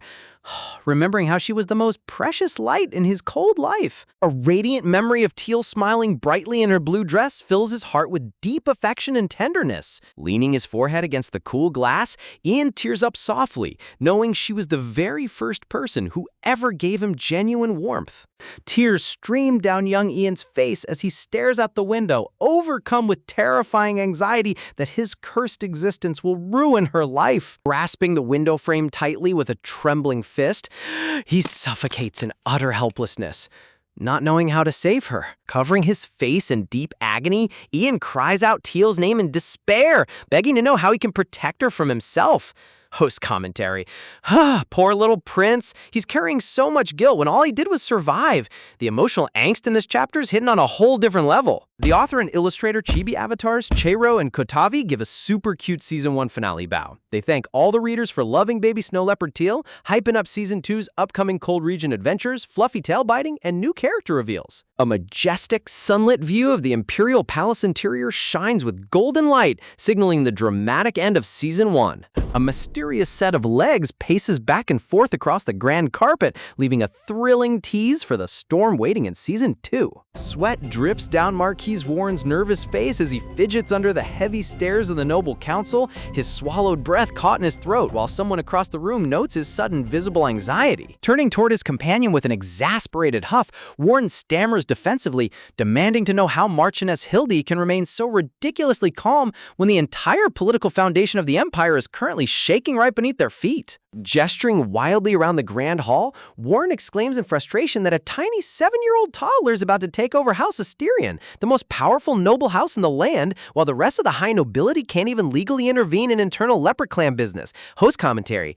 remembering how she was the most precious light in his cold life. A radiant memory of Teal smiling brightly in her blue dress fills his heart with deep affection and tenderness. Leaning his forehead against the cool glass, Ian tears up softly, knowing she was the very first person who ever gave him genuine warmth. Tears stream down young Ian's face as he stares out the window, overcome with terrifying anxiety that his cursed existence will ruin her life. Grasping the window frame tightly with a trembling fist, he suffocates in utter helplessness. Not knowing how to save her, covering his face in deep agony, Ian cries out Teal's name in despair, begging to know how he can protect her from himself. Host commentary. Poor little prince. He's carrying so much guilt when all he did was survive. The emotional angst in this chapter is hidden on a whole different level. The author and illustrator chibi avatars Cheiro and Kotavi give a super cute Season 1 finale bow. They thank all the readers for loving baby snow leopard Teal, hyping up Season 2's upcoming cold region adventures, fluffy tail biting, and new character reveals. A majestic, sunlit view of the Imperial Palace interior shines with golden light, signaling the dramatic end of Season 1. A mysterious set of legs paces back and forth across the grand carpet, leaving a thrilling tease for the storm waiting in Season 2. Sweat drips down Marquis Warren's nervous face as he fidgets under the heavy stares of the noble council, his swallowed breath caught in his throat while someone across the room notes his sudden visible anxiety. Turning toward his companion with an exasperated huff, Warren stammers defensively, demanding to know how Marchioness Hildy can remain so ridiculously calm when the entire political foundation of the Empire is currently shaking right beneath their feet. Gesturing wildly around the grand hall, Warren exclaims in frustration that a tiny 7-year-old toddler is about to take over House Asterion, the most powerful noble house in the land, while the rest of the high nobility can't even legally intervene in internal leopard clan business. Host commentary.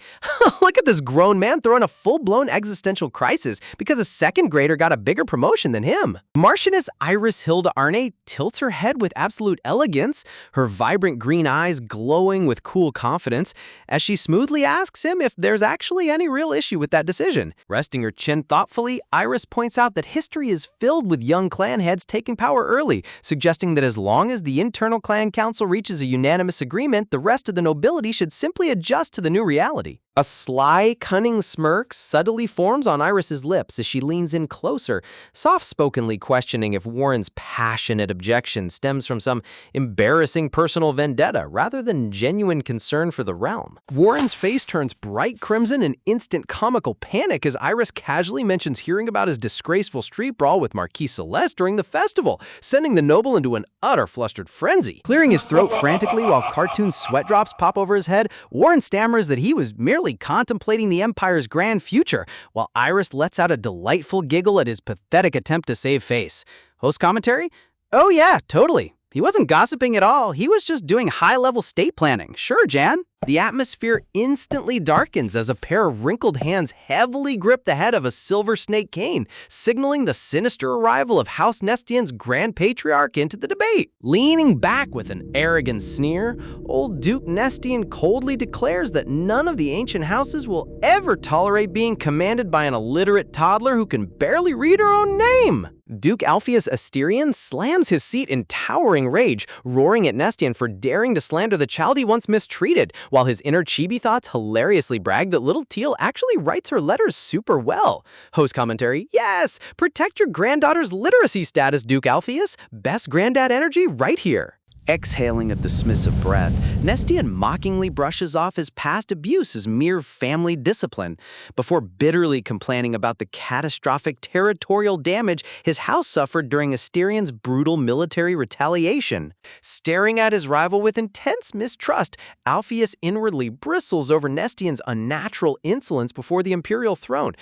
Look at this grown man throwing a full-blown existential crisis because a second grader got a bigger promotion than him. Marchioness Iris Hilda Arne tilts her head with absolute elegance, her vibrant green eyes glowing with cool confidence, as she smoothly asks him if there's actually any real issue with that decision. Resting her chin thoughtfully, Iris points out that history is filled with young clan heads taking power early, suggesting that as long as the internal clan council reaches a unanimous agreement, the rest of the nobility should simply adjust to the new reality. A sly, cunning smirk subtly forms on Iris's lips as she leans in closer, soft-spokenly questioning if Warren's passionate objection stems from some embarrassing personal vendetta rather than genuine concern for the realm. Warren's face turns bright crimson in instant comical panic as Iris casually mentions hearing about his disgraceful street brawl with Marquis Celeste during the festival, sending the noble into an utter flustered frenzy. Clearing his throat frantically while cartoon sweat drops pop over his head, Warren stammers that he was merely contemplating the Empire's grand future, while Iris lets out a delightful giggle at his pathetic attempt to save face. Host commentary? Oh yeah, totally. He wasn't gossiping at all. He was just doing high-level state planning. Sure, Jan. The atmosphere instantly darkens as a pair of wrinkled hands heavily grip the head of a silver snake cane, signaling the sinister arrival of House Nestian's Grand Patriarch into the debate. Leaning back with an arrogant sneer, old Duke Nestian coldly declares that none of the ancient houses will ever tolerate being commanded by an illiterate toddler who can barely read her own name. Duke Alpheus Asterion slams his seat in towering rage, roaring at Nestian for daring to slander the child he once mistreated, while his inner chibi thoughts hilariously brag that little Teal actually writes her letters super well. Host commentary, yes, protect your granddaughter's literacy status, Duke Alpheus. Best granddad energy right here. Exhaling a dismissive breath, Nestian mockingly brushes off his past abuse as mere family discipline, before bitterly complaining about the catastrophic territorial damage his house suffered during Asterion's brutal military retaliation. Staring at his rival with intense mistrust, Alpheus inwardly bristles over Nestian's unnatural insolence before the imperial throne,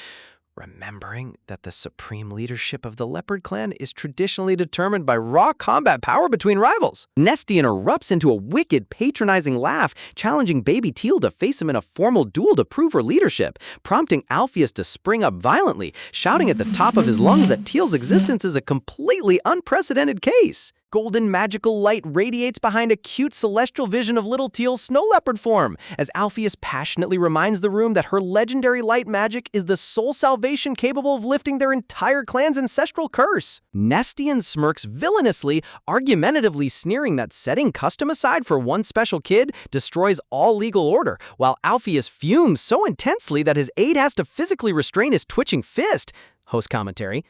remembering that the supreme leadership of the Leopard Clan is traditionally determined by raw combat power between rivals. Nestian erupts into a wicked, patronizing laugh, challenging baby Teal to face him in a formal duel to prove her leadership, prompting Alpheus to spring up violently, shouting at the top of his lungs that Teal's existence is a completely unprecedented case. golden magical light radiates behind a cute celestial vision of little Teal's snow leopard form, as Alpheus passionately reminds the room that her legendary light magic is the sole salvation capable of lifting their entire clan's ancestral curse. Nestian smirks villainously, argumentatively sneering that setting custom aside for one special kid destroys all legal order, while Alpheus fumes so intensely that his aide has to physically restrain his twitching fist. Host commentary.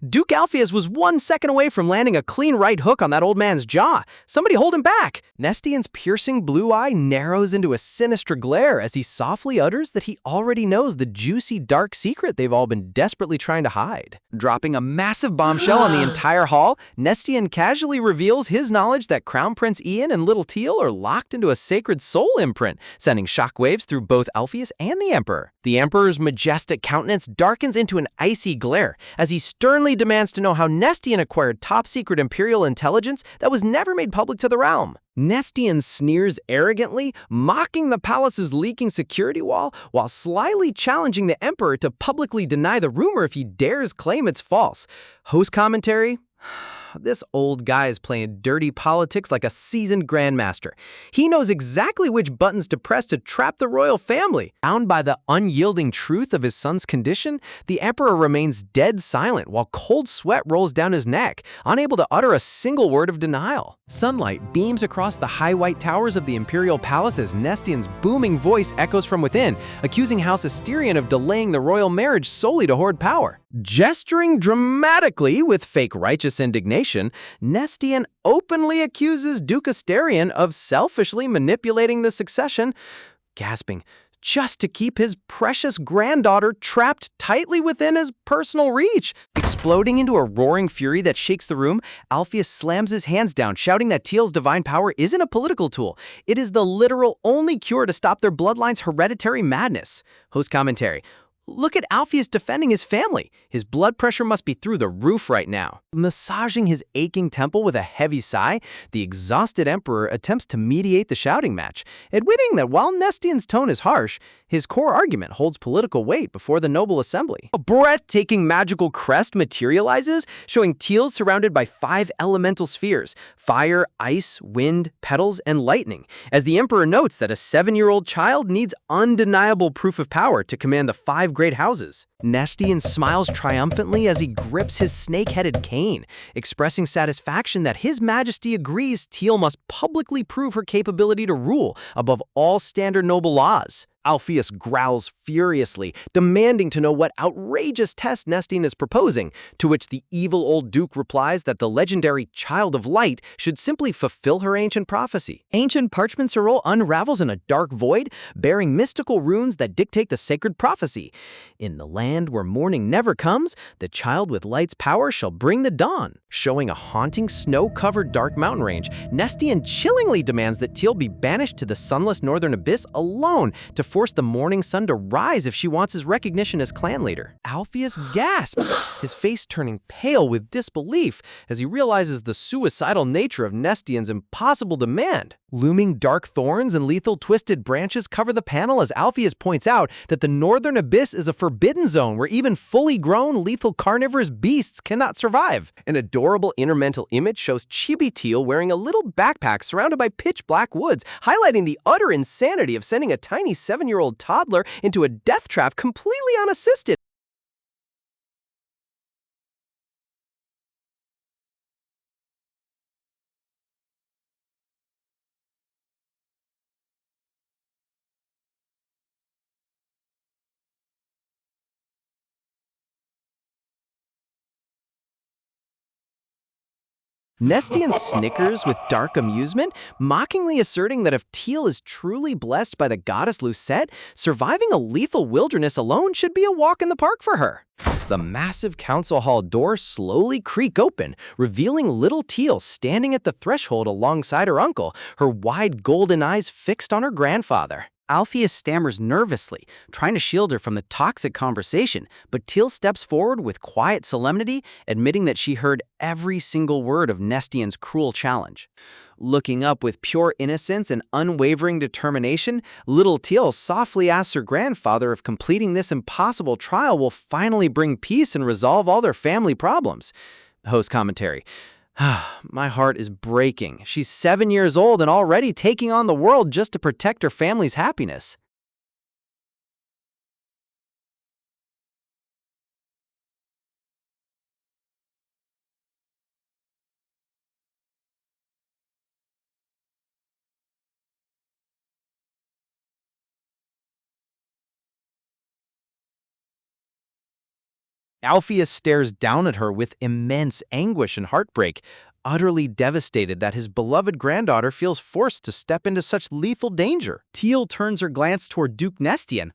Duke Alpheus was 1 second away from landing a clean right hook on that old man's jaw. Somebody hold him back. Nestian's piercing blue eye narrows into a sinister glare as he softly utters that he already knows the juicy dark secret they've all been desperately trying to hide. Dropping a massive bombshell on the entire hall, Nestian casually reveals his knowledge that Crown Prince Ian and Little Teal are locked into a sacred soul imprint, sending shockwaves through both Alpheus and the Emperor. The Emperor's majestic countenance darkens into an icy glare as he sternly demands to know how Nestian acquired top-secret Imperial intelligence that was never made public to the realm. Nestian sneers arrogantly, mocking the palace's leaking security wall, while slyly challenging the Emperor to publicly deny the rumor if he dares claim it's false. Host commentary? This old guy is playing dirty politics like a seasoned grandmaster. He knows exactly which buttons to press to trap the royal family. Bound by the unyielding truth of his son's condition, the Emperor remains dead silent while cold sweat rolls down his neck, unable to utter a single word of denial. Sunlight beams across the high white towers of the Imperial Palace as Nestian's booming voice echoes from within, accusing House Asterion of delaying the royal marriage solely to hoard power. Gesturing dramatically with fake righteous indignation, Nestian openly accuses Duke Asterion of selfishly manipulating the succession, gasping, just to keep his precious granddaughter trapped tightly within his personal reach. Exploding into a roaring fury that shakes the room, Alpheus slams his hands down, shouting that Teal's divine power isn't a political tool. It is the literal only cure to stop their bloodline's hereditary madness. Host commentary. Look at Alpheus defending his family. His blood pressure must be through the roof right now. Massaging his aching temple with a heavy sigh, the exhausted Emperor attempts to mediate the shouting match, admitting that while Nestian's tone is harsh, his core argument holds political weight before the noble assembly. A breathtaking magical crest materializes, showing Teal surrounded by 5 elemental spheres: fire, ice, wind, petals, and lightning, as the Emperor notes that a 7-year-old child needs undeniable proof of power to command the 5 great houses. Nestian smiles triumphantly as he grips his snake-headed cane, expressing satisfaction that His Majesty agrees Teal must publicly prove her capability to rule above all standard noble laws. Alpheus growls furiously, demanding to know what outrageous test Nestian is proposing, to which the evil old Duke replies that the legendary Child of Light should simply fulfill her ancient prophecy. Ancient parchment scroll unravels in a dark void, bearing mystical runes that dictate the sacred prophecy. In the land where morning never comes, the child with light's power shall bring the dawn. Showing a haunting snow-covered dark mountain range, Nestian chillingly demands that Teal be banished to the sunless northern abyss alone to force the morning sun to rise if she wants his recognition as clan leader. Alpheus gasps, his face turning pale with disbelief as he realizes the suicidal nature of Nestian's impossible demand. Looming dark thorns and lethal twisted branches cover the panel as Alpheus points out that the northern abyss is a forbidden zone where even fully grown lethal carnivorous beasts cannot survive. An adorable intermental image shows Chibi Teal wearing a little backpack surrounded by pitch black woods, highlighting the utter insanity of sending a tiny 7-year-old toddler into a death trap completely unassisted. Nestian snickers with dark amusement, mockingly asserting that if Teal is truly blessed by the goddess Lucette, surviving a lethal wilderness alone should be a walk in the park for her. The massive council hall doors slowly creak open, revealing little Teal standing at the threshold alongside her uncle, her wide golden eyes fixed on her grandfather. Alpheus stammers nervously, trying to shield her from the toxic conversation, but Teal steps forward with quiet solemnity, admitting that she heard every single word of Nestian's cruel challenge. Looking up with pure innocence and unwavering determination, little Teal softly asks her grandfather if completing this impossible trial will finally bring peace and resolve all their family problems. Host commentary. My heart is breaking. She's 7 years old and already taking on the world just to protect her family's happiness. Alpheus stares down at her with immense anguish and heartbreak, utterly devastated that his beloved granddaughter feels forced to step into such lethal danger. Teal turns her glance toward Duke Nestian,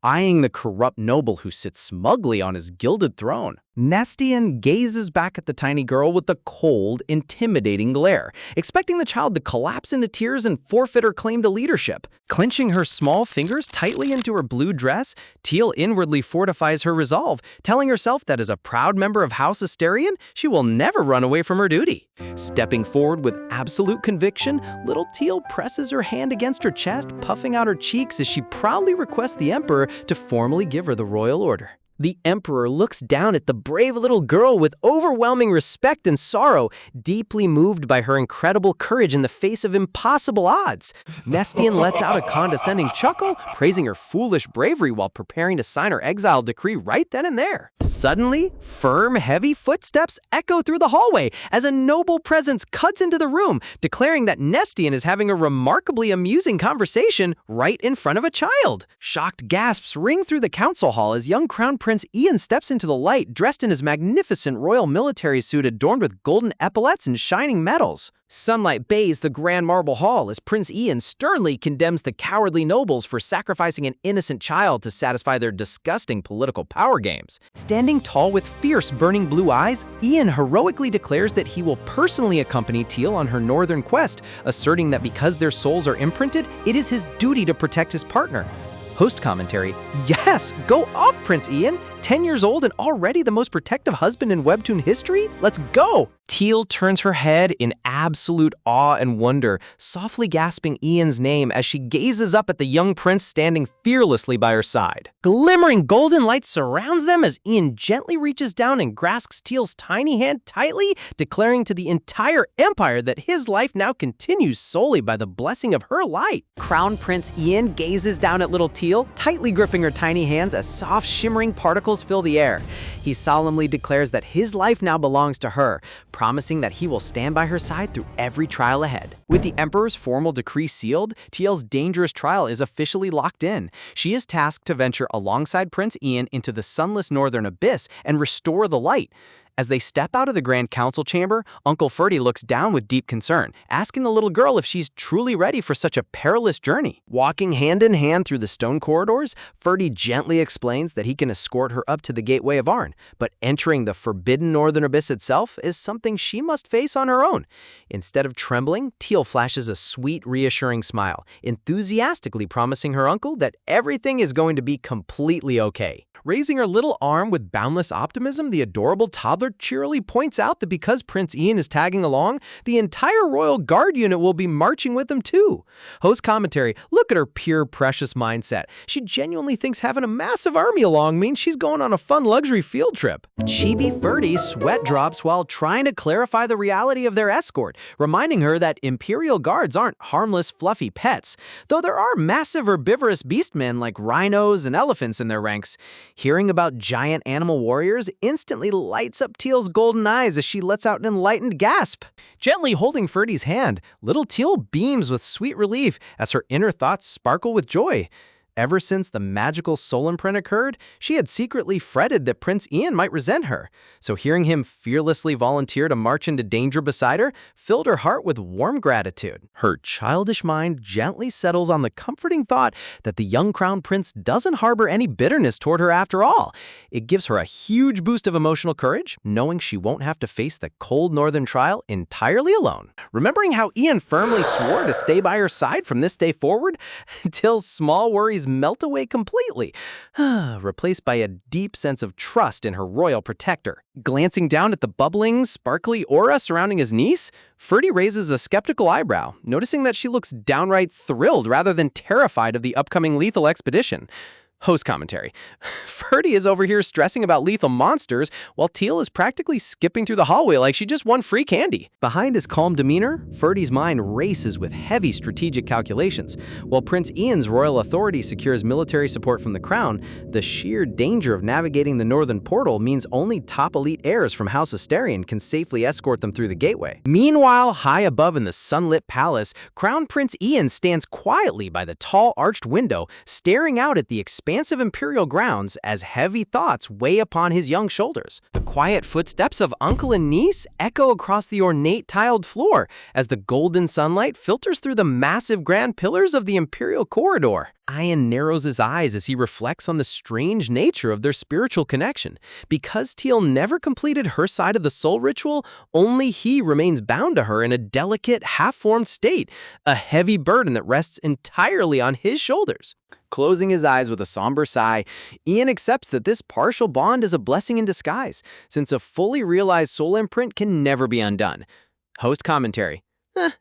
eyeing the corrupt noble who sits smugly on his gilded throne. Nestian gazes back at the tiny girl with a cold, intimidating glare, expecting the child to collapse into tears and forfeit her claim to leadership. Clenching her small fingers tightly into her blue dress, Teal inwardly fortifies her resolve, telling herself that as a proud member of House Asterion, she will never run away from her duty. Stepping forward with absolute conviction, little Teal presses her hand against her chest, puffing out her cheeks as she proudly requests the Emperor to formally give her the royal order. The Emperor looks down at the brave little girl with overwhelming respect and sorrow, deeply moved by her incredible courage in the face of impossible odds. Nestian lets out a condescending chuckle, praising her foolish bravery while preparing to sign her exile decree right then and there. Suddenly, firm, heavy footsteps echo through the hallway as a noble presence cuts into the room, declaring that Nestian is having a remarkably amusing conversation right in front of a child. Shocked gasps ring through the council hall as young Crown Prince Ian steps into the light, dressed in his magnificent royal military suit adorned with golden epaulets and shining medals. Sunlight bathes the grand marble hall as Prince Ian sternly condemns the cowardly nobles for sacrificing an innocent child to satisfy their disgusting political power games. Standing tall with fierce, burning blue eyes, Ian heroically declares that he will personally accompany Teal on her northern quest, asserting that because their souls are imprinted, it is his duty to protect his partner. Host commentary: yes, go off, Prince Ian! 10 years old and already the most protective husband in Webtoon history? Let's go! Teal turns her head in absolute awe and wonder, softly gasping Ian's name as she gazes up at the young prince standing fearlessly by her side. Glimmering golden light surrounds them as Ian gently reaches down and grasps Teal's tiny hand tightly, declaring to the entire empire that his life now continues solely by the blessing of her light. Crown Prince Ian gazes down at little Teal, tightly gripping her tiny hands as soft, shimmering particles fill the air. He solemnly declares that his life now belongs to her, promising that he will stand by her side through every trial ahead. With the Emperor's formal decree sealed, Teal's dangerous trial is officially locked in. She is tasked to venture alongside Prince Ian into the sunless northern abyss and restore the light. As they step out of the Grand Council chamber, Uncle Ferdy looks down with deep concern, asking the little girl if she's truly ready for such a perilous journey. Walking hand in hand through the stone corridors, Ferdy gently explains that he can escort her up to the Gateway of Arn, but entering the forbidden northern abyss itself is something she must face on her own. Instead of trembling, Teal flashes a sweet, reassuring smile, enthusiastically promising her uncle that everything is going to be completely okay. Raising her little arm with boundless optimism, the adorable toddler cheerily points out that because Prince Ian is tagging along, the entire Royal Guard unit will be marching with him too. Host commentary: look at her pure, precious mindset. She genuinely thinks having a massive army along means she's going on a fun luxury field trip. Chibi Ferdy sweat drops while trying to clarify the reality of their escort, reminding her that Imperial Guards aren't harmless, fluffy pets, though there are massive herbivorous beastmen like rhinos and elephants in their ranks. Hearing about giant animal warriors instantly lights up Teal's golden eyes as she lets out an enlightened gasp. Gently holding Ferdy's hand, little Teal beams with sweet relief as her inner thoughts sparkle with joy. Ever since the magical soul imprint occurred, she had secretly fretted that Prince Ian might resent her. So hearing him fearlessly volunteer to march into danger beside her filled her heart with warm gratitude. Her childish mind gently settles on the comforting thought that the young crown prince doesn't harbor any bitterness toward her after all. It gives her a huge boost of emotional courage, knowing she won't have to face the cold northern trial entirely alone. Remembering how Ian firmly swore to stay by her side from this day forward, Teal's small worries melt away completely, replaced by a deep sense of trust in her royal protector. Glancing down at the bubbling, sparkly aura surrounding his niece, Ferdy raises a skeptical eyebrow, noticing that she looks downright thrilled rather than terrified of the upcoming lethal expedition. Host commentary. Ferdy is over here stressing about lethal monsters, while Teal is practically skipping through the hallway like she just won free candy. Behind his calm demeanor, Ferdy's mind races with heavy strategic calculations. While Prince Ian's royal authority secures military support from the crown, the sheer danger of navigating the northern portal means only top elite heirs from House Asterion can safely escort them through the gateway. Meanwhile, high above in the sunlit palace, Crown Prince Ian stands quietly by the tall arched window, staring out at the expansive imperial grounds as heavy thoughts weigh upon his young shoulders. The quiet footsteps of uncle and niece echo across the ornate tiled floor as the golden sunlight filters through the massive grand pillars of the imperial corridor. Ian narrows his eyes as he reflects on the strange nature of their spiritual connection. Because Teal never completed her side of the soul ritual, only he remains bound to her in a delicate, half-formed state, a heavy burden that rests entirely on his shoulders. Closing his eyes with a somber sigh, Ian accepts that this partial bond is a blessing in disguise, since a fully realized soul imprint can never be undone. Host commentary.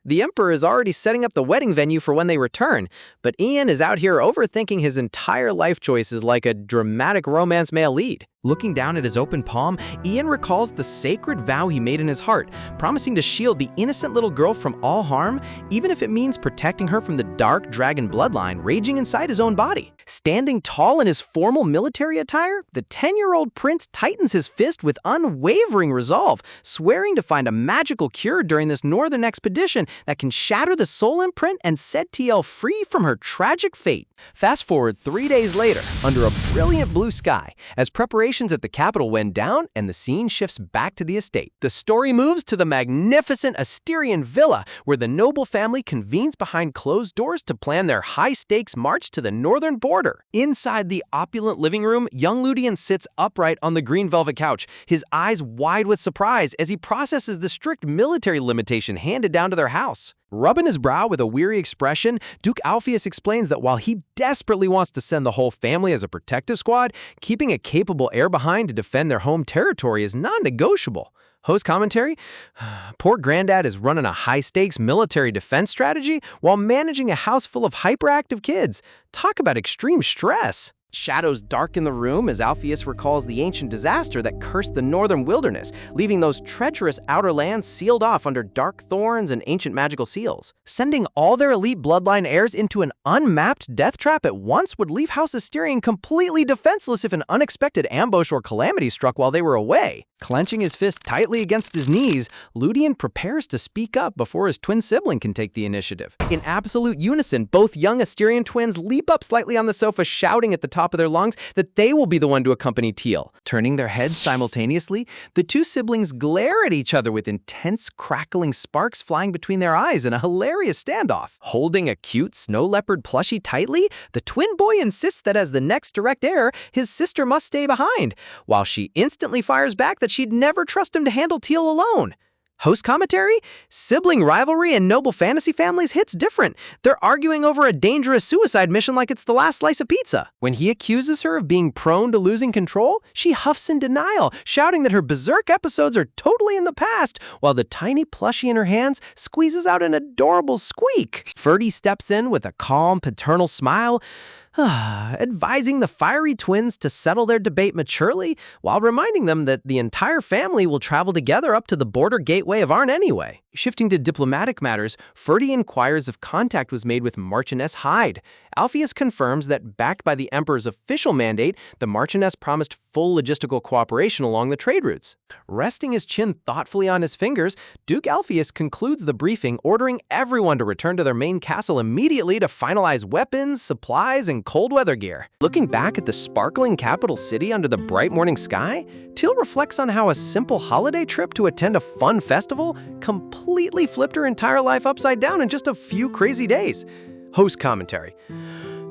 The Emperor is already setting up the wedding venue for when they return, but Ian is out here overthinking his entire life choices like a dramatic romance male lead. Looking down at his open palm, Ian recalls the sacred vow he made in his heart, promising to shield the innocent little girl from all harm, even if it means protecting her from the dark dragon bloodline raging inside his own body. Standing tall in his formal military attire, the 10-year-old prince tightens his fist with unwavering resolve, swearing to find a magical cure during this northern expedition that can shatter the soul imprint and set TL free from her tragic fate. Fast forward 3 days later, under a brilliant blue sky, as preparations at the capital went down and the scene shifts back to the estate. The story moves to the magnificent Asterion villa, where the noble family convenes behind closed doors to plan their high-stakes march to the northern border. Inside the opulent living room, young Ludian sits upright on the green velvet couch, his eyes wide with surprise as he processes the strict military limitation handed down to their house. Rubbing his brow with a weary expression, Duke Alpheus explains that while he desperately wants to send the whole family as a protective squad, keeping a capable heir behind to defend their home territory is non-negotiable. Host commentary? Poor Granddad is running a high-stakes military defense strategy while managing a house full of hyperactive kids. Talk about extreme stress. Shadows darken the room as Alpheus recalls the ancient disaster that cursed the northern wilderness, leaving those treacherous outer lands sealed off under dark thorns and ancient magical seals. Sending all their elite bloodline heirs into an unmapped death trap at once would leave House Asterion completely defenseless if an unexpected ambush or calamity struck while they were away. Clenching his fist tightly against his knees, Ludian prepares to speak up before his twin sibling can take the initiative. In absolute unison, both young Asterion twins leap up slightly on the sofa, shouting at the top of their lungs that they will be the one to accompany Teal. Turning their heads simultaneously, the two siblings glare at each other with intense, crackling sparks flying between their eyes in a hilarious standoff. Holding a cute snow leopard plushie tightly, the twin boy insists that as the next direct heir, his sister must stay behind, while she instantly fires back that she'd never trust him to handle Teal alone. Host commentary? Sibling rivalry in noble fantasy families hits different. They're arguing over a dangerous suicide mission like it's the last slice of pizza. When he accuses her of being prone to losing control, she huffs in denial, shouting that her berserk episodes are totally in the past, while the tiny plushie in her hands squeezes out an adorable squeak. Ferdy steps in with a calm, paternal smile, advising the fiery twins to settle their debate maturely while reminding them that the entire family will travel together up to the border gateway of Arn anyway. Shifting to diplomatic matters, Ferdy inquires if contact was made with Marchioness Hyde. Alpheus confirms that, backed by the Emperor's official mandate, the Marchioness promised full logistical cooperation along the trade routes. Resting his chin thoughtfully on his fingers, Duke Alpheus concludes the briefing, ordering everyone to return to their main castle immediately to finalize weapons, supplies, and cold weather gear. Looking back at the sparkling capital city under the bright morning sky, Teal reflects on how a simple holiday trip to attend a fun festival completely flipped her entire life upside down in just a few crazy days. Host commentary.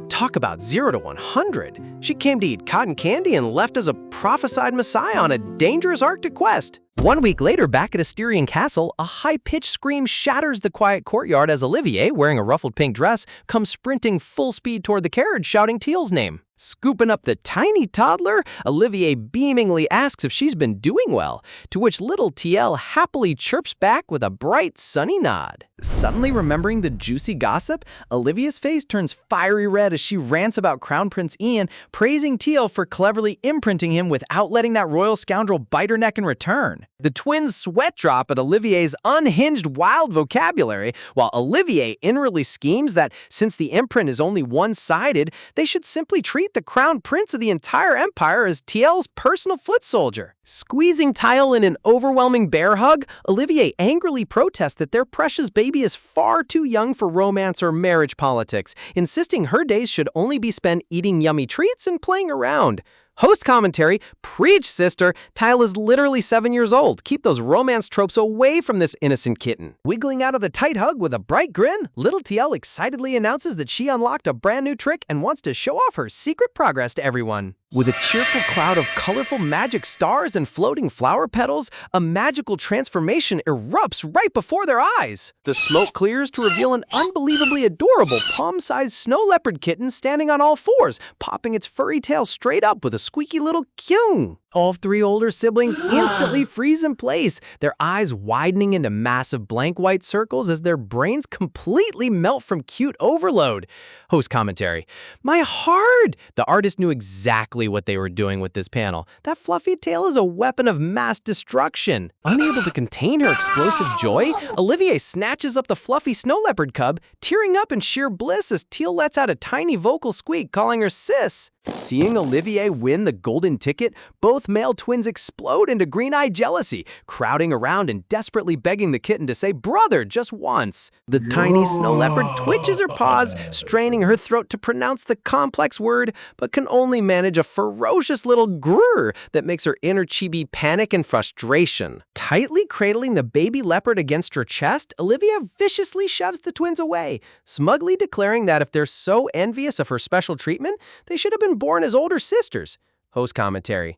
Talk about 0 to 100. She came to eat cotton candy and left as a prophesied messiah on a dangerous Arctic quest. 1 week later, back at Asterian Castle, a high-pitched scream shatters the quiet courtyard as Olivier, wearing a ruffled pink dress, comes sprinting full speed toward the carriage, shouting Teal's name. Scooping up the tiny toddler, Olivier beamingly asks if she's been doing well, to which little Teal happily chirps back with a bright, sunny nod. Suddenly remembering the juicy gossip, Olivia's face turns fiery red as she rants about Crown Prince Ian, praising Teal for cleverly imprinting him without letting that royal scoundrel bite her neck in return. The twins sweat drop at Olivier's unhinged wild vocabulary, while Olivier inwardly schemes that since the imprint is only one-sided, they should simply treat the crown prince of the entire empire as Teal's personal foot soldier. Squeezing Teal in an overwhelming bear hug, Olivier angrily protests that their precious baby is far too young for romance or marriage politics, insisting her days should only be spent eating yummy treats and playing around. Host commentary, preach sister, Teal is literally 7 years old. Keep those romance tropes away from this innocent kitten. Wiggling out of the tight hug with a bright grin, little Teal excitedly announces that she unlocked a brand new trick and wants to show off her secret progress to everyone. With a cheerful cloud of colorful magic stars and floating flower petals, a magical transformation erupts right before their eyes. The smoke clears to reveal an unbelievably adorable palm-sized snow leopard kitten standing on all fours, popping its furry tail straight up with a squeaky little kyung. All 3 older siblings instantly freeze in place, their eyes widening into massive blank white circles as their brains completely melt from cute overload. Host commentary. My heart! The artist knew exactly what they were doing with this panel. That fluffy tail is a weapon of mass destruction. Unable to contain her explosive joy, Olivier snatches up the fluffy snow leopard cub, tearing up in sheer bliss as Teal lets out a tiny vocal squeak calling her sis. Seeing Olivier win the golden ticket, both male twins explode into green-eyed jealousy, crowding around and desperately begging the kitten to say brother just once. The tiny snow leopard twitches her paws, straining her throat to pronounce the complex word, but can only manage a ferocious little grrr that makes her inner chibi panic and frustration. Tightly cradling the baby leopard against her chest, Olivia viciously shoves the twins away, smugly declaring that if they're so envious of her special treatment, they should have been born as older sisters. Host commentary.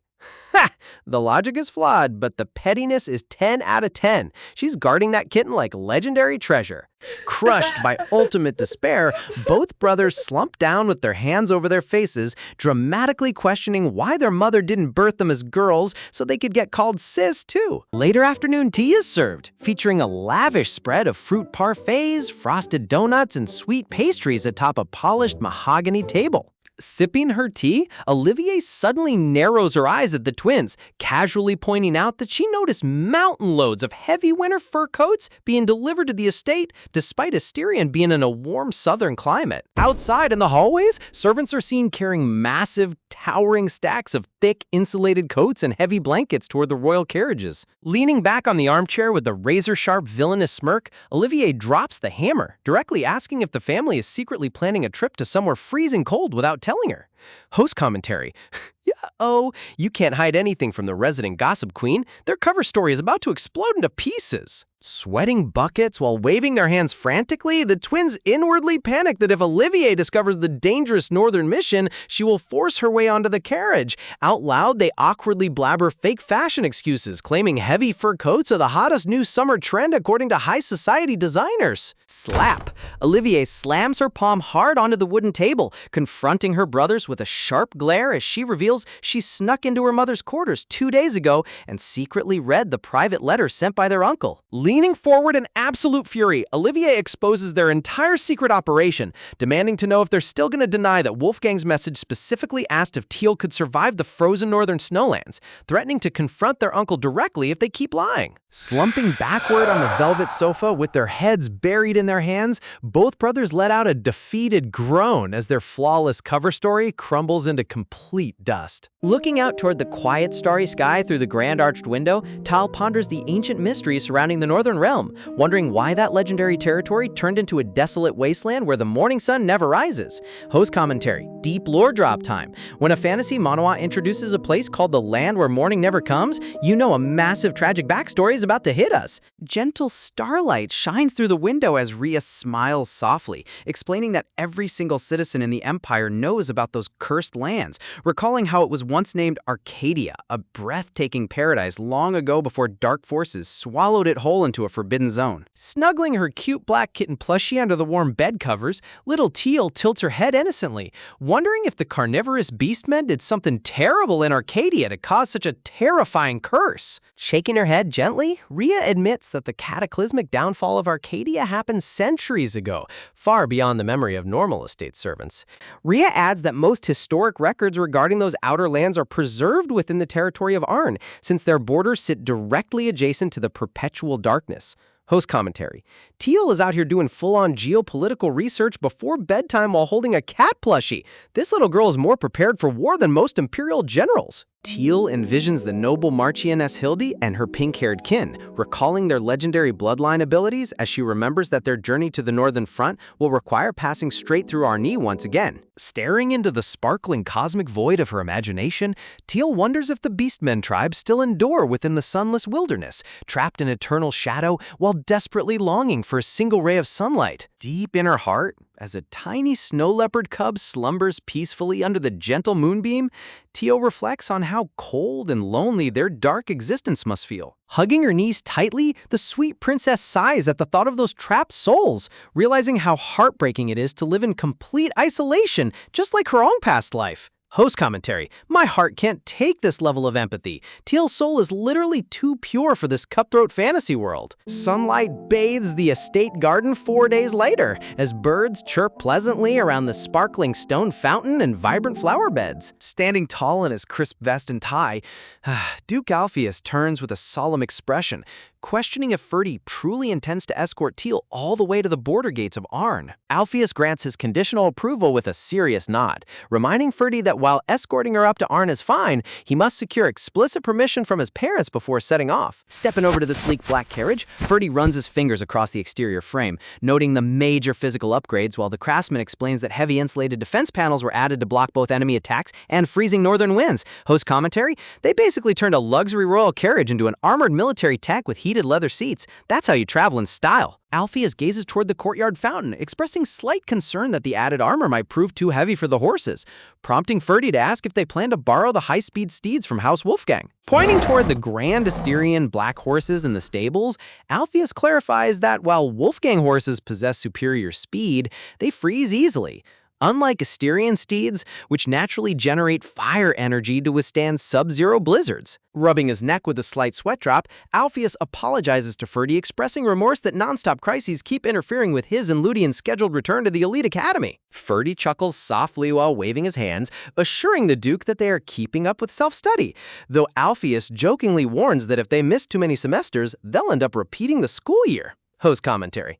Ha! The logic is flawed, but the pettiness is 10 out of 10. She's guarding that kitten like legendary treasure. Crushed by ultimate despair, both brothers slump down with their hands over their faces, dramatically questioning why their mother didn't birth them as girls so they could get called sis too. Later afternoon tea is served, featuring a lavish spread of fruit parfaits, frosted donuts, and sweet pastries atop a polished mahogany table. Sipping her tea, Olivier suddenly narrows her eyes at the twins, casually pointing out that she noticed mountain loads of heavy winter fur coats being delivered to the estate despite Asterian being in a warm southern climate. Outside in the hallways, servants are seen carrying massive, towering stacks of thick, insulated coats and heavy blankets toward the royal carriages. Leaning back on the armchair with a razor-sharp villainous smirk, Olivier drops the hammer, directly asking if the family is secretly planning a trip to somewhere freezing cold without telling her. Host commentary. You can't hide anything from the resident gossip queen. Their cover story is about to explode into pieces. Sweating buckets while waving their hands frantically, the twins inwardly panic that if Olivier discovers the dangerous northern mission, she will force her way onto the carriage. Out loud, they awkwardly blabber fake fashion excuses, claiming heavy fur coats are the hottest new summer trend according to high society designers. Slap! Olivier slams her palm hard onto the wooden table, confronting her brothers with a sharp glare as she reveals she snuck into her mother's quarters 2 days ago and secretly read the private letter sent by their uncle. Leaning forward in absolute fury, Olivier exposes their entire secret operation, demanding to know if they're still going to deny that Wolfgang's message specifically asked if Teal could survive the frozen northern snowlands, threatening to confront their uncle directly if they keep lying. Slumping backward on the velvet sofa with their heads buried in their hands, both brothers let out a defeated groan as their flawless cover story crumbles into complete dust. Looking out toward the quiet starry sky through the grand arched window, Tal ponders the ancient mysteries surrounding the northern realm, wondering why that legendary territory turned into a desolate wasteland where the morning sun never rises. Host commentary, deep lore drop time. When a fantasy manhwa introduces a place called the land where morning never comes, you know a massive tragic backstory is about to hit us. Gentle starlight shines through the window as Ria smiles softly, explaining that every single citizen in the empire knows about those cursed lands, recalling how it was once named Arcadia, a breathtaking paradise long ago before dark forces swallowed it whole into a forbidden zone. Snuggling her cute black kitten plushie under the warm bed covers, little Teal tilts her head innocently, wondering if the carnivorous beastmen did something terrible in Arcadia to cause such a terrifying curse. Shaking her head gently, Rhea admits that the cataclysmic downfall of Arcadia happened centuries ago, far beyond the memory of normal estate servants. Rhea adds that most historic records regarding those outer lands are preserved within the territory of Arn, since their borders sit directly adjacent to the perpetual darkness. Host commentary. Teal is out here doing full-on geopolitical research before bedtime while holding a cat plushie. This little girl is more prepared for war than most imperial generals. Teal envisions the noble Marchioness Hildy and her pink-haired kin, recalling their legendary bloodline abilities as she remembers that their journey to the Northern Front will require passing straight through Arni once again. Staring into the sparkling cosmic void of her imagination, Teal wonders if the Beastmen tribe still endure within the sunless wilderness, trapped in eternal shadow while desperately longing for a single ray of sunlight. Deep in her heart, as a tiny snow leopard cub slumbers peacefully under the gentle moonbeam, Teal reflects on how cold and lonely their dark existence must feel. Hugging her knees tightly, the sweet princess sighs at the thought of those trapped souls, realizing how heartbreaking it is to live in complete isolation, just like her own past life. Host commentary. My heart can't take this level of empathy. Teal's soul is literally too pure for this cutthroat fantasy world. Sunlight bathes the estate garden 4 days later, as birds chirp pleasantly around the sparkling stone fountain and vibrant flower beds. Standing tall in his crisp vest and tie, Duke Alpheus turns with a solemn expression, questioning if Ferdy truly intends to escort Teal all the way to the border gates of Arn. Alpheus grants his conditional approval with a serious nod, reminding Ferdy that while escorting her up to Arn is fine, he must secure explicit permission from his parents before setting off. Stepping over to the sleek black carriage, Ferdy runs his fingers across the exterior frame, noting the major physical upgrades while the craftsman explains that heavy insulated defense panels were added to block both enemy attacks and freezing northern winds. Host commentary, they basically turned a luxury royal carriage into an armored military tech with heated leather seats. That's how you travel in style. Alpheus gazes toward the courtyard fountain, expressing slight concern that the added armor might prove too heavy for the horses, prompting Ferdy to ask if they plan to borrow the high-speed steeds from House Wolfgang. Pointing toward the grand Asterian black horses in the stables, Alpheus clarifies that while Wolfgang horses possess superior speed, they freeze easily. Unlike Asterian steeds, which naturally generate fire energy to withstand sub-zero blizzards. Rubbing his neck with a slight sweat drop, Alpheus apologizes to Ferdy, expressing remorse that non-stop crises keep interfering with his and Ludian's scheduled return to the elite academy. Ferdy chuckles softly while waving his hands, assuring the Duke that they are keeping up with self-study, though Alpheus jokingly warns that if they miss too many semesters, they'll end up repeating the school year. Host commentary.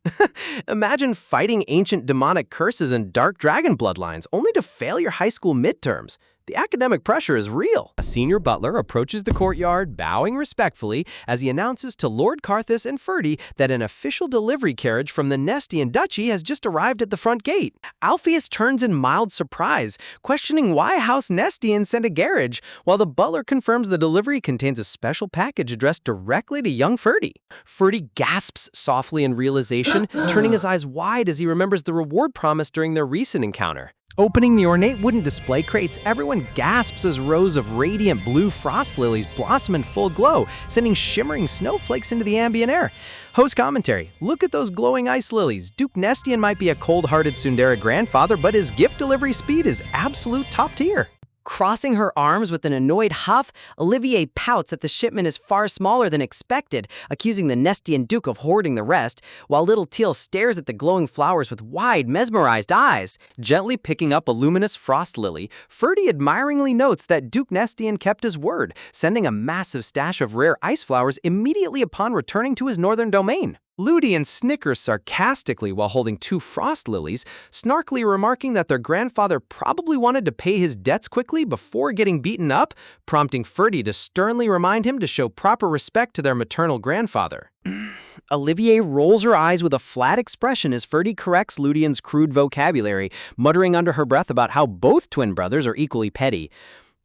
Imagine fighting ancient demonic curses and dark dragon bloodlines only to fail your high school midterms. The academic pressure is real. A senior butler approaches the courtyard, bowing respectfully as he announces to Lord Carthus and Ferdy that an official delivery carriage from the Nestian Duchy has just arrived at the front gate. Alpheus turns in mild surprise, questioning why House Nestian sent a carriage, while the butler confirms the delivery contains a special package addressed directly to young Ferdy. Ferdy gasps softly in realization, turning his eyes wide as he remembers the reward promised during their recent encounter. Opening the ornate wooden display crates, everyone gasps as rows of radiant blue frost lilies blossom in full glow, sending shimmering snowflakes into the ambient air. Host commentary. Look at those glowing ice lilies. Duke Nestian might be a cold-hearted Sundara grandfather, but his gift delivery speed is absolute top tier. Crossing her arms with an annoyed huff, Olivier pouts that the shipment is far smaller than expected, accusing the Nestian Duke of hoarding the rest, while little Teal stares at the glowing flowers with wide, mesmerized eyes. Gently picking up a luminous frost lily, Ferdy admiringly notes that Duke Nestian kept his word, sending a massive stash of rare ice flowers immediately upon returning to his northern domain. Ludian snickers sarcastically while holding 2 frost lilies, snarkily remarking that their grandfather probably wanted to pay his debts quickly before getting beaten up, prompting Ferdy to sternly remind him to show proper respect to their maternal grandfather. Olivier rolls her eyes with a flat expression as Ferdy corrects Ludian's crude vocabulary, muttering under her breath about how both twin brothers are equally petty.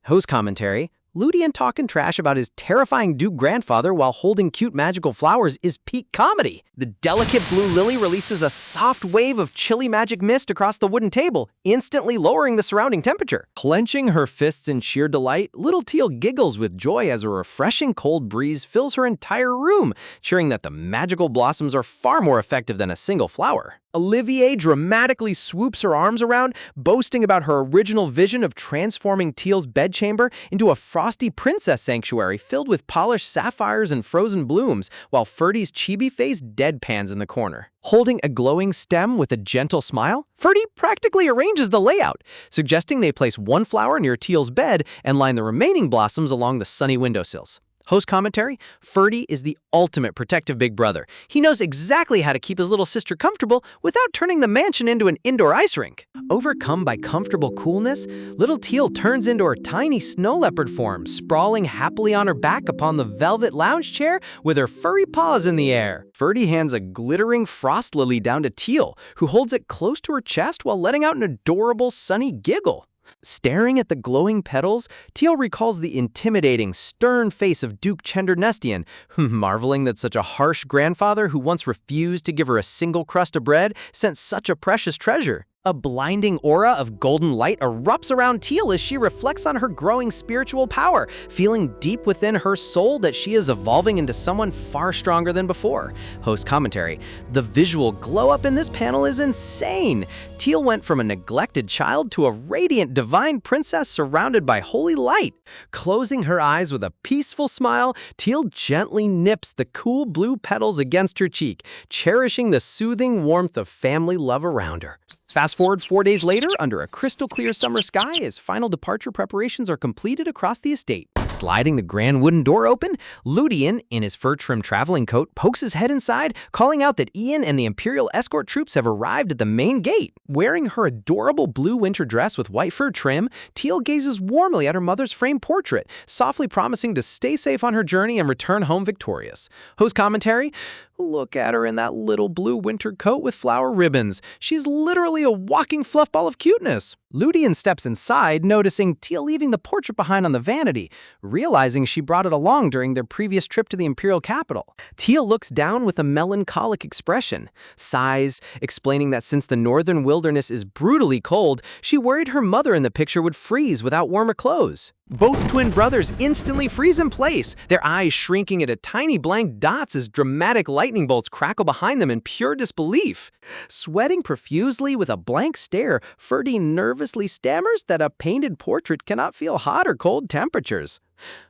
Host commentary. Ludian talking trash about his terrifying Duke grandfather while holding cute magical flowers is peak comedy. The delicate blue lily releases a soft wave of chilly magic mist across the wooden table, instantly lowering the surrounding temperature. Clenching her fists in sheer delight, little Teal giggles with joy as a refreshing cold breeze fills her entire room, cheering that the magical blossoms are far more effective than a single flower. Olivier dramatically swoops her arms around, boasting about her original vision of transforming Teal's bedchamber into a frosty princess sanctuary filled with polished sapphires and frozen blooms, while Ferdy's chibi face deadpans in the corner. Holding a glowing stem with a gentle smile, Ferdy practically arranges the layout, suggesting they place one flower near Teal's bed and line the remaining blossoms along the sunny windowsills. Host commentary: Ferdy is the ultimate protective big brother. He knows exactly how to keep his little sister comfortable without turning the mansion into an indoor ice rink. Overcome by comfortable coolness, little Teal turns into her tiny snow leopard form, sprawling happily on her back upon the velvet lounge chair with her furry paws in the air. Ferdy hands a glittering frost lily down to Teal, who holds it close to her chest while letting out an adorable sunny giggle. Staring at the glowing petals, Teal recalls the intimidating, stern face of Duke Nestian, marveling that such a harsh grandfather who once refused to give her a single crust of bread sent such a precious treasure. A blinding aura of golden light erupts around Teal as she reflects on her growing spiritual power, feeling deep within her soul that she is evolving into someone far stronger than before. Host commentary: the visual glow-up in this panel is insane! Teal went from a neglected child to a radiant divine princess surrounded by holy light. Closing her eyes with a peaceful smile, Teal gently nips the cool blue petals against her cheek, cherishing the soothing warmth of family love around her. Fast forward 4 days later, under a crystal-clear summer sky, as final departure preparations are completed across the estate. Sliding the grand wooden door open, Ludian, in his fur-trimmed traveling coat, pokes his head inside, calling out that Ian and the Imperial escort troops have arrived at the main gate. Wearing her adorable blue winter dress with white fur trim, Teal gazes warmly at her mother's framed portrait, softly promising to stay safe on her journey and return home victorious. Host commentary: look at her in that little blue winter coat with flower ribbons. She's literally a walking fluff ball of cuteness. Ludian steps inside, noticing Teal leaving the portrait behind on the vanity, realizing she brought it along during their previous trip to the Imperial capital. Teal looks down with a melancholic expression, sighs, explaining that since the northern wilderness is brutally cold, she worried her mother in the picture would freeze without warmer clothes. Both twin brothers instantly freeze in place, their eyes shrinking into tiny blank dots as dramatic lightning bolts crackle behind them in pure disbelief. Sweating profusely with a blank stare, Ferdy nervously stammers that a painted portrait cannot feel hot or cold temperatures.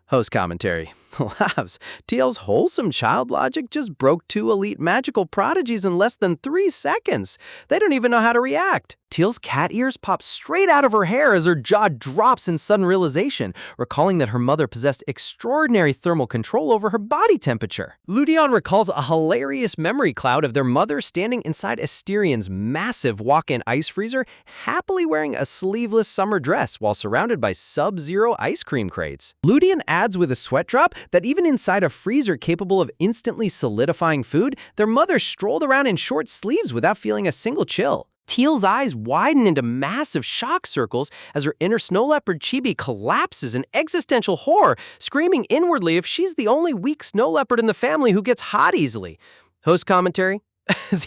Host commentary: laughs. Teal's wholesome child logic just broke two elite magical prodigies in less than 3 seconds. They don't even know how to react. Teal's cat ears pop straight out of her hair as her jaw drops in sudden realization, recalling that her mother possessed extraordinary thermal control over her body temperature. Ludian recalls a hilarious memory cloud of their mother standing inside Asterian's massive walk-in ice freezer, happily wearing a sleeveless summer dress while surrounded by sub-zero ice cream crates. Ludian adds with a sweat drop that even inside a freezer capable of instantly solidifying food, their mother strolled around in short sleeves without feeling a single chill. Teal's eyes widen into massive shock circles as her inner snow leopard chibi collapses in existential horror, screaming inwardly if she's the only weak snow leopard in the family who gets hot easily. Host commentary: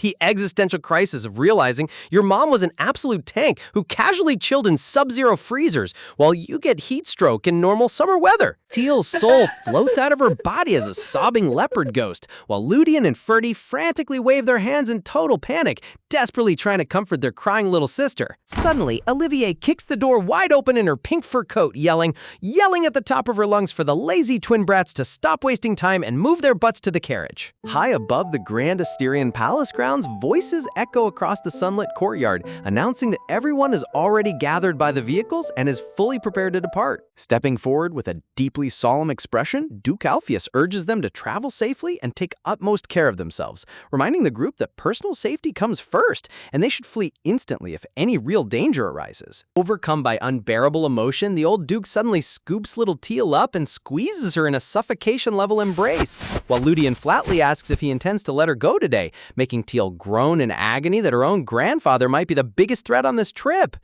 the existential crisis of realizing your mom was an absolute tank who casually chilled in sub-zero freezers while you get heat stroke in normal summer weather. Teal's soul floats out of her body as a sobbing leopard ghost, while Ludian and Ferdy frantically wave their hands in total panic, desperately trying to comfort their crying little sister. Suddenly, Olivier kicks the door wide open in her pink fur coat, yelling at the top of her lungs for the lazy twin brats to stop wasting time and move their butts to the carriage. High above the grand Asterian palace grounds, voices echo across the sunlit courtyard, announcing that everyone is already gathered by the vehicles and is fully prepared to depart. Stepping forward with a deeply solemn expression, Duke Alpheus urges them to travel safely and take utmost care of themselves, reminding the group that personal safety comes first, and they should flee instantly if any real danger arises. Overcome by unbearable emotion, the old Duke suddenly scoops little Teal up and squeezes her in a suffocation-level embrace, while Ludian flatly asks if he intends to let her go today, making Teal groan in agony that her own grandfather might be the biggest threat on this trip.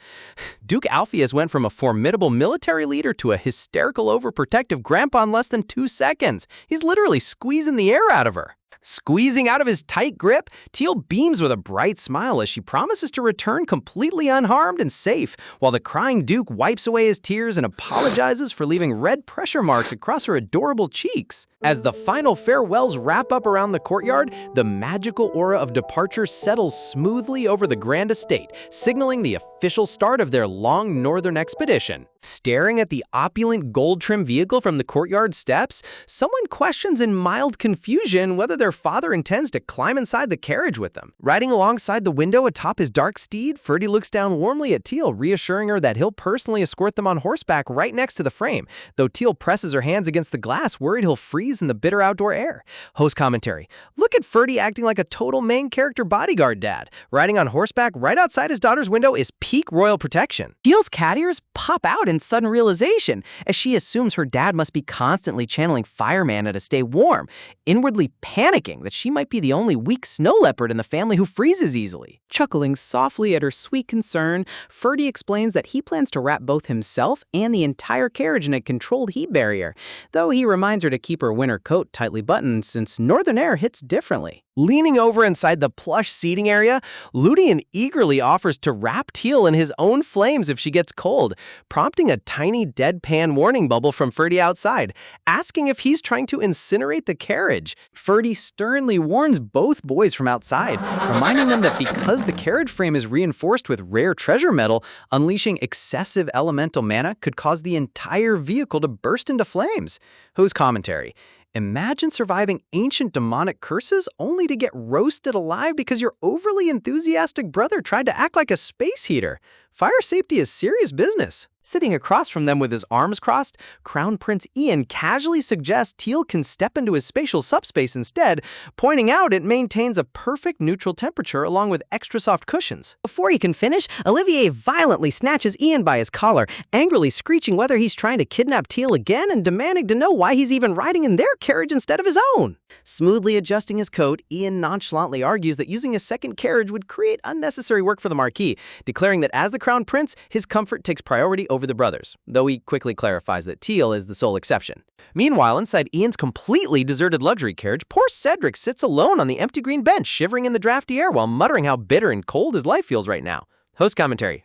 Duke Alpheus went from a formidable military leader to a hysterical, overprotective grandpa in less than 2 seconds. He's literally squeezing the air out of her. Squeezing out of his tight grip, Teal beams with a bright smile as she promises to return completely unharmed and safe, while the crying Duke wipes away his tears and apologizes for leaving red pressure marks across her adorable cheeks. As the final farewells wrap up around the courtyard, the magical aura of departure settles smoothly over the grand estate, signaling the official start of their long northern expedition. Staring at the opulent gold-trimmed vehicle from the courtyard steps, someone questions in mild confusion whether their father intends to climb inside the carriage with them. Riding alongside the window atop his dark steed, Ferdy looks down warmly at Teal, reassuring her that he'll personally escort them on horseback right next to the frame, though Teal presses her hands against the glass, worried he'll freeze in the bitter outdoor air. Host commentary: look at Ferdy acting like a total main character bodyguard dad. Riding on horseback right outside his daughter's window is peak royal protection. Teal's cat ears pop out in sudden realization, as she assumes her dad must be constantly channeling Fireman to stay warm, inwardly panicking that she might be the only weak snow leopard in the family who freezes easily. Chuckling softly at her sweet concern, Ferdy explains that he plans to wrap both himself and the entire carriage in a controlled heat barrier, though he reminds her to keep her winter coat tightly buttoned since northern air hits differently. Leaning over inside the plush seating area, Ludian eagerly offers to wrap Teal in his own flames if she gets cold, prompting a tiny deadpan warning bubble from Ferdy outside, asking if he's trying to incinerate the carriage. Ferdy sternly warns both boys from outside, reminding them that because the carriage frame is reinforced with rare treasure metal, unleashing excessive elemental mana could cause the entire vehicle to burst into flames. Whose commentary: imagine surviving ancient demonic curses only to get roasted alive because your overly enthusiastic brother tried to act like a space heater. Fire safety is serious business. Sitting across from them with his arms crossed, Crown Prince Ian casually suggests Teal can step into his spatial subspace instead, pointing out it maintains a perfect neutral temperature along with extra soft cushions. Before he can finish, Olivier violently snatches Ian by his collar, angrily screeching whether he's trying to kidnap Teal again and demanding to know why he's even riding in their carriage instead of his own. Smoothly adjusting his coat, Ian nonchalantly argues that using a second carriage would create unnecessary work for the Marquis, declaring that as the Crown Prince, his comfort takes priority over the brothers, though he quickly clarifies that Teal is the sole exception. Meanwhile, inside Ian's completely deserted luxury carriage, poor Cedric sits alone on the empty green bench, shivering in the drafty air while muttering how bitter and cold his life feels right now. Host commentary: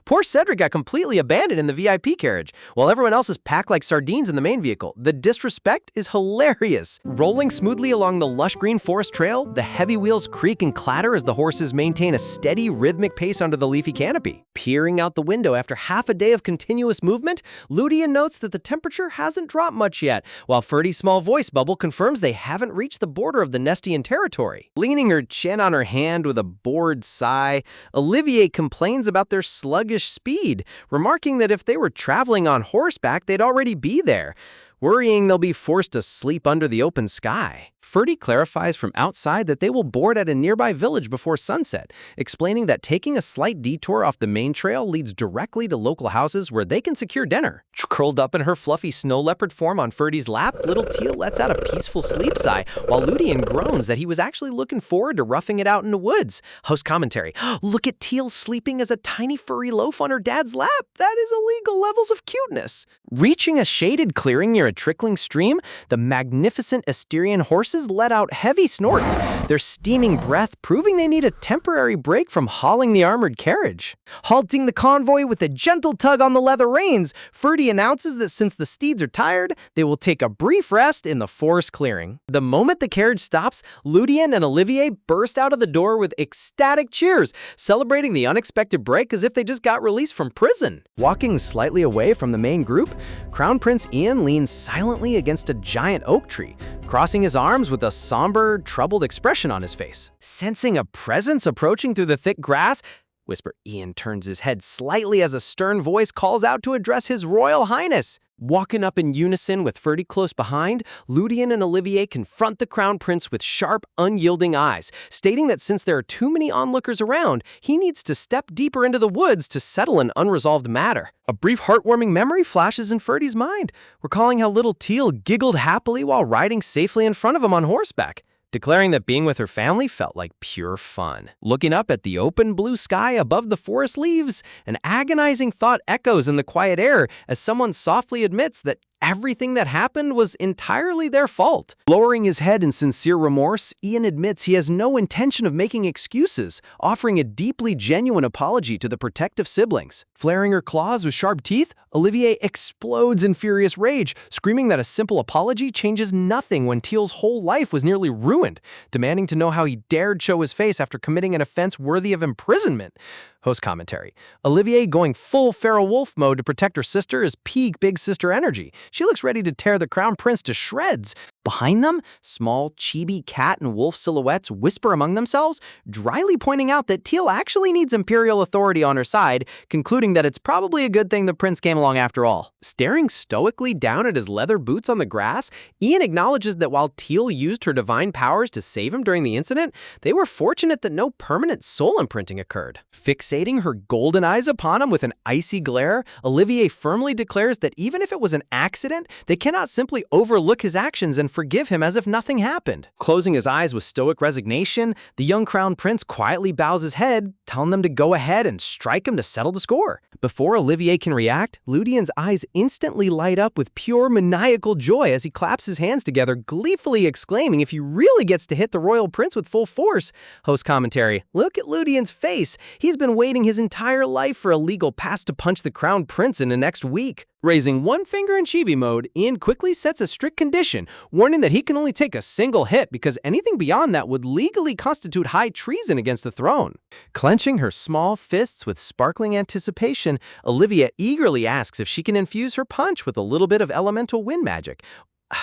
poor Cedric got completely abandoned in the VIP carriage, while everyone else is packed like sardines in the main vehicle. The disrespect is hilarious. Rolling smoothly along the lush green forest trail, the heavy wheels creak and clatter as the horses maintain a steady, rhythmic pace under the leafy canopy. Peering out the window after half a day of continuous movement, Ludian notes that the temperature hasn't dropped much yet, while Ferdy's small voice bubble confirms they haven't reached the border of the Nestian territory. Leaning her chin on her hand with a bored sigh, Olivier complains about their sluggish speed, remarking that if they were traveling on horseback, they'd already be there, worrying they'll be forced to sleep under the open sky. Ferdy clarifies from outside that they will board at a nearby village before sunset, explaining that taking a slight detour off the main trail leads directly to local houses where they can secure dinner. Curled up in her fluffy snow leopard form on Ferdy's lap, little Teal lets out a peaceful sleep sigh, while Ludian groans that he was actually looking forward to roughing it out in the woods. Host commentary: look at Teal sleeping as a tiny furry loaf on her dad's lap. That is illegal levels of cuteness. Reaching a shaded clearing near a trickling stream, the magnificent Asterian horses let out heavy snorts, their steaming breath proving they need a temporary break from hauling the armored carriage. Halting the convoy with a gentle tug on the leather reins, Ferdy announces that since the steeds are tired, they will take a brief rest in the forest clearing. The moment the carriage stops, Ludian and Olivier burst out of the door with ecstatic cheers, celebrating the unexpected break as if they just got released from prison. Walking slightly away from the main group, Crown Prince Ian leans silently against a giant oak tree, crossing his arms with a somber, troubled expression on his face. Sensing a presence approaching through the thick grass, Ian turns his head slightly as a stern voice calls out to address His Royal Highness. Walking up in unison with Ferdy close behind, Ludian and Olivier confront the Crown Prince with sharp, unyielding eyes, stating that since there are too many onlookers around, he needs to step deeper into the woods to settle an unresolved matter. A brief heartwarming memory flashes in Ferdy's mind, recalling how little Teal giggled happily while riding safely in front of him on horseback. declaring that being with her family felt like pure fun. Looking up at the open blue sky above the forest leaves, an agonizing thought echoes in the quiet air as someone softly admits that everything that happened was entirely their fault. Lowering his head in sincere remorse, Ian admits he has no intention of making excuses, offering a deeply genuine apology to the protective siblings. Flaring her claws with sharp teeth, Olivier explodes in furious rage, screaming that a simple apology changes nothing when Teal's whole life was nearly ruined, demanding to know how he dared show his face after committing an offense worthy of imprisonment. Host commentary. Olivier going full feral wolf mode to protect her sister is peak big sister energy. She looks ready to tear the crown prince to shreds. Behind them, small chibi cat and wolf silhouettes whisper among themselves, dryly pointing out that Teal actually needs imperial authority on her side, concluding that it's probably a good thing the prince came along after all. Staring stoically down at his leather boots on the grass, Ian acknowledges that while Teal used her divine powers to save him during the incident, they were fortunate that no permanent soul imprinting occurred. Fixating her golden eyes upon him with an icy glare, Olivier firmly declares that even if it was an accident, they cannot simply overlook his actions and forgive him as if nothing happened. Closing his eyes with stoic resignation, the young crown prince quietly bows his head, telling them to go ahead and strike him to settle the score. Before Olivier can react, Ludian's eyes instantly light up with pure maniacal joy as he claps his hands together, gleefully exclaiming if he really gets to hit the royal prince with full force. Host commentary. Look at Ludian's face. He's been waiting his entire life for a legal pass to punch the crown prince in the next week. Raising one finger in chibi mode, Ian quickly sets a strict condition, warning that he can only take a single hit because anything beyond that would legally constitute high treason against the throne. Clenching her small fists with sparkling anticipation, Olivia eagerly asks if she can infuse her punch with a little bit of elemental wind magic.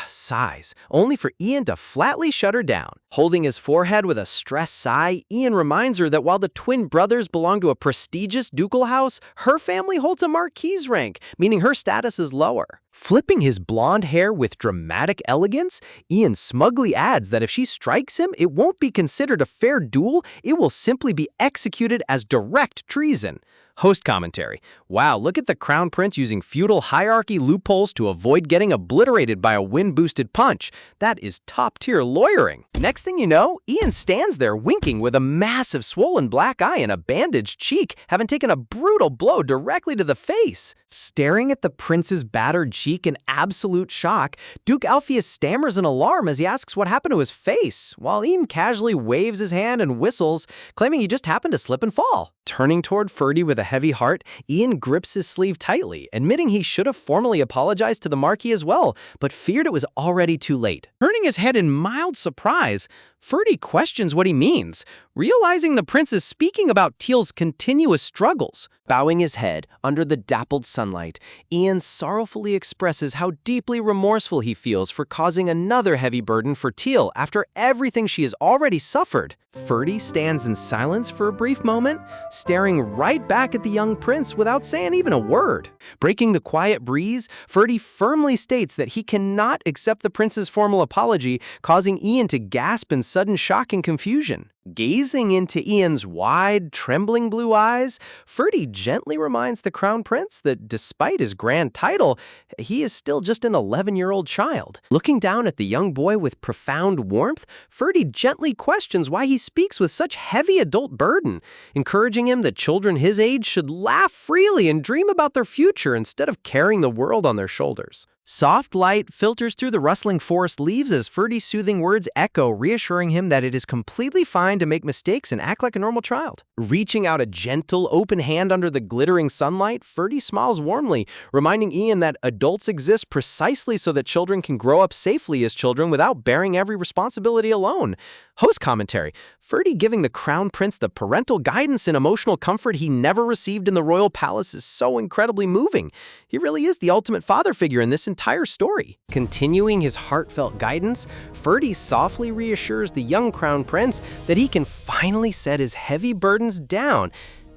Sighs, only for Ian to flatly shut her down. Holding his forehead with a stressed sigh, Ian reminds her that while the twin brothers belong to a prestigious ducal house, her family holds a marquise rank, meaning her status is lower. Flipping his blonde hair with dramatic elegance, Ian smugly adds that if she strikes him, it won't be considered a fair duel, it will simply be executed as direct treason. Host commentary. Wow, look at the crown prince using feudal hierarchy loopholes to avoid getting obliterated by a wind-boosted punch. That is top-tier lawyering. Next thing you know, Ian stands there winking with a massive swollen black eye and a bandaged cheek, having taken a brutal blow directly to the face. Staring at the prince's battered cheek in absolute shock, Duke Alpheus stammers in alarm as he asks what happened to his face, while Ian casually waves his hand and whistles, claiming he just happened to slip and fall. Turning toward Ferdy with a heavy heart, Ian grips his sleeve tightly, admitting he should have formally apologized to the Marquis as well, but feared it was already too late. Turning his head in mild surprise, Ferdy questions what he means, realizing the prince is speaking about Teal's continuous struggles. Bowing his head under the dappled sunlight, Ian sorrowfully expresses how deeply remorseful he feels for causing another heavy burden for Teal after everything she has already suffered. Ferdy stands in silence for a brief moment, staring right back at the young prince without saying even a word. Breaking the quiet breeze, Ferdy firmly states that he cannot accept the prince's formal apology, causing Ian to gasp in sudden shock and confusion. Gazing into Ian's wide, trembling blue eyes, Ferdy gently reminds the crown prince that despite his grand title, he is still just an 11-year-old child. Looking down at the young boy with profound warmth, Ferdy gently questions why he speaks with such heavy adult burden, encouraging him that children his age should laugh freely and dream about their future instead of carrying the world on their shoulders. Soft light filters through the rustling forest leaves as Ferdy's soothing words echo, reassuring him that it is completely fine to make mistakes and act like a normal child. Reaching out a gentle, open hand under the glittering sunlight, Ferdy smiles warmly, reminding Ian that adults exist precisely so that children can grow up safely as children without bearing every responsibility alone. Host commentary. Ferdy giving the crown prince the parental guidance and emotional comfort he never received in the royal palace is so incredibly moving. He really is the ultimate father figure in this entire story. Continuing his heartfelt guidance, Ferdy softly reassures the young crown prince that he can finally set his heavy burdens down,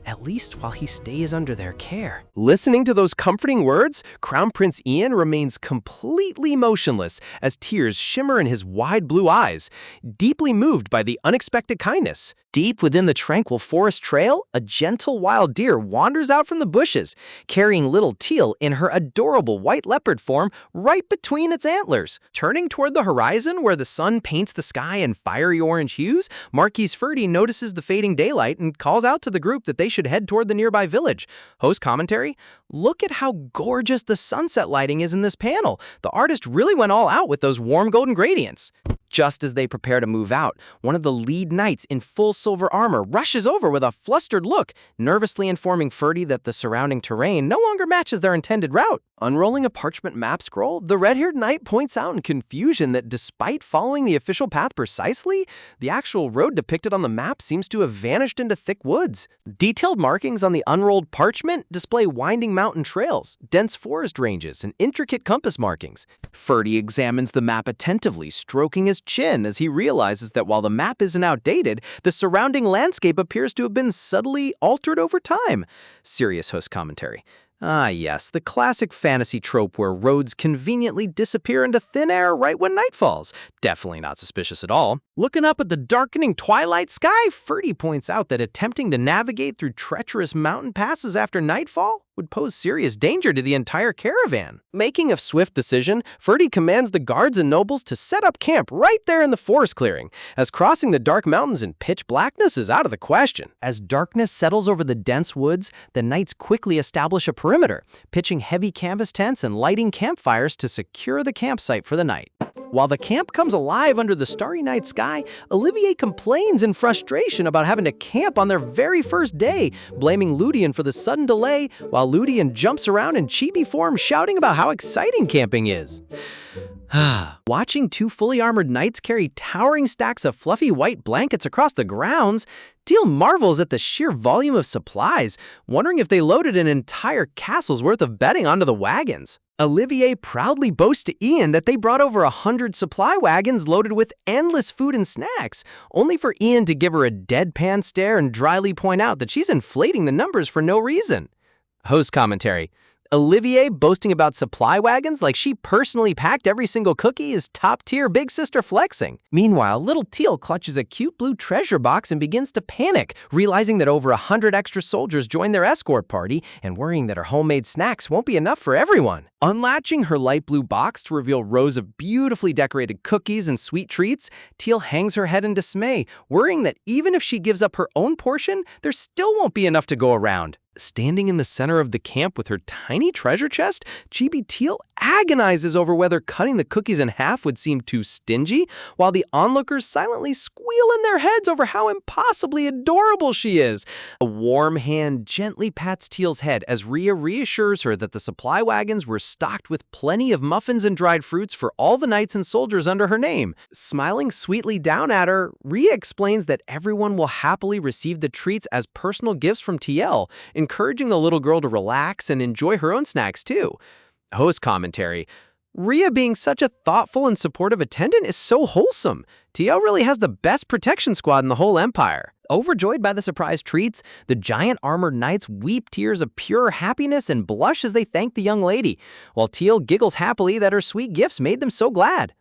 at least while he stays under their care. Listening to those comforting words, Crown Prince Ian remains completely motionless as tears shimmer in his wide blue eyes, deeply moved by the unexpected kindness. Deep within the tranquil forest trail, a gentle wild deer wanders out from the bushes, carrying little Teal in her adorable white leopard form right between its antlers. Turning toward the horizon where the sun paints the sky in fiery orange hues, Marquise Ferdy notices the fading daylight and calls out to the group that they should head toward the nearby village. Host commentary: look at how gorgeous the sunset lighting is in this panel. The artist really went all out with those warm golden gradients. Just as they prepare to move out, one of the lead knights in full silver armor rushes over with a flustered look, nervously informing Ferdy that the surrounding terrain no longer matches their intended route. Unrolling a parchment map scroll, the red-haired knight points out in confusion that despite following the official path precisely, the actual road depicted on the map seems to have vanished into thick woods. Detailed markings on the unrolled parchment display winding mountain trails, dense forest ranges, and intricate compass markings. Ferdy examines the map attentively, stroking his chin as he realizes that while the map isn't outdated, the surrounding landscape appears to have been subtly altered over time. Serious host commentary: ah yes, the classic fantasy trope where roads conveniently disappear into thin air right when night falls. Definitely not suspicious at all. Looking up at the darkening twilight sky, Ferdy points out that attempting to navigate through treacherous mountain passes after nightfall would pose serious danger to the entire caravan. Making a swift decision, Ferdy commands the guards and nobles to set up camp right there in the forest clearing, as crossing the dark mountains in pitch blackness is out of the question. As darkness settles over the dense woods, the knights quickly establish a perimeter, pitching heavy canvas tents and lighting campfires to secure the campsite for the night. While the camp comes alive under the starry night sky, Olivier complains in frustration about having to camp on their very first day, blaming Ludian for the sudden delay, while Ludian jumps around in chibi form shouting about how exciting camping is. Watching two fully armored knights carry towering stacks of fluffy white blankets across the grounds, Teal marvels at the sheer volume of supplies, wondering if they loaded an entire castle's worth of bedding onto the wagons. Olivier proudly boasts to Ian that they brought over 100 supply wagons loaded with endless food and snacks, only for Ian to give her a deadpan stare and dryly point out that she's inflating the numbers for no reason. Host commentary: Olivier boasting about supply wagons like she personally packed every single cookie is top-tier big sister flexing. Meanwhile, little Teal clutches a cute blue treasure box and begins to panic, realizing that over 100 extra soldiers joined their escort party and worrying that her homemade snacks won't be enough for everyone. Unlatching her light blue box to reveal rows of beautifully decorated cookies and sweet treats, Teal hangs her head in dismay, worrying that even if she gives up her own portion, there still won't be enough to go around. Standing in the center of the camp with her tiny treasure chest, Chibi Teal agonizes over whether cutting the cookies in half would seem too stingy, while the onlookers silently squeal in their heads over how impossibly adorable she is. A warm hand gently pats Teal's head as Rhea reassures her that the supply wagons were stocked with plenty of muffins and dried fruits for all the knights and soldiers under her name. Smiling sweetly down at her, Rhea explains that everyone will happily receive the treats as personal gifts from TL, encouraging the little girl to relax and enjoy her own snacks too. Host commentary: Rhea being such a thoughtful and supportive attendant is so wholesome. TL really has the best protection squad in the whole empire. Overjoyed by the surprise treats, the giant armored knights weep tears of pure happiness and blush as they thank the young lady, while Teal giggles happily that her sweet gifts made them so glad.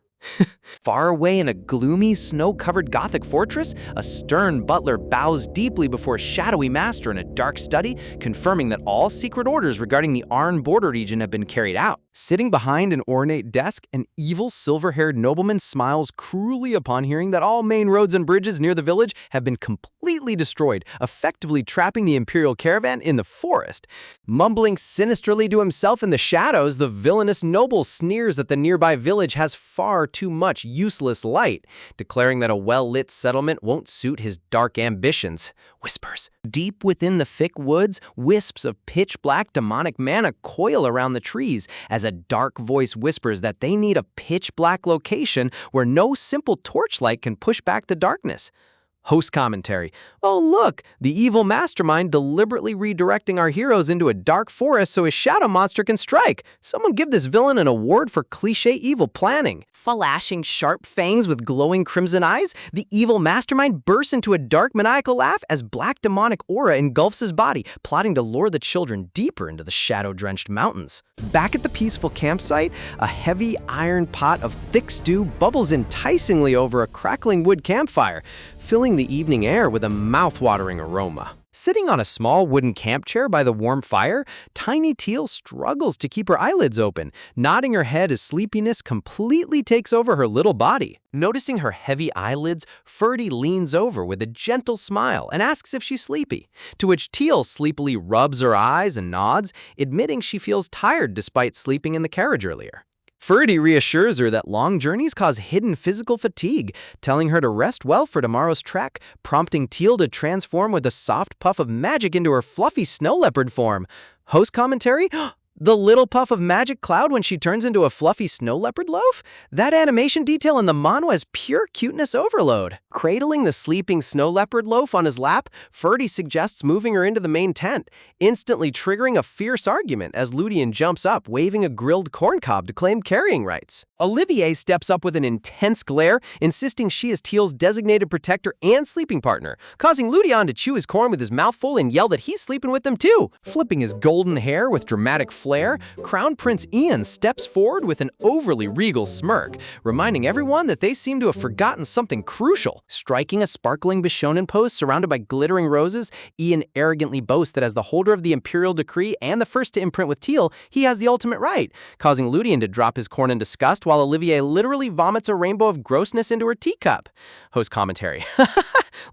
Far away in a gloomy, snow-covered Gothic fortress, a stern butler bows deeply before a shadowy master in a dark study, confirming that all secret orders regarding the Arn border region have been carried out. Sitting behind an ornate desk, an evil silver-haired nobleman smiles cruelly upon hearing that all main roads and bridges near the village have been completely destroyed, effectively trapping the imperial caravan in the forest. Mumbling sinisterly to himself in the shadows, the villainous noble sneers that the nearby village has far too much useless light, declaring that a well-lit settlement won't suit his dark ambitions. Whispers. Deep within the thick woods, wisps of pitch-black demonic mana coil around the trees as a dark voice whispers that they need a pitch-black location where no simple torchlight can push back the darkness. Host commentary: oh look, the evil mastermind deliberately redirecting our heroes into a dark forest so his shadow monster can strike. Someone give this villain an award for cliché evil planning. Flashing sharp fangs with glowing crimson eyes, the evil mastermind bursts into a dark maniacal laugh as black demonic aura engulfs his body, plotting to lure the children deeper into the shadow-drenched mountains. Back at the peaceful campsite, a heavy iron pot of thick stew bubbles enticingly over a crackling wood campfire. filling the evening air with a mouth-watering aroma. Sitting on a small wooden camp chair by the warm fire, Tiny Teal struggles to keep her eyelids open, nodding her head as sleepiness completely takes over her little body. Noticing her heavy eyelids, Ferdy leans over with a gentle smile and asks if she's sleepy, to which Teal sleepily rubs her eyes and nods, admitting she feels tired despite sleeping in the carriage earlier. Ferdy reassures her that long journeys cause hidden physical fatigue, telling her to rest well for tomorrow's trek, prompting Teal to transform with a soft puff of magic into her fluffy snow leopard form. Host commentary? The little puff of magic cloud when she turns into a fluffy snow leopard loaf? That animation detail in the manhwa is pure cuteness overload. Cradling the sleeping snow leopard loaf on his lap, Ferdy suggests moving her into the main tent, instantly triggering a fierce argument as Ludian jumps up, waving a grilled corn cob to claim carrying rights. Olivier steps up with an intense glare, insisting she is Teal's designated protector and sleeping partner, causing Ludian to chew his corn with his mouth full and yell that he's sleeping with them too. Flipping his golden hair with dramatic flair, Crown Prince Ian steps forward with an overly regal smirk, reminding everyone that they seem to have forgotten something crucial. Striking a sparkling Bishonen pose surrounded by glittering roses, Ian arrogantly boasts that as the holder of the Imperial Decree and the first to imprint with Teal, he has the ultimate right, causing Ludian to drop his corn in disgust while Olivier literally vomits a rainbow of grossness into her teacup. Host commentary.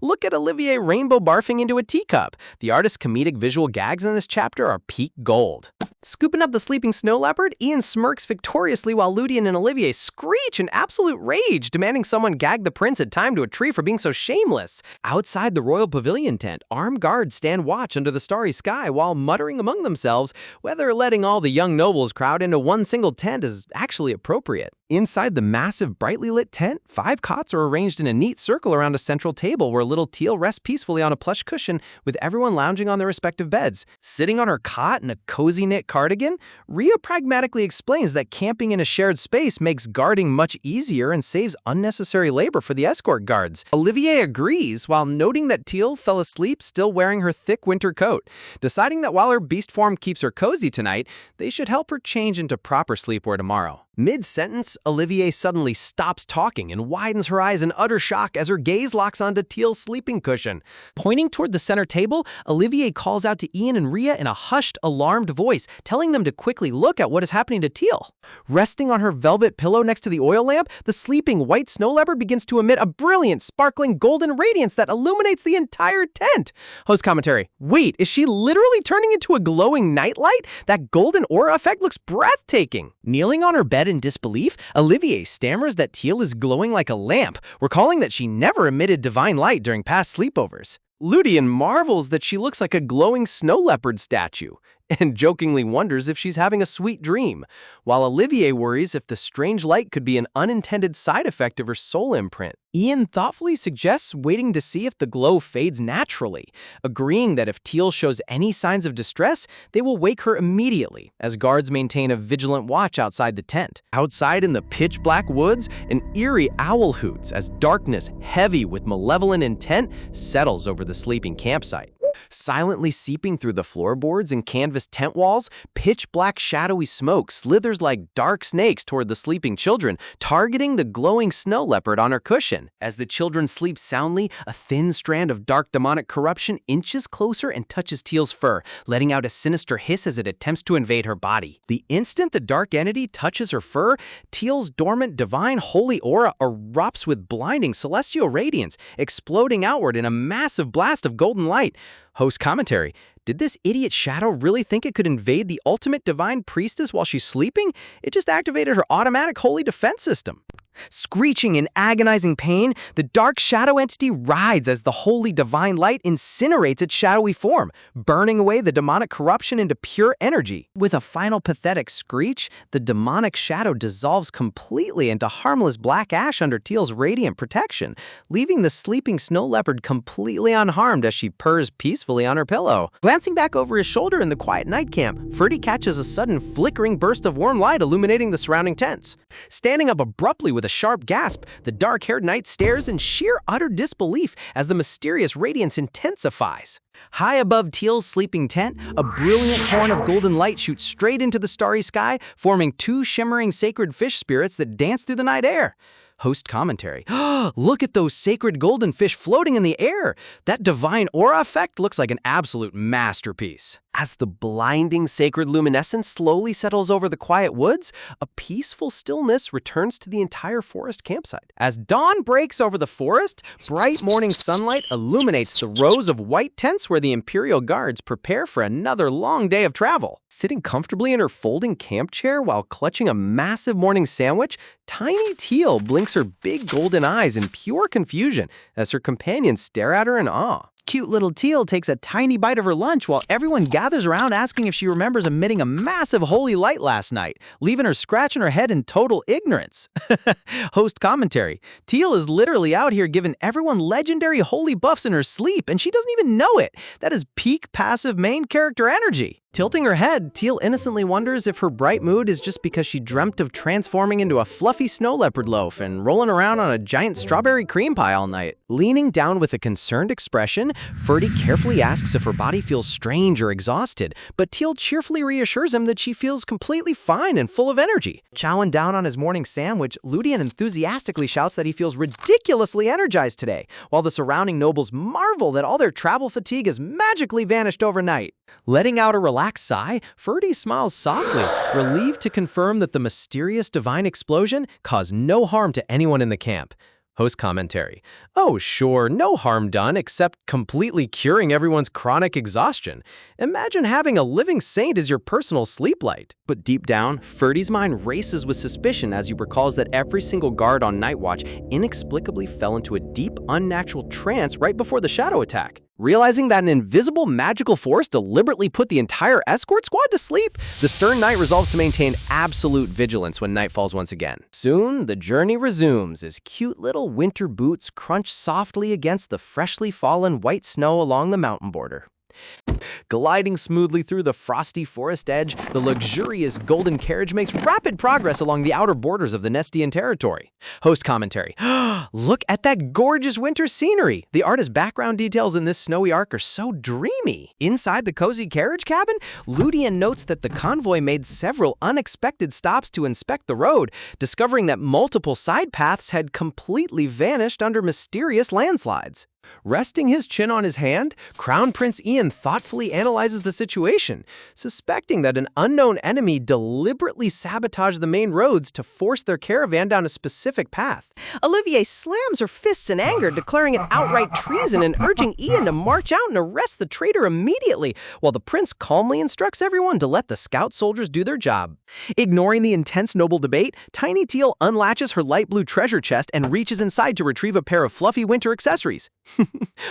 Look at Olivier rainbow barfing into a teacup. The artist's comedic visual gags in this chapter are peak gold. Scooping up the sleeping snow leopard, Ian smirks victoriously while Ludian and Olivier screech in absolute rage, demanding someone gag the prince at time to a tree for being so shameless. Outside the royal pavilion tent, armed guards stand watch under the starry sky while muttering among themselves whether letting all the young nobles crowd into one single tent is actually appropriate. Inside the massive, brightly lit tent, 5 cots are arranged in a neat circle around a central table where little Teal rests peacefully on a plush cushion with everyone lounging on their respective beds. Sitting on her cot in a cozy knit cardigan, Rhea pragmatically explains that camping in a shared space makes guarding much easier and saves unnecessary labor for the escort guards. Olivier agrees while noting that Teal fell asleep still wearing her thick winter coat, deciding that while her beast form keeps her cozy tonight, they should help her change into proper sleepwear tomorrow. Mid-sentence, Olivier suddenly stops talking and widens her eyes in utter shock as her gaze locks onto Teal's sleeping cushion. Pointing toward the center table, Olivier calls out to Ian and Rhea in a hushed, alarmed voice, telling them to quickly look at what is happening to Teal. Resting on her velvet pillow next to the oil lamp, the sleeping white snow leopard begins to emit a brilliant, sparkling golden radiance that illuminates the entire tent. Host commentary. Wait, is she literally turning into a glowing nightlight? That golden aura effect looks breathtaking. Kneeling on her bed in disbelief, Olivier stammers that Teal is glowing like a lamp, recalling that she never emitted divine light during past sleepovers. Ludian marvels that she looks like a glowing snow leopard statue, and jokingly wonders if she's having a sweet dream, while Olivier worries if the strange light could be an unintended side effect of her soul imprint. Ian thoughtfully suggests waiting to see if the glow fades naturally, agreeing that if Teal shows any signs of distress, they will wake her immediately, as guards maintain a vigilant watch outside the tent. Outside in the pitch-black woods, an eerie owl hoots as darkness, heavy with malevolent intent, settles over the sleeping campsite. Silently seeping through the floorboards and canvas tent walls, pitch-black shadowy smoke slithers like dark snakes toward the sleeping children, targeting the glowing snow leopard on her cushion. As the children sleep soundly, a thin strand of dark demonic corruption inches closer and touches Teal's fur, letting out a sinister hiss as it attempts to invade her body. The instant the dark entity touches her fur, Teal's dormant divine holy aura erupts with blinding celestial radiance, exploding outward in a massive blast of golden light. Host commentary. Did this idiot shadow really think it could invade the ultimate divine priestess while she's sleeping? It just activated her automatic holy defense system. Screeching in agonizing pain, the dark shadow entity rides as the holy divine light incinerates its shadowy form, burning away the demonic corruption into pure energy. With a final pathetic screech, the demonic shadow dissolves completely into harmless black ash under Teal's radiant protection, leaving the sleeping snow leopard completely unharmed as she purrs peacefully on her pillow. Glancing back over his shoulder in the quiet night camp, Ferdy catches a sudden flickering burst of warm light illuminating the surrounding tents. Standing up abruptly with a sharp gasp, the dark-haired knight stares in sheer utter disbelief as the mysterious radiance intensifies. High above Teal's sleeping tent, a brilliant torrent of golden light shoots straight into the starry sky, forming 2 shimmering sacred fish spirits that dance through the night air. Host commentary. Look at those sacred golden fish floating in the air. That divine aura effect looks like an absolute masterpiece. As the blinding sacred luminescence slowly settles over the quiet woods, a peaceful stillness returns to the entire forest campsite. As dawn breaks over the forest, bright morning sunlight illuminates the rows of white tents where the Imperial Guards prepare for another long day of travel. Sitting comfortably in her folding camp chair while clutching a massive morning sandwich, Tiny Teal blinks her big golden eyes in pure confusion as her companions stare at her in awe. Cute little Teal takes a tiny bite of her lunch while everyone gathers around asking if she remembers emitting a massive holy light last night, leaving her scratching her head in total ignorance. Host commentary. Teal is literally out here giving everyone legendary holy buffs in her sleep, and she doesn't even know it. That is peak passive main character energy. Tilting her head, Teal innocently wonders if her bright mood is just because she dreamt of transforming into a fluffy snow leopard loaf and rolling around on a giant strawberry cream pie all night. Leaning down with a concerned expression, Ferdy carefully asks if her body feels strange or exhausted, but Teal cheerfully reassures him that she feels completely fine and full of energy. Chowing down on his morning sandwich, Ludian enthusiastically shouts that he feels ridiculously energized today, while the surrounding nobles marvel that all their travel fatigue has magically vanished overnight. Letting out a relaxed sigh, Ferdy smiles softly, relieved to confirm that the mysterious divine explosion caused no harm to anyone in the camp. Host commentary. Oh, sure, no harm done except completely curing everyone's chronic exhaustion. Imagine having a living saint as your personal sleep light. But deep down, Ferdy's mind races with suspicion as he recalls that every single guard on Night Watch inexplicably fell into a deep, unnatural trance right before the shadow attack. Realizing that an invisible magical force deliberately put the entire escort squad to sleep, the stern knight resolves to maintain absolute vigilance when night falls once again. Soon, the journey resumes as cute little winter boots crunch softly against the freshly fallen white snow along the mountain border. Gliding smoothly through the frosty forest edge, the luxurious golden carriage makes rapid progress along the outer borders of the Nestian territory. Host commentary. Look at that gorgeous winter scenery! The artist's background details in this snowy arc are so dreamy. Inside the cozy carriage cabin, Ludian notes that the convoy made several unexpected stops to inspect the road, discovering that multiple side paths had completely vanished under mysterious landslides. Resting his chin on his hand, Crown Prince Ian thoughtfully analyzes the situation, suspecting that an unknown enemy deliberately sabotaged the main roads to force their caravan down a specific path. Olivier slams her fists in anger, declaring it outright treason and urging Ian to march out and arrest the traitor immediately, while the prince calmly instructs everyone to let the scout soldiers do their job. Ignoring the intense noble debate, Tiny Teal unlatches her light blue treasure chest and reaches inside to retrieve a pair of fluffy winter accessories.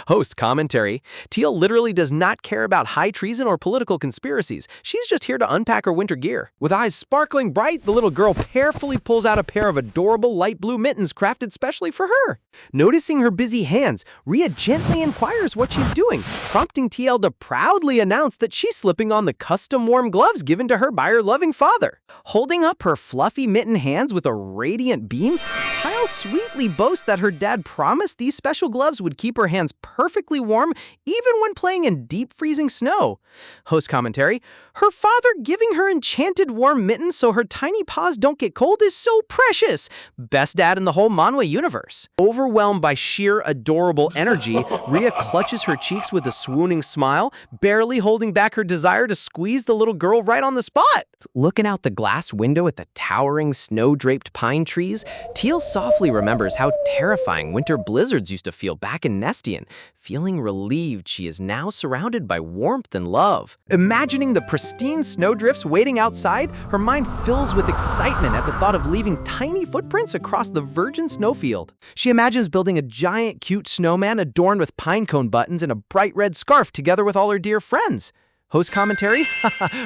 Host commentary. Teal literally does not care about high treason or political conspiracies. She's just here to unpack her winter gear. With eyes sparkling bright, the little girl carefully pulls out a pair of adorable light blue mittens crafted specially for her. Noticing her busy hands, Rhea gently inquires what she's doing, prompting Teal to proudly announce that she's slipping on the custom warm gloves given to her by her loving father. Holding up her fluffy mitten hands with a radiant beam, Teal sweetly boasts that her dad promised these special gloves would keep her hands perfectly warm even when playing in deep freezing snow. Host commentary. Her father giving her enchanted warm mittens so her tiny paws don't get cold is so precious. Best dad in the whole Manhwa universe. Overwhelmed by sheer adorable energy, Rhea clutches her cheeks with a swooning smile, barely holding back her desire to squeeze the little girl right on the spot. Looking out the glass window at the towering snow-draped pine trees, Teal softly remembers how terrifying winter blizzards used to feel back in Nestian, feeling relieved she is now surrounded by warmth and love. Imagining the pristine snowdrifts waiting outside, her mind fills with excitement at the thought of leaving tiny footprints across the virgin snowfield. She imagines building a giant, cute snowman adorned with pinecone buttons and a bright red scarf together with all her dear friends. Host commentary?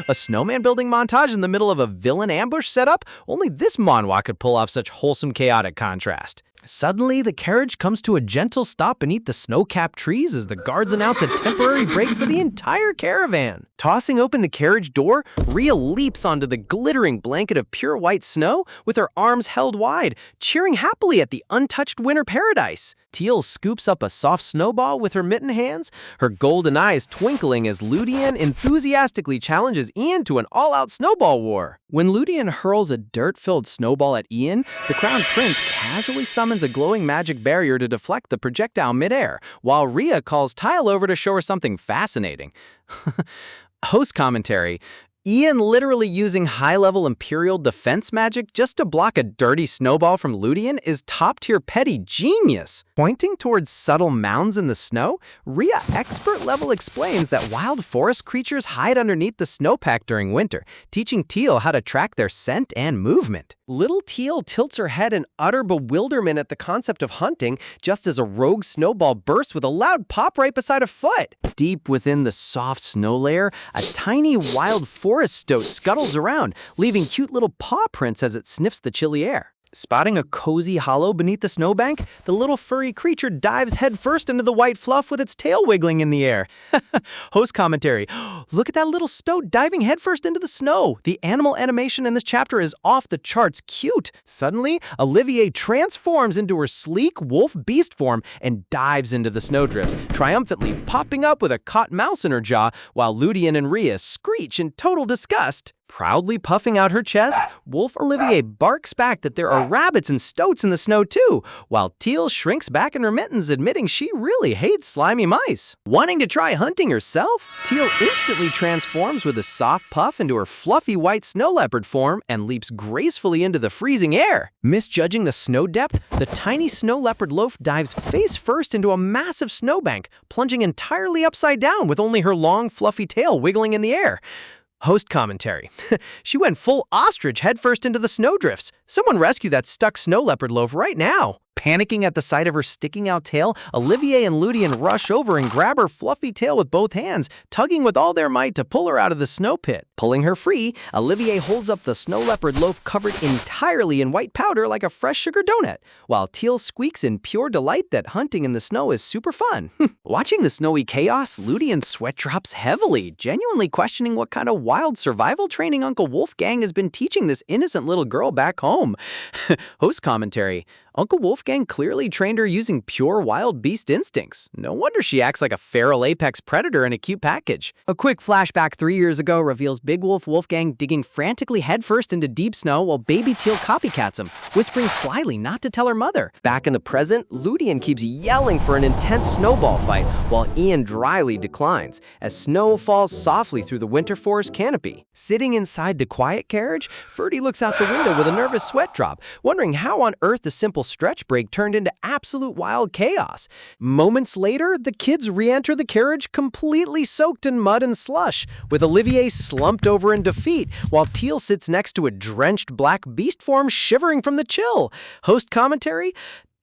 A snowman building montage in the middle of a villain ambush setup? Only this manhwa could pull off such wholesome, chaotic contrast. Suddenly, the carriage comes to a gentle stop beneath the snow-capped trees as the guards announce a temporary break for the entire caravan. Tossing open the carriage door, Rhea leaps onto the glittering blanket of pure white snow with her arms held wide, cheering happily at the untouched winter paradise. Teal scoops up a soft snowball with her mitten hands, her golden eyes twinkling as Ludian enthusiastically challenges Ian to an all-out snowball war. When Ludian hurls a dirt-filled snowball at Ian, the Crown Prince casually summons a glowing magic barrier to deflect the projectile midair, while Rhea calls Tile over to show her something fascinating. Host commentary. Ian literally using high-level Imperial defense magic just to block a dirty snowball from Ludian is top-tier petty genius. Pointing towards subtle mounds in the snow, Rhea expert-level explains that wild forest creatures hide underneath the snowpack during winter, teaching Teal how to track their scent and movement. Little Teal tilts her head in utter bewilderment at the concept of hunting, just as a rogue snowball bursts with a loud pop right beside a foot. Deep within the soft snow layer, a tiny wild forest stoat scuttles around, leaving cute little paw prints as it sniffs the chilly air. Spotting a cozy hollow beneath the snowbank, the little furry creature dives headfirst into the white fluff with its tail wiggling in the air. Host commentary. Look at that little stoat diving headfirst into the snow. The animal animation in this chapter is off the charts cute. Suddenly, Olivier transforms into her sleek wolf beast form and dives into the snowdrifts, triumphantly popping up with a caught mouse in her jaw, while Ludian and Rhea screech in total disgust. Proudly puffing out her chest, Wolf Olivier barks back that there are rabbits and stoats in the snow too, while Teal shrinks back in her mittens, admitting she really hates slimy mice. Wanting to try hunting herself, Teal instantly transforms with a soft puff into her fluffy white snow leopard form and leaps gracefully into the freezing air. Misjudging the snow depth, the tiny snow leopard loaf dives face first into a massive snowbank, plunging entirely upside down with only her long, fluffy tail wiggling in the air. Host commentary. She went full ostrich headfirst into the snowdrifts. Someone rescue that stuck snow leopard loaf right now. Panicking at the sight of her sticking out tail, Olivier and Ludian rush over and grab her fluffy tail with both hands, tugging with all their might to pull her out of the snow pit. Pulling her free, Olivier holds up the snow leopard loaf covered entirely in white powder like a fresh sugar donut, while Teal squeaks in pure delight that hunting in the snow is super fun. Watching the snowy chaos, Ludian's sweat drops heavily, genuinely questioning what kind of wild survival training Uncle Wolfgang has been teaching this innocent little girl back home. Host commentary. Uncle Wolfgang clearly trained her using pure wild beast instincts. No wonder she acts like a feral apex predator in a cute package. A quick flashback 3 years ago reveals Big Wolf Wolfgang digging frantically headfirst into deep snow while baby Teal copycats him, whispering slyly not to tell her mother. Back in the present, Ludian keeps yelling for an intense snowball fight, while Ian dryly declines, as snow falls softly through the winter forest canopy. Sitting inside the quiet carriage, Ferdy looks out the window with a nervous sweat drop, wondering how on earth the simple stretch break turned into absolute wild chaos. Moments later, the kids re-enter the carriage completely soaked in mud and slush, with Olivier slumped over in defeat, while Teal sits next to a drenched black beast form shivering from the chill. Host commentary?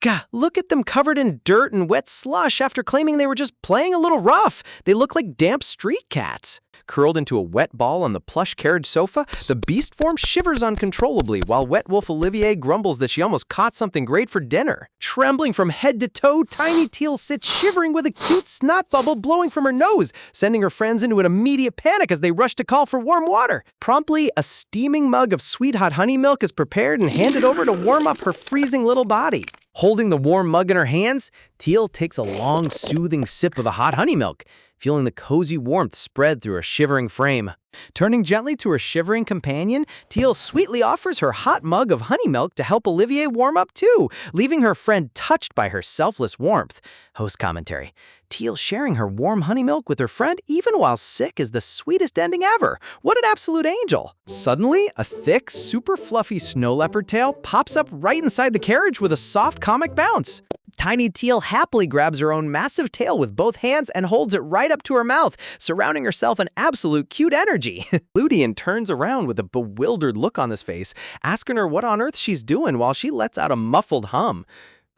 Gah, look at them covered in dirt and wet slush after claiming they were just playing a little rough. They look like damp street cats. Curled into a wet ball on the plush carriage sofa, the beast form shivers uncontrollably while Wet Wolf Olivier grumbles that she almost caught something great for dinner. Trembling from head to toe, Tiny Teal sits shivering with a cute snot bubble blowing from her nose, sending her friends into an immediate panic as they rush to call for warm water. Promptly, a steaming mug of sweet hot honey milk is prepared and handed over to warm up her freezing little body. Holding the warm mug in her hands, Teal takes a long, soothing sip of the hot honey milk, feeling the cozy warmth spread through her shivering frame. Turning gently to her shivering companion, Teal sweetly offers her hot mug of honey milk to help Olivier warm up too, leaving her friend touched by her selfless warmth. Host commentary. Teal sharing her warm honey milk with her friend even while sick is the sweetest ending ever. What an absolute angel. Suddenly, a thick, super fluffy snow leopard tail pops up right inside the carriage with a soft comic bounce. Tiny Teal happily grabs her own massive tail with both hands and holds it right up to her mouth, surrounding herself in absolute cute energy. Ludian turns around with a bewildered look on his face, asking her what on earth she's doing while she lets out a muffled hum.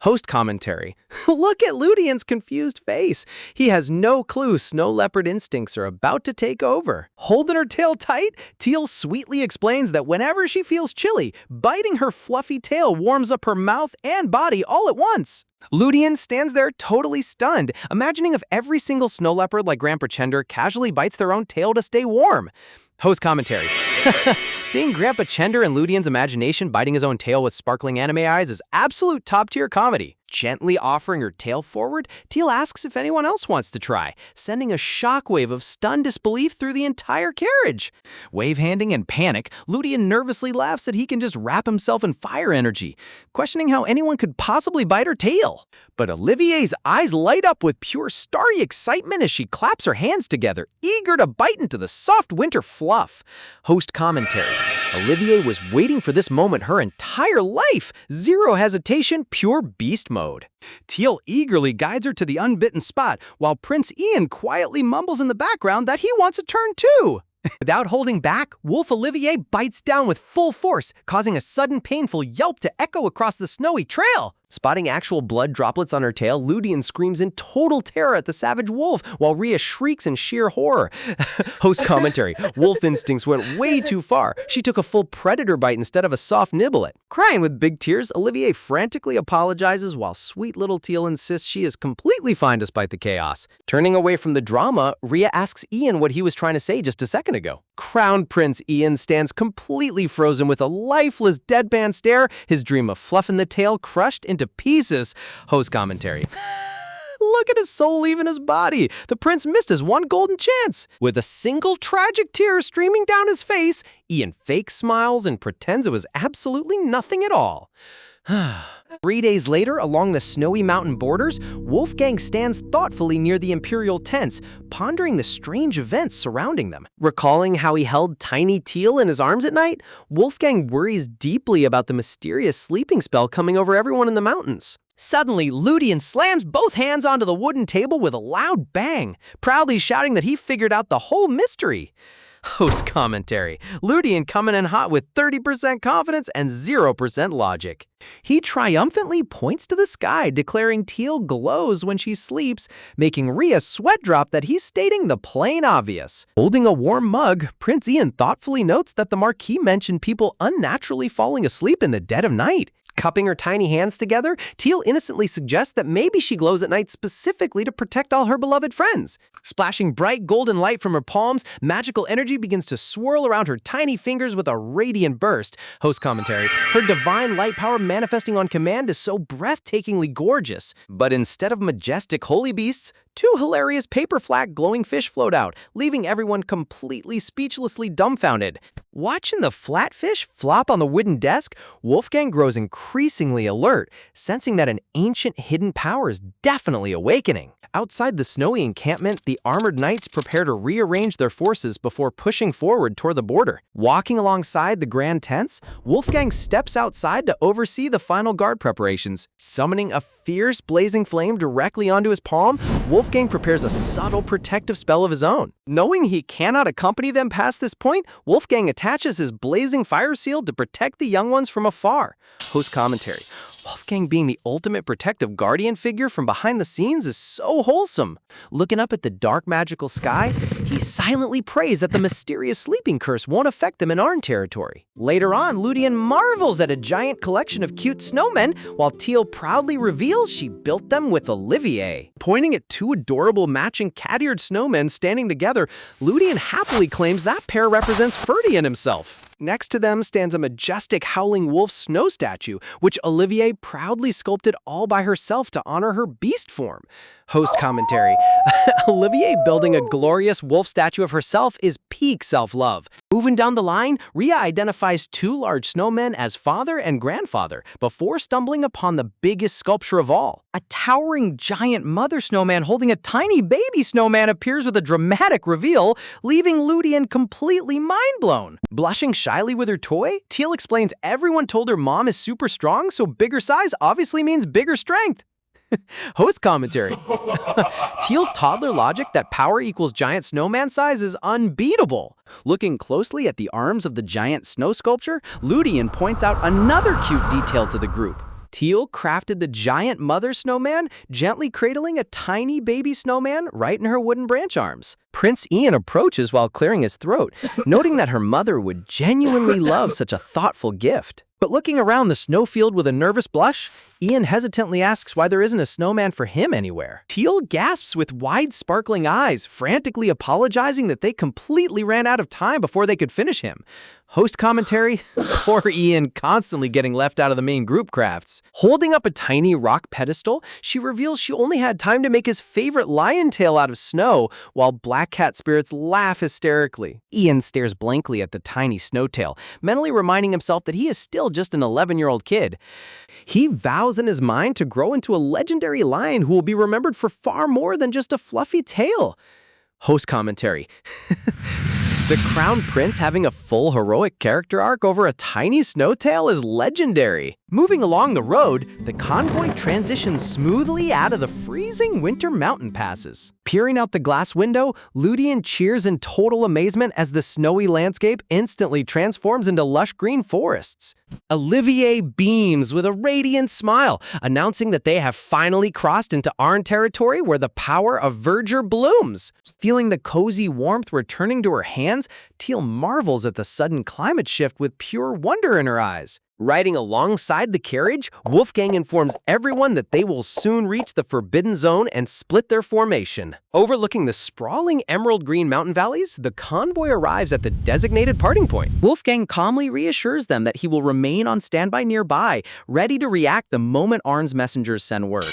Host commentary. Look at Ludian's confused face. He has no clue snow leopard instincts are about to take over. Holding her tail tight, Teal sweetly explains that whenever she feels chilly, biting her fluffy tail warms up her mouth and body all at once. Ludian stands there totally stunned, imagining if every single snow leopard like Grandpa Chender casually bites their own tail to stay warm. Host commentary. Seeing Grandpa Chender and Ludian's imagination biting his own tail with sparkling anime eyes is absolute top-tier comedy. Gently offering her tail forward, Teal asks if anyone else wants to try, sending a shockwave of stunned disbelief through the entire carriage. Wave-handing in panic, Ludian nervously laughs that he can just wrap himself in fire energy, questioning how anyone could possibly bite her tail. But Olivier's eyes light up with pure starry excitement as she claps her hands together, eager to bite into the soft winter fluff. Host commentary. Olivier was waiting for this moment her entire life. Zero hesitation, pure beast mode. Teal eagerly guides her to the unbitten spot, while Prince Ian quietly mumbles in the background that he wants a turn too. Without holding back, Wolf Olivier bites down with full force, causing a sudden painful yelp to echo across the snowy trail. Spotting actual blood droplets on her tail, Ludian screams in total terror at the savage wolf, while Rhea shrieks in sheer horror. Host commentary. Wolf instincts went way too far. She took a full predator bite instead of a soft nibble. Crying with big tears, Olivier frantically apologizes while sweet little Teal insists she is completely fine despite the chaos. Turning away from the drama, Rhea asks Ian what he was trying to say just a second ago. Crown Prince Ian stands completely frozen with a lifeless deadpan stare, his dream of fluffing the tail crushed into pieces. Host commentary. Look at his soul leaving his body. The prince missed his one golden chance. With a single tragic tear streaming down his face, Ian fake smiles and pretends it was absolutely nothing at all. 3 days later, along the snowy mountain borders, Wolfgang stands thoughtfully near the imperial tents, pondering the strange events surrounding them. Recalling how he held tiny Teal in his arms at night, Wolfgang worries deeply about the mysterious sleeping spell coming over everyone in the mountains. Suddenly, Ludian slams both hands onto the wooden table with a loud bang, proudly shouting that he figured out the whole mystery. Host commentary. Ludian coming in hot with 30% confidence and 0% logic. He triumphantly points to the sky, declaring Teal glows when she sleeps, making Rhea sweat drop that he's stating the plain obvious. Holding a warm mug, Prince Ian thoughtfully notes that the Marquis mentioned people unnaturally falling asleep in the dead of night. Cupping her tiny hands together, Teal innocently suggests that maybe she glows at night specifically to protect all her beloved friends. Splashing bright golden light from her palms, magical energy begins to swirl around her tiny fingers with a radiant burst. Host commentary. Her divine light power manifesting on command is so breathtakingly gorgeous. But instead of majestic holy beasts, two hilarious paper flat glowing fish float out, leaving everyone completely speechlessly dumbfounded. Watching the flatfish flop on the wooden desk, Wolfgang grows increasingly alert, sensing that an ancient hidden power is definitely awakening. Outside the snowy encampment, the armored knights prepare to rearrange their forces before pushing forward toward the border. Walking alongside the grand tents, Wolfgang steps outside to oversee the final guard preparations. Summoning a fierce blazing flame directly onto his palm, Wolfgang prepares a subtle protective spell of his own. Knowing he cannot accompany them past this point, Wolfgang attaches his blazing fire seal to protect the young ones from afar. Host commentary. Wolfgang being the ultimate protective guardian figure from behind the scenes is so wholesome. Looking up at the dark magical sky, he silently prays that the mysterious sleeping curse won't affect them in Arn territory. Later on, Ludian marvels at a giant collection of cute snowmen, while Teal proudly reveals she built them with Olivier. Pointing at two adorable matching cat-eared snowmen standing together, Ludian happily claims that pair represents Ferdian himself. Next to them stands a majestic howling wolf snow statue, which Olivier proudly sculpted all by herself to honor her beast form. Host commentary. Olivier building a glorious wolf statue of herself is peak self-love. Moving down the line, Rhea identifies two large snowmen as father and grandfather before stumbling upon the biggest sculpture of all. A towering giant mother snowman holding a tiny baby snowman appears with a dramatic reveal, leaving Ludian completely mind-blown. Blushing shyly with her toy, Teal explains everyone told her mom is super strong, so bigger size obviously means bigger strength. Host commentary. Teal's toddler logic that power equals giant snowman size is unbeatable. Looking closely at the arms of the giant snow sculpture, Ludian points out another cute detail to the group. Teal crafted the giant mother snowman, gently cradling a tiny baby snowman right in her wooden branch arms. Prince Ian approaches while clearing his throat, noting that her mother would genuinely love such a thoughtful gift. But looking around the snowfield with a nervous blush, Ian hesitantly asks why there isn't a snowman for him anywhere. Teal gasps with wide sparkling eyes, frantically apologizing that they completely ran out of time before they could finish him. Host commentary? Poor Ian, constantly getting left out of the main group crafts. Holding up a tiny rock pedestal, she reveals she only had time to make his favorite lion tail out of snow, while Black Cat spirits laugh hysterically. Ian stares blankly at the tiny snowtail, mentally reminding himself that he is still just an 11-year-old kid. He vows in his mind to grow into a legendary lion who will be remembered for far more than just a fluffy tail. Host commentary. The Crown Prince having a full heroic character arc over a tiny snowtail is legendary. Moving along the road, the convoy transitions smoothly out of the freezing winter mountain passes. Peering out the glass window, Ludian cheers in total amazement as the snowy landscape instantly transforms into lush green forests. Olivier beams with a radiant smile, announcing that they have finally crossed into Arn territory where the power of verdure blooms. Feeling the cozy warmth returning to her hands, Teal marvels at the sudden climate shift with pure wonder in her eyes. Riding alongside the carriage, Wolfgang informs everyone that they will soon reach the Forbidden Zone and split their formation. Overlooking the sprawling emerald green mountain valleys, the convoy arrives at the designated parting point. Wolfgang calmly reassures them that he will remain on standby nearby, ready to react the moment Arn's messengers send word.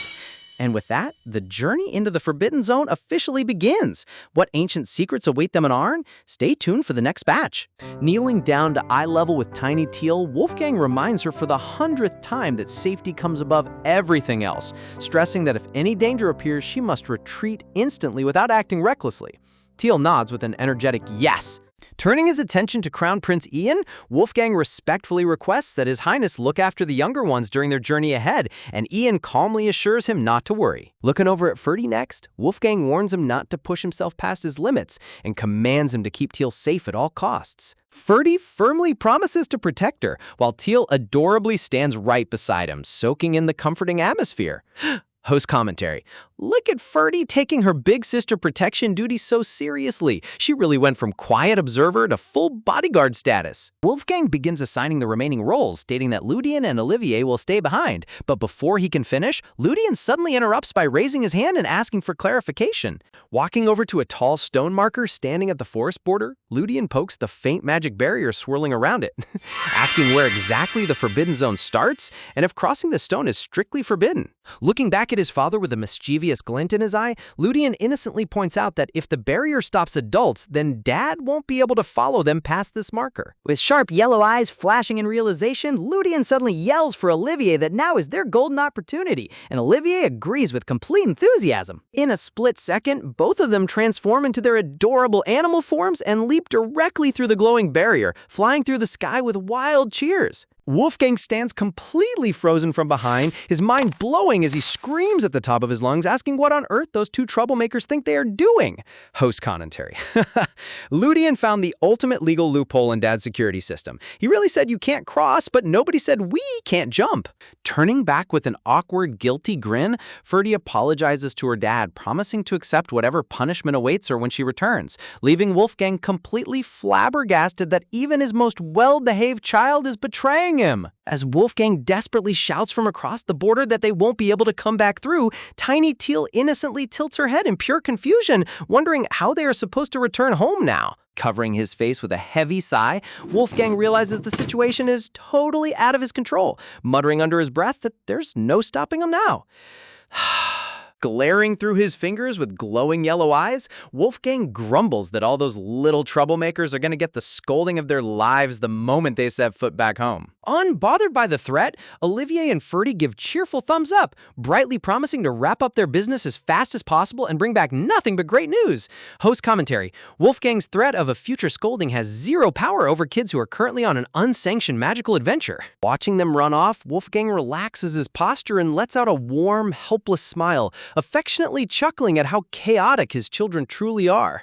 And with that, the journey into the Forbidden Zone officially begins. What ancient secrets await them in Arn? Stay tuned for the next batch. Kneeling down to eye level with Tiny Teal, Wolfgang reminds her for the 100th time that safety comes above everything else, stressing that if any danger appears, she must retreat instantly without acting recklessly. Teal nods with an energetic yes. Turning his attention to Crown Prince Ian, Wolfgang respectfully requests that His Highness look after the younger ones during their journey ahead, and Ian calmly assures him not to worry. Looking over at Ferdy next, Wolfgang warns him not to push himself past his limits and commands him to keep Teal safe at all costs. Ferdy firmly promises to protect her, while Teal adorably stands right beside him, soaking in the comforting atmosphere. Host commentary. Look at Ferdy taking her big sister protection duty so seriously. She really went from quiet observer to full bodyguard status. Wolfgang begins assigning the remaining roles, stating that Ludian and Olivier will stay behind. But before he can finish, Ludian suddenly interrupts by raising his hand and asking for clarification. Walking over to a tall stone marker standing at the forest border, Ludian pokes the faint magic barrier swirling around it, asking where exactly the Forbidden Zone starts and if crossing the stone is strictly forbidden. Looking back at his father with a mischievous glint in his eye, Ludian innocently points out that if the barrier stops adults, then Dad won't be able to follow them past this marker. With sharp yellow eyes flashing in realization, Ludian suddenly yells for Olivier that now is their golden opportunity, and Olivier agrees with complete enthusiasm. In a split second, both of them transform into their adorable animal forms and leap directly through the glowing barrier, flying through the sky with wild cheers. Wolfgang stands completely frozen from behind, his mind blowing as he screams at the top of his lungs, asking what on earth those two troublemakers think they are doing. Host commentary. Ludian found the ultimate legal loophole in Dad's security system. He really said you can't cross, but nobody said we can't jump. Turning back with an awkward, guilty grin, Ferdy apologizes to her dad, promising to accept whatever punishment awaits her when she returns, leaving Wolfgang completely flabbergasted that even his most well-behaved child is betraying him. As Wolfgang desperately shouts from across the border that they won't be able to come back through, Tiny Teal innocently tilts her head in pure confusion, wondering how they are supposed to return home now. Covering his face with a heavy sigh, Wolfgang realizes the situation is totally out of his control, muttering under his breath that there's no stopping him now. Glaring through his fingers with glowing yellow eyes, Wolfgang grumbles that all those little troublemakers are going to get the scolding of their lives the moment they set foot back home. Unbothered by the threat, Olivier and Ferdy give cheerful thumbs up, brightly promising to wrap up their business as fast as possible and bring back nothing but great news. Host commentary. Wolfgang's threat of a future scolding has zero power over kids who are currently on an unsanctioned magical adventure. Watching them run off, Wolfgang relaxes his posture and lets out a warm, helpless smile, affectionately chuckling at how chaotic his children truly are.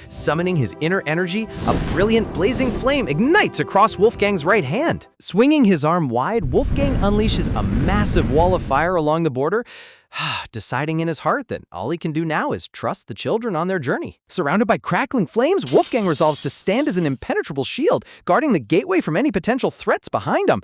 Summoning his inner energy, a brilliant blazing flame ignites across Wolfgang's right hand. Swinging his arm wide, Wolfgang unleashes a massive wall of fire along the border, deciding in his heart that all he can do now is trust the children on their journey. Surrounded by crackling flames, Wolfgang resolves to stand as an impenetrable shield, guarding the gateway from any potential threats behind him.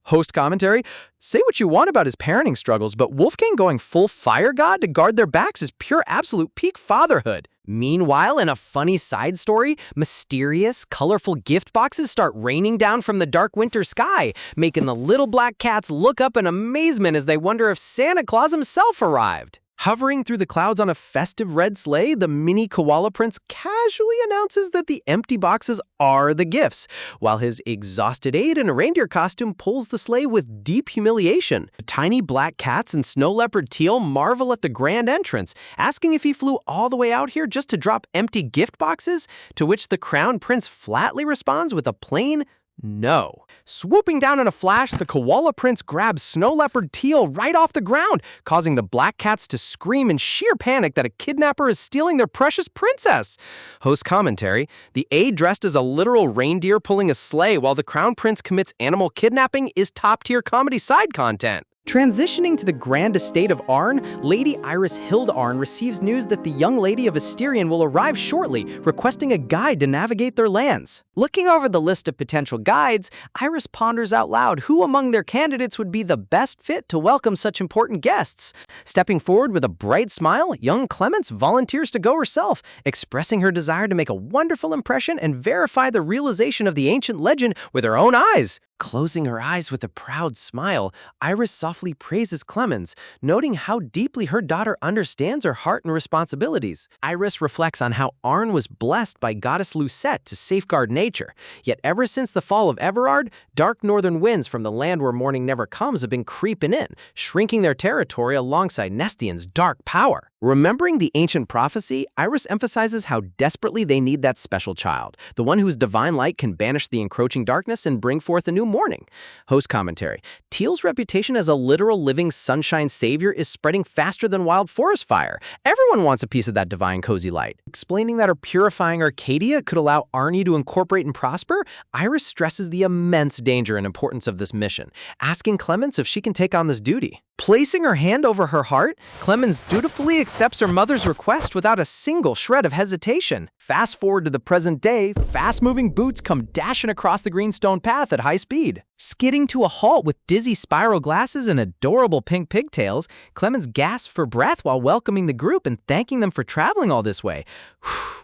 Host commentary. Say what you want about his parenting struggles, but Wolfgang going full fire god to guard their backs is pure absolute peak fatherhood. Meanwhile, in a funny side story, mysterious, colorful gift boxes start raining down from the dark winter sky, making the little black cats look up in amazement as they wonder if Santa Claus himself arrived. Hovering through the clouds on a festive red sleigh, the mini koala prince casually announces that the empty boxes are the gifts, while his exhausted aide in a reindeer costume pulls the sleigh with deep humiliation. Tiny black cats and snow leopard teal marvel at the grand entrance, asking if he flew all the way out here just to drop empty gift boxes, to which the crown prince flatly responds with a plain no. Swooping down in a flash, the koala prince grabs snow leopard teal right off the ground, causing the black cats to scream in sheer panic that a kidnapper is stealing their precious princess. Host commentary: the aide dressed as a literal reindeer pulling a sleigh while the crown prince commits animal kidnapping is top-tier comedy side content. Transitioning to the grand estate of Arn, Lady Iris Hilde Arn receives news that the young lady of Asterion will arrive shortly, requesting a guide to navigate their lands. Looking over the list of potential guides, Iris ponders out loud who among their candidates would be the best fit to welcome such important guests. Stepping forward with a bright smile, young Clemence volunteers to go herself, expressing her desire to make a wonderful impression and verify the realization of the ancient legend with her own eyes. Closing her eyes with a proud smile, Iris softly praises Clemens, noting how deeply her daughter understands her heart and responsibilities. Iris reflects on how Arn was blessed by goddess Lucette to safeguard nature. Yet ever since the fall of Everard, dark northern winds from the land where morning never comes have been creeping in, shrinking their territory alongside Nestian's dark power. Remembering the ancient prophecy, Iris emphasizes how desperately they need that special child, the one whose divine light can banish the encroaching darkness and bring forth a new morning. Host commentary: Teal's reputation as a literal living sunshine savior is spreading faster than wild forest fire. Everyone wants a piece of that divine cozy light. Explaining that her purifying Arcadia could allow Arnie to incorporate and prosper, Iris stresses the immense danger and importance of this mission, asking Clemence if she can take on this duty. Placing her hand over her heart, Clemens dutifully accepts her mother's request without a single shred of hesitation. Fast forward to the present day, fast-moving boots come dashing across the greenstone path at high speed. Skidding to a halt with dizzy spiral glasses and adorable pink pigtails, Clemens gasps for breath while welcoming the group and thanking them for traveling all this way.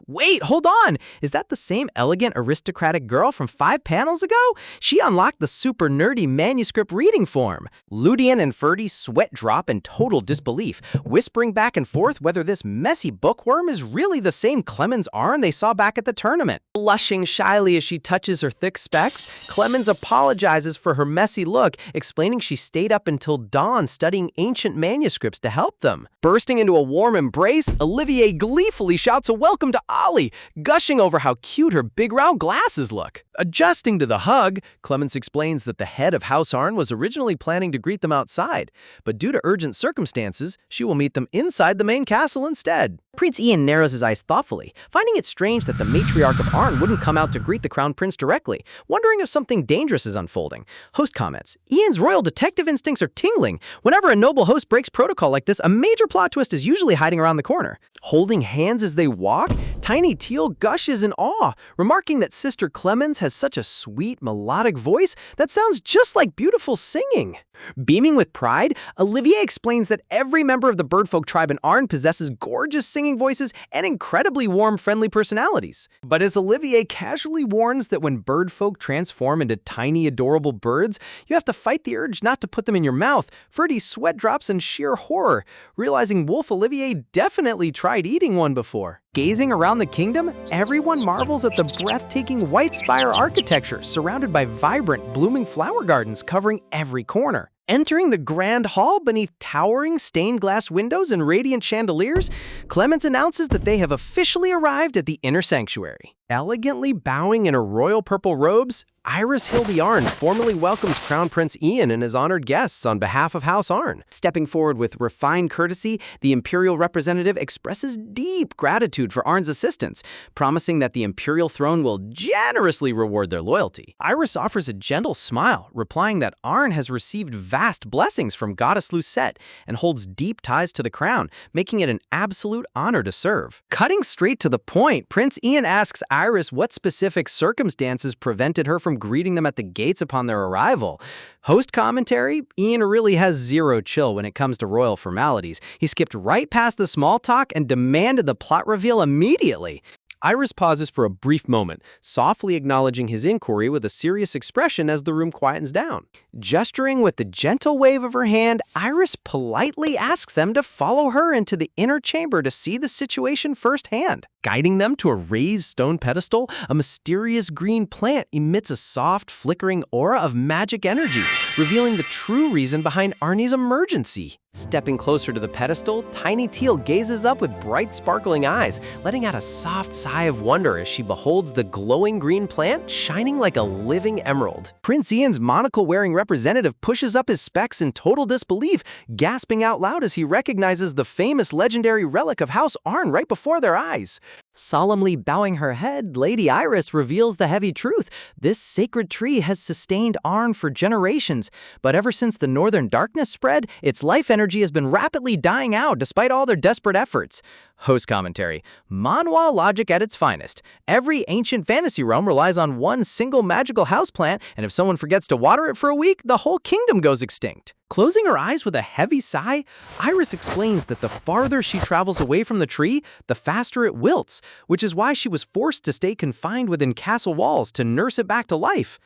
Wait, hold on! Is that the same elegant, aristocratic girl from 5 panels ago? She unlocked the super nerdy manuscript reading form. Ludian and Ferdy sweat drop in total disbelief, whispering back and forth whether this messy bookworm is really the same Clemens Arn they saw back at the tournament. Blushing shyly as she touches her thick specs, Clemens apologizes for her messy look, explaining she stayed up until dawn studying ancient manuscripts to help them. Bursting into a warm embrace, Olivier gleefully shouts a welcome to Ollie, gushing over how cute her big round glasses look. Adjusting to the hug, Clemens explains that the head of House Arn was originally planning to greet them outside, but due to urgent circumstances, she will meet them inside the main castle instead. Prince Ian narrows his eyes thoughtfully, finding it strange that the matriarch of Arn wouldn't come out to greet the crown prince directly, wondering if something dangerous is unfolding. Host comments: Ian's royal detective instincts are tingling. Whenever a noble host breaks protocol like this, a major plot twist is usually hiding around the corner. Holding hands as they walk, Tiny Teal gushes in awe, remarking that Sister Clemens has such a sweet, melodic voice that sounds just like beautiful singing. Beaming with pride, Olivier explains that every member of the birdfolk tribe in Arn possesses gorgeous singing voices and incredibly warm, friendly personalities. But as Olivier casually warns that when birdfolk transform into tiny, adorable birds, you have to fight the urge not to put them in your mouth, Ferdy's sweat drops in sheer horror, realizing Wolf Olivier definitely tried eating one before. Gazing around the kingdom, everyone marvels at the breathtaking white spire architecture surrounded by vibrant, blooming flower gardens covering every corner. Entering the grand hall beneath towering stained glass windows and radiant chandeliers, Clemens announces that they have officially arrived at the inner sanctuary. Elegantly bowing in her royal purple robes, Iris Hilde Arn formally welcomes Crown Prince Ian and his honored guests on behalf of House Arn. Stepping forward with refined courtesy, the imperial representative expresses deep gratitude for Arn's assistance, promising that the imperial throne will generously reward their loyalty. Iris offers a gentle smile, replying that Arn has received vast blessings from goddess Lucette and holds deep ties to the crown, making it an absolute honor to serve. Cutting straight to the point, Prince Ian asks Iris what specific circumstances prevented her from greeting them at the gates upon their arrival. Host commentary, Ian really has zero chill when it comes to royal formalities. He skipped right past the small talk and demanded the plot reveal immediately. Iris pauses for a brief moment, softly acknowledging his inquiry with a serious expression as the room quietens down. Gesturing with the gentle wave of her hand, Iris politely asks them to follow her into the inner chamber to see the situation firsthand. Guiding them to a raised stone pedestal, a mysterious green plant emits a soft, flickering aura of magic energy, revealing the true reason behind Arnie's emergency. Stepping closer to the pedestal, Tiny Teal gazes up with bright, sparkling eyes, letting out a soft sigh of wonder as she beholds the glowing green plant shining like a living emerald. Prince Ian's monocle-wearing representative pushes up his specs in total disbelief, gasping out loud as he recognizes the famous legendary relic of House Arn right before their eyes. Solemnly bowing her head, Lady Iris reveals the heavy truth. This sacred tree has sustained Arn for generations, but ever since the northern darkness spread, its life energy has been rapidly dying out despite all their desperate efforts. Host commentary, Manhwa logic at its finest. Every ancient fantasy realm relies on one single magical houseplant, and if someone forgets to water it for a week, the whole kingdom goes extinct. Closing her eyes with a heavy sigh, Iris explains that the farther she travels away from the tree, the faster it wilts, which is why she was forced to stay confined within castle walls to nurse it back to life.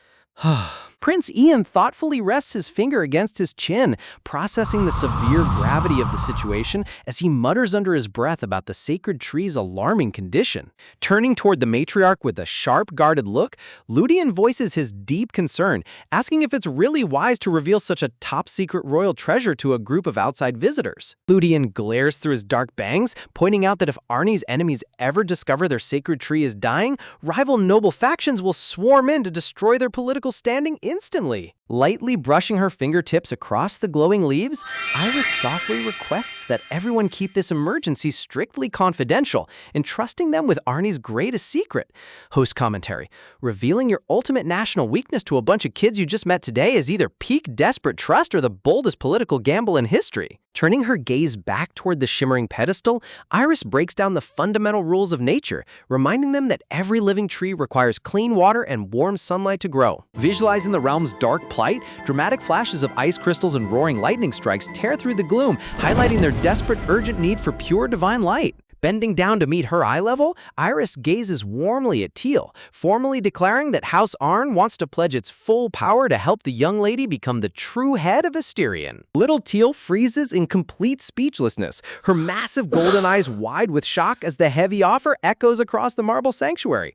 Prince Ian thoughtfully rests his finger against his chin, processing the severe gravity of the situation as he mutters under his breath about the sacred tree's alarming condition. Turning toward the matriarch with a sharp, guarded look, Ludian voices his deep concern, asking if it's really wise to reveal such a top-secret royal treasure to a group of outside visitors. Ludian glares through his dark bangs, pointing out that if Arnie's enemies ever discover their sacred tree is dying, rival noble factions will swarm in to destroy their political standing instantly. Lightly brushing her fingertips across the glowing leaves, Iris softly requests that everyone keep this emergency strictly confidential, entrusting them with Arnie's greatest secret. Host commentary, revealing your ultimate national weakness to a bunch of kids you just met today is either peak desperate trust or the boldest political gamble in history. Turning her gaze back toward the shimmering pedestal, Iris breaks down the fundamental rules of nature, reminding them that every living tree requires clean water and warm sunlight to grow. Visualizing the realm's dark plight, dramatic flashes of ice crystals and roaring lightning strikes tear through the gloom, highlighting their desperate, urgent need for pure divine light. Bending down to meet her eye level, Iris gazes warmly at Teal, formally declaring that House Arn wants to pledge its full power to help the young lady become the true head of Asterion. Little Teal freezes in complete speechlessness, her massive golden eyes wide with shock as the heavy offer echoes across the marble sanctuary.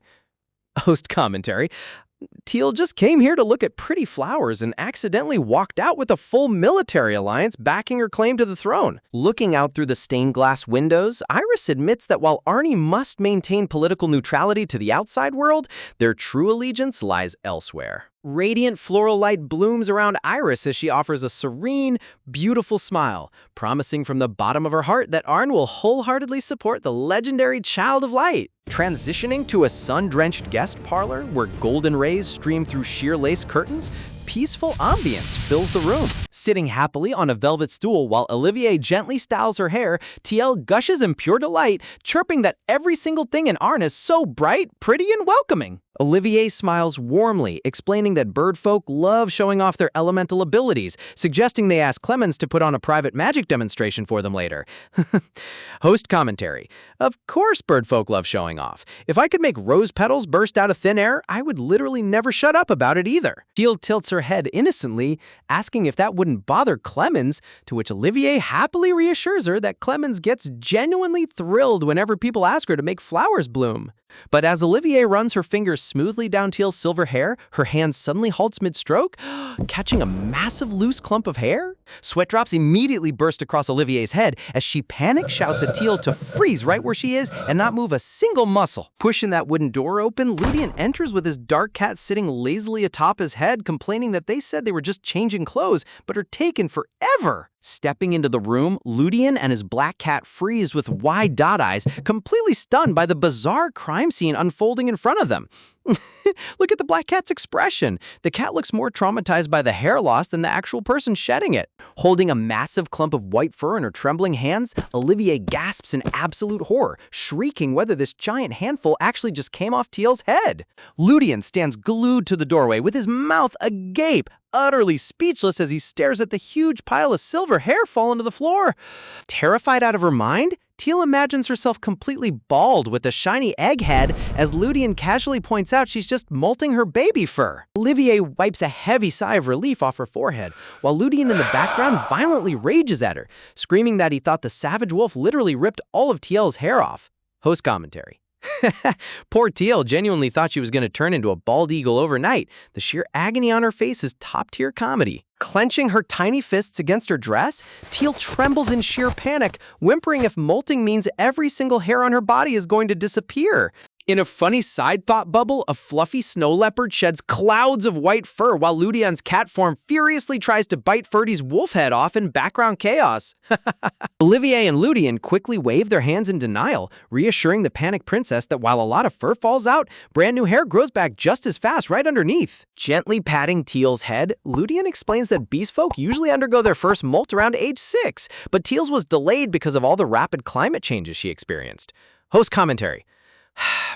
Host commentary, Teal just came here to look at pretty flowers and accidentally walked out with a full military alliance backing her claim to the throne. Looking out through the stained glass windows, Iris admits that while Arnie must maintain political neutrality to the outside world, their true allegiance lies elsewhere. Radiant floral light blooms around Iris as she offers a serene, beautiful smile, promising from the bottom of her heart that Arn will wholeheartedly support the legendary Child of Light. Transitioning to a sun-drenched guest parlor where golden rays stream through sheer lace curtains, peaceful ambience fills the room. Sitting happily on a velvet stool while Olivier gently styles her hair, TL gushes in pure delight, chirping that every single thing in Arn is so bright, pretty, and welcoming. Olivier smiles warmly, explaining that birdfolk love showing off their elemental abilities, suggesting they ask Clemens to put on a private magic demonstration for them later. Host commentary. Of course birdfolk love showing off. If I could make rose petals burst out of thin air, I would literally never shut up about it either. Teal tilts her head innocently, asking if that wouldn't bother Clemens, to which Olivier happily reassures her that Clemens gets genuinely thrilled whenever people ask her to make flowers bloom. But as Olivier runs her fingers smoothly down Teal's silver hair, her hand suddenly halts mid-stroke, catching a massive loose clump of hair. Sweat drops immediately burst across Olivier's head as she panic shouts at Teal to freeze right where she is and not move a single muscle. Pushing that wooden door open, Ludian enters with his dark cat sitting lazily atop his head, complaining that they said they were just changing clothes, but are taken forever. Stepping into the room, Ludian and his black cat freeze with wide dot eyes, completely stunned by the bizarre crime crime scene unfolding in front of them. Look at the black cat's expression. The cat looks more traumatized by the hair loss than the actual person shedding it. Holding a massive clump of white fur in her trembling hands, Olivier gasps in absolute horror, shrieking whether this giant handful actually just came off Teal's head. Ludian stands glued to the doorway with his mouth agape, utterly speechless as he stares at the huge pile of silver hair falling to the floor. Terrified out of her mind, Teal imagines herself completely bald with a shiny egg head as Ludian casually points out she's just molting her baby fur. Olivier wipes a heavy sigh of relief off her forehead, while Ludian in the background violently rages at her, screaming that he thought the savage wolf literally ripped all of Teal's hair off. Host commentary. Poor Teal genuinely thought she was going to turn into a bald eagle overnight. The sheer agony on her face is top-tier comedy. Clenching her tiny fists against her dress, Teal trembles in sheer panic, whimpering if molting means every single hair on her body is going to disappear. In a funny side thought bubble, a fluffy snow leopard sheds clouds of white fur while Ludian's cat form furiously tries to bite Ferdy's wolf head off in background chaos. Olivier and Ludian quickly wave their hands in denial, reassuring the panicked princess that while a lot of fur falls out, brand new hair grows back just as fast right underneath. Gently patting Teal's head, Ludian explains that beast folk usually undergo their first molt around age 6, but Teal's was delayed because of all the rapid climate changes she experienced. Host commentary.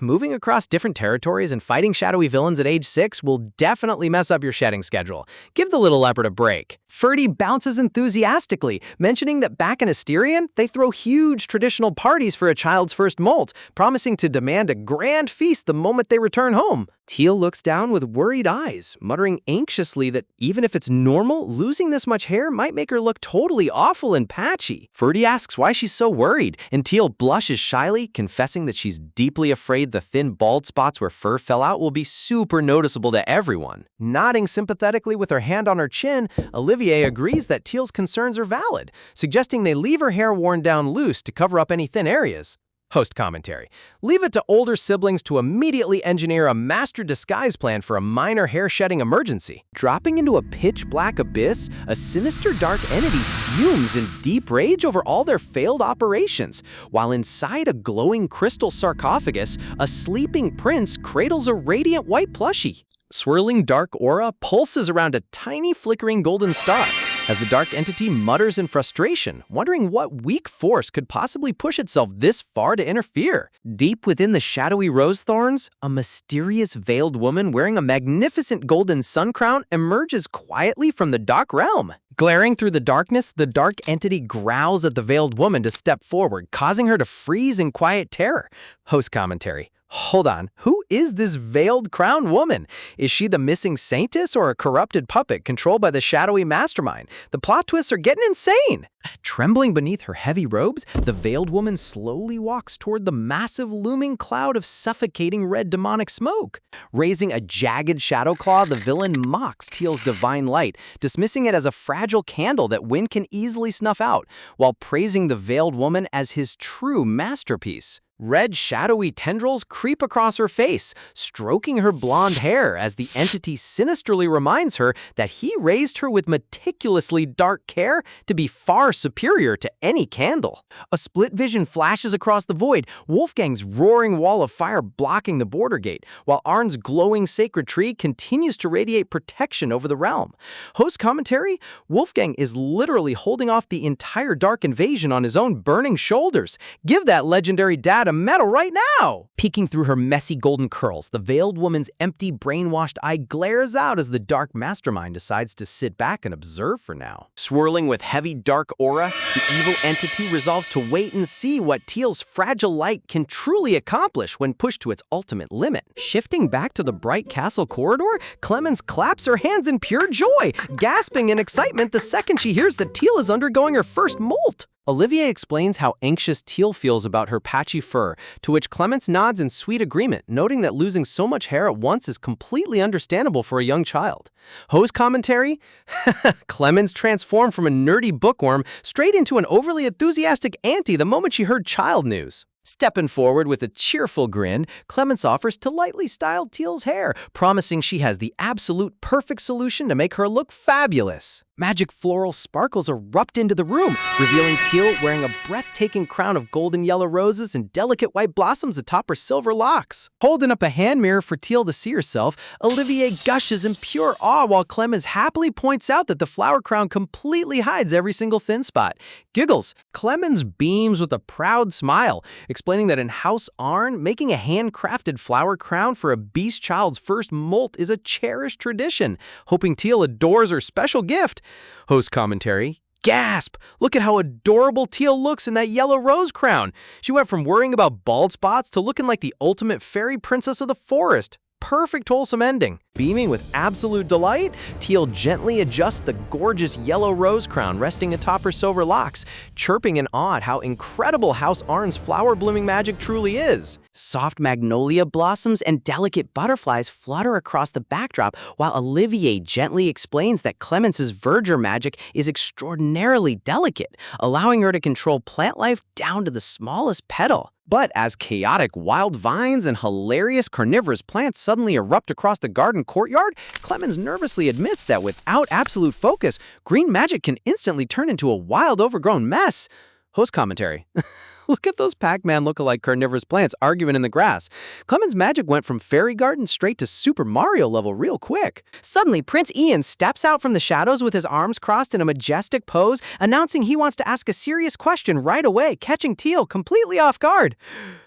Moving across different territories and fighting shadowy villains at age 6 will definitely mess up your shedding schedule. Give the little leopard a break. Ferdy bounces enthusiastically, mentioning that back in Asterion, they throw huge traditional parties for a child's first molt, promising to demand a grand feast the moment they return home. Teal looks down with worried eyes, muttering anxiously that even if it's normal, losing this much hair might make her look totally awful and patchy. Ferdy asks why she's so worried, and Teal blushes shyly, confessing that she's deeply afraid the thin bald spots where fur fell out will be super noticeable to everyone. Nodding sympathetically with her hand on her chin, Olivier agrees that Teal's concerns are valid, suggesting they leave her hair worn down loose to cover up any thin areas. Host commentary. Leave it to older siblings to immediately engineer a master disguise plan for a minor hair-shedding emergency. Dropping into a pitch-black abyss, a sinister dark entity fumes in deep rage over all their failed operations, while inside a glowing crystal sarcophagus, a sleeping prince cradles a radiant white plushie. Swirling dark aura pulses around a tiny flickering golden star, as the dark entity mutters in frustration, wondering what weak force could possibly push itself this far to interfere. Deep within the shadowy rose thorns, a mysterious veiled woman wearing a magnificent golden sun crown emerges quietly from the dark realm. Glaring through the darkness, the dark entity growls at the veiled woman to step forward, causing her to freeze in quiet terror. Host commentary. Hold on, who is this veiled crowned woman? Is she the missing saintess or a corrupted puppet controlled by the shadowy mastermind? The plot twists are getting insane. Trembling beneath her heavy robes, the veiled woman slowly walks toward the massive looming cloud of suffocating red demonic smoke. Raising a jagged shadow claw, the villain mocks Teal's divine light, dismissing it as a fragile candle that wind can easily snuff out, while praising the veiled woman as his true masterpiece. Red shadowy tendrils creep across her face, stroking her blonde hair as the entity sinisterly reminds her that he raised her with meticulously dark care to be far superior to any candle. A split vision flashes across the void, Wolfgang's roaring wall of fire blocking the border gate, while Arn's glowing sacred tree continues to radiate protection over the realm. Host commentary, Wolfgang is literally holding off the entire dark invasion on his own burning shoulders. Give that legendary dad a medal right now! Peeking through her messy golden curls, the veiled woman's empty, brainwashed eye glares out as the dark mastermind decides to sit back and observe for now. Swirling with heavy dark aura, the evil entity resolves to wait and see what Teal's fragile light can truly accomplish when pushed to its ultimate limit. Shifting back to the bright castle corridor, Clemens claps her hands in pure joy, gasping in excitement the second she hears that Teal is undergoing her first molt. Olivier explains how anxious Teal feels about her patchy fur, to which Clemens nods in sweet agreement, noting that losing so much hair at once is completely understandable for a young child. Host commentary? Clemens transformed from a nerdy bookworm straight into an overly enthusiastic auntie the moment she heard child news. Stepping forward with a cheerful grin, Clemens offers to lightly style Teal's hair, promising she has the absolute perfect solution to make her look fabulous. Magic floral sparkles erupt into the room, revealing Teal wearing a breathtaking crown of golden yellow roses and delicate white blossoms atop her silver locks. Holding up a hand mirror for Teal to see herself, Olivier gushes in pure awe while Clemens happily points out that the flower crown completely hides every single thin spot. Giggles, Clemens beams with a proud smile, explaining that in House Arn, making a handcrafted flower crown for a beast child's first molt is a cherished tradition, hoping Teal adores her special gift. Host commentary. Gasp! Look at how adorable Teal looks in that yellow rose crown. She went from worrying about bald spots to looking like the ultimate fairy princess of the forest. Perfect wholesome ending. Beaming with absolute delight, Teal gently adjusts the gorgeous yellow rose crown resting atop her silver locks, chirping in awe at how incredible House Arn's flower blooming magic truly is. Soft magnolia blossoms and delicate butterflies flutter across the backdrop, while Olivier gently explains that Clemens's verdure magic is extraordinarily delicate, allowing her to control plant life down to the smallest petal. But as chaotic wild vines and hilarious carnivorous plants suddenly erupt across the garden courtyard, Clemens nervously admits that without absolute focus, green magic can instantly turn into a wild, overgrown mess. Host commentary. Look at those Pac-Man look-alike carnivorous plants arguing in the grass. Clemens' magic went from fairy garden straight to Super Mario level real quick. Suddenly, Prince Ian steps out from the shadows with his arms crossed in a majestic pose, announcing he wants to ask a serious question right away, catching Teal completely off guard.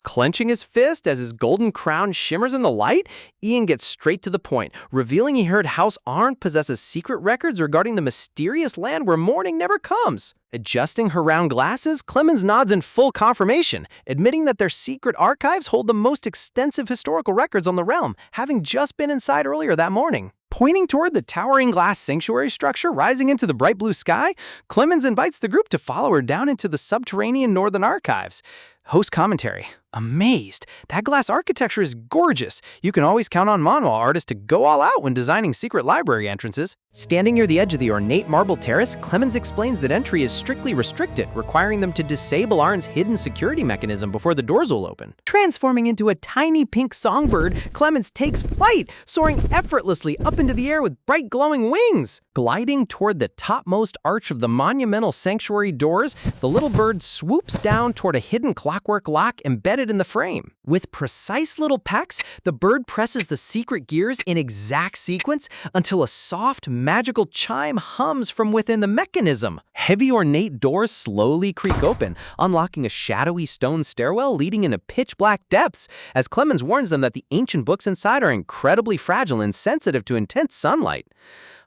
Clenching his fist as his golden crown shimmers in the light, Ian gets straight to the point, revealing he heard House Arn possesses secret records regarding the mysterious land where morning never comes. Adjusting her round glasses, Clemens nods in full confirmation, admitting that their secret archives hold the most extensive historical records on the realm, having just been inside earlier that morning. Pointing toward the towering glass sanctuary structure rising into the bright blue sky, Clemens invites the group to follow her down into the subterranean northern archives. Host commentary. Amazed. That glass architecture is gorgeous. You can always count on manhwa artists to go all out when designing secret library entrances. Standing near the edge of the ornate marble terrace, Clemens explains that entry is strictly restricted, requiring them to disable Arn's hidden security mechanism before the doors will open. Transforming into a tiny pink songbird, Clemens takes flight, soaring effortlessly up into the air with bright glowing wings. Gliding toward the topmost arch of the monumental sanctuary doors, the little bird swoops down toward a hidden clockwork lock embedded in the frame. With precise little pecks, the bird presses the secret gears in exact sequence until a soft, magical chime hums from within the mechanism. Heavy ornate doors slowly creak open, unlocking a shadowy stone stairwell leading into pitch-black depths, as Clemens warns them that the ancient books inside are incredibly fragile and sensitive to intense sunlight.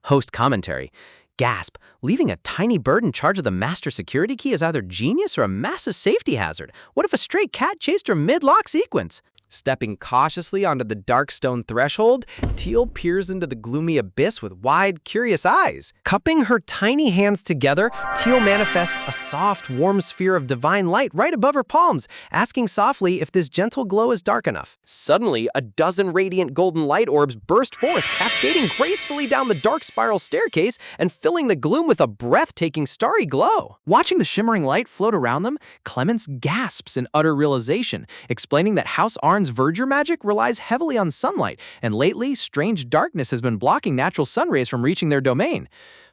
Host commentary. Gasp. Leaving a tiny bird in charge of the master security key is either genius or a massive safety hazard. What if a stray cat chased her mid-lock sequence? Stepping cautiously onto the dark stone threshold, Teal peers into the gloomy abyss with wide, curious eyes. Cupping her tiny hands together, Teal manifests a soft, warm sphere of divine light right above her palms, asking softly if this gentle glow is dark enough. Suddenly, a dozen radiant golden light orbs burst forth, cascading gracefully down the dark spiral staircase and filling the gloom with a breathtaking starry glow. Watching the shimmering light float around them, Clemens gasps in utter realization, explaining that House Arn's verdure magic relies heavily on sunlight, and lately, strange darkness has been blocking natural sun rays from reaching their domain.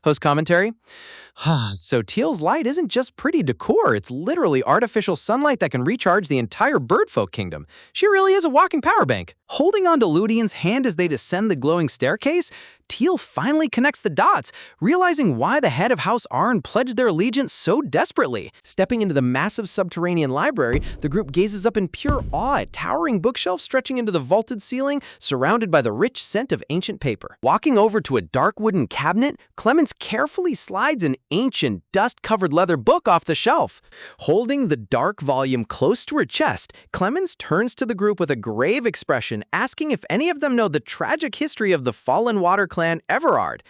Host commentary. So Teal's light isn't just pretty decor, it's literally artificial sunlight that can recharge the entire birdfolk kingdom. She really is a walking power bank. Holding on to Ludian's hand as they descend the glowing staircase, Teal finally connects the dots, realizing why the head of House Arn pledged their allegiance so desperately. Stepping into the massive subterranean library, the group gazes up in pure awe at towering bookshelves stretching into the vaulted ceiling, surrounded by the rich scent of ancient paper. Walking over to a dark wooden cabinet, Clemens carefully slides an ancient, dust-covered leather book off the shelf. Holding the dark volume close to her chest, Clemens turns to the group with a grave expression, asking if any of them know the tragic history of the Fallen Water clan Everard.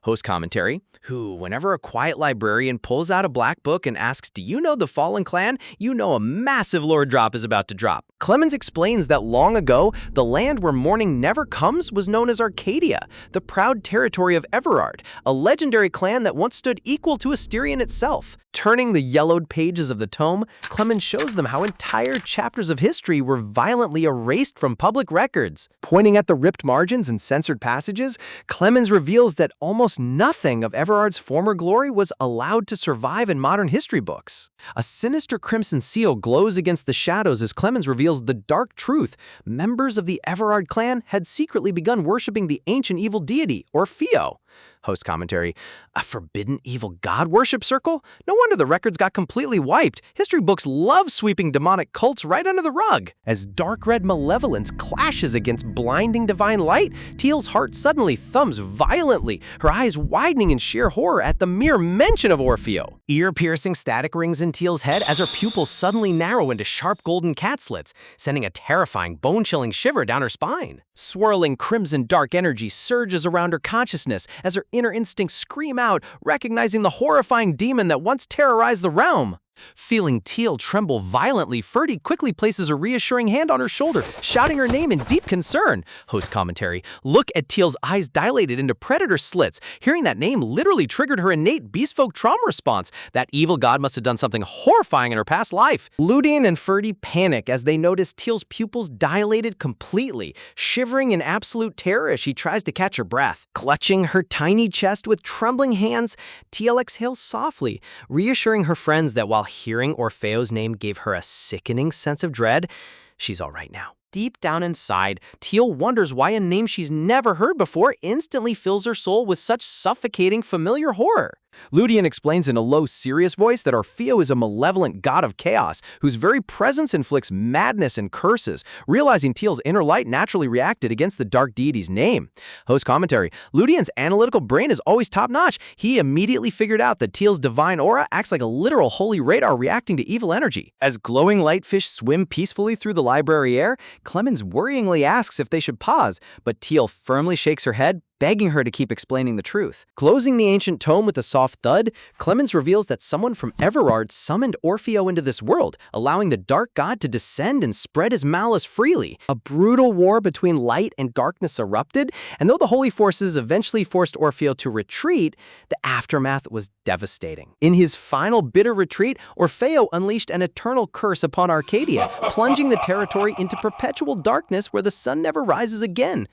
Host commentary. Who, whenever a quiet librarian pulls out a black book and asks, "Do you know the Fallen Clan?" you know a massive lore drop is about to drop. Clemens explains that long ago, the land where morning never comes was known as Arcadia, the proud territory of Everard, a legendary clan that once stood equal to Asterion itself. Turning the yellowed pages of the tome, Clemens shows them how entire chapters of history were violently erased from public records. Pointing at the ripped margins and censored passages, Clemens reveals that almost almost nothing of Everard's former glory was allowed to survive in modern history books. A sinister crimson seal glows against the shadows as Clemens reveals the dark truth. Members of the Everard clan had secretly begun worshipping the ancient evil deity, Orfeo. Host commentary: a forbidden evil god worship circle? No wonder the records got completely wiped. History books love sweeping demonic cults right under the rug. As dark red malevolence clashes against blinding divine light, Teal's heart suddenly thumps violently, her eyes widening in sheer horror at the mere mention of Orfeo. Ear-piercing static rings in Teal's head as her pupils suddenly narrow into sharp golden cat slits, sending a terrifying, bone-chilling shiver down her spine. Swirling crimson dark energy surges around her consciousness as her inner instincts scream out, recognizing the horrifying demon that once terrorized the realm. Feeling Teal tremble violently, Ferdy quickly places a reassuring hand on her shoulder, shouting her name in deep concern. Host commentary: look at Teal's eyes dilated into predator slits. Hearing that name literally triggered her innate beastfolk trauma response. That evil god must have done something horrifying in her past life. Ludian and Ferdy panic as they notice Teal's pupils dilated completely, shivering in absolute terror as she tries to catch her breath. Clutching her tiny chest with trembling hands, Teal exhales softly, reassuring her friends that while hearing Orfeo's name gave her a sickening sense of dread, she's all right now. Deep down inside, Teal wonders why a name she's never heard before instantly fills her soul with such suffocating familiar horror. Ludian explains in a low, serious voice that Orfeo is a malevolent god of chaos whose very presence inflicts madness and curses. Realizing Teal's inner light naturally reacted against the dark deity's name. Host commentary: Ludian's analytical brain is always top-notch. He immediately figured out that Teal's divine aura acts like a literal holy radar reacting to evil energy. As glowing lightfish swim peacefully through the library air, Clemens worryingly asks if they should pause, but Teal firmly shakes her head, begging her to keep explaining the truth. Closing the ancient tome with a soft thud, Clemens reveals that someone from Everard summoned Orfeo into this world, allowing the dark god to descend and spread his malice freely. A brutal war between light and darkness erupted, and though the holy forces eventually forced Orfeo to retreat, the aftermath was devastating. In his final bitter retreat, Orfeo unleashed an eternal curse upon Arcadia, plunging the territory into perpetual darkness where the sun never rises again.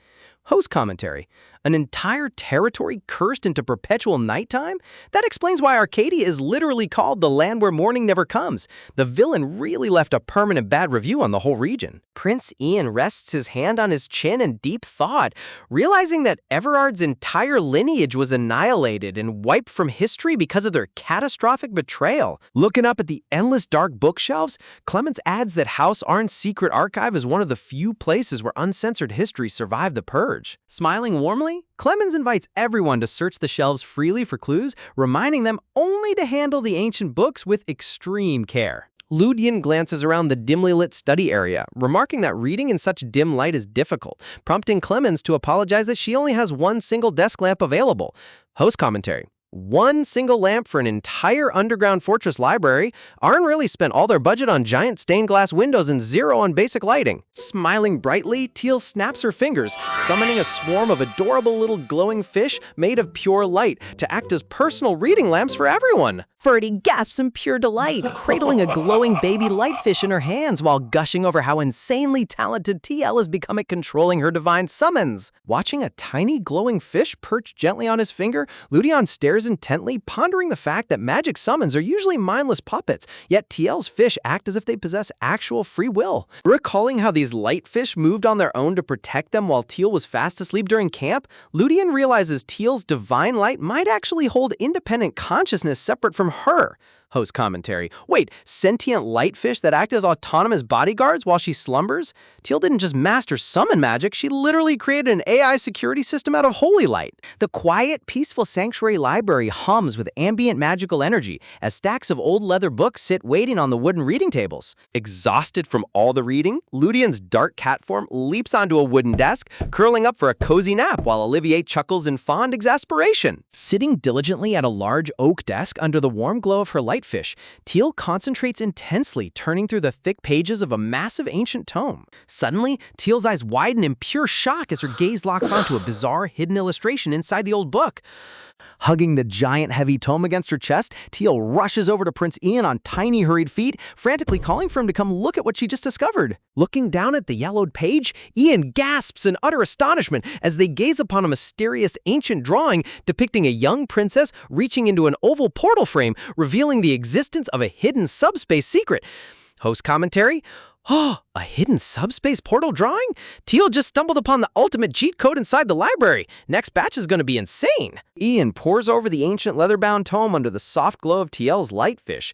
Host commentary: an entire territory cursed into perpetual nighttime? That explains why Arcadia is literally called the land where morning never comes. The villain really left a permanent bad review on the whole region. Prince Ian rests his hand on his chin in deep thought, realizing that Everard's entire lineage was annihilated and wiped from history because of their catastrophic betrayal. Looking up at the endless dark bookshelves, Clemens adds that House Arn's secret archive is one of the few places where uncensored history survived the purge. Smiling warmly, Clemens invites everyone to search the shelves freely for clues, reminding them only to handle the ancient books with extreme care. Ludian glances around the dimly lit study area, remarking that reading in such dim light is difficult, prompting Clemens to apologize that she only has one single desk lamp available. Host commentary: one single lamp for an entire underground fortress library. Arn really spent all their budget on giant stained glass windows and zero on basic lighting. Smiling brightly, Teal snaps her fingers, summoning a swarm of adorable little glowing fish made of pure light to act as personal reading lamps for everyone. Ferdy gasps in pure delight, cradling a glowing baby lightfish in her hands while gushing over how insanely talented TL has become at controlling her divine summons. Watching a tiny glowing fish perch gently on his finger, Ludian stares intently, pondering the fact that magic summons are usually mindless puppets, yet TL's fish act as if they possess actual free will. Recalling how these light fish moved on their own to protect them while Teal was fast asleep during camp, Ludian realizes Teal's divine light might actually hold independent consciousness separate from her. Host commentary: wait, sentient lightfish that act as autonomous bodyguards while she slumbers? Teal didn't just master summon magic, she literally created an AI security system out of holy light. The quiet, peaceful sanctuary library hums with ambient magical energy as stacks of old leather books sit waiting on the wooden reading tables. Exhausted from all the reading, Ludian's dark cat form leaps onto a wooden desk, curling up for a cozy nap while Olivier chuckles in fond exasperation. Sitting diligently at a large oak desk under the warm glow of her light lightfish, Teal concentrates intensely, turning through the thick pages of a massive ancient tome. Suddenly, Teal's eyes widen in pure shock as her gaze locks onto a bizarre, hidden illustration inside the old book. Hugging the giant, heavy tome against her chest, Teal rushes over to Prince Ian on tiny, hurried feet, frantically calling for him to come look at what she just discovered. Looking down at the yellowed page, Ian gasps in utter astonishment as they gaze upon a mysterious ancient drawing depicting a young princess reaching into an oval portal frame, revealing the existence of a hidden subspace secret. Host commentary: oh, a hidden subspace portal drawing? Teal just stumbled upon the ultimate cheat code inside the library. Next batch is going to be insane. Ian pores over the ancient leather-bound tome under the soft glow of Teal's lightfish,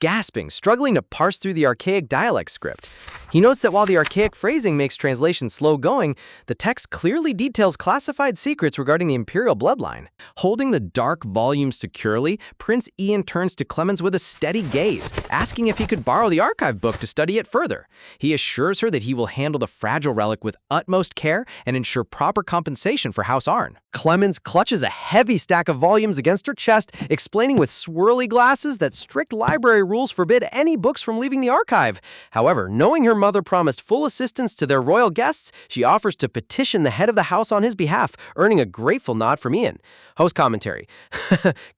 gasping, struggling to parse through the archaic dialect script. He notes that while the archaic phrasing makes translation slow-going, the text clearly details classified secrets regarding the imperial bloodline. Holding the dark volume securely, Prince Ian turns to Clemens with a steady gaze, asking if he could borrow the archive book to study it further. He assures her that he will handle the fragile relic with utmost care and ensure proper compensation for House Arn. Clemens clutches a heavy stack of volumes against her chest, explaining with swirly glasses that strict library rules forbid any books from leaving the archive. However, knowing her mother promised full assistance to their royal guests, she offers to petition the head of the house on his behalf, earning a grateful nod from Ian. Host commentary: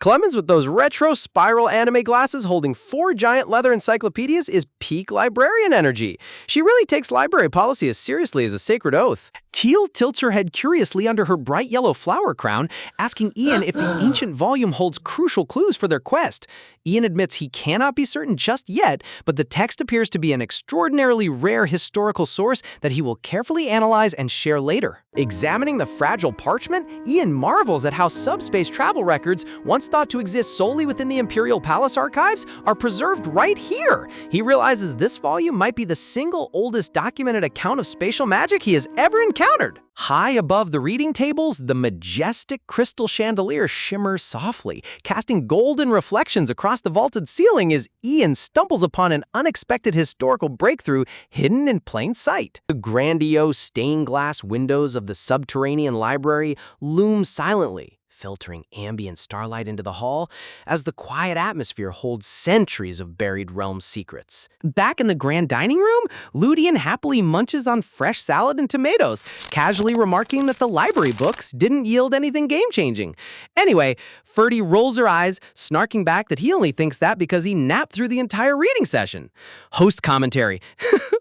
Clemens with those retro spiral anime glasses holding 4 giant leather encyclopedias is peak librarian energy. She really takes library policy as seriously as a sacred oath. Teal tilts her head curiously under her bright yellow flower crown, asking Ian if the ancient volume holds crucial clues for their quest. Ian admits he cannot be certain just yet, but the text appears to be an extraordinarily rare historical source that he will carefully analyze and share later. Examining the fragile parchment, Ian marvels at how subspace travel records, once thought to exist solely within the Imperial Palace archives, are preserved right here. He realizes this volume might be the single oldest documented account of spatial magic he has ever encountered. High above the reading tables, the majestic crystal chandelier shimmers softly, casting golden reflections across the vaulted ceiling as Ian stumbles upon an unexpected historical breakthrough hidden in plain sight. The grandiose stained glass windows of the subterranean library loom silently, filtering ambient starlight into the hall as the quiet atmosphere holds centuries of buried realm secrets. Back in the grand dining room, Ludian happily munches on fresh salad and tomatoes, casually remarking that the library books didn't yield anything game-changing. Anyway, Ferdy rolls her eyes, snarking back that he only thinks that because he napped through the entire reading session. Host commentary: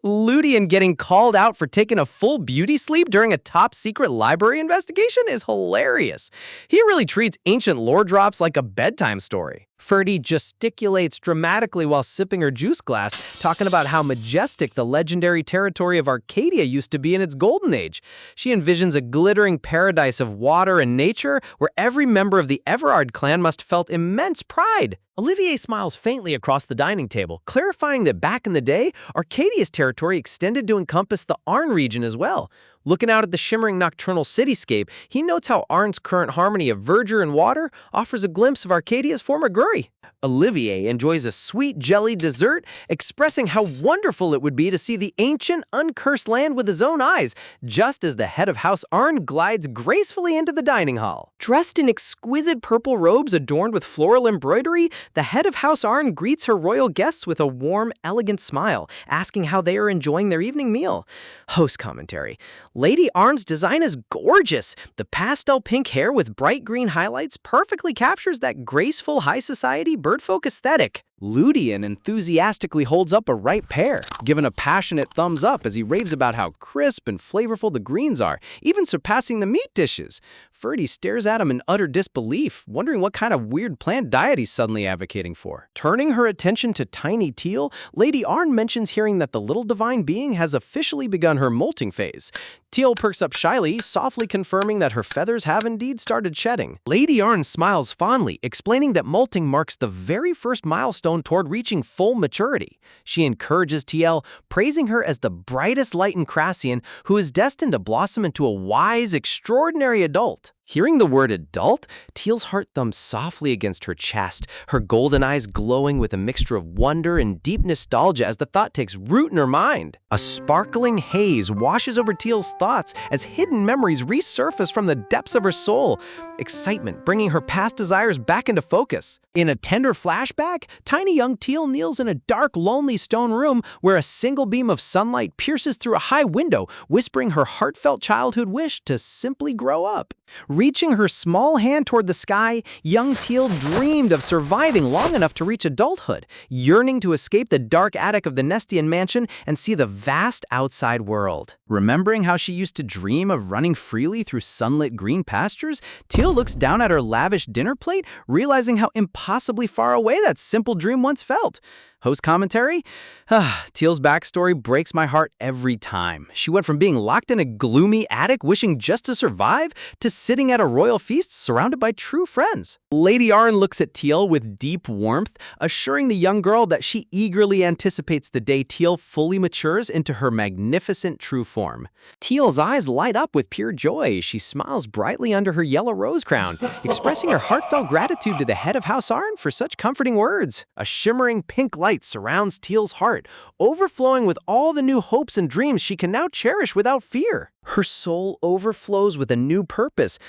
Ludian getting called out for taking a full beauty sleep during a top-secret library investigation is hilarious. He really treats ancient lore drops like a bedtime story. Ferdy gesticulates dramatically while sipping her juice glass, talking about how majestic the legendary territory of Arcadia used to be in its golden age. She envisions a glittering paradise of water and nature where every member of the Everard clan must have felt immense pride. Olivier smiles faintly across the dining table, clarifying that back in the day, Arcadia's territory extended to encompass the Arn region as well. Looking out at the shimmering nocturnal cityscape, he notes how Arn's current harmony of verdure and water offers a glimpse of Arcadia's former glory. Olivier enjoys a sweet jelly dessert, expressing how wonderful it would be to see the ancient, uncursed land with his own eyes, just as the head of House Arn glides gracefully into the dining hall. Dressed in exquisite purple robes adorned with floral embroidery, the head of House Arn greets her royal guests with a warm, elegant smile, asking how they are enjoying their evening meal. Host commentary: Lady Arn's design is gorgeous. The pastel pink hair with bright green highlights perfectly captures that graceful high society birdfolk aesthetic. Ludian enthusiastically holds up a ripe pear, giving a passionate thumbs up as he raves about how crisp and flavorful the greens are, even surpassing the meat dishes. Ferdy stares at him in utter disbelief, wondering what kind of weird plant diet he's suddenly advocating for. Turning her attention to tiny Teal, Lady Arn mentions hearing that the little divine being has officially begun her molting phase. Teal perks up shyly, softly confirming that her feathers have indeed started shedding. Lady Arn smiles fondly, explaining that molting marks the very first milestone toward reaching full maturity. She encourages TL, praising her as the brightest light in Crassian, who is destined to blossom into a wise, extraordinary adult. Hearing the word adult, Teal's heart thumbs softly against her chest, her golden eyes glowing with a mixture of wonder and deep nostalgia as the thought takes root in her mind. A sparkling haze washes over Teal's thoughts as hidden memories resurface from the depths of her soul, excitement bringing her past desires back into focus. In a tender flashback, tiny young Teal kneels in a dark, lonely stone room where a single beam of sunlight pierces through a high window, whispering her heartfelt childhood wish to simply grow up. Reaching her small hand toward the sky, young Teal dreamed of surviving long enough to reach adulthood, yearning to escape the dark attic of the Nestian mansion and see the vast outside world. Remembering how she used to dream of running freely through sunlit green pastures, Teal looks down at her lavish dinner plate, realizing how impossibly far away that simple dream once felt. Host commentary? Teal's backstory breaks my heart every time. She went from being locked in a gloomy attic wishing just to survive to sitting at a royal feast surrounded by true friends. Lady Arryn looks at Teal with deep warmth, assuring the young girl that she eagerly anticipates the day Teal fully matures into her magnificent true form. Teal's eyes light up with pure joy. She smiles brightly under her yellow rose crown, expressing her heartfelt gratitude to the head of House Arryn for such comforting words. A shimmering pink light surrounds Teal's heart, overflowing with all the new hopes and dreams she can now cherish without fear. Her soul overflows with a new purpose.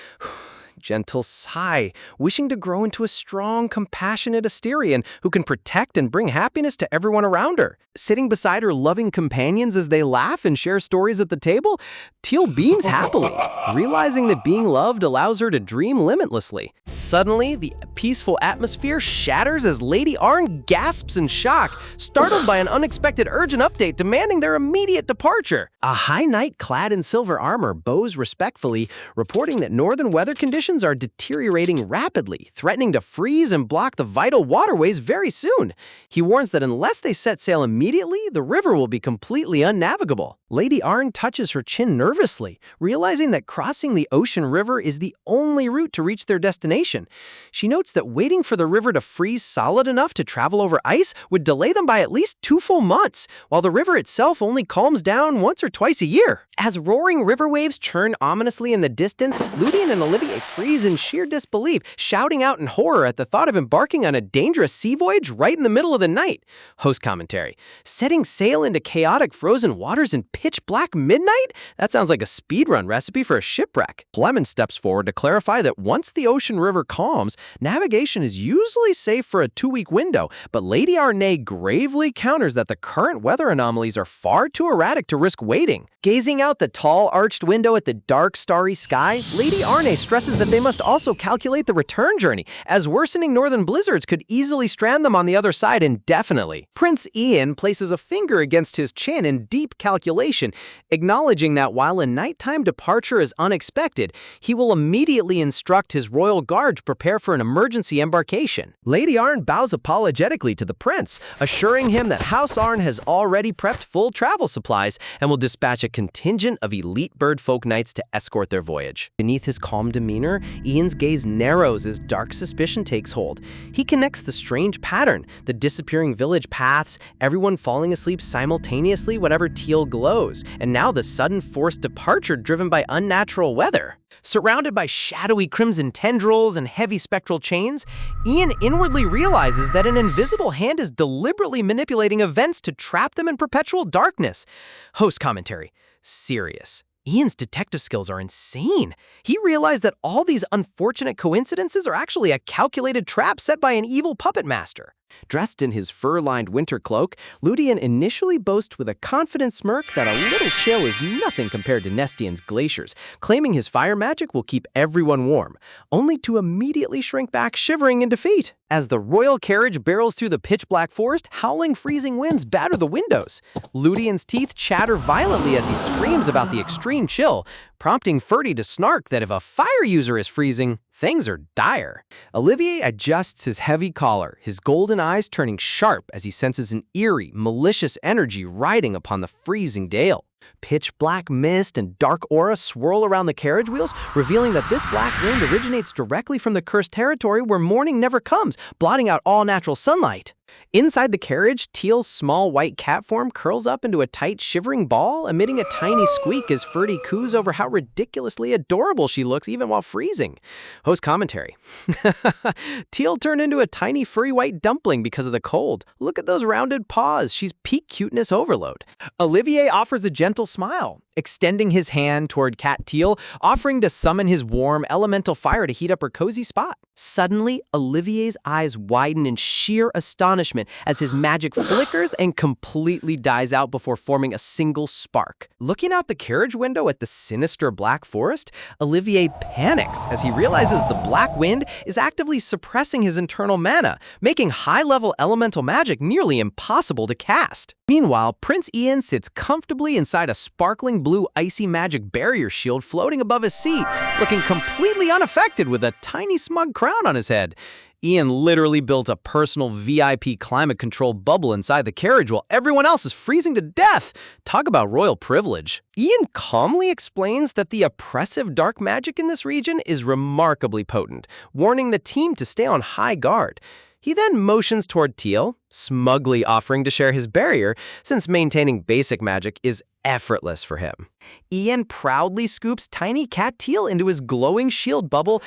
Gentle sigh, wishing to grow into a strong, compassionate Asterian who can protect and bring happiness to everyone around her. Sitting beside her loving companions as they laugh and share stories at the table, Teal beams happily, realizing that being loved allows her to dream limitlessly. Suddenly, the peaceful atmosphere shatters as Lady Arryn gasps in shock, startled by an unexpected urgent update demanding their immediate departure. A high knight clad in silver armor bows respectfully, reporting that northern weather conditions are deteriorating rapidly, threatening to freeze and block the vital waterways very soon. He warns that unless they set sail immediately, the river will be completely unnavigable. Lady Arryn touches her chin nervously, realizing that crossing the ocean river is the only route to reach their destination. She notes that waiting for the river to freeze solid enough to travel over ice would delay them by at least 2 full months, while the river itself only calms down once or twice a year. As roaring river waves churn ominously in the distance, Ludian and Olivier freeze in sheer disbelief, shouting out in horror at the thought of embarking on a dangerous sea voyage right in the middle of the night. Host commentary: setting sail into chaotic frozen waters in pitch black midnight? That sounds like a speedrun recipe for a shipwreck. Clement steps forward to clarify that once the ocean river calms, navigation is usually safe for a 2-week window, but Lady Arnay gravely counters that the current weather anomalies are far too erratic to risk waiting. Gazing out the tall arched window at the dark starry sky, Lady Arnay stresses that they must also calculate the return journey, as worsening northern blizzards could easily strand them on the other side indefinitely. Prince Ian places a finger against his chin in deep calculation, acknowledging that while a nighttime departure is unexpected, he will immediately instruct his royal guard to prepare for an emergency embarkation. Lady Arryn bows apologetically to the prince, assuring him that House Arryn has already prepped full travel supplies and will dispatch a contingent of elite birdfolk knights to escort their voyage. Beneath his calm demeanor, Ian's gaze narrows as dark suspicion takes hold. He connects the strange pattern, the disappearing village paths, everyone falling asleep simultaneously whenever Teal glows, and now the sudden forced departure driven by unnatural weather. Surrounded by shadowy crimson tendrils and heavy spectral chains, Ian inwardly realizes that an invisible hand is deliberately manipulating events to trap them in perpetual darkness. Host commentary: serious. Ian's detective skills are insane. He realized that all these unfortunate coincidences are actually a calculated trap set by an evil puppet master. Dressed in his fur-lined winter cloak, Ludian initially boasts with a confident smirk that a little chill is nothing compared to Nestian's glaciers, claiming his fire magic will keep everyone warm, only to immediately shrink back shivering in defeat. As the royal carriage barrels through the pitch-black forest, howling freezing winds batter the windows. Ludian's teeth chatter violently as he screams about the extreme chill, prompting Ferdy to snark that if a fire user is freezing, things are dire. Olivier adjusts his heavy collar, his golden eyes turning sharp as he senses an eerie, malicious energy riding upon the freezing Dale. Pitch black mist and dark aura swirl around the carriage wheels, revealing that this black wind originates directly from the cursed territory where morning never comes, blotting out all natural sunlight. Inside the carriage, Teal's small white cat form curls up into a tight, shivering ball, emitting a tiny squeak as Ferdy coos over how ridiculously adorable she looks even while freezing. Host commentary. Teal turned into a tiny, furry white dumpling because of the cold. Look at those rounded paws. She's peak cuteness overload. Olivier offers a gentle smile, extending his hand toward Cat Teal, offering to summon his warm, elemental fire to heat up her cozy spot. Suddenly, Olivier's eyes widen in sheer astonishment as his magic flickers and completely dies out before forming a single spark. Looking out the carriage window at the sinister black forest, Olivier panics as he realizes the black wind is actively suppressing his internal mana, making high-level elemental magic nearly impossible to cast. Meanwhile, Prince Ian sits comfortably inside a sparkling blue icy magic barrier shield floating above his seat, looking completely unaffected with a tiny smug crown on his head. Ian literally built a personal VIP climate-controlled bubble inside the carriage while everyone else is freezing to death. Talk about royal privilege. Ian calmly explains that the oppressive dark magic in this region is remarkably potent, warning the team to stay on high guard. He then motions toward Teal, smugly offering to share his barrier, since maintaining basic magic is effortless for him. Ian proudly scoops tiny Cat Teal into his glowing shield bubble,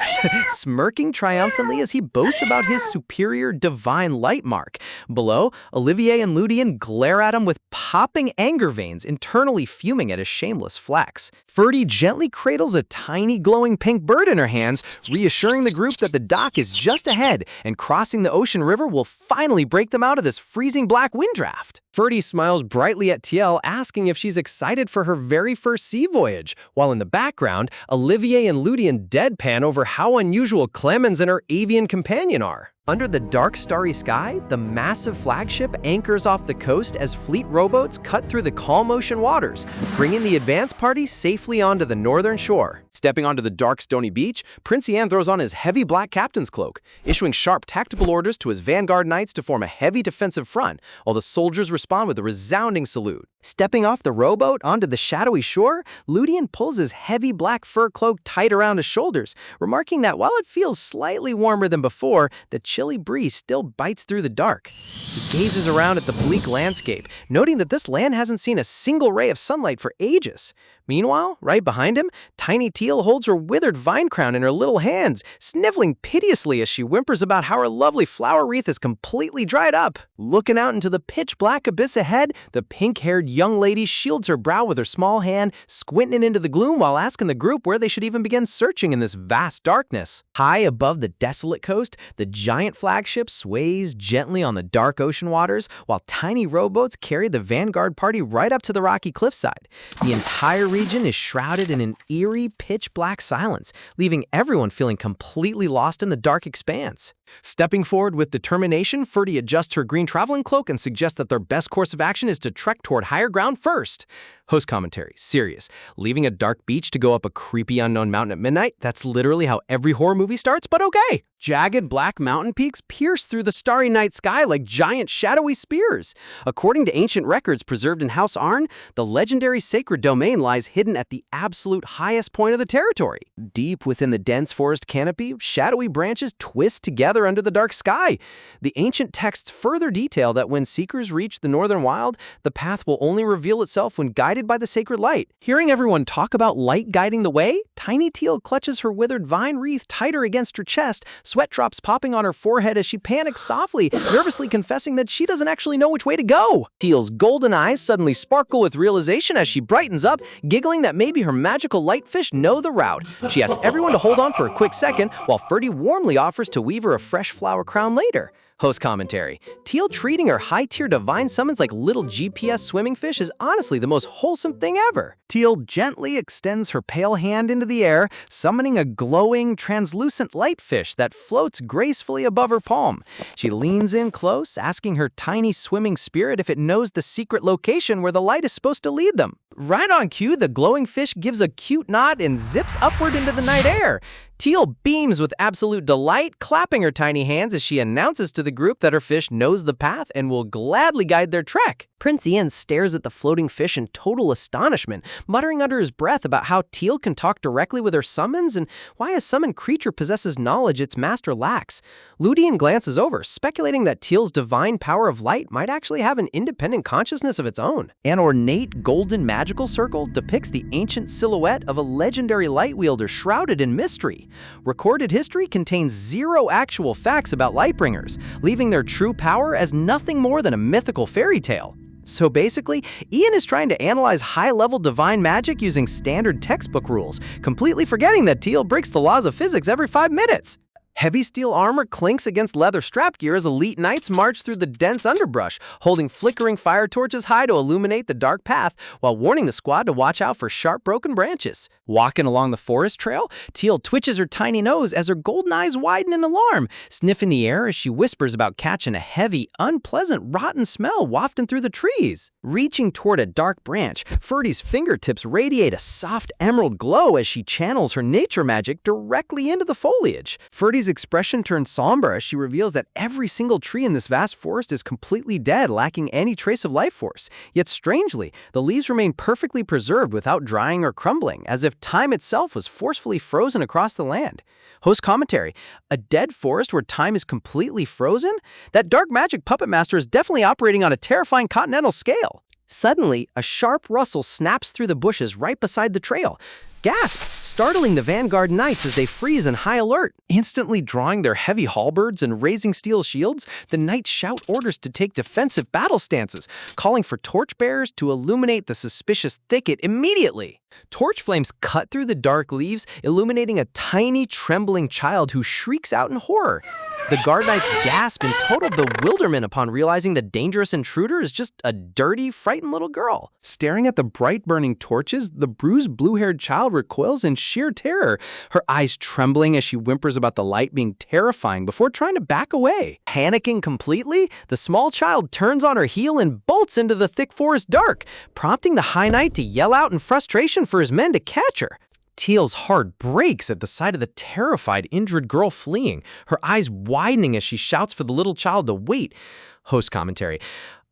smirking triumphantly as he boasts about his superior divine light mark. Below, Olivier and Ludian glare at him with popping anger veins, internally fuming at his shameless flex. Ferdy gently cradles a tiny glowing pink bird in her hands, reassuring the group that the dock is just ahead and crossing the ocean river will finally break them out of this freezing black wind draft. Ferdy smiles brightly at Tiel, asking if she's excited for her very first sea voyage, while in the background, Olivier and Ludian deadpan over how unusual Clemens and her avian companion are. Under the dark, starry sky, the massive flagship anchors off the coast as fleet rowboats cut through the calm ocean waters, bringing the advance party safely onto the northern shore. Stepping onto the dark, stony beach, Prince Ian throws on his heavy black captain's cloak, issuing sharp tactical orders to his vanguard knights to form a heavy defensive front, while the soldiers respond with a resounding salute. Stepping off the rowboat onto the shadowy shore, Ludian pulls his heavy black fur cloak tight around his shoulders, remarking that while it feels slightly warmer than before, the chilly breeze still bites through the dark. He gazes around at the bleak landscape, noting that this land hasn't seen a single ray of sunlight for ages. Meanwhile, right behind him, Tiny Teal holds her withered vine crown in her little hands, sniveling piteously as she whimpers about how her lovely flower wreath is completely dried up. Looking out into the pitch-black abyss ahead, the pink-haired young lady shields her brow with her small hand, squinting into the gloom while asking the group where they should even begin searching in this vast darkness. High above the desolate coast, the giant flagship sways gently on the dark ocean waters, while tiny rowboats carry the vanguard party right up to the rocky cliffside. The entire region is shrouded in an eerie, pitch-black silence, leaving everyone feeling completely lost in the dark expanse. Stepping forward with determination, Ferdy adjusts her green traveling cloak and suggests that their best course of action is to trek toward higher ground first. Host commentary, serious. Leaving a dark beach to go up a creepy unknown mountain at midnight? That's literally how every horror movie starts, but okay. Jagged black mountain peaks pierce through the starry night sky like giant shadowy spears. According to ancient records preserved in House Arn, the legendary sacred domain lies hidden at the absolute highest point of the territory. Deep within the dense forest canopy, shadowy branches twist together under the dark sky. The ancient texts further detail that when seekers reach the northern wild, the path will only reveal itself when guided by the sacred light. Hearing everyone talk about light guiding the way, Tiny Teal clutches her withered vine wreath tighter against her chest, sweat drops popping on her forehead as she panics softly, nervously confessing that she doesn't actually know which way to go. Teal's golden eyes suddenly sparkle with realization as she brightens up, giggling that maybe her magical lightfish know the route. She asks everyone to hold on for a quick second, while Ferdy warmly offers to weave her a fresh flower crown later. Host commentary. Teal treating her high-tier divine summons like little GPS swimming fish is honestly the most wholesome thing ever. Teal gently extends her pale hand into the air, summoning a glowing, translucent light fish that floats gracefully above her palm. She leans in close, asking her tiny swimming spirit if it knows the secret location where the light is supposed to lead them. Right on cue, the glowing fish gives a cute nod and zips upward into the night air. Teal beams with absolute delight, clapping her tiny hands as she announces to the group that her fish knows the path and will gladly guide their trek. Prince Ian stares at the floating fish in total astonishment, muttering under his breath about how Teal can talk directly with her summons and why a summoned creature possesses knowledge its master lacks. Ludian glances over, speculating that Teal's divine power of light might actually have an independent consciousness of its own. An ornate golden magical circle depicts the ancient silhouette of a legendary light wielder shrouded in mystery. Recorded history contains zero actual facts about Lightbringers, leaving their true power as nothing more than a mythical fairy tale. So basically, Ian is trying to analyze high-level divine magic using standard textbook rules, completely forgetting that Teal breaks the laws of physics every 5 minutes. Heavy steel armor clinks against leather strap gear as elite knights march through the dense underbrush, holding flickering fire torches high to illuminate the dark path, while warning the squad to watch out for sharp broken branches. Walking along the forest trail, Teal twitches her tiny nose as her golden eyes widen in alarm, sniffing the air as she whispers about catching a heavy, unpleasant, rotten smell wafting through the trees. Reaching toward a dark branch, Ferdy's fingertips radiate a soft emerald glow as she channels her nature magic directly into the foliage. Ferdy's expression turns somber as she reveals that every single tree in this vast forest is completely dead, lacking any trace of life force. Yet strangely, the leaves remain perfectly preserved without drying or crumbling, as if time itself was forcefully frozen across the land. Host commentary: a dead forest where time is completely frozen? That dark magic puppet master is definitely operating on a terrifying continental scale. Suddenly, a sharp rustle snaps through the bushes right beside the trail. Gasp, startling the vanguard knights as they freeze in high alert. Instantly drawing their heavy halberds and raising steel shields, the knights shout orders to take defensive battle stances, calling for torchbearers to illuminate the suspicious thicket immediately. Torch flames cut through the dark leaves, illuminating a tiny, trembling child who shrieks out in horror. The guard knights gasp in total bewilderment upon realizing the dangerous intruder is just a dirty, frightened little girl. Staring at the bright burning torches, the bruised blue-haired child recoils in sheer terror, her eyes trembling as she whimpers about the light being terrifying before trying to back away. Panicking completely, the small child turns on her heel and bolts into the thick forest dark, prompting the High Knight to yell out in frustration for his men to catch her. Teal's heart breaks at the sight of the terrified, injured girl fleeing, her eyes widening as she shouts for the little child to wait. Host commentary: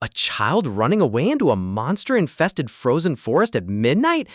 a child running away into a monster-infested frozen forest at midnight?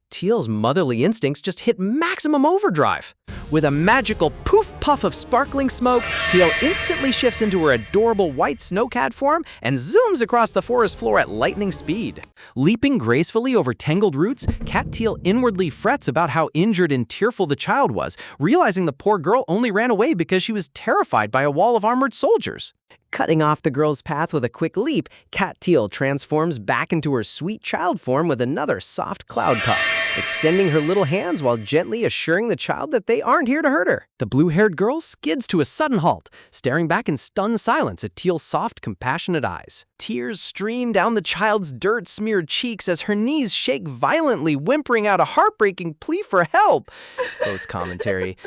Teal's motherly instincts just hit maximum overdrive. With a magical poof-puff of sparkling smoke, Teal instantly shifts into her adorable white snowcat form and zooms across the forest floor at lightning speed. Leaping gracefully over tangled roots, Cat Teal inwardly frets about how injured and tearful the child was, realizing the poor girl only ran away because she was terrified by a wall of armored soldiers. Cutting off the girl's path with a quick leap, Cat Teal transforms back into her sweet child form with another soft cloud puff, extending her little hands while gently assuring the child that they aren't here to hurt her. The blue-haired girl skids to a sudden halt, staring back in stunned silence at Teal's soft, compassionate eyes. Tears stream down the child's dirt-smeared cheeks as her knees shake violently, whimpering out a heartbreaking plea for help. Post commentary: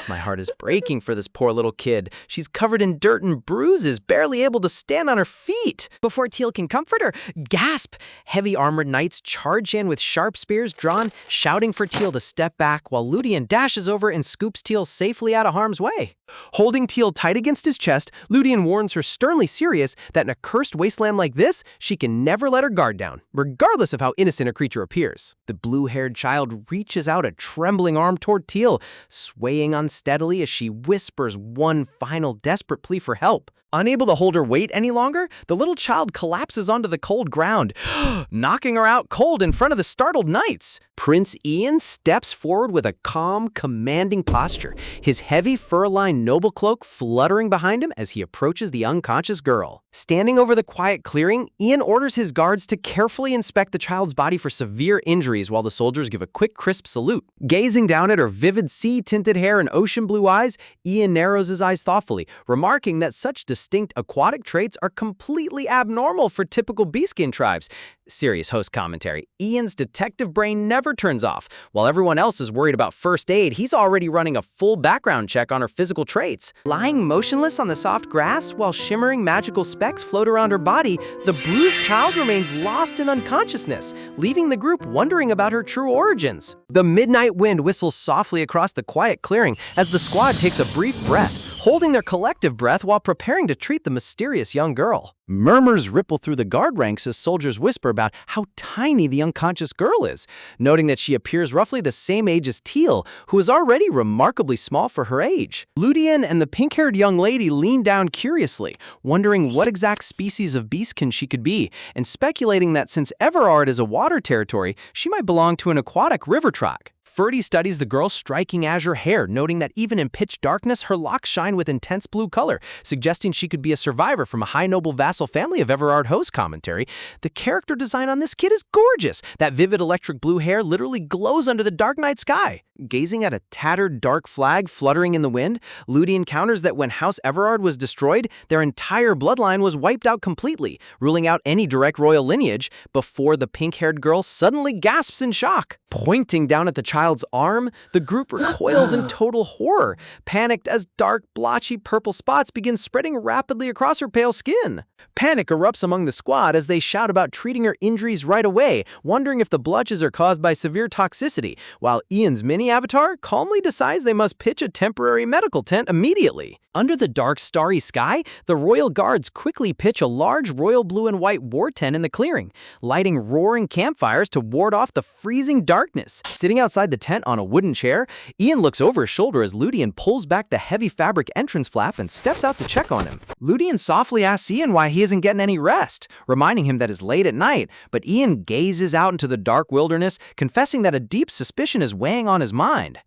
my heart is breaking for this poor little kid. She's covered in dirt and bruises, barely able to stand on her feet. Before Teal can comfort her, gasp! Heavy armored knights charge in with sharp spears drawn, shouting for Teal to step back, while Ludian dashes over and scoops Teal safely out of harm's way. Holding Teal tight against his chest, Ludian warns her sternly serious that in a cursed wasteland like this, she can never let her guard down, regardless of how innocent a creature appears. The blue-haired child reaches out a trembling arm toward Teal, swaying unsteadily as she whispers one final desperate plea for help. Unable to hold her weight any longer, the little child collapses onto the cold ground, knocking her out cold in front of the startled knights. Prince Ian steps forward with a calm, commanding posture, his heavy fur-lined noble cloak fluttering behind him as he approaches the unconscious girl. Standing over the quiet clearing, Ian orders his guards to carefully inspect the child's body for severe injuries while the soldiers give a quick, crisp salute. Gazing down at her vivid sea-tinted hair and ocean blue eyes, Ian narrows his eyes thoughtfully, remarking that such distinct aquatic traits are completely abnormal for typical beastskin tribes. Serious host commentary. Ian's detective brain never turns off. While everyone else is worried about first aid, he's already running a full background check on her physical traits. Lying motionless on the soft grass while shimmering magical specks float around her body, the bruised child remains lost in unconsciousness, leaving the group wondering about her true origins. The midnight wind whistles softly across the quiet clearing as the squad takes a brief breath, holding their collective breath while preparing to treat the mysterious young girl. Murmurs ripple through the guard ranks as soldiers whisper about how tiny the unconscious girl is, noting that she appears roughly the same age as Teal, who is already remarkably small for her age. Ludian and the pink-haired young lady lean down curiously, wondering what exact species of beastkin she could be, and speculating that since Everard is a water territory, she might belong to an aquatic river tribe. Ferdy studies the girl's striking azure hair, noting that even in pitch darkness, her locks shine with intense blue color, suggesting she could be a survivor from a high-noble vassal family of Everard host commentary. The character design on this kid is gorgeous. That vivid electric blue hair literally glows under the dark night sky. Gazing at a tattered dark flag fluttering in the wind, Ludi encounters that when House Everard was destroyed, their entire bloodline was wiped out completely, ruling out any direct royal lineage, before the pink-haired girl suddenly gasps in shock. Pointing down at the child's arm, the group recoils in total horror, panicked as dark, blotchy purple spots begin spreading rapidly across her pale skin. Panic erupts among the squad as they shout about treating her injuries right away, wondering if the blotches are caused by severe toxicity, while Ian's mini-avatar calmly decides they must pitch a temporary medical tent immediately. Under the dark, starry sky, the royal guards quickly pitch a large royal blue and white war tent in the clearing, lighting roaring campfires to ward off the freezing darkness. Sitting outside the tent on a wooden chair, Ian looks over his shoulder as Ludian pulls back the heavy fabric entrance flap and steps out to check on him. Ludian softly asks Ian why he isn't getting any rest, reminding him that it's late at night, but Ian gazes out into the dark wilderness, confessing that a deep suspicion is weighing on his mind.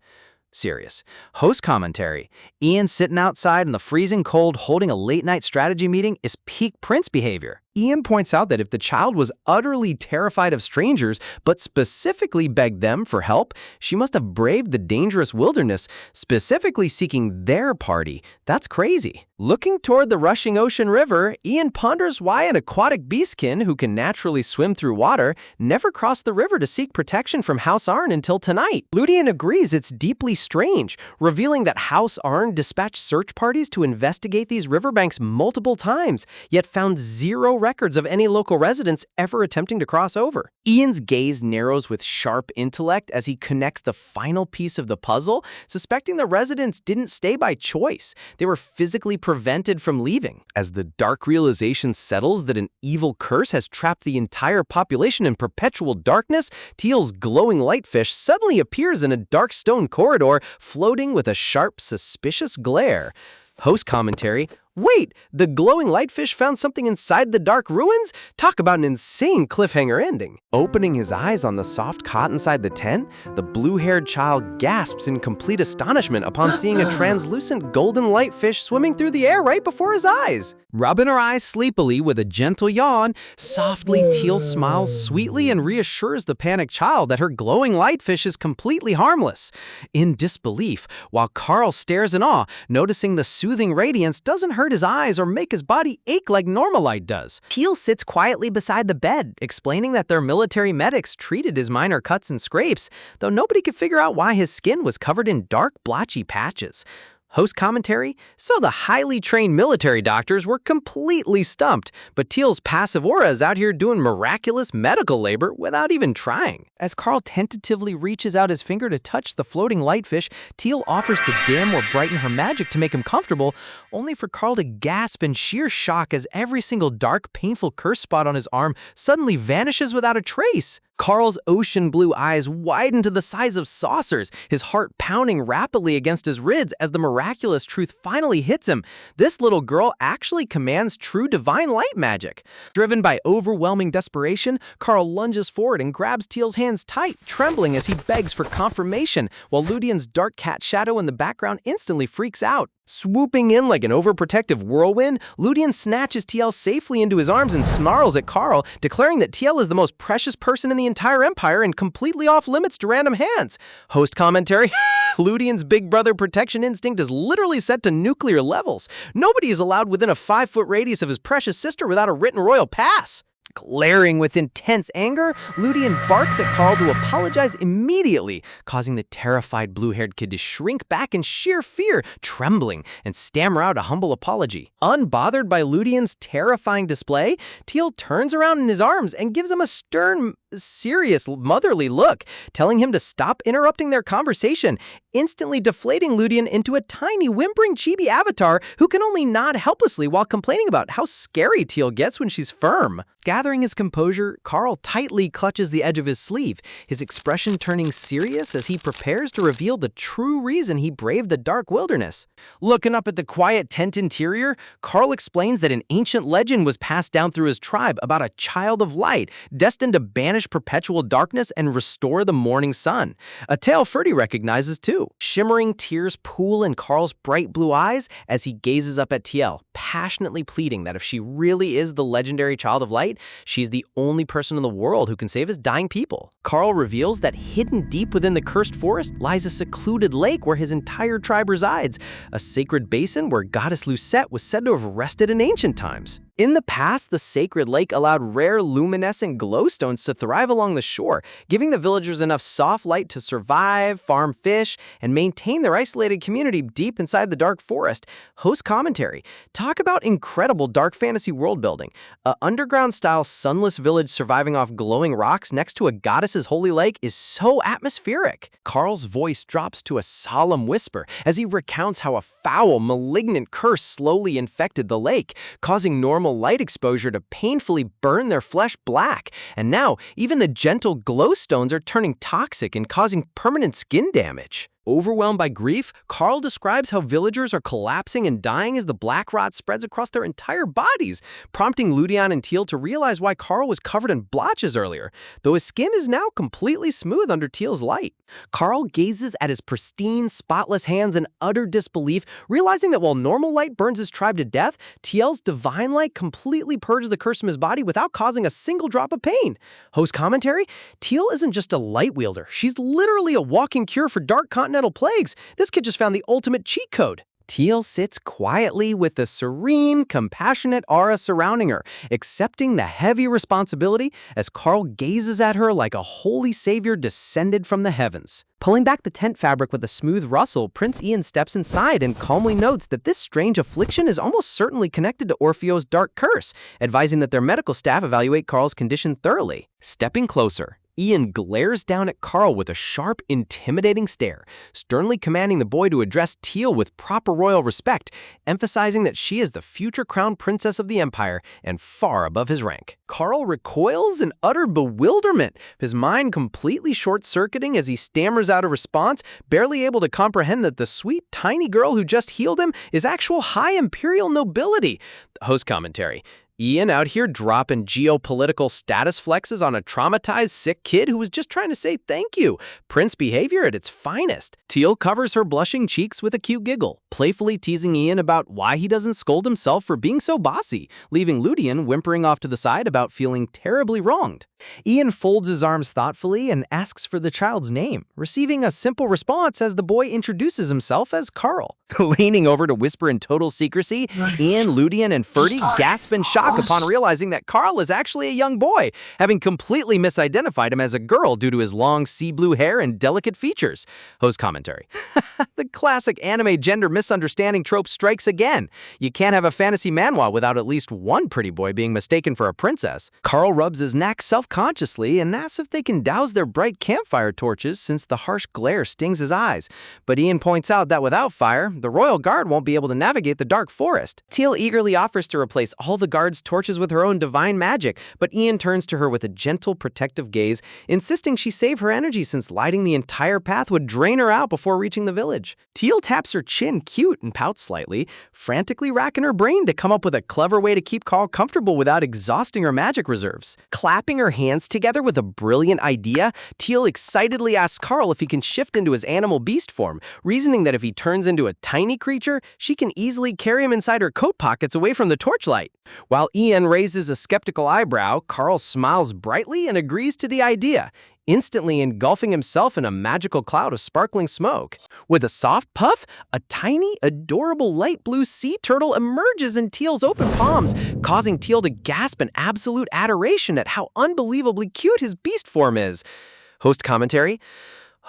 Serious host commentary. Ian sitting outside in the freezing cold holding a late-night strategy meeting is peak prince behavior. Ian points out that if the child was utterly terrified of strangers, but specifically begged them for help, she must have braved the dangerous wilderness, specifically seeking their party. That's crazy. Looking toward the rushing ocean river, Ian ponders why an aquatic beastkin who can naturally swim through water never crossed the river to seek protection from House Arn until tonight. Ludian agrees it's deeply strange, revealing that House Arn dispatched search parties to investigate these riverbanks multiple times, yet found zero records of any local residents ever attempting to cross over. Ian's gaze narrows with sharp intellect as he connects the final piece of the puzzle, suspecting the residents didn't stay by choice. They were physically prevented from leaving. As the dark realization settles that an evil curse has trapped the entire population in perpetual darkness, Teal's glowing lightfish suddenly appears in a dark stone corridor, floating with a sharp, suspicious glare. Host commentary. Wait, the glowing lightfish found something inside the dark ruins? Talk about an insane cliffhanger ending. Opening his eyes on the soft cot inside the tent, the blue-haired child gasps in complete astonishment upon seeing a translucent golden lightfish swimming through the air right before his eyes. Rubbing her eyes sleepily with a gentle yawn, softly Teal smiles sweetly and reassures the panicked child that her glowing lightfish is completely harmless. In disbelief, while Carl stares in awe, noticing the soothing radiance doesn't hurt his eyes or make his body ache like normal light does. Teal sits quietly beside the bed, explaining that their military medics treated his minor cuts and scrapes, though nobody could figure out why his skin was covered in dark, blotchy patches. Host commentary. So the highly trained military doctors were completely stumped, but Teal's passive aura is out here doing miraculous medical labor without even trying. As Carl tentatively reaches out his finger to touch the floating lightfish, Teal offers to dim or brighten her magic to make him comfortable, only for Carl to gasp in sheer shock as every single dark, painful curse spot on his arm suddenly vanishes without a trace. Carl's ocean blue eyes widen to the size of saucers, his heart pounding rapidly against his ribs as the miraculous truth finally hits him. This little girl actually commands true divine light magic. Driven by overwhelming desperation, Carl lunges forward and grabs Teal's hands tight, trembling as he begs for confirmation, while Ludian's dark cat shadow in the background instantly freaks out. Swooping in like an overprotective whirlwind, Ludian snatches TL safely into his arms and snarls at Carl, declaring that TL is the most precious person in the entire empire and completely off limits to random hands. Host commentary. Ludian's big brother protection instinct is literally set to nuclear levels. Nobody is allowed within a 5-foot radius of his precious sister without a written royal pass. Glaring with intense anger, Ludian barks at Carl to apologize immediately, causing the terrified blue-haired kid to shrink back in sheer fear, trembling, and stammer out a humble apology. Unbothered by Ludian's terrifying display, Teal turns around in his arms and gives him a stern, serious, motherly look, telling him to stop interrupting their conversation, instantly deflating Ludian into a tiny, whimpering chibi avatar who can only nod helplessly while complaining about how scary Teal gets when she's firm. Gathering his composure, Carl tightly clutches the edge of his sleeve, his expression turning serious as he prepares to reveal the true reason he braved the dark wilderness. Looking up at the quiet tent interior, Carl explains that an ancient legend was passed down through his tribe about a child of light, destined to banish perpetual darkness and restore the morning sun. A tale Ferdy recognizes too. Shimmering tears pool in Carl's bright blue eyes as he gazes up at Tiel, passionately pleading that if she really is the legendary child of light, she's the only person in the world who can save his dying people. Carl reveals that hidden deep within the cursed forest lies a secluded lake where his entire tribe resides, a sacred basin where goddess Lucette was said to have rested in ancient times. In the past, the sacred lake allowed rare luminescent glowstones to thrive along the shore, giving the villagers enough soft light to survive, farm fish, and maintain their isolated community deep inside the dark forest. Host commentary. Talk about incredible dark fantasy world building. An underground-style sunless village surviving off glowing rocks next to a goddess's holy lake is so atmospheric. Carl's voice drops to a solemn whisper as he recounts how a foul, malignant curse slowly infected the lake, causing normal light exposure to painfully burn their flesh black. And now, even the gentle glowstones are turning toxic and causing permanent skin damage. Overwhelmed by grief, Carl describes how villagers are collapsing and dying as the black rot spreads across their entire bodies, prompting Ludian and Teal to realize why Carl was covered in blotches earlier, though his skin is now completely smooth under Teal's light. Carl gazes at his pristine, spotless hands in utter disbelief, realizing that while normal light burns his tribe to death, Teal's divine light completely purges the curse from his body without causing a single drop of pain. Host commentary, Teal isn't just a light wielder, she's literally a walking cure for dark continental plagues. This kid just found the ultimate cheat code. Teal sits quietly with a serene, compassionate aura surrounding her, accepting the heavy responsibility as Carl gazes at her like a holy savior descended from the heavens. Pulling back the tent fabric with a smooth rustle, Prince Ian steps inside and calmly notes that this strange affliction is almost certainly connected to Orfeo's dark curse, advising that their medical staff evaluate Carl's condition thoroughly. Stepping closer, Ian glares down at Carl with a sharp, intimidating stare, sternly commanding the boy to address Teal with proper royal respect, emphasizing that she is the future crown princess of the empire and far above his rank. Carl recoils in utter bewilderment, his mind completely short-circuiting as he stammers out a response, barely able to comprehend that the sweet, tiny girl who just healed him is actual high imperial nobility. Host commentary. Ian out here dropping geopolitical status flexes on a traumatized, sick kid who was just trying to say thank you. Prince behavior at its finest. Teal covers her blushing cheeks with a cute giggle, playfully teasing Ian about why he doesn't scold himself for being so bossy, leaving Ludian whimpering off to the side about feeling terribly wronged. Ian folds his arms thoughtfully and asks for the child's name, receiving a simple response as the boy introduces himself as Carl. Leaning over to whisper in total secrecy, Ian, Ludian, and Ferdy gasp in shock upon realizing that Carl is actually a young boy, having completely misidentified him as a girl due to his long sea blue hair and delicate features. Host commentary. The classic anime gender misunderstanding trope strikes again. You can't have a fantasy manhwa without at least one pretty boy being mistaken for a princess. Carl rubs his neck self-consciously and asks if they can douse their bright campfire torches since the harsh glare stings his eyes. But Ian points out that without fire, the royal guard won't be able to navigate the dark forest. Teal eagerly offers to replace all the guard's torches with her own divine magic, but Ian turns to her with a gentle, protective gaze, insisting she save her energy since lighting the entire path would drain her out before reaching the village. Teal taps her chin cute and pouts slightly, frantically racking her brain to come up with a clever way to keep Carl comfortable without exhausting her magic reserves. Clapping her hands together with a brilliant idea, Teal excitedly asks Carl if he can shift into his animal beast form, reasoning that if he turns into a tiny creature, she can easily carry him inside her coat pockets away from the torchlight. While Ian raises a skeptical eyebrow, Carl smiles brightly and agrees to the idea. instantly engulfing himself in a magical cloud of sparkling smoke. With a soft puff, a tiny, adorable light blue sea turtle emerges in Teal's open palms, causing Teal to gasp in absolute adoration at how unbelievably cute his beast form is. Host commentary: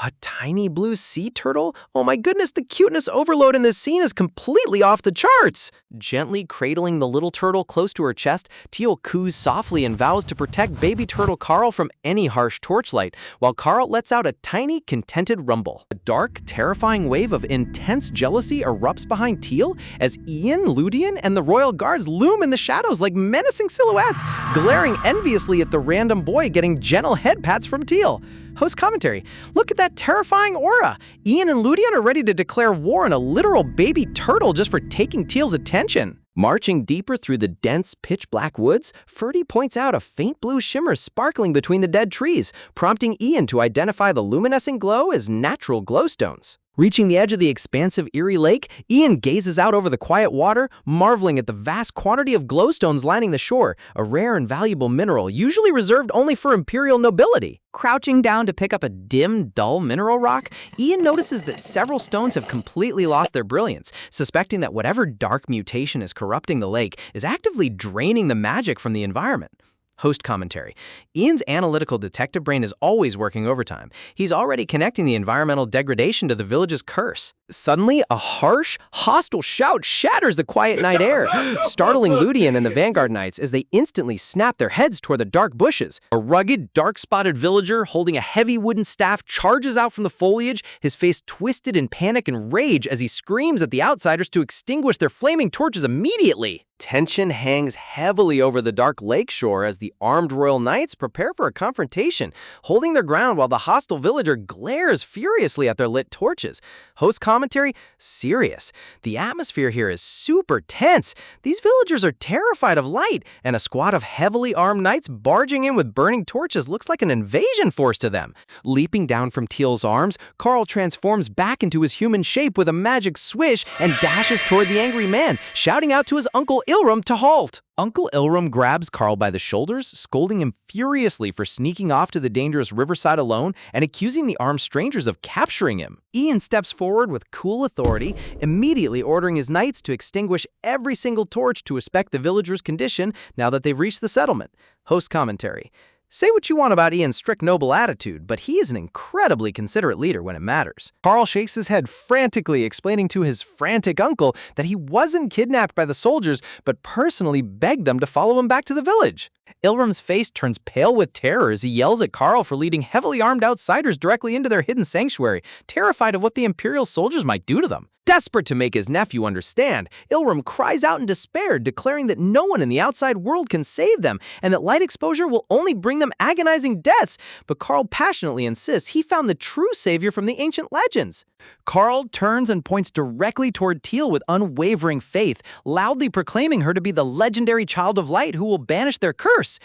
a tiny blue sea turtle? Oh my goodness, the cuteness overload in this scene is completely off the charts! Gently cradling the little turtle close to her chest, Teal coos softly and vows to protect baby turtle Carl from any harsh torchlight, while Carl lets out a tiny, contented rumble. A dark, terrifying wave of intense jealousy erupts behind Teal as Ian, Ludian, and the royal guards loom in the shadows like menacing silhouettes, glaring enviously at the random boy getting gentle head pats from Teal. Host commentary: look at that terrifying aura! Ian and Ludian are ready to declare war on a literal baby turtle just for taking Teal's attention. Marching deeper through the dense, pitch-black woods, Ferdy points out a faint blue shimmer sparkling between the dead trees, prompting Ian to identify the luminescent glow as natural glowstones. Reaching the edge of the expansive Erie Lake, Ian gazes out over the quiet water, marveling at the vast quantity of glowstones lining the shore, a rare and valuable mineral usually reserved only for imperial nobility. Crouching down to pick up a dim, dull mineral rock, Ian notices that several stones have completely lost their brilliance, suspecting that whatever dark mutation is corrupting the lake is actively draining the magic from the environment. Host commentary: Ian's analytical detective brain is always working overtime. He's already connecting the environmental degradation to the village's curse. Suddenly, a harsh, hostile shout shatters the quiet night air, startling Ludian and the Vanguard Knights as they instantly snap their heads toward the dark bushes. A rugged, dark-spotted villager holding a heavy wooden staff charges out from the foliage, his face twisted in panic and rage as he screams at the outsiders to extinguish their flaming torches immediately. Tension hangs heavily over the dark lake shore as the armed royal knights prepare for a confrontation, holding their ground while the hostile villager glares furiously at their lit torches. Host commentary: serious. The atmosphere here is super tense. These villagers are terrified of light, and a squad of heavily armed knights barging in with burning torches looks like an invasion force to them. Leaping down from Teal's arms, Carl transforms back into his human shape with a magic swish and dashes toward the angry man, shouting out to his uncle Ilrum to halt. Uncle Ilrum grabs Carl by the shoulders, scolding him furiously for sneaking off to the dangerous riverside alone and accusing the armed strangers of capturing him. Ian steps forward with cool authority, immediately ordering his knights to extinguish every single torch to inspect the villagers' condition now that they've reached the settlement. Host commentary: say what you want about Ian's strict noble attitude, but he is an incredibly considerate leader when it matters. Carl shakes his head frantically, explaining to his frantic uncle that he wasn't kidnapped by the soldiers, but personally begged them to follow him back to the village. Ilrum's face turns pale with terror as he yells at Carl for leading heavily armed outsiders directly into their hidden sanctuary, terrified of what the Imperial soldiers might do to them. Desperate to make his nephew understand, Ilrum cries out in despair, declaring that no one in the outside world can save them and that light exposure will only bring them agonizing deaths. But Carl passionately insists he found the true savior from the ancient legends. Carl turns and points directly toward Teal with unwavering faith, loudly proclaiming her to be the legendary child of light who will banish their curse.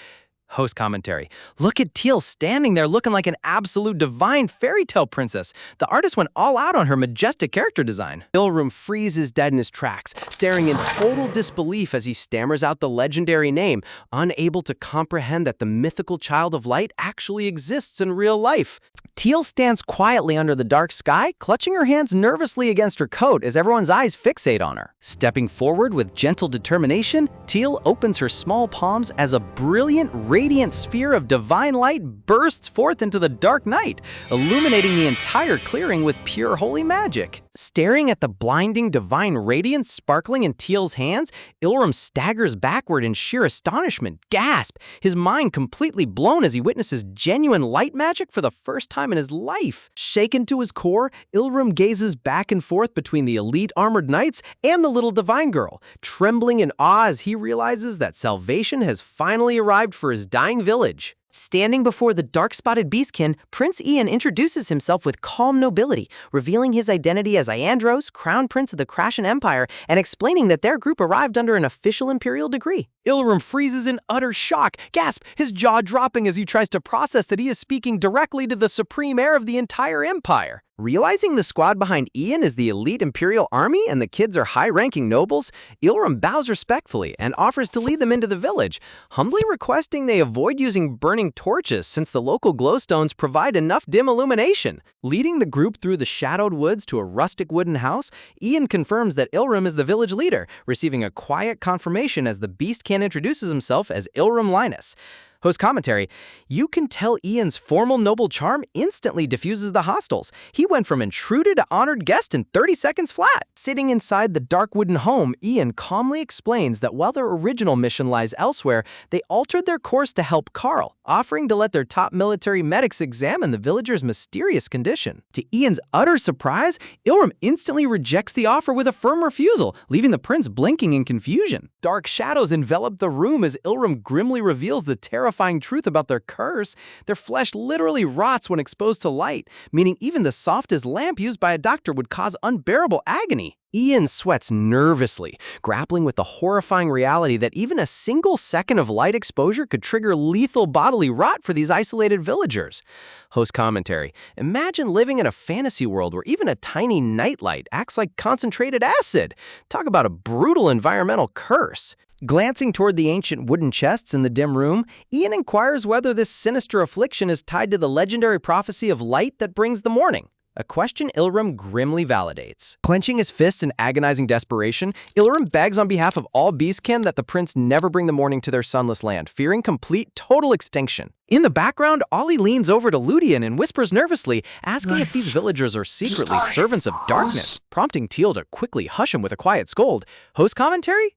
Host commentary: look at Teal standing there looking like an absolute divine fairy tale princess. The artist went all out on her majestic character design. Ilrum freezes dead in his tracks, staring in total disbelief as he stammers out the legendary name, unable to comprehend that the mythical child of light actually exists in real life. Teal stands quietly under the dark sky, clutching her hands nervously against her coat as everyone's eyes fixate on her. Stepping forward with gentle determination, Teal opens her small palms as a brilliant, radiant sphere of divine light bursts forth into the dark night, illuminating the entire clearing with pure holy magic. Staring at the blinding divine radiance sparkling in Teal's hands, Ilrum staggers backward in sheer astonishment, gasp, his mind completely blown as he witnesses genuine light magic for the first time in his life. Shaken to his core, Ilrum gazes back and forth between the elite armored knights and the little divine girl, trembling in awe as he realizes that salvation has finally arrived for his dying village. Standing before the dark-spotted beastkin, Prince Ian introduces himself with calm nobility, revealing his identity as Iandros, Crown Prince of the Krashen Empire, and explaining that their group arrived under an official imperial decree. Ilrum freezes in utter shock, gasp, his jaw dropping as he tries to process that he is speaking directly to the supreme heir of the entire empire. Realizing the squad behind Ian is the elite Imperial army and the kids are high-ranking nobles, Ilram bows respectfully and offers to lead them into the village, humbly requesting they avoid using burning torches since the local glowstones provide enough dim illumination. Leading the group through the shadowed woods to a rustic wooden house, Ian confirms that Ilram is the village leader, receiving a quiet confirmation as the Beastkin introduces himself as Ilram Linus. Host commentary: you can tell Ian's formal noble charm instantly diffuses the hostiles. He went from intruder to honored guest in 30 seconds flat. Sitting inside the dark wooden home, Ian calmly explains that while their original mission lies elsewhere, they altered their course to help Carl, offering to let their top military medics examine the villager's mysterious condition. To Ian's utter surprise, Ilram instantly rejects the offer with a firm refusal, leaving the prince blinking in confusion. Dark shadows envelop the room as Ilram grimly reveals the terrifying truth about their curse. Their flesh literally rots when exposed to light, meaning even the softest lamp used by a doctor would cause unbearable agony. Ian sweats nervously, grappling with the horrifying reality that even a single second of light exposure could trigger lethal bodily rot for these isolated villagers. Host commentary: imagine living in a fantasy world where even a tiny nightlight acts like concentrated acid. Talk about a brutal environmental curse. Glancing toward the ancient wooden chests in the dim room, Ian inquires whether this sinister affliction is tied to the legendary prophecy of light that brings the morning. A question Ilram grimly validates. Clenching his fists in agonizing desperation, Ilram begs on behalf of all beastkin that the prince never bring the morning to their sunless land, fearing complete, total extinction. In the background, Ollie leans over to Ludian and whispers nervously, asking if these villagers are secretly servants of darkness, prompting Teal to quickly hush him with a quiet scold. Host commentary?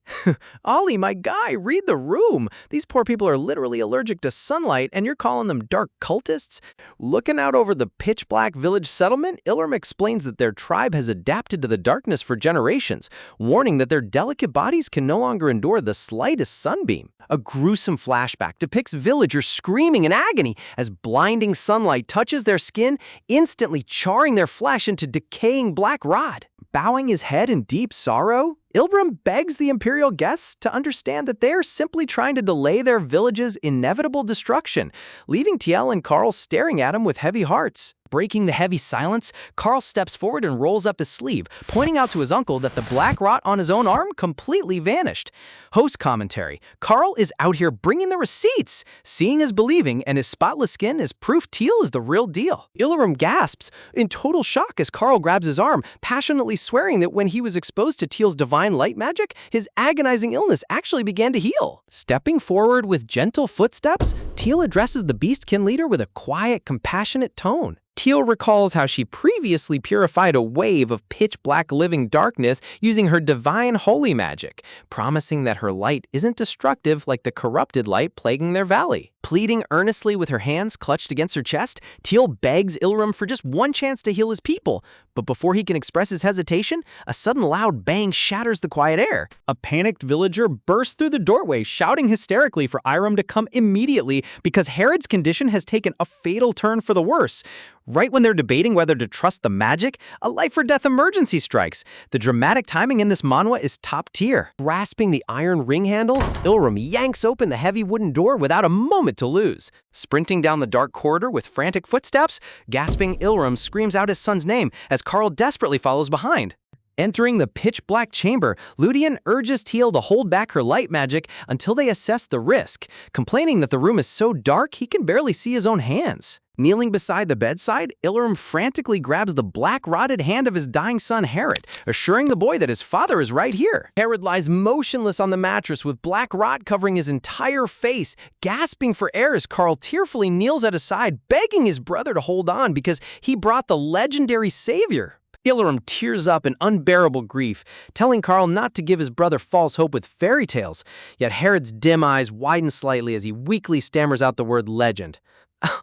Ollie, my guy, read the room. These poor people are literally allergic to sunlight, and you're calling them dark cultists? Looking out over the pitch-black village settlement, Ilram explains that their tribe has adapted to the darkness for generations, warning that their delicate bodies can no longer endure the slightest sunbeam. A gruesome flashback depicts villagers screaming in agony as blinding sunlight touches their skin, instantly charring their flesh into decaying black rot. Bowing his head in deep sorrow, Ilram begs the Imperial guests to understand that they are simply trying to delay their village's inevitable destruction, leaving Tiel and Carl staring at him with heavy hearts. Breaking the heavy silence, Carl steps forward and rolls up his sleeve, pointing out to his uncle that the black rot on his own arm completely vanished. Host commentary: Carl is out here bringing the receipts. Seeing is believing, and his spotless skin is proof Teal is the real deal. Ilram gasps in total shock as Carl grabs his arm, passionately swearing that when he was exposed to Teal's divine light magic, his agonizing illness actually began to heal. Stepping forward with gentle footsteps, Teal addresses the Beastkin leader with a quiet, compassionate tone. Teal recalls how she previously purified a wave of pitch-black living darkness using her divine holy magic, promising that her light isn't destructive like the corrupted light plaguing their valley. Pleading earnestly with her hands clutched against her chest, Teal begs Ilram for just one chance to heal his people. But before he can express his hesitation, a sudden loud bang shatters the quiet air. A panicked villager bursts through the doorway, shouting hysterically for Ilram to come immediately because Herod's condition has taken a fatal turn for the worse. Right when they're debating whether to trust the magic, a life-or-death emergency strikes. The dramatic timing in this manhwa is top tier. Grasping the iron ring handle, Ilram yanks open the heavy wooden door without a moment to lose. Sprinting down the dark corridor with frantic footsteps, gasping Ilram screams out his son's name as Carl desperately follows behind. Entering the pitch-black chamber, Ludian urges Teal to hold back her light magic until they assess the risk, complaining that the room is so dark he can barely see his own hands. Kneeling beside the bedside, Ilram frantically grabs the black-rotted hand of his dying son Herod, assuring the boy that his father is right here. Herod lies motionless on the mattress with black rot covering his entire face, gasping for air as Carl tearfully kneels at his side, begging his brother to hold on because he brought the legendary savior. Ilram tears up in unbearable grief, telling Carl not to give his brother false hope with fairy tales, yet Herod's dim eyes widen slightly as he weakly stammers out the word legend.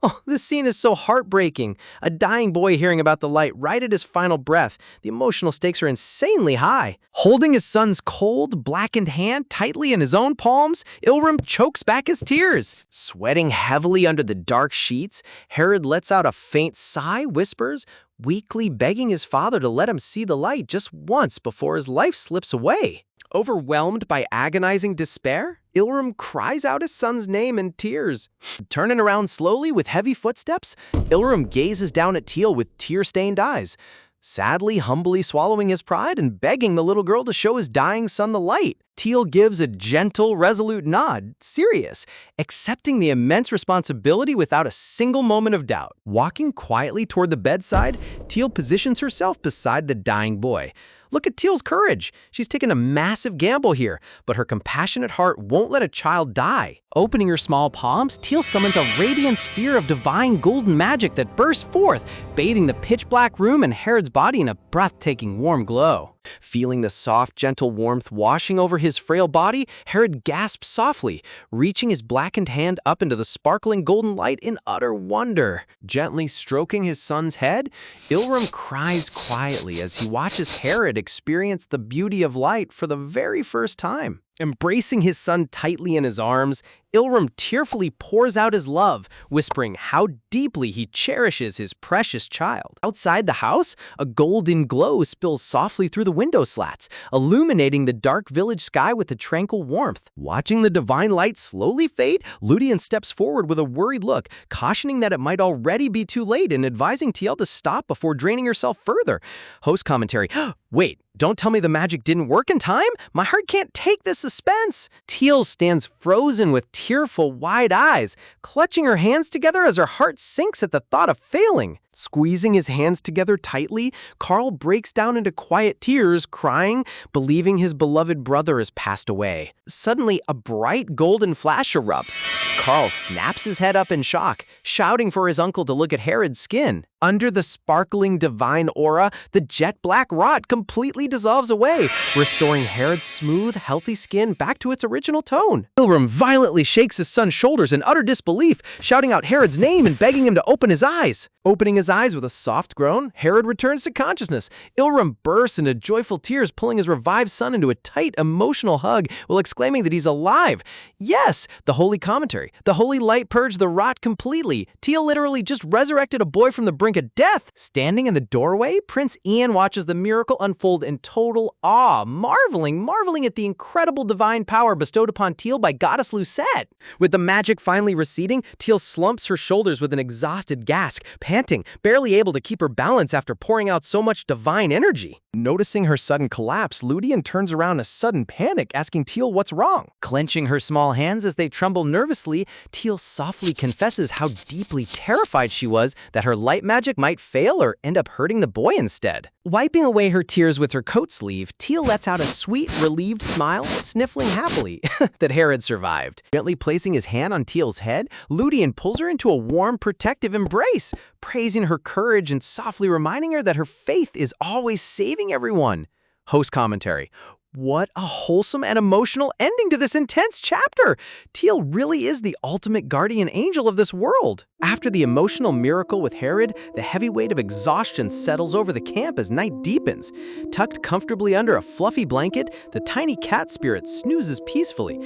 Oh, this scene is so heartbreaking. A dying boy hearing about the light right at his final breath. The emotional stakes are insanely high. Holding his son's cold, blackened hand tightly in his own palms, Ilram chokes back his tears. Sweating heavily under the dark sheets, Herod lets out a faint sigh, whispers, weakly begging his father to let him see the light just once before his life slips away. Overwhelmed by agonizing despair, Ilram cries out his son's name in tears. Turning around slowly with heavy footsteps, Ilram gazes down at Teal with tear-stained eyes, sadly, humbly swallowing his pride and begging the little girl to show his dying son the light. Teal gives a gentle, resolute nod, serious, accepting the immense responsibility without a single moment of doubt. Walking quietly toward the bedside, Teal positions herself beside the dying boy. Look at Teal's courage. She's taken a massive gamble here, but her compassionate heart won't let a child die. Opening her small palms, Teal summons a radiant sphere of divine golden magic that bursts forth, bathing the pitch-black room and Herod's body in a breathtaking warm glow. Feeling the soft, gentle warmth washing over his frail body, Herod gasps softly, reaching his blackened hand up into the sparkling golden light in utter wonder. Gently stroking his son's head, Ilram cries quietly as he watches Herod experience the beauty of light for the very first time. Embracing his son tightly in his arms, Ilram tearfully pours out his love, whispering how deeply he cherishes his precious child. Outside the house, a golden glow spills softly through the window slats, illuminating the dark village sky with a tranquil warmth. Watching the divine light slowly fade, Ludian steps forward with a worried look, cautioning that it might already be too late and advising Teal to stop before draining herself further. Host commentary, wait, don't tell me the magic didn't work in time? My heart can't take this suspense. Teal stands frozen with tearful, wide eyes, clutching her hands together as her heart sinks at the thought of failing. Squeezing his hands together tightly, Carl breaks down into quiet tears, crying, believing his beloved brother has passed away. Suddenly, a bright golden flash erupts. Carl snaps his head up in shock, shouting for his uncle to look at Herod's skin. Under the sparkling divine aura, the jet black rot completely dissolves away, restoring Herod's smooth, healthy skin back to its original tone. Ilram violently shakes his son's shoulders in utter disbelief, shouting out Herod's name and begging him to open his eyes. Opening his eyes with a soft groan, Herod returns to consciousness. Ilram bursts into joyful tears, pulling his revived son into a tight, emotional hug while exclaiming that he's alive. Yes, the holy commentary. The holy light purged the rot completely. Teal literally just resurrected a boy from the brink of death. Standing in the doorway, Prince Ian watches the miracle unfold in total awe, marveling at the incredible divine power bestowed upon Teal by Goddess Lucette. With the magic finally receding, Teal slumps her shoulders with an exhausted gasp, panting, barely able to keep her balance after pouring out so much divine energy. Noticing her sudden collapse, Ludian turns around in a sudden panic, asking Teal what's wrong. Clenching her small hands as they tremble nervously, Teal softly confesses how deeply terrified she was that her light magic might fail or end up hurting the boy instead. Wiping away her tears with her coat sleeve, Teal lets out a sweet, relieved smile, sniffling happily that Herod survived. Gently placing his hand on Teal's head, Ludian pulls her into a warm, protective embrace, praising her courage and softly reminding her that her faith is always saving everyone. Host commentary. What a wholesome and emotional ending to this intense chapter! Teal really is the ultimate guardian angel of this world. After the emotional miracle with Herod, the heavy weight of exhaustion settles over the camp as night deepens. Tucked comfortably under a fluffy blanket, the tiny cat spirit snoozes peacefully,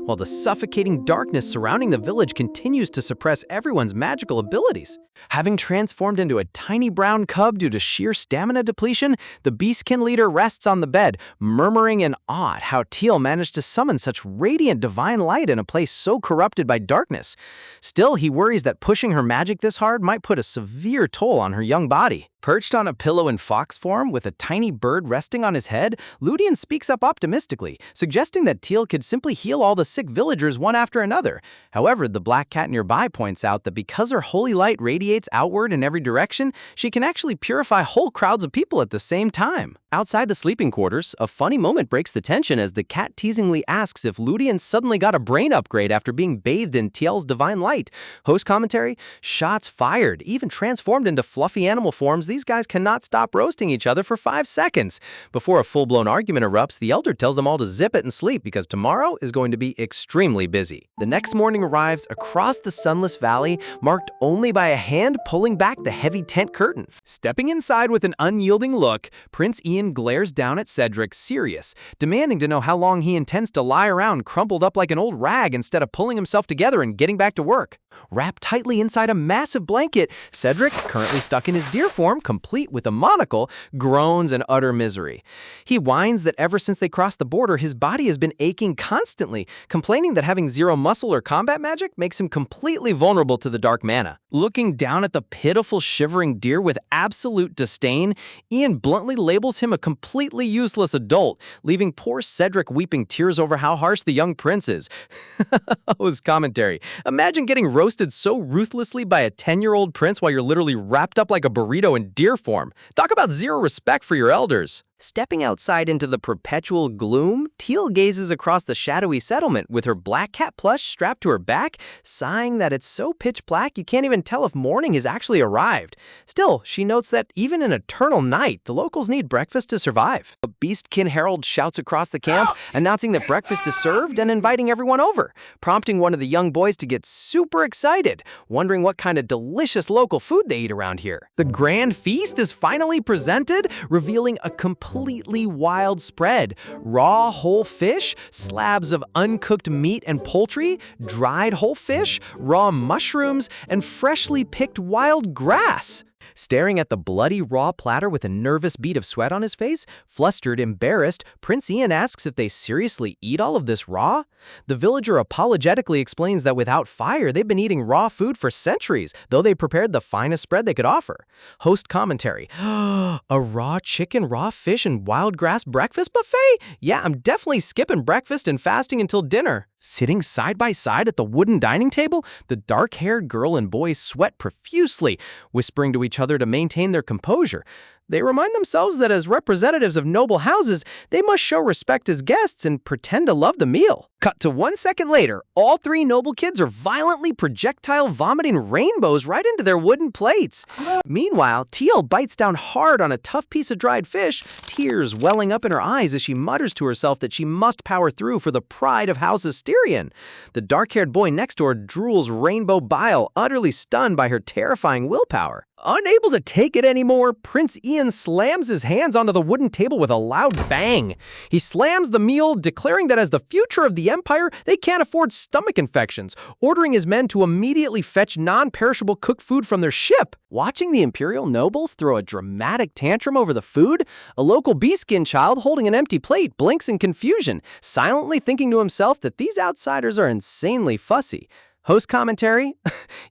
while the suffocating darkness surrounding the village continues to suppress everyone's magical abilities. Having transformed into a tiny brown cub due to sheer stamina depletion, the beastkin leader rests on the bed, murmuring in awe at how Teal managed to summon such radiant divine light in a place so corrupted by darkness. Still, he worries that pushing her magic this hard might put a severe toll on her young body. Perched on a pillow in fox form with a tiny bird resting on his head, Ludian speaks up optimistically, suggesting that Teal could simply heal all the sick villagers one after another. However, the black cat nearby points out that because her holy light radiates outward in every direction, she can actually purify whole crowds of people at the same time. Outside the sleeping quarters, a funny moment breaks the tension as the cat teasingly asks if Ludian suddenly got a brain upgrade after being bathed in Teal's divine light. Host commentary, shots fired, even transformed into fluffy animal forms, these guys cannot stop roasting each other for 5 seconds. Before a full-blown argument erupts, the elder tells them all to zip it and sleep because tomorrow is going to be extremely busy. The next morning arrives across the sunless valley, marked only by a hand pulling back the heavy tent curtain. Stepping inside with an unyielding look, Prince Ian glares down at Cedric, serious, demanding to know how long he intends to lie around crumpled up like an old rag instead of pulling himself together and getting back to work. Wrapped tightly inside a massive blanket, Cedric, currently stuck in his deer form, complete with a monocle, groans in utter misery. He whines that ever since they crossed the border, his body has been aching constantly, complaining that having zero muscle or combat magic makes him completely vulnerable to the dark mana. Looking down at the pitiful, shivering deer with absolute disdain, Ian bluntly labels him a completely useless adult, leaving poor Cedric weeping tears over how harsh the young prince is. His commentary. Imagine getting roasted so ruthlessly by a 10-year-old prince while you're literally wrapped up like a burrito in deer form. Talk about zero respect for your elders. Stepping outside into the perpetual gloom, Teal gazes across the shadowy settlement with her black cat plush strapped to her back, sighing that it's so pitch black you can't even tell if morning has actually arrived. Still, she notes that even in eternal night, the locals need breakfast to survive. A beastkin herald shouts across the camp, announcing that breakfast is served and inviting everyone over, prompting one of the young boys to get super excited, wondering what kind of delicious local food they eat around here. The grand feast is finally presented, revealing a completely wild spread. Raw whole fish, slabs of uncooked meat and poultry, dried whole fish, raw mushrooms, and freshly picked wild grass. Staring at the bloody raw platter with a nervous bead of sweat on his face, flustered, embarrassed, Prince Ian asks if they seriously eat all of this raw. The villager apologetically explains that without fire, they've been eating raw food for centuries, though they prepared the finest spread they could offer. Host commentary. A raw chicken, raw fish, and wild grass breakfast buffet? Yeah, I'm definitely skipping breakfast and fasting until dinner. Sitting side by side at the wooden dining table, the dark-haired girl and boy sweat profusely, whispering to each other to maintain their composure. They remind themselves that as representatives of noble houses, they must show respect as guests and pretend to love the meal. Cut to 1 second later, all three noble kids are violently projectile vomiting rainbows right into their wooden plates. Meanwhile, Teal bites down hard on a tough piece of dried fish, tears welling up in her eyes as she mutters to herself that she must power through for the pride of House Asterion. The dark-haired boy next door drools rainbow bile, utterly stunned by her terrifying willpower. Unable to take it anymore, Prince Ian slams his hands onto the wooden table with a loud bang. He slams the meal, declaring that as the future of the Empire, they can't afford stomach infections, ordering his men to immediately fetch non-perishable cooked food from their ship. Watching the Imperial nobles throw a dramatic tantrum over the food, a local beastskin child holding an empty plate blinks in confusion, silently thinking to himself that these outsiders are insanely fussy. Host commentary?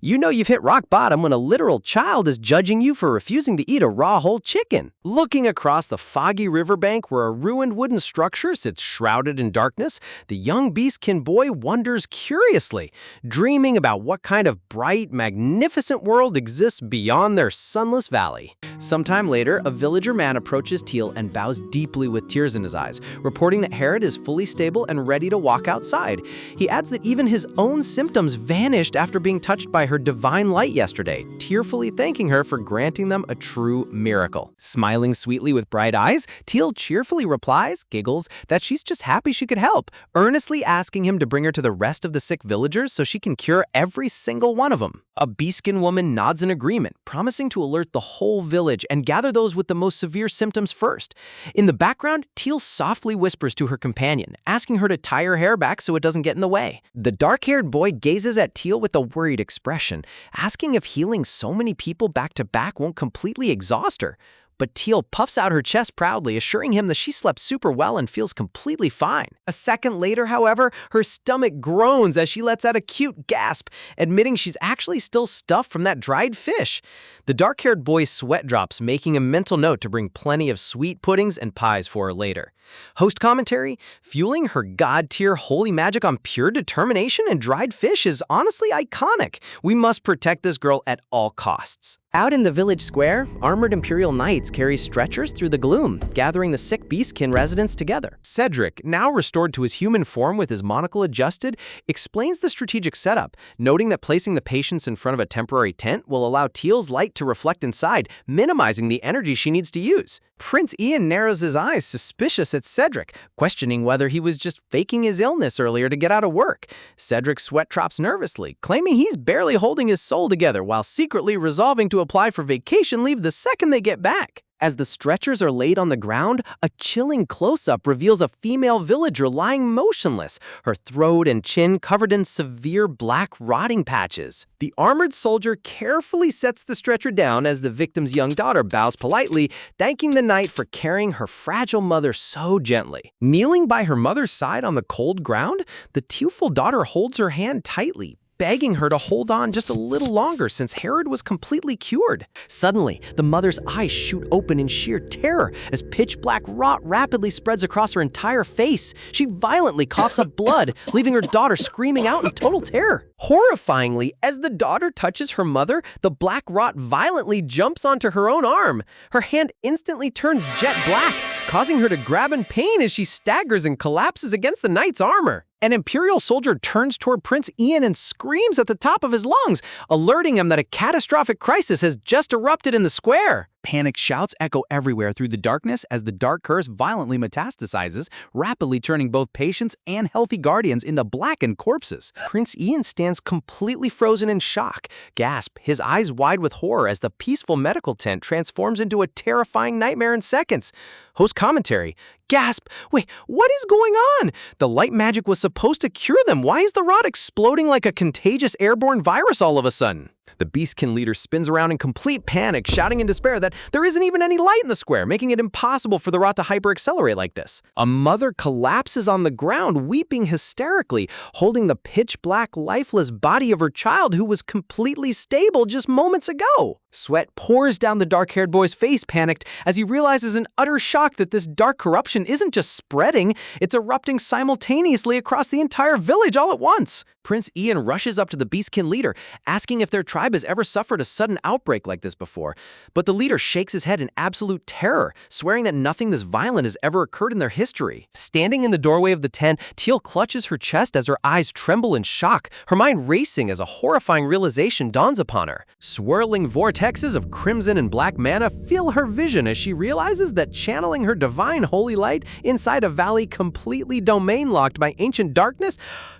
You know you've hit rock bottom when a literal child is judging you for refusing to eat a raw whole chicken. Looking across the foggy riverbank where a ruined wooden structure sits shrouded in darkness, the young beastkin boy wonders curiously, dreaming about what kind of bright, magnificent world exists beyond their sunless valley. Sometime later, a villager man approaches Teal and bows deeply with tears in his eyes, reporting that Herod is fully stable and ready to walk outside. He adds that even his own symptoms vanished after being touched by her divine light yesterday, tearfully thanking her for granting them a true miracle. Smiling sweetly with bright eyes, Teal cheerfully replies, giggles, that she's just happy she could help, earnestly asking him to bring her to the rest of the sick villagers so she can cure every single one of them. A beastskin woman nods in agreement, promising to alert the whole village and gather those with the most severe symptoms first. In the background, Teal softly whispers to her companion, asking her to tie her hair back so it doesn't get in the way. The dark-haired boy gazes at Teal with a worried expression, asking if healing so many people back to back won't completely exhaust her. But Teal puffs out her chest proudly, assuring him that she slept super well and feels completely fine. A second later, however, her stomach groans as she lets out a cute gasp, admitting she's actually still stuffed from that dried fish. The dark-haired boy's sweat drops, making a mental note to bring plenty of sweet puddings and pies for her later. Host commentary, fueling her god-tier holy magic on pure determination and dried fish is honestly iconic. We must protect this girl at all costs. Out in the village square, armored Imperial knights carry stretchers through the gloom, gathering the sick beastkin residents together. Cedric, now restored to his human form with his monocle adjusted, explains the strategic setup, noting that placing the patients in front of a temporary tent will allow Teal's light to reflect inside, minimizing the energy she needs to use. Prince Ian narrows his eyes, suspicious at Cedric, questioning whether he was just faking his illness earlier to get out of work. Cedric's sweat drops nervously, claiming he's barely holding his soul together while secretly resolving to apply for vacation leave the second they get back. As the stretchers are laid on the ground, a chilling close-up reveals a female villager lying motionless, her throat and chin covered in severe black rotting patches. The armored soldier carefully sets the stretcher down as the victim's young daughter bows politely, thanking the knight for carrying her fragile mother so gently. Kneeling by her mother's side on the cold ground, the tearful daughter holds her hand tightly, begging her to hold on just a little longer since Herod was completely cured. Suddenly, the mother's eyes shoot open in sheer terror as pitch-black rot rapidly spreads across her entire face. She violently coughs up blood, leaving her daughter screaming out in total terror. Horrifyingly, as the daughter touches her mother, the black rot violently jumps onto her own arm. Her hand instantly turns jet black, causing her to grab in pain as she staggers and collapses against the knight's armor. An Imperial soldier turns toward Prince Ian and screams at the top of his lungs, alerting him that a catastrophic crisis has just erupted in the square. Panicked shouts echo everywhere through the darkness as the dark curse violently metastasizes, rapidly turning both patients and healthy guardians into blackened corpses. Prince Ian stands completely frozen in shock, gasp, his eyes wide with horror as the peaceful medical tent transforms into a terrifying nightmare in seconds. Host commentary. Gasp! Wait, what is going on? The light magic was supposed to cure them. Why is the rot exploding like a contagious airborne virus all of a sudden? The Beastkin leader spins around in complete panic, shouting in despair that there isn't even any light in the square, making it impossible for the rot to hyper-accelerate like this. A mother collapses on the ground, weeping hysterically, holding the pitch-black, lifeless body of her child who was completely stable just moments ago. Sweat pours down the dark-haired boy's face, panicked, as he realizes in utter shock that this dark corruption isn't just spreading, it's erupting simultaneously across the entire village all at once. Prince Ian rushes up to the Beastkin leader, asking if their tribe has ever suffered a sudden outbreak like this before. But the leader shakes his head in absolute terror, swearing that nothing this violent has ever occurred in their history. Standing in the doorway of the tent, Teal clutches her chest as her eyes tremble in shock, her mind racing as a horrifying realization dawns upon her. Swirling vortexes of crimson and black mana fill her vision as she realizes that channeling her divine holy light inside a valley completely domain-locked by ancient darkness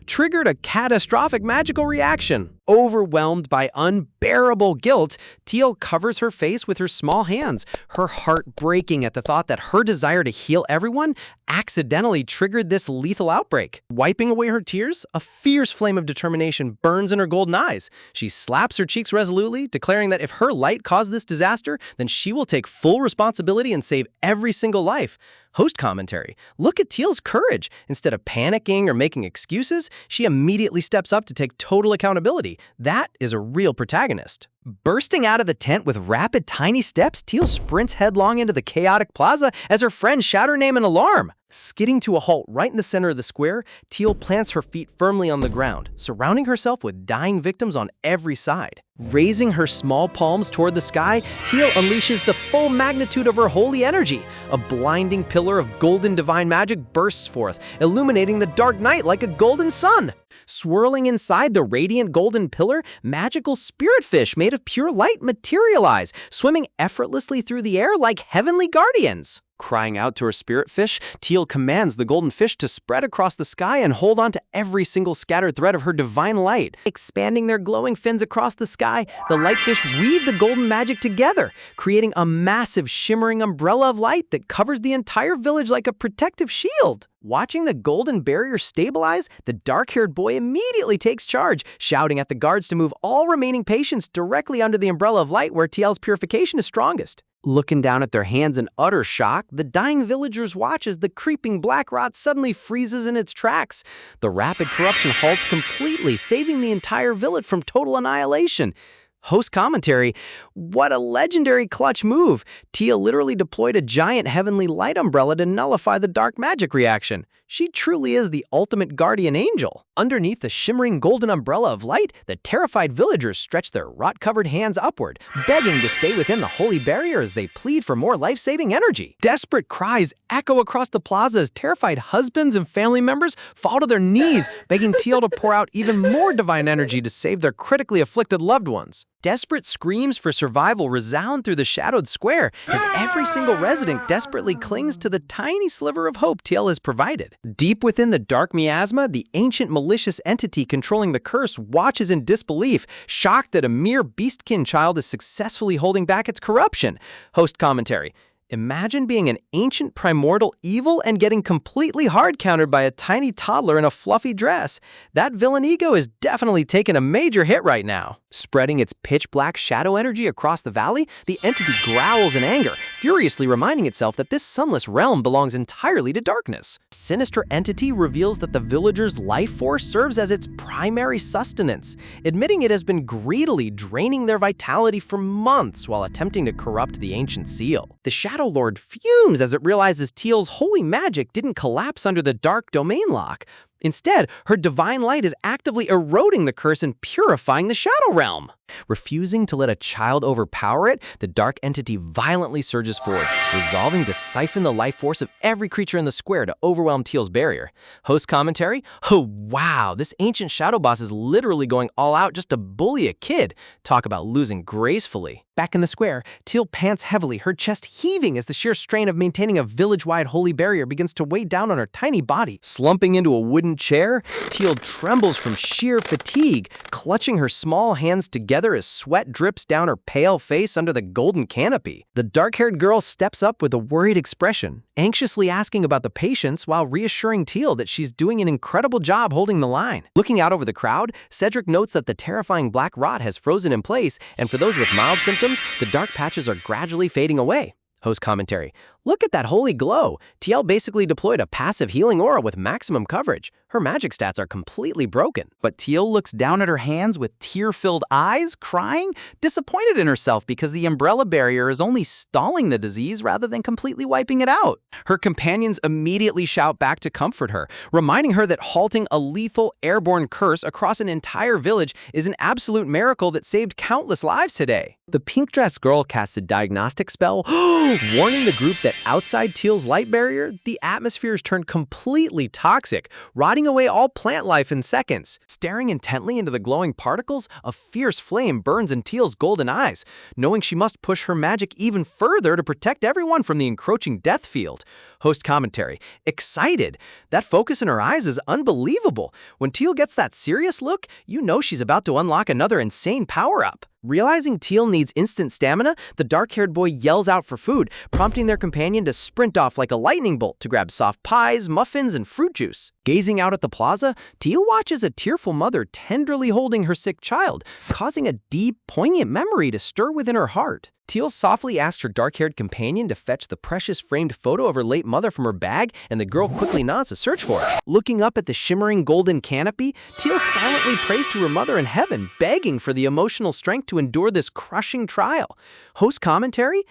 triggered a catastrophic magical reaction. Overwhelmed by unbearable guilt, Teal covers her face with her small hands, her heart breaking at the thought that her desire to heal everyone accidentally triggered this lethal outbreak. Wiping away her tears, a fierce flame of determination burns in her golden eyes. She slaps her cheeks resolutely, declaring that if her light caused this disaster, then she will take full responsibility and save every single life. Host commentary. Look at Teal's courage. Instead of panicking or making excuses, she immediately steps up to take total accountability. That is a real protagonist. Bursting out of the tent with rapid, tiny steps, Teal sprints headlong into the chaotic plaza as her friends shout her name in alarm. Skidding to a halt right in the center of the square, Teal plants her feet firmly on the ground, surrounding herself with dying victims on every side. Raising her small palms toward the sky, Teal unleashes the full magnitude of her holy energy. A blinding pillar of golden divine magic bursts forth, illuminating the dark night like a golden sun. Swirling inside the radiant golden pillar, magical spirit fish made of pure light materialize, swimming effortlessly through the air like heavenly guardians. Crying out to her spirit fish, Teal commands the golden fish to spread across the sky and hold on to every single scattered thread of her divine light. Expanding their glowing fins across the sky, the light fish weave the golden magic together, creating a massive shimmering umbrella of light that covers the entire village like a protective shield. Watching the golden barrier stabilize, the dark-haired boy immediately takes charge, shouting at the guards to move all remaining patients directly under the umbrella of light where Teal's purification is strongest. Looking down at their hands in utter shock, the dying villagers watch as the creeping black rot suddenly freezes in its tracks. The rapid corruption halts completely, saving the entire village from total annihilation. Host commentary. What a legendary clutch move! Teal literally deployed a giant heavenly light umbrella to nullify the dark magic reaction. She truly is the ultimate guardian angel. Underneath the shimmering golden umbrella of light, the terrified villagers stretch their rot-covered hands upward, begging to stay within the holy barrier as they plead for more life-saving energy. Desperate cries echo across the plaza as terrified husbands and family members fall to their knees, begging Teal to pour out even more divine energy to save their critically afflicted loved ones. Desperate screams for survival resound through the shadowed square as every single resident desperately clings to the tiny sliver of hope Teal has provided. Deep within the dark miasma, the ancient malicious entity controlling the curse watches in disbelief, shocked that a mere beastkin child is successfully holding back its corruption. Host commentary. Imagine being an ancient primordial evil and getting completely hard-countered by a tiny toddler in a fluffy dress. That villain ego is definitely taking a major hit right now. Spreading its pitch-black shadow energy across the valley, the entity growls in anger, furiously reminding itself that this sunless realm belongs entirely to darkness. The sinister entity reveals that the villagers' life force serves as its primary sustenance, admitting it has been greedily draining their vitality for months while attempting to corrupt the ancient seal. The Shadow Lord fumes as it realizes Teal's holy magic didn't collapse under the dark domain lock. Instead, her divine light is actively eroding the curse and purifying the Shadow Realm. Refusing to let a child overpower it, the dark entity violently surges forward, resolving to siphon the life force of every creature in the square to overwhelm Teal's barrier. Host commentary? Oh wow, this ancient shadow boss is literally going all out just to bully a kid. Talk about losing gracefully. Back in the square, Teal pants heavily, her chest heaving as the sheer strain of maintaining a village-wide holy barrier begins to weigh down on her tiny body. Slumping into a wooden chair, Teal trembles from sheer fatigue, clutching her small hands together as sweat drips down her pale face under the golden canopy. The dark-haired girl steps up with a worried expression, anxiously asking about the patients while reassuring Teal that she's doing an incredible job holding the line. Looking out over the crowd, Cedric notes that the terrifying black rot has frozen in place, and for those with mild symptoms, the dark patches are gradually fading away. Host commentary. Look at that holy glow. TL basically deployed a passive healing aura with maximum coverage. Her magic stats are completely broken. But Teal looks down at her hands with tear-filled eyes, crying, disappointed in herself because the umbrella barrier is only stalling the disease rather than completely wiping it out. Her companions immediately shout back to comfort her, reminding her that halting a lethal airborne curse across an entire village is an absolute miracle that saved countless lives today. The pink-dressed girl casts a diagnostic spell, warning the group that outside Teal's light barrier, the atmosphere has turned completely toxic, rotting away all plant life in seconds. Staring intently into the glowing particles, a fierce flame burns in Teal's golden eyes, knowing she must push her magic even further to protect everyone from the encroaching death field. Host commentary. Excited. That focus in her eyes is unbelievable. When Teal gets that serious look, you know she's about to unlock another insane power-up. Realizing Teal needs instant stamina, the dark-haired boy yells out for food, prompting their companion to sprint off like a lightning bolt to grab soft pies, muffins, and fruit juice. Gazing out at the plaza, Teal watches a tearful mother tenderly holding her sick child, causing a deep, poignant memory to stir within her heart. Teal softly asks her dark-haired companion to fetch the precious framed photo of her late mother from her bag, and the girl quickly nods to search for it. Looking up at the shimmering golden canopy, Teal silently prays to her mother in heaven, begging for the emotional strength to endure this crushing trial. Host commentary?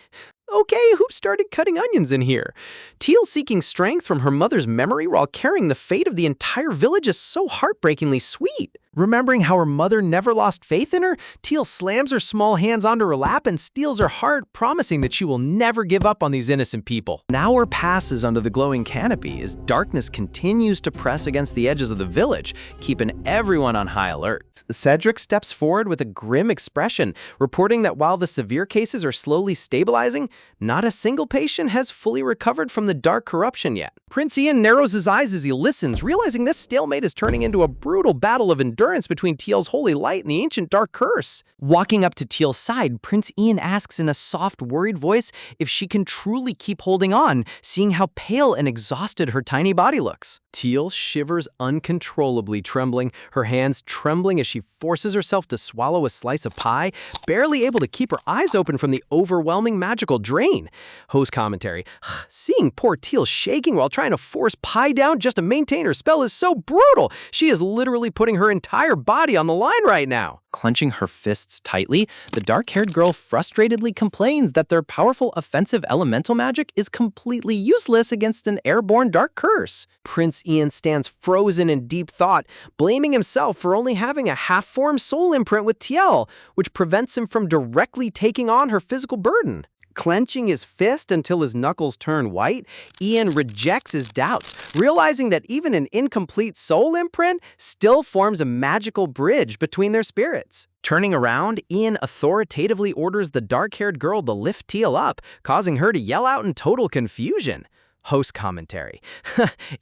Okay, who started cutting onions in here? Teal seeking strength from her mother's memory while carrying the fate of the entire village is so heartbreakingly sweet. Remembering how her mother never lost faith in her, Teal slams her small hands onto her lap and steals her heart, promising that she will never give up on these innocent people. An hour passes under the glowing canopy as darkness continues to press against the edges of the village, keeping everyone on high alert. Cedric steps forward with a grim expression, reporting that while the severe cases are slowly stabilizing, not a single patient has fully recovered from the dark corruption yet. Prince Ian narrows his eyes as he listens, realizing this stalemate is turning into a brutal battle of endurance between Teal's holy light and the ancient dark curse. Walking up to Teal's side, Prince Ian asks in a soft, worried voice if she can truly keep holding on, seeing how pale and exhausted her tiny body looks. Teal shivers uncontrollably, trembling, her hands trembling as she forces herself to swallow a slice of pie, barely able to keep her eyes open from the overwhelming magical drain. Host commentary. Seeing poor Teal shaking while trying to force pie down just to maintain her spell is so brutal. She is literally putting her entire body on the line right now. Clenching her fists tightly, the dark-haired girl frustratedly complains that their powerful offensive elemental magic is completely useless against an airborne dark curse. Prince Ian stands frozen in deep thought, blaming himself for only having a half-formed soul imprint with Teal, which prevents him from directly taking on her physical burden. Clenching his fist until his knuckles turn white, Ian rejects his doubts, realizing that even an incomplete soul imprint still forms a magical bridge between their spirits. Turning around, Ian authoritatively orders the dark-haired girl to lift Teal up, causing her to yell out in total confusion. Host commentary.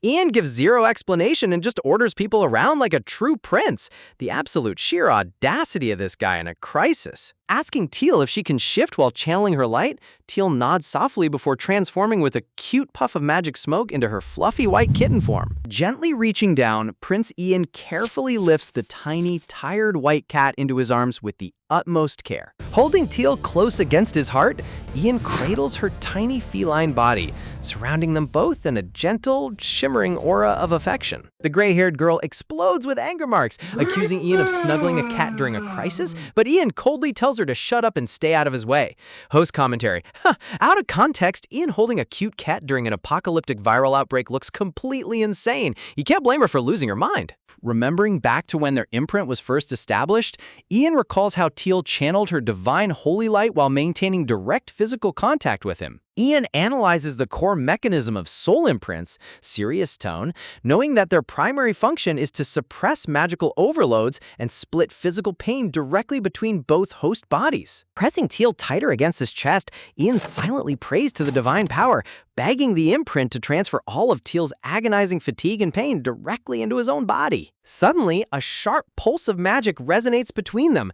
Ian gives zero explanation and just orders people around like a true prince. The absolute sheer audacity of this guy in a crisis. Asking Teal if she can shift while channeling her light, Teal nods softly before transforming with a cute puff of magic smoke into her fluffy white kitten form. Gently reaching down, Prince Ian carefully lifts the tiny, tired white cat into his arms with the utmost care. Holding Teal close against his heart, Ian cradles her tiny feline body, surrounding them both in a gentle, shimmering aura of affection. The gray-haired girl explodes with anger marks, accusing Ian of snuggling a cat during a crisis, but Ian coldly tells her to shut up and stay out of his way. Host commentary. Out of context, Ian holding a cute cat during an apocalyptic viral outbreak looks completely insane. You can't blame her for losing her mind. Remembering back to when their imprint was first established, Ian recalls how Teal channeled her divine holy light while maintaining direct physical contact with him. Ian analyzes the core mechanism of soul imprints, Sirius tone, knowing that their primary function is to suppress magical overloads and split physical pain directly between both host bodies. Pressing Teal tighter against his chest, Ian silently prays to the divine power, begging the imprint to transfer all of Teal's agonizing fatigue and pain directly into his own body. Suddenly, a sharp pulse of magic resonates between them,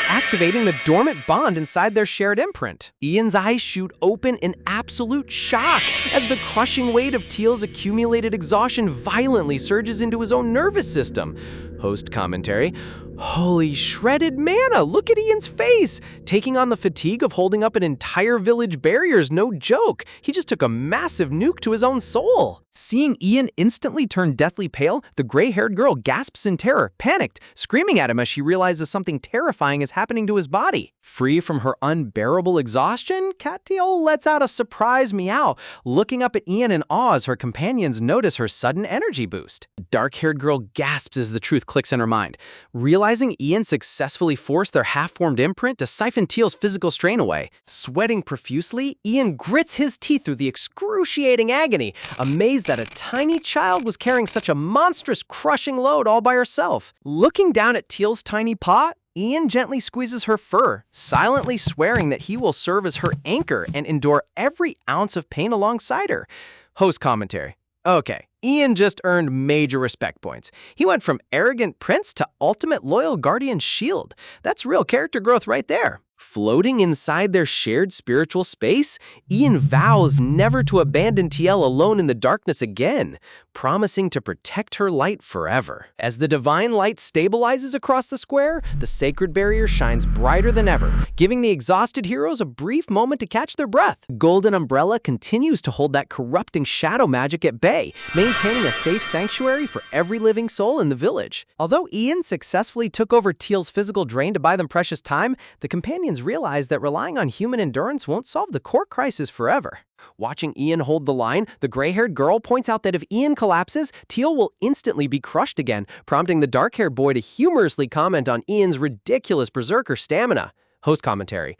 activating the dormant bond inside their shared imprint. Ian's eyes shoot open in absolute shock as the crushing weight of Teal's accumulated exhaustion violently surges into his own nervous system. Host commentary. Holy shredded manna, look at Ian's face! Taking on the fatigue of holding up an entire village barrier's no joke. He just took a massive nuke to his own soul. Seeing Ian instantly turn deathly pale, the gray-haired girl gasps in terror, panicked, screaming at him as she realizes something terrifying is happening to his body. Free from her unbearable exhaustion, Cat Teal lets out a surprise meow, looking up at Ian in awe as her companions notice her sudden energy boost. The dark-haired girl gasps as the truth clicks in her mind. Realizing Ian successfully forced their half-formed imprint to siphon Teal's physical strain away. Sweating profusely, Ian grits his teeth through the excruciating agony, amazed that a tiny child was carrying such a monstrous, crushing load all by herself. Looking down at Teal's tiny paw, Ian gently squeezes her fur, silently swearing that he will serve as her anchor and endure every ounce of pain alongside her. Host commentary. Okay, Ian just earned major respect points. He went from arrogant prince to ultimate loyal guardian shield. That's real character growth right there. Floating inside their shared spiritual space, Ian vows never to abandon Teal alone in the darkness again, promising to protect her light forever. As the divine light stabilizes across the square, the sacred barrier shines brighter than ever, giving the exhausted heroes a brief moment to catch their breath. Golden Umbrella continues to hold that corrupting shadow magic at bay, maintaining a safe sanctuary for every living soul in the village. Although Ian successfully took over Teal's physical drain to buy them precious time, the companions realize that relying on human endurance won't solve the core crisis forever. Watching Ian hold the line, the gray-haired girl points out that if Ian collapses, Teal will instantly be crushed again, prompting the dark-haired boy to humorously comment on Ian's ridiculous berserker stamina. Host commentary.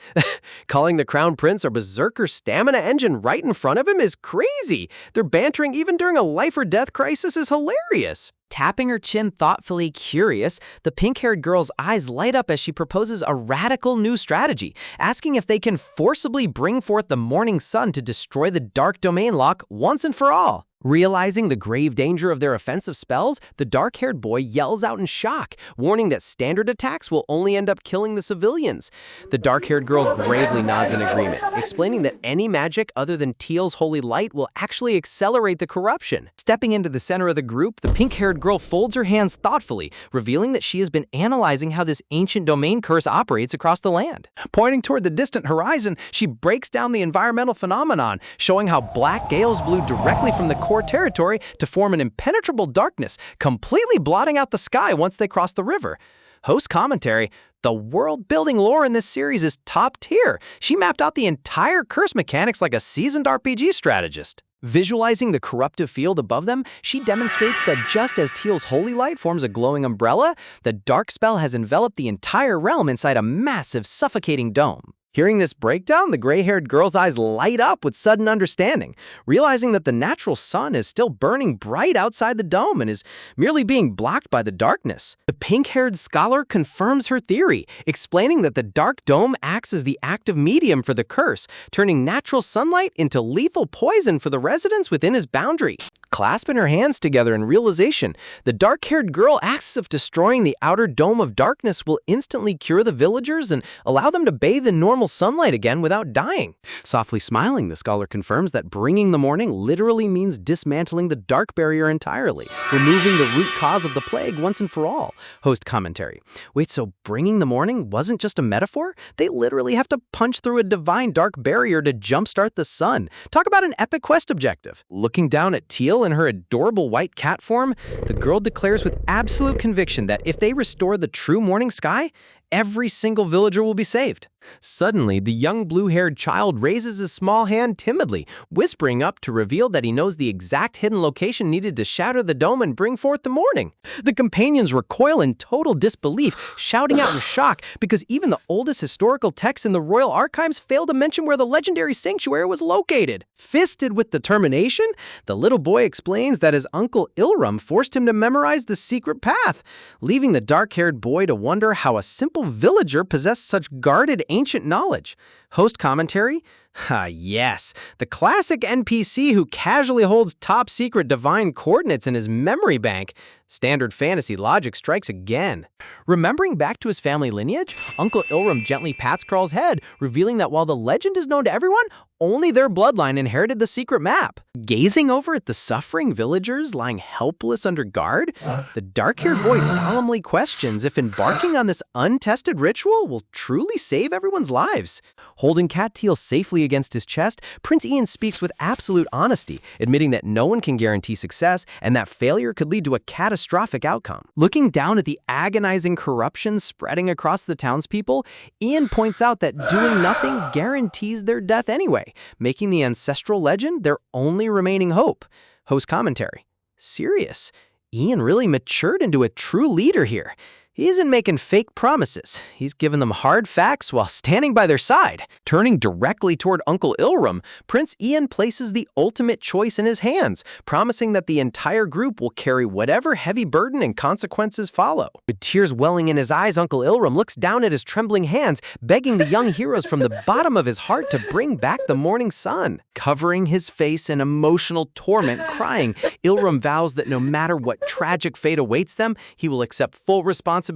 Calling the Crown Prince a berserker stamina engine right in front of him is crazy. Their bantering even during a life-or-death crisis is hilarious. Tapping her chin thoughtfully curious, the pink-haired girl's eyes light up as she proposes a radical new strategy, asking if they can forcibly bring forth the morning sun to destroy the dark domain lock once and for all. Realizing the grave danger of their offensive spells, the dark-haired boy yells out in shock, warning that standard attacks will only end up killing the civilians. The dark-haired girl gravely nods in agreement, explaining that any magic other than Teal's holy light will actually accelerate the corruption. Stepping into the center of the group, the pink-haired girl folds her hands thoughtfully, revealing that she has been analyzing how this ancient domain curse operates across the land. Pointing toward the distant horizon, she breaks down the environmental phenomenon, showing how black gales blew directly from the core territory to form an impenetrable darkness, completely blotting out the sky once they crossed the river. Host commentary. The world-building lore in this series is top tier. She mapped out the entire curse mechanics like a seasoned RPG strategist. Visualizing the corruptive field above them, she demonstrates that just as Teal's holy light forms a glowing umbrella, the dark spell has enveloped the entire realm inside a massive, suffocating dome. Hearing this breakdown, the gray-haired girl's eyes light up with sudden understanding, realizing that the natural sun is still burning bright outside the dome and is merely being blocked by the darkness. The pink-haired scholar confirms her theory, explaining that the dark dome acts as the active medium for the curse, turning natural sunlight into lethal poison for the residents within his boundary. Clasping her hands together in realization, the dark-haired girl asks if destroying the outer dome of darkness will instantly cure the villagers and allow them to bathe in normal sunlight again without dying. Softly smiling, the scholar confirms that bringing the morning literally means dismantling the dark barrier entirely, removing the root cause of the plague once and for all. Host commentary. Wait, so bringing the morning wasn't just a metaphor? They literally have to punch through a divine dark barrier to jumpstart the sun. Talk about an epic quest objective. Looking down at Teal in her adorable white cat form, the girl declares with absolute conviction that if they restore the true morning sky, every single villager will be saved. Suddenly, the young blue-haired child raises his small hand timidly, whispering up to reveal that he knows the exact hidden location needed to shatter the dome and bring forth the morning. The companions recoil in total disbelief, shouting out in shock because even the oldest historical texts in the royal archives fail to mention where the legendary sanctuary was located. Fisted with determination, the little boy explains that his uncle Ilram forced him to memorize the secret path, leaving the dark-haired boy to wonder how a simple villager possessed such guarded ancient knowledge. Host commentary? Yes, the classic NPC who casually holds top-secret divine coordinates in his memory bank. Standard fantasy logic strikes again. Remembering back to his family lineage, Uncle Ilram gently pats Carl's head, revealing that while the legend is known to everyone, only their bloodline inherited the secret map. Gazing over at the suffering villagers lying helpless under guard, the dark-haired boy solemnly questions if embarking on this untested ritual will truly save everyone's lives. Holding Cat Teal safely against his chest, Prince Ian speaks with absolute honesty, admitting that no one can guarantee success and that failure could lead to a catastrophic outcome. Looking down at the agonizing corruption spreading across the townspeople, Ian points out that doing nothing guarantees their death anyway, making the ancestral legend their only remaining hope. Host commentary. Serious. Ian really matured into a true leader here. He isn't making fake promises. He's giving them hard facts while standing by their side. Turning directly toward Uncle Ilram, Prince Ian places the ultimate choice in his hands, promising that the entire group will carry whatever heavy burden and consequences follow. With tears welling in his eyes, Uncle Ilram looks down at his trembling hands, begging the young heroes from the bottom of his heart to bring back the morning sun. Covering his face in emotional torment, crying, Ilram vows that no matter what tragic fate awaits them, he will accept full responsibility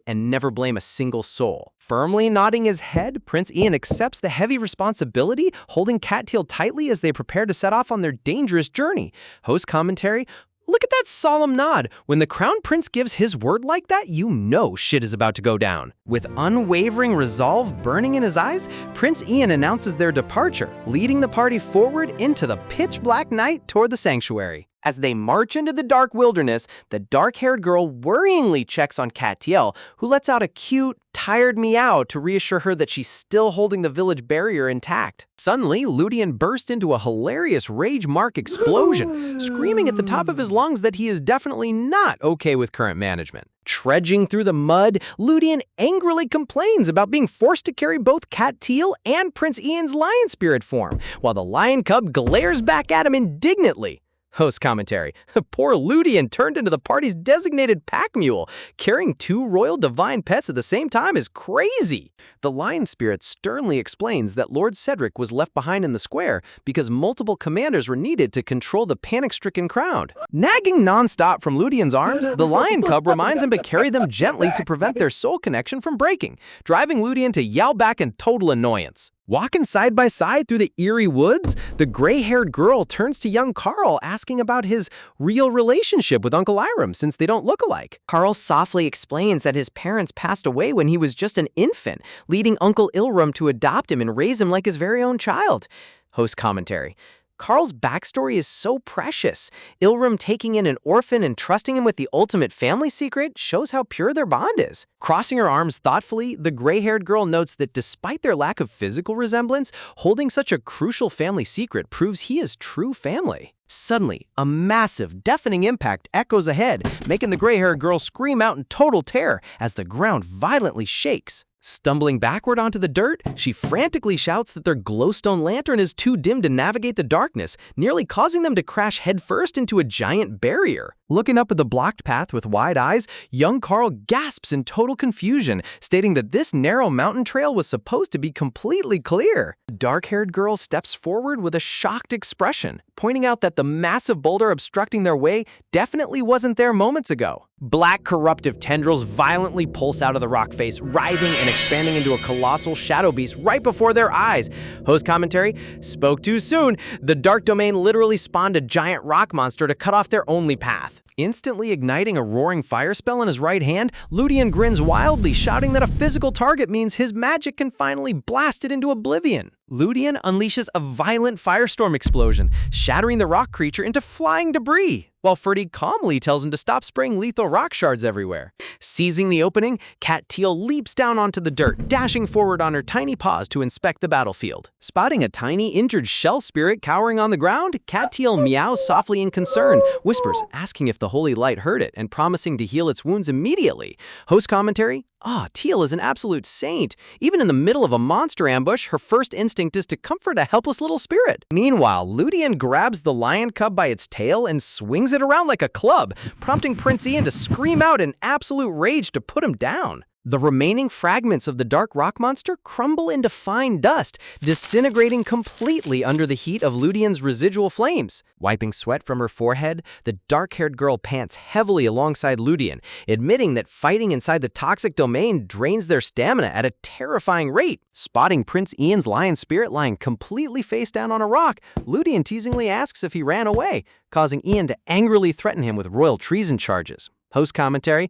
and never blame a single soul. Firmly nodding his head, Prince Ian accepts the heavy responsibility, holding Cat Teal tightly as they prepare to set off on their dangerous journey. Host commentary. Look at that solemn nod. When the Crown Prince gives his word like that, you know shit is about to go down. With unwavering resolve burning in his eyes, Prince Ian announces their departure, leading the party forward into the pitch-black night toward the sanctuary. As they march into the dark wilderness, the dark-haired girl worryingly checks on Cat Teal, who lets out a cute, tired meow to reassure her that she's still holding the village barrier intact. Suddenly, Ludian bursts into a hilarious rage-mark explosion, screaming at the top of his lungs that he is definitely not okay with current management. Trudging through the mud, Ludian angrily complains about being forced to carry both Cat Teal and Prince Ian's lion spirit form, while the lion cub glares back at him indignantly. Host commentary. Poor Ludian turned into the party's designated pack mule. Carrying two royal divine pets at the same time is crazy. The lion spirit sternly explains that Lord Cedric was left behind in the square because multiple commanders were needed to control the panic-stricken crowd. Nagging non-stop from Ludian's arms, the lion cub reminds him to carry them gently to prevent their soul connection from breaking, driving Ludian to yell back in total annoyance. Walking side by side through the eerie woods, the gray-haired girl turns to young Carl, asking about his real relationship with Uncle Iram since they don't look alike. Carl softly explains that his parents passed away when he was just an infant, leading Uncle Ilram to adopt him and raise him like his very own child. Host commentary. Carl's backstory is so precious. Ilram taking in an orphan and trusting him with the ultimate family secret shows how pure their bond is. Crossing her arms thoughtfully, the gray-haired girl notes that despite their lack of physical resemblance, holding such a crucial family secret proves he is true family. Suddenly, a massive, deafening impact echoes ahead, making the gray-haired girl scream out in total terror as the ground violently shakes. Stumbling backward onto the dirt, she frantically shouts that their glowstone lantern is too dim to navigate the darkness, nearly causing them to crash headfirst into a giant barrier. Looking up at the blocked path with wide eyes, young Carl gasps in total confusion, stating that this narrow mountain trail was supposed to be completely clear. The dark-haired girl steps forward with a shocked expression, pointing out that the massive boulder obstructing their way definitely wasn't there moments ago. Black corruptive tendrils violently pulse out of the rock face, writhing and expanding into a colossal shadow beast right before their eyes. Host commentary: spoke too soon. The dark domain literally spawned a giant rock monster to cut off their only path. Instantly igniting a roaring fire spell in his right hand, Ludian grins wildly, shouting that a physical target means his magic can finally blast it into oblivion. Ludian unleashes a violent firestorm explosion, shattering the rock creature into flying debris, while Ferdy calmly tells him to stop spraying lethal rock shards everywhere. Seizing the opening, Cat Teal leaps down onto the dirt, dashing forward on her tiny paws to inspect the battlefield. Spotting a tiny, injured shell spirit cowering on the ground, Cat Teal meows softly in concern, whispers, asking if the holy light hurt it and promising to heal its wounds immediately. Host commentary: Teal is an absolute saint. Even in the middle of a monster ambush, her first instinct is to comfort a helpless little spirit. Meanwhile, Ludian grabs the lion cub by its tail and swings it around like a club, prompting Prince Ian to scream out in absolute rage to put him down. The remaining fragments of the dark rock monster crumble into fine dust, disintegrating completely under the heat of Ludian's residual flames. Wiping sweat from her forehead, the dark-haired girl pants heavily alongside Ludian, admitting that fighting inside the toxic domain drains their stamina at a terrifying rate. Spotting Prince Ian's lion spirit lying completely face down on a rock, Ludian teasingly asks if he ran away, causing Ian to angrily threaten him with royal treason charges. Host commentary: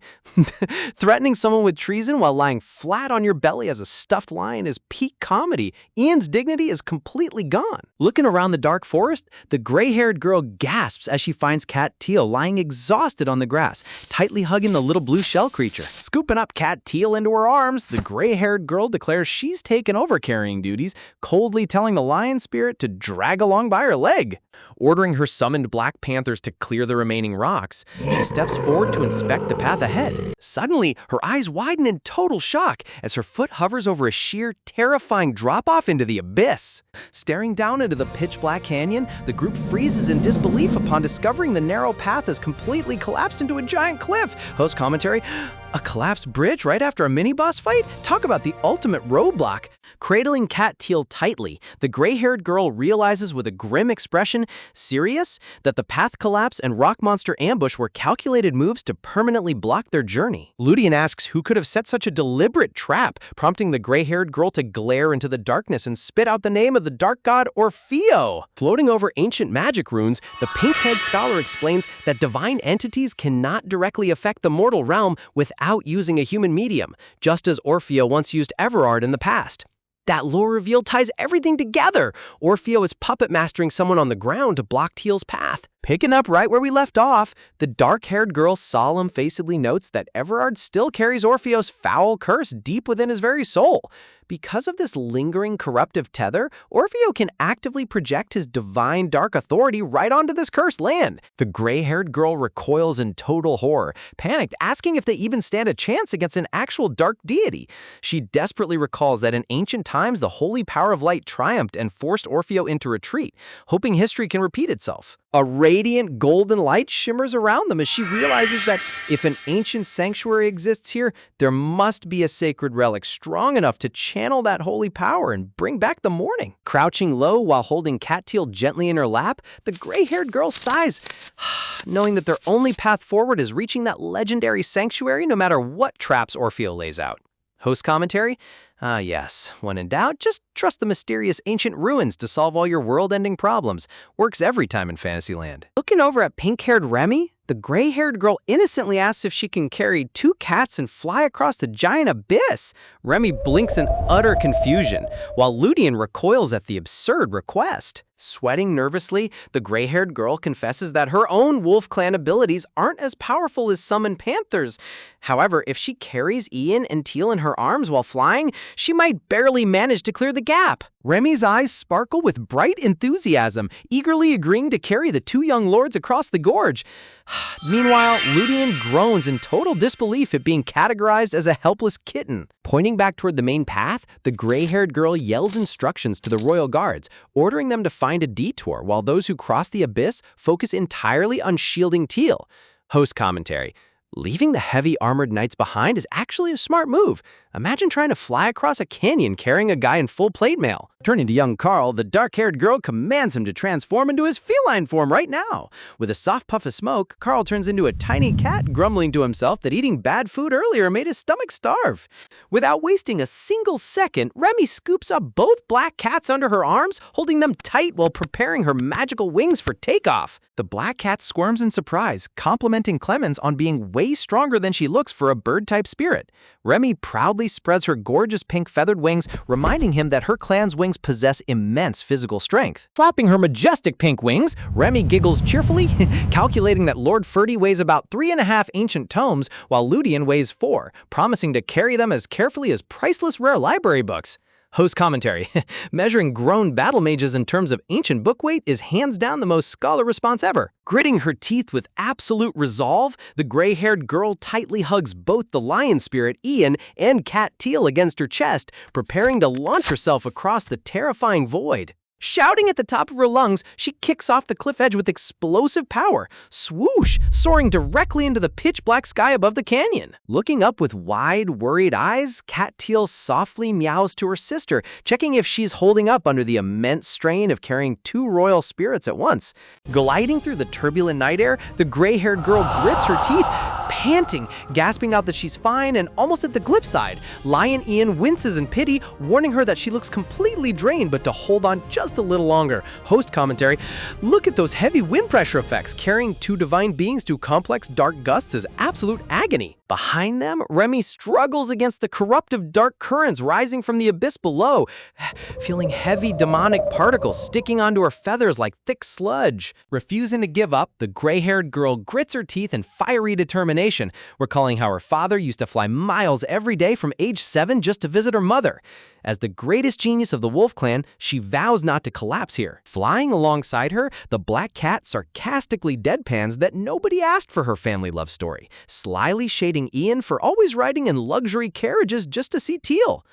threatening someone with treason while lying flat on your belly as a stuffed lion is peak comedy. Ian's dignity is completely gone. Looking around the dark forest, the gray-haired girl gasps as she finds Cat Teal lying exhausted on the grass, tightly hugging the little blue shell creature. Scooping up Cat Teal into her arms, the gray-haired girl declares she's taken over carrying duties, coldly telling the lion spirit to drag along by her leg. Ordering her summoned black panthers to clear the remaining rocks, she steps forward to inspect the path ahead. Suddenly, her eyes widen in total shock as her foot hovers over a sheer, terrifying drop-off into the abyss. Staring down into the pitch-black canyon, the group freezes in disbelief upon discovering the narrow path has completely collapsed into a giant cliff. Host commentary: a collapsed bridge right after a mini-boss fight? Talk about the ultimate roadblock. Cradling Cat Teal tightly, the gray-haired girl realizes with a grim expression, serious, that the path collapse and rock monster ambush were calculated moves to permanently block their journey. Ludian asks who could have set such a deliberate trap, prompting the gray-haired girl to glare into the darkness and spit out the name of the dark god Orfeo. Floating over ancient magic runes, the pink-haired scholar explains that divine entities cannot directly affect the mortal realm without using a human medium, just as Orfeo once used Everard in the past. That lore reveal ties everything together. Orfeo is puppet mastering someone on the ground to block Teal's path. Picking up right where we left off, the dark-haired girl solemn-facedly notes that Everard still carries Orfeo's foul curse deep within his very soul. Because of this lingering corruptive tether, Orfeo can actively project his divine dark authority right onto this cursed land. The gray-haired girl recoils in total horror, panicked, asking if they even stand a chance against an actual dark deity. She desperately recalls that in ancient times, the holy power of light triumphed and forced Orfeo into retreat, hoping history can repeat itself. A radiant golden light shimmers around them as she realizes that if an ancient sanctuary exists here, there must be a sacred relic strong enough to channel that holy power and bring back the morning. Crouching low while holding Cat Teal gently in her lap, the gray-haired girl sighs, knowing that their only path forward is reaching that legendary sanctuary no matter what traps Orfeo lays out. Host commentary: yes, when in doubt, just trust the mysterious ancient ruins to solve all your world-ending problems. Works every time in Fantasyland. Looking over at pink-haired Remy, the gray-haired girl innocently asks if she can carry 2 cats and fly across the giant abyss. Remy blinks in utter confusion, while Ludian recoils at the absurd request. Sweating nervously, the gray-haired girl confesses that her own Wolf Clan abilities aren't as powerful as summon panthers. However, if she carries Ian and Teal in her arms while flying, she might barely manage to clear the gap. Remy's eyes sparkle with bright enthusiasm, eagerly agreeing to carry the 2 young lords across the gorge. Meanwhile, Ludian groans in total disbelief at being categorized as a helpless kitten. Pointing back toward the main path, the gray-haired girl yells instructions to the royal guards, ordering them to find a detour, while those who cross the abyss focus entirely on shielding Teal. Host commentary. Leaving the heavy armored knights behind is actually a smart move. Imagine trying to fly across a canyon carrying a guy in full plate mail. Turning to young Carl, the dark-haired girl commands him to transform into his feline form right now. With a soft puff of smoke, Carl turns into a tiny cat, grumbling to himself that eating bad food earlier made his stomach starve. Without wasting a single second, Remy scoops up both black cats under her arms, holding them tight while preparing her magical wings for takeoff. The black cat squirms in surprise, complimenting Clemens on being way stronger than she looks for a bird-type spirit. Remy proudly spreads her gorgeous pink feathered wings, reminding him that her clan's wings possess immense physical strength. Flapping her majestic pink wings, Remy giggles cheerfully, calculating that Lord Ferdy weighs about 3.5 ancient tomes, while Ludian weighs 4, promising to carry them as carefully as priceless rare library books. Host commentary. Measuring grown battle mages in terms of ancient book weight is hands down the most scholar response ever. Gritting her teeth with absolute resolve, the gray-haired girl tightly hugs both the lion spirit Ian and Cat Teal against her chest, preparing to launch herself across the terrifying void. Shouting at the top of her lungs, she kicks off the cliff edge with explosive power, swoosh, soaring directly into the pitch-black sky above the canyon. Looking up with wide, worried eyes, Cat Teal softly meows to her sister, checking if she's holding up under the immense strain of carrying 2 royal spirits at once. Gliding through the turbulent night air, the gray-haired girl grits her teeth, panting, gasping out that she's fine and almost at the cliff side. Lion Ian winces in pity, warning her that she looks completely drained but to hold on just a little longer. Host commentary. Look at those heavy wind pressure effects. Carrying 2 divine beings through complex dark gusts is absolute agony. Behind them, Remy struggles against the corruptive dark currents rising from the abyss below, feeling heavy demonic particles sticking onto her feathers like thick sludge. Refusing to give up, the gray-haired girl grits her teeth in fiery determination, recalling how her father used to fly miles every day from age 7 just to visit her mother. As the greatest genius of the Wolf Clan, she vows not to collapse here. Flying alongside her, the black cat sarcastically deadpans that nobody asked for her family love story, slyly shading Ian for always riding in luxury carriages just to see Teal.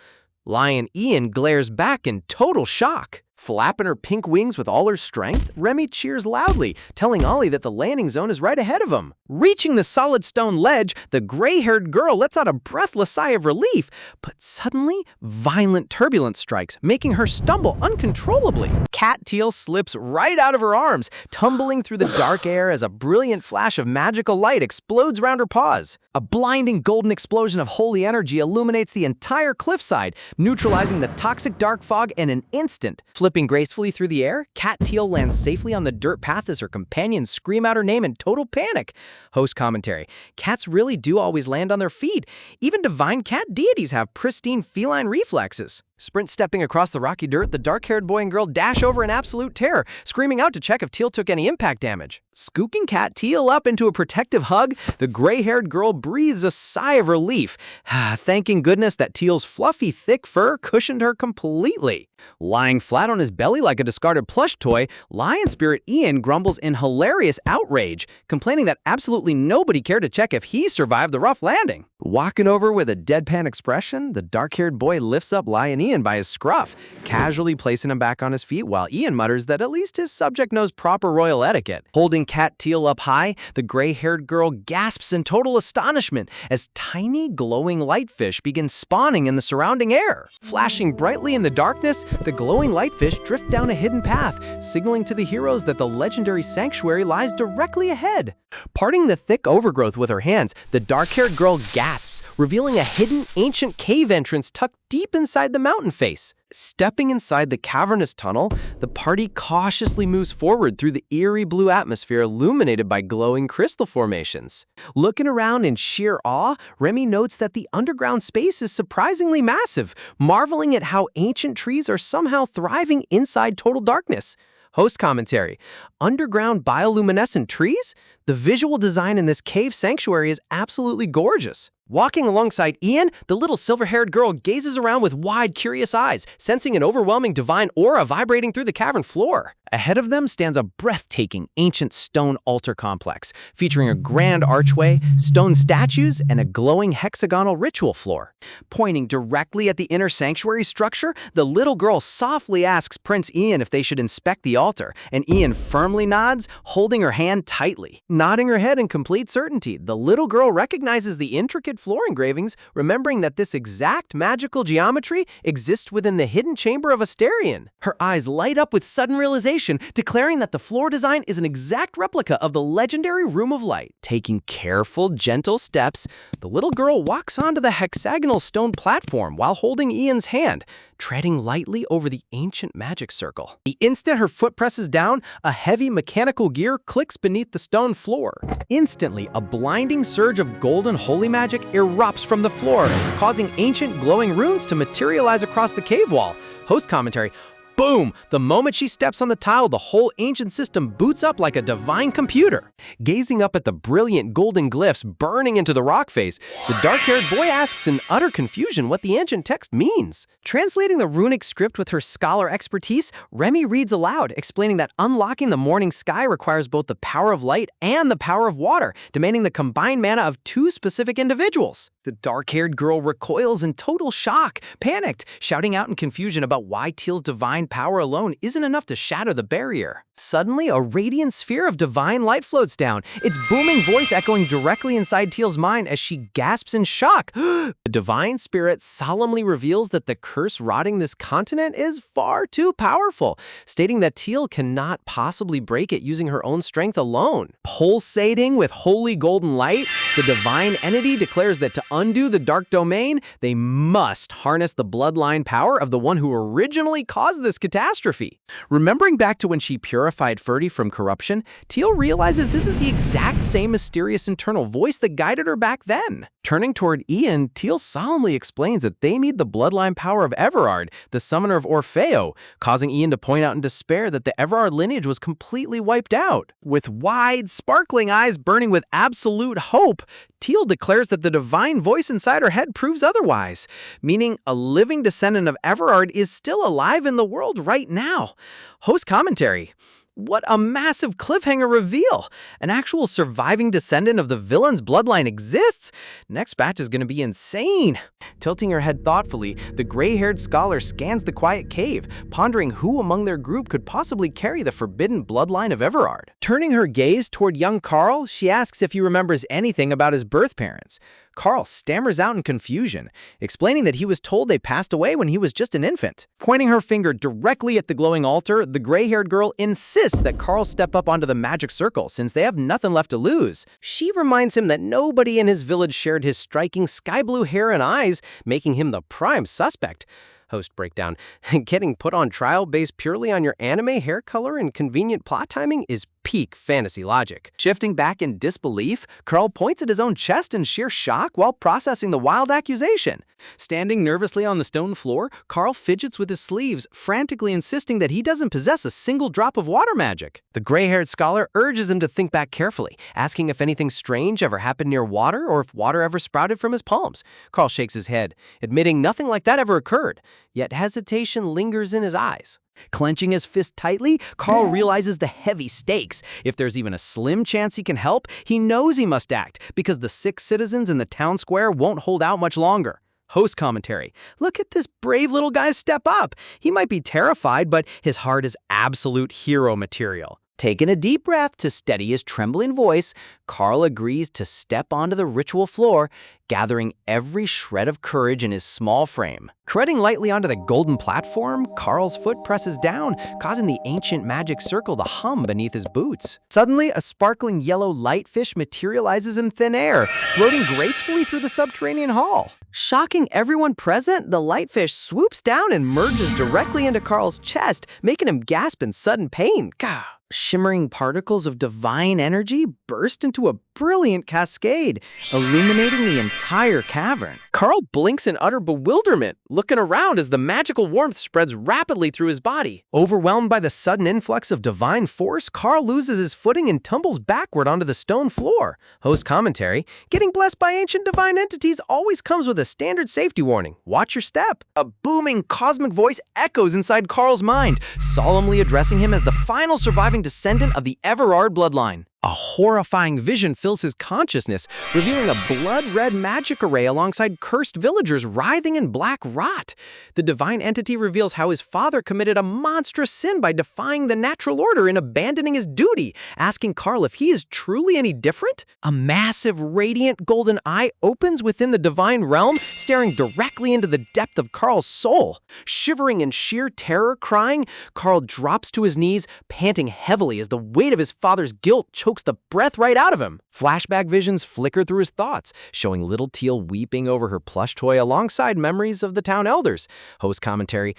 Lion Ian glares back in total shock. Flapping her pink wings with all her strength, Remy cheers loudly, telling Ollie that the landing zone is right ahead of him. Reaching the solid stone ledge, the gray-haired girl lets out a breathless sigh of relief, but suddenly, violent turbulence strikes, making her stumble uncontrollably. Cat Teal slips right out of her arms, tumbling through the dark air as a brilliant flash of magical light explodes around her paws. A blinding golden explosion of holy energy illuminates the entire cliffside, neutralizing the toxic dark fog in an instant. Flipping gracefully through the air, Cat Teal lands safely on the dirt path as her companions scream out her name in total panic. Host commentary. Cats really do always land on their feet. Even divine cat deities have pristine feline reflexes. Sprint stepping across the rocky dirt, the dark-haired boy and girl dash over in absolute terror, screaming out to check if Teal took any impact damage. Scooking Cat Teal up into a protective hug, the gray-haired girl breathes a sigh of relief, thanking goodness that Teal's fluffy, thick fur cushioned her completely. Lying flat on his belly like a discarded plush toy, lion spirit Ian grumbles in hilarious outrage, complaining that absolutely nobody cared to check if he survived the rough landing. Walking over with a deadpan expression, the dark-haired boy lifts up Lion Ian by his scruff, casually placing him back on his feet while Ian mutters that at least his subject knows proper royal etiquette. Holding Cat Teal up high, the gray-haired girl gasps in total astonishment as tiny glowing lightfish begin spawning in the surrounding air. Flashing brightly in the darkness, the glowing lightfish drift down a hidden path, signaling to the heroes that the legendary sanctuary lies directly ahead. Parting the thick overgrowth with her hands, the dark-haired girl gasps, revealing a hidden ancient cave entrance tucked deep inside the mountain face. Stepping inside the cavernous tunnel, the party cautiously moves forward through the eerie blue atmosphere illuminated by glowing crystal formations. Looking around in sheer awe, Remy notes that the underground space is surprisingly massive, marveling at how ancient trees are somehow thriving inside total darkness. Host commentary. Underground bioluminescent trees? The visual design in this cave sanctuary is absolutely gorgeous. Walking alongside Ian, the little silver-haired girl gazes around with wide, curious eyes, sensing an overwhelming divine aura vibrating through the cavern floor. Ahead of them stands a breathtaking ancient stone altar complex, featuring a grand archway, stone statues, and a glowing hexagonal ritual floor. Pointing directly at the inner sanctuary structure, the little girl softly asks Prince Ian if they should inspect the altar, and Ian firmly nods, holding her hand tightly. Nodding her head in complete certainty, the little girl recognizes the intricate floor engravings, remembering that this exact magical geometry exists within the hidden chamber of Asterion. Her eyes light up with sudden realization, declaring that the floor design is an exact replica of the legendary Room of Light. Taking careful, gentle steps, the little girl walks onto the hexagonal stone platform while holding Ian's hand, treading lightly over the ancient magic circle. The instant her foot presses down, a heavy mechanical gear clicks beneath the stone floor. Instantly, a blinding surge of golden holy magic erupts from the floor, causing ancient glowing runes to materialize across the cave wall. Host commentary: boom! The moment she steps on the tile, the whole ancient system boots up like a divine computer. Gazing up at the brilliant golden glyphs burning into the rock face, the dark-haired boy asks in utter confusion what the ancient text means. Translating the runic script with her scholar expertise, Remy reads aloud, explaining that unlocking the morning sky requires both the power of light and the power of water, demanding the combined mana of two specific individuals. The dark-haired girl recoils in total shock, panicked, shouting out in confusion about why Teal's divine power alone isn't enough to shatter the barrier. Suddenly, a radiant sphere of divine light floats down, its booming voice echoing directly inside Teal's mind as she gasps in shock. The divine spirit solemnly reveals that the curse rotting this continent is far too powerful, stating that Teal cannot possibly break it using her own strength alone. Pulsating with holy golden light, the divine entity declares that to undo the dark domain, they must harness the bloodline power of the one who originally caused this catastrophe. Remembering back to when she purified Ferdy from corruption, Teal realizes this is the exact same mysterious internal voice that guided her back then. Turning toward Ian, Teal solemnly explains that they need the bloodline power of Everard, the summoner of Orfeo, causing Ian to point out in despair that the Everard lineage was completely wiped out. With wide, sparkling eyes burning with absolute hope, Teal declares that the divine voice inside her head proves otherwise, meaning a living descendant of Everard is still alive in the world right now. Host commentary: what a massive cliffhanger reveal! An actual surviving descendant of the villain's bloodline exists? Next batch is going to be insane. Tilting her head thoughtfully, the gray-haired scholar scans the quiet cave, pondering who among their group could possibly carry the forbidden bloodline of Everard. Turning her gaze toward young Carl, she asks if he remembers anything about his birth parents. Carl stammers out in confusion, explaining that he was told they passed away when he was just an infant. Pointing her finger directly at the glowing altar, the gray-haired girl insists that Carl step up onto the magic circle since they have nothing left to lose. She reminds him that nobody in his village shared his striking sky-blue hair and eyes, making him the prime suspect. Host breakdown: getting put on trial based purely on your anime hair color and convenient plot timing is peak fantasy logic. Shifting back in disbelief, Carl points at his own chest in sheer shock while processing the wild accusation. Standing nervously on the stone floor, Carl fidgets with his sleeves, frantically insisting that he doesn't possess a single drop of water magic. The gray-haired scholar urges him to think back carefully, asking if anything strange ever happened near water or if water ever sprouted from his palms. Carl shakes his head, admitting nothing like that ever occurred, yet hesitation lingers in his eyes. Clenching his fist tightly, Carl realizes the heavy stakes. If there's even a slim chance he can help, he knows he must act, because the 6 citizens in the town square won't hold out much longer. Host commentary: look at this brave little guy step up. He might be terrified, but his heart is absolute hero material. Taking a deep breath to steady his trembling voice, Carl agrees to step onto the ritual floor, gathering every shred of courage in his small frame. Treading lightly onto the golden platform, Carl's foot presses down, causing the ancient magic circle to hum beneath his boots. Suddenly, a sparkling yellow lightfish materializes in thin air, floating gracefully through the subterranean hall. Shocking everyone present, the lightfish swoops down and merges directly into Carl's chest, making him gasp in sudden pain. Gah! Shimmering particles of divine energy burst into a brilliant cascade, illuminating the entire cavern. Carl blinks in utter bewilderment, looking around as the magical warmth spreads rapidly through his body. Overwhelmed by the sudden influx of divine force, Carl loses his footing and tumbles backward onto the stone floor. Host commentary: getting blessed by ancient divine entities always comes with a standard safety warning. Watch your step. A booming cosmic voice echoes inside Carl's mind, solemnly addressing him as the final surviving descendant of the Everard bloodline. A horrifying vision fills his consciousness, revealing a blood-red magic array alongside cursed villagers writhing in black rot. The divine entity reveals how his father committed a monstrous sin by defying the natural order and abandoning his duty, asking Carl if he is truly any different. A massive, radiant golden eye opens within the divine realm, staring directly into the depth of Carl's soul. Shivering in sheer terror, crying, Carl drops to his knees, panting heavily as the weight of his father's guilt chokes the breath right out of him. Flashback visions flicker through his thoughts, showing little Teal weeping over her plush toy alongside memories of the town elders. Host commentary: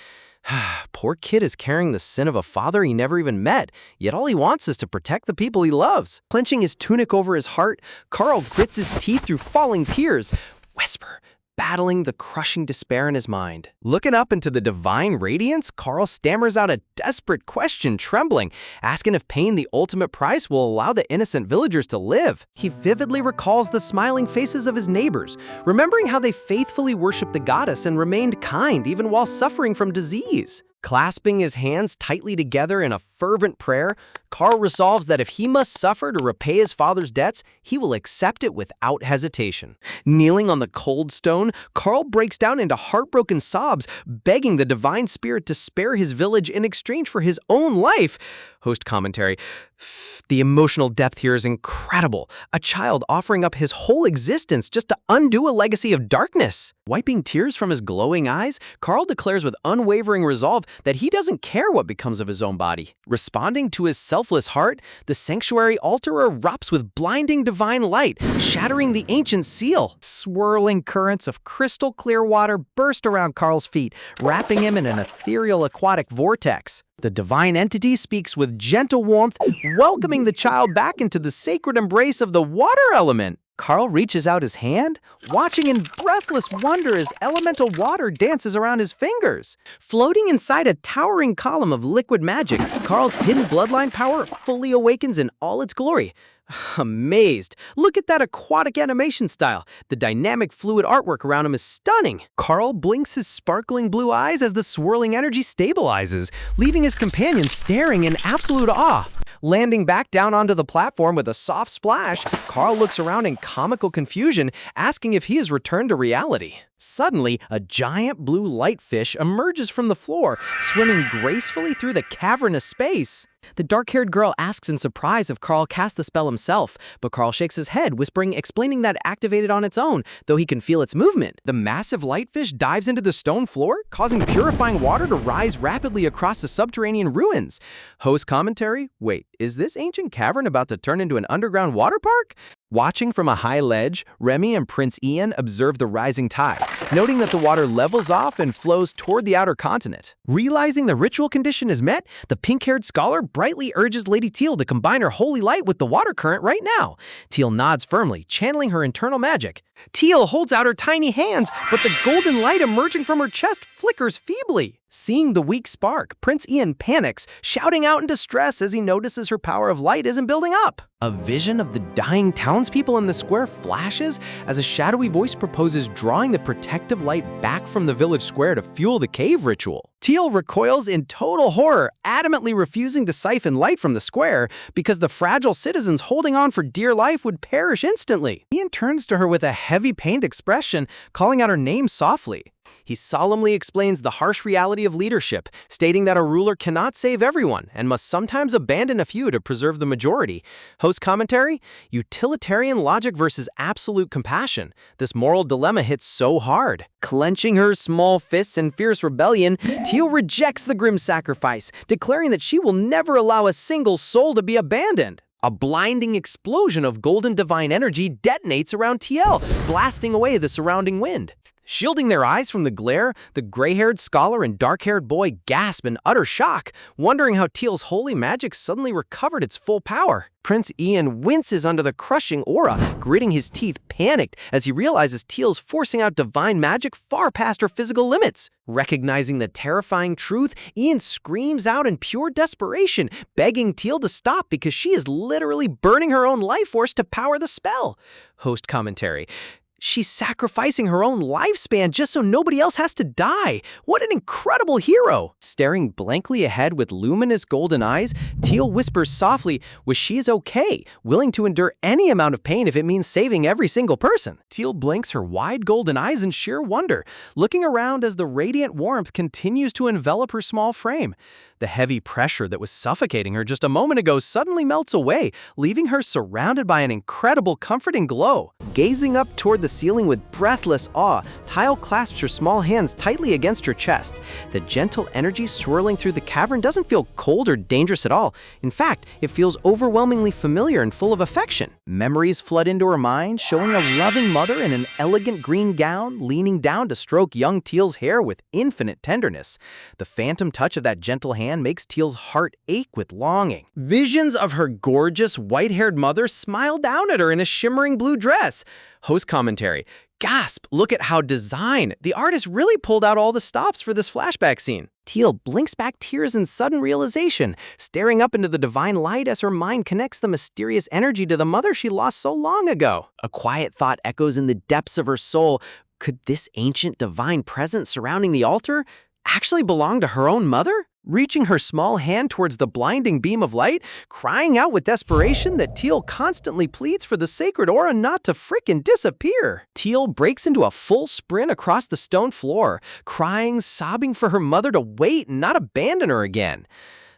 poor kid is carrying the sin of a father he never even met, yet all he wants is to protect the people he loves. Clenching his tunic over his heart, Carl grits his teeth through falling tears. Whisper, battling the crushing despair in his mind. Looking up into the divine radiance, Carl stammers out a desperate question, trembling, asking if paying the ultimate price will allow the innocent villagers to live. He vividly recalls the smiling faces of his neighbors, remembering how they faithfully worshipped the goddess and remained kind even while suffering from disease. Clasping his hands tightly together in a fervent prayer, Carl resolves that if he must suffer to repay his father's debts, he will accept it without hesitation. Kneeling on the cold stone, Carl breaks down into heartbroken sobs, begging the divine spirit to spare his village in exchange for his own life. Host commentary: the emotional depth here is incredible. A child offering up his whole existence just to undo a legacy of darkness. Wiping tears from his glowing eyes, Carl declares with unwavering resolve that he doesn't care what becomes of his own body. Responding to his selfless heart, the sanctuary altar erupts with blinding divine light, shattering the ancient seal. Swirling currents of crystal clear water burst around Carl's feet, wrapping him in an ethereal aquatic vortex. The divine entity speaks with gentle warmth, welcoming the child back into the sacred embrace of the water element. Carl reaches out his hand, watching in breathless wonder as elemental water dances around his fingers. Floating inside a towering column of liquid magic, Carl's hidden bloodline power fully awakens in all its glory. Amazed. Look at that aquatic animation style. The dynamic fluid artwork around him is stunning. Carl blinks his sparkling blue eyes as the swirling energy stabilizes, leaving his companion staring in absolute awe. Landing back down onto the platform with a soft splash, Carl looks around in comical confusion, asking if he has returned to reality. Suddenly, a giant blue light fish emerges from the floor, swimming gracefully through the cavernous space. The dark-haired girl asks in surprise if Carl cast the spell himself, but Carl shakes his head, explaining that it activated on its own, though he can feel its movement. The massive lightfish dives into the stone floor, causing purifying water to rise rapidly across the subterranean ruins. Host commentary: wait, is this ancient cavern about to turn into an underground water park? Watching from a high ledge, Remy and Prince Ian observe the rising tide, noting that the water levels off and flows toward the outer continent. Realizing the ritual condition is met, the pink-haired scholar brightly urges Lady Teal to combine her holy light with the water current right now. Teal nods firmly, channeling her internal magic. Teal holds out her tiny hands, but the golden light emerging from her chest flickers feebly. Seeing the weak spark, Prince Ian panics, shouting out in distress as he notices her power of light isn't building up. A vision of the dying townspeople in the square flashes as a shadowy voice proposes drawing the protective light back from the village square to fuel the cave ritual. Teal recoils in total horror, adamantly refusing to siphon light from the square because the fragile citizens holding on for dear life would perish instantly. Ian turns to her with a heavy pained expression, calling out her name softly. He solemnly explains the harsh reality of leadership, stating that a ruler cannot save everyone and must sometimes abandon a few to preserve the majority. Host commentary: utilitarian logic versus absolute compassion. This moral dilemma hits so hard. Clenching her small fists in fierce rebellion, Teal rejects the grim sacrifice, declaring that she will never allow a single soul to be abandoned. A blinding explosion of golden divine energy detonates around TL, blasting away the surrounding wind. Shielding their eyes from the glare, the gray-haired scholar and dark-haired boy gasp in utter shock, wondering how Teal's holy magic suddenly recovered its full power. Prince Ian winces under the crushing aura, gritting his teeth panicked as he realizes Teal's forcing out divine magic far past her physical limits. Recognizing the terrifying truth, Ian screams out in pure desperation, begging Teal to stop because she is literally burning her own life force to power the spell. Host commentary. She's sacrificing her own lifespan just so nobody else has to die. What an incredible hero! Staring blankly ahead with luminous golden eyes, Teal whispers softly, "Well, she is okay, willing to endure any amount of pain if it means saving every single person." Teal blinks her wide golden eyes in sheer wonder, looking around as the radiant warmth continues to envelop her small frame. The heavy pressure that was suffocating her just a moment ago suddenly melts away, leaving her surrounded by an incredible comforting glow. Gazing up toward the ceiling with breathless awe, Teal clasps her small hands tightly against her chest. The gentle energy swirling through the cavern doesn't feel cold or dangerous at all. In fact, it feels overwhelmingly familiar and full of affection. Memories flood into her mind, showing a loving mother in an elegant green gown, leaning down to stroke young Teal's hair with infinite tenderness. The phantom touch of that gentle hand makes Teal's heart ache with longing. Visions of her gorgeous, white-haired mother smile down at her in a shimmering blue dress. Host commentary. Gasp! Look at how the artist really pulled out all the stops for this flashback scene. Teal blinks back tears in sudden realization, staring up into the divine light as her mind connects the mysterious energy to the mother she lost so long ago. A quiet thought echoes in the depths of her soul. Could this ancient divine presence surrounding the altar actually belong to her own mother? Reaching her small hand towards the blinding beam of light, crying out with desperation that Teal constantly pleads for the sacred aura not to frickin' disappear. Teal breaks into a full sprint across the stone floor, crying, sobbing for her mother to wait and not abandon her again.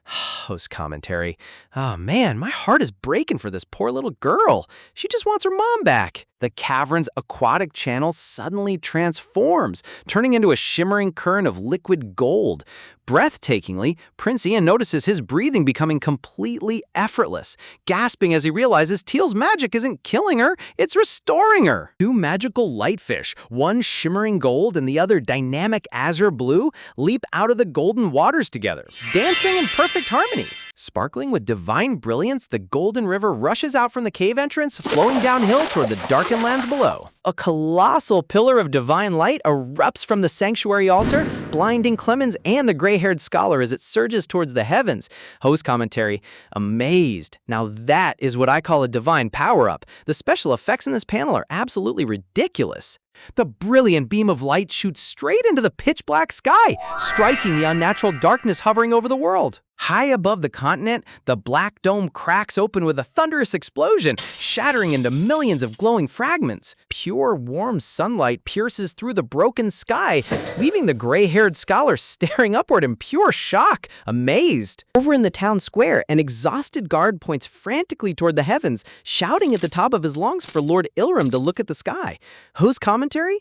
Host commentary. Oh man, my heart is breaking for this poor little girl. She just wants her mom back. The cavern's aquatic channel suddenly transforms, turning into a shimmering current of liquid gold. Breathtakingly, Prince Ian notices his breathing becoming completely effortless, gasping as he realizes Teal's magic isn't killing her, it's restoring her. Two magical lightfish, one shimmering gold and the other dynamic azure blue, leap out of the golden waters together, dancing in perfect harmony. Sparkling with divine brilliance, the golden river rushes out from the cave entrance, flowing downhill toward the darkened lands below. A colossal pillar of divine light erupts from the sanctuary altar, blinding Clemens and the gray-haired scholar as it surges towards the heavens. Host commentary, amazed. Now that is what I call a divine power-up. The special effects in this panel are absolutely ridiculous. The brilliant beam of light shoots straight into the pitch-black sky, striking the unnatural darkness hovering over the world. High above the continent, the black dome cracks open with a thunderous explosion, shattering into millions of glowing fragments. Pure, warm sunlight pierces through the broken sky, leaving the gray-haired scholar staring upward in pure shock, amazed. Over in the town square, an exhausted guard points frantically toward the heavens, shouting at the top of his lungs for Lord Ilram to look at the sky. Whose commentary?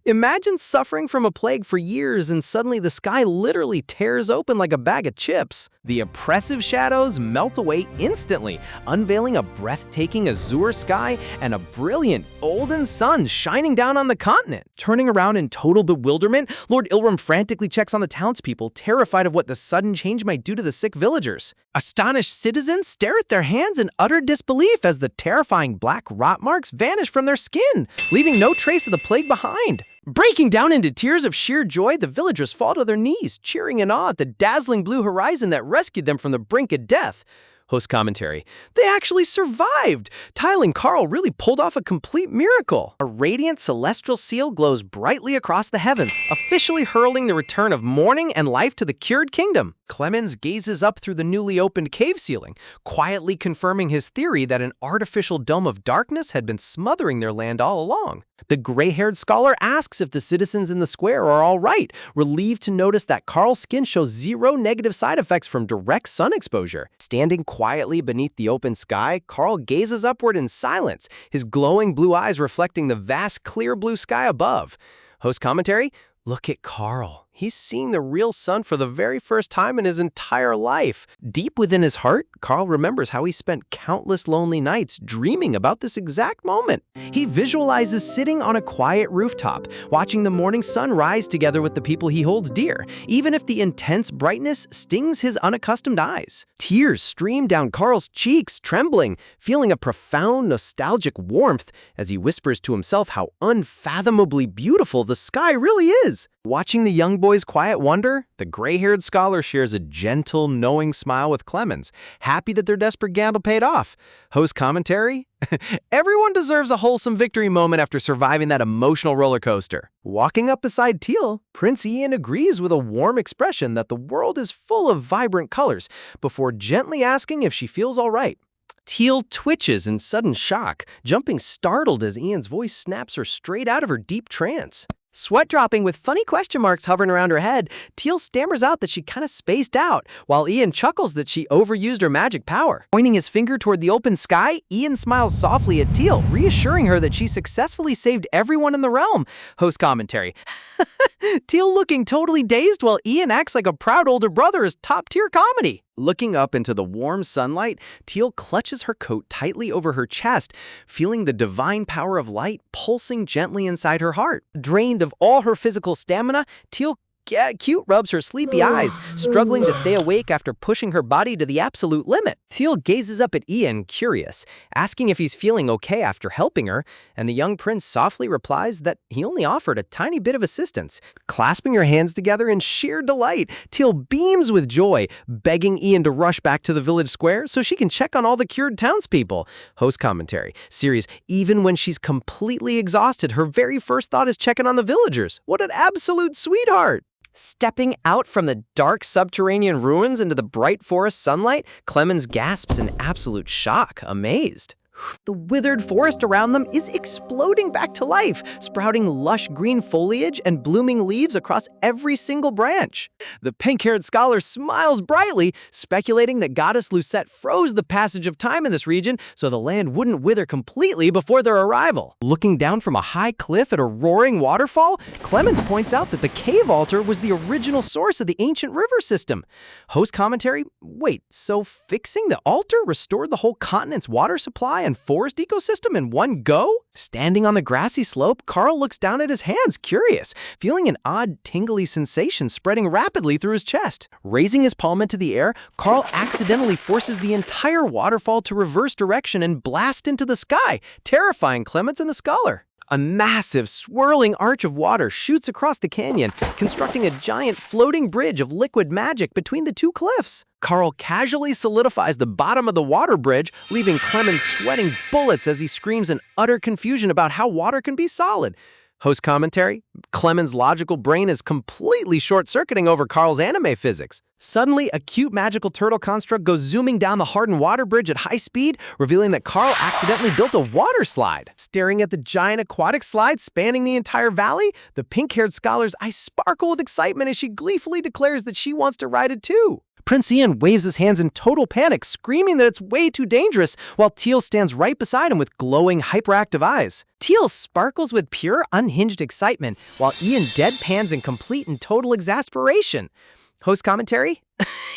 Imagine suffering from a plague for years and suddenly the sky literally tears open like a bag of chips. The oppressive shadows melt away instantly, unveiling a breathtaking azure sky and a brilliant golden sun shining down on the continent. Turning around in total bewilderment, Lord Ilram frantically checks on the townspeople, terrified of what the sudden change might do to the sick villagers. Astonished citizens stare at their hands in utter disbelief as the terrifying black rot marks vanish from their skin, leaving no trace of the plague behind. Breaking down into tears of sheer joy, the villagers fall to their knees, cheering in awe at the dazzling blue horizon that rescued them from the brink of death. Host commentary. They actually survived! Teal and Carl really pulled off a complete miracle. A radiant celestial seal glows brightly across the heavens, officially heralding the return of morning and life to the cured kingdom. Clemens gazes up through the newly opened cave ceiling, quietly confirming his theory that an artificial dome of darkness had been smothering their land all along. The gray-haired scholar asks if the citizens in the square are all right, relieved to notice that Carl's skin shows zero negative side effects from direct sun exposure. Standing quietly beneath the open sky, Carl gazes upward in silence, his glowing blue eyes reflecting the vast clear blue sky above. Host commentary? Look at Carl. He's seeing the real sun for the very first time in his entire life. Deep within his heart, Carl remembers how he spent countless lonely nights dreaming about this exact moment. He visualizes sitting on a quiet rooftop, watching the morning sun rise together with the people he holds dear, even if the intense brightness stings his unaccustomed eyes. Tears stream down Carl's cheeks, trembling, feeling a profound, nostalgic warmth as he whispers to himself how unfathomably beautiful the sky really is. Watching the young boy's quiet wonder, the gray-haired scholar shares a gentle, knowing smile with Clemens, happy that their desperate gamble paid off. Host commentary? Everyone deserves a wholesome victory moment after surviving that emotional roller coaster. Walking up beside Teal, Prince Ian agrees with a warm expression that the world is full of vibrant colors, before gently asking if she feels all right. Teal twitches in sudden shock, jumping startled as Ian's voice snaps her straight out of her deep trance. Sweat dropping with funny question marks hovering around her head, Teal stammers out that she kinda spaced out, while Ian chuckles that she overused her magic power. Pointing his finger toward the open sky, Ian smiles softly at Teal, reassuring her that she successfully saved everyone in the realm. Host commentary. Teal looking totally dazed while Ian acts like a proud older brother is top-tier comedy. Looking up into the warm sunlight, Teal clutches her coat tightly over her chest, feeling the divine power of light pulsing gently inside her heart. Drained of all her physical stamina, Teal cute rubs her sleepy eyes, struggling to stay awake after pushing her body to the absolute limit. Teal gazes up at Ian, curious, asking if he's feeling okay after helping her, and the young prince softly replies that he only offered a tiny bit of assistance. Clasping her hands together in sheer delight, Teal beams with joy, begging Ian to rush back to the village square so she can check on all the cured townspeople. Host commentary. Serious, even when she's completely exhausted, her very first thought is checking on the villagers. What an absolute sweetheart! Stepping out from the dark subterranean ruins into the bright forest sunlight, Clemens gasps in absolute shock, amazed. The withered forest around them is exploding back to life, sprouting lush green foliage and blooming leaves across every single branch. The pink-haired scholar smiles brightly, speculating that goddess Lucette froze the passage of time in this region so the land wouldn't wither completely before their arrival. Looking down from a high cliff at a roaring waterfall, Clemens points out that the cave altar was the original source of the ancient river system. Host commentary, wait, so fixing the altar restored the whole continent's water supply and forest ecosystem in one go? Standing on the grassy slope, Carl looks down at his hands, curious, feeling an odd tingly sensation spreading rapidly through his chest. Raising his palm into the air, Carl accidentally forces the entire waterfall to reverse direction and blast into the sky, terrifying Clemens and the scholar. A massive, swirling arch of water shoots across the canyon, constructing a giant floating bridge of liquid magic between the two cliffs. Carl casually solidifies the bottom of the water bridge, leaving Clemens sweating bullets as he screams in utter confusion about how water can be solid. Host commentary, Clemens' logical brain is completely short-circuiting over Carl's anime physics. Suddenly, a cute magical turtle construct goes zooming down the hardened water bridge at high speed, revealing that Carl accidentally built a water slide. Staring at the giant aquatic slide spanning the entire valley, the pink-haired scholar's eyes sparkle with excitement as she gleefully declares that she wants to ride it too. Prince Ian waves his hands in total panic, screaming that it's way too dangerous, while Teal stands right beside him with glowing, hyperactive eyes. Teal sparkles with pure, unhinged excitement, while Ian deadpans in complete and total exasperation. Host commentary?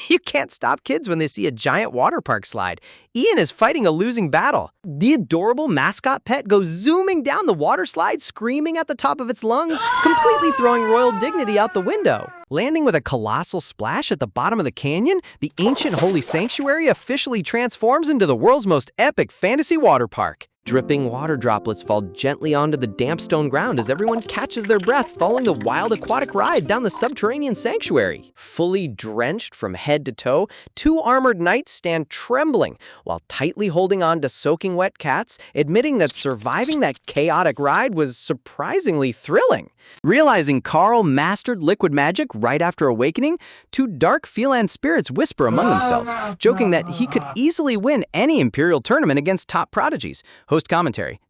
You can't stop kids when they see a giant water park slide. Ian is fighting a losing battle. The adorable mascot pet goes zooming down the water slide, screaming at the top of its lungs, completely throwing royal dignity out the window. Landing with a colossal splash at the bottom of the canyon, the ancient holy sanctuary officially transforms into the world's most epic fantasy water park. Dripping water droplets fall gently onto the damp stone ground as everyone catches their breath following the wild aquatic ride down the subterranean sanctuary. Fully drenched from head to toe, two armored knights stand trembling while tightly holding on to soaking wet cats, admitting that surviving that chaotic ride was surprisingly thrilling. Realizing Carl mastered liquid magic right after awakening, two dark feline spirits whisper among themselves, joking that he could easily win any Imperial tournament against top prodigies. Host commentary.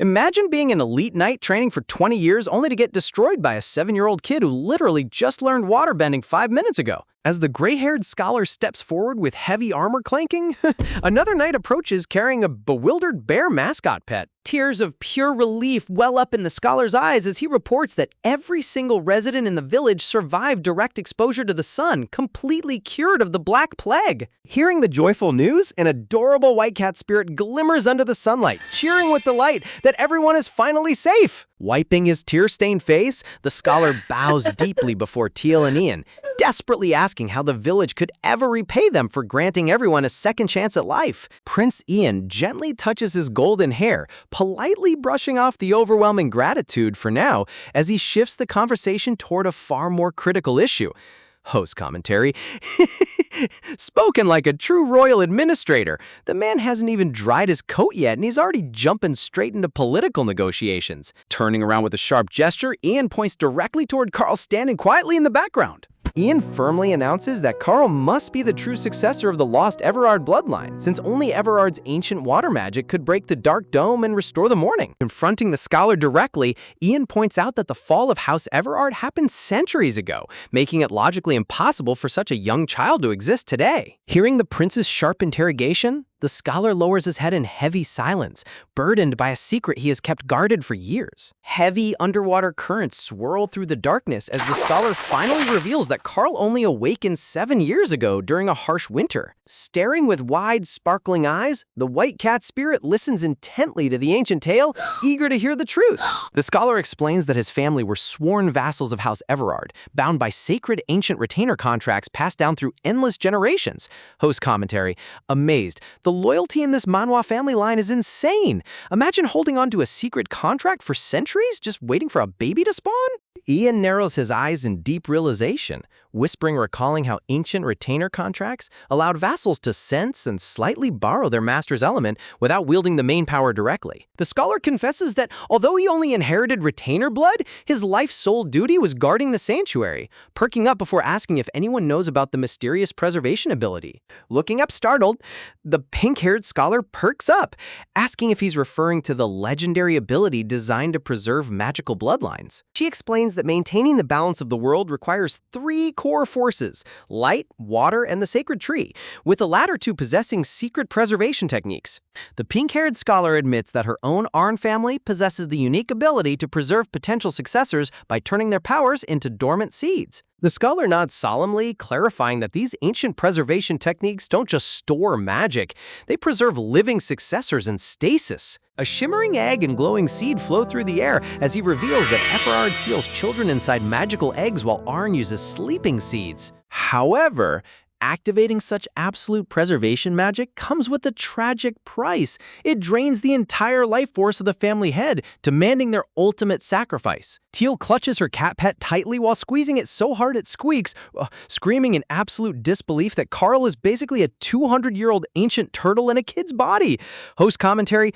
Imagine being an elite knight training for 20 years only to get destroyed by a 7-year-old kid who literally just learned waterbending 5 minutes ago. As the gray-haired scholar steps forward with heavy armor clanking, another knight approaches carrying a bewildered bear mascot pet. Tears of pure relief well up in the scholar's eyes as he reports that every single resident in the village survived direct exposure to the sun, completely cured of the Black Plague. Hearing the joyful news, an adorable white cat spirit glimmers under the sunlight, cheering with delight that everyone is finally safe. Wiping his tear-stained face, the scholar bows deeply before Teal and Ian, desperately asking how the village could ever repay them for granting everyone a second chance at life. Prince Ian gently touches his golden hair, politely brushing off the overwhelming gratitude for now as he shifts the conversation toward a far more critical issue. Host commentary. Spoken like a true royal administrator. The man hasn't even dried his coat yet and he's already jumping straight into political negotiations. Turning around with a sharp gesture, Ian points directly toward Carl standing quietly in the background. Ian firmly announces that Carl must be the true successor of the lost Everard bloodline, since only Everard's ancient water magic could break the Dark Dome and restore the morning. Confronting the scholar directly, Ian points out that the fall of House Everard happened centuries ago, making it logically impossible for such a young child to exist today. Hearing the prince's sharp interrogation, the scholar lowers his head in heavy silence, burdened by a secret he has kept guarded for years. Heavy underwater currents swirl through the darkness as the scholar finally reveals that Carl only awakened 7 years ago during a harsh winter. Staring with wide, sparkling eyes, the white cat spirit listens intently to the ancient tale, eager to hear the truth. The scholar explains that his family were sworn vassals of House Everard, bound by sacred ancient retainer contracts passed down through endless generations. Host commentary. Amazed, the loyalty in this Manhwa family line is insane. Imagine holding on to a secret contract for centuries, just waiting for a baby to spawn? Ian narrows his eyes in deep realization, recalling how ancient retainer contracts allowed vassals to sense and slightly borrow their master's element without wielding the main power directly. The scholar confesses that although he only inherited retainer blood, his life's sole duty was guarding the sanctuary, perking up before asking if anyone knows about the mysterious preservation ability. Looking up startled, the pink-haired scholar perks up, asking if he's referring to the legendary ability designed to preserve magical bloodlines. She explains that maintaining the balance of the world requires 3 core forces: light, water, and the sacred tree, with the latter two possessing secret preservation techniques. The pink-haired scholar admits that her own Arn family possesses the unique ability to preserve potential successors by turning their powers into dormant seeds. The scholar nods solemnly, clarifying that these ancient preservation techniques don't just store magic, they preserve living successors in stasis. A shimmering egg and glowing seed flow through the air as he reveals that Everard seals children inside magical eggs while Arn uses sleeping seeds. However, activating such absolute preservation magic comes with a tragic price. It drains the entire life force of the family head, demanding their ultimate sacrifice. Teal clutches her cat pet tightly while squeezing it so hard it squeaks, screaming in absolute disbelief that Carl is basically a 200-year-old ancient turtle in a kid's body. Host commentary,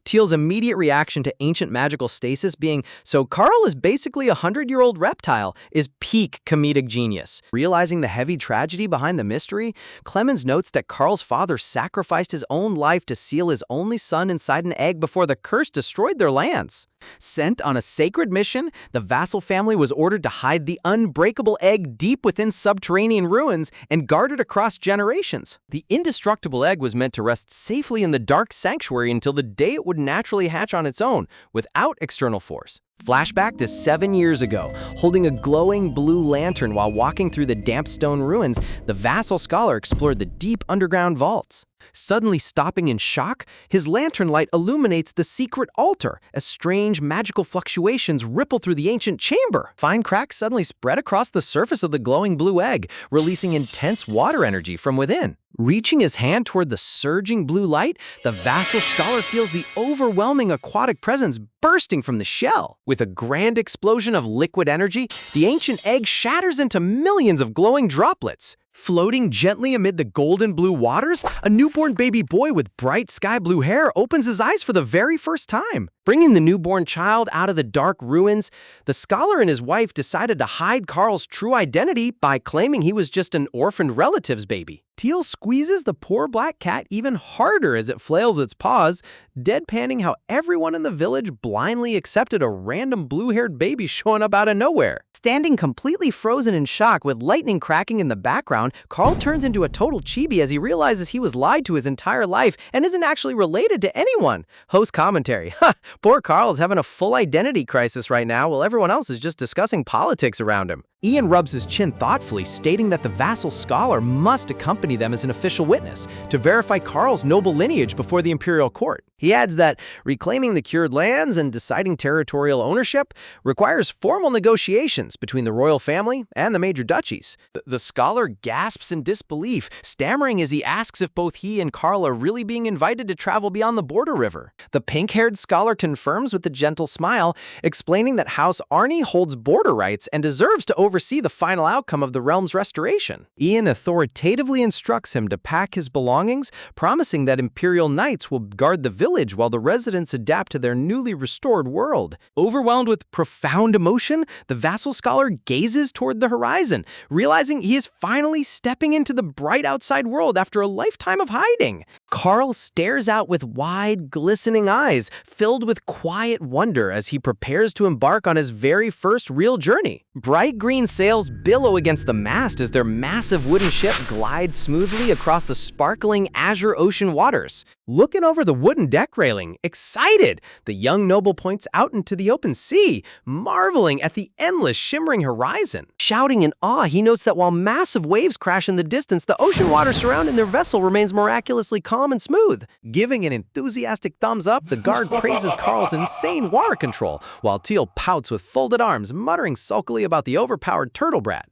Teal's immediate reaction to ancient magical stasis being, "So Carl is basically a 100-year-old reptile," is peak comedic genius. Realizing the heavy tragedy behind the mystery, Clemens notes that Carl's father sacrificed his own life to seal his only son inside an egg before the curse destroyed their lands. Sent on a sacred mission, the vassal family was ordered to hide the unbreakable egg deep within subterranean ruins and guard it across generations. The indestructible egg was meant to rest safely in the dark sanctuary until the day it would naturally hatch on its own, without external force. Flashback to 7 years ago, holding a glowing blue lantern while walking through the damp stone ruins, the vassal scholar explored the deep underground vaults. Suddenly stopping in shock, his lantern light illuminates the secret altar as strange magical fluctuations ripple through the ancient chamber. Fine cracks suddenly spread across the surface of the glowing blue egg, releasing intense water energy from within. Reaching his hand toward the surging blue light, the vassal scholar feels the overwhelming aquatic presence bursting from the shell. With a grand explosion of liquid energy, the ancient egg shatters into millions of glowing droplets. Floating gently amid the golden blue waters, a newborn baby boy with bright sky blue hair opens his eyes for the very first time. Bringing the newborn child out of the dark ruins, the scholar and his wife decided to hide Carl's true identity by claiming he was just an orphaned relative's baby. Teal squeezes the poor black cat even harder as it flails its paws, deadpanning how everyone in the village blindly accepted a random blue-haired baby showing up out of nowhere. Standing completely frozen in shock with lightning cracking in the background, Carl turns into a total chibi as he realizes he was lied to his entire life and isn't actually related to anyone. Host commentary. Poor Carl is having a full identity crisis right now while everyone else is just discussing politics around him. Ian rubs his chin thoughtfully, stating that the vassal scholar must accompany them as an official witness to verify Carl's noble lineage before the imperial court. He adds that reclaiming the cured lands and deciding territorial ownership requires formal negotiations between the royal family and the major duchies. The scholar gasps in disbelief, stammering as he asks if both he and Carl are really being invited to travel beyond the border river. The pink-haired scholar confirms with a gentle smile, explaining that House Arnie holds border rights and deserves to oversee the final outcome of the realm's restoration. Ian authoritatively instructs him to pack his belongings, promising that imperial knights will guard the village while the residents adapt to their newly restored world. Overwhelmed with profound emotion, the vassal scholar gazes toward the horizon, realizing he is finally stepping into the bright outside world after a lifetime of hiding. Carl stares out with wide, glistening eyes, filled with quiet wonder as he prepares to embark on his very first real journey. Bright green sails billow against the mast as their massive wooden ship glides smoothly across the sparkling azure ocean waters. Looking over the wooden deck railing, excited, the young noble points out into the open sea, marveling at the endless shimmering horizon. Shouting in awe, he notes that while massive waves crash in the distance, the ocean water surrounding their vessel remains miraculously calm and smooth. Giving an enthusiastic thumbs up, the guard praises Carl's insane water control, while Teal pouts with folded arms, muttering sulkily about the overpowered turtle brat.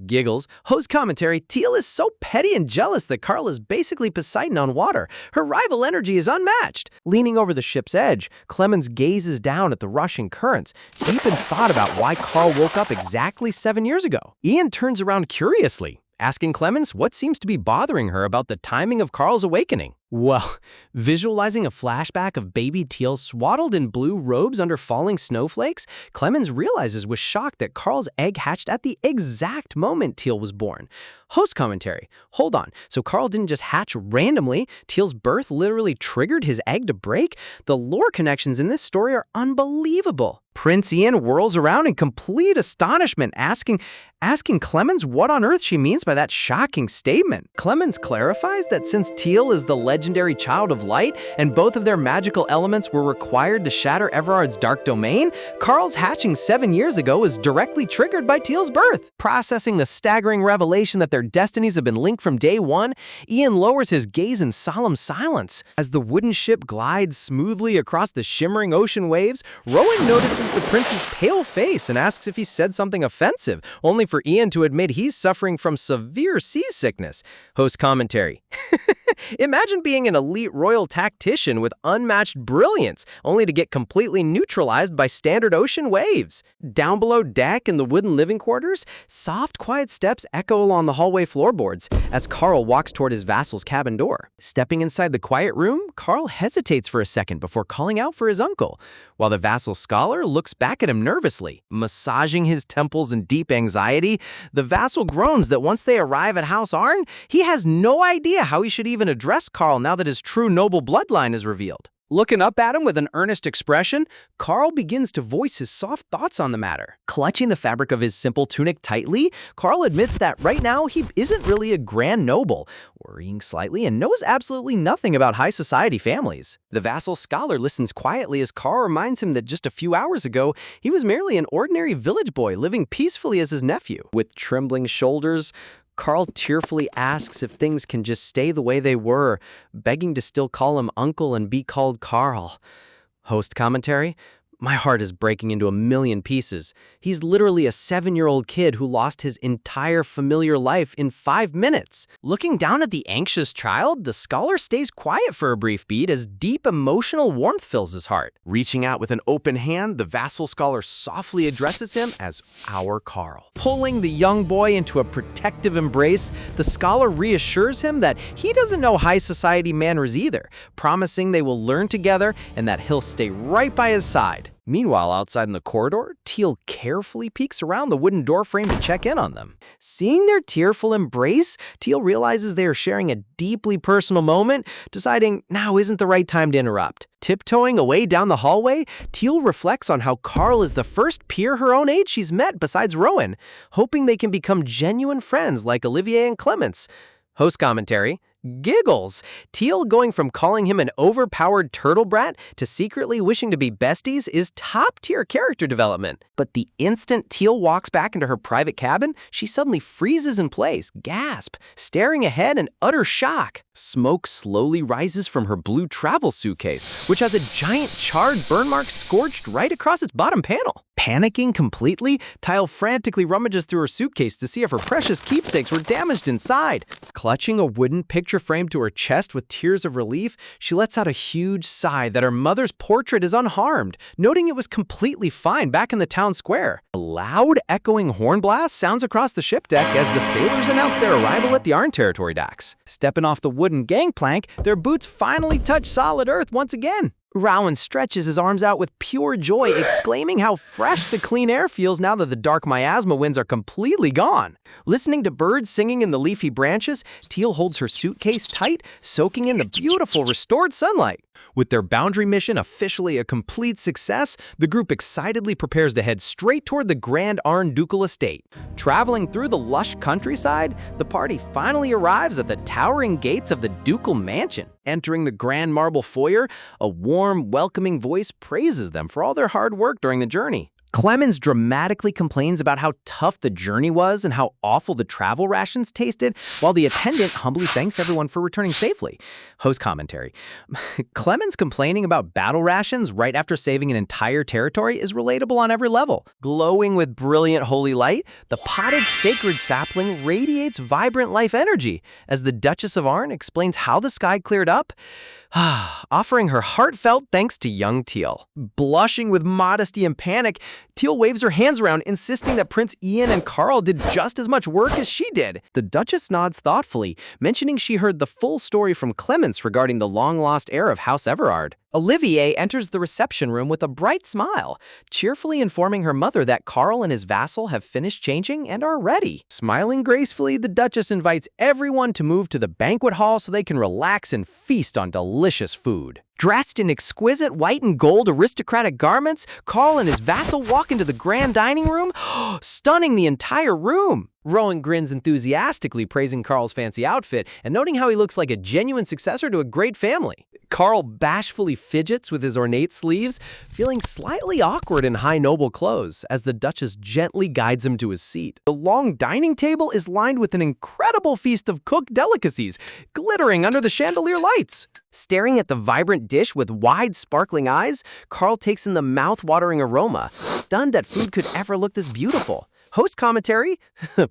Giggles. Host commentary. Teal is so petty and jealous that Carl is basically Poseidon on water. Her rival energy is unmatched. Leaning over the ship's edge, Clemens gazes down at the rushing currents, deep in thought about why Carl woke up exactly 7 years ago. Ian turns around curiously, asking Clemens what seems to be bothering her about the timing of Carl's awakening. Well, visualizing a flashback of baby Teal swaddled in blue robes under falling snowflakes, Clemens realizes with shock that Carl's egg hatched at the exact moment Teal was born. Host commentary. Hold on, so Carl didn't just hatch randomly, Teal's birth literally triggered his egg to break? The lore connections in this story are unbelievable. Prince Ian whirls around in complete astonishment, asking Clemens what on earth she means by that shocking statement. Clemens clarifies that since Teal is the legendary child of light and both of their magical elements were required to shatter Everard's dark domain, Carl's hatching 7 years ago was directly triggered by Teal's birth. Processing the staggering revelation that their destinies have been linked from day one, Ian lowers his gaze in solemn silence. As the wooden ship glides smoothly across the shimmering ocean waves, Rowan notices the prince's pale face and asks if he said something offensive, only for Ian to admit he's suffering from severe seasickness. Host commentary. Imagine being an elite royal tactician with unmatched brilliance, only to get completely neutralized by standard ocean waves. Down below deck in the wooden living quarters, soft, quiet steps echo along the hallway floorboards as Carl walks toward his vassal's cabin door. Stepping inside the quiet room, Carl hesitates for a second before calling out for his uncle, while the vassal scholar looks back at him nervously. Massaging his temples in deep anxiety, the vassal groans that once they arrive at House Arn, he has no idea how he should even address Carl now that his true noble bloodline is revealed. Looking up at him with an earnest expression, Carl begins to voice his soft thoughts on the matter. Clutching the fabric of his simple tunic tightly, Carl admits that right now he isn't really a grand noble, worrying slightly and knows absolutely nothing about high society families. The vassal scholar listens quietly as Carl reminds him that just a few hours ago, he was merely an ordinary village boy living peacefully as his nephew. With trembling shoulders, Carl tearfully asks if things can just stay the way they were, begging to still call him uncle and be called Carl. Host commentary. My heart is breaking into a million pieces. He's literally a 7-year-old kid who lost his entire familiar life in 5 minutes. Looking down at the anxious child, the scholar stays quiet for a brief beat as deep emotional warmth fills his heart. Reaching out with an open hand, the vassal scholar softly addresses him as our Carl. Pulling the young boy into a protective embrace, the scholar reassures him that he doesn't know high society manners either, promising they will learn together and that he'll stay right by his side. Meanwhile, outside in the corridor, Teal carefully peeks around the wooden doorframe to check in on them. Seeing their tearful embrace, Teal realizes they are sharing a deeply personal moment, deciding now isn't the right time to interrupt. Tiptoeing away down the hallway, Teal reflects on how Carl is the first peer her own age she's met besides Rowan, hoping they can become genuine friends like Olivier and Clemens. Host commentary. Giggles. Teal going from calling him an overpowered turtle brat to secretly wishing to be besties is top-tier character development. But the instant Teal walks back into her private cabin, she suddenly freezes in place, gasp, staring ahead in utter shock. Smoke slowly rises from her blue travel suitcase, which has a giant charred burn mark scorched right across its bottom panel. Panicking completely, Teal frantically rummages through her suitcase to see if her precious keepsakes were damaged inside. Clutching a wooden picture frame to her chest with tears of relief, she lets out a huge sigh that her mother's portrait is unharmed, noting it was completely fine back in the town square. A loud, echoing horn blast sounds across the ship deck as the sailors announce their arrival at the Arn territory docks. Stepping off the wooden gangplank, their boots finally touch solid earth once again. Rowan stretches his arms out with pure joy, exclaiming how fresh the clean air feels now that the dark miasma winds are completely gone. Listening to birds singing in the leafy branches, Teal holds her suitcase tight, soaking in the beautiful restored sunlight. With their boundary mission officially a complete success, the group excitedly prepares to head straight toward the Grand Arn Ducal Estate. Traveling through the lush countryside, the party finally arrives at the towering gates of the Ducal Mansion. Entering the grand marble foyer, a warm, welcoming voice praises them for all their hard work during the journey. Clemens dramatically complains about how tough the journey was and how awful the travel rations tasted, while the attendant humbly thanks everyone for returning safely. Host commentary. Clemens complaining about battle rations right after saving an entire territory is relatable on every level. Glowing with brilliant holy light, the potted sacred sapling radiates vibrant life energy as the Duchess of Arn explains how the sky cleared up, offering her heartfelt thanks to young Teal. Blushing with modesty and panic, Teal waves her hands around, insisting that Prince Ian and Carl did just as much work as she did. The Duchess nods thoughtfully, mentioning she heard the full story from Clemens regarding the long-lost heir of House Everard. Olivier enters the reception room with a bright smile, cheerfully informing her mother that Carl and his vassal have finished changing and are ready. Smiling gracefully, the Duchess invites everyone to move to the banquet hall so they can relax and feast on delicious food. Dressed in exquisite white and gold aristocratic garments, Carl and his vassal walk into the grand dining room, stunning the entire room. Rowan grins enthusiastically, praising Carl's fancy outfit and noting how he looks like a genuine successor to a great family. Carl bashfully fidgets with his ornate sleeves, feeling slightly awkward in high noble clothes as the Duchess gently guides him to his seat. The long dining table is lined with an incredible feast of cooked delicacies, glittering under the chandelier lights. Staring at the vibrant dish with wide, sparkling eyes, Carl takes in the mouth-watering aroma, stunned that food could ever look this beautiful. Host commentary?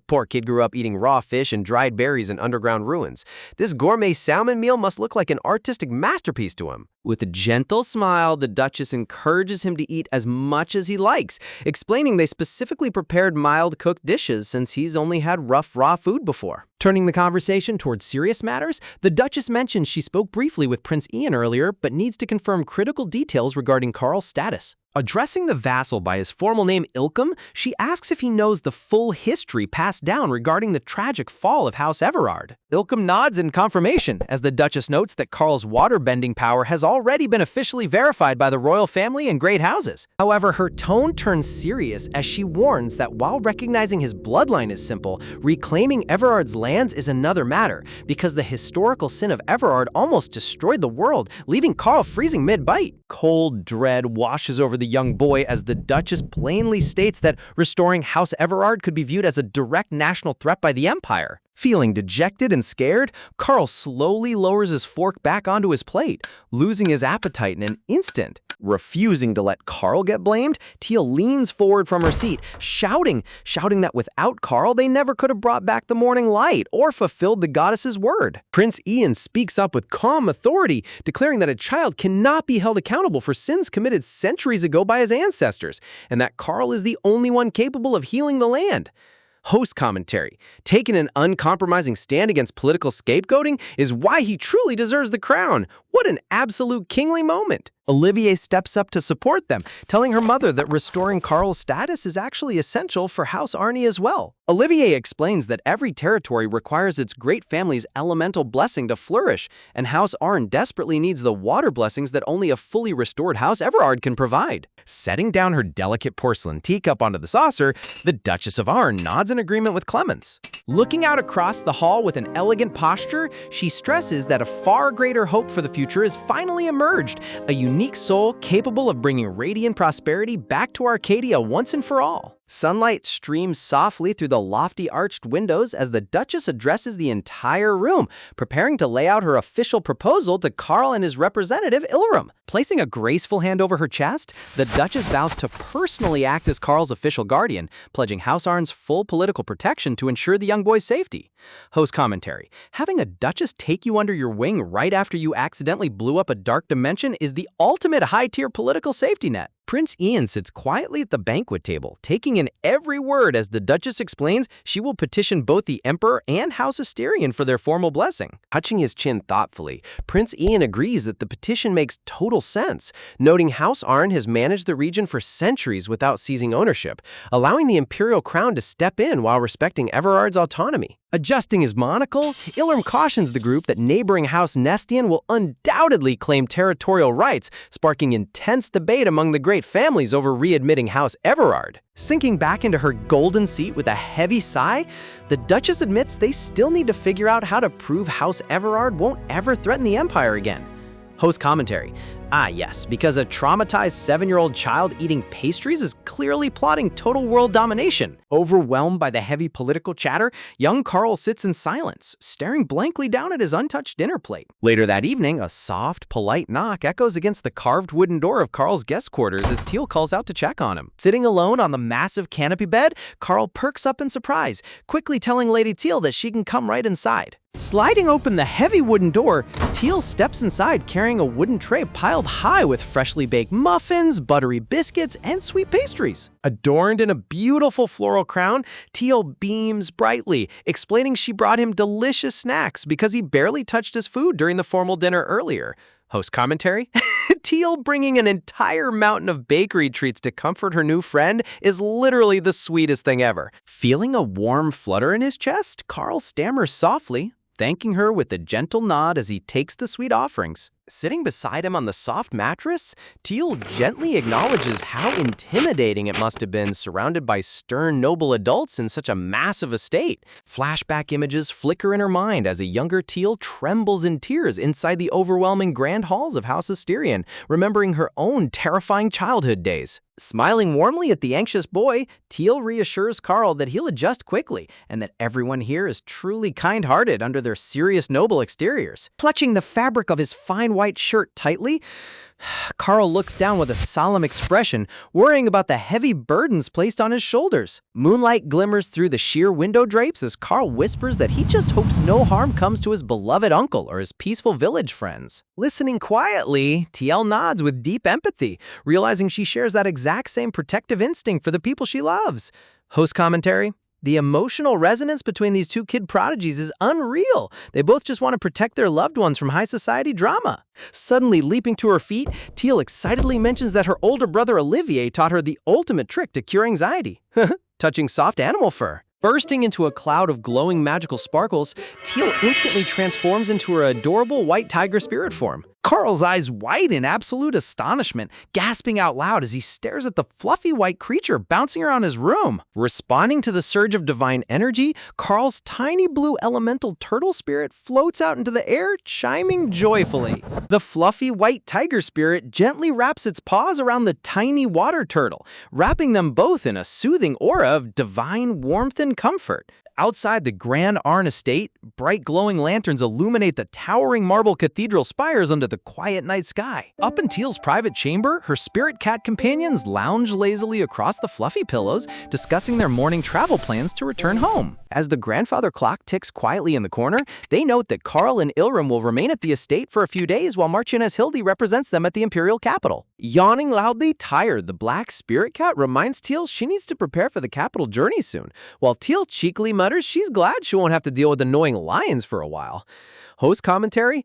Poor kid grew up eating raw fish and dried berries in underground ruins. This gourmet salmon meal must look like an artistic masterpiece to him. With a gentle smile, the Duchess encourages him to eat as much as he likes, explaining they specifically prepared mild-cooked dishes since he's only had rough raw food before. Turning the conversation towards serious matters, the Duchess mentions she spoke briefly with Prince Ian earlier, but needs to confirm critical details regarding Carl's status. Addressing the vassal by his formal name Ilkum, she asks if he knows the full history passed down regarding the tragic fall of House Everard. Ilkum nods in confirmation, as the Duchess notes that Carl's water-bending power has already been officially verified by the royal family and great houses. However, her tone turns serious as she warns that while recognizing his bloodline is simple, reclaiming Everard's lands is another matter, because the historical sin of Everard almost destroyed the world, leaving Carl freezing mid-bite. Cold dread washes over the young boy as the Duchess plainly states that restoring House Everard could be viewed as a direct national threat by the Empire. Feeling dejected and scared, Carl slowly lowers his fork back onto his plate, losing his appetite in an instant. Refusing to let Carl get blamed, Teal leans forward from her seat, shouting that without Carl, they never could have brought back the morning light or fulfilled the goddess's word. Prince Ian speaks up with calm authority, declaring that a child cannot be held accountable for sins committed centuries ago by his ancestors, and that Carl is the only one capable of healing the land. Host commentary, taking an uncompromising stand against political scapegoating is why he truly deserves the crown. What an absolute kingly moment. Olivier steps up to support them, telling her mother that restoring Carl's status is actually essential for House Arnie as well. Olivier explains that every territory requires its great family's elemental blessing to flourish, and House Arn desperately needs the water blessings that only a fully restored House Everard can provide. Setting down her delicate porcelain teacup onto the saucer, the Duchess of Arn nods in agreement with Clemens. Looking out across the hall with an elegant posture, she stresses that a far greater hope for the future has finally emerged, a unique soul capable of bringing radiant prosperity back to Arcadia once and for all. Sunlight streams softly through the lofty arched windows as the Duchess addresses the entire room, preparing to lay out her official proposal to Carl and his representative, Ilram. Placing a graceful hand over her chest, the Duchess vows to personally act as Carl's official guardian, pledging House Arn's full political protection to ensure the young boy's safety. Host commentary, having a Duchess take you under your wing right after you accidentally blew up a dark dimension is the ultimate high-tier political safety net. Prince Ian sits quietly at the banquet table, taking in every word as the Duchess explains she will petition both the Emperor and House Asterion for their formal blessing. Touching his chin thoughtfully, Prince Ian agrees that the petition makes total sense, noting House Arn has managed the region for centuries without seizing ownership, allowing the imperial crown to step in while respecting Everard's autonomy. Adjusting his monocle, Ilram cautions the group that neighboring House Nestian will undoubtedly claim territorial rights, sparking intense debate among the great families over readmitting House Everard. Sinking back into her golden seat with a heavy sigh, the Duchess admits they still need to figure out how to prove House Everard won't ever threaten the Empire again. Host commentary. Ah yes, because a traumatized 7-year-old child eating pastries is clearly plotting total world domination. Overwhelmed by the heavy political chatter, young Carl sits in silence, staring blankly down at his untouched dinner plate. Later that evening, a soft, polite knock echoes against the carved wooden door of Carl's guest quarters as Teal calls out to check on him. Sitting alone on the massive canopy bed, Carl perks up in surprise, quickly telling Lady Teal that she can come right inside. Sliding open the heavy wooden door, Teal steps inside carrying a wooden tray piled high with freshly baked muffins, buttery biscuits, and sweet pastries. Adorned in a beautiful floral crown, Teal beams brightly, explaining she brought him delicious snacks because he barely touched his food during the formal dinner earlier. Host commentary? Teal bringing an entire mountain of bakery treats to comfort her new friend is literally the sweetest thing ever. Feeling a warm flutter in his chest, Carl stammers softly, thanking her with a gentle nod as he takes the sweet offerings. Sitting beside him on the soft mattress, Teal gently acknowledges how intimidating it must have been surrounded by stern, noble adults in such a massive estate. Flashback images flicker in her mind as a younger Teal trembles in tears inside the overwhelming grand halls of House Asterion, remembering her own terrifying childhood days. Smiling warmly at the anxious boy, Teal reassures Carl that he'll adjust quickly and that everyone here is truly kind-hearted under their serious noble exteriors. Clutching the fabric of his fine white shirt tightly, Carl looks down with a solemn expression, worrying about the heavy burdens placed on his shoulders. Moonlight glimmers through the sheer window drapes as Carl whispers that he just hopes no harm comes to his beloved uncle or his peaceful village friends. Listening quietly, TL nods with deep empathy, realizing she shares that exact same protective instinct for the people she loves. Host commentary? The emotional resonance between these two kid prodigies is unreal. They both just want to protect their loved ones from high society drama. Suddenly leaping to her feet, Teal excitedly mentions that her older brother Olivier taught her the ultimate trick to cure anxiety. Touching soft animal fur. Bursting into a cloud of glowing magical sparkles, Teal instantly transforms into her adorable white tiger spirit form. Carl's eyes wide in absolute astonishment, gasping out loud as he stares at the fluffy white creature bouncing around his room. Responding to the surge of divine energy, Carl's tiny blue elemental turtle spirit floats out into the air, chiming joyfully. The fluffy white tiger spirit gently wraps its paws around the tiny water turtle, wrapping them both in a soothing aura of divine warmth and comfort. Outside the Grand Arn estate, bright glowing lanterns illuminate the towering marble cathedral spires under the quiet night sky. Up in Teal's private chamber, her spirit cat companions lounge lazily across the fluffy pillows, discussing their morning travel plans to return home. As the grandfather clock ticks quietly in the corner, they note that Carl and Ilrim will remain at the estate for a few days while Marchioness Hildy represents them at the imperial capital. Yawning loudly, tired, the black spirit cat reminds Teal she needs to prepare for the capital journey soon, while Teal cheekily mutters she's glad she won't have to deal with annoying lions for a while. Host commentary?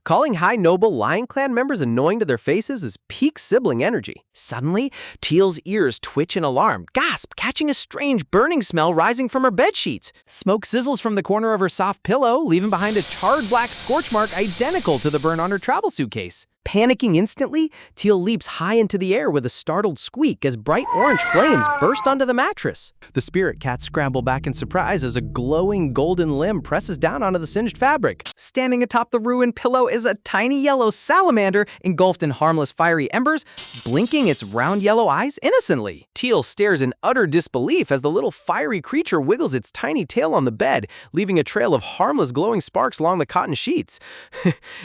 Calling high noble Lion Clan members annoying to their faces is peak sibling energy. Suddenly, Teal's ears twitch in alarm, gasp, catching a strange burning smell rising from her bedsheets. Smoke sizzles from the corner of her soft pillow, leaving behind a charred black scorch mark identical to the burn on her travel suitcase. Panicking instantly, Teal leaps high into the air with a startled squeak as bright orange flames burst onto the mattress. The spirit cats scramble back in surprise as a glowing golden limb presses down onto the singed fabric. Standing atop the ruined pillow is a tiny yellow salamander engulfed in harmless fiery embers, blinking its round yellow eyes innocently. Teal stares in utter disbelief as the little fiery creature wiggles its tiny tail on the bed, leaving a trail of harmless glowing sparks along the cotton sheets.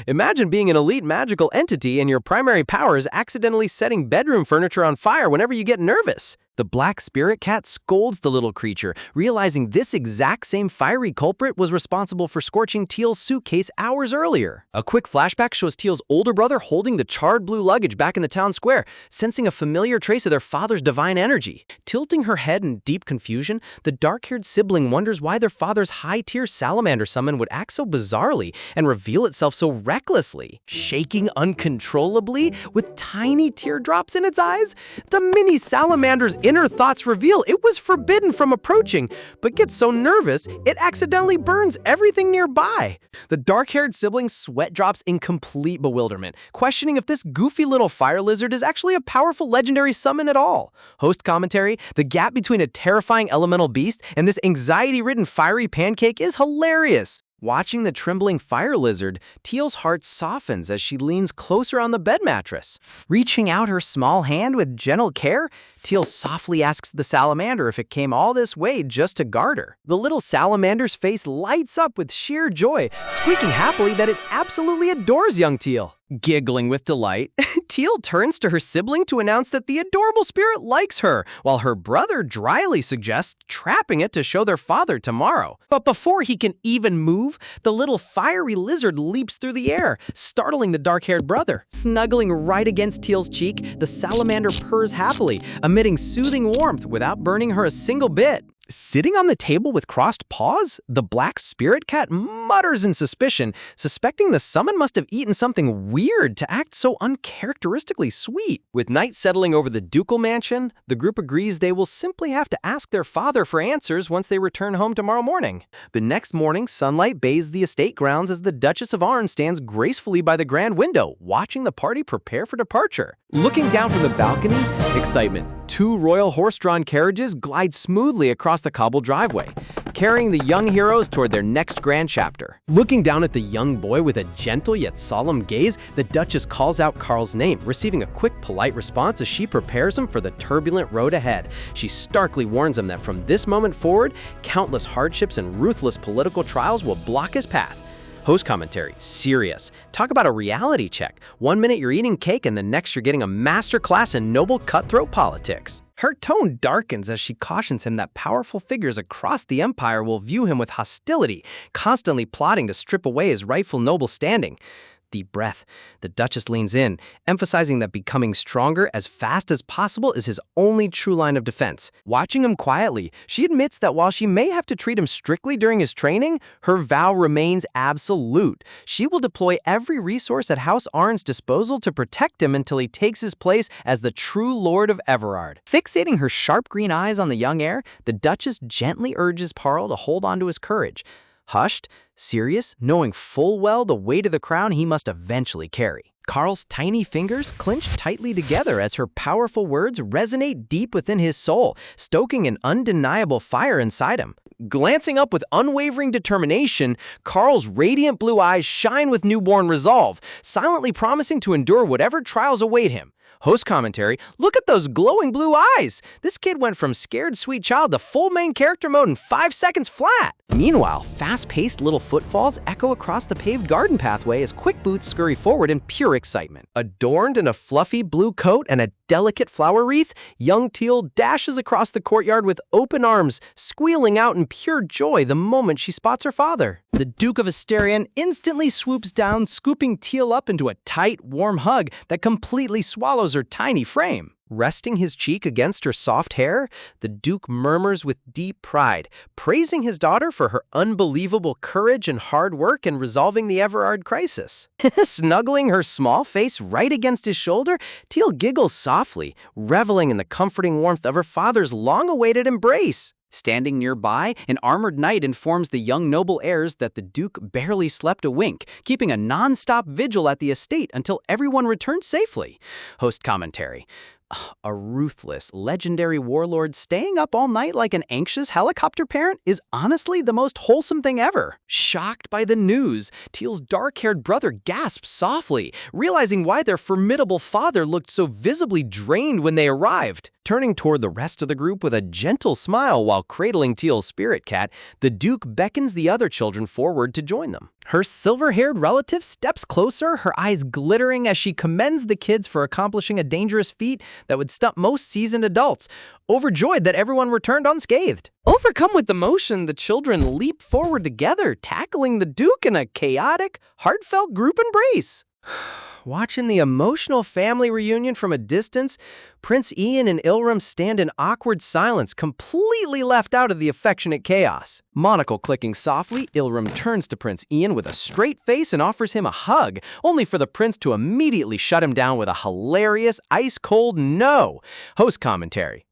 Imagine being an elite magical entity and your primary power is accidentally setting bedroom furniture on fire whenever you get nervous. The black spirit cat scolds the little creature, realizing this exact same fiery culprit was responsible for scorching Teal's suitcase hours earlier. A quick flashback shows Teal's older brother holding the charred blue luggage back in the town square, sensing a familiar trace of their father's divine energy. Tilting her head in deep confusion, the dark-haired sibling wonders why their father's high-tier salamander summon would act so bizarrely and reveal itself so recklessly. Shaking uncontrollably, with tiny teardrops in its eyes, the mini salamander's inner thoughts reveal it was forbidden from approaching, but gets so nervous, it accidentally burns everything nearby. The dark-haired sibling sweat drops in complete bewilderment, questioning if this goofy little fire lizard is actually a powerful legendary summon at all. Host commentary: the gap between a terrifying elemental beast and this anxiety-ridden fiery pancake is hilarious. Watching the trembling fire lizard, Teal's heart softens as she leans closer on the bed mattress. Reaching out her small hand with gentle care, Teal softly asks the salamander if it came all this way just to guard her. The little salamander's face lights up with sheer joy, squeaking happily that it absolutely adores young Teal. Giggling with delight, Teal turns to her sibling to announce that the adorable spirit likes her, while her brother dryly suggests trapping it to show their father tomorrow. But before he can even move, the little fiery lizard leaps through the air, startling the dark-haired brother. Snuggling right against Teal's cheek, the salamander purrs happily, emitting soothing warmth without burning her a single bit. Sitting on the table with crossed paws, the black spirit cat mutters in suspicion, suspecting the summon must have eaten something weird to act so uncharacteristically sweet. With night settling over the ducal mansion, the group agrees they will simply have to ask their father for answers once they return home tomorrow morning. The next morning, sunlight bathes the estate grounds as the Duchess of Arn stands gracefully by the grand window, watching the party prepare for departure. Looking down from the balcony, excitement. Two royal horse-drawn carriages glide smoothly across the cobbled driveway, carrying the young heroes toward their next grand chapter. Looking down at the young boy with a gentle yet solemn gaze, the Duchess calls out Carl's name, receiving a quick, polite response as she prepares him for the turbulent road ahead. She starkly warns him that from this moment forward, countless hardships and ruthless political trials will block his path. Host commentary: serious. Talk about a reality check. 1 minute you're eating cake and the next you're getting a masterclass in noble cutthroat politics. Her tone darkens as she cautions him that powerful figures across the empire will view him with hostility, constantly plotting to strip away his rightful noble standing. Deep breath. The Duchess leans in, emphasizing that becoming stronger as fast as possible is his only true line of defense. Watching him quietly, she admits that while she may have to treat him strictly during his training, her vow remains absolute. She will deploy every resource at House Arn's disposal to protect him until he takes his place as the true Lord of Everard. Fixating her sharp green eyes on the young heir, the Duchess gently urges Parl to hold on to his courage. Hushed, serious, knowing full well the weight of the crown he must eventually carry. Carl's tiny fingers clench tightly together as her powerful words resonate deep within his soul, stoking an undeniable fire inside him. Glancing up with unwavering determination, Carl's radiant blue eyes shine with newborn resolve, silently promising to endure whatever trials await him. Host commentary, look at those glowing blue eyes! This kid went from scared sweet child to full main character mode in 5 seconds flat! Meanwhile, fast-paced little footfalls echo across the paved garden pathway as quick boots scurry forward in pure excitement. Adorned in a fluffy blue coat and a delicate flower wreath, young Teal dashes across the courtyard with open arms, squealing out in pure joy the moment she spots her father. The Duke of Asterion instantly swoops down, scooping Teal up into a tight, warm hug that completely swallows her tiny frame. Resting his cheek against her soft hair, the Duke murmurs with deep pride, praising his daughter for her unbelievable courage and hard work in resolving the Everard crisis. Snuggling her small face right against his shoulder, Teal giggles softly, reveling in the comforting warmth of her father's long-awaited embrace. Standing nearby, an armored knight informs the young noble heirs that the Duke barely slept a wink, keeping a non-stop vigil at the estate until everyone returned safely. Host commentary. A ruthless, legendary warlord staying up all night like an anxious helicopter parent is honestly the most wholesome thing ever. Shocked by the news, Teal's dark-haired brother gasps softly, realizing why their formidable father looked so visibly drained when they arrived. Turning toward the rest of the group with a gentle smile while cradling Teal's spirit cat, the Duke beckons the other children forward to join them. Her silver-haired relative steps closer, her eyes glittering as she commends the kids for accomplishing a dangerous feat that would stump most seasoned adults, overjoyed that everyone returned unscathed. Overcome with emotion, the children leap forward together, tackling the Duke in a chaotic, heartfelt group embrace. Watching the emotional family reunion from a distance, Prince Ian and Ilram stand in awkward silence, completely left out of the affectionate chaos. Monocle clicking softly, Ilram turns to Prince Ian with a straight face and offers him a hug, only for the prince to immediately shut him down with a hilarious, ice-cold no. Host commentary.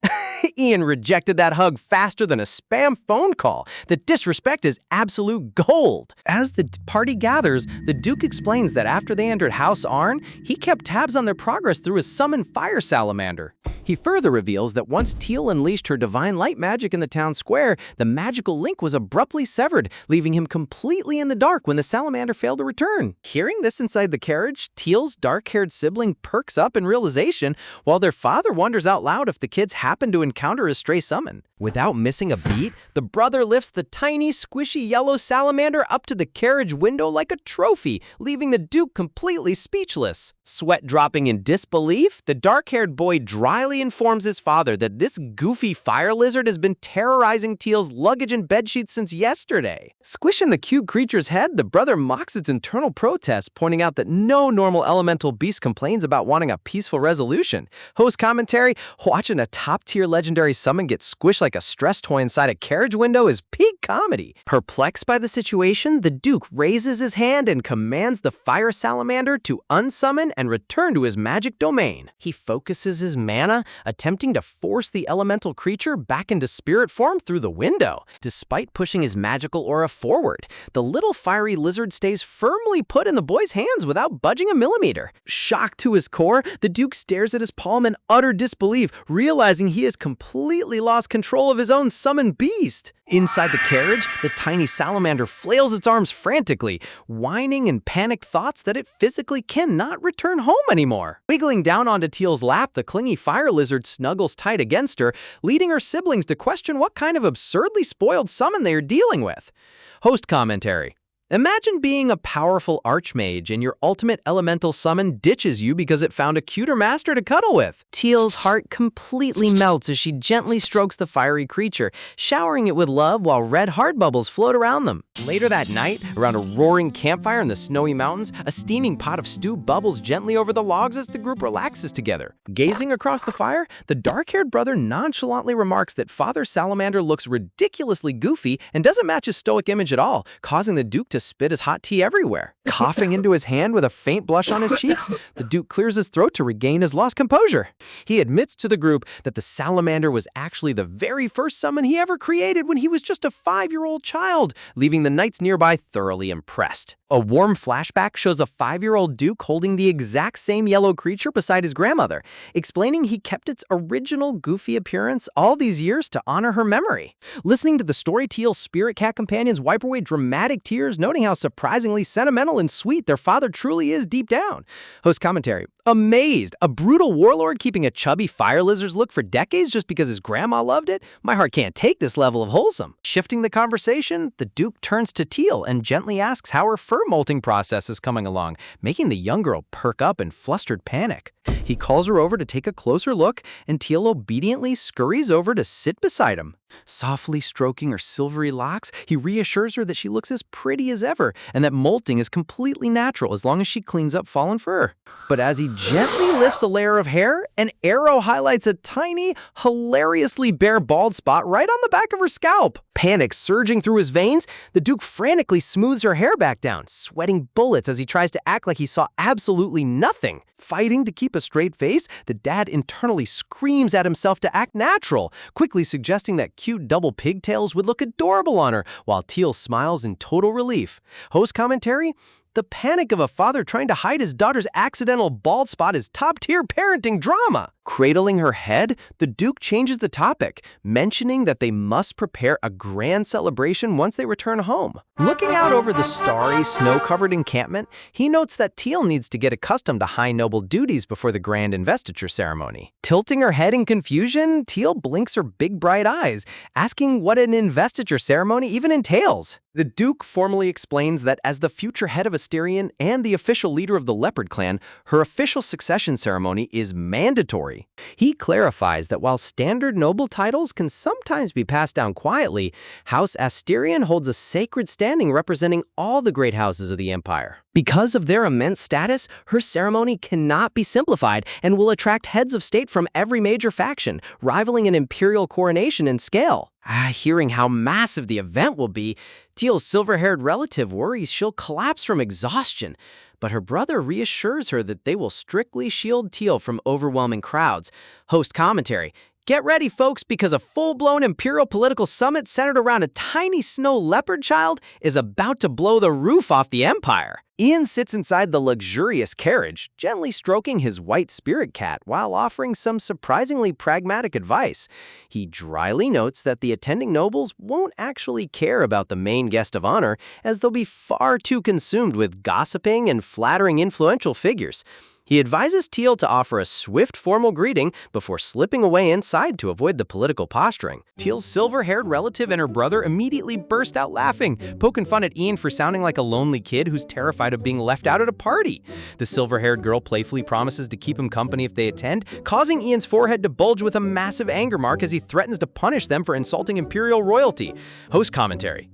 Ian rejected that hug faster than a spam phone call. The disrespect is absolute gold. As the party gathers, the Duke explains that after they entered House Arn, he kept tabs on their progress through his summoned fire salamander. He further reveals that once Teal unleashed her divine light magic in the town square, the magical link was abruptly severed, leaving him completely in the dark when the salamander failed to return. Hearing this inside the carriage, Teal's dark-haired sibling perks up in realization, while their father wonders out loud if the kids happen to encounter a stray summon. Without missing a beat, the brother lifts the tiny, squishy yellow salamander up to the carriage window like a trophy, leaving the Duke completely speechless. Sweat dropping in disbelief, the dark-haired boy dryly informs his father that this goofy fire lizard has been terrorizing Teal's luggage and bedsheets since yesterday. Squishing the cute creature's head, the brother mocks its internal protest, pointing out that no normal elemental beast complains about wanting a peaceful resolution. Host commentary, watching a top-tier legendary summon get squished like a stress toy inside a carriage window is peak comedy. Perplexed by the situation, the Duke raises his hand and commands the fire salamander to unsummon and return to his magic domain. He focuses his mana, attempting to force the elemental creature back into spirit form through the window. Despite pushing his magical aura forward, the little fiery lizard stays firmly put in the boy's hands without budging a millimeter. Shocked to his core, the Duke stares at his palm in utter disbelief, realizing he has completely lost control of his own summoned beast. Inside the carriage, the tiny salamander flails its arms frantically, whining in panicked thoughts that it physically cannot return home anymore. Wiggling down onto Teal's lap, the clingy fire lizard snuggles tight against her, leading her siblings to question what kind of absurdly spoiled summon they are dealing with. Host commentary. Imagine being a powerful archmage and your ultimate elemental summon ditches you because it found a cuter master to cuddle with. Teal's heart completely melts as she gently strokes the fiery creature, showering it with love while red heart bubbles float around them. Later that night, around a roaring campfire in the snowy mountains, a steaming pot of stew bubbles gently over the logs as the group relaxes together. Gazing across the fire, the dark-haired brother nonchalantly remarks that Father Salamander looks ridiculously goofy and doesn't match his stoic image at all, causing the Duke to spit his hot tea everywhere. Coughing into his hand with a faint blush on his cheeks, the Duke clears his throat to regain his lost composure. He admits to the group that the salamander was actually the very first summon he ever created when he was just a 5-year-old child, leaving the knights nearby thoroughly impressed. A warm flashback shows a 5-year-old Duke holding the exact same yellow creature beside his grandmother, explaining he kept its original goofy appearance all these years to honor her memory. Listening to the story, Teal's spirit cat companions wipe away dramatic tears, noting how surprisingly sentimental and sweet their father truly is deep down. Host commentary: amazed! A brutal warlord keeping a chubby fire lizard's look for decades just because his grandma loved it? My heart can't take this level of wholesome. Shifting the conversation, the Duke turns to Teal and gently asks how her fur molting process is coming along, making the young girl perk up in flustered panic. He calls her over to take a closer look, and Teal obediently scurries over to sit beside him. Softly stroking her silvery locks, he reassures her that she looks as pretty as ever and that molting is completely natural as long as she cleans up fallen fur. But as he gently lifts a layer of hair, an arrow highlights a tiny, hilariously bare bald spot right on the back of her scalp. Panic surging through his veins, the Duke frantically smooths her hair back down, sweating bullets as he tries to act like he saw absolutely nothing. Fighting to keep a straight face, the dad internally screams at himself to act natural, quickly suggesting that cute double pigtails would look adorable on her, while Teal smiles in total relief. Host commentary: the panic of a father trying to hide his daughter's accidental bald spot is top-tier parenting drama. Cradling her head, the Duke changes the topic, mentioning that they must prepare a grand celebration once they return home. Looking out over the starry, snow-covered encampment, he notes that Teal needs to get accustomed to high noble duties before the grand investiture ceremony. Tilting her head in confusion, Teal blinks her big bright eyes, asking what an investiture ceremony even entails. The Duke formally explains that as the future head of Asterion and the official leader of the Leopard clan, her official succession ceremony is mandatory. He clarifies that while standard noble titles can sometimes be passed down quietly, House Asterion holds a sacred standing representing all the great houses of the Empire. Because of their immense status, her ceremony cannot be simplified and will attract heads of state from every major faction, rivaling an imperial coronation in scale. Hearing how massive the event will be, Teal's silver-haired relative worries she'll collapse from exhaustion, but her brother reassures her that they will strictly shield Teal from overwhelming crowds. Host commentary: get ready, folks, because a full-blown imperial political summit centered around a tiny snow leopard child is about to blow the roof off the Empire. Ian sits inside the luxurious carriage, gently stroking his white spirit cat while offering some surprisingly pragmatic advice. He dryly notes that the attending nobles won't actually care about the main guest of honor, as they'll be far too consumed with gossiping and flattering influential figures. He advises Teal to offer a swift formal greeting before slipping away inside to avoid the political posturing. Teal's silver-haired relative and her brother immediately burst out laughing, poking fun at Ian for sounding like a lonely kid who's terrified of being left out at a party. The silver-haired girl playfully promises to keep him company if they attend, causing Ian's forehead to bulge with a massive anger mark as he threatens to punish them for insulting imperial royalty. Host commentary: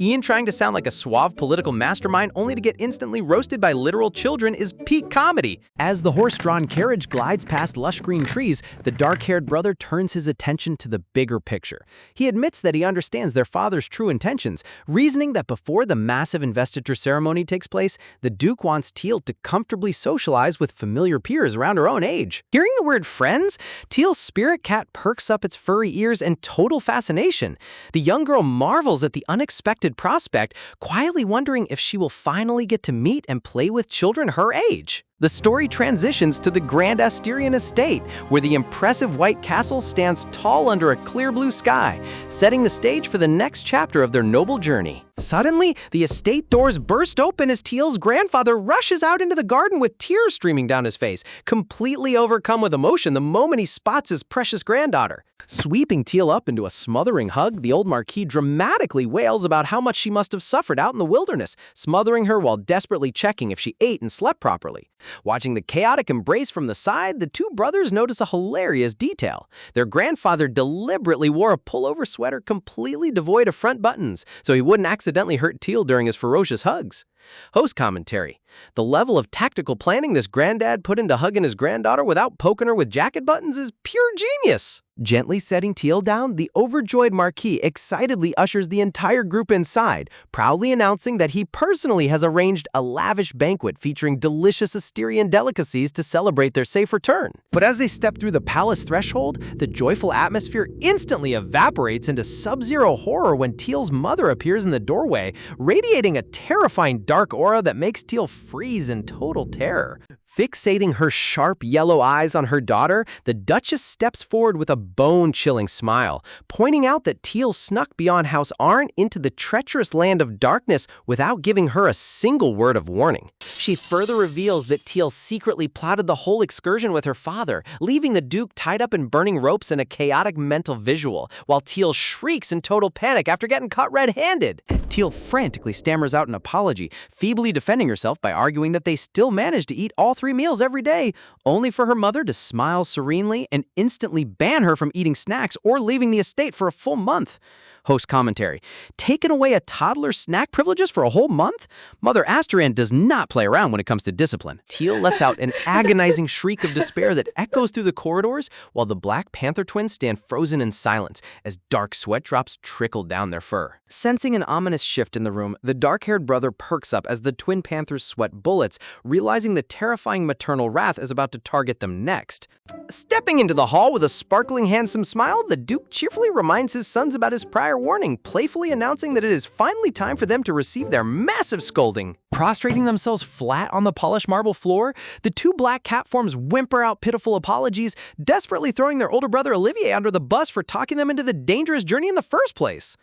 Ian trying to sound like a suave political mastermind only to get instantly roasted by literal children is peak comedy. As the horse-drawn carriage glides past lush green trees, the dark-haired brother turns his attention to the bigger picture. He admits that he understands their father's true intentions, reasoning that before the massive investiture ceremony takes place, the Duke wants Teal to comfortably socialize with familiar peers around her own age. Hearing the word friends, Teal's spirit cat perks up its furry ears in total fascination. The young girl marvels at the unexpected prospect, quietly wondering if she will finally get to meet and play with children her age. The story transitions to the Grand Asterion estate, where the impressive white castle stands tall under a clear blue sky, setting the stage for the next chapter of their noble journey. Suddenly, the estate doors burst open as Teal's grandfather rushes out into the garden with tears streaming down his face, completely overcome with emotion the moment he spots his precious granddaughter. Sweeping Teal up into a smothering hug, the old Marquis dramatically wails about how much she must have suffered out in the wilderness, smothering her while desperately checking if she ate and slept properly. Watching the chaotic embrace from the side, the two brothers notice a hilarious detail. Their grandfather deliberately wore a pullover sweater completely devoid of front buttons, so he wouldn't accidentally hurt Teal during his ferocious hugs. Host commentary: the level of tactical planning this granddad put into hugging his granddaughter without poking her with jacket buttons is pure genius. Gently setting Teal down, the overjoyed Marquis excitedly ushers the entire group inside, proudly announcing that he personally has arranged a lavish banquet featuring delicious Asterian delicacies to celebrate their safe return. But as they step through the palace threshold, the joyful atmosphere instantly evaporates into sub-zero horror when Teal's mother appears in the doorway, radiating a terrifying dark dark aura that makes Teal freeze in total terror. Fixating her sharp yellow eyes on her daughter, the Duchess steps forward with a bone-chilling smile, pointing out that Teal snuck beyond House Arryn into the treacherous land of darkness without giving her a single word of warning. She further reveals that Teal secretly plotted the whole excursion with her father, leaving the Duke tied up in burning ropes in a chaotic mental visual, while Teal shrieks in total panic after getting caught red-handed. Teal frantically stammers out an apology, feebly defending herself by arguing that they still managed to eat all 3 meals every day, only for her mother to smile serenely and instantly ban her from eating snacks or leaving the estate for a full month. Host commentary: taking away a toddler's snack privileges for a whole month? Mother Astrand does not play around when it comes to discipline. Teal lets out an agonizing shriek of despair that echoes through the corridors, while the Black Panther twins stand frozen in silence as dark sweat drops trickle down their fur. Sensing an ominous shift in the room, the dark-haired brother perks up as the twin panthers sweat bullets, realizing the terrifying maternal wrath is about to target them next. Stepping into the hall with a sparkling, handsome smile, the Duke cheerfully reminds his sons about his prior warning, playfully announcing that it is finally time for them to receive their massive scolding. Prostrating themselves flat on the polished marble floor, the 2 black cat forms whimper out pitiful apologies, desperately throwing their older brother Olivier under the bus for talking them into the dangerous journey in the first place.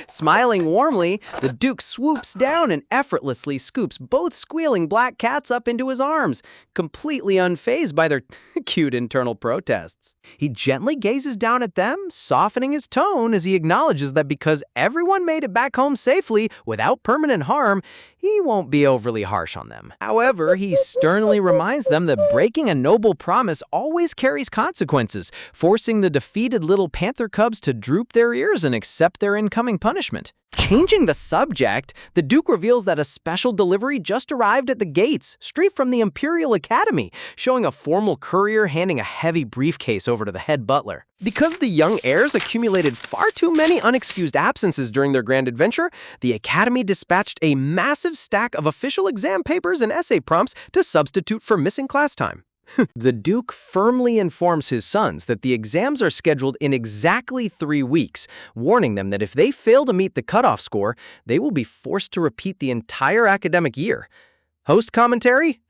Smiling warmly, the Duke swoops down and effortlessly scoops both squealing black cats up into his arms, completely unfazed by their cute internal protests. He gently gazes down at them, softening his tone as he acknowledges that because everyone made it back home safely without permanent harm, he won't be overly harsh on them. However, he sternly reminds them that breaking a noble promise always carries consequences, forcing the defeated little panther cubs to droop their ears and accept their incoming punishment. Changing the subject, the Duke reveals that a special delivery just arrived at the gates, straight from the Imperial Academy, showing a formal courier handing a heavy briefcase over to the head butler. Because the young heirs accumulated far too many unexcused absences during their grand adventure, the Academy dispatched a massive stack of official exam papers and essay prompts to substitute for missing class time. The Duke firmly informs his sons that the exams are scheduled in exactly 3 weeks, warning them that if they fail to meet the cutoff score, they will be forced to repeat the entire academic year. Host commentary?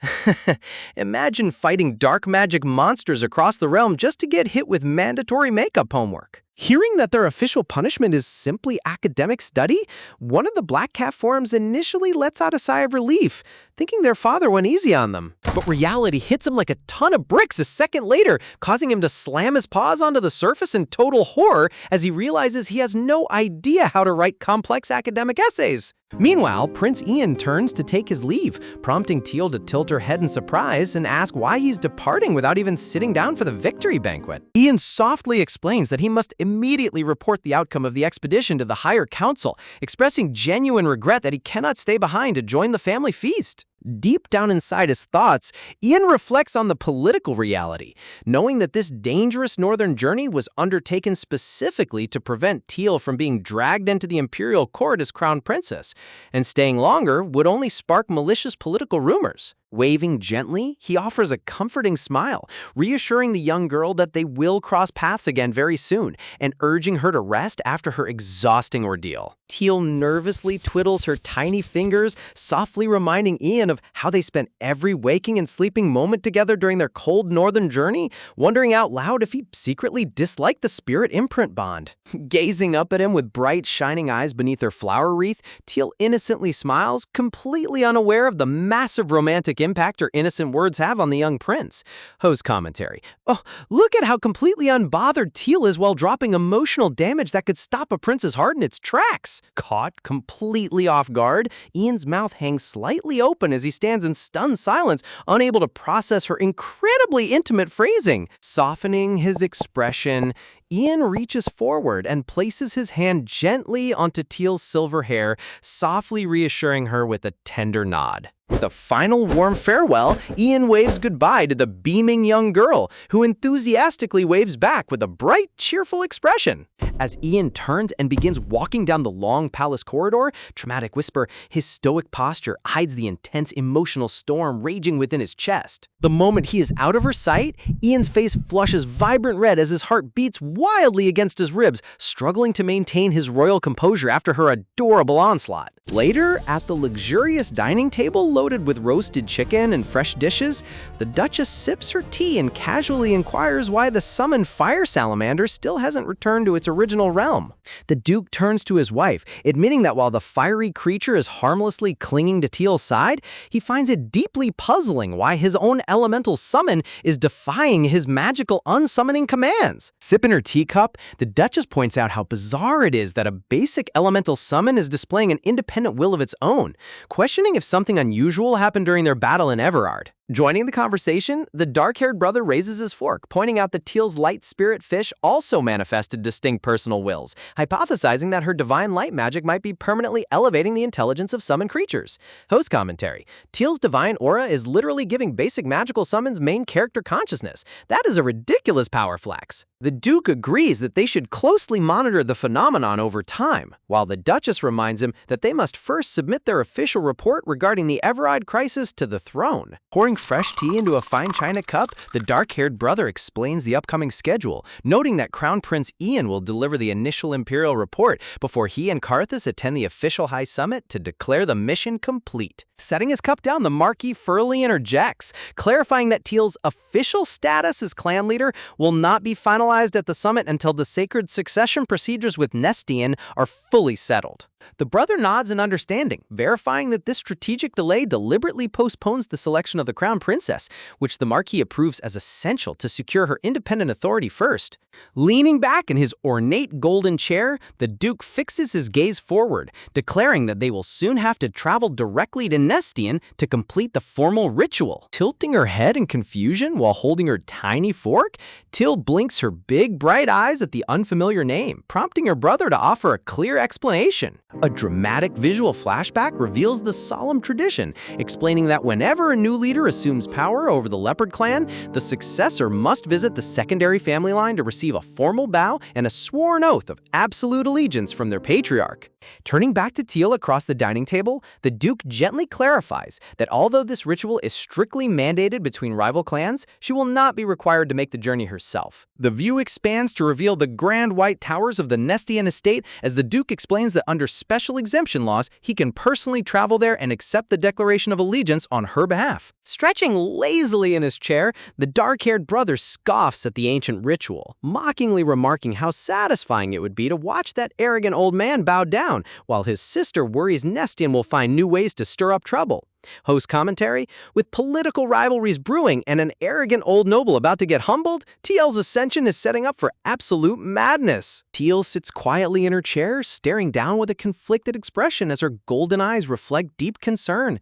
Imagine fighting dark magic monsters across the realm just to get hit with mandatory makeup homework. Hearing that their official punishment is simply academic study, one of the Black Cat forms initially lets out a sigh of relief, thinking their father went easy on them. But reality hits him like a ton of bricks a second later, causing him to slam his paws onto the surface in total horror as he realizes he has no idea how to write complex academic essays. Meanwhile, Prince Ian turns to take his leave, prompting Teal to tilt her head in surprise and ask why he's departing without even sitting down for the victory banquet. Ian softly explains that he must immediately report the outcome of the expedition to the higher council, expressing genuine regret that he cannot stay behind to join the family feast. Deep down inside his thoughts, Ian reflects on the political reality, knowing that this dangerous northern journey was undertaken specifically to prevent Teal from being dragged into the imperial court as crown princess, and staying longer would only spark malicious political rumors. Waving gently, he offers a comforting smile, reassuring the young girl that they will cross paths again very soon, and urging her to rest after her exhausting ordeal. Teal nervously twiddles her tiny fingers, softly reminding Ian of how they spent every waking and sleeping moment together during their cold northern journey, wondering out loud if he secretly disliked the spirit imprint bond. Gazing up at him with bright, shining eyes beneath her flower wreath, Teal innocently smiles, completely unaware of the massive romantic impact her innocent words have on the young prince. Host commentary. Oh, look at how completely unbothered Teal is while dropping emotional damage that could stop a prince's heart in its tracks. Caught completely off guard, Ian's mouth hangs slightly open as he stands in stunned silence, unable to process her incredibly intimate phrasing. Softening his expression, Ian reaches forward and places his hand gently onto Teal's silver hair, softly reassuring her with a tender nod. With a final warm farewell, Ian waves goodbye to the beaming young girl, who enthusiastically waves back with a bright, cheerful expression. As Ian turns and begins walking down the long palace corridor, dramatic whisper, his stoic posture hides the intense emotional storm raging within his chest. The moment he is out of her sight, Ian's face flushes vibrant red as his heart beats wildly against his ribs, struggling to maintain his royal composure after her adorable onslaught. Later, at the luxurious dining table loaded with roasted chicken and fresh dishes, the Duchess sips her tea and casually inquires why the summoned fire salamander still hasn't returned to its original realm. The Duke turns to his wife, admitting that while the fiery creature is harmlessly clinging to Teal's side, he finds it deeply puzzling why his own elemental summon is defying his magical unsummoning commands. Sipping her teacup, the Duchess points out how bizarre it is that a basic elemental summon is displaying an independent will of its own, questioning if something unusual happened during their battle in Everard. Joining the conversation, the dark-haired brother raises his fork, pointing out that Teal's light spirit fish also manifested distinct personal wills, hypothesizing that her divine light magic might be permanently elevating the intelligence of summoned creatures. Host commentary: Teal's divine aura is literally giving basic magical summons main character consciousness. That is a ridiculous power flex. The Duke agrees that they should closely monitor the phenomenon over time, while the Duchess reminds him that they must first submit their official report regarding the Everard crisis to the throne. Pouring fresh tea into a fine china cup, the dark-haired brother explains the upcoming schedule, noting that Crown Prince Ian will deliver the initial imperial report before he and Karthus attend the official high summit to declare the mission complete. Setting his cup down, the Marquis furtherly interjects, clarifying that Teal's official status as clan leader will not be finalized at the summit until the sacred succession procedures with Nestian are fully settled. The brother nods in understanding, verifying that this strategic delay deliberately postpones the selection of the crown princess, which the Marquis approves as essential to secure her independent authority first. Leaning back in his ornate golden chair, the Duke fixes his gaze forward, declaring that they will soon have to travel directly to Nestian to complete the formal ritual. Tilting her head in confusion while holding her tiny fork, Teal blinks her big, bright eyes at the unfamiliar name, prompting her brother to offer a clear explanation. A dramatic visual flashback reveals the solemn tradition, explaining that whenever a new leader assumes power over the Leopard clan, the successor must visit the secondary family line to receive a formal bow and a sworn oath of absolute allegiance from their patriarch. Turning back to Teal across the dining table, the Duke gently clarifies that although this ritual is strictly mandated between rival clans, she will not be required to make the journey herself. The view expands to reveal the grand white towers of the Nestian estate as the Duke explains that under special exemption laws, he can personally travel there and accept the declaration of allegiance on her behalf. Stretching lazily in his chair, the dark-haired brother scoffs at the ancient ritual, mockingly remarking how satisfying it would be to watch that arrogant old man bow down, while his sister worries Nestian will find new ways to stir up trouble. Host commentary: with political rivalries brewing and an arrogant old noble about to get humbled, Teal's ascension is setting up for absolute madness. Teal sits quietly in her chair, staring down with a conflicted expression as her golden eyes reflect deep concern.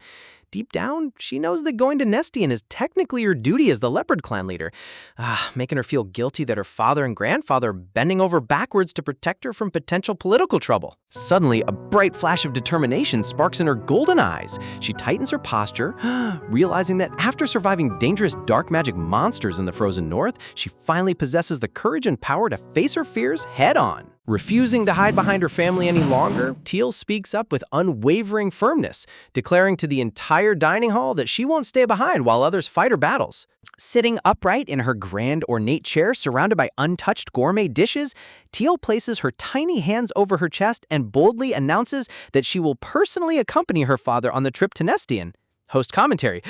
Deep down, she knows that going to Nestian is technically her duty as the Leopard clan leader, making her feel guilty that her father and grandfather are bending over backwards to protect her from potential political trouble. Suddenly, a bright flash of determination sparks in her golden eyes. She tightens her posture, realizing that after surviving dangerous dark magic monsters in the frozen north, she finally possesses the courage and power to face her fears head-on. Refusing to hide behind her family any longer, Teal speaks up with unwavering firmness, declaring to the entire dining hall that she won't stay behind while others fight her battles. Sitting upright in her grand ornate chair surrounded by untouched gourmet dishes, Teal places her tiny hands over her chest and boldly announces that she will personally accompany her father on the trip to Nestian. Host commentary: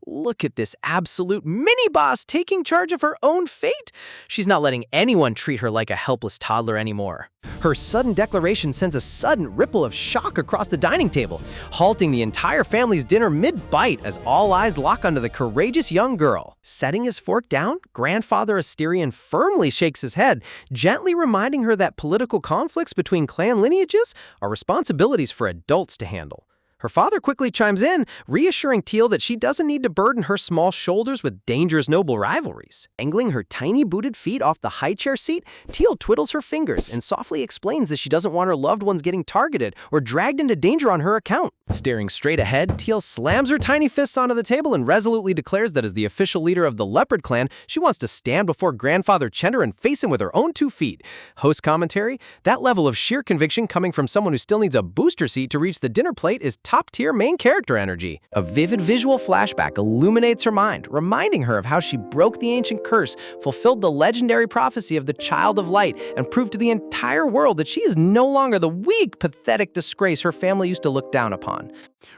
look at this absolute mini-boss taking charge of her own fate. She's not letting anyone treat her like a helpless toddler anymore. Her sudden declaration sends a sudden ripple of shock across the dining table, halting the entire family's dinner mid-bite as all eyes lock onto the courageous young girl. Setting his fork down, Grandfather Asterion firmly shakes his head, gently reminding her that political conflicts between clan lineages are responsibilities for adults to handle. Her father quickly chimes in, reassuring Teal that she doesn't need to burden her small shoulders with dangerous noble rivalries. Angling her tiny booted feet off the high chair seat, Teal twiddles her fingers and softly explains that she doesn't want her loved ones getting targeted or dragged into danger on her account. Staring straight ahead, Teal slams her tiny fists onto the table and resolutely declares that as the official leader of the Leopard clan, she wants to stand before Grandfather Chender and face him with her own 2 feet. Host commentary: that level of sheer conviction coming from someone who still needs a booster seat to reach the dinner plate is top-tier main character energy. A vivid visual flashback illuminates her mind, reminding her of how she broke the ancient curse, fulfilled the legendary prophecy of the Child of Light, and proved to the entire world that she is no longer the weak, pathetic disgrace her family used to look down upon.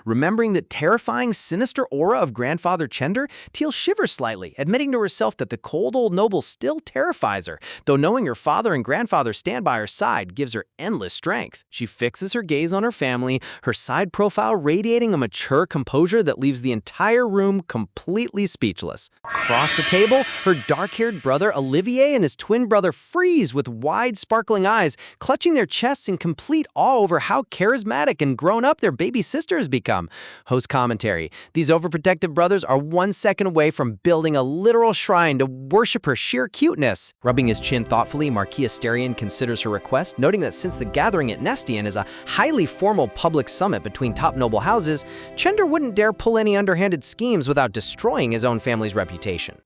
Remembering the terrifying, sinister aura of Grandfather Chender, Teal shivers slightly, admitting to herself that the cold old noble still terrifies her, though knowing her father and grandfather stand by her side gives her endless strength. She fixes her gaze on her family, her side profile radiating a mature composure that leaves the entire room completely speechless. Across the table, her dark-haired brother Olivier and his twin brother freeze with wide, sparkling eyes, clutching their chests in complete awe over how charismatic and grown-up their baby sister has become. Host commentary: these overprotective brothers are 1 second away from building a literal shrine to worship her sheer cuteness. Rubbing his chin thoughtfully, Marquis Asterion considers her request, noting that since the gathering at Nestian is a highly formal public summit between top noble houses, Chender wouldn't dare pull any underhanded schemes without destroying his own family's reputation.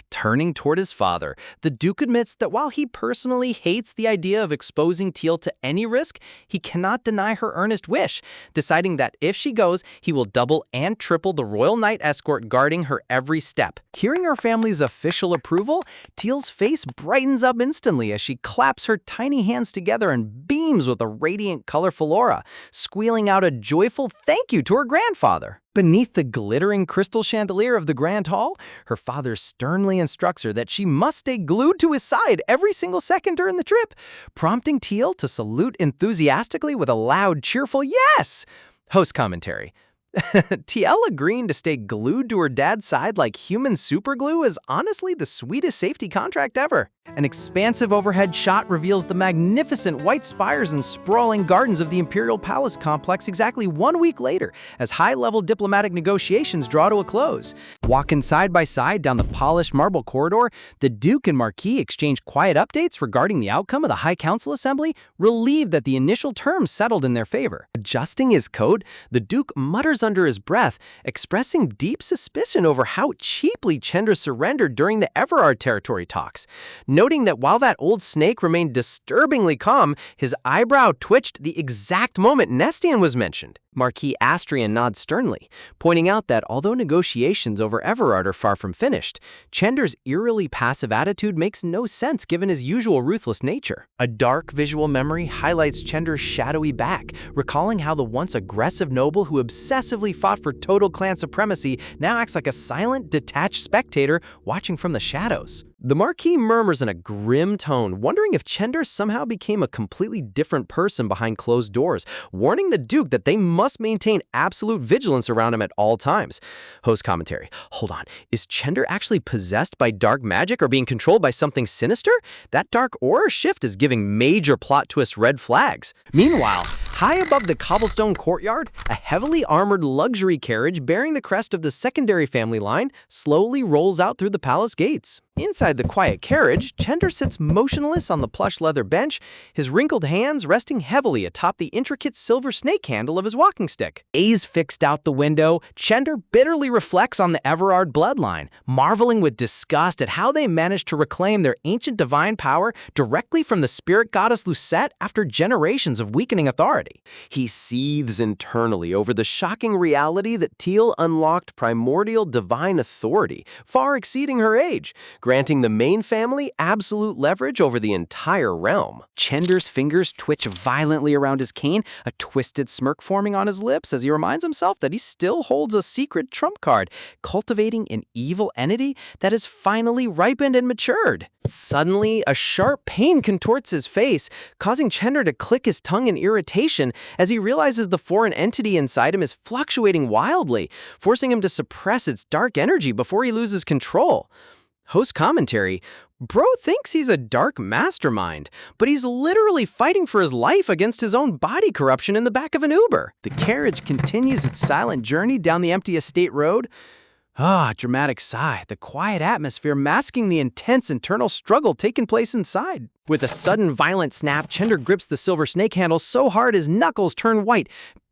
Turning toward his father, the Duke admits that while he personally hates the idea of exposing Teal to any risk, he cannot deny her earnest wish, deciding that if she goes, he will double and triple the royal knight escort guarding her every step. Hearing her family's official approval, Teal's face brightens up instantly as she claps her tiny hands together and beams with a radiant, colorful aura, squealing out a joyful thank you to her grandfather. Beneath the glittering crystal chandelier of the Grand Hall, her father sternly instructs her that she must stay glued to his side every single second during the trip, prompting Teal to salute enthusiastically with a loud, cheerful yes! Host commentary: Teal agreeing to stay glued to her dad's side like human superglue is honestly the sweetest safety contract ever. An expansive overhead shot reveals the magnificent white spires and sprawling gardens of the Imperial Palace complex exactly 1 week later, as high-level diplomatic negotiations draw to a close. Walking side by side down the polished marble corridor, the Duke and Marquis exchange quiet updates regarding the outcome of the High Council Assembly, relieved that the initial terms settled in their favor. Adjusting his coat, the Duke mutters under his breath, expressing deep suspicion over how cheaply Chender surrendered during the Everard territory talks. Noting that while that old snake remained disturbingly calm, his eyebrow twitched the exact moment Nestian was mentioned. Marquis Astrian nods sternly, pointing out that although negotiations over Everard are far from finished, Chender's eerily passive attitude makes no sense given his usual ruthless nature. A dark visual memory highlights Chender's shadowy back, recalling how the once aggressive noble who obsessively fought for total clan supremacy now acts like a silent, detached spectator watching from the shadows. The Marquis murmurs in a grim tone, wondering if Chender somehow became a completely different person behind closed doors, warning the Duke that they must maintain absolute vigilance around him at all times. Host commentary: hold on, is Chender actually possessed by dark magic or being controlled by something sinister? That dark aura shift is giving major plot twist red flags. Meanwhile, high above the cobblestone courtyard, a heavily armored luxury carriage bearing the crest of the secondary family line slowly rolls out through the palace gates. Inside the quiet carriage, Chender sits motionless on the plush leather bench, his wrinkled hands resting heavily atop the intricate silver snake handle of his walking stick. Gaze fixed out the window, Chender bitterly reflects on the Everard bloodline, marveling with disgust at how they managed to reclaim their ancient divine power directly from the spirit goddess Lucette after generations of weakening authority. He seethes internally over the shocking reality that Teal unlocked primordial divine authority, far exceeding her age, granting the main family absolute leverage over the entire realm. Chender's fingers twitch violently around his cane, a twisted smirk forming on his lips as he reminds himself that he still holds a secret trump card, cultivating an evil entity that has finally ripened and matured. Suddenly, a sharp pain contorts his face, causing Chender to click his tongue in irritation as he realizes the foreign entity inside him is fluctuating wildly, forcing him to suppress its dark energy before he loses control. Host commentary: Bro thinks he's a dark mastermind, but he's literally fighting for his life against his own body corruption in the back of an Uber. The carriage continues its silent journey down the empty estate road. Dramatic sigh, the quiet atmosphere masking the intense internal struggle taking place inside. With a sudden violent snap, Chender grips the silver snake handle so hard his knuckles turn white.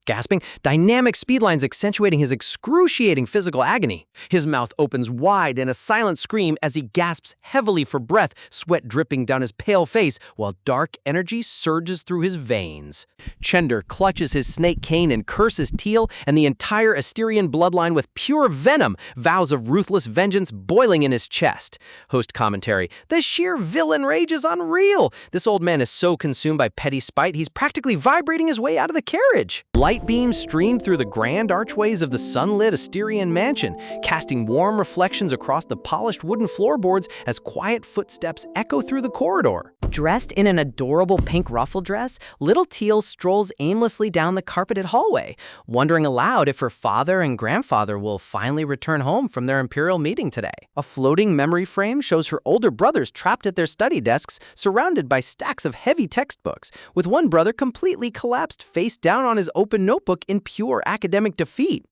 Gasping, dynamic speed lines accentuating his excruciating physical agony. His mouth opens wide in a silent scream as he gasps heavily for breath, sweat dripping down his pale face, while dark energy surges through his veins. Chender clutches his snake cane and curses Teal and the entire Asterian bloodline with pure venom, vows of ruthless vengeance boiling in his chest. Host commentary, the sheer villain rage is unreal. This old man is so consumed by petty spite, he's practically vibrating his way out of the carriage. Light beams stream through the grand archways of the sunlit Asterian mansion, casting warm reflections across the polished wooden floorboards as quiet footsteps echo through the corridor. Dressed in an adorable pink ruffle dress, little Teal strolls aimlessly down the carpeted hallway, wondering aloud if her father and grandfather will finally return home from their imperial meeting today. A floating memory frame shows her older brothers trapped at their study desks, surrounded by stacks of heavy textbooks, with one brother completely collapsed face down on his open notebook in pure academic defeat.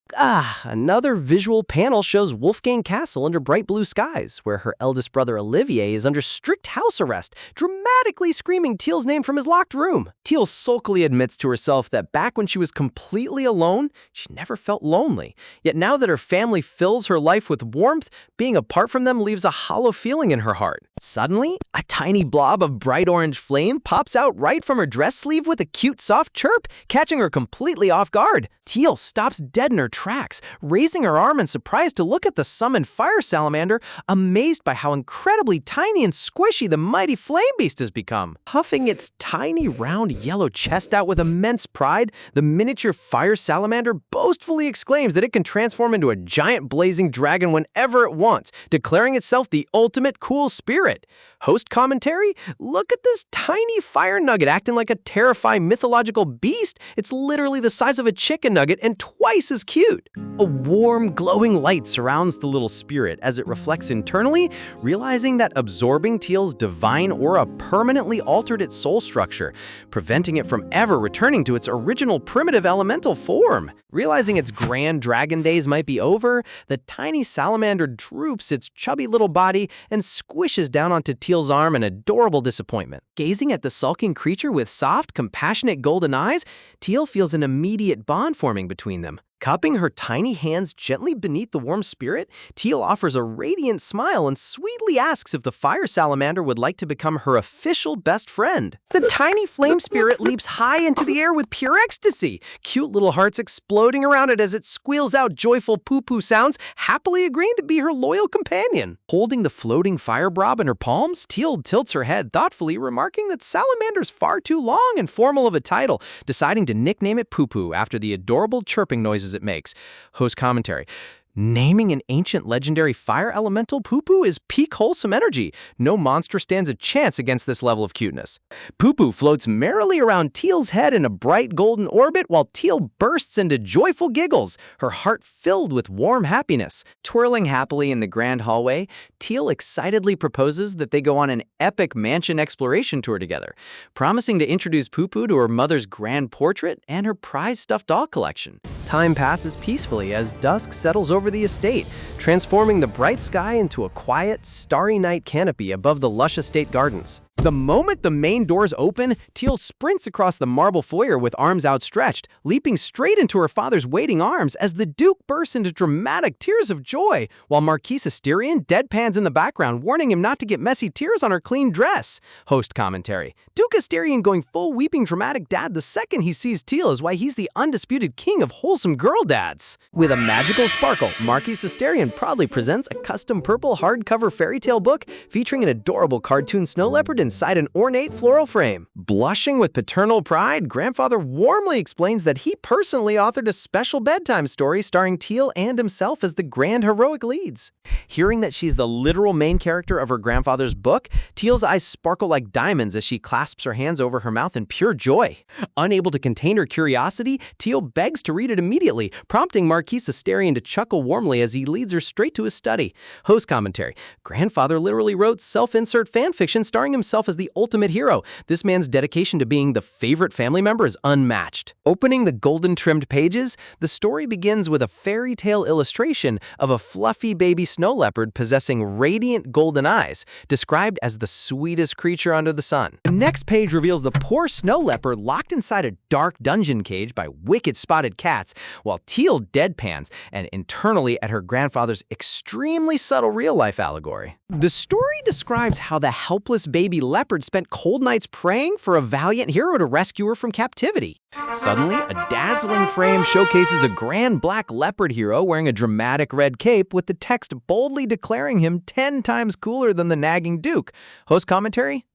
Another visual panel shows Wolfgang Castle under bright blue skies, where her eldest brother Olivier is under strict house arrest, dramatically screaming Teal's name from his locked room. Teal sulkily admits to herself that back when she was completely alone, she never felt lonely. Yet now that her family fills her life with warmth, being apart from them leaves a hollow feeling in her heart. Suddenly, a tiny blob of bright orange flame pops out right from her dress sleeve with a cute soft chirp, catching her completely off guard. Teal stops dead in her tracks, raising her arm in surprise to look at the summoned fire salamander, amazed by how incredibly tiny and squishy the mighty flame beast has become. Puffing its tiny round yellow chest out with immense pride, the miniature fire salamander boastfully exclaims that it can transform into a giant blazing dragon whenever it wants, declaring itself the ultimate cool spirit. Host commentary? Look at this tiny fire nugget acting like a terrifying mythological beast. It's literally the size of a chicken nugget and twice as cute. A warm, glowing light surrounds the little spirit as it reflects internally, realizing that absorbing Teal's divine aura permanently altered its soul structure, preventing it from ever returning to its original primitive elemental form. Realizing its grand dragon days might be over, the tiny salamander droops its chubby little body and squishes down onto Teal's arm in adorable disappointment. Gazing at the sulking creature with soft, compassionate golden eyes, Teal feels an immediate bond forming between them. Cupping her tiny hands gently beneath the warm spirit, Teal offers a radiant smile and sweetly asks if the fire salamander would like to become her official best friend. The tiny flame spirit leaps high into the air with pure ecstasy, cute little hearts exploding around it as it squeals out joyful poo-poo sounds, happily agreeing to be her loyal companion. Holding the floating fire blob in her palms, Teal tilts her head thoughtfully, remarking that salamander's far too long and formal of a title, deciding to nickname it Poo-Poo after the adorable chirping noises it makes. Host commentary. Naming an ancient legendary fire elemental Poo-Poo is peak wholesome energy. No monster stands a chance against this level of cuteness. Poo-Poo floats merrily around Teal's head in a bright golden orbit while Teal bursts into joyful giggles, her heart filled with warm happiness. Twirling happily in the grand hallway, Teal excitedly proposes that they go on an epic mansion exploration tour together, promising to introduce Poo-Poo to her mother's grand portrait and her prized stuffed doll collection. Time passes peacefully as dusk settles over the estate, transforming the bright sky into a quiet, starry night canopy above the lush estate gardens. The moment the main doors open, Teal sprints across the marble foyer with arms outstretched, leaping straight into her father's waiting arms as the Duke bursts into dramatic tears of joy, while Marquise Asterian deadpans in the background, warning him not to get messy tears on her clean dress. Host commentary. Duke Asterian going full weeping dramatic dad the second he sees Teal is why he's the undisputed king of wholesome girl dads. With a magical sparkle, Marquise Asterian proudly presents a custom purple hardcover fairy tale book featuring an adorable cartoon snow leopard and inside an ornate floral frame. Blushing with paternal pride, Grandfather warmly explains that he personally authored a special bedtime story starring Teal and himself as the grand heroic leads. Hearing that she's the literal main character of her grandfather's book, Teal's eyes sparkle like diamonds as she clasps her hands over her mouth in pure joy. Unable to contain her curiosity, Teal begs to read it immediately, prompting Marquise Asterion to chuckle warmly as he leads her straight to his study. Host commentary. Grandfather literally wrote self-insert fanfiction starring himself as the ultimate hero. This man's dedication to being the favorite family member is unmatched. Opening the golden-trimmed pages, the story begins with a fairy tale illustration of a fluffy baby snow leopard possessing radiant golden eyes, described as the sweetest creature under the sun. The next page reveals the poor snow leopard locked inside a dark dungeon cage by wicked spotted cats, while Teal deadpans and internally at her grandfather's extremely subtle real-life allegory. The story describes how the helpless baby leopard spent cold nights praying for a valiant hero to rescue her from captivity. Suddenly, a dazzling frame showcases a grand black leopard hero wearing a dramatic red cape with the text boldly declaring him 10 times cooler than the nagging Duke. Host commentary?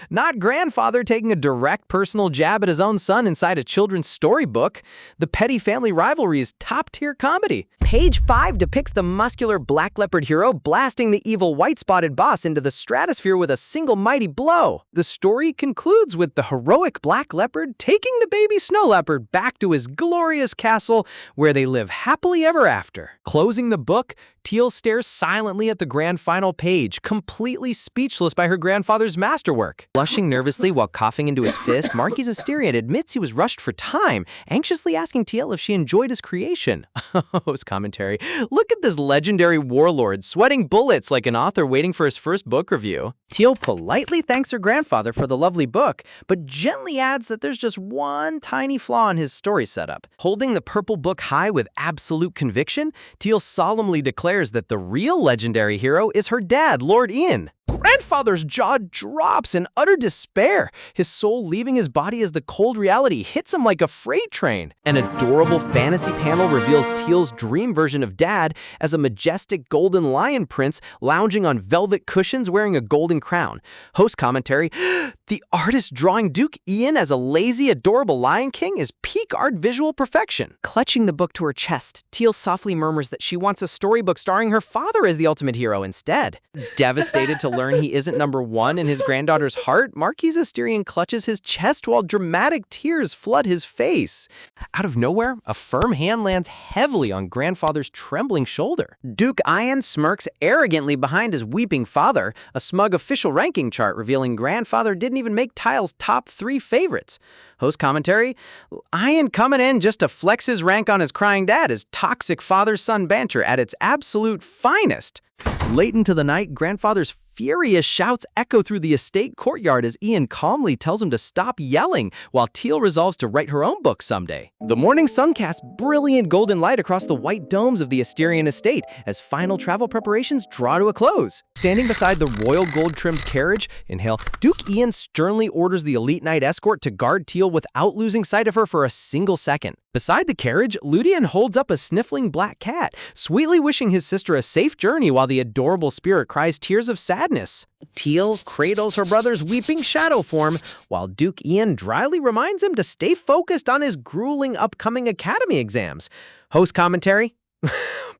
Not Grandfather taking a direct personal jab at his own son inside a children's storybook. The petty family rivalry is top-tier comedy. Page 5 depicts the muscular black leopard hero blasting the evil white-spotted boss into the stratosphere with a single mighty blow. The story concludes with the heroic black leopard taking the baby snow leopard back to his glorious castle where they live happily ever after. Closing the book, Teal stares silently at the grand final page, completely speechless by her grandfather's masterwork. Blushing nervously while coughing into his fist, Marquise Asterion admits he was rushed for time, anxiously asking Teal if she enjoyed his creation. Host commentary. Look at this legendary warlord sweating bullets like an author waiting for his first book review. Teal politely thanks her grandfather for the lovely book, but gently adds that there's just one tiny flaw in his story setup. Holding the purple book high with absolute conviction, Teal solemnly declares that the real legendary hero is her dad, Lord Ian. Grandfather's jaw drops in utter despair, his soul leaving his body as the cold reality hits him like a freight train. An adorable fantasy panel reveals Teal's dream version of Dad as a majestic golden lion prince lounging on velvet cushions wearing a golden crown. Host commentary, the artist drawing Duke Ian as a lazy, adorable Lion King is peak art visual perfection. Clutching the book to her chest, Teal softly murmurs that she wants a storybook starring her father as the ultimate hero instead. Devastated to learn he isn't number one in his granddaughter's heart, Marquise Asterion clutches his chest while dramatic tears flood his face. Out of nowhere, a firm hand lands heavily on Grandfather's trembling shoulder. Duke Ian smirks arrogantly behind his weeping father, a smug official ranking chart revealing Grandfather didn't even make Tile's top 3 favorites. Host commentary, Ian coming in just to flex his rank on his crying dad is toxic father-son banter at its absolute finest. Late into the night, Grandfather's furious shouts echo through the estate courtyard as Ian calmly tells him to stop yelling, while Teal resolves to write her own book someday. The morning sun casts brilliant golden light across the white domes of the Asterion estate as final travel preparations draw to a close. Standing beside the royal gold-trimmed carriage, inhale, Duke Ian sternly orders the elite knight escort to guard Teal without losing sight of her for a single second. Beside the carriage, Ludian holds up a sniffling black cat, sweetly wishing his sister a safe journey while the adorable spirit cries tears of sadness. Teal cradles her brother's weeping shadow form, while Duke Ian dryly reminds him to stay focused on his grueling upcoming academy exams. Host commentary?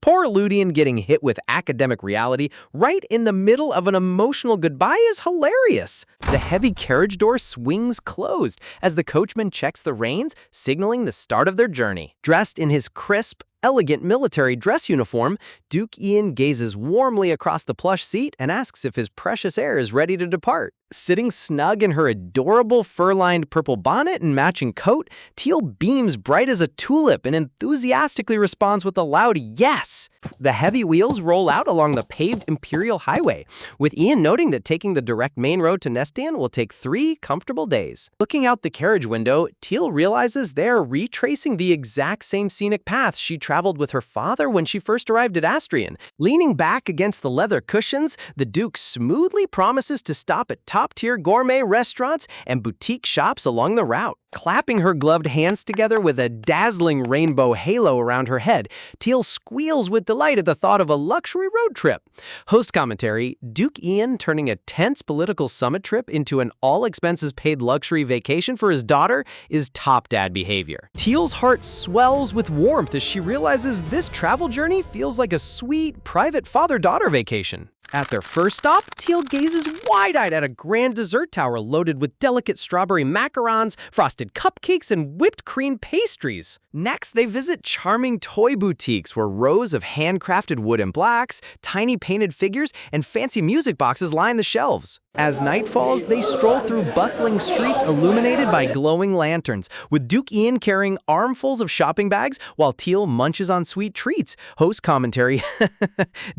Poor Ludian getting hit with academic reality right in the middle of an emotional goodbye is hilarious. The heavy carriage door swings closed as the coachman checks the reins, signaling the start of their journey. Dressed in his crisp, elegant military dress uniform, Duke Ian gazes warmly across the plush seat and asks if his precious heir is ready to depart. Sitting snug in her adorable fur-lined purple bonnet and matching coat, Teal beams bright as a tulip and enthusiastically responds with a loud yes. The heavy wheels roll out along the paved Imperial Highway, with Ian noting that taking the direct main road to Nestian will take 3 comfortable days. Looking out the carriage window, Teal realizes they're retracing the exact same scenic path she traveled traveled with her father when she first arrived at Astrian. Leaning back against the leather cushions, the Duke smoothly promises to stop at top-tier gourmet restaurants and boutique shops along the route. Clapping her gloved hands together with a dazzling rainbow halo around her head, Teal squeals with delight at the thought of a luxury road trip. Host commentary: Duke Ian turning a tense political summit trip into an all-expenses-paid luxury vacation for his daughter is top dad behavior. Teal's heart swells with warmth as she realizes this travel journey feels like a sweet, private father-daughter vacation. At their first stop, Teal gazes wide-eyed at a grand dessert tower loaded with delicate strawberry macarons, frosted cupcakes, and whipped cream pastries. Next, they visit charming toy boutiques where rows of handcrafted wooden blocks, tiny painted figures, and fancy music boxes line the shelves. As night falls, they stroll through bustling streets illuminated by glowing lanterns, with Duke Ian carrying armfuls of shopping bags while Teal munches on sweet treats. Host commentary: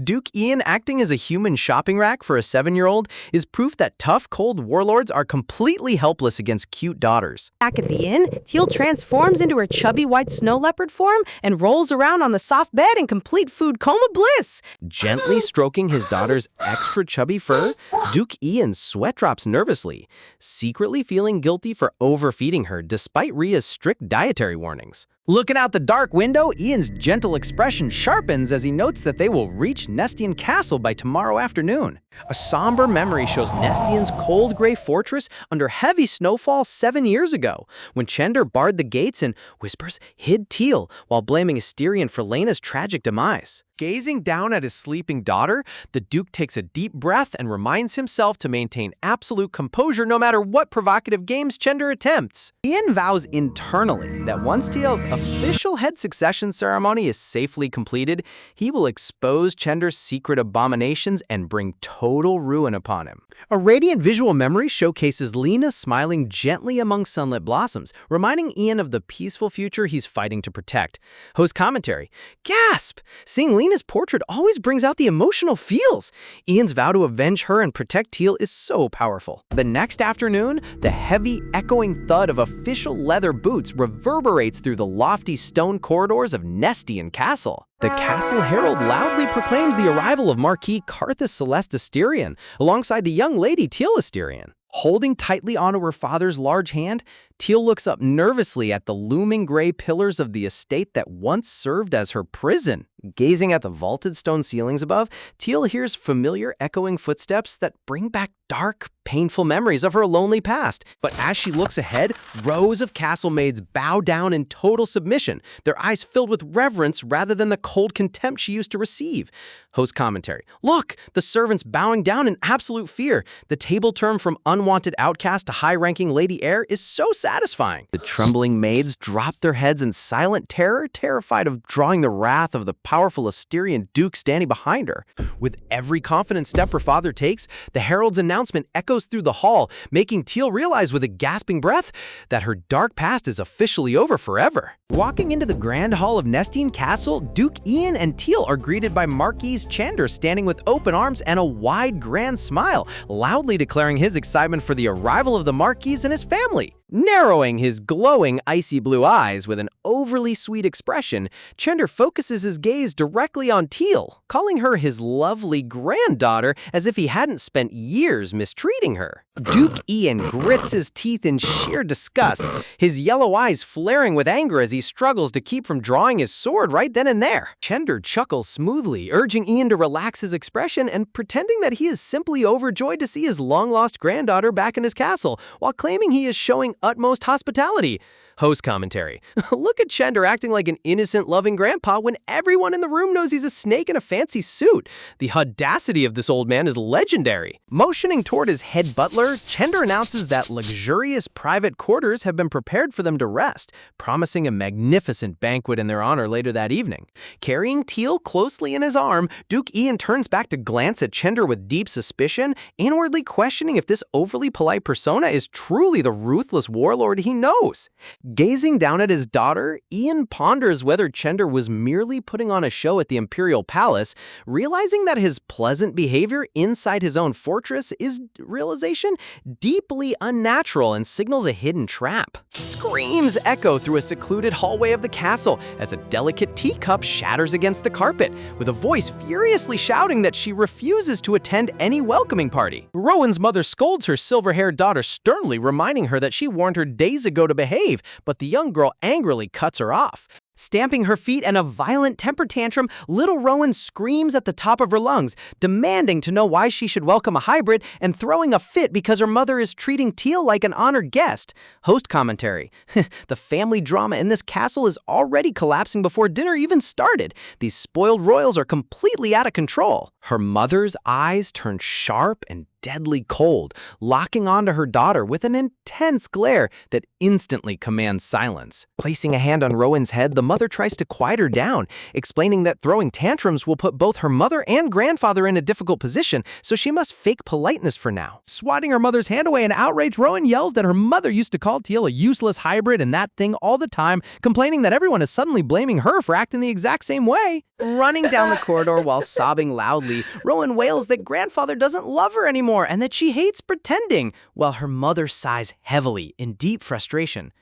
Duke Ian acting as a human shopping rack for a 7-year-old is proof that tough, cold warlords are completely helpless against cute daughters. Back at the inn, Teal transforms into her chubby white snow leopard form and rolls around on the soft bed in complete food coma bliss. Gently stroking his daughter's extra chubby fur, Duke Ian sweat drops nervously, secretly feeling guilty for overfeeding her despite Rhea's strict dietary warnings. Looking out the dark window, Ian's gentle expression sharpens as he notes that they will reach Nestian Castle by tomorrow afternoon. A somber memory shows Nestian's cold gray fortress under heavy snowfall 7 years ago, when Chender barred the gates and, whispers, hid Teal while blaming Asterion for Lena's tragic demise. Gazing down at his sleeping daughter, the Duke takes a deep breath and reminds himself to maintain absolute composure no matter what provocative games Chender attempts. Ian vows internally that once Teal's official head succession ceremony is safely completed, he will expose Chender's secret abominations and bring total ruin upon him. A radiant visual memory showcases Lena smiling gently among sunlit blossoms, reminding Ian of the peaceful future he's fighting to protect. Host commentary: gasp! Seeing Lena's portrait always brings out the emotional feels. Ian's vow to avenge her and protect Teal is so powerful. The next afternoon, the heavy, echoing thud of official leather boots reverberates through the lofty stone corridors of Nestian Castle. The castle herald loudly proclaims the arrival of Marquis Carthus Celeste Asterion, alongside the young lady Teal Asterion. Holding tightly onto her father's large hand, Teal looks up nervously at the looming gray pillars of the estate that once served as her prison. Gazing at the vaulted stone ceilings above, Teal hears familiar echoing footsteps that bring back dark, painful memories of her lonely past. But as she looks ahead, rows of castle maids bow down in total submission, their eyes filled with reverence rather than the cold contempt she used to receive. Host commentary: look, the servants bowing down in absolute fear. The table turn from unwanted outcast to high-ranking lady heir is so satisfying. The trembling maids drop their heads in silent terror, terrified of drawing the wrath of the powerful Asterion Duke standing behind her. With every confident step her father takes, the herald's announcement echoes through the hall, making Teal realize with a gasping breath that her dark past is officially over forever. Walking into the grand hall of Nestian Castle, Duke Ian and Teal are greeted by Marquis Chender standing with open arms and a wide, grand smile, loudly declaring his excitement for the arrival of the Marquis and his family. Narrowing his glowing, icy blue eyes with an overly sweet expression, Chender focuses his gaze directly on Teal, calling her his lovely granddaughter as if he hadn't spent years mistreating her. Duke Ian grits his teeth in sheer disgust, his yellow eyes flaring with anger as he struggles to keep from drawing his sword right then and there. Chender chuckles smoothly, urging Ian to relax his expression and pretending that he is simply overjoyed to see his long-lost granddaughter back in his castle, while claiming he is showing utmost hospitality. Host commentary: look at Chender acting like an innocent, loving grandpa when everyone in the room knows he's a snake in a fancy suit. The audacity of this old man is legendary. Motioning toward his head butler, Chender announces that luxurious private quarters have been prepared for them to rest, promising a magnificent banquet in their honor later that evening. Carrying Teal closely in his arm, Duke Ian turns back to glance at Chender with deep suspicion, inwardly questioning if this overly polite persona is truly the ruthless warlord he knows. Gazing down at his daughter, Ian ponders whether Chender was merely putting on a show at the Imperial Palace, realizing that his pleasant behavior inside his own fortress is, realization, deeply unnatural and signals a hidden trap. Screams echo through a secluded hallway of the castle as a delicate teacup shatters against the carpet, with a voice furiously shouting that she refuses to attend any welcoming party. Rowan's mother scolds her silver-haired daughter sternly, reminding her that she warned her days ago to behave, but the young girl angrily cuts her off. Stamping her feet in a violent temper tantrum, little Rowan screams at the top of her lungs, demanding to know why she should welcome a hybrid and throwing a fit because her mother is treating Teal like an honored guest. Host commentary. The family drama in this castle is already collapsing before dinner even started. These spoiled royals are completely out of control. Her mother's eyes turn sharp and deadly cold, locking onto her daughter with an intense glare that instantly commands silence. Placing a hand on Rowan's head, the mother tries to quiet her down, explaining that throwing tantrums will put both her mother and grandfather in a difficult position, so she must fake politeness for now. Swatting her mother's hand away in outrage, Rowan yells that her mother used to call Teal a useless hybrid and that thing all the time, complaining that everyone is suddenly blaming her for acting the exact same way. Running down the corridor while sobbing loudly, Rowan wails that grandfather doesn't love her anymore and that she hates pretending, while her mother sighs heavily in deep frustration.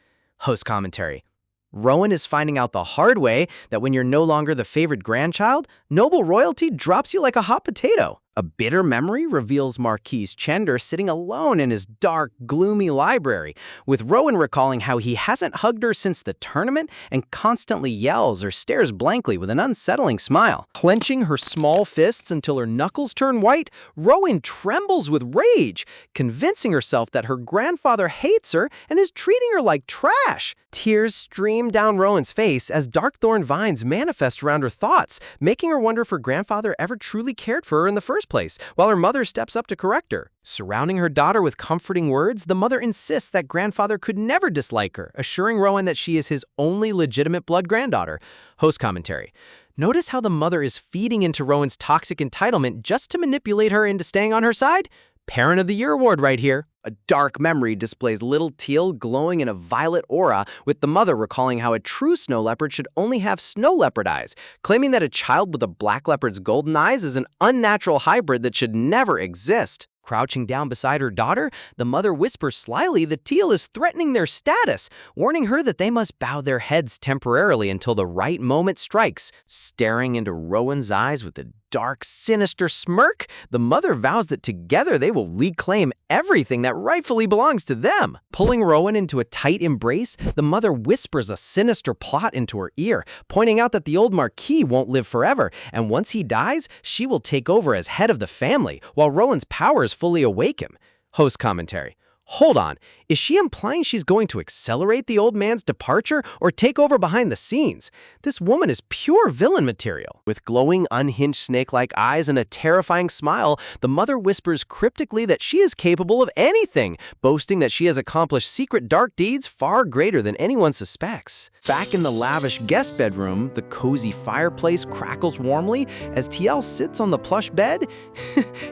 Host commentary. Rowan is finding out the hard way that when you're no longer the favorite grandchild, noble royalty drops you like a hot potato. A bitter memory reveals Marquis Chender sitting alone in his dark, gloomy library, with Rowan recalling how he hasn't hugged her since the tournament and constantly yells or stares blankly with an unsettling smile. Clenching her small fists until her knuckles turn white, Rowan trembles with rage, convincing herself that her grandfather hates her and is treating her like trash. Tears stream down Rowan's face as dark thorn vines manifest around her thoughts, making her wonder if her grandfather ever truly cared for her in the first place, while her mother steps up to correct her. Surrounding her daughter with comforting words, the mother insists that grandfather could never dislike her, assuring Rowan that she is his only legitimate blood granddaughter. Host commentary. Notice how the mother is feeding into Rowan's toxic entitlement just to manipulate her into staying on her side? Parent of the Year award right here. A dark memory displays little Teal glowing in a violet aura, with the mother recalling how a true snow leopard should only have snow leopard eyes, claiming that a child with a black leopard's golden eyes is an unnatural hybrid that should never exist. Crouching down beside her daughter, the mother whispers slyly that Teal is threatening their status, warning her that they must bow their heads temporarily until the right moment strikes. Staring into Rowan's eyes with a dark, sinister smirk, the mother vows that together they will reclaim everything that rightfully belongs to them. Pulling Rowan into a tight embrace, the mother whispers a sinister plot into her ear, pointing out that the old Marquis won't live forever, and once he dies, she will take over as head of the family, while Rowan's powers fully awake him. Host commentary. Hold on, is she implying she's going to accelerate the old man's departure or take over behind the scenes? This woman is pure villain material. With glowing, unhinged snake-like eyes and a terrifying smile, the mother whispers cryptically that she is capable of anything, boasting that she has accomplished secret dark deeds far greater than anyone suspects. Back in the lavish guest bedroom, the cozy fireplace crackles warmly as TL sits on the plush bed,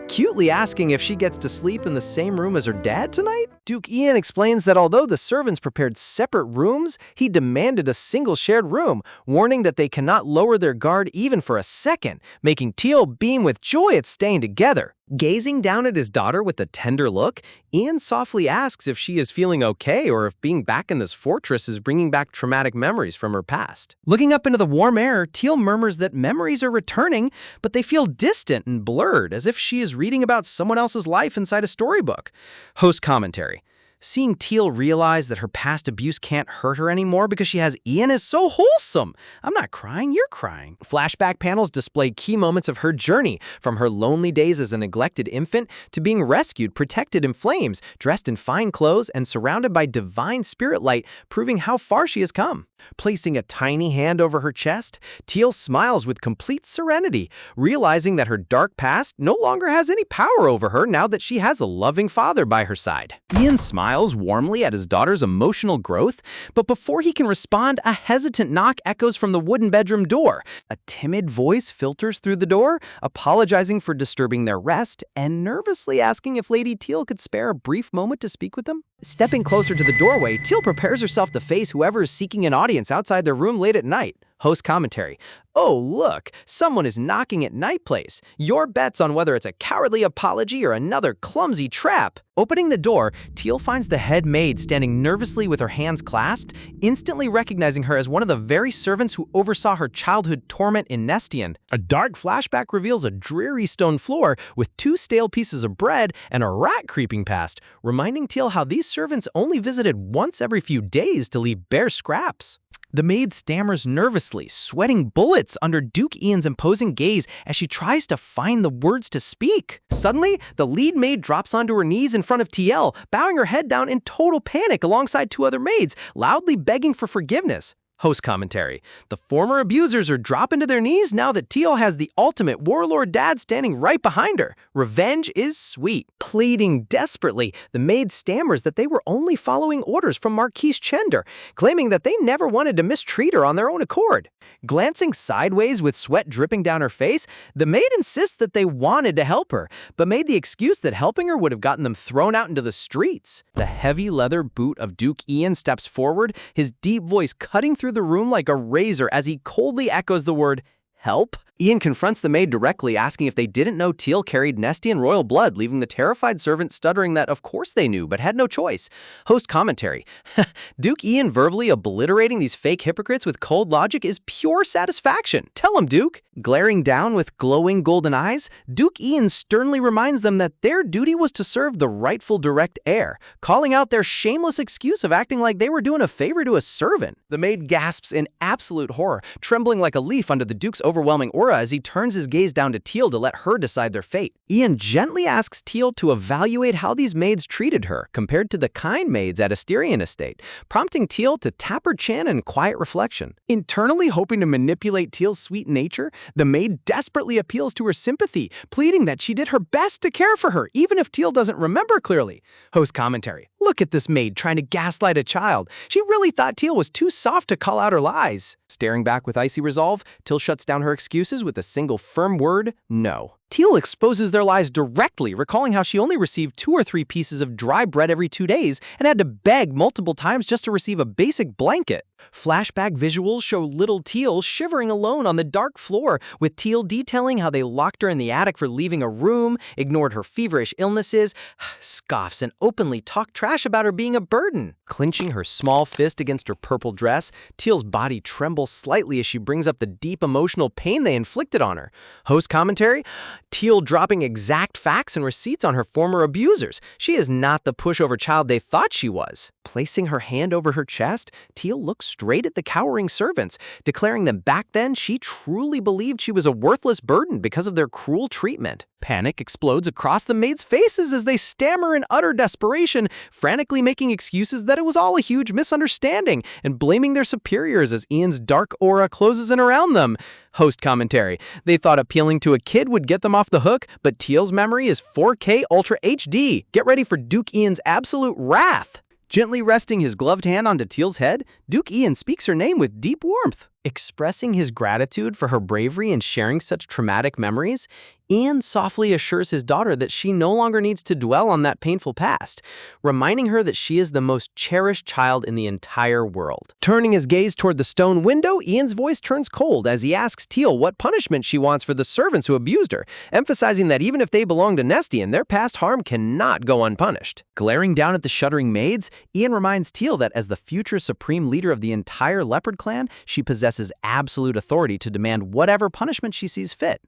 cutely asking if she gets to sleep in the same room as her dad tonight. Duke Ian explains that although the servants prepared separate rooms, he demanded a single shared room, warning that they cannot lower their guard even for a second, making Teal beam with joy at staying together. Gazing down at his daughter with a tender look, Ian softly asks if she is feeling okay or if being back in this fortress is bringing back traumatic memories from her past. Looking up into the warm air, Teal murmurs that memories are returning, but they feel distant and blurred, as if she is reading about someone else's life inside a storybook. Host commentary. Seeing Teal realize that her past abuse can't hurt her anymore because she has Ian is so wholesome. I'm not crying, you're crying. Flashback panels display key moments of her journey, from her lonely days as a neglected infant to being rescued, protected in flames, dressed in fine clothes, and surrounded by divine spirit light, proving how far she has come. Placing a tiny hand over her chest, Teal smiles with complete serenity, realizing that her dark past no longer has any power over her now that she has a loving father by her side. Ian smiles smiles warmly at his daughter's emotional growth, but before he can respond, a hesitant knock echoes from the wooden bedroom door. A timid voice filters through the door, apologizing for disturbing their rest and nervously asking if Lady Teal could spare a brief moment to speak with them. Stepping closer to the doorway, Teal prepares herself to face whoever is seeking an audience outside their room late at night. Host commentary. Oh, look, someone is knocking at Night Place. Your bet's on whether it's a cowardly apology or another clumsy trap. Opening the door, Teal finds the head maid standing nervously with her hands clasped, instantly recognizing her as one of the very servants who oversaw her childhood torment in Nestian. A dark flashback reveals a dreary stone floor with 2 stale pieces of bread and a rat creeping past, reminding Teal how these servants only visited once every few days to leave bare scraps. The maid stammers nervously, sweating bullets under Duke Ian's imposing gaze as she tries to find the words to speak. Suddenly, the lead maid drops onto her knees in front of TL, bowing her head down in total panic alongside 2 other maids, loudly begging for forgiveness. Host commentary. The former abusers are dropping to their knees now that Teal has the ultimate warlord dad standing right behind her. Revenge is sweet. Pleading desperately, the maid stammers that they were only following orders from Marquise Chender, claiming that they never wanted to mistreat her on their own accord. Glancing sideways with sweat dripping down her face, the maid insists that they wanted to help her, but made the excuse that helping her would have gotten them thrown out into the streets. The heavy leather boot of Duke Ian steps forward, his deep voice cutting through the room like a razor as he coldly echoes the word, "Help?" Ian confronts the maid directly, asking if they didn't know Teal carried Nestian royal blood, leaving the terrified servant stuttering that of course they knew, but had no choice. Host commentary. Duke Ian verbally obliterating these fake hypocrites with cold logic is pure satisfaction. Tell him, Duke. Glaring down with glowing golden eyes, Duke Ian sternly reminds them that their duty was to serve the rightful direct heir, calling out their shameless excuse of acting like they were doing a favor to a servant. The maid gasps in absolute horror, trembling like a leaf under the Duke's overwhelming aura as he turns his gaze down to Teal to let her decide their fate. Ian gently asks Teal to evaluate how these maids treated her compared to the kind maids at Asterian Estate, prompting Teal to tap her chin in quiet reflection. Internally hoping to manipulate Teal's sweet nature, the maid desperately appeals to her sympathy, pleading that she did her best to care for her, even if Teal doesn't remember clearly. Host commentary. Look at this maid trying to gaslight a child. She really thought Teal was too soft to call out her lies. Staring back with icy resolve, Teal shuts down her excuses with a single firm word, no. Teal exposes their lies directly, recalling how she only received 2 or 3 pieces of dry bread every 2 days and had to beg multiple times just to receive a basic blanket. Flashback visuals show little Teal shivering alone on the dark floor, with Teal detailing how they locked her in the attic for leaving a room, ignored her feverish illnesses, scoffs and openly talked trash about her being a burden. Clenching her small fist against her purple dress, Teal's body trembles slightly as she brings up the deep emotional pain they inflicted on her. Host commentary. Teal dropping exact facts and receipts on her former abusers. She is not the pushover child they thought she was. Placing her hand over her chest, Teal looks straight at the cowering servants, declaring that back then she truly believed she was a worthless burden because of their cruel treatment. Panic explodes across the maids' faces as they stammer in utter desperation, frantically making excuses that it was all a huge misunderstanding and blaming their superiors as Ian's dark aura closes in around them. Host commentary. They thought appealing to a kid would get them off the hook, but Teal's memory is 4K Ultra HD. Get ready for Duke Ian's absolute wrath. Gently resting his gloved hand onto Teal's head, Duke Ian speaks her name with deep warmth. Expressing his gratitude for her bravery in sharing such traumatic memories, Ian softly assures his daughter that she no longer needs to dwell on that painful past, reminding her that she is the most cherished child in the entire world. Turning his gaze toward the stone window, Ian's voice turns cold as he asks Teal what punishment she wants for the servants who abused her, emphasizing that even if they belong to Nestian, their past harm cannot go unpunished. Glaring down at the shuddering maids, Ian reminds Teal that as the future supreme leader of the entire leopard clan, she possesses absolute authority to demand whatever punishment she sees fit.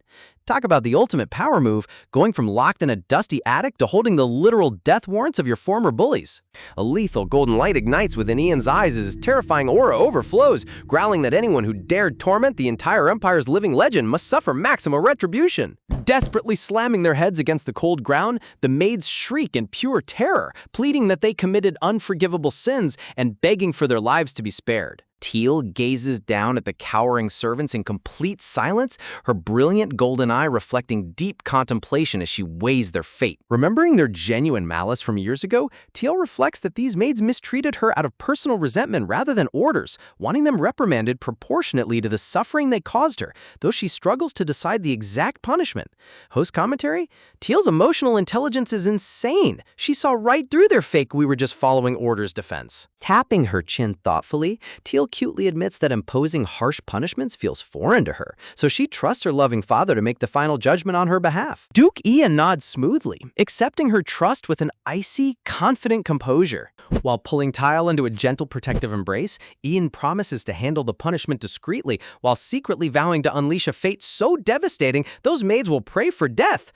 Talk about the ultimate power move, going from locked in a dusty attic to holding the literal death warrants of your former bullies. A lethal golden light ignites within Ian's eyes as his terrifying aura overflows, growling that anyone who dared torment the entire Empire's living legend must suffer maximum retribution. Desperately slamming their heads against the cold ground, the maids shriek in pure terror, pleading that they committed unforgivable sins and begging for their lives to be spared. Teal gazes down at the cowering servants in complete silence, her brilliant golden eye reflecting deep contemplation as she weighs their fate. Remembering their genuine malice from years ago, Teal reflects that these maids mistreated her out of personal resentment rather than orders, wanting them reprimanded proportionately to the suffering they caused her, though she struggles to decide the exact punishment. Host commentary? Teal's emotional intelligence is insane. She saw right through their fake "we were just following orders" defense. Tapping her chin thoughtfully, Teal cutely admits that imposing harsh punishments feels foreign to her, so she trusts her loving father to make the final judgment on her behalf. Duke Ian nods smoothly, accepting her trust with an icy, confident composure. While pulling Tile into a gentle protective embrace, Ian promises to handle the punishment discreetly while secretly vowing to unleash a fate so devastating those maids will pray for death.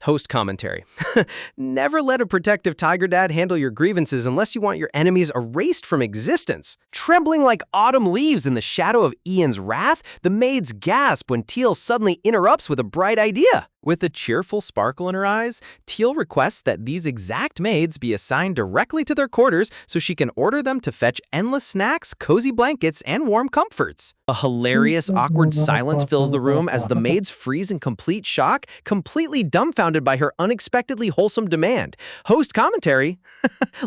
Host commentary. Never let a protective tiger dad handle your grievances unless you want your enemies erased from existence. Trembling like autumn leaves in the shadow of Ian's wrath, the maids gasp when Teal suddenly interrupts with a bright idea. With a cheerful sparkle in her eyes, Teal requests that these exact maids be assigned directly to their quarters so she can order them to fetch endless snacks, cozy blankets, and warm comforts. A hilarious, awkward silence fills the room as the maids freeze in complete shock, completely dumbfounded by her unexpectedly wholesome demand. Host commentary.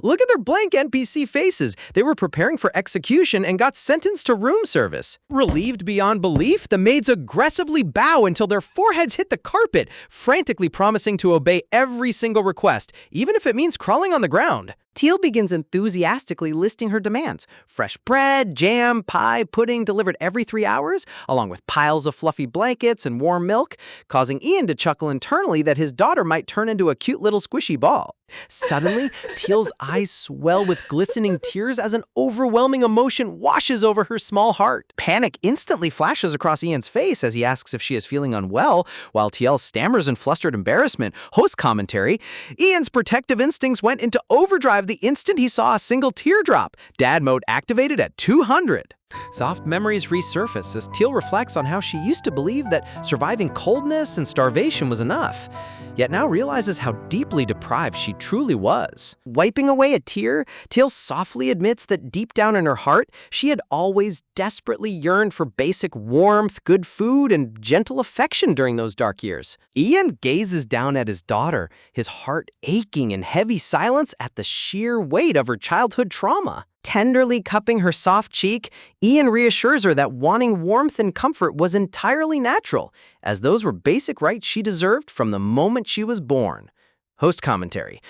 Look at their blank NPC faces. They were preparing for execution and got sentenced to room service. Relieved beyond belief, the maids aggressively bow until their foreheads hit the carpet, frantically promising to obey every single request, even if it means crawling on the ground. Teal begins enthusiastically listing her demands. Fresh bread, jam, pie, pudding delivered every 3 hours, along with piles of fluffy blankets and warm milk, causing Ian to chuckle internally that his daughter might turn into a cute little squishy ball. Suddenly, Teal's eyes swell with glistening tears as an overwhelming emotion washes over her small heart. Panic instantly flashes across Ian's face as he asks if she is feeling unwell, while Teal stammers in flustered embarrassment. Host commentary. Ian's protective instincts went into overdrive the instant he saw a single teardrop. Dad mode activated at 200. Soft memories resurface as Teal reflects on how she used to believe that surviving coldness and starvation was enough, yet now realizes how deeply deprived she truly was. Wiping away a tear, Teal softly admits that deep down in her heart, she had always desperately yearned for basic warmth, good food, and gentle affection during those dark years. Ian gazes down at his daughter, his heart aching in heavy silence at the sheer weight of her childhood trauma. Tenderly cupping her soft cheek, Ian reassures her that wanting warmth and comfort was entirely natural, as those were basic rights she deserved from the moment she was born. Host commentary.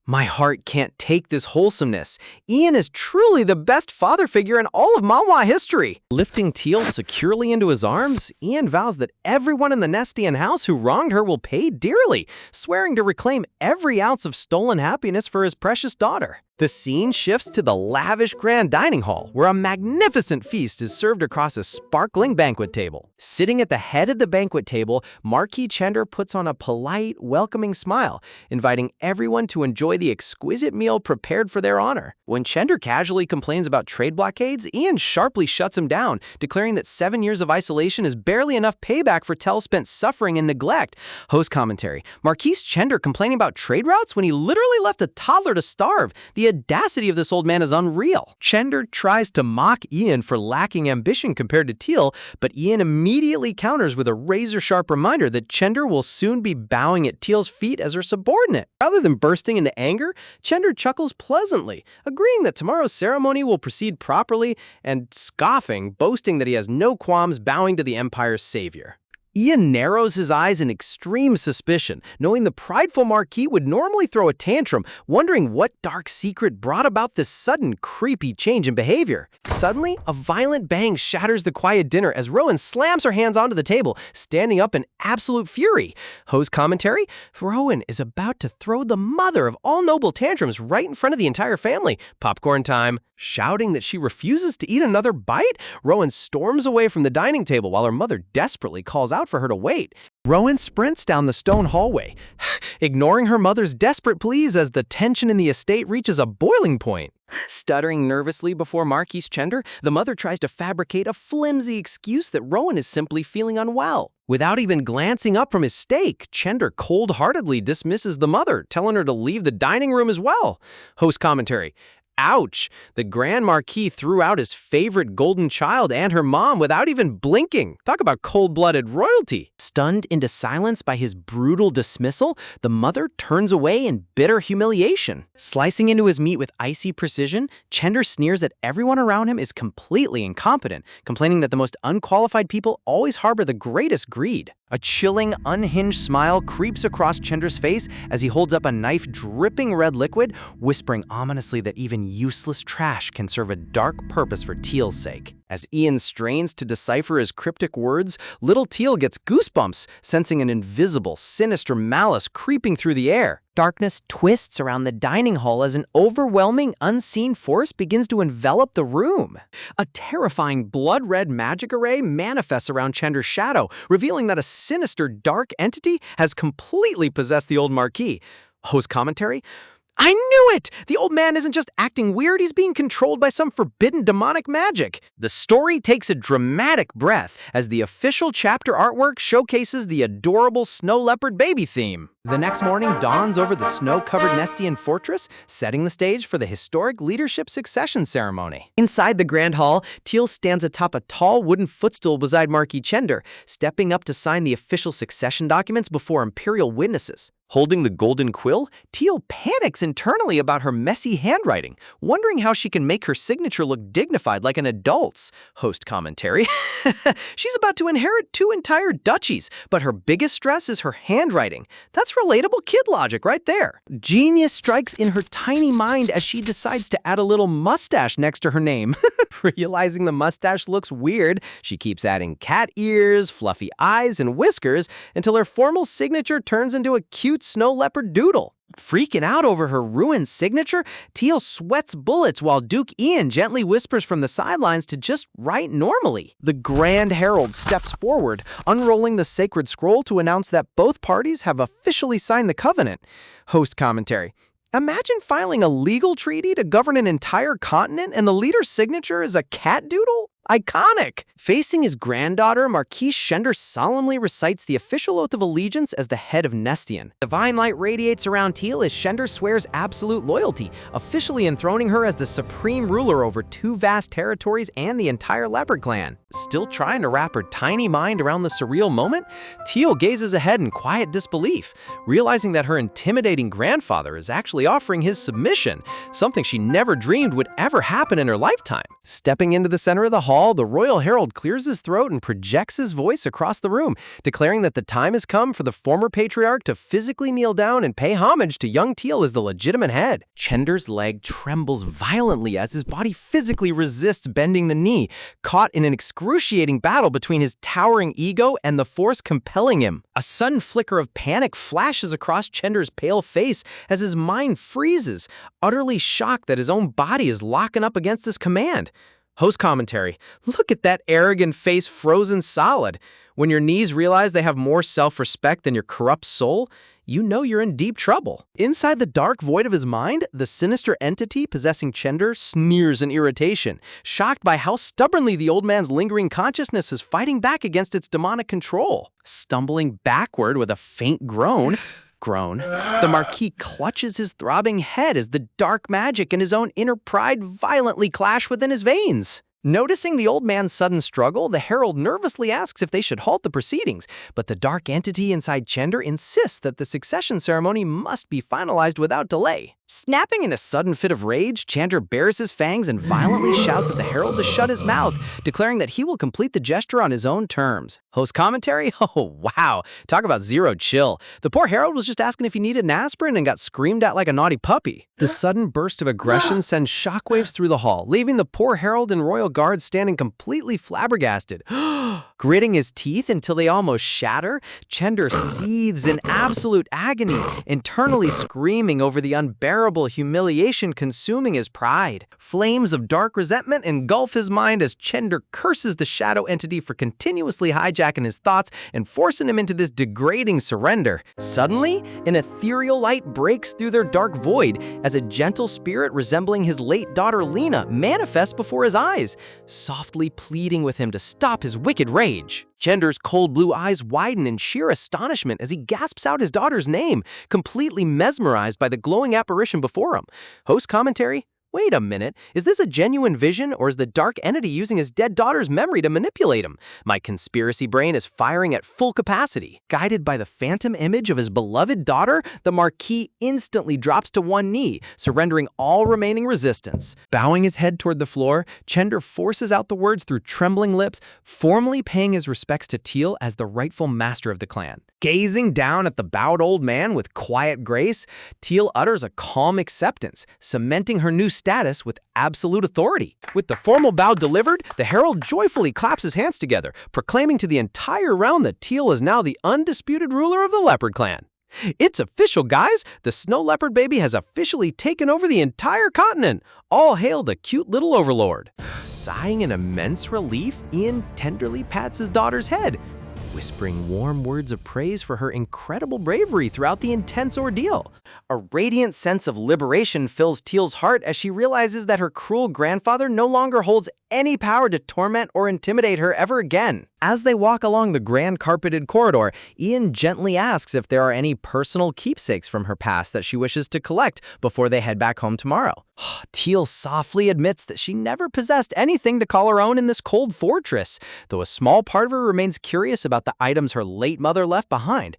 My heart can't take this wholesomeness. Ian is truly the best father figure in all of manhwa history. Lifting Teal securely into his arms, Ian vows that everyone in the Nestian house who wronged her will pay dearly, swearing to reclaim every ounce of stolen happiness for his precious daughter. The scene shifts to the lavish grand dining hall, where a magnificent feast is served across a sparkling banquet table. Sitting at the head of the banquet table, Marquis Chender puts on a polite, welcoming smile, inviting everyone to enjoy the exquisite meal prepared for their honor. When Chender casually complains about trade blockades, Ian sharply shuts him down, declaring that 7 years of isolation is barely enough payback for Tel spent suffering and neglect. Host commentary. Marquis Chender complaining about trade routes when he literally left a toddler to starve. The audacity of this old man is unreal. Chender tries to mock Ian for lacking ambition compared to Teal, but Ian immediately counters with a razor-sharp reminder that Chender will soon be bowing at Teal's feet as her subordinate. Rather than bursting into anger, Chender chuckles pleasantly, agreeing that tomorrow's ceremony will proceed properly, and scoffing, boasting that he has no qualms bowing to the Empire's savior. Ian narrows his eyes in extreme suspicion, knowing the prideful Marquis would normally throw a tantrum, wondering what dark secret brought about this sudden, creepy change in behavior. Suddenly, a violent bang shatters the quiet dinner as Rowan slams her hands onto the table, standing up in absolute fury. Host commentary? Rowan is about to throw the mother of all noble tantrums right in front of the entire family. Popcorn time. Shouting that she refuses to eat another bite, Rowan storms away from the dining table while her mother desperately calls out for her to wait. Rowan sprints down the stone hallway, ignoring her mother's desperate pleas as the tension in the estate reaches a boiling point. Stuttering nervously before Marquis Chender, the mother tries to fabricate a flimsy excuse that Rowan is simply feeling unwell. Without even glancing up from his steak, Chender cold-heartedly dismisses the mother, telling her to leave the dining room as well. Host commentary. Ouch! The Grand Marquis threw out his favorite golden child and her mom without even blinking. Talk about cold-blooded royalty. Stunned into silence by his brutal dismissal, the mother turns away in bitter humiliation. Slicing into his meat with icy precision, Chender sneers that everyone around him is completely incompetent, complaining that the most unqualified people always harbor the greatest greed. A chilling, unhinged smile creeps across Chender's face as he holds up a knife dripping red liquid, whispering ominously that even useless trash can serve a dark purpose for Teal's sake. As Ian strains to decipher his cryptic words, little Teal gets goosebumps, sensing an invisible, sinister malice creeping through the air. Darkness twists around the dining hall as an overwhelming, unseen force begins to envelop the room. A terrifying blood-red magic array manifests around Chender's shadow, revealing that a sinister, dark entity has completely possessed the old Marquis. Host commentary? I knew it! The old man isn't just acting weird, he's being controlled by some forbidden demonic magic. The story takes a dramatic breath as the official chapter artwork showcases the adorable snow leopard baby theme. The next morning dawns over the snow-covered Nestian fortress, setting the stage for the historic leadership succession ceremony. Inside the Grand Hall, Teal stands atop a tall wooden footstool beside Marquis Chender, stepping up to sign the official succession documents before imperial witnesses. Holding the golden quill, Teal panics internally about her messy handwriting, wondering how she can make her signature look dignified like an adult's. Host commentary. She's about to inherit 2 entire duchies, but her biggest stress is her handwriting. That's relatable kid logic right there. Genius strikes in her tiny mind as she decides to add a little mustache next to her name. Realizing the mustache looks weird, she keeps adding cat ears, fluffy eyes, and whiskers until her formal signature turns into a cute snow leopard doodle. Freaking out over her ruined signature, Teal sweats bullets while Duke Ian gently whispers from the sidelines to just write normally. The Grand Herald steps forward, unrolling the sacred scroll to announce that both parties have officially signed the covenant. Host commentary. Imagine filing a legal treaty to govern an entire continent and the leader's signature is a cat doodle? Iconic! Facing his granddaughter, Marquis Chender solemnly recites the official oath of allegiance as the head of Nestian. Divine light radiates around Teal as Chender swears absolute loyalty, officially enthroning her as the supreme ruler over 2 vast territories and the entire leopard clan. Still trying to wrap her tiny mind around the surreal moment, Teal gazes ahead in quiet disbelief, realizing that her intimidating grandfather is actually offering his submission, something she never dreamed would ever happen in her lifetime. Stepping into the center of the hall, the Royal Herald clears his throat and projects his voice across the room, declaring that the time has come for the former patriarch to physically kneel down and pay homage to young Teal as the legitimate head. Chender's leg trembles violently as his body physically resists bending the knee, caught in an excruciating battle between his towering ego and the force compelling him. A sudden flicker of panic flashes across Chender's pale face as his mind freezes, utterly shocked that his own body is locking up against his command. Host commentary. Look at that arrogant face frozen solid. When your knees realize they have more self-respect than your corrupt soul, you know you're in deep trouble. Inside the dark void of his mind, the sinister entity possessing Chender sneers in irritation, shocked by how stubbornly the old man's lingering consciousness is fighting back against its demonic control. Stumbling backward with a faint groan, the Marquis clutches his throbbing head as the dark magic and his own inner pride violently clash within his veins. Noticing the old man's sudden struggle, the herald nervously asks if they should halt the proceedings, but the dark entity inside Chender insists that the succession ceremony must be finalized without delay. Snapping in a sudden fit of rage, Chender bares his fangs and violently shouts at the herald to shut his mouth, declaring that he will complete the gesture on his own terms. Host commentary? Oh, wow. Talk about zero chill. The poor herald was just asking if he needed an aspirin and got screamed at like a naughty puppy. The sudden burst of aggression sends shockwaves through the hall, leaving the poor herald and royal guard standing completely flabbergasted. Gritting his teeth until they almost shatter, Chender seethes in absolute agony, internally screaming over the unbearable humiliation consuming his pride. Flames of dark resentment engulf his mind as Chender curses the shadow entity for continuously hijacking his thoughts and forcing him into this degrading surrender. Suddenly, an ethereal light breaks through their dark void as a gentle spirit resembling his late daughter Lena manifests before his eyes, softly pleading with him to stop his wicked rage. Chender's cold blue eyes widen in sheer astonishment as he gasps out his daughter's name, completely mesmerized by the glowing apparition before him. Host commentary? Wait a minute, is this a genuine vision, or is the dark entity using his dead daughter's memory to manipulate him? My conspiracy brain is firing at full capacity. Guided by the phantom image of his beloved daughter, the Marquis instantly drops to one knee, surrendering all remaining resistance. Bowing his head toward the floor, Chender forces out the words through trembling lips, formally paying his respects to Teal as the rightful master of the clan. Gazing down at the bowed old man with quiet grace, Teal utters a calm acceptance, cementing her new status with absolute authority. With the formal bow delivered, the herald joyfully claps his hands together, proclaiming to the entire realm that Teal is now the undisputed ruler of the Leopard Clan. It's official, guys! The snow leopard baby has officially taken over the entire continent! All hail the cute little overlord! Sighing in immense relief, Ian tenderly pats his daughter's head, whispering warm words of praise for her incredible bravery throughout the intense ordeal. A radiant sense of liberation fills Teal's heart as she realizes that her cruel grandfather no longer holds any power to torment or intimidate her ever again. As they walk along the grand carpeted corridor, Ian gently asks if there are any personal keepsakes from her past that she wishes to collect before they head back home tomorrow. Teal softly admits that she never possessed anything to call her own in this cold fortress, though a small part of her remains curious about the items her late mother left behind.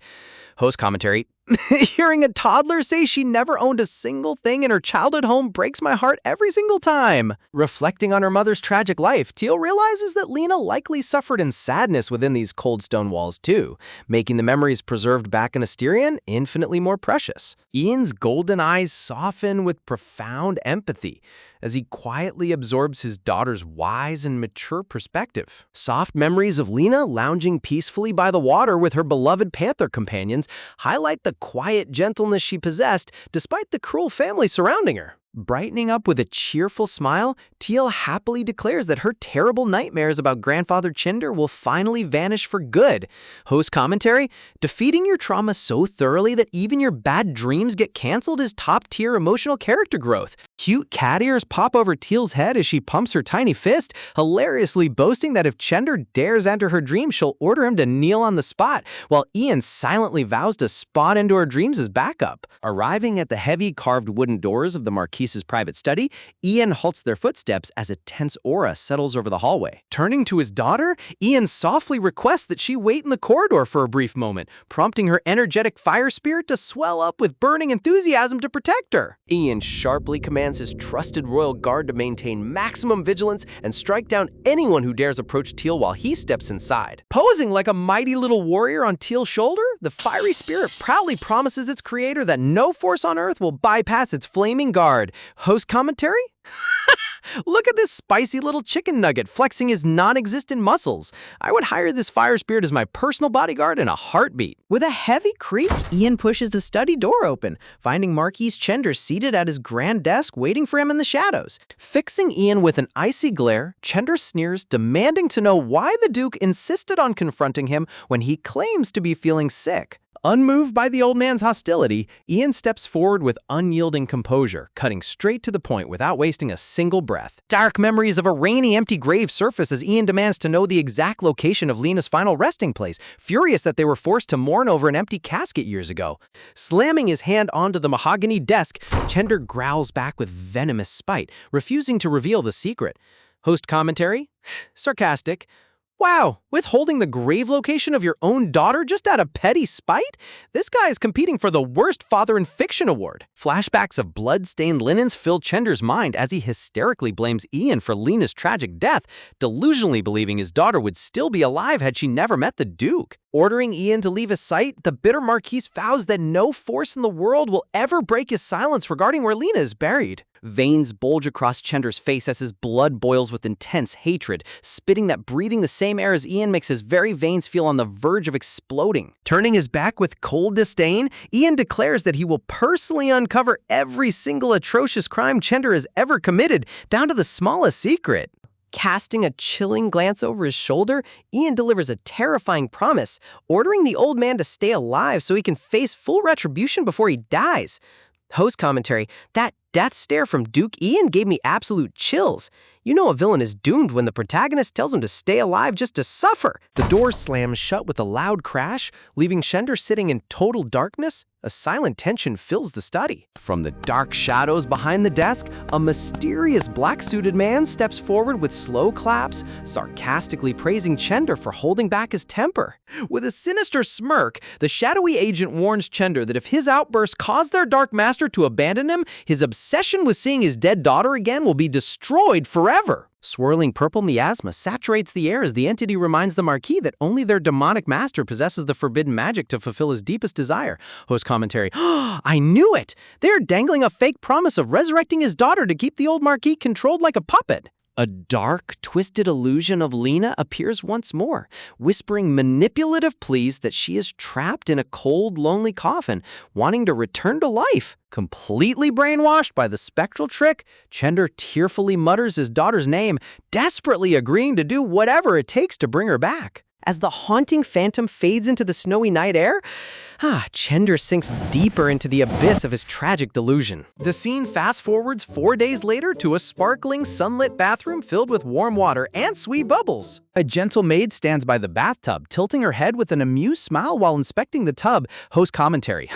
Host commentary. Hearing a toddler say she never owned a single thing in her childhood home breaks my heart every single time. Reflecting on her mother's tragic life, Teal realizes that Lena likely suffered in sadness within these cold stone walls too, making the memories preserved back in Asterion infinitely more precious. Ian's golden eyes soften with profound empathy as he quietly absorbs his daughter's wise and mature perspective. Soft memories of Lena lounging peacefully by the water with her beloved panther companions highlight the quiet gentleness she possessed despite the cruel family surrounding her. Brightening up with a cheerful smile, Teal happily declares that her terrible nightmares about Grandfather Chender will finally vanish for good. Host commentary, defeating your trauma so thoroughly that even your bad dreams get canceled is top-tier emotional character growth. Cute cat ears pop over Teal's head as she pumps her tiny fist, hilariously boasting that if Chender dares enter her dreams, she'll order him to kneel on the spot, while Ian silently vows to spawn into her dreams as backup. Arriving at the heavy carved wooden doors of the Marquise's private study, Ian halts their footsteps as a tense aura settles over the hallway. Turning to his daughter, Ian softly requests that she wait in the corridor for a brief moment, prompting her energetic fire spirit to swell up with burning enthusiasm to protect her. Ian sharply commands his trusted royal guard to maintain maximum vigilance and strike down anyone who dares approach Teal while he steps inside. Posing like a mighty little warrior on Teal's shoulder, the fiery spirit proudly promises its creator that no force on earth will bypass its flaming guard. Host commentary? Look at this spicy little chicken nugget flexing his non-existent muscles. I would hire this fire spirit as my personal bodyguard in a heartbeat. With a heavy creak, Ian pushes the study door open, finding Marquis Chender seated at his grand desk waiting for him in the shadows. Fixing Ian with an icy glare, Chender sneers, demanding to know why the Duke insisted on confronting him when he claims to be feeling sick. Unmoved by the old man's hostility, Ian steps forward with unyielding composure, cutting straight to the point without wasting a single breath. Dark memories of a rainy, empty grave surface as Ian demands to know the exact location of Lena's final resting place, furious that they were forced to mourn over an empty casket years ago. Slamming his hand onto the mahogany desk, Chender growls back with venomous spite, refusing to reveal the secret. Host commentary? Sarcastic. Wow, withholding the grave location of your own daughter just out of petty spite? This guy is competing for the Worst Father in Fiction award. Flashbacks of blood-stained linens fill Chender's mind as he hysterically blames Ian for Lena's tragic death, delusionally believing his daughter would still be alive had she never met the Duke. Ordering Ian to leave his sight, the bitter Marquis vows that no force in the world will ever break his silence regarding where Lena is buried. Veins bulge across Chender's face as his blood boils with intense hatred, spitting that breathing the same air as Ian makes his very veins feel on the verge of exploding. Turning his back with cold disdain, Ian declares that he will personally uncover every single atrocious crime Chender has ever committed, down to the smallest secret. Casting a chilling glance over his shoulder, Ian delivers a terrifying promise, ordering the old man to stay alive so he can face full retribution before he dies. Host commentary, that death stare from Duke Ian gave me absolute chills. You know a villain is doomed when the protagonist tells him to stay alive just to suffer. The door slams shut with a loud crash, leaving Chender sitting in total darkness, a silent tension fills the study. From the dark shadows behind the desk, a mysterious black-suited man steps forward with slow claps, sarcastically praising Chender for holding back his temper. With a sinister smirk, the shadowy agent warns Chender that if his outburst caused their dark master to abandon him, his obsession with seeing his dead daughter again will be destroyed forever. Swirling purple miasma saturates the air as the entity reminds the Marquis that only their demonic master possesses the forbidden magic to fulfill his deepest desire. Host commentary, I knew it! They're dangling a fake promise of resurrecting his daughter to keep the old Marquis controlled like a puppet. A dark, twisted illusion of Lena appears once more, whispering manipulative pleas that she is trapped in a cold, lonely coffin, wanting to return to life. Completely brainwashed by the spectral trick, Chender tearfully mutters his daughter's name, desperately agreeing to do whatever it takes to bring her back. As the haunting phantom fades into the snowy night air, Chender sinks deeper into the abyss of his tragic delusion. The scene fast-forwards 4 days later to a sparkling, sunlit bathroom filled with warm water and sweet bubbles. A gentle maid stands by the bathtub, tilting her head with an amused smile while inspecting the tub. Host commentary.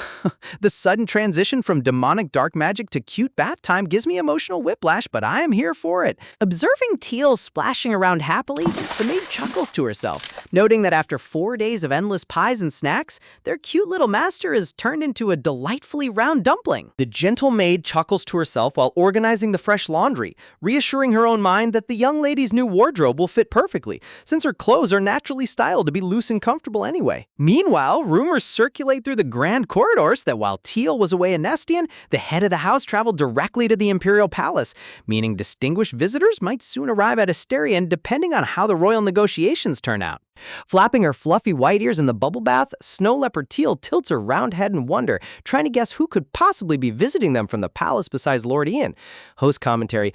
The sudden transition from demonic dark magic to cute bath time gives me emotional whiplash, but I am here for it. Observing Teal splashing around happily, the maid chuckles to herself, noting that after 4 days of endless pies and snacks, their cute little master is turned into a delightfully round dumpling. The gentle maid chuckles to herself while organizing the fresh laundry, reassuring her own mind that the young lady's new wardrobe will fit perfectly, since her clothes are naturally styled to be loose and comfortable anyway. Meanwhile, rumors circulate through the grand corridors that while Teal was away in Nestian, the head of the house traveled directly to the Imperial Palace, meaning distinguished visitors might soon arrive at Asterion depending on how the royal negotiations turn out. Flapping her fluffy white ears in the bubble bath, Snow Leopard Teal tilts her round head in wonder, trying to guess who could possibly be visiting them from the palace besides Lord Ian. Host commentary,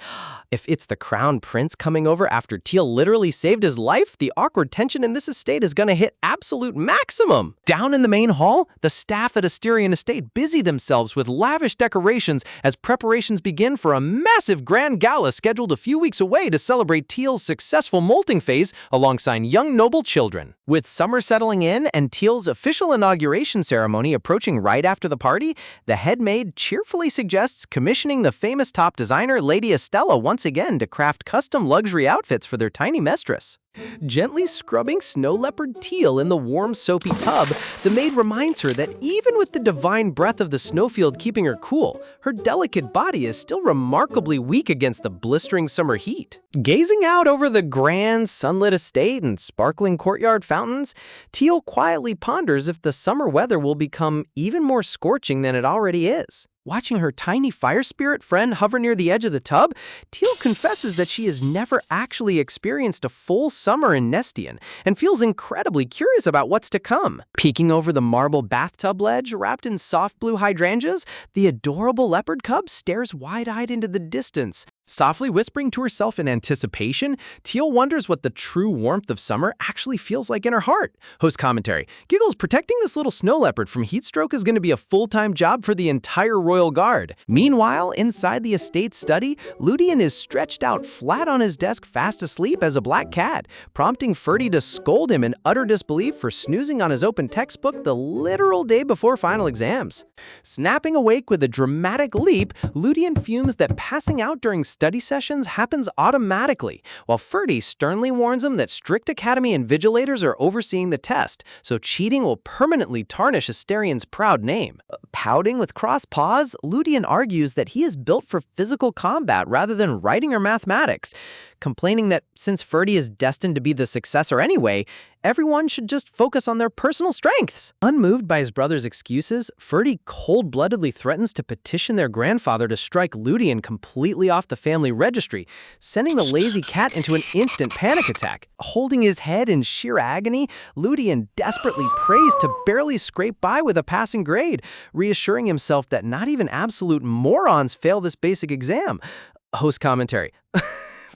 if it's the Crown Prince coming over after Teal literally saved his life, the awkward tension in this estate is going to hit absolute maximum. Down in the main hall, the staff at Asterion Estate busy themselves with lavish decorations as preparations begin for a massive grand gala scheduled a few weeks away to celebrate Teal's successful molting phase alongside young noble children. With summer settling in and Teal's official inauguration ceremony approaching right after the party, the head maid cheerfully suggests commissioning the famous top designer Lady Estella once again to craft custom luxury outfits for their tiny mistress. Gently scrubbing Snow Leopard Teal in the warm, soapy tub, the maid reminds her that even with the divine breath of the snowfield keeping her cool, her delicate body is still remarkably weak against the blistering summer heat. Gazing out over the grand, sunlit estate and sparkling courtyard fountains, Teal quietly ponders if the summer weather will become even more scorching than it already is. Watching her tiny fire spirit friend hover near the edge of the tub, Teal confesses that she has never actually experienced a full summer in Nestian and feels incredibly curious about what's to come. Peeking over the marble bathtub ledge wrapped in soft blue hydrangeas, the adorable leopard cub stares wide-eyed into the distance. Softly whispering to herself in anticipation, Teal wonders what the true warmth of summer actually feels like in her heart. Host commentary, Giggles, protecting this little snow leopard from heat stroke is going to be a full-time job for the entire royal guard. Meanwhile, inside the estate's study, Ludian is stretched out flat on his desk fast asleep as a black cat, prompting Ferdy to scold him in utter disbelief for snoozing on his open textbook the literal day before final exams. Snapping awake with a dramatic leap, Ludian fumes that passing out during study sessions happens automatically, while Ferdy sternly warns him that strict academy invigilators are overseeing the test, so cheating will permanently tarnish Asterion's proud name. Pouting with crossed paws, Ludian argues that he is built for physical combat rather than writing or mathematics, complaining that since Ferdy is destined to be the successor anyway, everyone should just focus on their personal strengths. Unmoved by his brother's excuses, Ferdy cold-bloodedly threatens to petition their grandfather to strike Ludian completely off the family registry, sending the lazy cat into an instant panic attack. Holding his head in sheer agony, Ludian desperately prays to barely scrape by with a passing grade, reassuring himself that not even absolute morons fail this basic exam. Host commentary.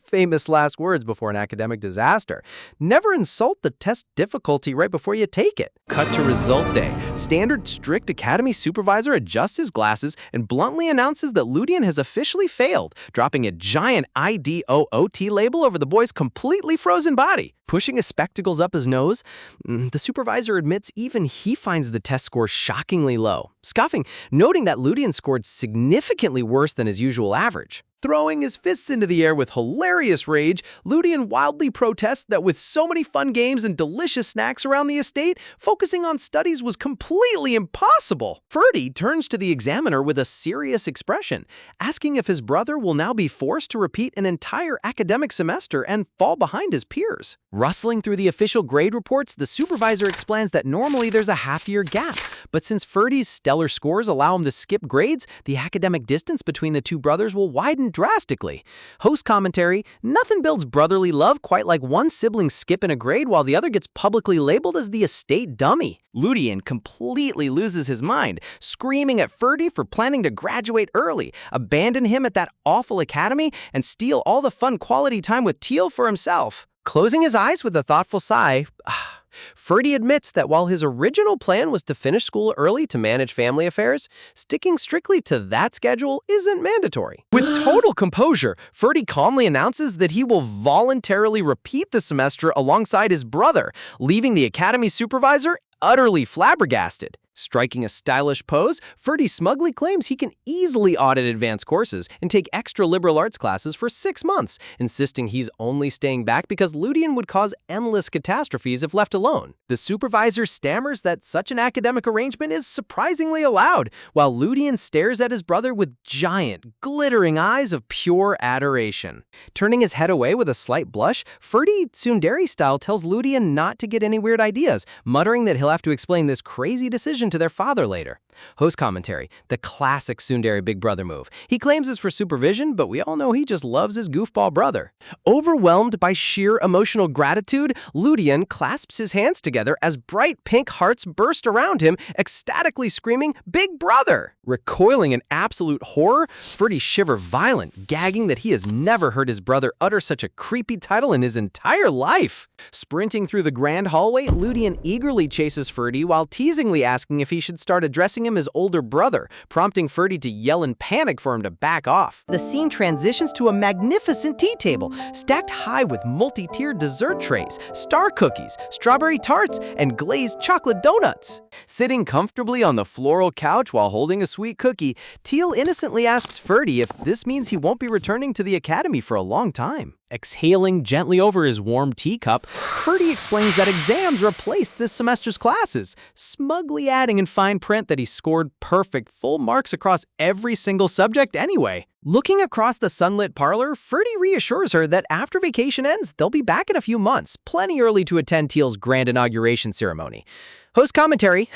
Famous last words before an academic disaster. Never insult the test difficulty right before you take it. Cut to result day. Standard strict academy supervisor adjusts his glasses and bluntly announces that Ludian has officially failed, dropping a giant IDOOT label over the boy's completely frozen body. Pushing his spectacles up his nose, the supervisor admits even he finds the test score shockingly low, scoffing, noting that Ludian scored significantly worse than his usual average. Throwing his fists into the air with hilarious rage, Ludian wildly protests that with so many fun games and delicious snacks around the estate, focusing on studies was completely impossible. Ferdy turns to the examiner with a serious expression, asking if his brother will now be forced to repeat an entire academic semester and fall behind his peers. Rustling through the official grade reports, the supervisor explains that normally there's a half-year gap, but since Ferdy's stellar scores allow him to skip grades, the academic distance between the two brothers will widen drastically. Host commentary: nothing builds brotherly love quite like one sibling skipping a grade while the other gets publicly labeled as the estate dummy. Ludian completely loses his mind, screaming at Ferdy for planning to graduate early, abandon him at that awful academy, and steal all the fun quality time with Teal for himself. Closing his eyes with a thoughtful sigh, Ferdy admits that while his original plan was to finish school early to manage family affairs, sticking strictly to that schedule isn't mandatory. With total composure, Ferdy calmly announces that he will voluntarily repeat the semester alongside his brother, leaving the academy supervisor utterly flabbergasted. Striking a stylish pose, Ferdy smugly claims he can easily audit advanced courses and take extra liberal arts classes for 6 months, insisting he's only staying back because Ludian would cause endless catastrophes if left alone. The supervisor stammers that such an academic arrangement is surprisingly allowed, while Ludian stares at his brother with giant, glittering eyes of pure adoration. Turning his head away with a slight blush, Ferdy, tsundere style, tells Ludian not to get any weird ideas, muttering that he'll have to explain this crazy decision to their father later. Host commentary: the classic tsundere big brother move. He claims it's for supervision, but we all know he just loves his goofball brother. Overwhelmed by sheer emotional gratitude, Ludian clasps his hands together as bright pink hearts burst around him, ecstatically screaming, "Big brother!" Recoiling in absolute horror, Ferdy shivers violent, gagging that he has never heard his brother utter such a creepy title in his entire life. Sprinting through the grand hallway, Ludian eagerly chases Ferdy while teasingly asking if he should start addressing him as older brother, prompting Ferdy to yell in panic for him to back off. The scene transitions to a magnificent tea table, stacked high with multi-tiered dessert trays, star cookies, strawberry tarts, and glazed chocolate donuts. Sitting comfortably on the floral couch while holding a sweet cookie, Teal innocently asks Ferdy if this means he won't be returning to the academy for a long time. Exhaling gently over his warm teacup, Ferdy explains that exams replaced this semester's classes, smugly adding in fine print that he scored perfect full marks across every single subject anyway. Looking across the sunlit parlor, Ferdy reassures her that after vacation ends, they'll be back in a few months, plenty early to attend Teal's grand inauguration ceremony. Host commentary: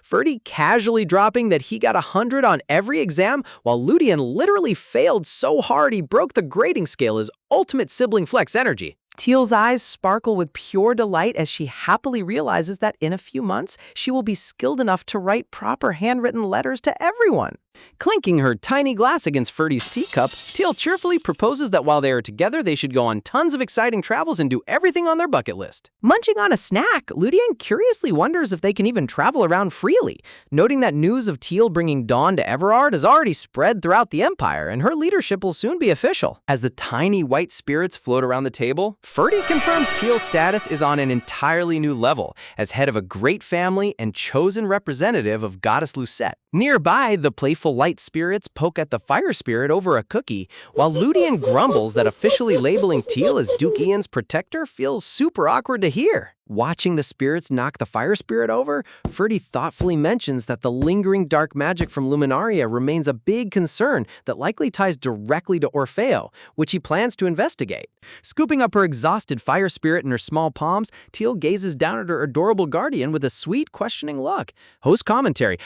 Ferdy casually dropping that he got 100 on every exam, while Ludian literally failed so hard he broke the grading scale as ultimate sibling flex energy. Teal's eyes sparkle with pure delight as she happily realizes that in a few months, she will be skilled enough to write proper handwritten letters to everyone. Clinking her tiny glass against Ferdy's teacup, Teal cheerfully proposes that while they are together, they should go on tons of exciting travels and do everything on their bucket list. Munching on a snack, Ludian curiously wonders if they can even travel around freely, noting that news of Teal bringing Dawn to Everard has already spread throughout the Empire, and her leadership will soon be official. As the tiny white spirits float around the table, Ferdy confirms Teal's status is on an entirely new level, as head of a great family and chosen representative of Goddess Lucette. Nearby, the playful light spirits poke at the fire spirit over a cookie, while Ludian grumbles that officially labeling Teal as Duke Ian's protector feels super awkward to hear. Watching the spirits knock the fire spirit over, Ferdy thoughtfully mentions that the lingering dark magic from Luminaria remains a big concern that likely ties directly to Orfeo, which he plans to investigate. Scooping up her exhausted fire spirit in her small palms, Teal gazes down at her adorable guardian with a sweet, questioning look. Host commentary: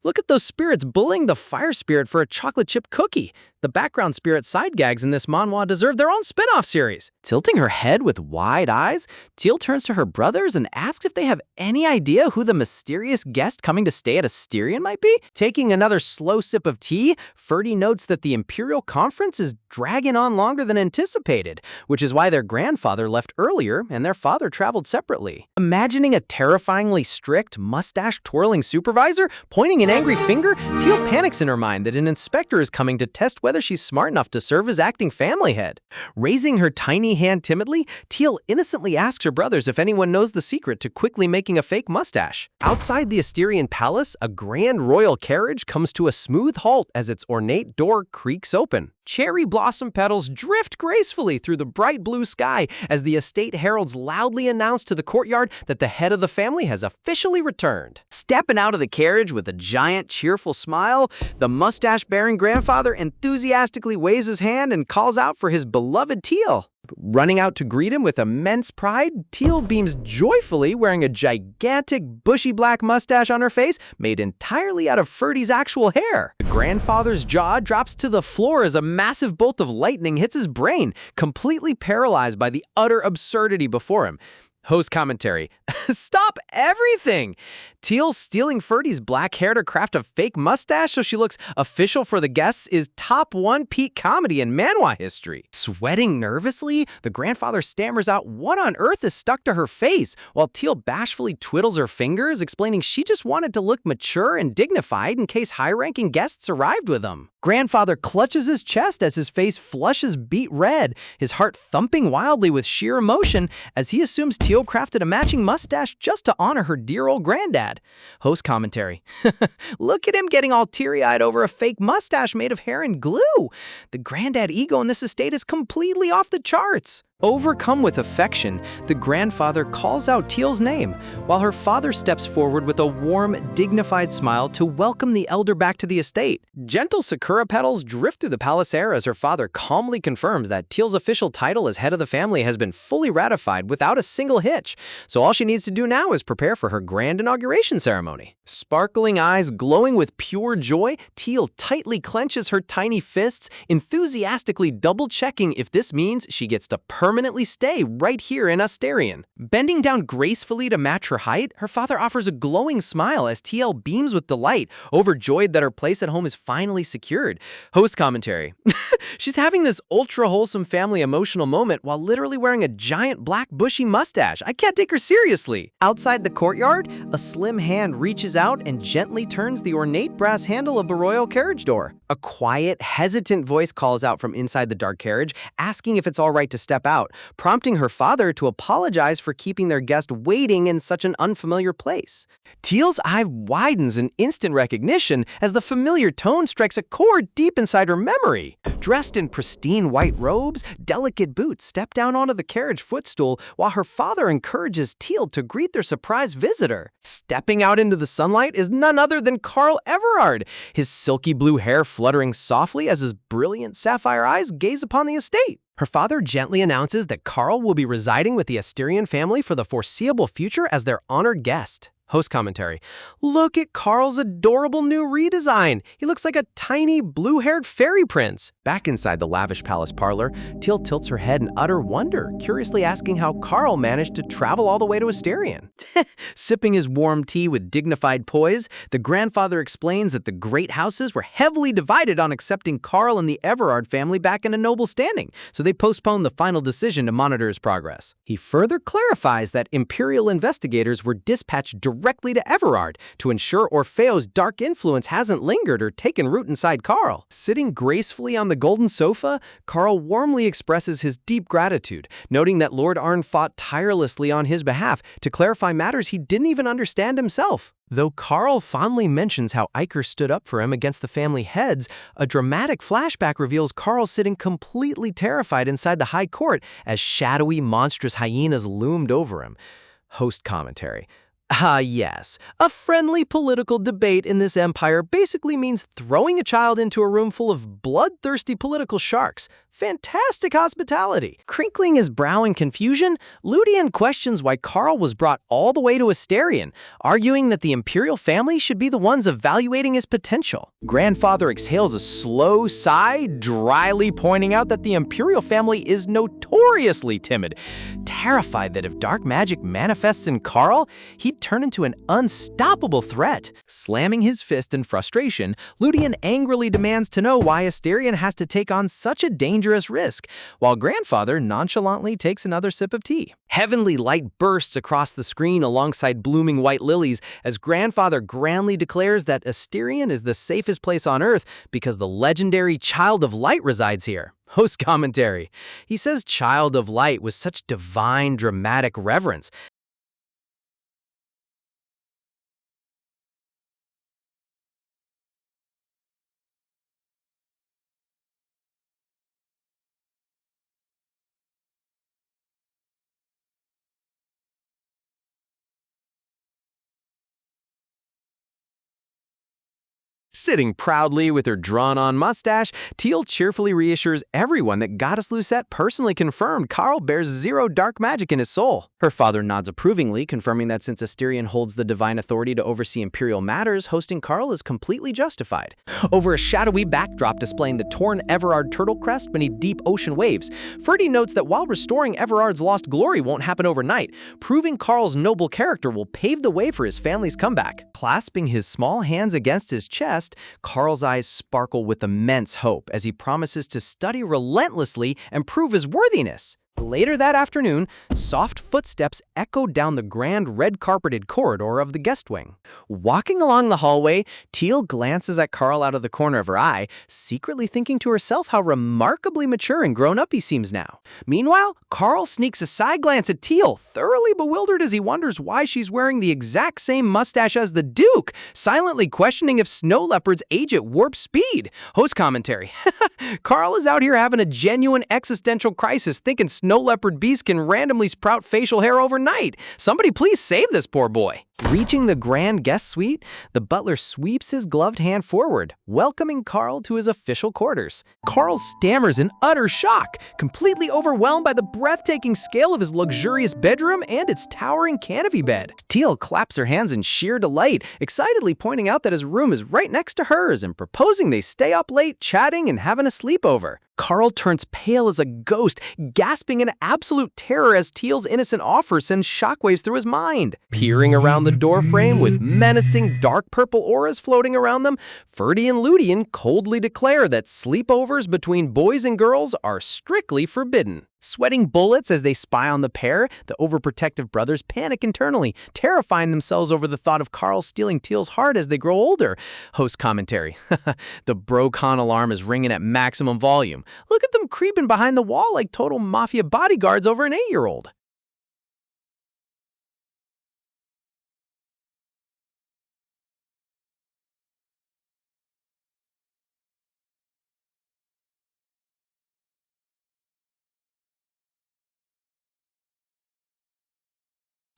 look at those spirits bullying the fire spirit for a chocolate chip cookie. The background spirit side gags in this manhwa deserve their own spin-off series. Tilting her head with wide eyes, Teal turns to her brothers and asks if they have any idea who the mysterious guest coming to stay at Asterion might be. Taking another slow sip of tea, Ferdy notes that the Imperial Conference is dragging on longer than anticipated, which is why their grandfather left earlier and their father traveled separately. Imagining a terrifyingly strict, mustache-twirling supervisor pointing an angry finger, Teal panics in her mind that an inspector is coming to test whether she's smart enough to serve as acting family head. Raising her tiny hand timidly, Teal innocently asks her brothers if anyone knows the secret to quickly making a fake mustache. Outside the Asterion Palace, a grand royal carriage comes to a smooth halt as its ornate door creaks open. Cherry blossom petals drift gracefully through the bright blue sky as the estate heralds loudly announce to the courtyard that the head of the family has officially returned. Stepping out of the carriage with a giant, cheerful smile, the mustache-bearing grandfather enthusiastically waves his hand and calls out for his beloved Teal. Running out to greet him with immense pride, Teal beams joyfully, wearing a gigantic, bushy black mustache on her face made entirely out of Ferdy's actual hair. The grandfather's jaw drops to the floor as a massive bolt of lightning hits his brain, completely paralyzed by the utter absurdity before him. Host commentary. Stop everything! Teal stealing Ferdy's black hair to craft a fake mustache so she looks official for the guests is top 1 peak comedy in manhwa history. Sweating nervously, the grandfather stammers out what on earth is stuck to her face, while Teal bashfully twiddles her fingers, explaining she just wanted to look mature and dignified in case high-ranking guests arrived with them. Grandfather clutches his chest as his face flushes beet red, his heart thumping wildly with sheer emotion as he assumes Teal crafted a matching mustache just to honor her dear old granddad. Host commentary. Look at him getting all teary-eyed over a fake mustache made of hair and glue. The granddad ego in this estate is completely off the charts. Overcome with affection, the grandfather calls out Teal's name, while her father steps forward with a warm, dignified smile to welcome the elder back to the estate. Gentle sakura petals drift through the palace air as her father calmly confirms that Teal's official title as head of the family has been fully ratified without a single hitch, so all she needs to do now is prepare for her grand inauguration ceremony. Sparkling eyes glowing with pure joy, Teal tightly clenches her tiny fists, enthusiastically double-checking if this means she gets to permanently stay right here in Asterion. Bending down gracefully to match her height, her father offers a glowing smile as TL beams with delight, overjoyed that her place at home is finally secured. Host commentary. She's having this ultra-wholesome family emotional moment while literally wearing a giant black bushy mustache. I can't take her seriously. Outside the courtyard, a slim hand reaches out and gently turns the ornate brass handle of the royal carriage door. A quiet, hesitant voice calls out from inside the dark carriage, asking if it's all right to step out, prompting her father to apologize for keeping their guest waiting in such an unfamiliar place. Teal's eye widens in instant recognition as the familiar tone strikes a chord deep inside her memory. Dressed in pristine white robes, delicate boots step down onto the carriage footstool while her father encourages Teal to greet their surprise visitor. Stepping out into the sunlight is none other than Carl Everard, his silky blue hair fluttering softly as his brilliant sapphire eyes gaze upon the estate. Her father gently announces that Carl will be residing with the Asterion family for the foreseeable future as their honored guest. Host commentary. Look at Carl's adorable new redesign. He looks like a tiny, blue-haired fairy prince. Back inside the lavish palace parlor, Teal tilts her head in utter wonder, curiously asking how Carl managed to travel all the way to Asterion. Sipping his warm tea with dignified poise, the grandfather explains that the great houses were heavily divided on accepting Carl and the Everard family back in a noble standing, so they postponed the final decision to monitor his progress. He further clarifies that Imperial investigators were dispatched directly to Everard to ensure Orfeo's dark influence hasn't lingered or taken root inside Carl. Sitting gracefully on the golden sofa, Carl warmly expresses his deep gratitude, noting that Lord Arn fought tirelessly on his behalf to clarify matters he didn't even understand himself. Though Carl fondly mentions how Iker stood up for him against the family heads, a dramatic flashback reveals Carl sitting completely terrified inside the high court as shadowy, monstrous hyenas loomed over him. Host commentary. Yes. A friendly political debate in this empire basically means throwing a child into a room full of bloodthirsty political sharks. Fantastic hospitality. Crinkling his brow in confusion, Ludian questions why Carl was brought all the way to Asterion, arguing that the imperial family should be the ones evaluating his potential. Grandfather exhales a slow sigh, dryly pointing out that the imperial family is notoriously timid, terrified that if dark magic manifests in Carl, he'd turn into an unstoppable threat. Slamming his fist in frustration, Ludian angrily demands to know why Asterion has to take on such a dangerous risk, while Grandfather nonchalantly takes another sip of tea. Heavenly light bursts across the screen alongside blooming white lilies as Grandfather grandly declares that Asterion is the safest place on Earth because the legendary Child of Light resides here. Host commentary. He says Child of Light with such divine, dramatic reverence. Sitting proudly with her drawn-on mustache, Teal cheerfully reassures everyone that Goddess Lucette personally confirmed Carl bears zero dark magic in his soul. Her father nods approvingly, confirming that since Asterion holds the divine authority to oversee imperial matters, hosting Carl is completely justified. Over a shadowy backdrop displaying the torn Everard turtle crest beneath deep ocean waves, Ferdy notes that while restoring Everard's lost glory won't happen overnight, proving Carl's noble character will pave the way for his family's comeback. Clasping his small hands against his chest, Carl's eyes sparkle with immense hope as he promises to study relentlessly and prove his worthiness. Later that afternoon, soft footsteps echoed down the grand red-carpeted corridor of the guest wing. Walking along the hallway, Teal glances at Carl out of the corner of her eye, secretly thinking to herself how remarkably mature and grown-up he seems now. Meanwhile, Carl sneaks a side glance at Teal, thoroughly bewildered as he wonders why she's wearing the exact same mustache as the Duke, silently questioning if snow leopards age at warp speed. Host commentary. Carl is out here having a genuine existential crisis, thinking snow leopard beasts can randomly sprout facial hair overnight. Somebody please save this poor boy. Reaching the grand guest suite, the butler sweeps his gloved hand forward, welcoming Carl to his official quarters. Carl stammers in utter shock, completely overwhelmed by the breathtaking scale of his luxurious bedroom and its towering canopy bed. Teal claps her hands in sheer delight, excitedly pointing out that his room is right next to hers and proposing they stay up late chatting and having a sleepover. Carl turns pale as a ghost, gasping in absolute terror as Teal's innocent offer sends shockwaves through his mind. Peering around the doorframe with menacing dark purple auras floating around them, Ferdy and Ludian coldly declare that sleepovers between boys and girls are strictly forbidden. Sweating bullets as they spy on the pair, the overprotective brothers panic internally, terrifying themselves over the thought of Carl stealing Teal's heart as they grow older. Host commentary. The BroCon alarm is ringing at maximum volume. Look at them creeping behind the wall like total mafia bodyguards over an 8-year-old.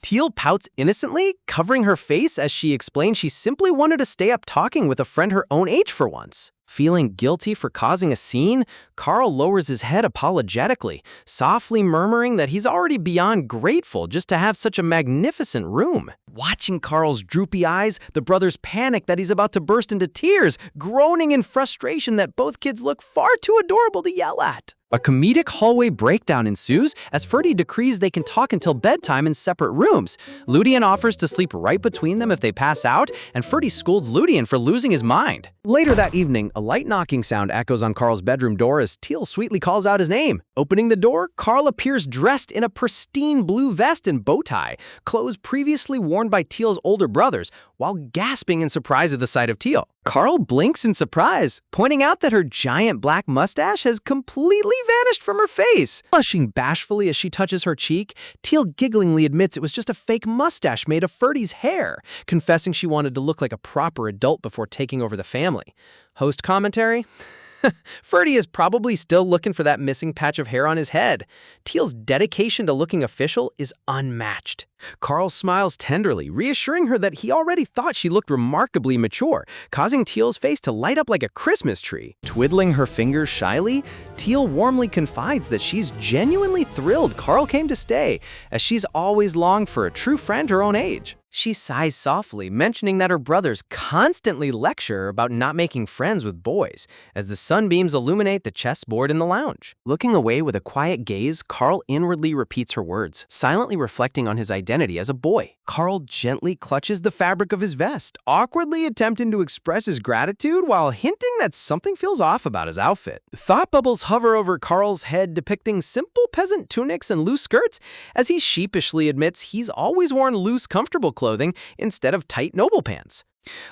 Teal pouts innocently, covering her face as she explains she simply wanted to stay up talking with a friend her own age for once. Feeling guilty for causing a scene, Carl lowers his head apologetically, softly murmuring that he's already beyond grateful just to have such a magnificent room. Watching Carl's droopy eyes, the brothers panic that he's about to burst into tears, groaning in frustration that both kids look far too adorable to yell at. A comedic hallway breakdown ensues as Ferdy decrees they can talk until bedtime in separate rooms. Ludian offers to sleep right between them if they pass out, and Ferdy scolds Ludian for losing his mind. Later that evening, a light knocking sound echoes on Carl's bedroom door as Teal sweetly calls out his name. Opening the door, Carl appears dressed in a pristine blue vest and bow tie, clothes previously worn by Teal's older brothers, while gasping in surprise at the sight of Teal. Carl blinks in surprise, pointing out that her giant black mustache has completely vanished from her face. Blushing bashfully as she touches her cheek, Teal gigglingly admits it was just a fake mustache made of Ferdy's hair, confessing she wanted to look like a proper adult before taking over the family. Host commentary? Ferdy is probably still looking for that missing patch of hair on his head. Teal's dedication to looking official is unmatched. Carl smiles tenderly, reassuring her that he already thought she looked remarkably mature, causing Teal's face to light up like a Christmas tree. Twiddling her fingers shyly, Teal warmly confides that she's genuinely thrilled Carl came to stay, as she's always longed for a true friend her own age. She sighs softly, mentioning that her brothers constantly lecture her about not making friends with boys, as the sunbeams illuminate the chessboard in the lounge. Looking away with a quiet gaze, Carl inwardly repeats her words, silently reflecting on his identity as a boy. Carl gently clutches the fabric of his vest, awkwardly attempting to express his gratitude while hinting that something feels off about his outfit. Thought bubbles hover over Carl's head, depicting simple peasant tunics and loose skirts, as he sheepishly admits he's always worn loose, comfortable clothing instead of tight noble pants.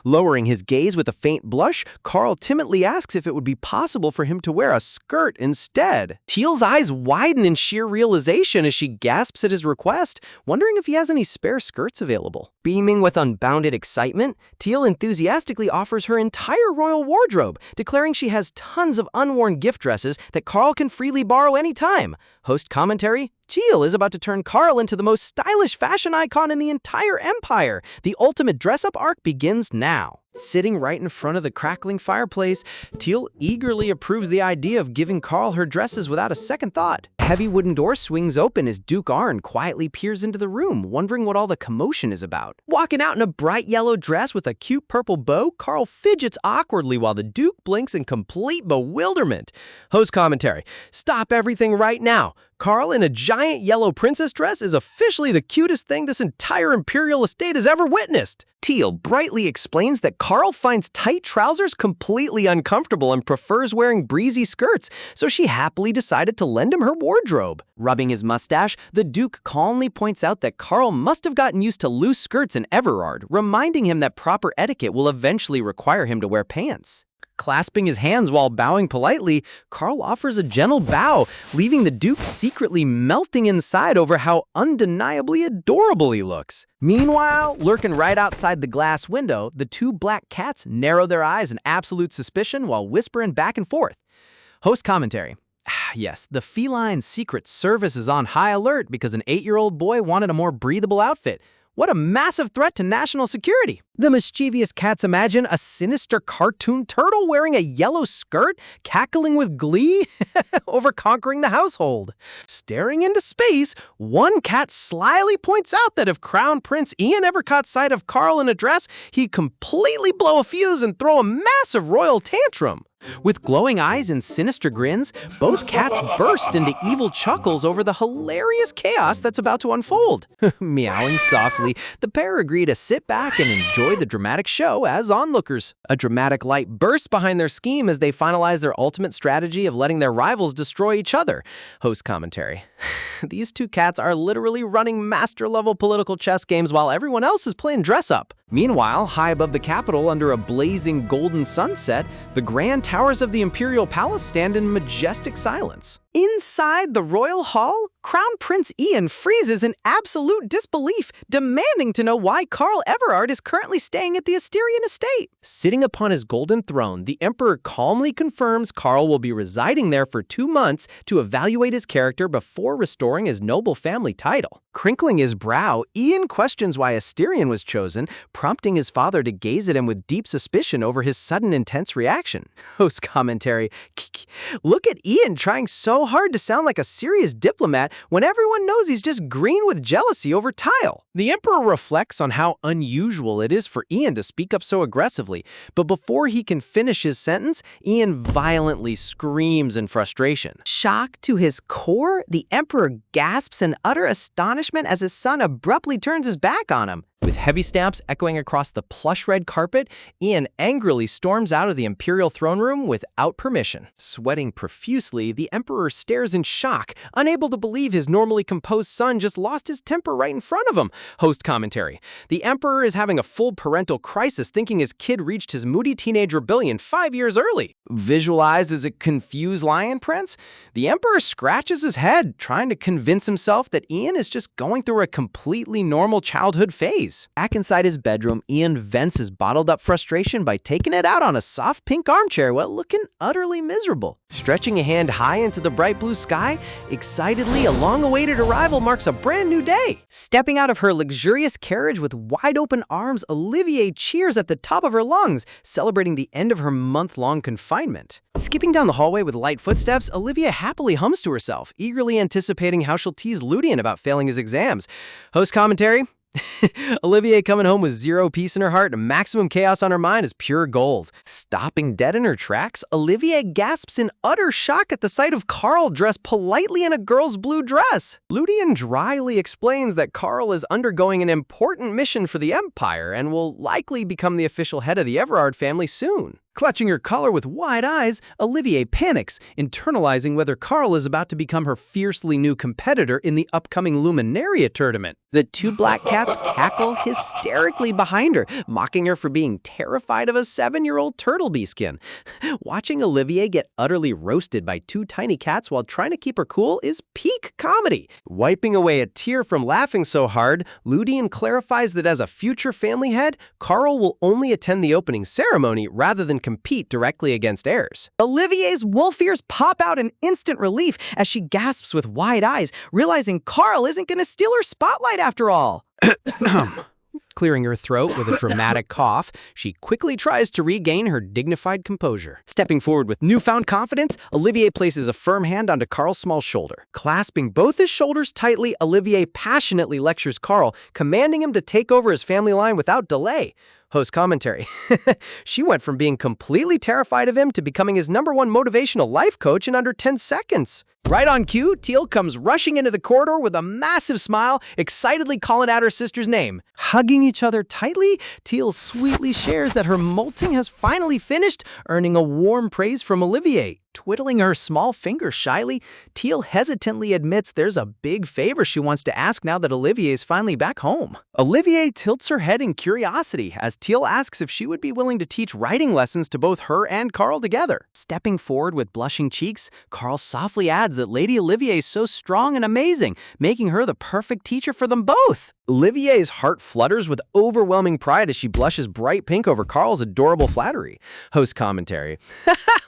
Lowering his gaze with a faint blush, Carl timidly asks if it would be possible for him to wear a skirt instead. Teal's eyes widen in sheer realization as she gasps at his request, wondering if he has any spare skirts available. Beaming with unbounded excitement, Teal enthusiastically offers her entire royal wardrobe, declaring she has tons of unworn gift dresses that Carl can freely borrow anytime. Host commentary: Teal is about to turn Carl into the most stylish fashion icon in the entire empire. The ultimate dress-up arc begins now. Sitting right in front of the crackling fireplace, Teal eagerly approves the idea of giving Carl her dresses without a second thought. A heavy wooden door swings open as Duke Arn quietly peers into the room, wondering what all the commotion is about. Walking out in a bright yellow dress with a cute purple bow, Carl fidgets awkwardly while the Duke blinks in complete bewilderment. Host commentary: stop everything right now. Carl in a giant yellow princess dress is officially the cutest thing this entire imperial estate has ever witnessed. Teal brightly explains that Carl finds tight trousers completely uncomfortable and prefers wearing breezy skirts, so she happily decided to lend him her wardrobe. Rubbing his mustache, the Duke calmly points out that Carl must have gotten used to loose skirts in Everard, reminding him that proper etiquette will eventually require him to wear pants. Clasping his hands while bowing politely, Carl offers a gentle bow, leaving the Duke secretly melting inside over how undeniably adorable he looks. Meanwhile, lurking right outside the glass window, the two black cats narrow their eyes in absolute suspicion while whispering back and forth. Host commentary: yes, the feline Secret Service is on high alert because an 8-year-old boy wanted a more breathable outfit. What a massive threat to national security! The mischievous cats imagine a sinister cartoon turtle wearing a yellow skirt, cackling with glee over conquering the household. Staring into space, one cat slyly points out that if Crown Prince Ian ever caught sight of Carl in a dress, he'd completely blow a fuse and throw a massive royal tantrum. With glowing eyes and sinister grins, both cats burst into evil chuckles over the hilarious chaos that's about to unfold. Meowing softly, the pair agree to sit back and enjoy the dramatic show as onlookers. A dramatic light bursts behind their scheme as they finalize their ultimate strategy of letting their rivals destroy each other. Host commentary: these two cats are literally running master-level political chess games while everyone else is playing dress-up. Meanwhile, high above the capital under a blazing golden sunset, the grand towers of the Imperial Palace stand in majestic silence. Inside the royal hall, Crown Prince Ian freezes in absolute disbelief, demanding to know why Carl Everard is currently staying at the Asterian estate. Sitting upon his golden throne, the Emperor calmly confirms Carl will be residing there for 2 months to evaluate his character before restoring his noble family title. Crinkling his brow, Ian questions why Asterian was chosen, prompting his father to gaze at him with deep suspicion over his sudden intense reaction. Host commentary: look at Ian trying so hard to sound like a serious diplomat when everyone knows he's just green with jealousy over Tile. The Emperor reflects on how unusual it is for Ian to speak up so aggressively, but before he can finish his sentence, Ian violently screams in frustration. Shocked to his core, the Emperor gasps in utter astonishment as his son abruptly turns his back on him. With heavy stamps echoing across the plush red carpet, Ian angrily storms out of the imperial throne room without permission. Sweating profusely, the Emperor stares in shock, unable to believe his normally composed son just lost his temper right in front of him. Host commentary: the Emperor is having a full parental crisis, thinking his kid reached his moody teenage rebellion 5 years early. Visualized as a confused lion prince, the Emperor scratches his head, trying to convince himself that Ian is just going through a completely normal childhood phase. days. Back inside his bedroom, Ian vents his bottled-up frustration by taking it out on a soft pink armchair while looking utterly miserable. Stretching a hand high into the bright blue sky, excitedly, a long-awaited arrival marks a brand new day. Stepping out of her luxurious carriage with wide-open arms, Olivia cheers at the top of her lungs, celebrating the end of her month-long confinement. Skipping down the hallway with light footsteps, Olivia happily hums to herself, eagerly anticipating how she'll tease Ludian about failing his exams. Host commentary? Olivia coming home with zero peace in her heart and maximum chaos on her mind is pure gold. Stopping dead in her tracks, Olivia gasps in utter shock at the sight of Carl dressed politely in a girl's blue dress. Ludian dryly explains that Carl is undergoing an important mission for the Empire and will likely become the official head of the Everard family soon. Clutching her collar with wide eyes, Olivia panics, internalizing whether Carl is about to become her fiercely new competitor in the upcoming Luminaria tournament. The two black cats cackle hysterically behind her, mocking her for being terrified of a 7-year-old turtle beaskin. Watching Olivia get utterly roasted by two tiny cats while trying to keep her cool is peak comedy. Wiping away a tear from laughing so hard, Ludian clarifies that as a future family head, Carl will only attend the opening ceremony rather than compete directly against heirs. Olivier's wolf ears pop out in instant relief as she gasps with wide eyes, realizing Carl isn't going to steal her spotlight after all. Clearing her throat with a dramatic cough, she quickly tries to regain her dignified composure. Stepping forward with newfound confidence, Olivier places a firm hand onto Carl's small shoulder. Clasping both his shoulders tightly, Olivier passionately lectures Carl, commanding him to take over his family line without delay. Host commentary. She went from being completely terrified of him to becoming his #1 motivational life coach in under 10 seconds. Right on cue, Teal comes rushing into the corridor with a massive smile, excitedly calling out her sister's name. Hugging each other tightly, Teal sweetly shares that her molting has finally finished, earning a warm praise from Olivier. Twiddling her small finger shyly, Teal hesitantly admits there's a big favor she wants to ask now that Olivier is finally back home. Olivier tilts her head in curiosity as Teal asks if she would be willing to teach writing lessons to both her and Carl together. Stepping forward with blushing cheeks, Carl softly adds that Lady Olivier is so strong and amazing, making her the perfect teacher for them both. Olivier's heart flutters with overwhelming pride as she blushes bright pink over Carl's adorable flattery. Host commentary.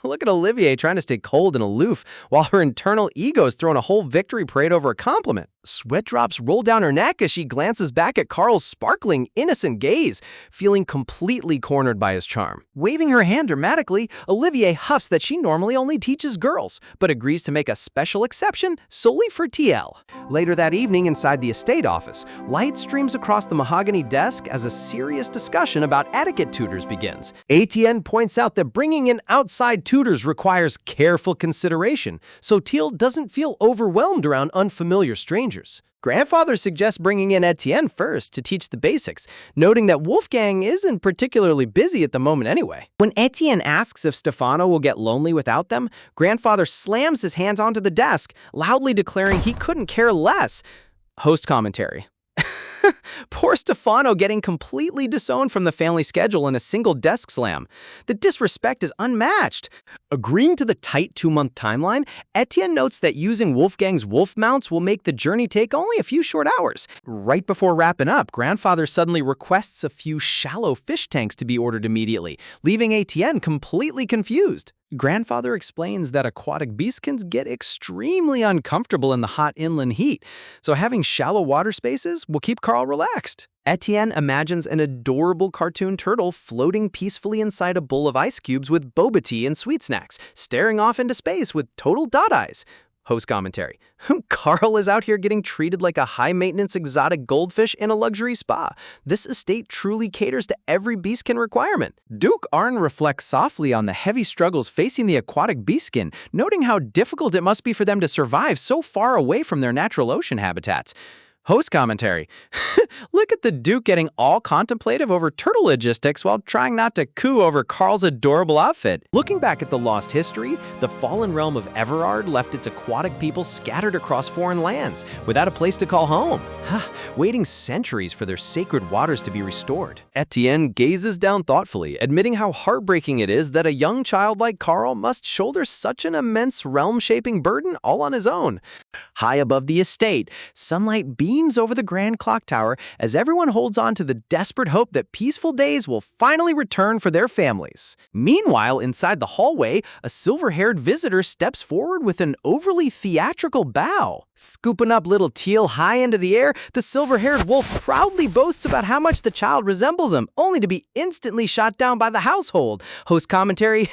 Look at Olivier trying to stay cold and aloof, while her internal ego is throwing a whole victory parade over a compliment. Sweat drops roll down her neck as she glances back at Carl's sparkling, innocent gaze, feeling completely cornered by his charm. Waving her hand dramatically, Olivier huffs that she normally only teaches girls, but agrees to make a special exception solely for TL. Later that evening, inside the estate office, light streams across the mahogany desk as a serious discussion about etiquette tutors begins. Etienne points out that bringing in outside tutors requires careful consideration, so Teal doesn't feel overwhelmed around unfamiliar strangers. Grandfather suggests bringing in Etienne first to teach the basics, noting that Wolfgang isn't particularly busy at the moment anyway. When Etienne asks if Stefano will get lonely without them, Grandfather slams his hands onto the desk, loudly declaring he couldn't care less. Host commentary. Poor Stefano getting completely disowned from the family schedule in a single desk slam. The disrespect is unmatched. Agreeing to the tight 2-month timeline, Etienne notes that using Wolfgang's wolf mounts will make the journey take only a few short hours. Right before wrapping up, Grandfather suddenly requests a few shallow fish tanks to be ordered immediately, leaving Etienne completely confused. Grandfather explains that aquatic beastkins get extremely uncomfortable in the hot inland heat, so having shallow water spaces will keep Carl relaxed. Etienne imagines an adorable cartoon turtle floating peacefully inside a bowl of ice cubes with boba tea and sweet snacks, staring off into space with total dot eyes. Host commentary. Carl is out here getting treated like a high-maintenance exotic goldfish in a luxury spa. This estate truly caters to every beastkin requirement. Duke Arn reflects softly on the heavy struggles facing the aquatic beastkin, noting how difficult it must be for them to survive so far away from their natural ocean habitats. Host commentary. Look at the Duke getting all contemplative over turtle logistics while trying not to coo over Carl's adorable outfit. Looking back at the lost history, the fallen realm of Everard left its aquatic people scattered across foreign lands, without a place to call home, waiting centuries for their sacred waters to be restored. Etienne gazes down thoughtfully, admitting how heartbreaking it is that a young child like Carl must shoulder such an immense realm-shaping burden all on his own. High above the estate, sunlight beams over the grand clock tower as everyone holds on to the desperate hope that peaceful days will finally return for their families. Meanwhile, inside the hallway, a silver-haired visitor steps forward with an overly theatrical bow. Scooping up little Teal high into the air, the silver-haired wolf proudly boasts about how much the child resembles him, only to be instantly shot down by the household. Host commentary,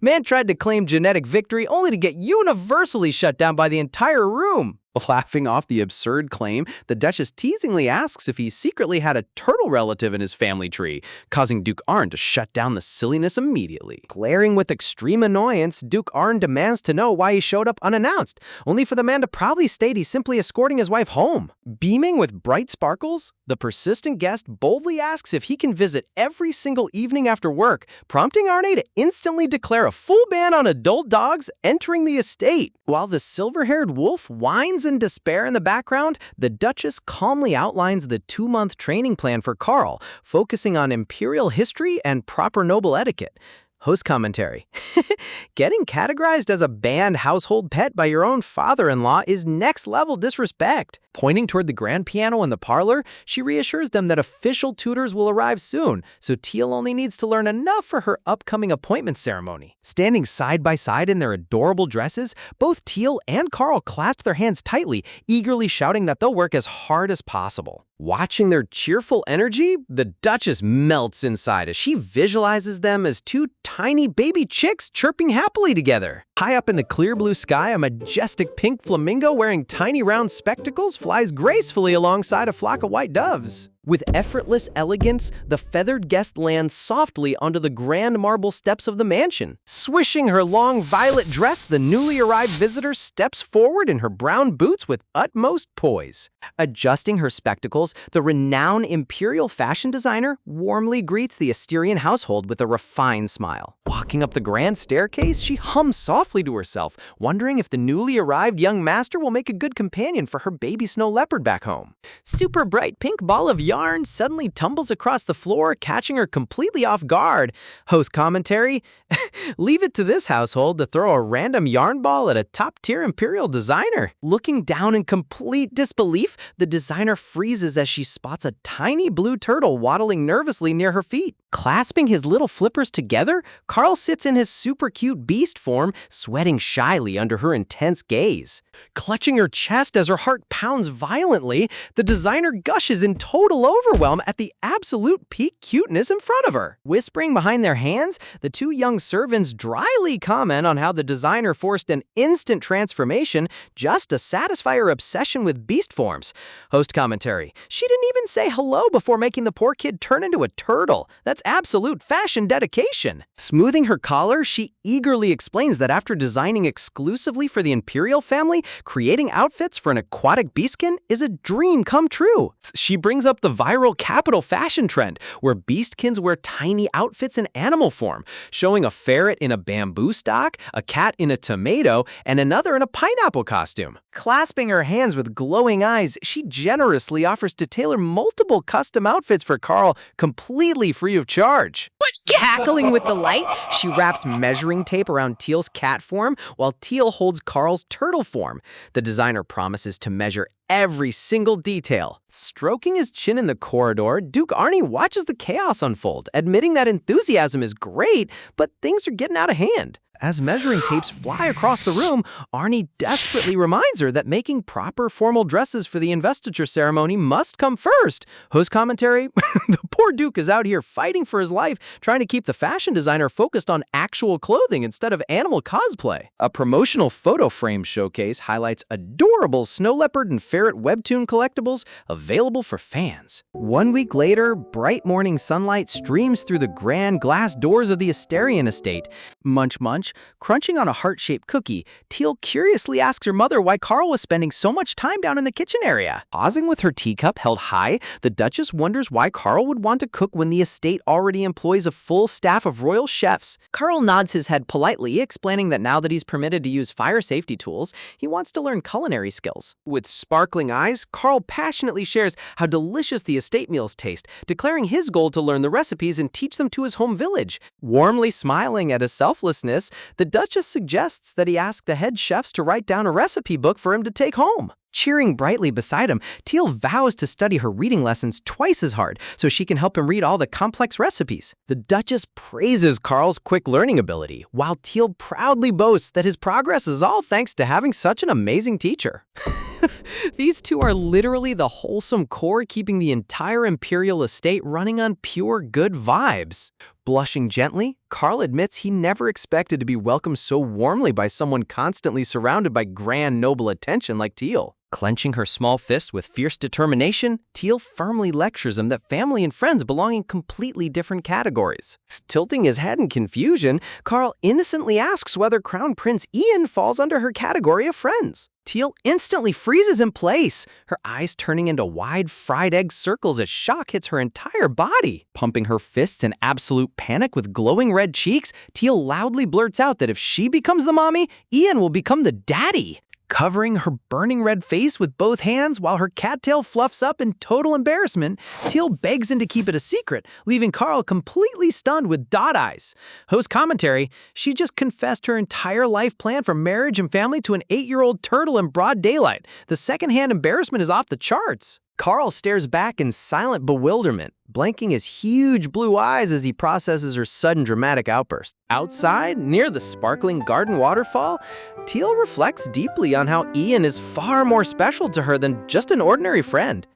man tried to claim genetic victory only to get universally shut down by the entire room. Laughing off the absurd claim, the Duchess teasingly asks if he secretly had a turtle relative in his family tree, causing Duke Arn to shut down the silliness immediately. Glaring with extreme annoyance, Duke Arn demands to know why he showed up unannounced, only for the man to proudly state he's simply escorting his wife home. Beaming with bright sparkles, the persistent guest boldly asks if he can visit every single evening after work, prompting Arne to instantly declare a full ban on adult dogs entering the estate. While the silver-haired wolf whines in despair in the background, the Duchess calmly outlines the 2-month training plan for Carl, focusing on imperial history and proper noble etiquette. Host commentary. Getting categorized as a banned household pet by your own father-in-law is next-level disrespect. Pointing toward the grand piano in the parlor, she reassures them that official tutors will arrive soon, so Teal only needs to learn enough for her upcoming appointment ceremony. Standing side by side in their adorable dresses, both Teal and Carl clasp their hands tightly, eagerly shouting that they'll work as hard as possible. Watching their cheerful energy, the Duchess melts inside as she visualizes them as two tiny baby chicks chirping happily together. High up in the clear blue sky, a majestic pink flamingo wearing tiny round spectacles flies gracefully alongside a flock of white doves. With effortless elegance, the feathered guest lands softly onto the grand marble steps of the mansion. Swishing her long violet dress, the newly arrived visitor steps forward in her brown boots with utmost poise. Adjusting her spectacles, the renowned imperial fashion designer warmly greets the Asterian household with a refined smile. Walking up the grand staircase, she hums softly to herself, wondering if the newly arrived young master will make a good companion for her baby snow leopard back home. Super bright pink ball of yarn suddenly tumbles across the floor, catching her completely off guard. Host commentary, leave it to this household to throw a random yarn ball at a top-tier imperial designer. Looking down in complete disbelief, the designer freezes as she spots a tiny blue turtle waddling nervously near her feet. Clasping his little flippers together, Carl sits in his super cute beast form, sweating shyly under her intense gaze. Clutching her chest as her heart pounds violently, the designer gushes in total overwhelm at the absolute peak cuteness in front of her. Whispering behind their hands, the two young servants dryly comment on how the designer forced an instant transformation just to satisfy her obsession with beast forms. Host commentary, she didn't even say hello before making the poor kid turn into a turtle. That's absolute fashion dedication. Smoothing her collar, she eagerly explains that after designing exclusively for the imperial family, creating outfits for an aquatic beastkin is a dream come true. She brings up the viral capital fashion trend, where beastkins wear tiny outfits in animal form, showing a ferret in a bamboo stalk, a cat in a tomato, and another in a pineapple costume. Clasping her hands with glowing eyes, she generously offers to tailor multiple custom outfits for Carl, completely free of charge. Cackling with delight, she wraps measuring tape around Teal's cat form while Teal holds Carl's turtle form. The designer promises to measure every single detail. Stroking his chin in the corridor, Duke Arne watches the chaos unfold, admitting that enthusiasm is great, but things are getting out of hand. As measuring tapes fly across the room, Arne desperately reminds her that making proper formal dresses for the investiture ceremony must come first. Host commentary, the poor Duke is out here fighting for his life, trying to keep the fashion designer focused on actual clothing instead of animal cosplay. A promotional photo frame showcase highlights adorable snow leopard and ferret webtoon collectibles available for fans. 1 week later, bright morning sunlight streams through the grand glass doors of the Asterian estate. Munch munch, crunching on a heart-shaped cookie, Teal curiously asks her mother why Carl was spending so much time down in the kitchen area. Pausing with her teacup held high, the Duchess wonders why Carl would want to cook when the estate already employs a full staff of royal chefs. Carl nods his head politely, explaining that now that he's permitted to use fire safety tools, he wants to learn culinary skills. With sparkling eyes, Carl passionately shares how delicious the estate meals taste, declaring his goal to learn the recipes and teach them to his home village. Warmly smiling at his selflessness, the Duchess suggests that he ask the head chefs to write down a recipe book for him to take home. Cheering brightly beside him, Teal vows to study her reading lessons twice as hard so she can help him read all the complex recipes. The Duchess praises Carl's quick learning ability, while Teal proudly boasts that his progress is all thanks to having such an amazing teacher. These two are literally the wholesome core keeping the entire imperial estate running on pure good vibes. Blushing gently, Carl admits he never expected to be welcomed so warmly by someone constantly surrounded by grand noble attention like Teal. Clenching her small fist with fierce determination, Teal firmly lectures him that family and friends belong in completely different categories. Tilting his head in confusion, Carl innocently asks whether Crown Prince Ian falls under her category of friends. Teal instantly freezes in place, her eyes turning into wide fried egg circles as shock hits her entire body. Pumping her fists in absolute panic with glowing red cheeks, Teal loudly blurts out that if she becomes the mommy, Ian will become the daddy. Covering her burning red face with both hands while her cattail fluffs up in total embarrassment, Teal begs him to keep it a secret, leaving Carl completely stunned with dot eyes. Host commentary, she just confessed her entire life plan for marriage and family to an 8-year-old turtle in broad daylight. The secondhand embarrassment is off the charts. Carl stares back in silent bewilderment, blinking his huge blue eyes as he processes her sudden dramatic outburst. Outside, near the sparkling garden waterfall, Teal reflects deeply on how Ian is far more special to her than just an ordinary friend.